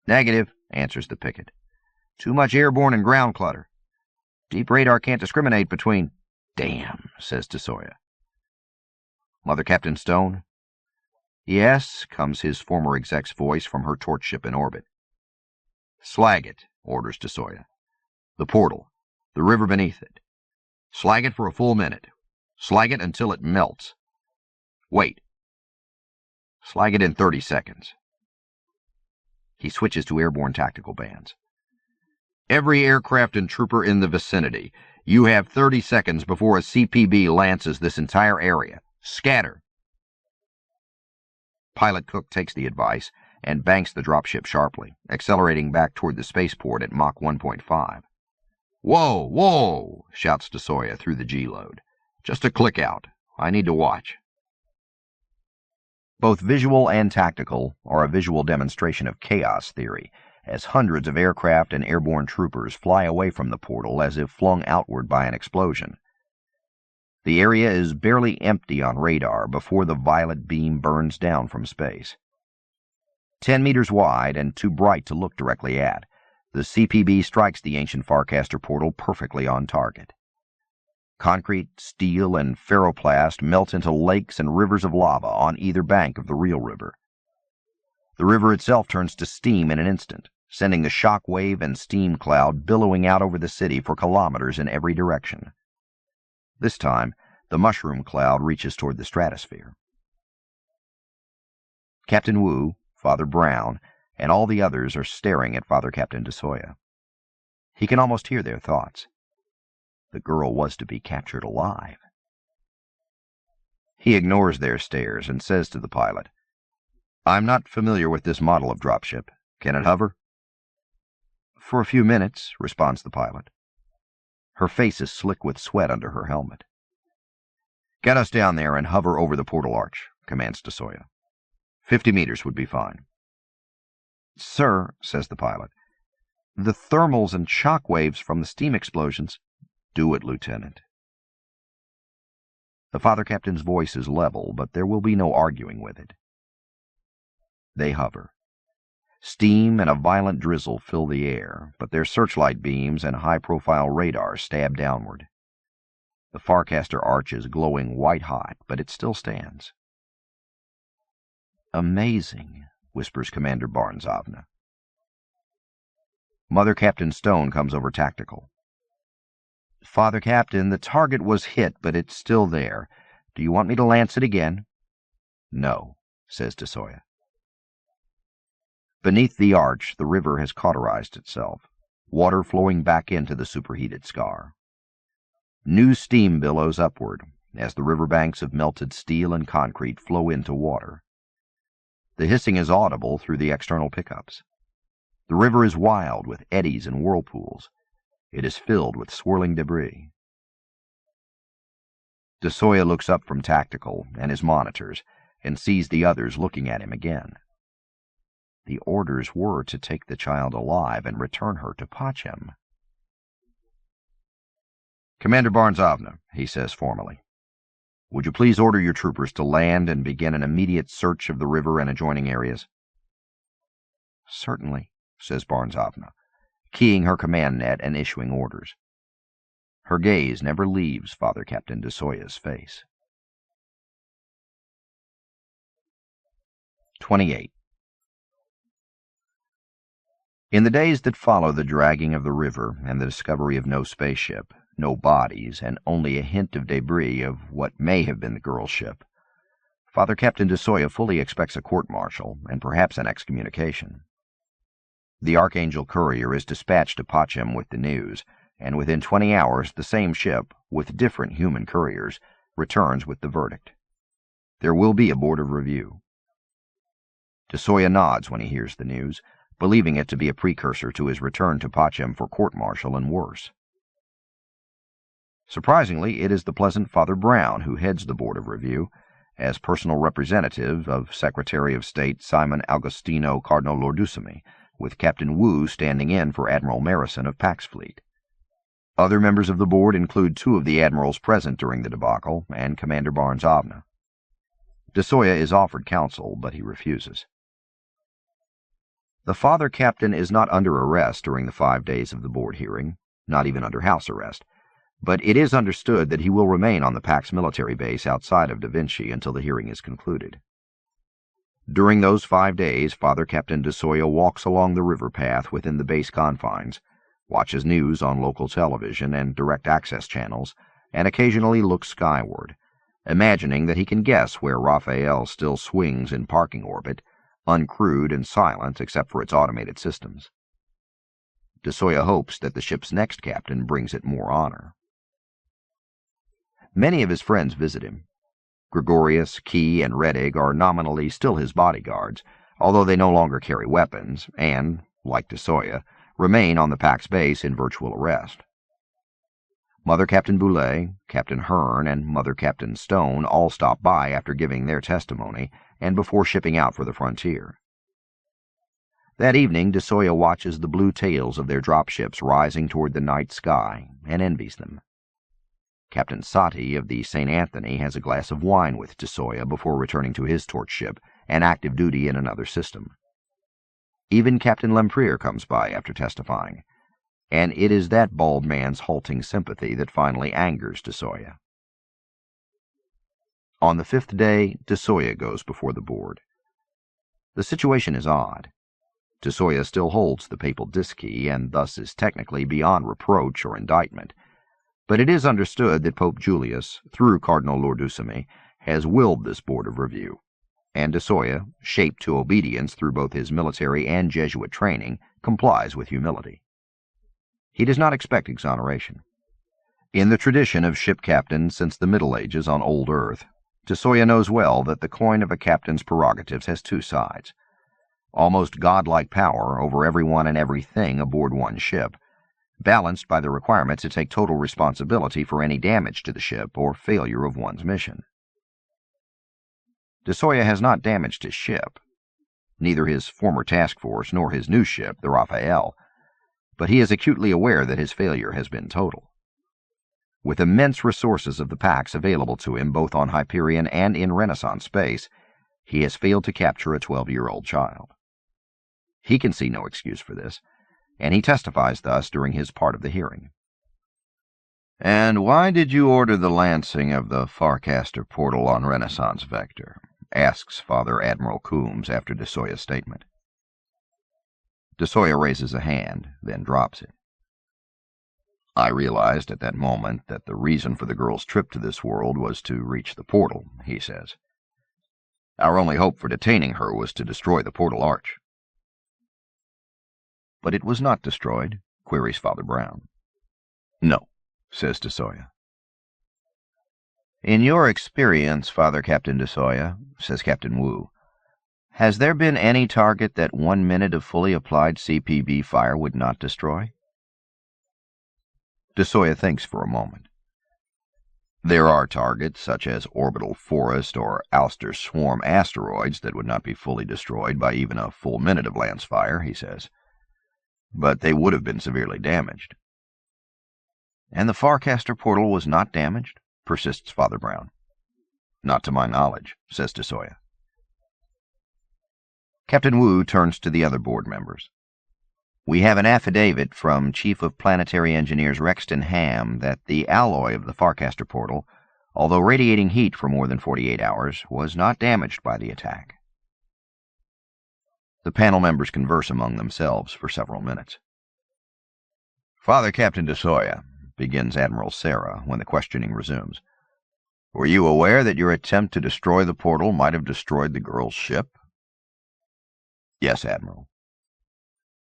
Negative, answers the picket. Too much airborne and ground clutter. Deep radar can't discriminate between... Damn, says Desoya. Mother Captain Stone? Yes, comes his former exec's voice from her torch ship in orbit. Slag it, orders Desoya. The portal. The river beneath it. Slag it for a full minute. Slag it until it melts. Wait. Slag it in 30 seconds. He switches to airborne tactical bands. Every aircraft and trooper in the vicinity. You have 30 seconds before a CPB lances this entire area. Scatter. Pilot Cook takes the advice and banks the dropship sharply, accelerating back toward the spaceport at Mach 1.5. Whoa, whoa, shouts Desoya through the G-load. Just a click out. I need to watch. Both visual and tactical are a visual demonstration of chaos theory, as hundreds of aircraft and airborne troopers fly away from the portal as if flung outward by an explosion. The area is barely empty on radar before the violet beam burns down from space. 10 meters wide and too bright to look directly at, the CPB strikes the ancient Farcaster portal perfectly on target. Concrete, steel, and ferroplast melt into lakes and rivers of lava on either bank of the real river. The river itself turns to steam in an instant, sending the shock wave and steam cloud billowing out over the city for kilometers in every direction. This time, the mushroom cloud reaches toward the stratosphere. Captain Wu, Father Brown, and all the others are staring at Father Captain DeSoya. He can almost hear their thoughts. The girl was to be captured alive. He ignores their stares and says to the pilot, "I'm not familiar with this model of dropship. Can it hover?" "For a few minutes," responds the pilot. Her face is slick with sweat under her helmet. "Get us down there and hover over the portal arch," commands DeSoya. 50 meters would be fine. "Sir," says the pilot, "the thermals and shock waves from the steam explosions—" "Do it, Lieutenant." The Father Captain's voice is level, but there will be no arguing with it. They hover. Steam and a violent drizzle fill the air, but their searchlight beams and high-profile radar stab downward. The Farcaster arch is glowing white-hot, but it still stands. "Amazing," whispers Commander Barnes-Avna. Mother Captain Stone comes over tactical. "Father Captain, the target was hit, but it's still there. Do you want me to lance it again?" "No," says DeSoya. Beneath the arch, the river has cauterized itself, water flowing back into the superheated scar. New steam billows upward as the riverbanks of melted steel and concrete flow into water. The hissing is audible through the external pickups. The river is wild with eddies and whirlpools. It is filled with swirling debris. DeSoya looks up from tactical and his monitors and sees the others looking at him again. The orders were to take the child alive and return her to Pachem. "Commander Barnes-Avna," he says formally, "would you please order your troopers to land and begin an immediate search of the river and adjoining areas?" "Certainly," says Barnes-Avna, keying her command net and issuing orders. Her gaze never leaves Father Captain DeSoya's face. 28. In the days that follow the dragging of the river and the discovery of no spaceship, no bodies, and only a hint of debris of what may have been the girl's ship, Father Captain DeSoya fully expects a court-martial and perhaps an excommunication. The Archangel courier is dispatched to Pachem with the news, and within 20 hours the same ship, with different human couriers, returns with the verdict. There will be a board of review. DeSoya nods when he hears the news, believing it to be a precursor to his return to Pachem for court-martial and worse. Surprisingly, it is the pleasant Father Brown who heads the board of review, as personal representative of Secretary of State Simon Agostino Cardinal Lordusimi, with Captain Wu standing in for Admiral Marison of Pax Fleet. Other members of the board include 2 of the admirals present during the debacle and Commander Barnes-Avna. DeSoya is offered counsel, but he refuses. The Father Captain is not under arrest during the 5 days of the board hearing, not even under house arrest, but it is understood that he will remain on the Pax military base outside of Da Vinci until the hearing is concluded. During those 5 days, Father Captain DeSoya walks along the river path within the base confines, watches news on local television and direct access channels, and occasionally looks skyward, imagining that he can guess where Raphael still swings in parking orbit, uncrewed and silent except for its automated systems. DeSoya hopes that the ship's next captain brings it more honor. Many of his friends visit him. Gregorius, Key, and Redig are nominally still his bodyguards, although they no longer carry weapons and, like DeSoya, remain on the Pax base in virtual arrest. Mother Captain Boulay, Captain Hearn, and Mother Captain Stone all stop by after giving their testimony and before shipping out for the frontier. That evening, DeSoya watches the blue tails of their dropships rising toward the night sky and envies them. Captain Sati of the St. Anthony has a glass of wine with DeSoya before returning to his torch ship and active duty in another system. Even Captain Lempriere comes by after testifying. and it is that bald man's halting sympathy that finally angers DeSoya. On the 5th day, DeSoya goes before the board. The situation is odd. DeSoya still holds the papal disk key, and thus is technically beyond reproach or indictment, but it is understood that Pope Julius, through Cardinal Lourdusame, has willed this board of review, and DeSoya, shaped to obedience through both his military and Jesuit training, complies with humility. He does not expect exoneration. In the tradition of ship captains since the Middle Ages on old Earth, DeSoya knows well that the coin of a captain's prerogatives has two sides: almost godlike power over everyone and everything aboard one ship, balanced by the requirement to take total responsibility for any damage to the ship or failure of one's mission. DeSoya has not damaged his ship, neither his former task force nor his new ship, the Raphael, but he is acutely aware that his failure has been total. With immense resources of the Pax available to him both on Hyperion and in Renaissance space, he has failed to capture a 12-year-old child. He can see no excuse for this, and he testifies thus during his part of the hearing. "And why did you order the lancing of the Farcaster portal on Renaissance Vector?" asks Father Admiral Coombs after DeSoya's statement. DeSoya raises a hand, then drops it. "I realized at that moment that the reason for the girl's trip to this world was to reach the portal," he says. "Our only hope for detaining her was to destroy the portal arch." "But it was not destroyed?" queries Father Brown. "No," says DeSoya. "In your experience, Father Captain DeSoya," says Captain Wu, "has there been any target that 1 minute of fully applied CPB fire would not destroy?" DeSoya thinks for a moment. "There are targets, such as Orbital Forest or Alster Swarm asteroids, that would not be fully destroyed by even a full minute of lance fire," he says. "But they would have been severely damaged." "And the Farcaster portal was not damaged?" persists Father Brown. "Not to my knowledge," says DeSoya. Captain Wu turns to the other board members. "We have an affidavit from Chief of Planetary Engineers Rexton Ham that the alloy of the Farcaster portal, although radiating heat for more than 48 hours, was not damaged by the attack." The panel members converse among themselves for several minutes. "Father Captain DeSoya," begins Admiral Sarah when the questioning resumes, "were you aware that your attempt to destroy the portal might have destroyed the girl's ship?" "Yes, Admiral."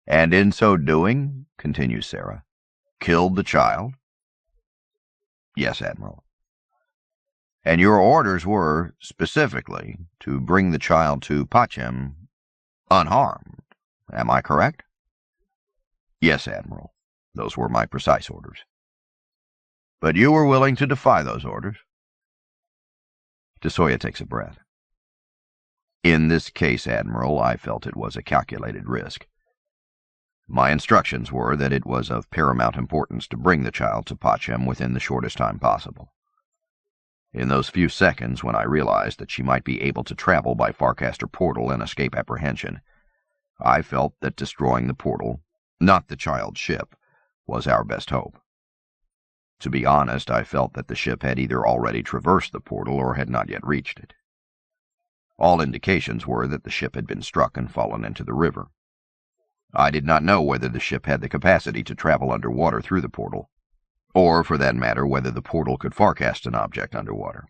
"And in so doing," continues Sarah, "killed the child?" "Yes, Admiral." "And your orders were, specifically, to bring the child to Pachem unharmed. Am I correct?" "Yes, Admiral. Those were my precise orders." "But you were willing to defy those orders?" DeSoya takes a breath. "In this case, Admiral, I felt it was a calculated risk. My instructions were that it was of paramount importance to bring the child to Pachem within the shortest time possible. In those few seconds when I realized that she might be able to travel by Farcaster portal and escape apprehension, I felt that destroying the portal, not the child's ship, was our best hope. To be honest, I felt that the ship had either already traversed the portal or had not yet reached it. All indications were that the ship had been struck and fallen into the river. I did not know whether the ship had the capacity to travel underwater through the portal, or, for that matter, whether the portal could forecast an object underwater."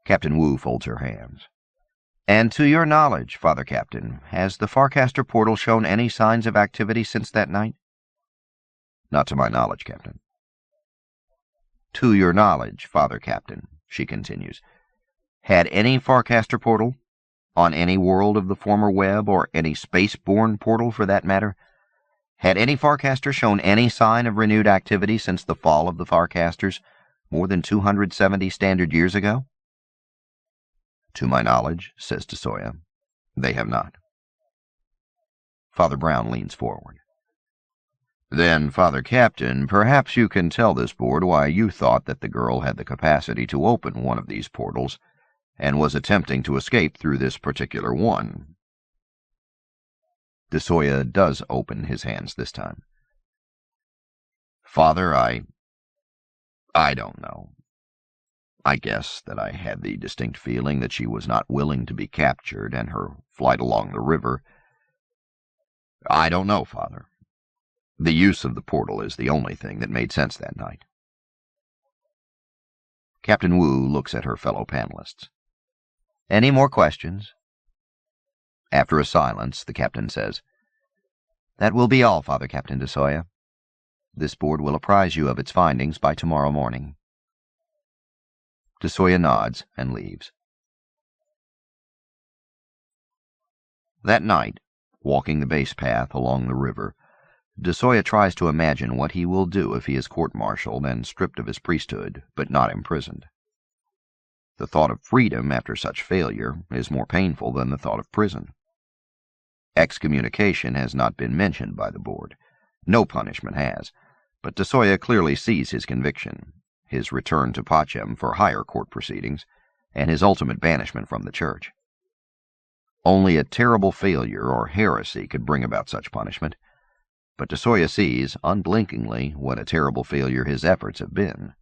Captain Wu folds her hands. "And to your knowledge, Father Captain, has the Farcaster portal shown any signs of activity since that night?" "Not to my knowledge, Captain." "To your knowledge, Father Captain," she continues, "had any Farcaster portal, on any world of the former web, or any space-borne portal for that matter, had any Farcaster shown any sign of renewed activity since the fall of the Farcasters more than 270 standard years ago?" "To my knowledge," says DeSoya, "they have not." Father Brown leans forward. "Then, Father Captain, perhaps you can tell this board why you thought that the girl had the capacity to open one of these portals and was attempting to escape through this particular one." DeSoya does open his hands this time. Father, I don't know. I guess that I had the distinct feeling that she was not willing to be captured, and her flight along the river. I don't know, Father. The use of the portal is the only thing that made sense that night. Captain Wu looks at her fellow panelists. Any more questions? After a silence, the captain says, That will be all, Father Captain DeSoya. This board will apprise you of its findings by tomorrow morning. DeSoya nods and leaves. That night, walking the base path along the river, DeSoya tries to imagine what he will do if he is court-martialed and stripped of his priesthood, but not imprisoned. The thought of freedom after such failure is more painful than the thought of prison. Excommunication has not been mentioned by the board. No punishment has, but DeSoya clearly sees his conviction, his return to Pachem for higher court proceedings, and his ultimate banishment from the church. Only a terrible failure or heresy could bring about such punishment, but DeSoya sees, unblinkingly, what a terrible failure his efforts have been.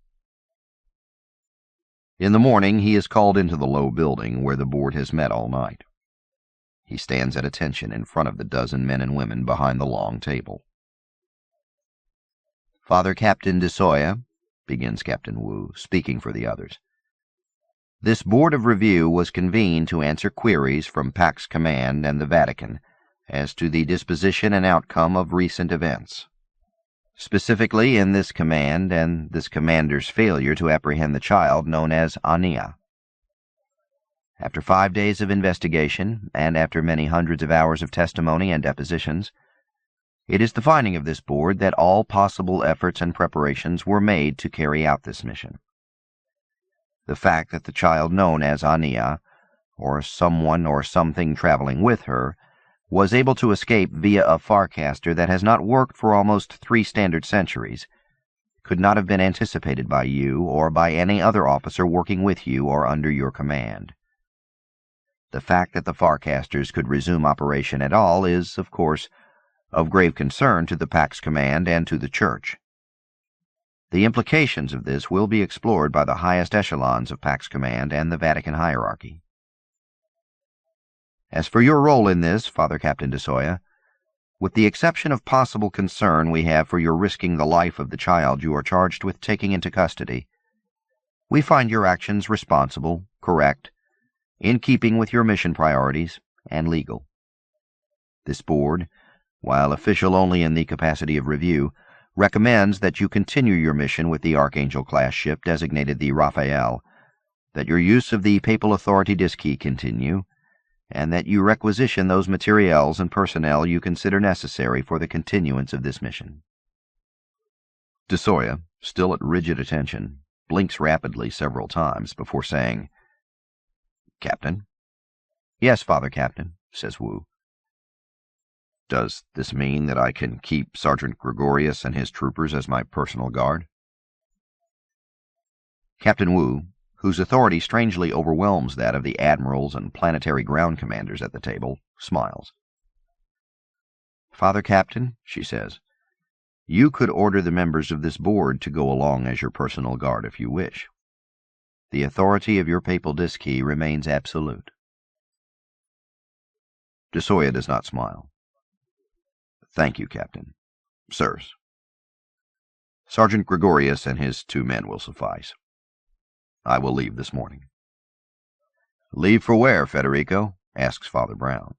In the morning, he is called into the low building where the board has met all night. He stands at attention in front of the dozen men and women behind the long table. Father Captain DeSoya, begins Captain Wu, speaking for the others. This Board of Review was convened to answer queries from Pax Command and the Vatican as to the disposition and outcome of recent events. Specifically in this command and this commander's failure to apprehend the child known as Aenea. After 5 days of investigation, and after many hundreds of hours of testimony and depositions, it is the finding of this board that all possible efforts and preparations were made to carry out this mission. The fact that the child known as Aenea, or someone or something traveling with her, was able to escape via a Farcaster that has not worked for almost 3 standard centuries, could not have been anticipated by you or by any other officer working with you or under your command. The fact that the Farcasters could resume operation at all is, of course, of grave concern to the Pax Command and to the Church. The implications of this will be explored by the highest echelons of Pax Command and the Vatican hierarchy. As for your role in this, Father Captain DeSoya, with the exception of possible concern we have for your risking the life of the child you are charged with taking into custody, we find your actions responsible, correct, in keeping with your mission priorities, and legal. This board, while official only in the capacity of review, recommends that you continue your mission with the Archangel-class ship designated the Raphael, that your use of the Papal Authority Disk Key continue, and that you requisition those materiels and personnel you consider necessary for the continuance of this mission. DeSoya, still at rigid attention, blinks rapidly several times before saying, Captain? Yes, Father Captain, says Wu. Does this mean that I can keep Sergeant Gregorius and his troopers as my personal guard? Captain Wu, whose authority strangely overwhelms that of the admirals and planetary ground commanders at the table, smiles. Father Captain, she says, you could order the members of this board to go along as your personal guard if you wish. The authority of your papal disk key remains absolute. DeSoya does not smile. Thank you, Captain. Sirs. Sergeant Gregorius and his 2 men will suffice. I will leave this morning. Leave for where, Federico? Asks Father Brown.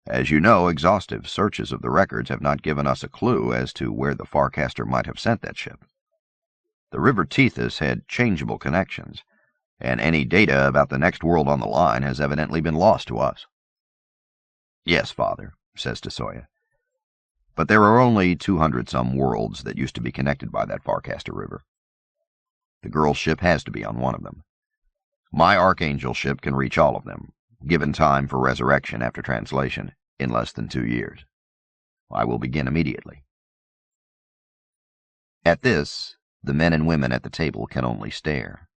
As you know, exhaustive searches of the records have not given us a clue as to where the Farcaster might have sent that ship. The River Tethys had changeable connections, and any data about the next world on the line has evidently been lost to us. Yes, Father, says DeSoya. But there are only 200-some worlds that used to be connected by that Farcaster River. The girl's ship has to be on one of them. My Archangel ship can reach all of them, given time for resurrection after translation, in less than 2 years. I will begin immediately. At this, the men and women at the table can only stare.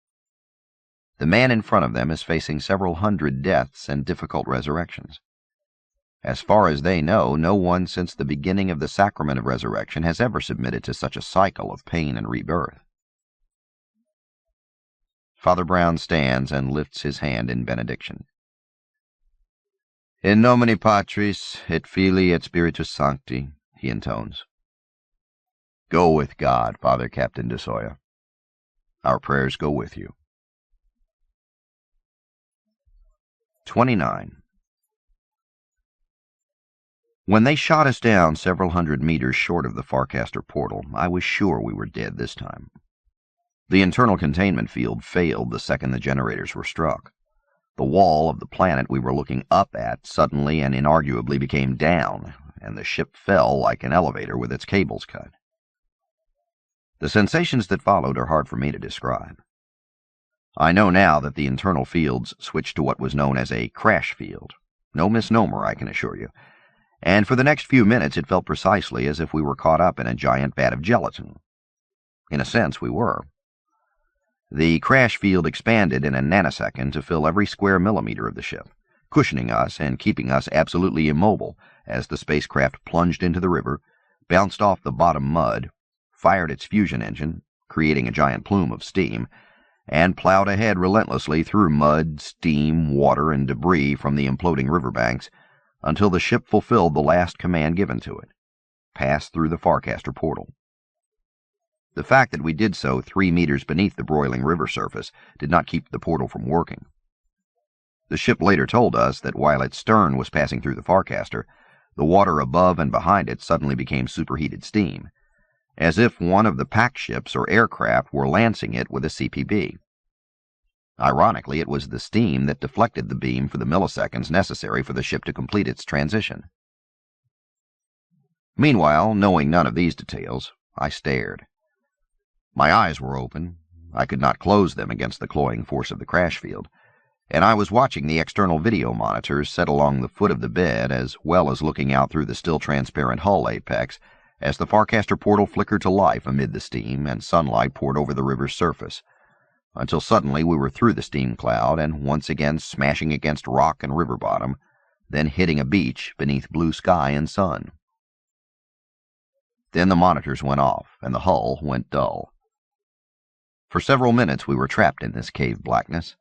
The man in front of them is facing several hundred deaths and difficult resurrections. As far as they know, no one since the beginning of the sacrament of resurrection has ever submitted to such a cycle of pain and rebirth. Father Brown stands and lifts his hand in benediction. In nomine Patris, et Filii, et Spiritus Sancti, he intones. Go with God, Father Captain de Soya. Our prayers go with you. 29. When they shot us down several hundred meters short of the Farcaster portal, I was sure we were dead this time. The internal containment field failed the second the generators were struck. The wall of the planet we were looking up at suddenly and inarguably became down, and the ship fell like an elevator with its cables cut. The sensations that followed are hard for me to describe. I know now that the internal fields switched to what was known as a crash field. No misnomer, I can assure you. And for the next few minutes it felt precisely as if we were caught up in a giant vat of gelatin. In a sense, we were. The crash field expanded in a nanosecond to fill every square millimeter of the ship, cushioning us and keeping us absolutely immobile as the spacecraft plunged into the river, bounced off the bottom mud, fired its fusion engine, creating a giant plume of steam, and plowed ahead relentlessly through mud, steam, water, and debris from the imploding riverbanks until the ship fulfilled the last command given to it: pass through the Farcaster portal. The fact that we did so 3 meters beneath the broiling river surface did not keep the portal from working. The ship later told us that while its stern was passing through the Farcaster, the water above and behind it suddenly became superheated steam, as if one of the pack ships or aircraft were lancing it with a CPB. Ironically, it was the steam that deflected the beam for the milliseconds necessary for the ship to complete its transition. Meanwhile, knowing none of these details, I stared. My eyes were open. I could not close them against the cloying force of the crash field, and I was watching the external video monitors set along the foot of the bed as well as looking out through the still transparent hull apex as the Farcaster portal flickered to life amid the steam and sunlight poured over the river's surface, until suddenly we were through the steam cloud and once again smashing against rock and river bottom, then hitting a beach beneath blue sky and sun. Then the monitors went off and the hull went dull. For several minutes we were trapped in this cave blackness.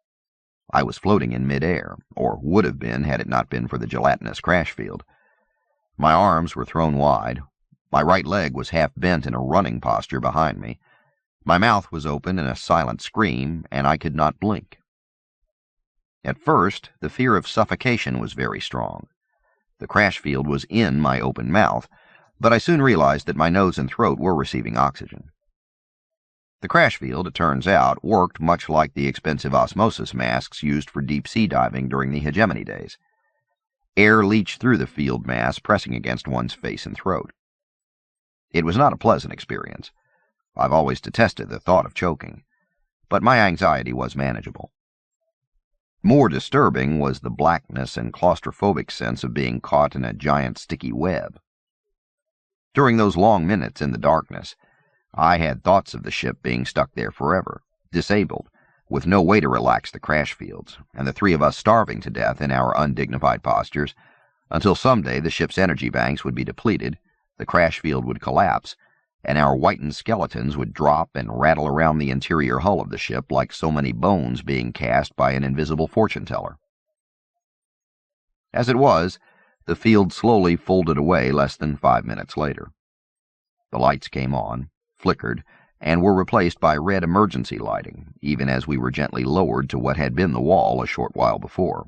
I was floating in midair, or would have been had it not been for the gelatinous crash field. My arms were thrown wide. My right leg was half bent in a running posture behind me. My mouth was open in a silent scream, and I could not blink. At first, the fear of suffocation was very strong. The crash field was in my open mouth, but I soon realized that my nose and throat were receiving oxygen. The crash field, it turns out, worked much like the expensive osmosis masks used for deep-sea diving during the hegemony days. Air leached through the field mass, pressing against one's face and throat. It was not a pleasant experience. I've always detested the thought of choking, but my anxiety was manageable. More disturbing was the blackness and claustrophobic sense of being caught in a giant sticky web. During those long minutes in the darkness, I had thoughts of the ship being stuck there forever, disabled, with no way to relax the crash fields, and the 3 of us starving to death in our undignified postures, until someday the ship's energy banks would be depleted, the crash field would collapse, and our whitened skeletons would drop and rattle around the interior hull of the ship like so many bones being cast by an invisible fortune-teller. As it was, the field slowly folded away less than 5 minutes later. The lights came on, flickered, and were replaced by red emergency lighting, even as we were gently lowered to what had been the wall a short while before.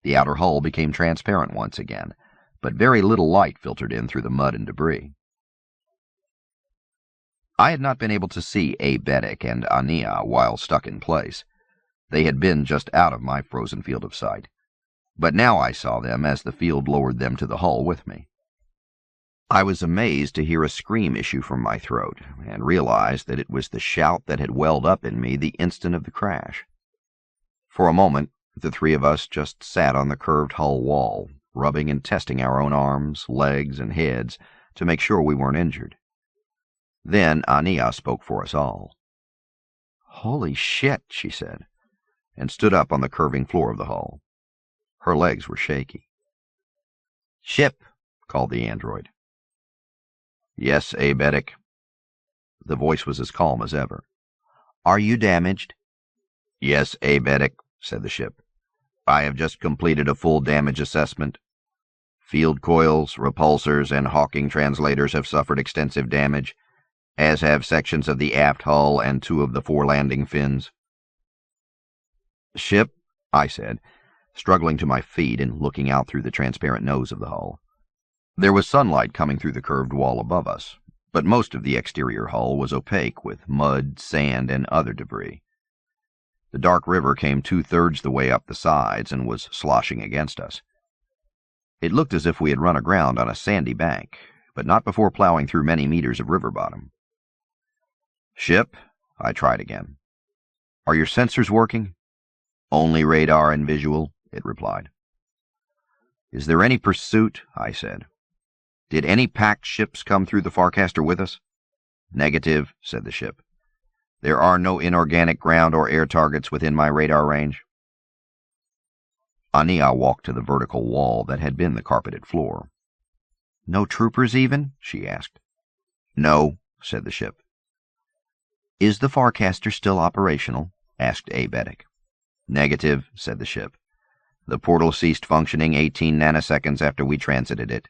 The outer hull became transparent once again, but very little light filtered in through the mud and debris. I had not been able to see Abetic and Aenea while stuck in place. They had been just out of my frozen field of sight, but now I saw them as the field lowered them to the hull with me. I was amazed to hear a scream issue from my throat, and realized that it was the shout that had welled up in me the instant of the crash. For a moment, the 3 of us just sat on the curved hull wall, rubbing and testing our own arms, legs, and heads to make sure we weren't injured. Then Aenea spoke for us all. "Holy shit," she said, and stood up on the curving floor of the hull. Her legs were shaky. "Ship," called the android. "Yes, Aebetic." The voice was as calm as ever. "Are you damaged?" "Yes, Aebetic," said the ship. "I have just completed a full damage assessment. Field coils, repulsors, and Hawking translators have suffered extensive damage, as have sections of the aft hull and 2 of the 4 landing fins." "Ship," I said, struggling to my feet and looking out through the transparent nose of the hull. There was sunlight coming through the curved wall above us, but most of the exterior hull was opaque with mud, sand, and other debris. The dark river came 2/3 the way up the sides and was sloshing against us. It looked as if we had run aground on a sandy bank, but not before plowing through many meters of river bottom. "Ship," I tried again. "Are your sensors working?" "Only radar and visual," it replied. "Is there any pursuit?" I said. "Did any packed ships come through the Farcaster with us?" "Negative," said the ship. "There are no inorganic ground or air targets within my radar range." Aenea walked to the vertical wall that had been the carpeted floor. "No troopers even?" she asked. "No," said the ship. "Is the Farcaster still operational?" asked Aebetic. "Negative," said the ship. "The portal ceased functioning 18 nanoseconds after we transited it."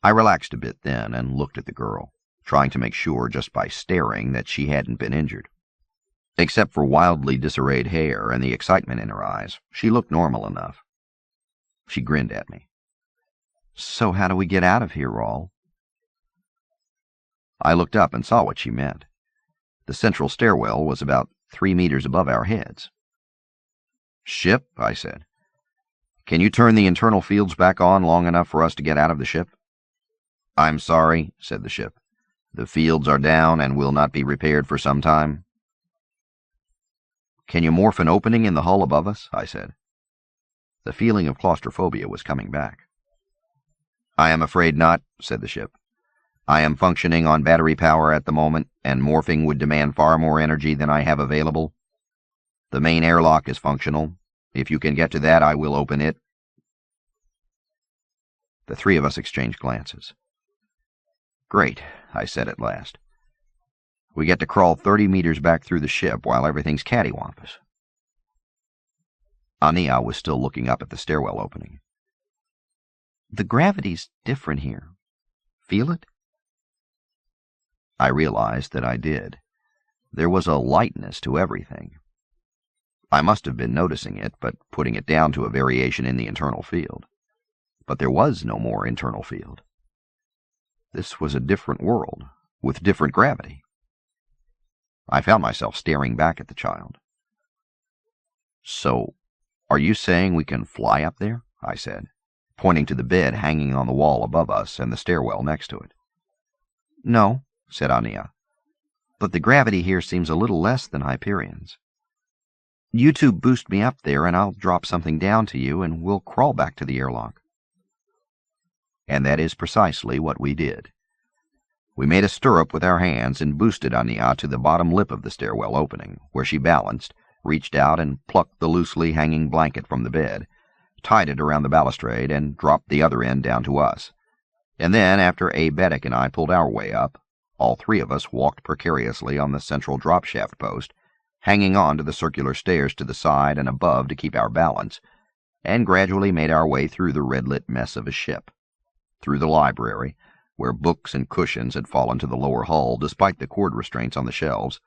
I relaxed a bit then and looked at the girl, trying to make sure just by staring that she hadn't been injured. Except for wildly disarrayed hair and the excitement in her eyes, she looked normal enough. She grinned at me. "So how do we get out of here, Raul?" I looked up and saw what she meant. The central stairwell was about 3 meters above our heads. "Ship," I said. "Can you turn the internal fields back on long enough for us to get out of the ship?" "I'm sorry," said the ship. "The fields are down and will not be repaired for some time." "Can you morph an opening in the hull above us?" I said. The feeling of claustrophobia was coming back. "I am afraid not," said the ship. "I am functioning on battery power at the moment, and morphing would demand far more energy than I have available. The main airlock is functional. If you can get to that, I will open it." The 3 of us exchanged glances. "Great," I said at last. "We get to crawl 30 meters back through the ship while everything's cattywampus." Aenea was still looking up at the stairwell opening. "The gravity's different here. Feel it?" I realized that I did. There was a lightness to everything. I must have been noticing it, but putting it down to a variation in the internal field. But there was no more internal field. This was a different world, with different gravity. I found myself staring back at the child. "So, are you saying we can fly up there?" I said, pointing to the bed hanging on the wall above us and the stairwell next to it. "No," said Aenea, "but the gravity here seems a little less than Hyperion's. You 2 boost me up there and I'll drop something down to you and we'll crawl back to the airlock." And that is precisely what we did. We made a stirrup with our hands and boosted Aenea to the bottom lip of the stairwell opening, where she balanced, reached out and plucked the loosely hanging blanket from the bed, tied it around the balustrade, and dropped the other end down to us. And then, after Aebetic and I pulled our way up, all 3 of us walked precariously on the central drop shaft post, hanging on to the circular stairs to the side and above to keep our balance, and gradually made our way through the red-lit mess of a ship, through the library, where books and cushions had fallen to the lower hull despite the cord restraints on the shelves,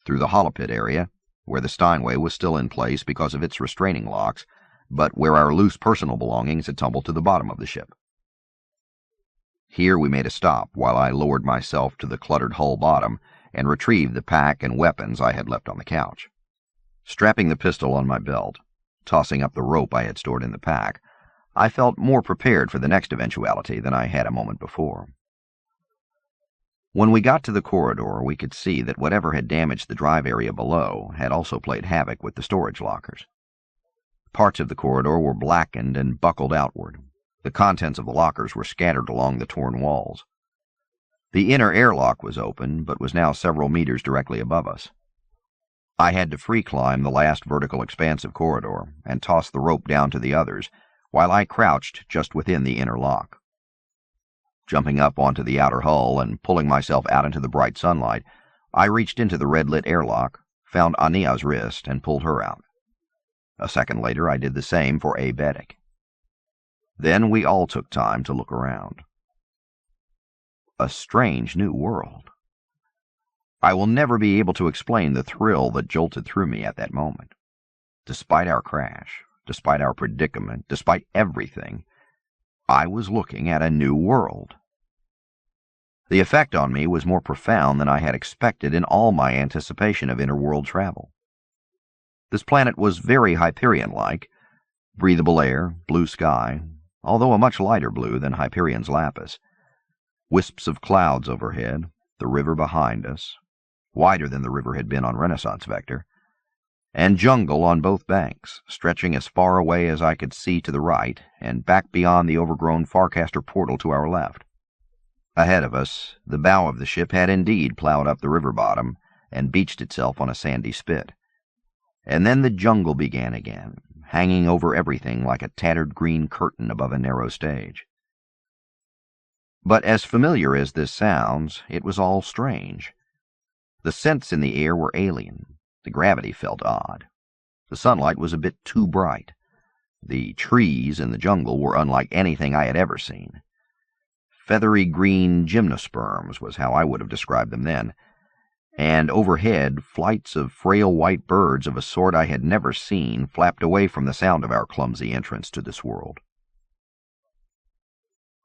through the holopit area, where the Steinway was still in place because of its restraining locks, but where our loose personal belongings had tumbled to the bottom of the ship. Here we made a stop while I lowered myself to the cluttered hull bottom and retrieved the pack and weapons I had left on the couch. Strapping the pistol on my belt, tossing up the rope I had stored in the pack, I felt more prepared for the next eventuality than I had a moment before. When we got to the corridor, we could see that whatever had damaged the drive area below had also played havoc with the storage lockers. Parts of the corridor were blackened and buckled outward. The contents of the lockers were scattered along the torn walls. The inner airlock was open, but was now several meters directly above us. I had to free climb the last vertical expanse of corridor and toss the rope down to the others, while I crouched just within the inner lock. Jumping up onto the outer hull and pulling myself out into the bright sunlight, I reached into the red-lit airlock, found Aenea's wrist, and pulled her out. A second later, I did the same for Aebetic. Then we all took time to look around. A strange new world. I will never be able to explain the thrill that jolted through me at that moment. Despite our crash, despite our predicament, despite everything, I was looking at a new world. The effect on me was more profound than I had expected in all my anticipation of interworld travel. This planet was very Hyperion-like, breathable air, blue sky, although a much lighter blue than Hyperion's lapis, wisps of clouds overhead, the river behind us, wider than the river had been on Renaissance Vector, and jungle on both banks, stretching as far away as I could see to the right and back beyond the overgrown Farcaster portal to our left. Ahead of us, the bow of the ship had indeed plowed up the river bottom and beached itself on a sandy spit. And then the jungle began again, hanging over everything like a tattered green curtain above a narrow stage. But as familiar as this sounds, it was all strange. The scents in the air were alien. The gravity felt odd. The sunlight was a bit too bright. The trees in the jungle were unlike anything I had ever seen. Feathery green gymnosperms was how I would have described them then, and overhead flights of frail white birds of a sort I had never seen flapped away from the sound of our clumsy entrance to this world.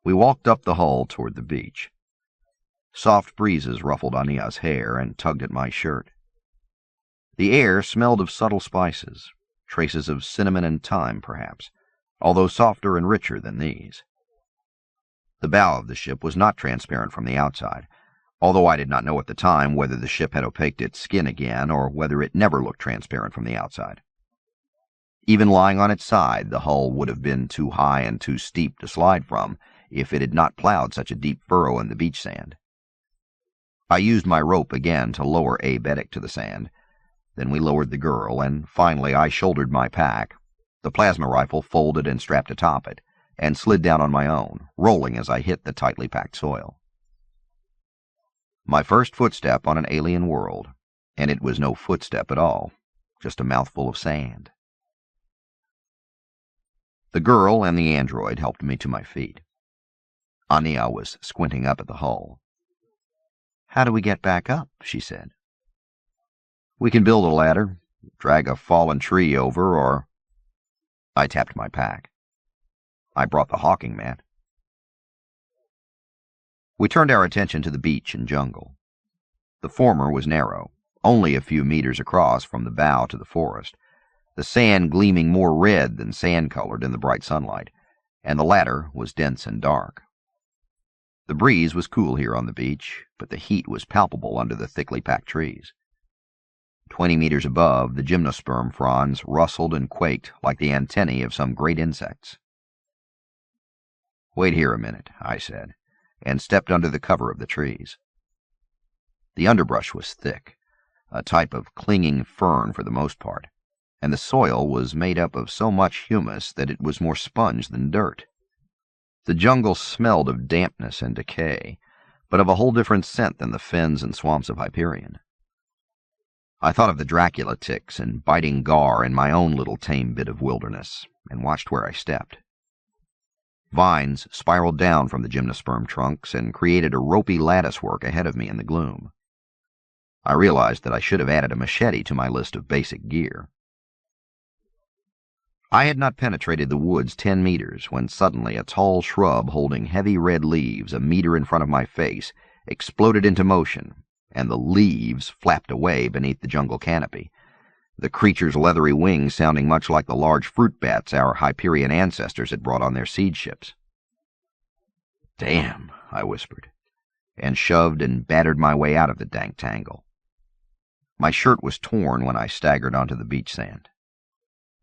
We walked up the hull toward the beach. Soft breezes ruffled Aenea's hair and tugged at my shirt. The air smelled of subtle spices, traces of cinnamon and thyme, perhaps, although softer and richer than these. The bow of the ship was not transparent from the outside, although I did not know at the time whether the ship had opaqued its skin again or whether it never looked transparent from the outside. Even lying on its side, the hull would have been too high and too steep to slide from if it had not plowed such a deep furrow in the beach sand. I used my rope again to lower Aebetic to the sand. Then we lowered the girl, and finally I shouldered my pack, the plasma rifle folded and strapped atop it, and slid down on my own, rolling as I hit the tightly packed soil. My first footstep on an alien world, and it was no footstep at all, just a mouthful of sand. The girl and the android helped me to my feet. Aenea was squinting up at the hull. "How do we get back up?" she said. "We can build a ladder, drag a fallen tree over, or—" I tapped my pack. "I brought the hawking mat." We turned our attention to the beach and jungle. The former was narrow, only a few meters across from the bow to the forest, the sand gleaming more red than sand-colored in the bright sunlight, and the latter was dense and dark. The breeze was cool here on the beach, but the heat was palpable under the thickly packed trees. 20 meters above, the gymnosperm fronds rustled and quaked like the antennae of some great insects. "Wait here a minute," I said, and stepped under the cover of the trees. The underbrush was thick, a type of clinging fern for the most part, and the soil was made up of so much humus that it was more sponge than dirt. The jungle smelled of dampness and decay, but of a whole different scent than the fens and swamps of Hyperion. I thought of the Dracula ticks and biting gar in my own little tame bit of wilderness, and watched where I stepped. Vines spiraled down from the gymnosperm trunks and created a ropey latticework ahead of me in the gloom. I realized that I should have added a machete to my list of basic gear. I had not penetrated the woods 10 meters when suddenly a tall shrub holding heavy red leaves a meter in front of my face exploded into motion, and the leaves flapped away beneath the jungle canopy, the creature's leathery wings sounding much like the large fruit bats our Hyperion ancestors had brought on their seed ships. "Damn," I whispered, and shoved and battered my way out of the dank tangle. My shirt was torn when I staggered onto the beach sand.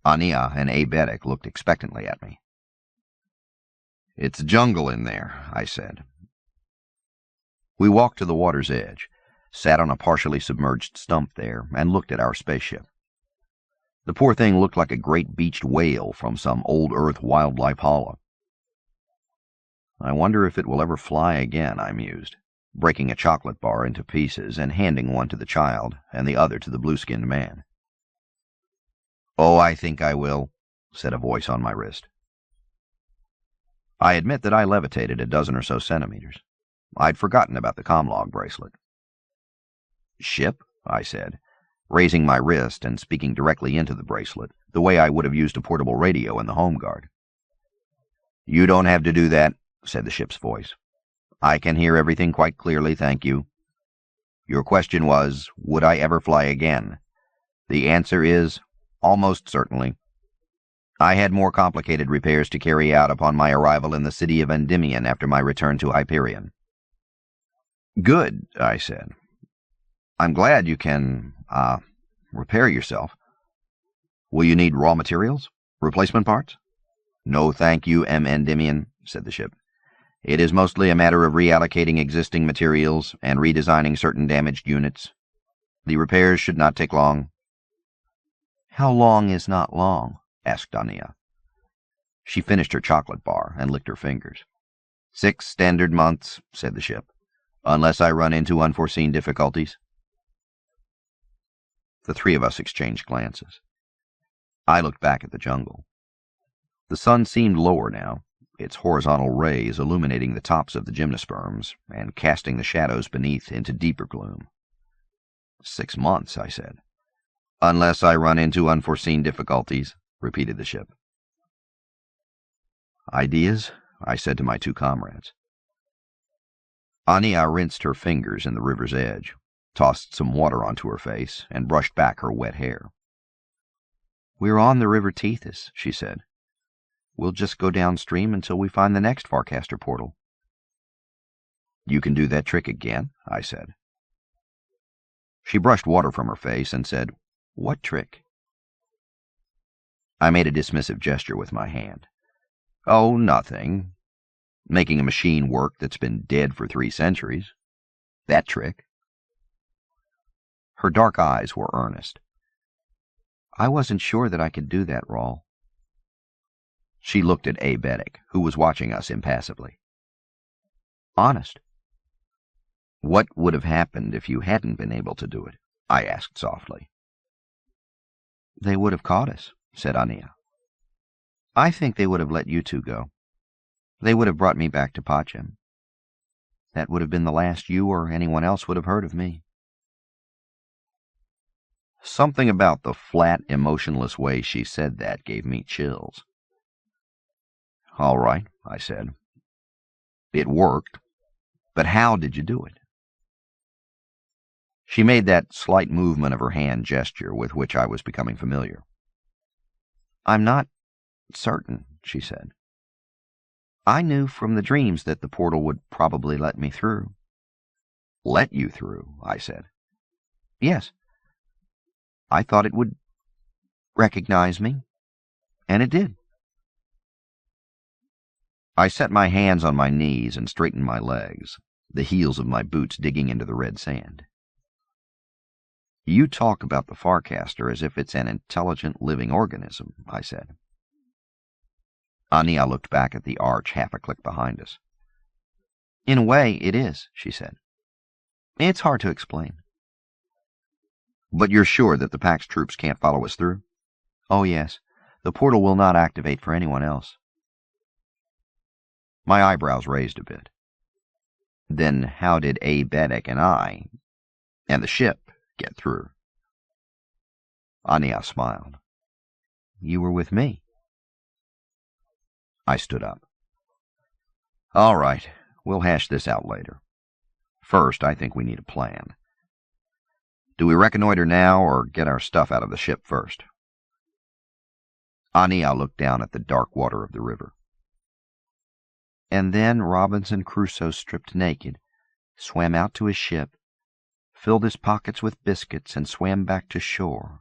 Aenea and Aebetic looked expectantly at me. "It's jungle in there," I said. We walked to the water's edge, sat on a partially submerged stump there, and looked at our spaceship. The poor thing looked like a great beached whale from some old Earth wildlife hollow. I wonder if it will ever fly again, I mused, breaking a chocolate bar into pieces and handing one to the child and the other to the blue-skinned man. "Oh, I think I will," said a voice on my wrist. I admit that I levitated a dozen or so centimeters. I'd forgotten about the comlog bracelet. "Ship?" I said, raising my wrist and speaking directly into the bracelet, the way I would have used a portable radio in the Home Guard. "You don't have to do that," said the ship's voice. "I can hear everything quite clearly, thank you. Your question was, would I ever fly again? The answer is, almost certainly. I had more complicated repairs to carry out upon my arrival in the city of Endymion after my return to Hyperion." "Good," I said. "I'm glad you can, repair yourself. Will you need raw materials? Replacement parts?" "No, thank you, M. Endymion," said the ship. "It is mostly a matter of reallocating existing materials and redesigning certain damaged units. The repairs should not take long." "How long is not long?" asked Aenea. She finished her chocolate bar and licked her fingers. 6 standard months, said the ship, unless I run into unforeseen difficulties. The three of us exchanged glances. I looked back at the jungle. The sun seemed lower now, its horizontal rays illuminating the tops of the gymnosperms and casting the shadows beneath into deeper gloom. 6 months, I said. Unless I run into unforeseen difficulties, repeated the ship. Ideas? I said to my two comrades. Aenea rinsed her fingers in the river's edge, tossed some water onto her face, and brushed back her wet hair. We're on the river Tethys, she said. We'll just go downstream until we find the next Farcaster portal. You can do that trick again, I said. She brushed water from her face and said, What trick? I made a dismissive gesture with my hand. Oh, nothing. Making a machine work that's been dead for 3 centuries. That trick. Her dark eyes were earnest. I wasn't sure that I could do that, Raul. She looked at A. Beddick, who was watching us impassively. Honest. What would have happened if you hadn't been able to do it? I asked softly. They would have caught us, said Aenea. I think they would have let you two go. They would have brought me back to Pachem. That would have been the last you or anyone else would have heard of me. Something about the flat, emotionless way she said that gave me chills. All right, I said. It worked, but how did you do it? She made that slight movement of her hand gesture with which I was becoming familiar. I'm not certain, she said. I knew from the dreams that the portal would probably let me through. Let you through, I said. Yes. I thought it would recognize me, and it did. I set my hands on my knees and straightened my legs, the heels of my boots digging into the red sand. You talk about the Farcaster as if it's an intelligent living organism, I said. Aenea looked back at the arch half a click behind us. In a way, it is, she said. It's hard to explain. But you're sure that the Pax troops can't follow us through? Oh, yes. The portal will not activate for anyone else. My eyebrows raised a bit. Then how did A. Beddick and I, and the ship, get through? Aenea smiled. You were with me. I stood up. All right, we'll hash this out later. First, I think we need a plan. Do we reconnoiter now or get our stuff out of the ship first? Aenea looked down at the dark water of the river. And then Robinson Crusoe stripped naked, swam out to his ship, filled his pockets with biscuits, and swam back to shore.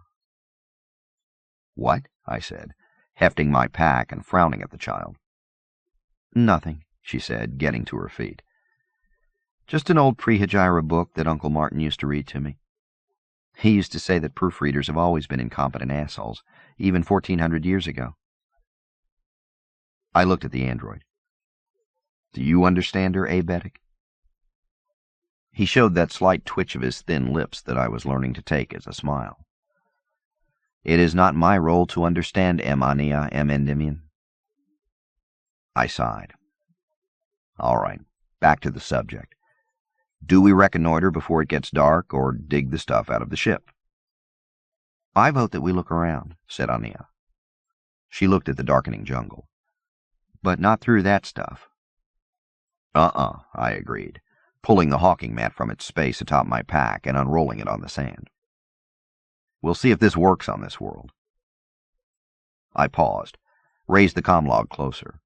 What? I said, hefting my pack and frowning at the child. Nothing, she said, getting to her feet. Just an old pre-Hijira book that Uncle Martin used to read to me. He used to say that proofreaders have always been incompetent assholes, even 1400 years ago. I looked at the android. Do you understand her, Abetic? He showed that slight twitch of his thin lips that I was learning to take as a smile. It is not my role to understand Aenea, Endymion. I sighed. All right, back to the subject. Do we reconnoiter before it gets dark, or dig the stuff out of the ship? I vote that we look around, said Aenea. She looked at the darkening jungle. But not through that stuff. I agreed, pulling the hawking mat from its space atop my pack and unrolling it on the sand. We'll see if this works on this world. I paused, raised the comlog closer.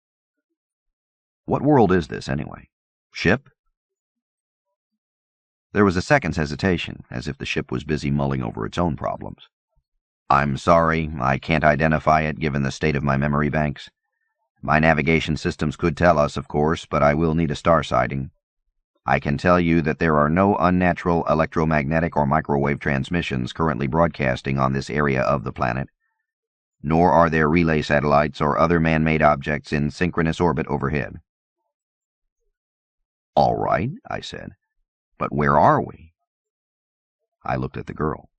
What world is this, anyway? Ship? There was a second's hesitation, as if the ship was busy mulling over its own problems. I'm sorry, I can't identify it given the state of my memory banks. My navigation systems could tell us, of course, but I will need a star sighting. I can tell you that there are no unnatural electromagnetic or microwave transmissions currently broadcasting on this area of the planet, nor are there relay satellites or other man-made objects in synchronous orbit overhead. All right, I said, but where are we? I looked at the girl.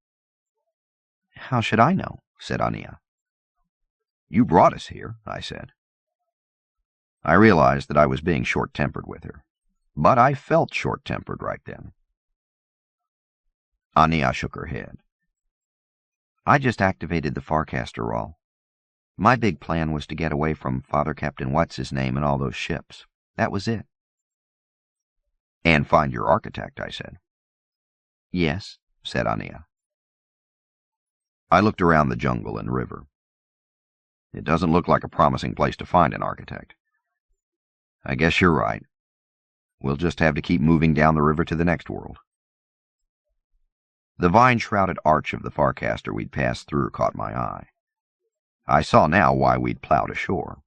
How should I know? Said Aenea. You brought us here, I said. I realized that I was being short-tempered with her, but I felt short-tempered right then. Aenea shook her head. I just activated the Farcaster, Raul. My big plan was to get away from Father Captain What's-His-Name and all those ships. That was it. And find your architect, I said. Yes, said Aenea. I looked around the jungle and river. It doesn't look like a promising place to find an architect. I guess you're right. We'll just have to keep moving down the river to the next world. The vine-shrouded arch of the Farcaster we'd passed through caught my eye. I saw now why we'd plowed ashore.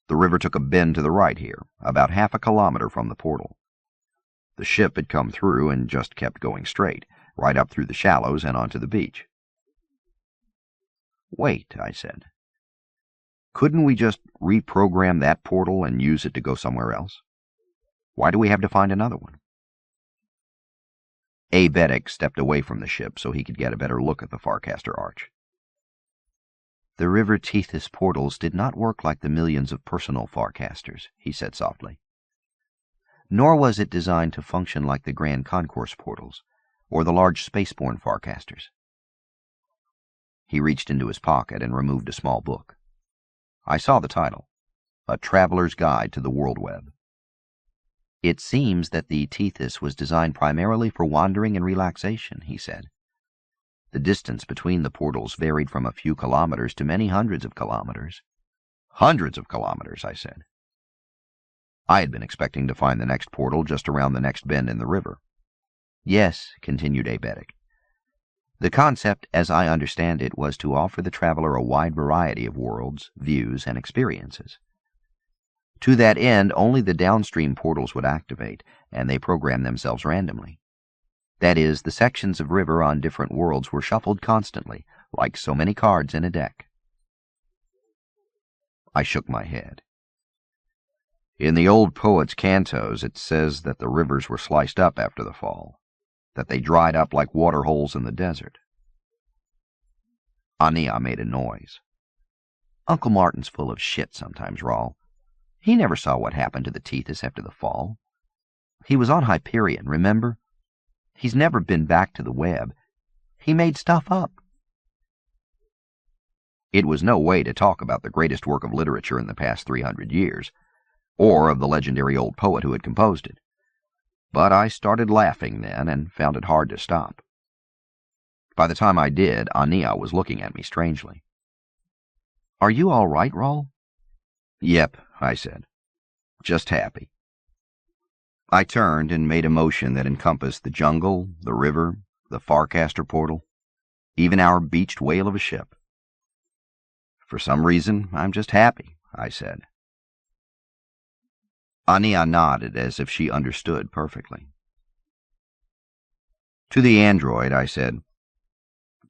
The river took a bend to the right here, about half a kilometer from the portal. The ship had come through and just kept going straight, right up through the shallows and onto the beach. Wait, I said. Couldn't we just reprogram that portal and use it to go somewhere else? Why do we have to find another one? Abetic stepped away from the ship so he could get a better look at the Farcaster arch. The River Tethys portals did not work like the millions of personal Farcasters, he said softly. Nor was it designed to function like the Grand Concourse portals, or the large spaceborne Farcasters. He reached into his pocket and removed a small book. I saw the title, A Traveler's Guide to the WorldWeb. It seems that the Tethys was designed primarily for wandering and relaxation, he said. The distance between the portals varied from a few kilometers to many hundreds of kilometers. Hundreds of kilometers, I said. I had been expecting to find the next portal just around the next bend in the river. Yes, continued Abetic. The concept, as I understand it, was to offer the traveler a wide variety of worlds, views, and experiences. To that end, only the downstream portals would activate, and they programmed themselves randomly. That is, the sections of river on different worlds were shuffled constantly, like so many cards in a deck. I shook my head. In the old poets' cantos, it says that the rivers were sliced up after the fall, that they dried up like water holes in the desert. Aenea made a noise. Uncle Martin's full of shit sometimes, Raul. He never saw what happened to the Tethys after the fall. He was on Hyperion, remember? He's never been back to the web. He made stuff up. It was no way to talk about the greatest work of literature in the past 300 years, or of the legendary old poet who had composed it. But I started laughing then and found it hard to stop. By the time I did, Aenea was looking at me strangely. Are you all right, Raul? Yep, I said. Just happy. I turned and made a motion that encompassed the jungle, the river, the Farcaster portal, even our beached whale of a ship. For some reason, I'm just happy, I said. Aenea nodded as if she understood perfectly. To the android, I said,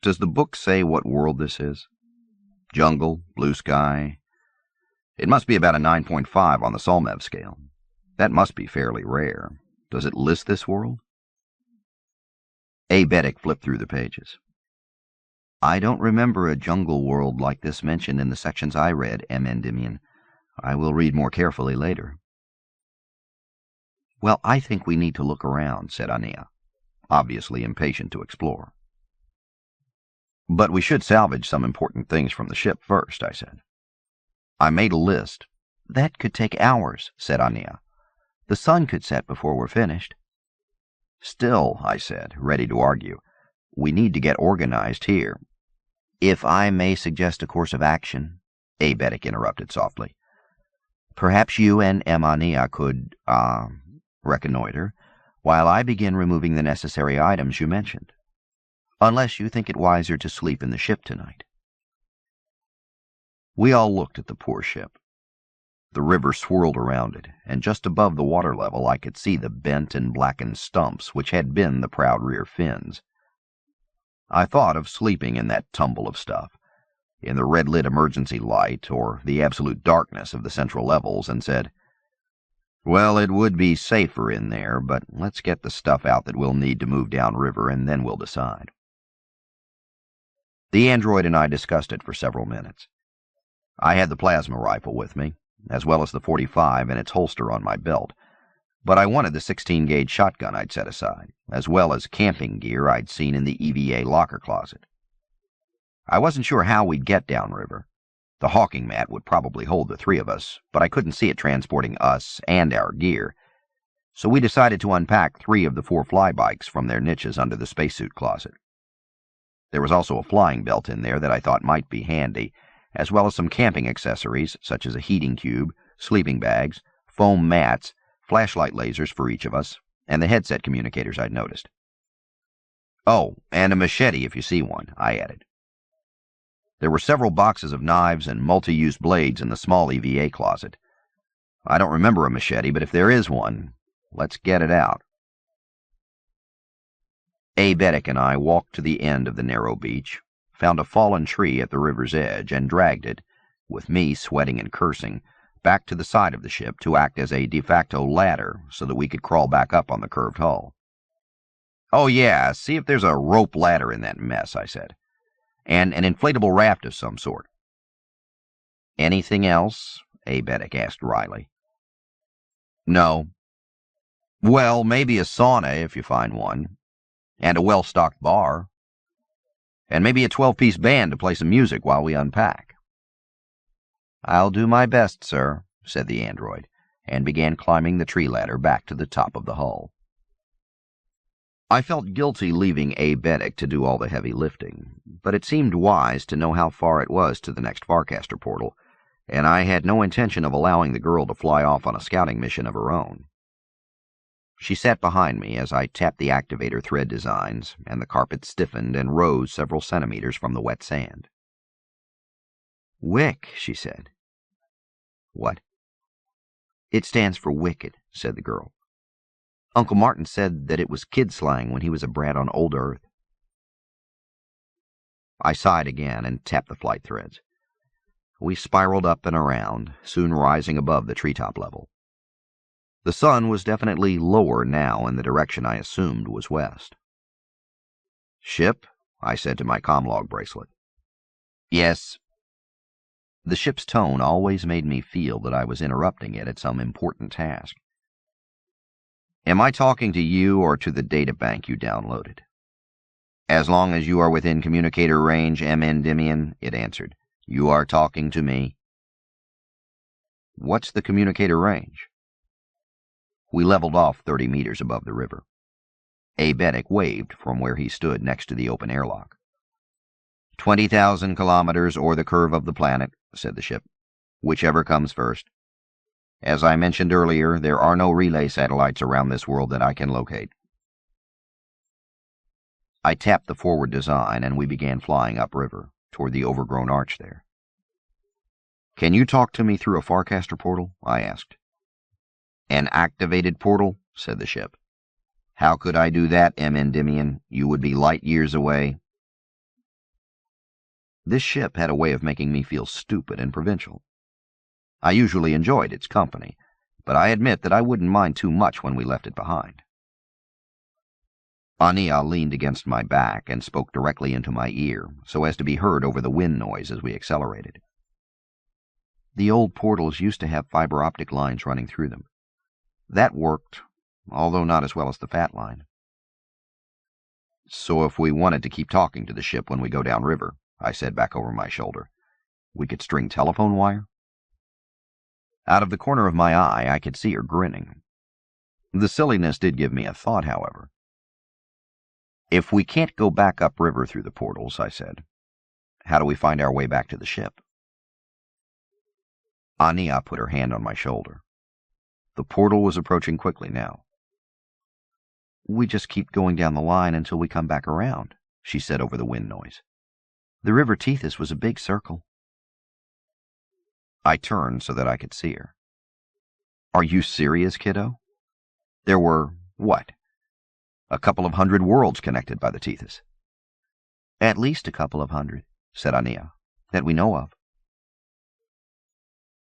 Does the book say what world this is? Jungle, blue sky. It must be about a 9.5 on the Solmev scale. That must be fairly rare. Does it list this world? A. Beddick flipped through the pages. I don't remember a jungle world like this mentioned in the sections I read, M. Endymion. I will read more carefully later. Well, I think we need to look around, said Aenea, obviously impatient to explore. But we should salvage some important things from the ship first, I said. I made a list. That could take hours, said Aenea. The sun could set before we're finished. Still, I said, ready to argue, we need to get organized here. If I may suggest a course of action, A. Beddick interrupted softly. Perhaps you and M. Aenea could, reconnoiter, while I begin removing the necessary items you mentioned. Unless you think it wiser to sleep in the ship tonight. We all looked at the poor ship. The river swirled around it, and just above the water level I could see the bent and blackened stumps which had been the proud rear fins. I thought of sleeping in that tumble of stuff, in the red-lit emergency light or the absolute darkness of the central levels, and said, well, it would be safer in there, but let's get the stuff out that we'll need to move downriver, and then we'll decide. The android and I discussed it for several minutes. I had the plasma rifle with me, as well as the .45 in its holster on my belt, but I wanted the 16-gauge shotgun I'd set aside, as well as camping gear I'd seen in the EVA locker closet. I wasn't sure how we'd get downriver. The hawking mat would probably hold the three of us, but I couldn't see it transporting us and our gear, so we decided to unpack 3 of the 4 flybikes from their niches under the spacesuit closet. There was also a flying belt in there that I thought might be handy, as well as some camping accessories such as a heating cube, sleeping bags, foam mats, flashlight lasers for each of us, and the headset communicators I'd noticed. Oh, and a machete if you see one, I added. There were several boxes of knives and multi-use blades in the small EVA closet. I don't remember a machete, but if there is one, let's get it out. A. Beddick and I walked to the end of the narrow beach, found a fallen tree at the river's edge, and dragged it, with me sweating and cursing, back to the side of the ship to act as a de facto ladder so that we could crawl back up on the curved hull. Oh yeah, see if there's a rope ladder in that mess, I said. And an inflatable raft of some sort. Anything else? A. Beddick asked wryly. No. Well, maybe a sauna if you find one, and a well-stocked bar, and maybe a 12-piece band to play some music while we unpack. I'll do my best, sir, said the android, and began climbing the tree ladder back to the top of the hull. I felt guilty leaving A. Beddick to do all the heavy lifting, but it seemed wise to know how far it was to the next Farcaster portal, and I had no intention of allowing the girl to fly off on a scouting mission of her own. She sat behind me as I tapped the activator thread designs, and the carpet stiffened and rose several centimeters from the wet sand. Wick, she said. What? It stands for wicked, said the girl. Uncle Martin said that it was kid slang when he was a brat on old Earth. I sighed again and tapped the flight threads. We spiraled up and around, soon rising above the treetop level. The sun was definitely lower now in the direction I assumed was west. Ship? I said to my comlog bracelet. Yes. The ship's tone always made me feel that I was interrupting it at some important task. Am I talking to you or to the databank you downloaded? As long as you are within communicator range, M. Endymion, it answered. You are talking to me. What's the communicator range? We leveled off 30 meters above the river. A. Beddick waved from where he stood next to the open airlock. 20,000 kilometers or the curve of the planet, said the ship. Whichever comes first. As I mentioned earlier, there are no relay satellites around this world that I can locate. I tapped the forward design and we began flying upriver, toward the overgrown arch there. Can you talk to me through a Farcaster portal? I asked. An activated portal, said the ship. How could I do that, M. Endymion? You would be light years away. This ship had a way of making me feel stupid and provincial. I usually enjoyed its company, but I admit that I wouldn't mind too much when we left it behind. Aenea leaned against my back and spoke directly into my ear, so as to be heard over the wind noise as we accelerated. The old portals used to have fiber optic lines running through them. That worked, although not as well as the fat line. So if we wanted to keep talking to the ship when we go downriver, I said back over my shoulder, we could string telephone wire? Out of the corner of my eye, I could see her grinning. The silliness did give me a thought, however. If we can't go back upriver through the portals, I said, how do we find our way back to the ship? Aenea put her hand on my shoulder. The portal was approaching quickly now. We just keep going down the line until we come back around, she said over the wind noise. The river Tethys was a big circle. I turned so that I could see her. Are you serious, kiddo? There were, what? A couple of 100 worlds connected by the Tethys. At least a couple of 100, said Aenea, that we know of.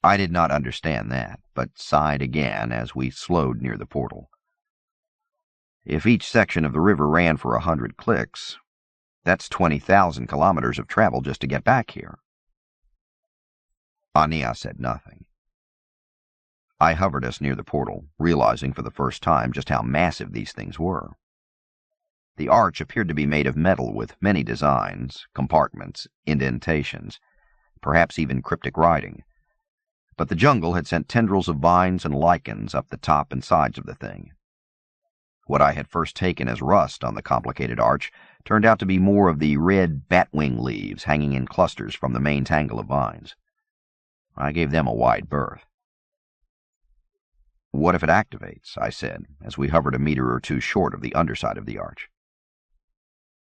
I did not understand that, but sighed again as we slowed near the portal. If each section of the river ran for 100 clicks, that's 20,000 kilometers of travel just to get back here. Aenea said nothing. I hovered us near the portal, realizing for the first time just how massive these things were. The arch appeared to be made of metal with many designs, compartments, indentations, perhaps even cryptic writing. But the jungle had sent tendrils of vines and lichens up the top and sides of the thing. What I had first taken as rust on the complicated arch turned out to be more of the red batwing leaves hanging in clusters from the main tangle of vines. I gave them a wide berth. What if it activates? I said, as we hovered a meter or two short of the underside of the arch.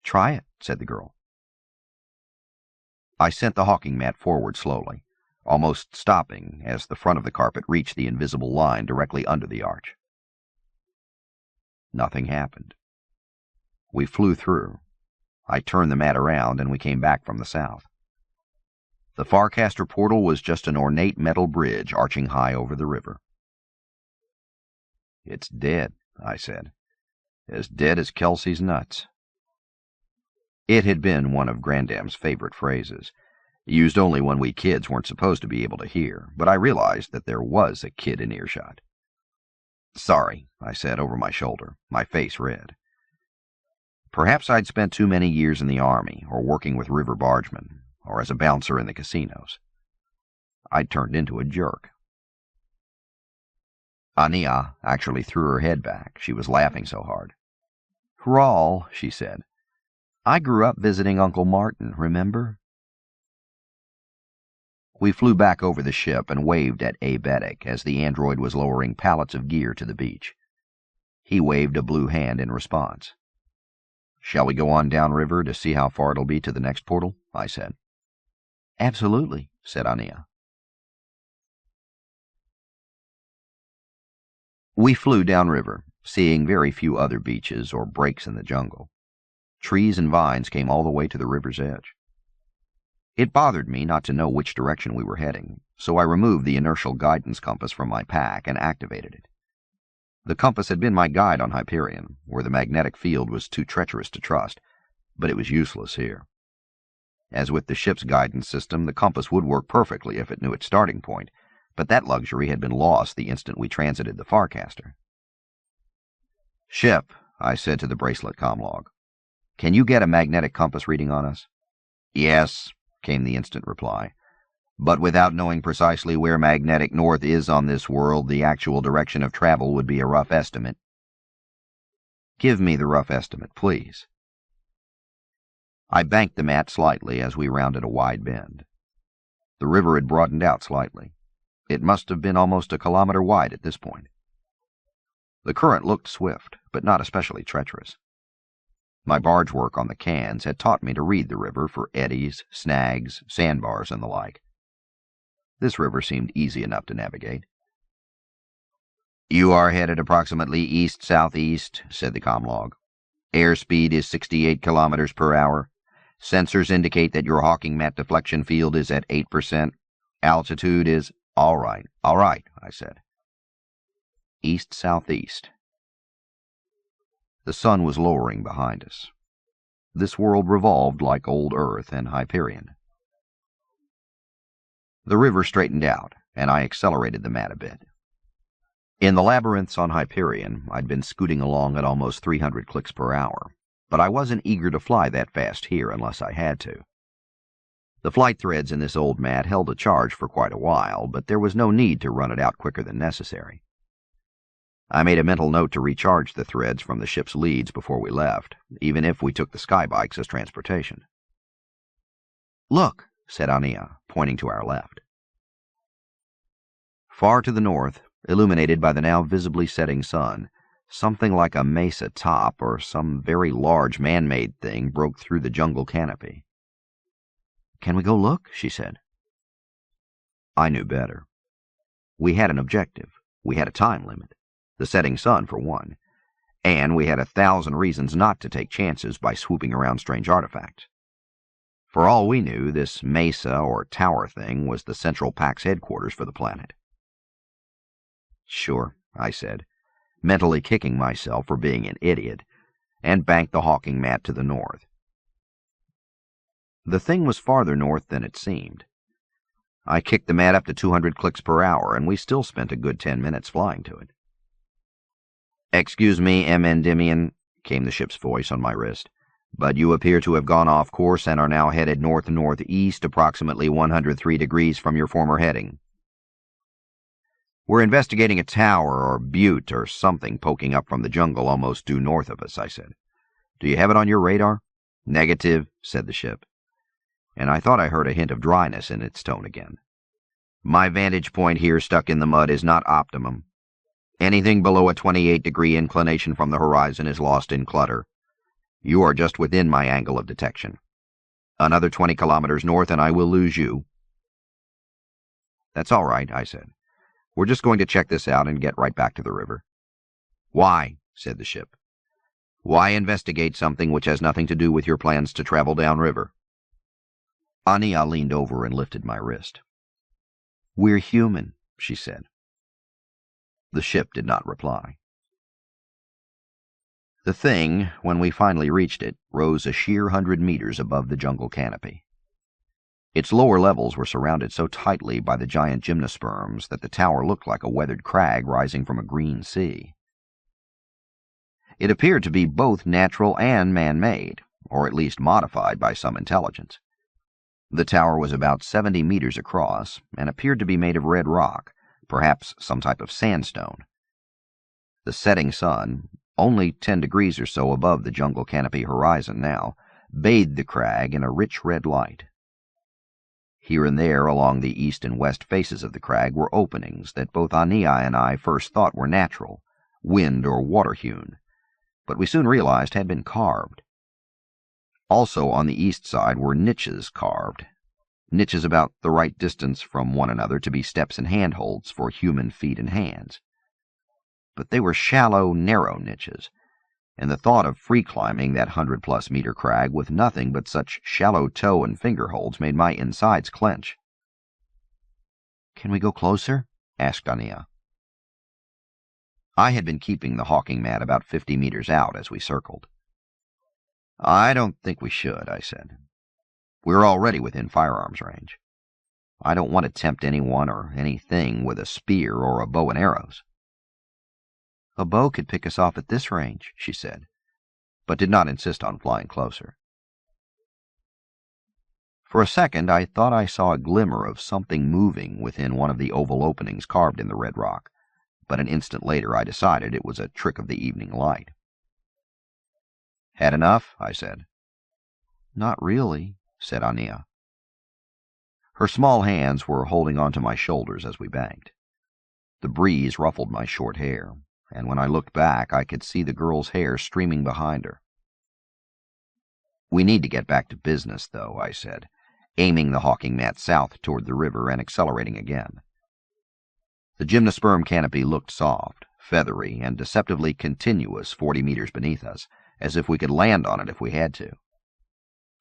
Try it, said the girl. I sent the hawking mat forward slowly, almost stopping as the front of the carpet reached the invisible line directly under the arch. Nothing happened. We flew through. I turned the mat around and we came back from the south. The Farcaster portal was just an ornate metal bridge arching high over the river. It's dead, I said. As dead as Kelsey's nuts. It had been one of Grandam's favorite phrases, used only when we kids weren't supposed to be able to hear, but I realized that there was a kid in earshot. Sorry, I said over my shoulder, my face red. Perhaps I'd spent too many years in the army, or working with river bargemen, or as a bouncer in the casinos. I'd turned into a jerk. Aenea actually threw her head back. She was laughing so hard. Raul, she said, I grew up visiting Uncle Martin, remember? We flew back over the ship and waved at Abetic as the android was lowering pallets of gear to the beach. He waved a blue hand in response. Shall we go on downriver to see how far it'll be to the next portal? I said. Absolutely, said Aenea. We flew downriver, seeing very few other beaches or breaks in the jungle. Trees and vines came all the way to the river's edge. It bothered me not to know which direction we were heading, so I removed the inertial guidance compass from my pack and activated it. The compass had been my guide on Hyperion, where the magnetic field was too treacherous to trust, but it was useless here. As with the ship's guidance system, the compass would work perfectly if it knew its starting point, but that luxury had been lost the instant we transited the Farcaster. Ship, I said to the bracelet comlog, can you get a magnetic compass reading on us? Yes, came the instant reply. But without knowing precisely where magnetic north is on this world, the actual direction of travel would be a rough estimate. Give me the rough estimate, please. I banked the mat slightly as we rounded a wide bend. The river had broadened out slightly. It must have been almost a kilometer wide at this point. The current looked swift, but not especially treacherous. My barge work on the cans had taught me to read the river for eddies, snags, sandbars, and the like. This river seemed easy enough to navigate. You are headed approximately east-southeast, said the comlog. Airspeed is 68 kilometers per hour. Sensors indicate that your Hawking mat deflection field is at 8%. Altitude is all right, I said. East-southeast. The sun was lowering behind us. This world revolved like old Earth and Hyperion. The river straightened out, and I accelerated the mat a bit. In the labyrinths on Hyperion, I'd been scooting along at almost 300 clicks per hour, but I wasn't eager to fly that fast here unless I had to. The flight threads in this old mat held a charge for quite a while, but there was no need to run it out quicker than necessary. I made a mental note to recharge the threads from the ship's leads before we left, even if we took the skybikes as transportation. "Look," said Aenea, pointing to our left. Far to the north, illuminated by the now visibly setting sun, something like a mesa top or some very large man-made thing broke through the jungle canopy. "Can we go look?" she said. I knew better. We had an objective. We had a time limit. The setting sun, for one. And we had 1,000 reasons not to take chances by swooping around strange artifacts. For all we knew, this mesa or tower thing was the Central Pack's headquarters for the planet. "Sure," I said, mentally kicking myself for being an idiot, and banked the Hawking mat to the north. The thing was farther north than it seemed. I kicked the mat up to 200 clicks per hour, and we still spent a good 10 minutes flying to it. "Excuse me, M. Endymion," came the ship's voice on my wrist, "but you appear to have gone off course and are now headed north-northeast, approximately 103 degrees from your former heading." "We're investigating a tower or butte or something poking up from the jungle almost due north of us," I said. "Do you have it on your radar?" "Negative," said the ship. And I thought I heard a hint of dryness in its tone again. "My vantage point here stuck in the mud is not optimum. Anything below a 28-degree inclination from the horizon is lost in clutter. You are just within my angle of detection. Another 20 kilometers north and I will lose you." "That's all right," I said. "We're just going to check this out and get right back to the river." "Why?" said the ship. "Why investigate something which has nothing to do with your plans to travel downriver?" Aenea leaned over and lifted my wrist. "We're human," she said. The ship did not reply. The thing, when we finally reached it, rose a sheer 100 meters above the jungle canopy. Its lower levels were surrounded so tightly by the giant gymnosperms that the tower looked like a weathered crag rising from a green sea. It appeared to be both natural and man-made, or at least modified by some intelligence. The tower was about 70 meters across and appeared to be made of red rock, perhaps some type of sandstone. The setting sun, only 10 degrees or so above the jungle canopy horizon now, bathed the crag in a rich red light. Here and there along the east and west faces of the crag were openings that both Aenea and I first thought were natural, wind or water-hewn, but we soon realized had been carved. Also on the east side were niches carved, niches about the right distance from one another to be steps and handholds for human feet and hands. But they were shallow, narrow niches, and the thought of free-climbing that 100-plus meter crag with nothing but such shallow toe and finger holds made my insides clench. "Can we go closer?" asked Aenea. I had been keeping the Hawking mat about 50 meters out as we circled. "I don't think we should," I said. "We're already within firearms range. I don't want to tempt anyone or anything with a spear or a bow and arrows." "A bow could pick us off at this range," she said, but did not insist on flying closer. For a second I thought I saw a glimmer of something moving within one of the oval openings carved in the red rock, but an instant later I decided it was a trick of the evening light. "Had enough?" I said. "Not really," said Aenea. Her small hands were holding onto my shoulders as we banked. The breeze ruffled my short hair, and when I looked back I could see the girl's hair streaming behind her. "We need to get back to business, though," I said, aiming the Hawking mat south toward the river and accelerating again. The gymnosperm canopy looked soft, feathery, and deceptively continuous 40 meters beneath us, as if we could land on it if we had to.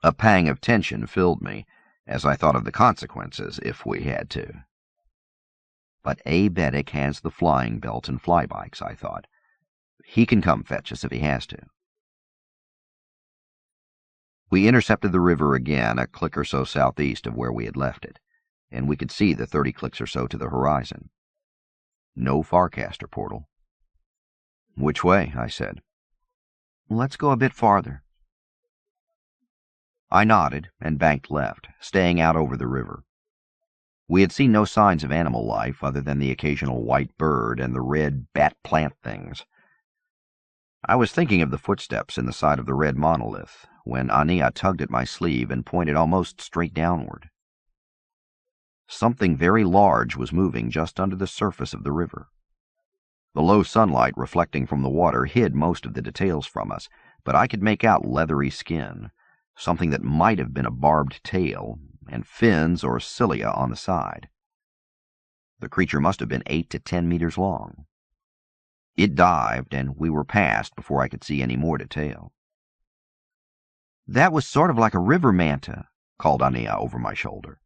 A pang of tension filled me as I thought of the consequences if we had to. But Aebetic has the flying belt and flybikes, I thought. He can come fetch us if he has to. We intercepted the river again a click or so southeast of where we had left it, and we could see the 30 clicks or so to the horizon. No Farcaster portal. "Which way?" I said. "Let's go a bit farther." I nodded and banked left, staying out over the river. We had seen no signs of animal life other than the occasional white bird and the red bat plant things. I was thinking of the footsteps in the side of the red monolith when Aenea tugged at my sleeve and pointed almost straight downward. Something very large was moving just under the surface of the river. The low sunlight reflecting from the water hid most of the details from us, but I could make out leathery skin, something that might have been a barbed tail, and fins or cilia on the side. The creature must have been 8 to 10 meters long. It dived, and we were past before I could see any more detail. "That was sort of like a river manta," called Aenea over my shoulder.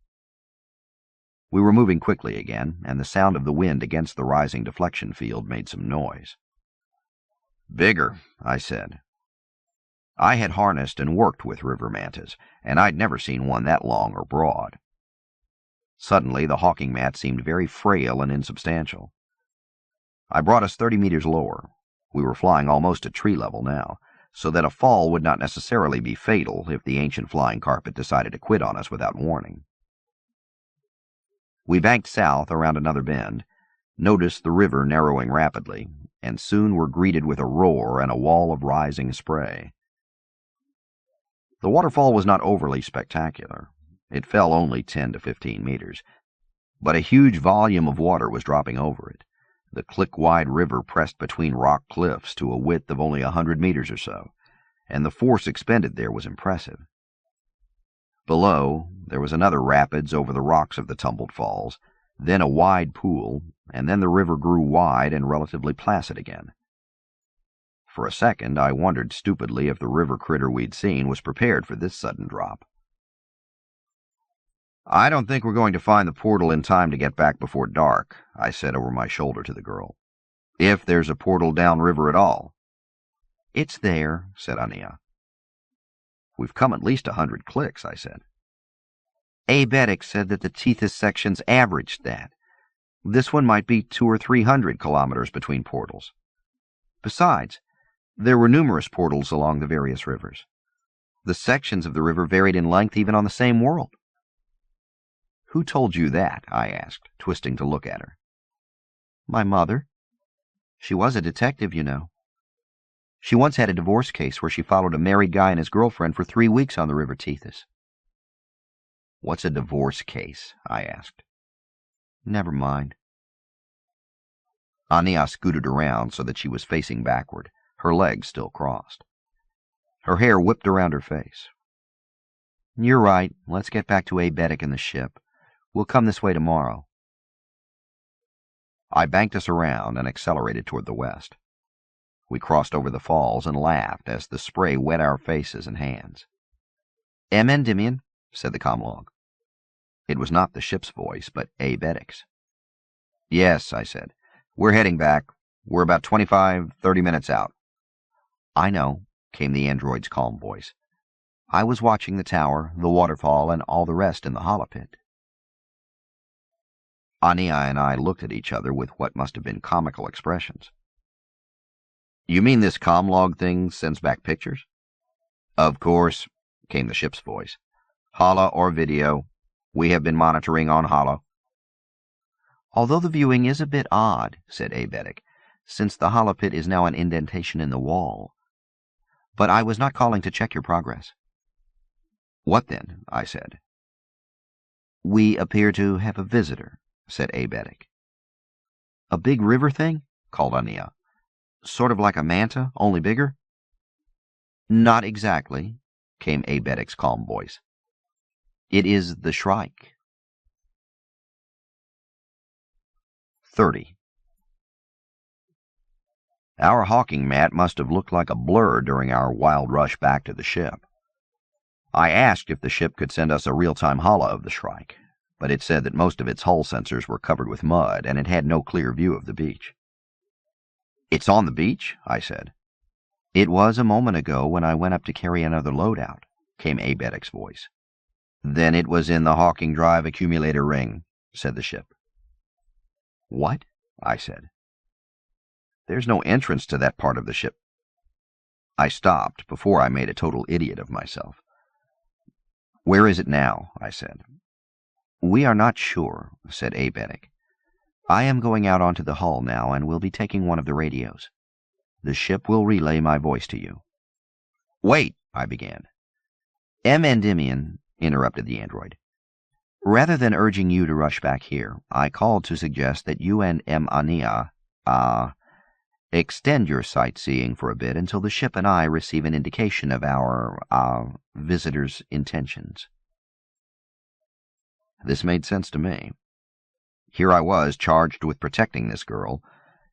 We were moving quickly again, and the sound of the wind against the rising deflection field made some noise. "Bigger," I said. I had harnessed and worked with river mantas, and I'd never seen one that long or broad. Suddenly, the hawking mat seemed very frail and insubstantial. I brought us 30 meters lower. We were flying almost at tree level now, so that a fall would not necessarily be fatal if the ancient flying carpet decided to quit on us without warning. We banked south around another bend, noticed the river narrowing rapidly, and soon were greeted with a roar and a wall of rising spray. The waterfall was not overly spectacular. It fell only 10 to 15 meters, but a huge volume of water was dropping over it. The click-wide river pressed between rock cliffs to a width of only 100 meters or so, and the force expended there was impressive. Below, there was another rapids over the rocks of the tumbled falls, then a wide pool, and then the river grew wide and relatively placid again. For a second, I wondered stupidly if the river critter we'd seen was prepared for this sudden drop. "I don't think we're going to find the portal in time to get back before dark," I said over my shoulder to the girl. "If there's a portal downriver at all." "It's there," said Aenea. "We've come at least 100 clicks," I said. Aebetic said that the Tethys sections averaged that. This one might be 200 or 300 kilometers between portals. Besides, there were numerous portals along the various rivers. The sections of the river varied in length even on the same world. "Who told you that?" I asked, twisting to look at her. "My mother. She was a detective, you know. She once had a divorce case where she followed a married guy and his girlfriend for 3 weeks on the river Tethys." "What's a divorce case?" I asked. "Never mind." Aenea scooted around so that she was facing backward, her legs still crossed. Her hair whipped around her face. "You're right. Let's get back to Aebetic and the ship. We'll come this way tomorrow." I banked us around and accelerated toward the west. We crossed over the falls and laughed as the spray wet our faces and hands. "Endymion," said the comlog. It was not the ship's voice, but Aebetic's. "Yes," I said. "We're heading back. We're about 25-30 minutes out." "I know," came the android's calm voice. "I was watching the tower, the waterfall, and all the rest in the hollow pit." Aenea and I looked at each other with what must have been comical expressions. "You mean this comlog thing sends back pictures?" "Of course," came the ship's voice. "Holo or video. We have been monitoring on holo." "Although the viewing is a bit odd," said Aebetic, "since the hollow pit is now an indentation in the wall. But I was not calling to check your progress." "What then?" I said. "We appear to have a visitor," said Aebetic. "A big river thing?" called Aenea. "Sort of like a manta, only bigger?" "Not exactly," came Aebetic's calm voice. "It is the Shrike." 30. Our hawking mat must have looked like a blur during our wild rush back to the ship. I asked if the ship could send us a real-time holo of the Shrike, but it said that most of its hull sensors were covered with mud and it had no clear view of the beach. "It's on the beach?" I said. "It was a moment ago when I went up to carry another load out," came Aebetic's voice. "Then it was in the Hawking Drive accumulator ring," said the ship. "What?" I said. "There's no entrance to that part of the ship." I stopped before I made a total idiot of myself. "Where is it now?" I said. "We are not sure," said Aebetic. "I am going out onto the hull now and will be taking one of the radios. The ship will relay my voice to you." "Wait," I began. Endymion," interrupted the android. "Rather than urging you to rush back here, I called to suggest that you and Aenea, extend your sightseeing for a bit until the ship and I receive an indication of our, visitor's intentions." This made sense to me. Here I was charged with protecting this girl,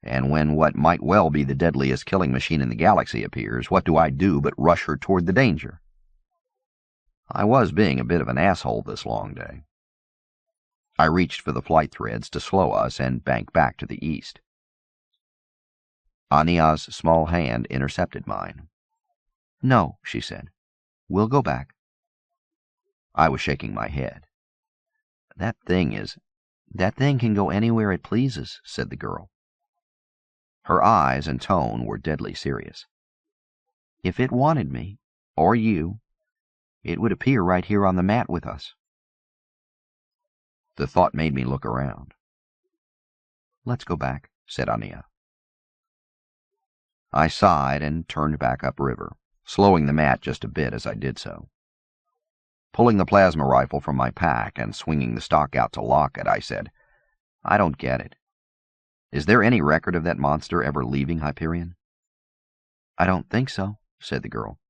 and when what might well be the deadliest killing machine in the galaxy appears, what do I do but rush her toward the danger? I was being a bit of an asshole this long day. I reached for the flight threads to slow us and bank back to the east. Aenea's small hand intercepted mine. "No," she said. "We'll go back." I was shaking my head. That thing can go anywhere it pleases," said the girl. Her eyes and tone were deadly serious. "If it wanted me, or you, it would appear right here on the mat with us." The thought made me look around. "Let's go back," said Aenea. I sighed and turned back upriver, slowing the mat just a bit as I did so. Pulling the plasma rifle from my pack and swinging the stock out to lock it, I said, "I don't get it. Is there any record of that monster ever leaving Hyperion?" "I don't think so," said the girl.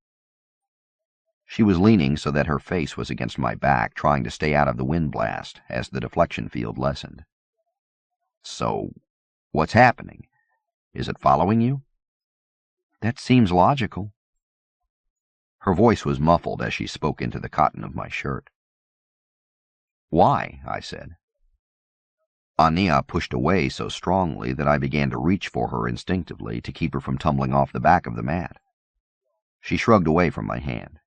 She was leaning so that her face was against my back, trying to stay out of the wind blast as the deflection field lessened. "So, what's happening? Is it following you?" "That seems logical." Her voice was muffled as she spoke into the cotton of my shirt. "Why?" I said. Aenea pushed away so strongly that I began to reach for her instinctively to keep her from tumbling off the back of the mat. She shrugged away from my hand.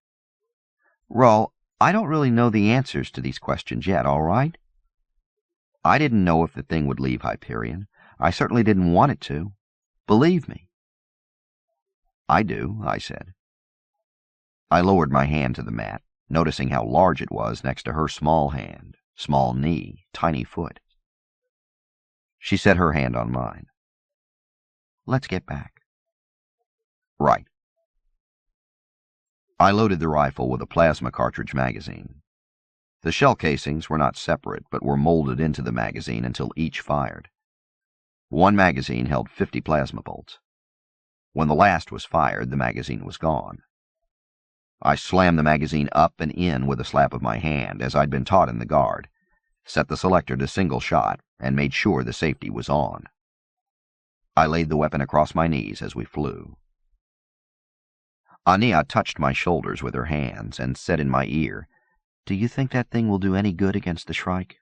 "Raul, I don't really know the answers to these questions yet, all right? I didn't know if the thing would leave Hyperion. I certainly didn't want it to. Believe me." "I do," I said. I lowered my hand to the mat, noticing how large it was next to her small hand, small knee, tiny foot. She set her hand on mine. "Let's get back." "Right." I loaded the rifle with a plasma cartridge magazine. The shell casings were not separate, but were molded into the magazine until each fired. One magazine held 50 plasma bolts. When the last was fired, the magazine was gone. I slammed the magazine up and in with a slap of my hand, as I'd been taught in the Guard, set the selector to single shot, and made sure the safety was on. I laid the weapon across my knees as we flew. Aenea touched my shoulders with her hands and said in my ear, "Do you think that thing will do any good against the Shrike?"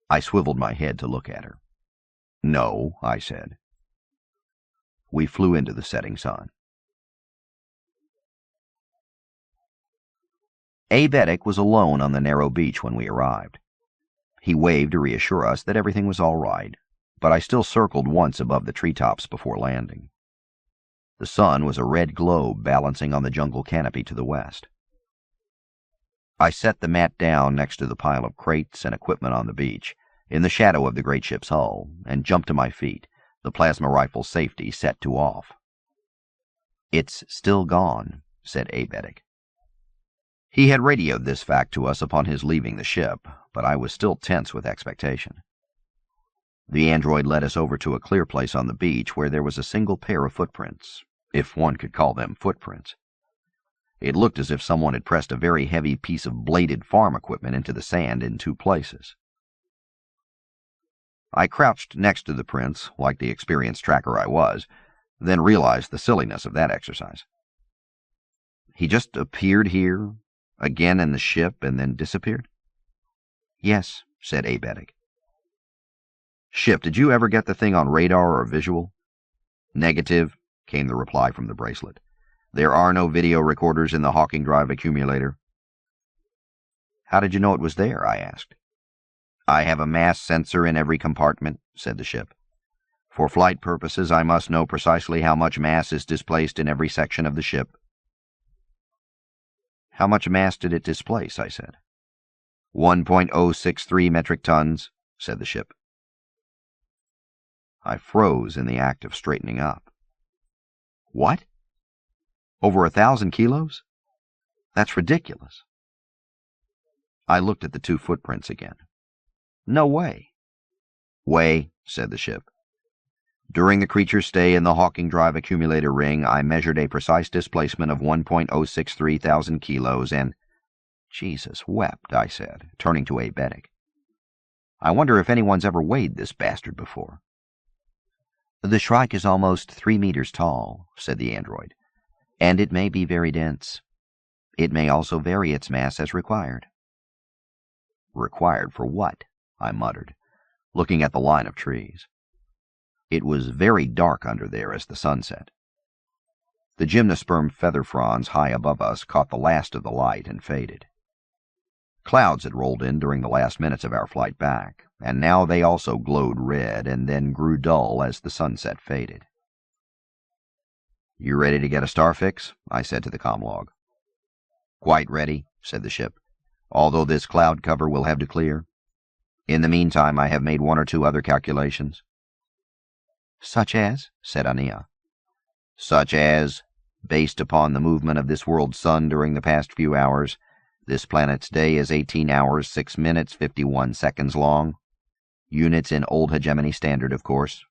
I swiveled my head to look at her. "No," I said. We flew into the setting sun. Aebetic was alone on the narrow beach when we arrived. He waved to reassure us that everything was all right, but I still circled once above the treetops before landing. The sun was a red globe balancing on the jungle canopy to the west. I set the mat down next to the pile of crates and equipment on the beach, in the shadow of the great ship's hull, and jumped to my feet, the plasma rifle's safety set to off. "It's still gone," said Aebetic. He had radioed this fact to us upon his leaving the ship, but I was still tense with expectation. The android led us over to a clear place on the beach where there was a single pair of footprints, if one could call them footprints. It looked as if someone had pressed a very heavy piece of bladed farm equipment into the sand in 2 places. I crouched next to the prints, like the experienced tracker I was, then realized the silliness of that exercise. He just appeared here, again in the ship, and then disappeared? Yes, said Aebetic. Ship, did you ever get the thing on radar or visual? Negative, came the reply from the bracelet. There are no video recorders in the Hawking Drive accumulator. How did you know it was there? I asked. I have a mass sensor in every compartment, said the ship. For flight purposes, I must know precisely how much mass is displaced in every section of the ship. How much mass did it displace? I said. 1.063 metric tons, said the ship. I froze in the act of straightening up. What? Over 1,000 kilos? That's ridiculous. I looked at the 2 footprints again. No way. Way, said the ship. During the creature's stay in the Hawking Drive accumulator ring, I measured a precise displacement of 1.063 thousand kilos and— Jesus wept, I said, turning to Aebetic. I wonder if anyone's ever weighed this bastard before. The Shrike is almost 3 meters tall, said the android, and it may be very dense. It may also vary its mass as required. Required for what? I muttered, looking at the line of trees. It was very dark under there as the sun set. The gymnosperm feather fronds high above us caught the last of the light and faded. Clouds had rolled in during the last minutes of our flight back, and now they also glowed red and then grew dull as the sunset faded. You ready to get a star fix? I said to the comlog. Quite ready, said the ship, although this cloud cover will have to clear. In the meantime, I have made 1 or 2 other calculations. Such as? Said Aenea. Such as, based upon the movement of this world's sun during the past few hours, this planet's day is 18 hours, 6 minutes, 51 seconds long. Units in Old Hegemony Standard, of course.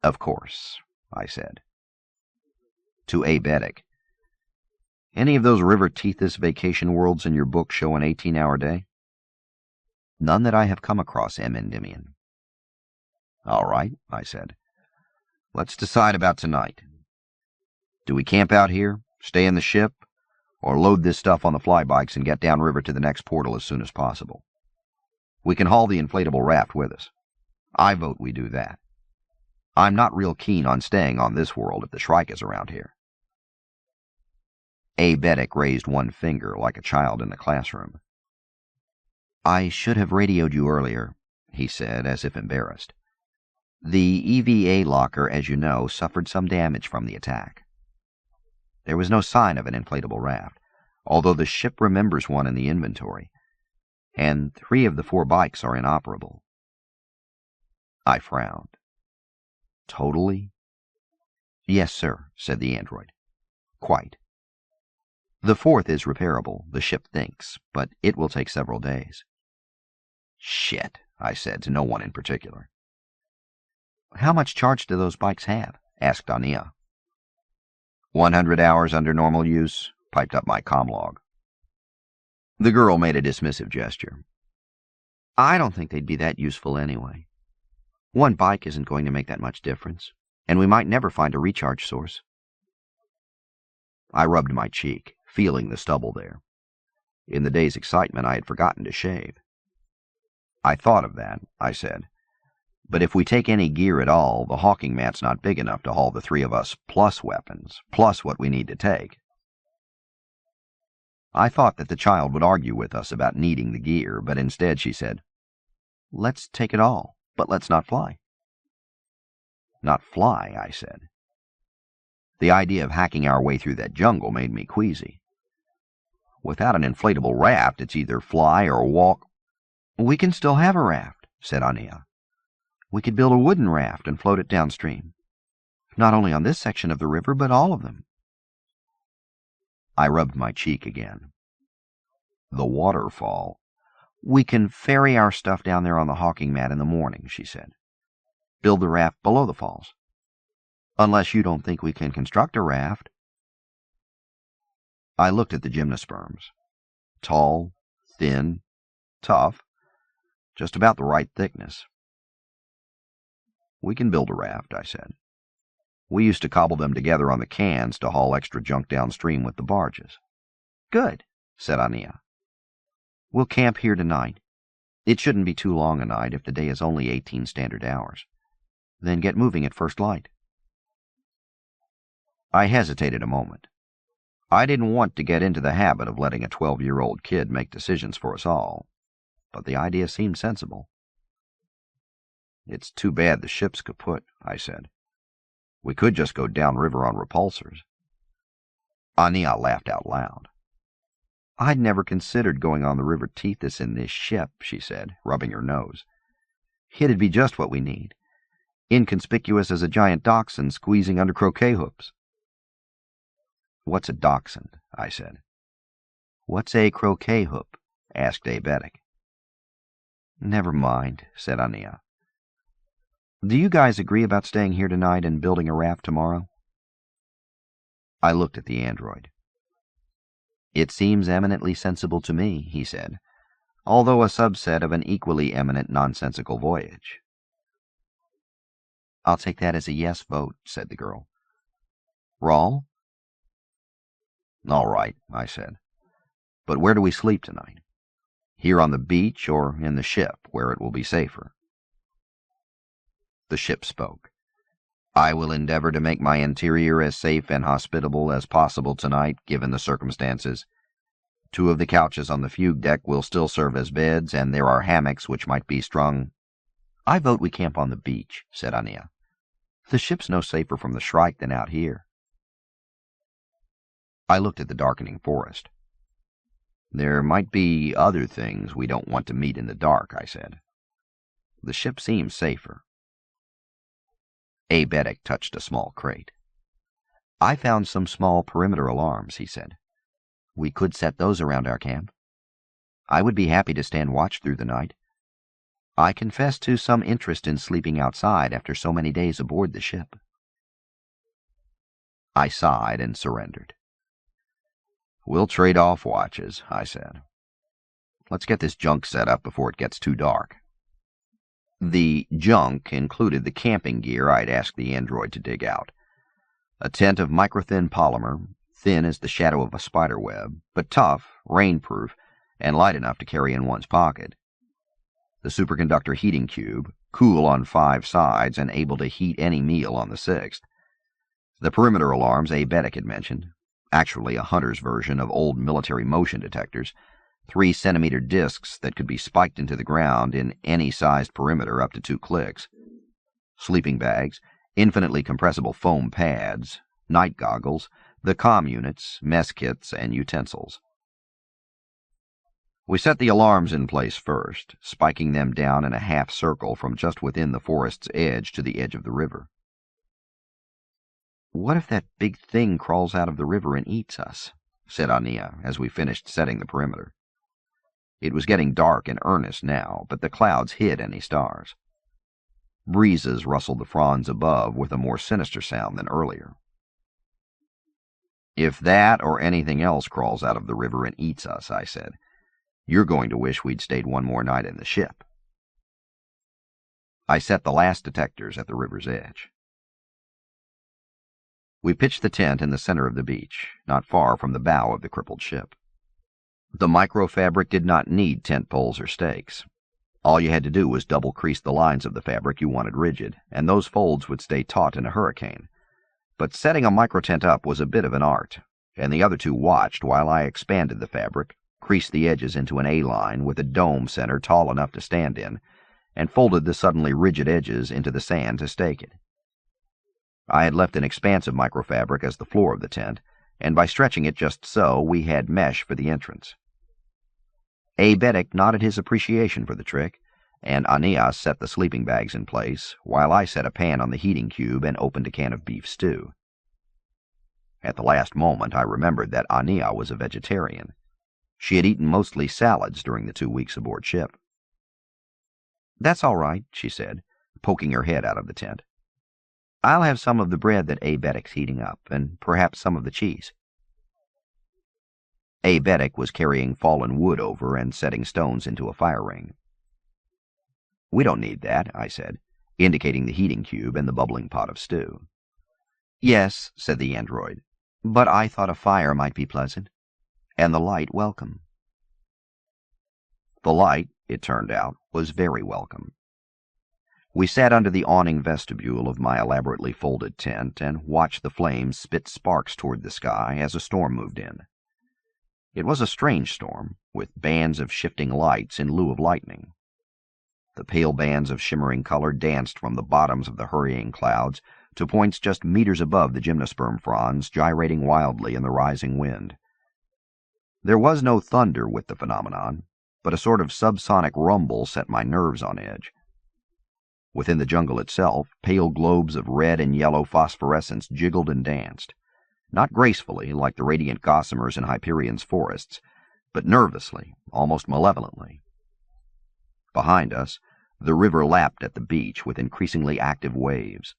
Of course, I said. To Aebetic. Any of those River Tethys vacation worlds in your book show an 18-hour day? None that I have come across, M. Endymion. All right, I said. Let's decide about tonight. Do we camp out here, stay in the ship, or load this stuff on the flybikes and get downriver to the next portal as soon as possible? We can haul the inflatable raft with us. I vote we do that. I'm not real keen on staying on this world if the Shrike is around here. Aebetic raised one finger like a child in the classroom. I should have radioed you earlier, he said, as if embarrassed. The EVA locker, as you know, suffered some damage from the attack. There was no sign of an inflatable raft, although the ship remembers one in the inventory, and 3 of the 4 bikes are inoperable. I frowned. Totally? Yes, sir, said the android. Quite. The 4th is repairable, the ship thinks, but it will take several days. Shit, I said to no one in particular. How much charge do those bikes have? Asked Aenea. 100 hours under normal use, piped up my comlog. The girl made a dismissive gesture. I don't think they'd be that useful anyway. 1 bike isn't going to make that much difference, and we might never find a recharge source. I rubbed my cheek, feeling the stubble there. In the day's excitement, I had forgotten to shave. I thought of that, I said. But if we take any gear at all, the hawking mat's not big enough to haul the 3 of us, plus weapons, plus what we need to take. I thought that the child would argue with us about needing the gear, but instead she said, Let's take it all, but let's not fly. Not fly, I said. The idea of hacking our way through that jungle made me queasy. Without an inflatable raft, it's either fly or walk. We can still have a raft, said Aenea. We could build a wooden raft and float it downstream. Not only on this section of the river, but all of them. I rubbed my cheek again. The waterfall. We can ferry our stuff down there on the hawking mat in the morning, she said. Build the raft below the falls. Unless you don't think we can construct a raft. I looked at the gymnosperms. Tall, thin, tough, just about the right thickness. We can build a raft, I said. We used to cobble them together on the cans to haul extra junk downstream with the barges. Good, said Aenea. We'll camp here tonight. It shouldn't be too long a night if the day is only 18 standard hours. Then get moving at first light. I hesitated a moment. I didn't want to get into the habit of letting a 12-year-old kid make decisions for us all, but the idea seemed sensible. It's too bad the ship's kaput, I said. We could just go downriver on repulsors. Aenea laughed out loud. I'd never considered going on the River Tethys in this ship, she said, rubbing her nose. It'd be just what we need. Inconspicuous as a giant dachshund squeezing under croquet hoops. What's a dachshund? I said. What's a croquet hoop? Asked Aebetic. Never mind, said Aenea. Do you guys agree about staying here tonight and building a raft tomorrow? I looked at the android. It seems eminently sensible to me, he said, although a subset of an equally eminent nonsensical voyage. I'll take that as a yes vote, said the girl. Raul? All right, I said. But where do we sleep tonight? Here on the beach or in the ship, where it will be safer? The ship spoke. I will endeavor to make my interior as safe and hospitable as possible tonight, given the circumstances. 2 of the couches on the fugue deck will still serve as beds, and there are hammocks which might be strung. I vote we camp on the beach, said Aenea. The ship's no safer from the Shrike than out here. I looked at the darkening forest. There might be other things we don't want to meet in the dark, I said. The ship seems safer. Aebetic touched a small crate. I found some small perimeter alarms, he said. We could set those around our camp. I would be happy to stand watch through the night. I confess to some interest in sleeping outside after so many days aboard the ship. I sighed and surrendered. We'll trade off watches, I said. Let's get this junk set up before it gets too dark. The junk included the camping gear I'd asked the android to dig out. A tent of microthin polymer, thin as the shadow of a spider web, but tough, rainproof, and light enough to carry in one's pocket. The superconductor heating cube, cool on 5 sides and able to heat any meal on the 6th. The perimeter alarms Aebetic had mentioned, actually a hunter's version of old military motion detectors, 3-centimeter discs that could be spiked into the ground in any sized perimeter up to 2 clicks. Sleeping bags, infinitely compressible foam pads, night goggles, the comm units, mess kits, and utensils. We set the alarms in place first, spiking them down in a half circle from just within the forest's edge to the edge of the river. What if that big thing crawls out of the river and eats us? Said Aenea as we finished setting the perimeter. It was getting dark in earnest now, but the clouds hid any stars. Breezes rustled the fronds above with a more sinister sound than earlier. If that or anything else crawls out of the river and eats us, I said, you're going to wish we'd stayed one more night in the ship. I set the last detectors at the river's edge. We pitched the tent in the center of the beach, not far from the bow of the crippled ship. The microfabric did not need tent poles or stakes. All you had to do was double-crease the lines of the fabric you wanted rigid, and those folds would stay taut in a hurricane. But setting a microtent up was a bit of an art, and the other 2 watched while I expanded the fabric, creased the edges into an A-line with a dome center tall enough to stand in, and folded the suddenly rigid edges into the sand to stake it. I had left an expanse of microfabric as the floor of the tent, and by stretching it just so, we had mesh for the entrance. Aebetic nodded his appreciation for the trick, and Aenea set the sleeping bags in place, while I set a pan on the heating cube and opened a can of beef stew. At the last moment, I remembered that Aenea was a vegetarian. She had eaten mostly salads during the 2 weeks aboard ship. That's all right, she said, poking her head out of the tent. I'll have some of the bread that Aebetic's heating up, and perhaps some of the cheese. Aebetic was carrying fallen wood over and setting stones into a fire ring. We don't need that, I said, indicating the heating cube and the bubbling pot of stew. "Yes," said the android, "but I thought a fire might be pleasant, and the light welcome." The light, it turned out, was very welcome. We sat under the awning vestibule of my elaborately folded tent and watched the flames spit sparks toward the sky as a storm moved in. It was a strange storm, with bands of shifting lights in lieu of lightning. The pale bands of shimmering color danced from the bottoms of the hurrying clouds to points just meters above the gymnosperm fronds, gyrating wildly in the rising wind. There was no thunder with the phenomenon, but a sort of subsonic rumble set my nerves on edge. Within the jungle itself, pale globes of red and yellow phosphorescence jiggled and danced, not gracefully like the radiant gossamers in Hyperion's forests, but nervously, almost malevolently. Behind us, the river lapped at the beach with increasingly active waves.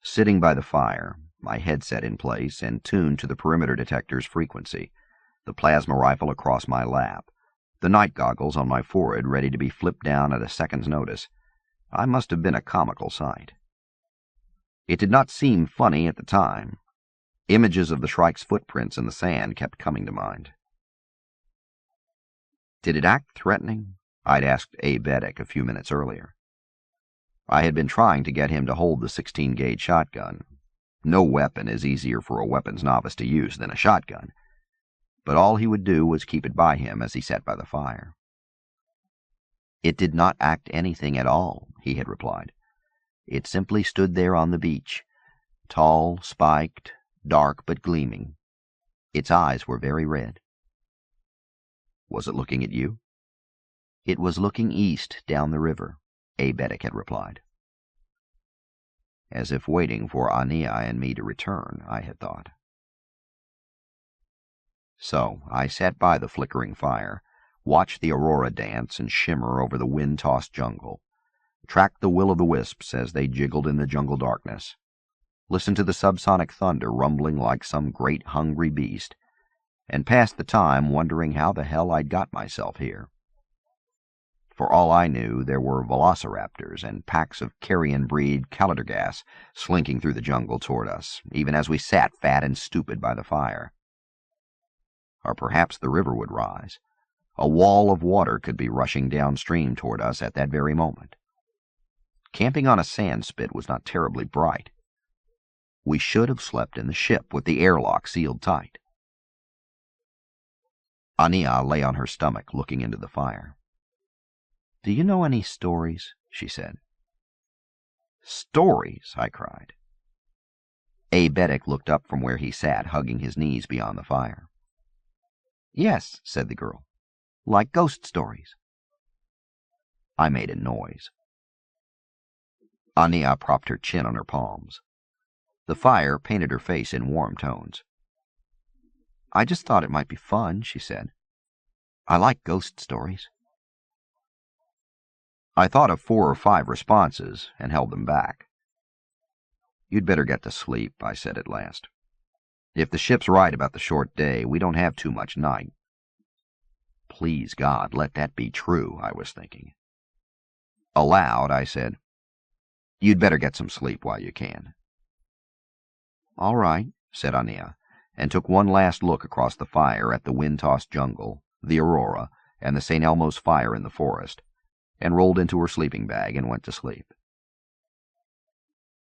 Sitting by the fire, my headset in place and tuned to the perimeter detector's frequency, the plasma rifle across my lap, the night goggles on my forehead ready to be flipped down at a second's notice, I must have been a comical sight. It did not seem funny at the time. Images of the shrike's footprints in the sand kept coming to mind. Did it act threatening? I'd asked Aenea a few minutes earlier. I had been trying to get him to hold the 16-gauge shotgun. No weapon is easier for a weapons novice to use than a shotgun, but all he would do was keep it by him as he sat by the fire. "It did not act anything at all," he had replied. "It simply stood there on the beach, tall, spiked, dark but gleaming. Its eyes were very red." "Was it looking at you?" "It was looking east down the river," Aenea had replied. As if waiting for Aenea and me to return, I had thought. So I sat by the flickering fire, watched the aurora dance and shimmer over the wind-tossed jungle, tracked the will-o'-the-wisps as they jiggled in the jungle darkness, listened to the subsonic thunder rumbling like some great hungry beast, and passed the time wondering how the hell I'd got myself here. For all I knew, there were velociraptors and packs of carrion-breed caladrgas slinking through the jungle toward us, even as we sat fat and stupid by the fire. Or perhaps the river would rise. A wall of water could be rushing downstream toward us at that very moment. Camping on a sand spit was not terribly bright. We should have slept in the ship with the airlock sealed tight. Aenea lay on her stomach, looking into the fire. "Do you know any stories?" she said. "Stories?" I cried. Aenea looked up from where he sat, hugging his knees beyond the fire. "Yes," said the girl. "Like ghost stories." I made a noise. Aenea propped her chin on her palms. The fire painted her face in warm tones. "I just thought it might be fun," she said. "I like ghost stories." I thought of 4 or 5 responses and held them back. "You'd better get to sleep," I said at last. "If the ship's right about the short day, we don't have too much night." Please God, let that be true, I was thinking. Aloud, I said, "You'd better get some sleep while you can." "All right," said Aenea, and took one last look across the fire at the wind-tossed jungle, the aurora, and the St. Elmo's fire in the forest, and rolled into her sleeping bag and went to sleep.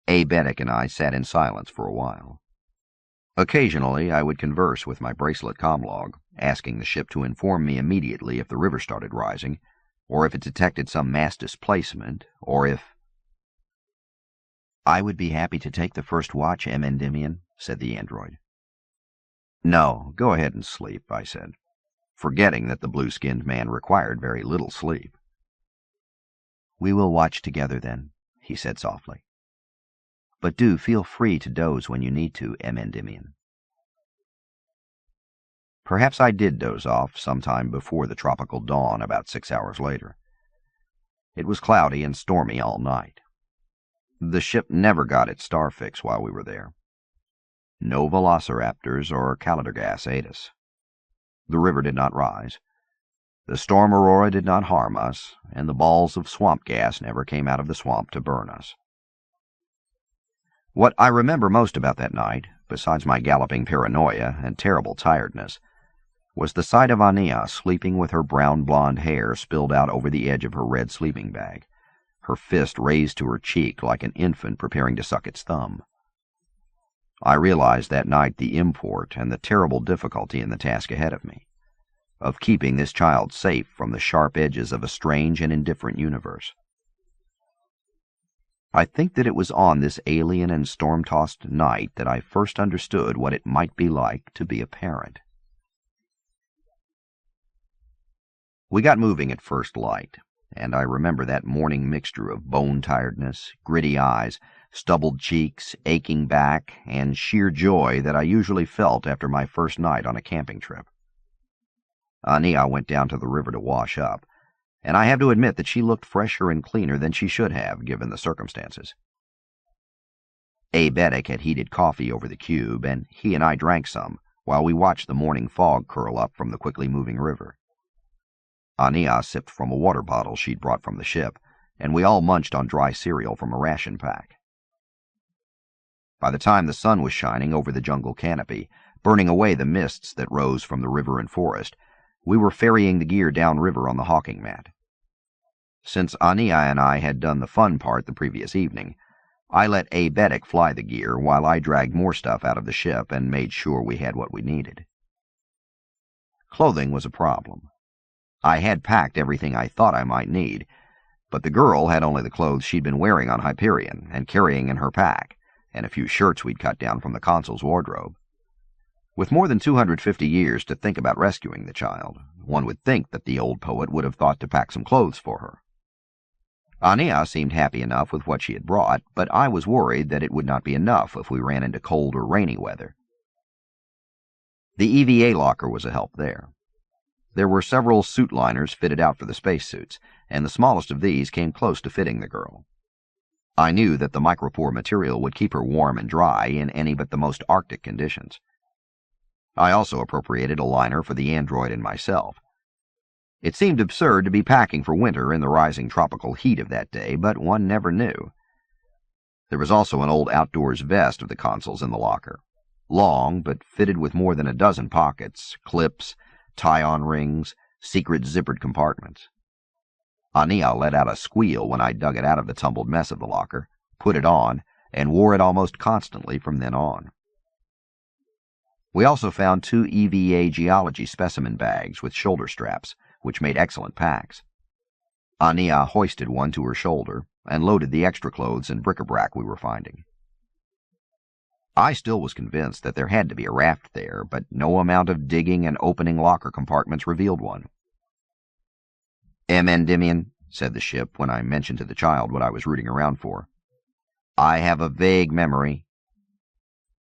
Aenea and I sat in silence for a while. Occasionally I would converse with my bracelet comlog, asking the ship to inform me immediately if the river started rising, or if it detected some mass displacement, or if— "I would be happy to take the first watch, Endymion," said the android. "No, go ahead and sleep," I said, forgetting that the blue-skinned man required very little sleep. "We will watch together then," he said softly. "But do feel free to doze when you need to, Endymion." Perhaps I did doze off sometime before the tropical dawn about 6 hours later. It was cloudy and stormy all night. The ship never got its star fix while we were there. No velociraptors or caladrgas ate us. The river did not rise. The storm aurora did not harm us, and the balls of swamp gas never came out of the swamp to burn us. What I remember most about that night, besides my galloping paranoia and terrible tiredness, was the sight of Aenea sleeping with her brown-blonde hair spilled out over the edge of her red sleeping bag, her fist raised to her cheek like an infant preparing to suck its thumb. I realized that night the import and the terrible difficulty in the task ahead of me, of keeping this child safe from the sharp edges of a strange and indifferent universe. I think that it was on this alien and storm-tossed night that I first understood what it might be like to be a parent. We got moving at first light, and I remember that morning mixture of bone-tiredness, gritty eyes, stubbled cheeks, aching back, and sheer joy that I usually felt after my first night on a camping trip. Aenea went down to the river to wash up, and I have to admit that she looked fresher and cleaner than she should have, given the circumstances. Aenea had heated coffee over the cube, and he and I drank some, while we watched the morning fog curl up from the quickly moving river. Aenea sipped from a water bottle she'd brought from the ship, and we all munched on dry cereal from a ration pack. By the time the sun was shining over the jungle canopy, burning away the mists that rose from the river and forest, we were ferrying the gear downriver on the hawking mat. Since Aenea and I had done the fun part the previous evening, I let Aenea fly the gear while I dragged more stuff out of the ship and made sure we had what we needed. Clothing was a problem. I had packed everything I thought I might need, but the girl had only the clothes she'd been wearing on Hyperion and carrying in her pack, and a few shirts we'd cut down from the consul's wardrobe. With more than 250 years to think about rescuing the child, one would think that the old poet would have thought to pack some clothes for her. Aenea seemed happy enough with what she had brought, but I was worried that it would not be enough if we ran into cold or rainy weather. The EVA locker was a help there. There were several suit liners fitted out for the spacesuits, and the smallest of these came close to fitting the girl. I knew that the micropore material would keep her warm and dry in any but the most Arctic conditions. I also appropriated a liner for the android and myself. It seemed absurd to be packing for winter in the rising tropical heat of that day, but one never knew. There was also an old outdoors vest of the consul's in the locker, long but fitted with more than a dozen pockets, clips, tie-on rings, secret zippered compartments. Aenea let out a squeal when I dug it out of the tumbled mess of the locker, put it on, and wore it almost constantly from then on. We also found 2 EVA geology specimen bags with shoulder straps, which made excellent packs. Aenea hoisted one to her shoulder and loaded the extra clothes and bric-a-brac we were finding. I still was convinced that there had to be a raft there, but no amount of digging and opening locker compartments revealed one. Endymion, said the ship when I mentioned to the child what I was rooting around for. I have a vague memory.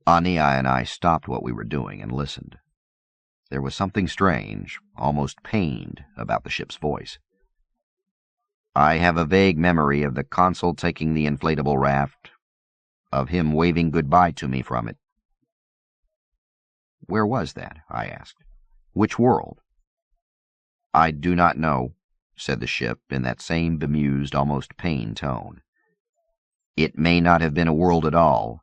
Aenea and I stopped what we were doing and listened. There was something strange, almost pained, about the ship's voice. I have a vague memory of the consul taking the inflatable raft, of him waving goodbye to me from it. Where was that? I asked. Which world? I do not know, said the ship in that same bemused, almost pained tone. It may not have been a world at all.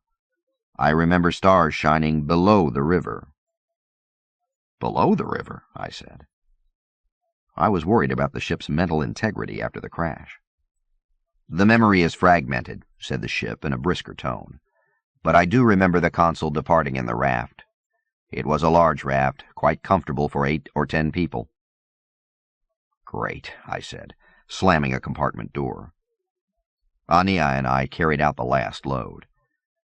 I remember stars shining below the river. Below the river, I said. I was worried about the ship's mental integrity after the crash. The memory is fragmented, said the ship in a brisker tone, but I do remember the consul departing in the raft. It was a large raft, quite comfortable for 8 or 10 people. Great, I said, slamming a compartment door. Aenea and I carried out the last load.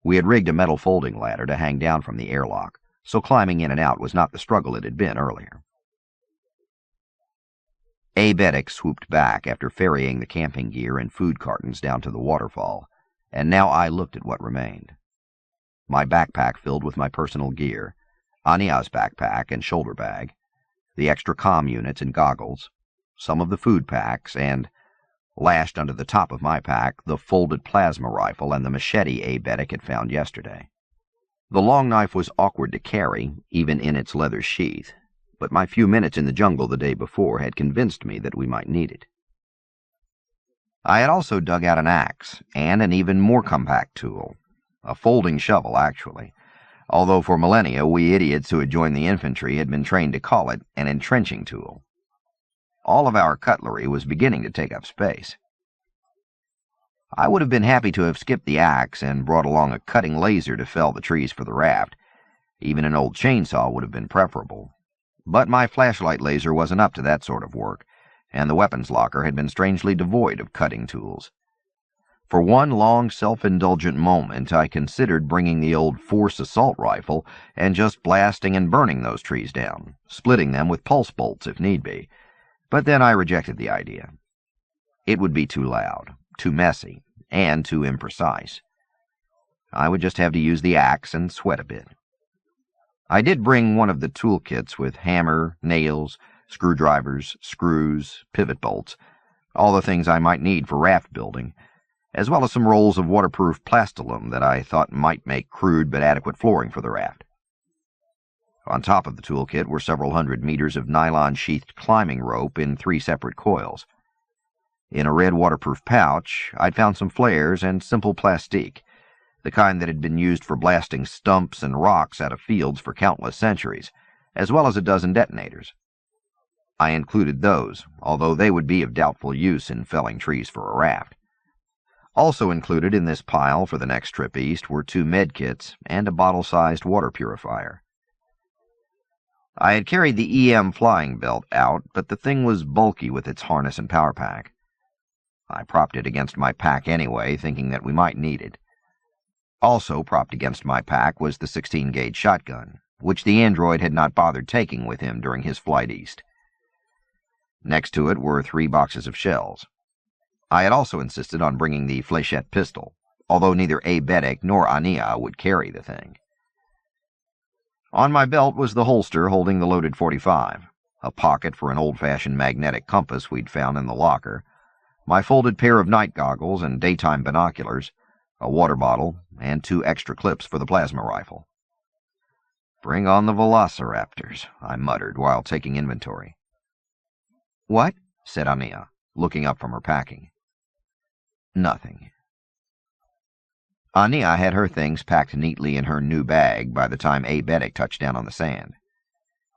We had rigged a metal folding ladder to hang down from the airlock, so climbing in and out was not the struggle it had been earlier. Aenea swooped back after ferrying the camping gear and food cartons down to the waterfall, and now I looked at what remained. My backpack filled with my personal gear, Aenea's backpack and shoulder bag, the extra comm units and goggles, some of the food packs, and, lashed under the top of my pack, the folded plasma rifle and the machete Aenea had found yesterday. The long knife was awkward to carry, even in its leather sheath, but my few minutes in the jungle the day before had convinced me that we might need it. I had also dug out an axe and an even more compact tool, A folding shovel, actually, although for millennia we idiots who had joined the infantry had been trained to call it an entrenching tool. All of our cutlery was beginning to take up space. I would have been happy to have skipped the axe and brought along a cutting laser to fell the trees for the raft. Even an old chainsaw would have been preferable. But my flashlight laser wasn't up to that sort of work, and the weapons locker had been strangely devoid of cutting tools. For one long, self-indulgent moment, I considered bringing the old force assault rifle and just blasting and burning those trees down, splitting them with pulse bolts if need be. But then I rejected the idea. It would be too loud, too messy, and too imprecise. I would just have to use the axe and sweat a bit. I did bring one of the toolkits with hammer, nails, screwdrivers, screws, pivot bolts, all the things I might need for raft building, as well as some rolls of waterproof plastilum that I thought might make crude but adequate flooring for the raft. On top of the toolkit were several 100 meters of nylon-sheathed climbing rope in 3 separate coils. In a red waterproof pouch, I'd found some flares and simple plastique, the kind that had been used for blasting stumps and rocks out of fields for countless centuries, as well as a dozen detonators. I included those, although they would be of doubtful use in felling trees for a raft. Also included in this pile for the next trip east were 2 medkits and a bottle-sized water purifier. I had carried the EM flying belt out, but the thing was bulky with its harness and power pack. I propped it against my pack anyway, thinking that we might need it. Also propped against my pack was the 16-gauge shotgun, which the android had not bothered taking with him during his flight east. Next to it were 3 boxes of shells. I had also insisted on bringing the fléchette pistol, although neither Aenea nor Aenea would carry the thing. On my belt was the holster holding the loaded .45, a pocket for an old-fashioned magnetic compass we'd found in the locker, my folded pair of night goggles and daytime binoculars, a water bottle, and 2 extra clips for the plasma rifle. "Bring on the velociraptors," I muttered while taking inventory. "What?" said Aenea, looking up from her packing. "Nothing." Aenea had her things packed neatly in her new bag by the time Aenea touched down on the sand.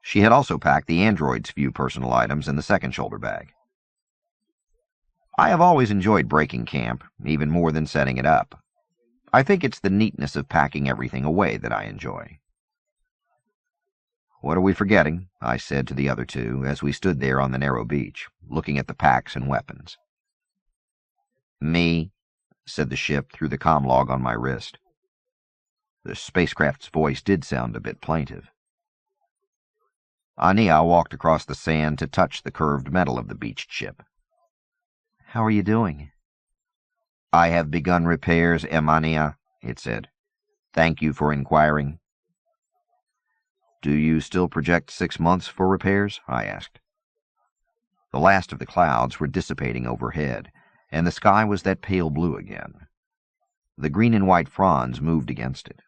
She had also packed the android's few personal items in the second shoulder bag. I have always enjoyed breaking camp, even more than setting it up. I think it's the neatness of packing everything away that I enjoy. "What are we forgetting?" I said to the other 2 as we stood there on the narrow beach, looking at the packs and weapons. "Me," said the ship through the comm log on my wrist. The spacecraft's voice did sound a bit plaintive. Aenea walked across the sand to touch the curved metal of the beached ship. "How are you doing?" "I have begun repairs, Aenea," it said. "Thank you for inquiring." "Do you still project 6 months for repairs?" I asked. The last of the clouds were dissipating overhead, and the sky was that pale blue again. The green and white fronds moved against it.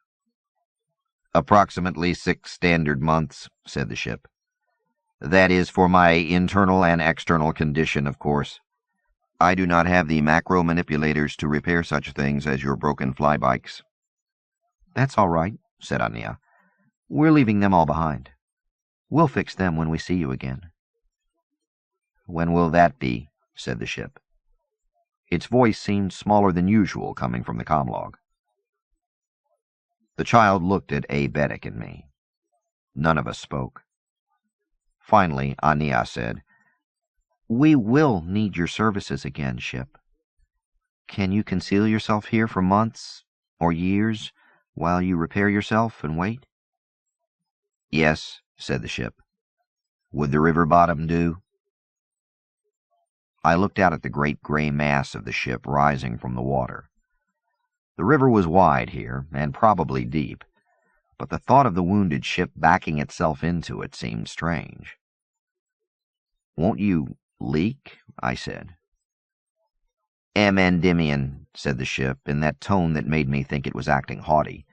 "Approximately 6 standard months," said the ship. "That is for my internal and external condition, of course. I do not have the macro manipulators to repair such things as your broken flybikes." "That's all right," said Aenea. "We're leaving them all behind. We'll fix them when we see you again." "When will that be?" said the ship. Its voice seemed smaller than usual coming from the comm log. The child looked at Aenea and me. None of us spoke. Finally, Aenea said, "We will need your services again, ship. Can you conceal yourself here for months or years while you repair yourself and wait?" "Yes," said the ship. "Would the river bottom do?" I looked out at the great gray mass of the ship rising from the water. The river was wide here, and probably deep, but the thought of the wounded ship backing itself into it seemed strange. "Won't you leak?" I said. "Endymion," said the ship, in that tone that made me think it was acting haughty.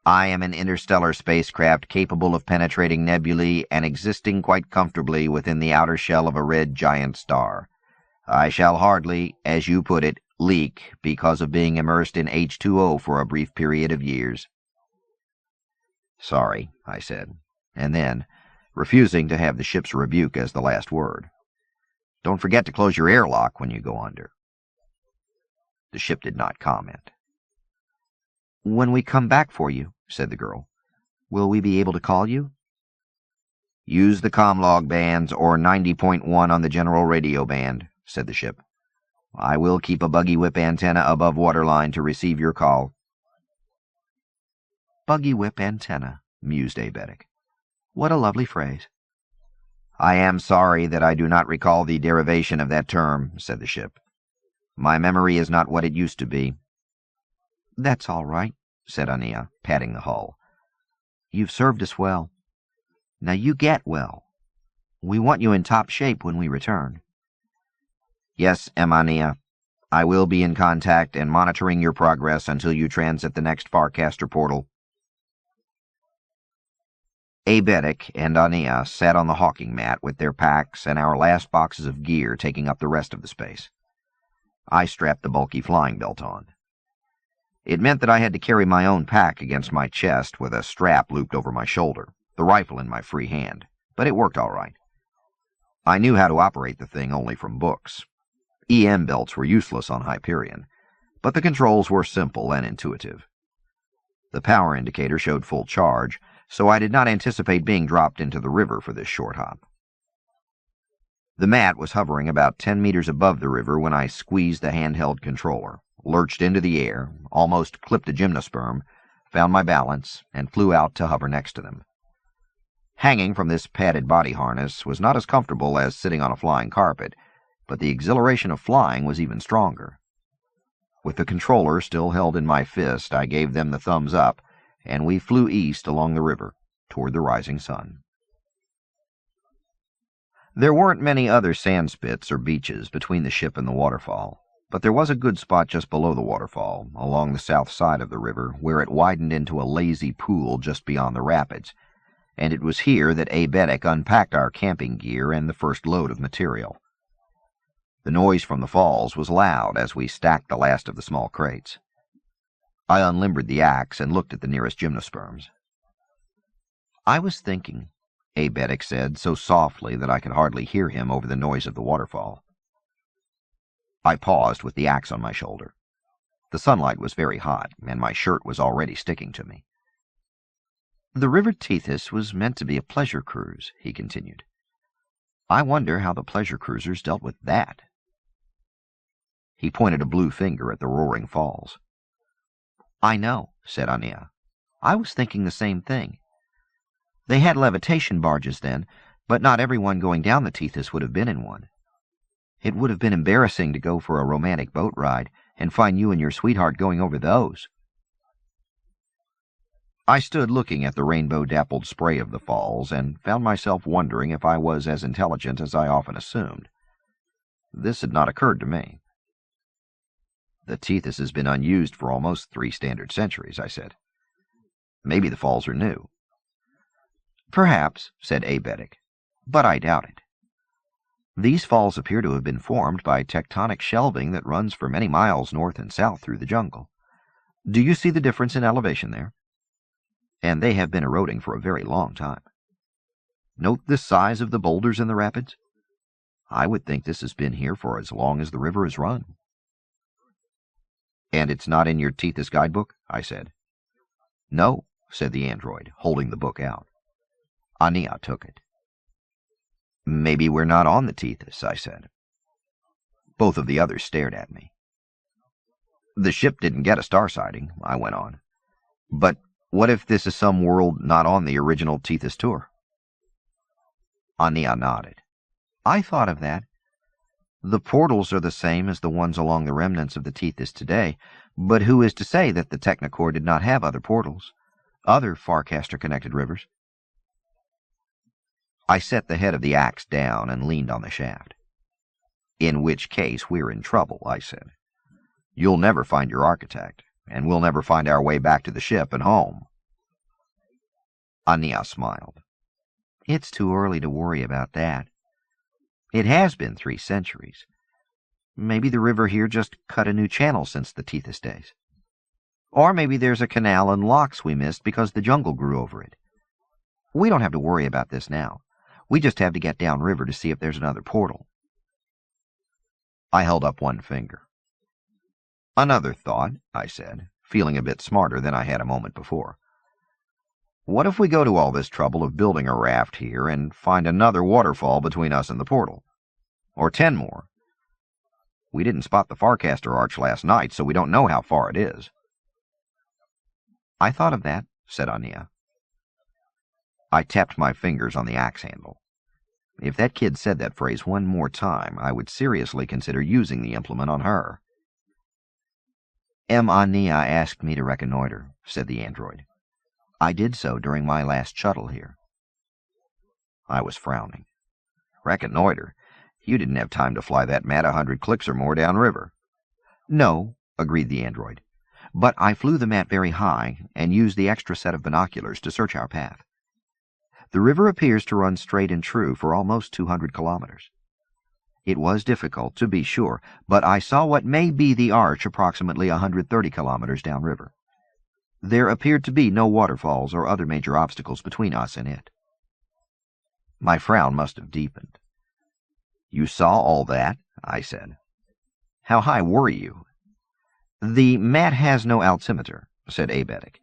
"I am an interstellar spacecraft capable of penetrating nebulae and existing quite comfortably within the outer shell of a red giant star. I shall hardly, as you put it, Leak because of being immersed in H2O for a brief period of years. Sorry, I said, and then, refusing to have the ship's rebuke as the last word, don't forget to close your airlock when you go under. The ship did not comment. When we come back for you, said the girl, will we be able to call you? Use the comlog bands or 90.1 on the general radio band, said the ship. I will keep a buggy whip antenna above waterline to receive your call. Buggy whip antenna, mused Aebetic. What a lovely phrase. I am sorry that I do not recall the derivation of that term, said the ship. My memory is not what it used to be. That's all right, said Aenea, patting the hull. You've served us well. Now you get well. We want you in top shape when we return. Yes, Aenea. I will be in contact and monitoring your progress until you transit the next Farcaster portal. Aebetic and Aenea sat on the hawking mat with their packs and our last boxes of gear taking up the rest of the space. I strapped the bulky flying belt on. It meant that I had to carry my own pack against my chest with a strap looped over my shoulder, the rifle in my free hand, but it worked all right. I knew how to operate the thing only from books. EM belts were useless on Hyperion, but the controls were simple and intuitive. The power indicator showed full charge, so I did not anticipate being dropped into the river for this short hop. The mat was hovering about 10 meters above the river when I squeezed the handheld controller, lurched into the air, almost clipped a gymnosperm, found my balance, and flew out to hover next to them. Hanging from this padded body harness was not as comfortable as sitting on a flying carpet, but the exhilaration of flying was even stronger. With the controller still held in my fist, I gave them the thumbs up, and we flew east along the river, toward the rising sun. There weren't many other sand spits or beaches between the ship and the waterfall, but there was a good spot just below the waterfall, along the south side of the river, where it widened into a lazy pool just beyond the rapids, and it was here that Aebetic unpacked our camping gear and the first load of material. The noise from the falls was loud as we stacked the last of the small crates. I unlimbered the axe and looked at the nearest gymnosperms. I was thinking, Aebetic said so softly that I could hardly hear him over the noise of the waterfall. I paused with the axe on my shoulder. The sunlight was very hot, and my shirt was already sticking to me. The River Tethys was meant to be a pleasure cruise, he continued. I wonder how the pleasure cruisers dealt with that. He pointed a blue finger at the roaring falls. I know, said Aenea. I was thinking the same thing. They had levitation barges then, but not everyone going down the Tethys would have been in one. It would have been embarrassing to go for a romantic boat ride and find you and your sweetheart going over those. I stood looking at the rainbow-dappled spray of the falls and found myself wondering if I was as intelligent as I often assumed. This had not occurred to me. The Tethys has been unused for almost 3 standard centuries, I said. Maybe the falls are new. Perhaps, said Aebetic, but I doubt it. These falls appear to have been formed by tectonic shelving that runs for many miles north and south through the jungle. Do you see the difference in elevation there? And they have been eroding for a very long time. Note the size of the boulders in the rapids. I would think this has been here for as long as the river has run. And it's not in your Tethys guidebook? I said. No, said the android, holding the book out. Aenea took it. Maybe we're not on the Tethys, I said. Both of the others stared at me. The ship didn't get a star sighting, I went on. But what if this is some world not on the original Tethys tour? Aenea nodded. I thought of that. The portals are the same as the ones along the remnants of the Tethys today, but who is to say that the Technocore did not have other portals, other Farcaster-connected rivers? I set the head of the axe down and leaned on the shaft. In which case we're in trouble, I said. You'll never find your architect, and we'll never find our way back to the ship and home. Aenea smiled. It's too early to worry about that. It has been 3 centuries. Maybe the river here just cut a new channel since the Tethys days. Or maybe there's a canal and locks we missed because the jungle grew over it. We don't have to worry about this now. We just have to get downriver to see if there's another portal. I held up one finger. Another thought, I said, feeling a bit smarter than I had a moment before. What if we go to all this trouble of building a raft here and find another waterfall between us and the portal? Or 10 more? We didn't spot the Farcaster Arch last night, so we don't know how far it is. I thought of that, said Aenea. I tapped my fingers on the axe handle. If that kid said that phrase one more time, I would seriously consider using the implement on her. Aenea asked me to reconnoiter, said the android. I did so during my last shuttle here. I was frowning. Reconnoiter? You didn't have time to fly that mat 100 clicks or more downriver. No, agreed the android, but I flew the mat very high and used the extra set of binoculars to search our path. The river appears to run straight and true for almost 200 kilometers. It was difficult, to be sure, but I saw what may be the arch approximately 130 kilometers downriver. There appeared to be no waterfalls or other major obstacles between us and it. My frown must have deepened. You saw all that? I said. How high were you? The mat has no altimeter, said Aebetic,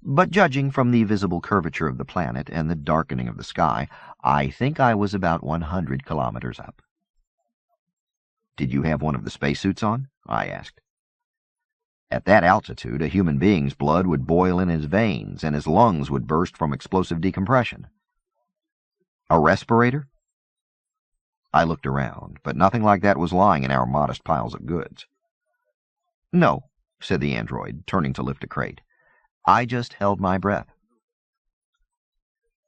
but judging from the visible curvature of the planet and the darkening of the sky, I think I was about 100 kilometers up. Did you have one of the spacesuits on? I asked. At that altitude, a human being's blood would boil in his veins, and his lungs would burst from explosive decompression. A respirator? I looked around, but nothing like that was lying in our modest piles of goods. No, said the android, turning to lift a crate. I just held my breath.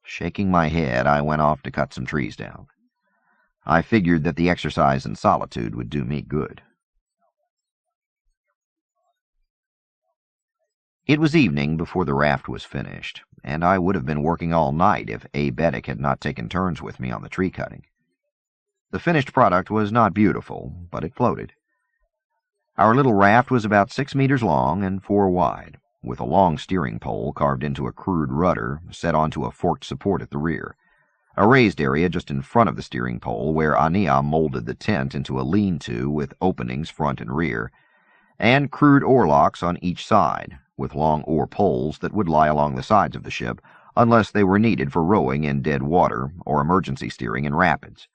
Shaking my head, I went off to cut some trees down. I figured that the exercise in solitude would do me good. It was evening before the raft was finished, and I would have been working all night if Aebetic had not taken turns with me on the tree cutting. The finished product was not beautiful, but it floated. Our little raft was about 6 meters long and 4 wide, with a long steering pole carved into a crude rudder set onto a forked support at the rear, a raised area just in front of the steering pole where Aenea molded the tent into a lean-to with openings front and rear, and crude oarlocks on each side, with long oar poles that would lie along the sides of the ship unless they were needed for rowing in dead water or emergency steering in rapids.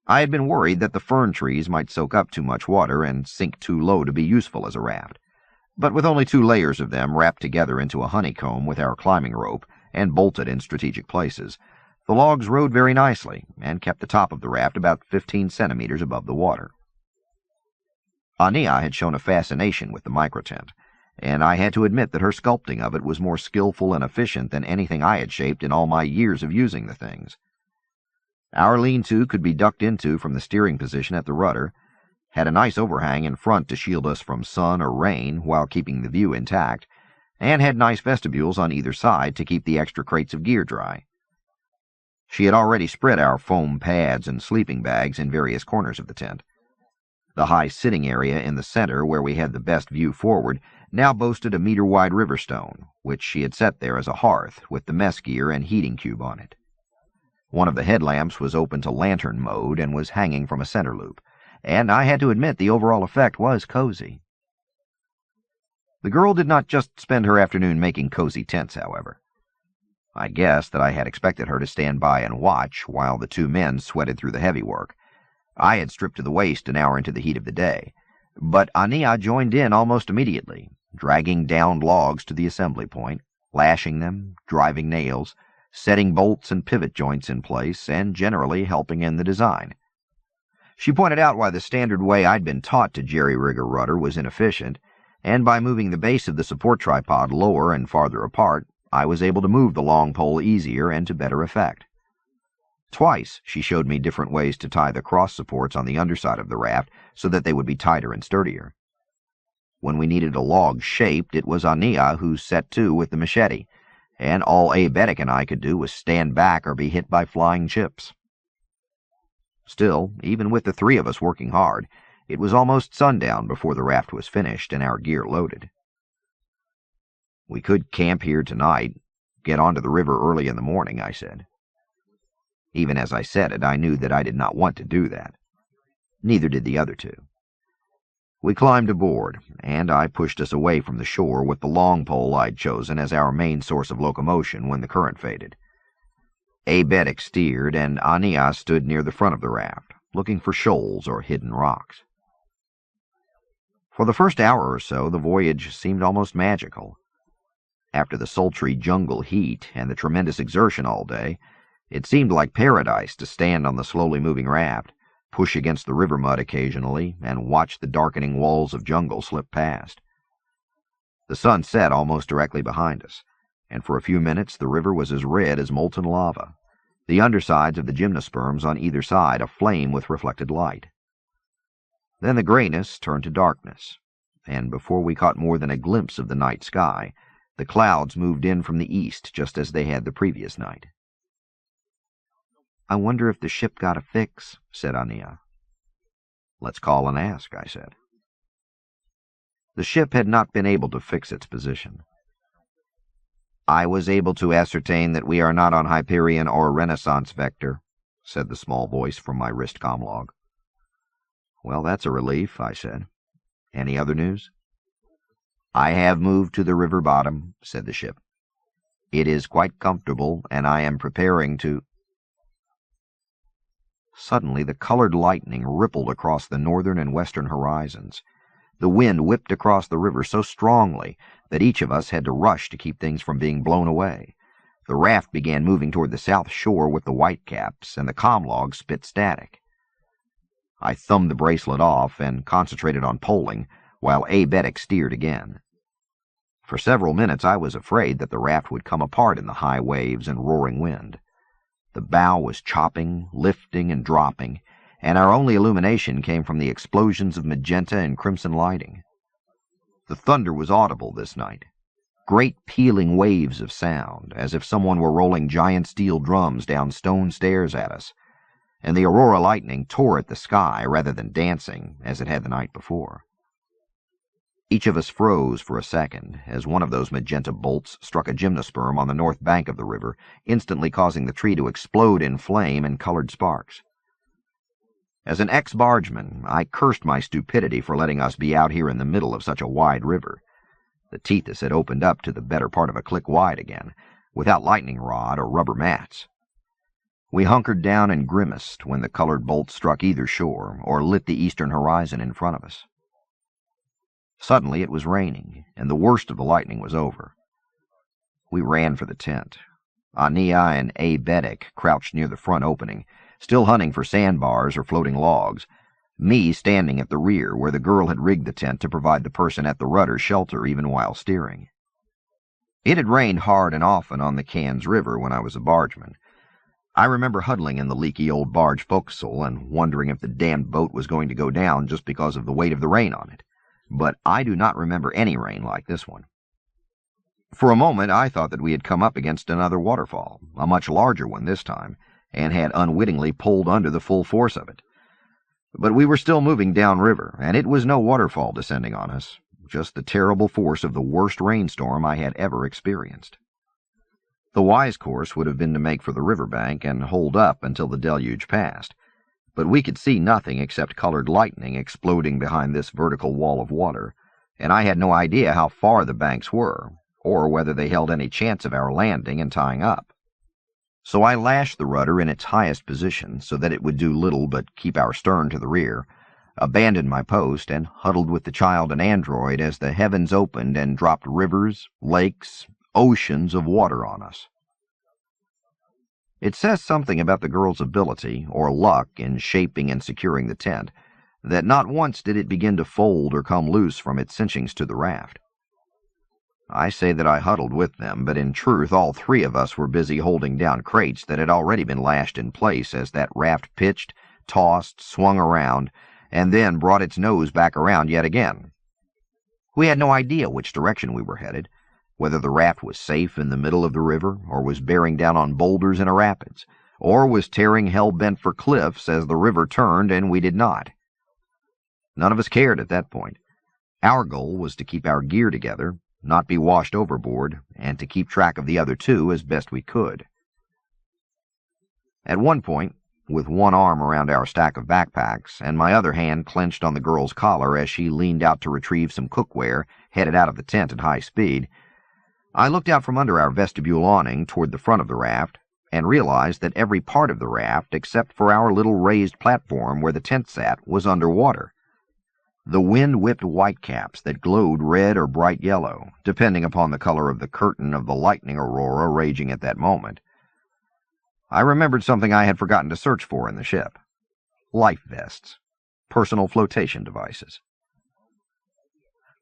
I had been worried that the fern trees might soak up too much water and sink too low to be useful as a raft, but with only 2 layers of them wrapped together into a honeycomb with our climbing rope and bolted in strategic places, the logs rode very nicely and kept the top of the raft about 15 centimeters above the water. Aenea had shown a fascination with the microtent, and I had to admit that her sculpting of it was more skillful and efficient than anything I had shaped in all my years of using the things. Our lean-to could be ducked into from the steering position at the rudder, had a nice overhang in front to shield us from sun or rain while keeping the view intact, and had nice vestibules on either side to keep the extra crates of gear dry. She had already spread our foam pads and sleeping bags in various corners of the tent. The high sitting area in the center, where we had the best view forward, now boasted a meter-wide river stone, which she had set there as a hearth, with the mess gear and heating cube on it. One of the headlamps was open to lantern mode and was hanging from a center loop, and I had to admit the overall effect was cozy. The girl did not just spend her afternoon making cozy tents, however. I guessed that I had expected her to stand by and watch while the 2 men sweated through the heavy work. I had stripped to the waist an hour into the heat of the day, but Aenea joined in almost immediately, dragging downed logs to the assembly point, lashing them, driving nails, setting bolts and pivot joints in place, and generally helping in the design. She pointed out why the standard way I'd been taught to jerry-rig a rudder was inefficient, and by moving the base of the support tripod lower and farther apart, I was able to move the long pole easier and to better effect. Twice she showed me different ways to tie the cross supports on the underside of the raft so that they would be tighter and sturdier. When we needed a log shaped, it was Aenea who set to with the machete, and all Aebetic and I could do was stand back or be hit by flying chips. Still, even with the 3 of us working hard, It was almost sundown before the raft was finished and our gear loaded. "We could camp here tonight, get onto the river early in the morning," I said. Even as I said it, I knew that I did not want to do that. Neither did the other two. We climbed aboard, and I pushed us away from the shore with the long pole I'd chosen as our main source of locomotion when the current faded. Aebetic steered, and Aenea stood near the front of the raft, looking for shoals or hidden rocks. For the first hour or so, the voyage seemed almost magical. After the sultry jungle heat and the tremendous exertion all day, it seemed like paradise to stand on the slowly moving raft, push against the river mud occasionally, and watch the darkening walls of jungle slip past. The sun set almost directly behind us, and for a few minutes the river was as red as molten lava, the undersides of the gymnosperms on either side aflame with reflected light. Then the grayness turned to darkness, and before we caught more than a glimpse of the night sky, the clouds moved in from the east just as they had the previous night. "I wonder if the ship got a fix," said Aenea. "Let's call and ask," I said. The ship had not been able to fix its position. "I was able to ascertain that we are not on Hyperion or Renaissance Vector," said the small voice from my wrist comlog. "Well, that's a relief," I said. "Any other news?" "I have moved to the river bottom," said the ship. "It is quite comfortable, and I am preparing to—" Suddenly the colored lightning rippled across the northern and western horizons. The wind whipped across the river so strongly that each of us had to rush to keep things from being blown away. The raft began moving toward the south shore with the whitecaps, and the comlog spit static. I thumbed the bracelet off and concentrated on poling, while Aebetic steered again. For several minutes I was afraid that the raft would come apart in the high waves and roaring wind. The bow was chopping, lifting, and dropping, and our only illumination came from the explosions of magenta and crimson lighting. The thunder was audible this night, great pealing waves of sound, as if someone were rolling giant steel drums down stone stairs at us, and the aurora lightning tore at the sky rather than dancing, as it had the night before. Each of us froze for a second as one of those magenta bolts struck a gymnosperm on the north bank of the river, instantly causing the tree to explode in flame and colored sparks. As an ex-bargeman, I cursed my stupidity for letting us be out here in the middle of such a wide river. The Tethys had opened up to the better part of a click wide again, without lightning rod or rubber mats. We hunkered down and grimaced when the colored bolts struck either shore or lit the eastern horizon in front of us. Suddenly it was raining, and the worst of the lightning was over. We ran for the tent. Aenea and Aebetic crouched near the front opening, still hunting for sandbars or floating logs, me standing at the rear where the girl had rigged the tent to provide the person at the rudder shelter even while steering. It had rained hard and often on the Cannes River when I was a bargeman. I remember huddling in the leaky old barge forecastle and wondering if the damned boat was going to go down just because of the weight of the rain on it. But I do not remember any rain like this one. For a moment I thought that we had come up against another waterfall, a much larger one this time, and had unwittingly pulled under the full force of it. But we were still moving downriver, and it was no waterfall descending on us, just the terrible force of the worst rainstorm I had ever experienced. The wise course would have been to make for the riverbank and hold up until the deluge passed, but we could see nothing except colored lightning exploding behind this vertical wall of water, and I had no idea how far the banks were, or whether they held any chance of our landing and tying up. So I lashed the rudder in its highest position so that it would do little but keep our stern to the rear, abandoned my post, and huddled with the child and android as the heavens opened and dropped rivers, lakes, oceans of water on us. It says something about the girl's ability, or luck, in shaping and securing the tent, that not once did it begin to fold or come loose from its cinchings to the raft. I say that I huddled with them, but in truth all three of us were busy holding down crates that had already been lashed in place as that raft pitched, tossed, swung around, and then brought its nose back around yet again. We had no idea which direction we were headed, whether the raft was safe in the middle of the river, or was bearing down on boulders in a rapids, or was tearing hell-bent for cliffs as the river turned and we did not. None of us cared at that point. Our goal was to keep our gear together, not be washed overboard, and to keep track of the other two as best we could. At one point, with one arm around our stack of backpacks and my other hand clenched on the girl's collar as she leaned out to retrieve some cookware headed out of the tent at high speed, I looked out from under our vestibule awning toward the front of the raft and realized that every part of the raft, except for our little raised platform where the tent sat, was underwater. The wind-whipped whitecaps that glowed red or bright yellow, depending upon the color of the curtain of the lightning aurora raging at that moment. I remembered something I had forgotten to search for in the ship. Life vests. Personal flotation devices.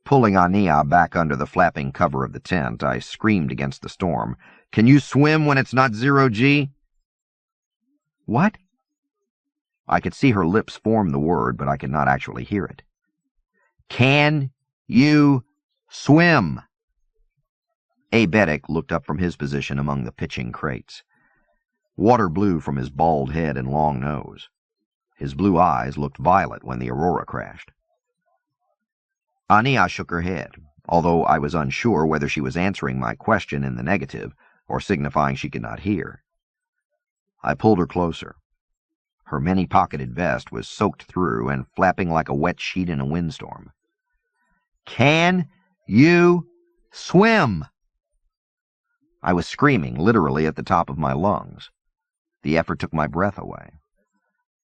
Pulling Aenea back under the flapping cover of the tent, I screamed against the storm, "Can you swim when it's not 0G?" "What?" I could see her lips form the word, but I could not actually hear it. "Can you swim?" Aebetic looked up from his position among the pitching crates. Water blew from his bald head and long nose. His blue eyes looked violet when the aurora crashed. Aenea shook her head, although I was unsure whether she was answering my question in the negative or signifying she could not hear. I pulled her closer. Her many-pocketed vest was soaked through and flapping like a wet sheet in a windstorm. "Can you swim?" I was screaming, literally at the top of my lungs. The effort took my breath away.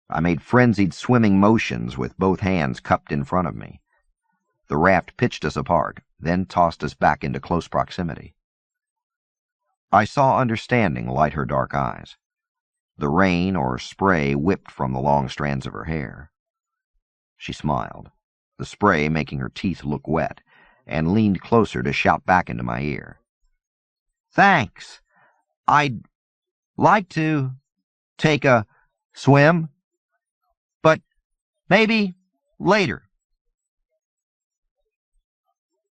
I made frenzied swimming motions with both hands cupped in front of me. The raft pitched us apart, then tossed us back into close proximity. I saw understanding light her dark eyes. The rain or spray whipped from the long strands of her hair. She smiled, the spray making her teeth look wet, and leaned closer to shout back into my ear. "Thanks. I'd like to take a swim, but maybe later."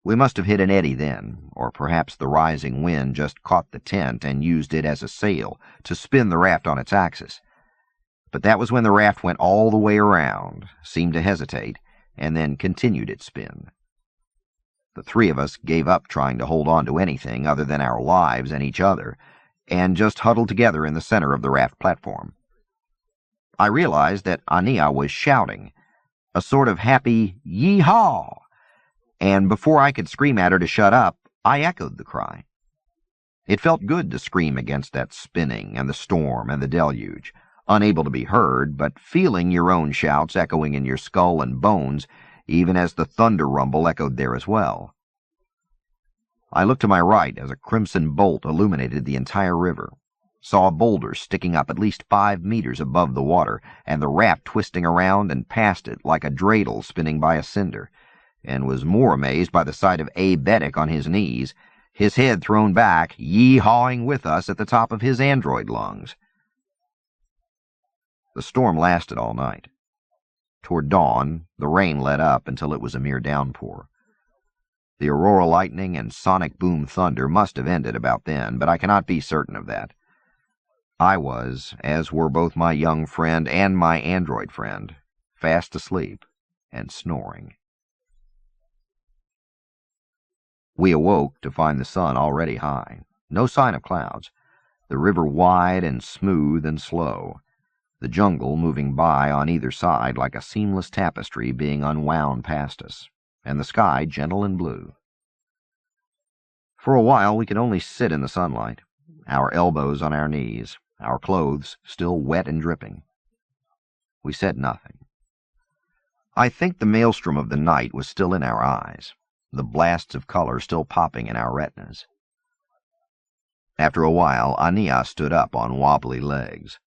We must have hit an eddy then, or perhaps the rising wind just caught the tent and used it as a sail to spin the raft on its axis. But that was when the raft went all the way around, seemed to hesitate, and then continued its spin. The three of us gave up trying to hold on to anything other than our lives and each other, and just huddled together in the center of the raft platform. I realized that Aenea was shouting, a sort of happy yee-haw, and before I could scream at her to shut up, I echoed the cry. It felt good to scream against that spinning and the storm and the deluge, unable to be heard, but feeling your own shouts echoing in your skull and bones, even as the thunder rumble echoed there as well. I looked to my right as a crimson bolt illuminated the entire river, saw a boulder sticking up at least 5 meters above the water, and the raft twisting around and past it like a dreidel spinning by a cinder, and was more amazed by the sight of Aebetic on his knees, his head thrown back, yee-hawing with us at the top of his android lungs. The storm lasted all night. Toward dawn, the rain let up until it was a mere downpour. The aurora lightning and sonic boom thunder must have ended about then, but I cannot be certain of that. I was, as were both my young friend and my android friend, fast asleep and snoring. We awoke to find the sun already high, no sign of clouds, the river wide and smooth and slow, the jungle moving by on either side like a seamless tapestry being unwound past us, and the sky gentle and blue. For a while we could only sit in the sunlight, our elbows on our knees, our clothes still wet and dripping. We said nothing. I think the maelstrom of the night was still in our eyes, the blasts of color still popping in our retinas. After a while, Aenea stood up on wobbly legs.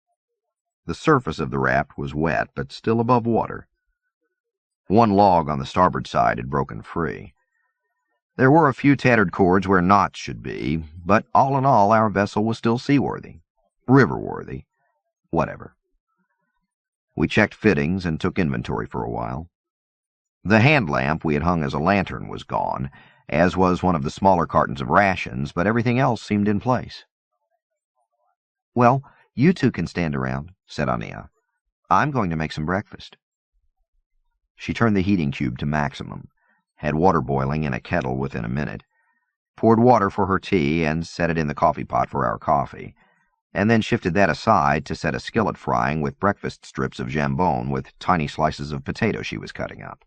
The surface of the raft was wet, but still above water. One log on the starboard side had broken free. There were a few tattered cords where knots should be, but all in all our vessel was still seaworthy, river-worthy, whatever. We checked fittings and took inventory for a while. The hand lamp we had hung as a lantern was gone, as was one of the smaller cartons of rations, but everything else seemed in place. "Well, you two can stand around," said Aenea. "I'm going to make some breakfast." She turned the heating tube to maximum, had water boiling in a kettle within a minute, poured water for her tea and set it in the coffee pot for our coffee, and then shifted that aside to set a skillet frying with breakfast strips of jambon with tiny slices of potato she was cutting up.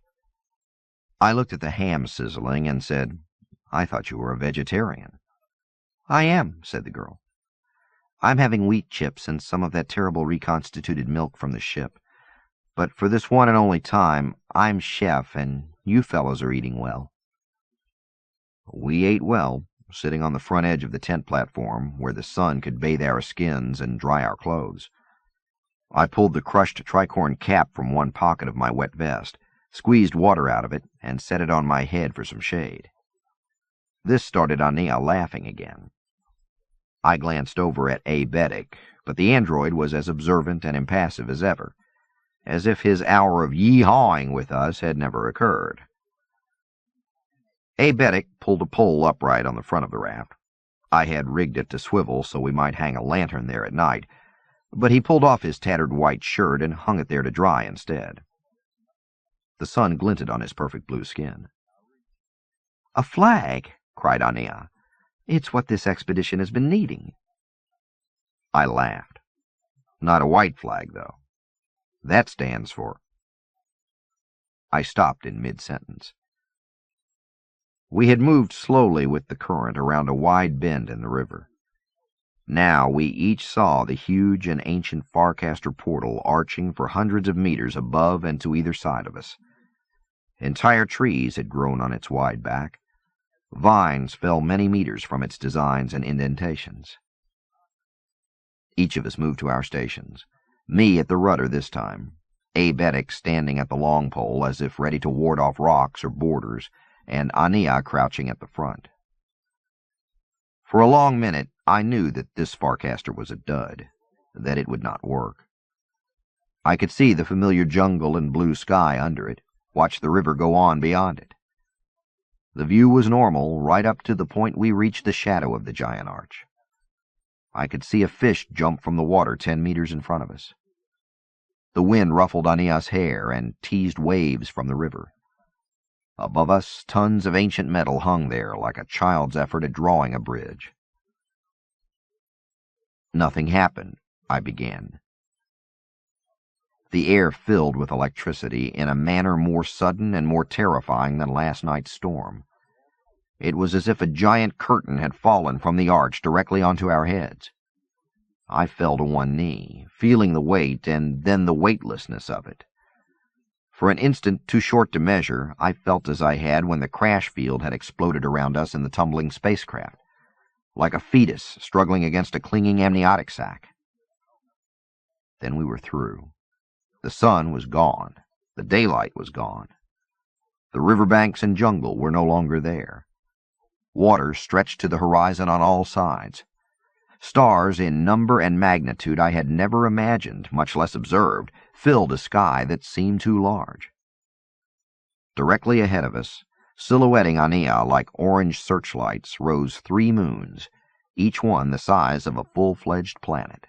I looked at the ham sizzling and said, "I thought you were a vegetarian." "I am," said the girl. "I'm having wheat chips and some of that terrible reconstituted milk from the ship. But for this one and only time, I'm chef, and you fellows are eating well." We ate well, sitting on the front edge of the tent platform where the sun could bathe our skins and dry our clothes. I pulled the crushed tricorn cap from one pocket of my wet vest, squeezed water out of it, and set it on my head for some shade. This started Aenea laughing again. I glanced over at Aebetic, but the android was as observant and impassive as ever, as if his hour of yee-hawing with us had never occurred. Aebetic pulled a pole upright on the front of the raft. I had rigged it to swivel so we might hang a lantern there at night, but he pulled off his tattered white shirt and hung it there to dry instead. The sun glinted on his perfect blue skin. "A flag!" cried Aenea. "It's what this expedition has been needing." I laughed. "Not a white flag, though. That stands for—" I stopped in mid-sentence. We had moved slowly with the current around a wide bend in the river. Now we each saw the huge and ancient Farcaster portal arching for hundreds of meters above and to either side of us. Entire trees had grown on its wide back. Vines fell many meters from its designs and indentations. Each of us moved to our stations, me at the rudder this time, Aebetic standing at the long pole as if ready to ward off rocks or borders, and Aenea crouching at the front. For a long minute I knew that this Farcaster was a dud, that it would not work. I could see the familiar jungle and blue sky under it, watch the river go on beyond it. The view was normal right up to the point we reached the shadow of the giant arch. I could see a fish jump from the water 10 meters in front of us. The wind ruffled Aenea's hair and teased waves from the river. Above us, tons of ancient metal hung there like a child's effort at drawing a bridge. "Nothing happened," I began. The air filled with electricity in a manner more sudden and more terrifying than last night's storm. It was as if a giant curtain had fallen from the arch directly onto our heads. I fell to one knee, feeling the weight and then the weightlessness of it. For an instant too short to measure, I felt as I had when the crash field had exploded around us in the tumbling spacecraft, like a fetus struggling against a clinging amniotic sac. Then we were through. The sun was gone. The daylight was gone. The riverbanks and jungle were no longer there. Water stretched to the horizon on all sides. Stars in number and magnitude I had never imagined, much less observed, filled a sky that seemed too large. Directly ahead of us, silhouetting Aenea like orange searchlights, rose 3 moons, each one the size of a full-fledged planet.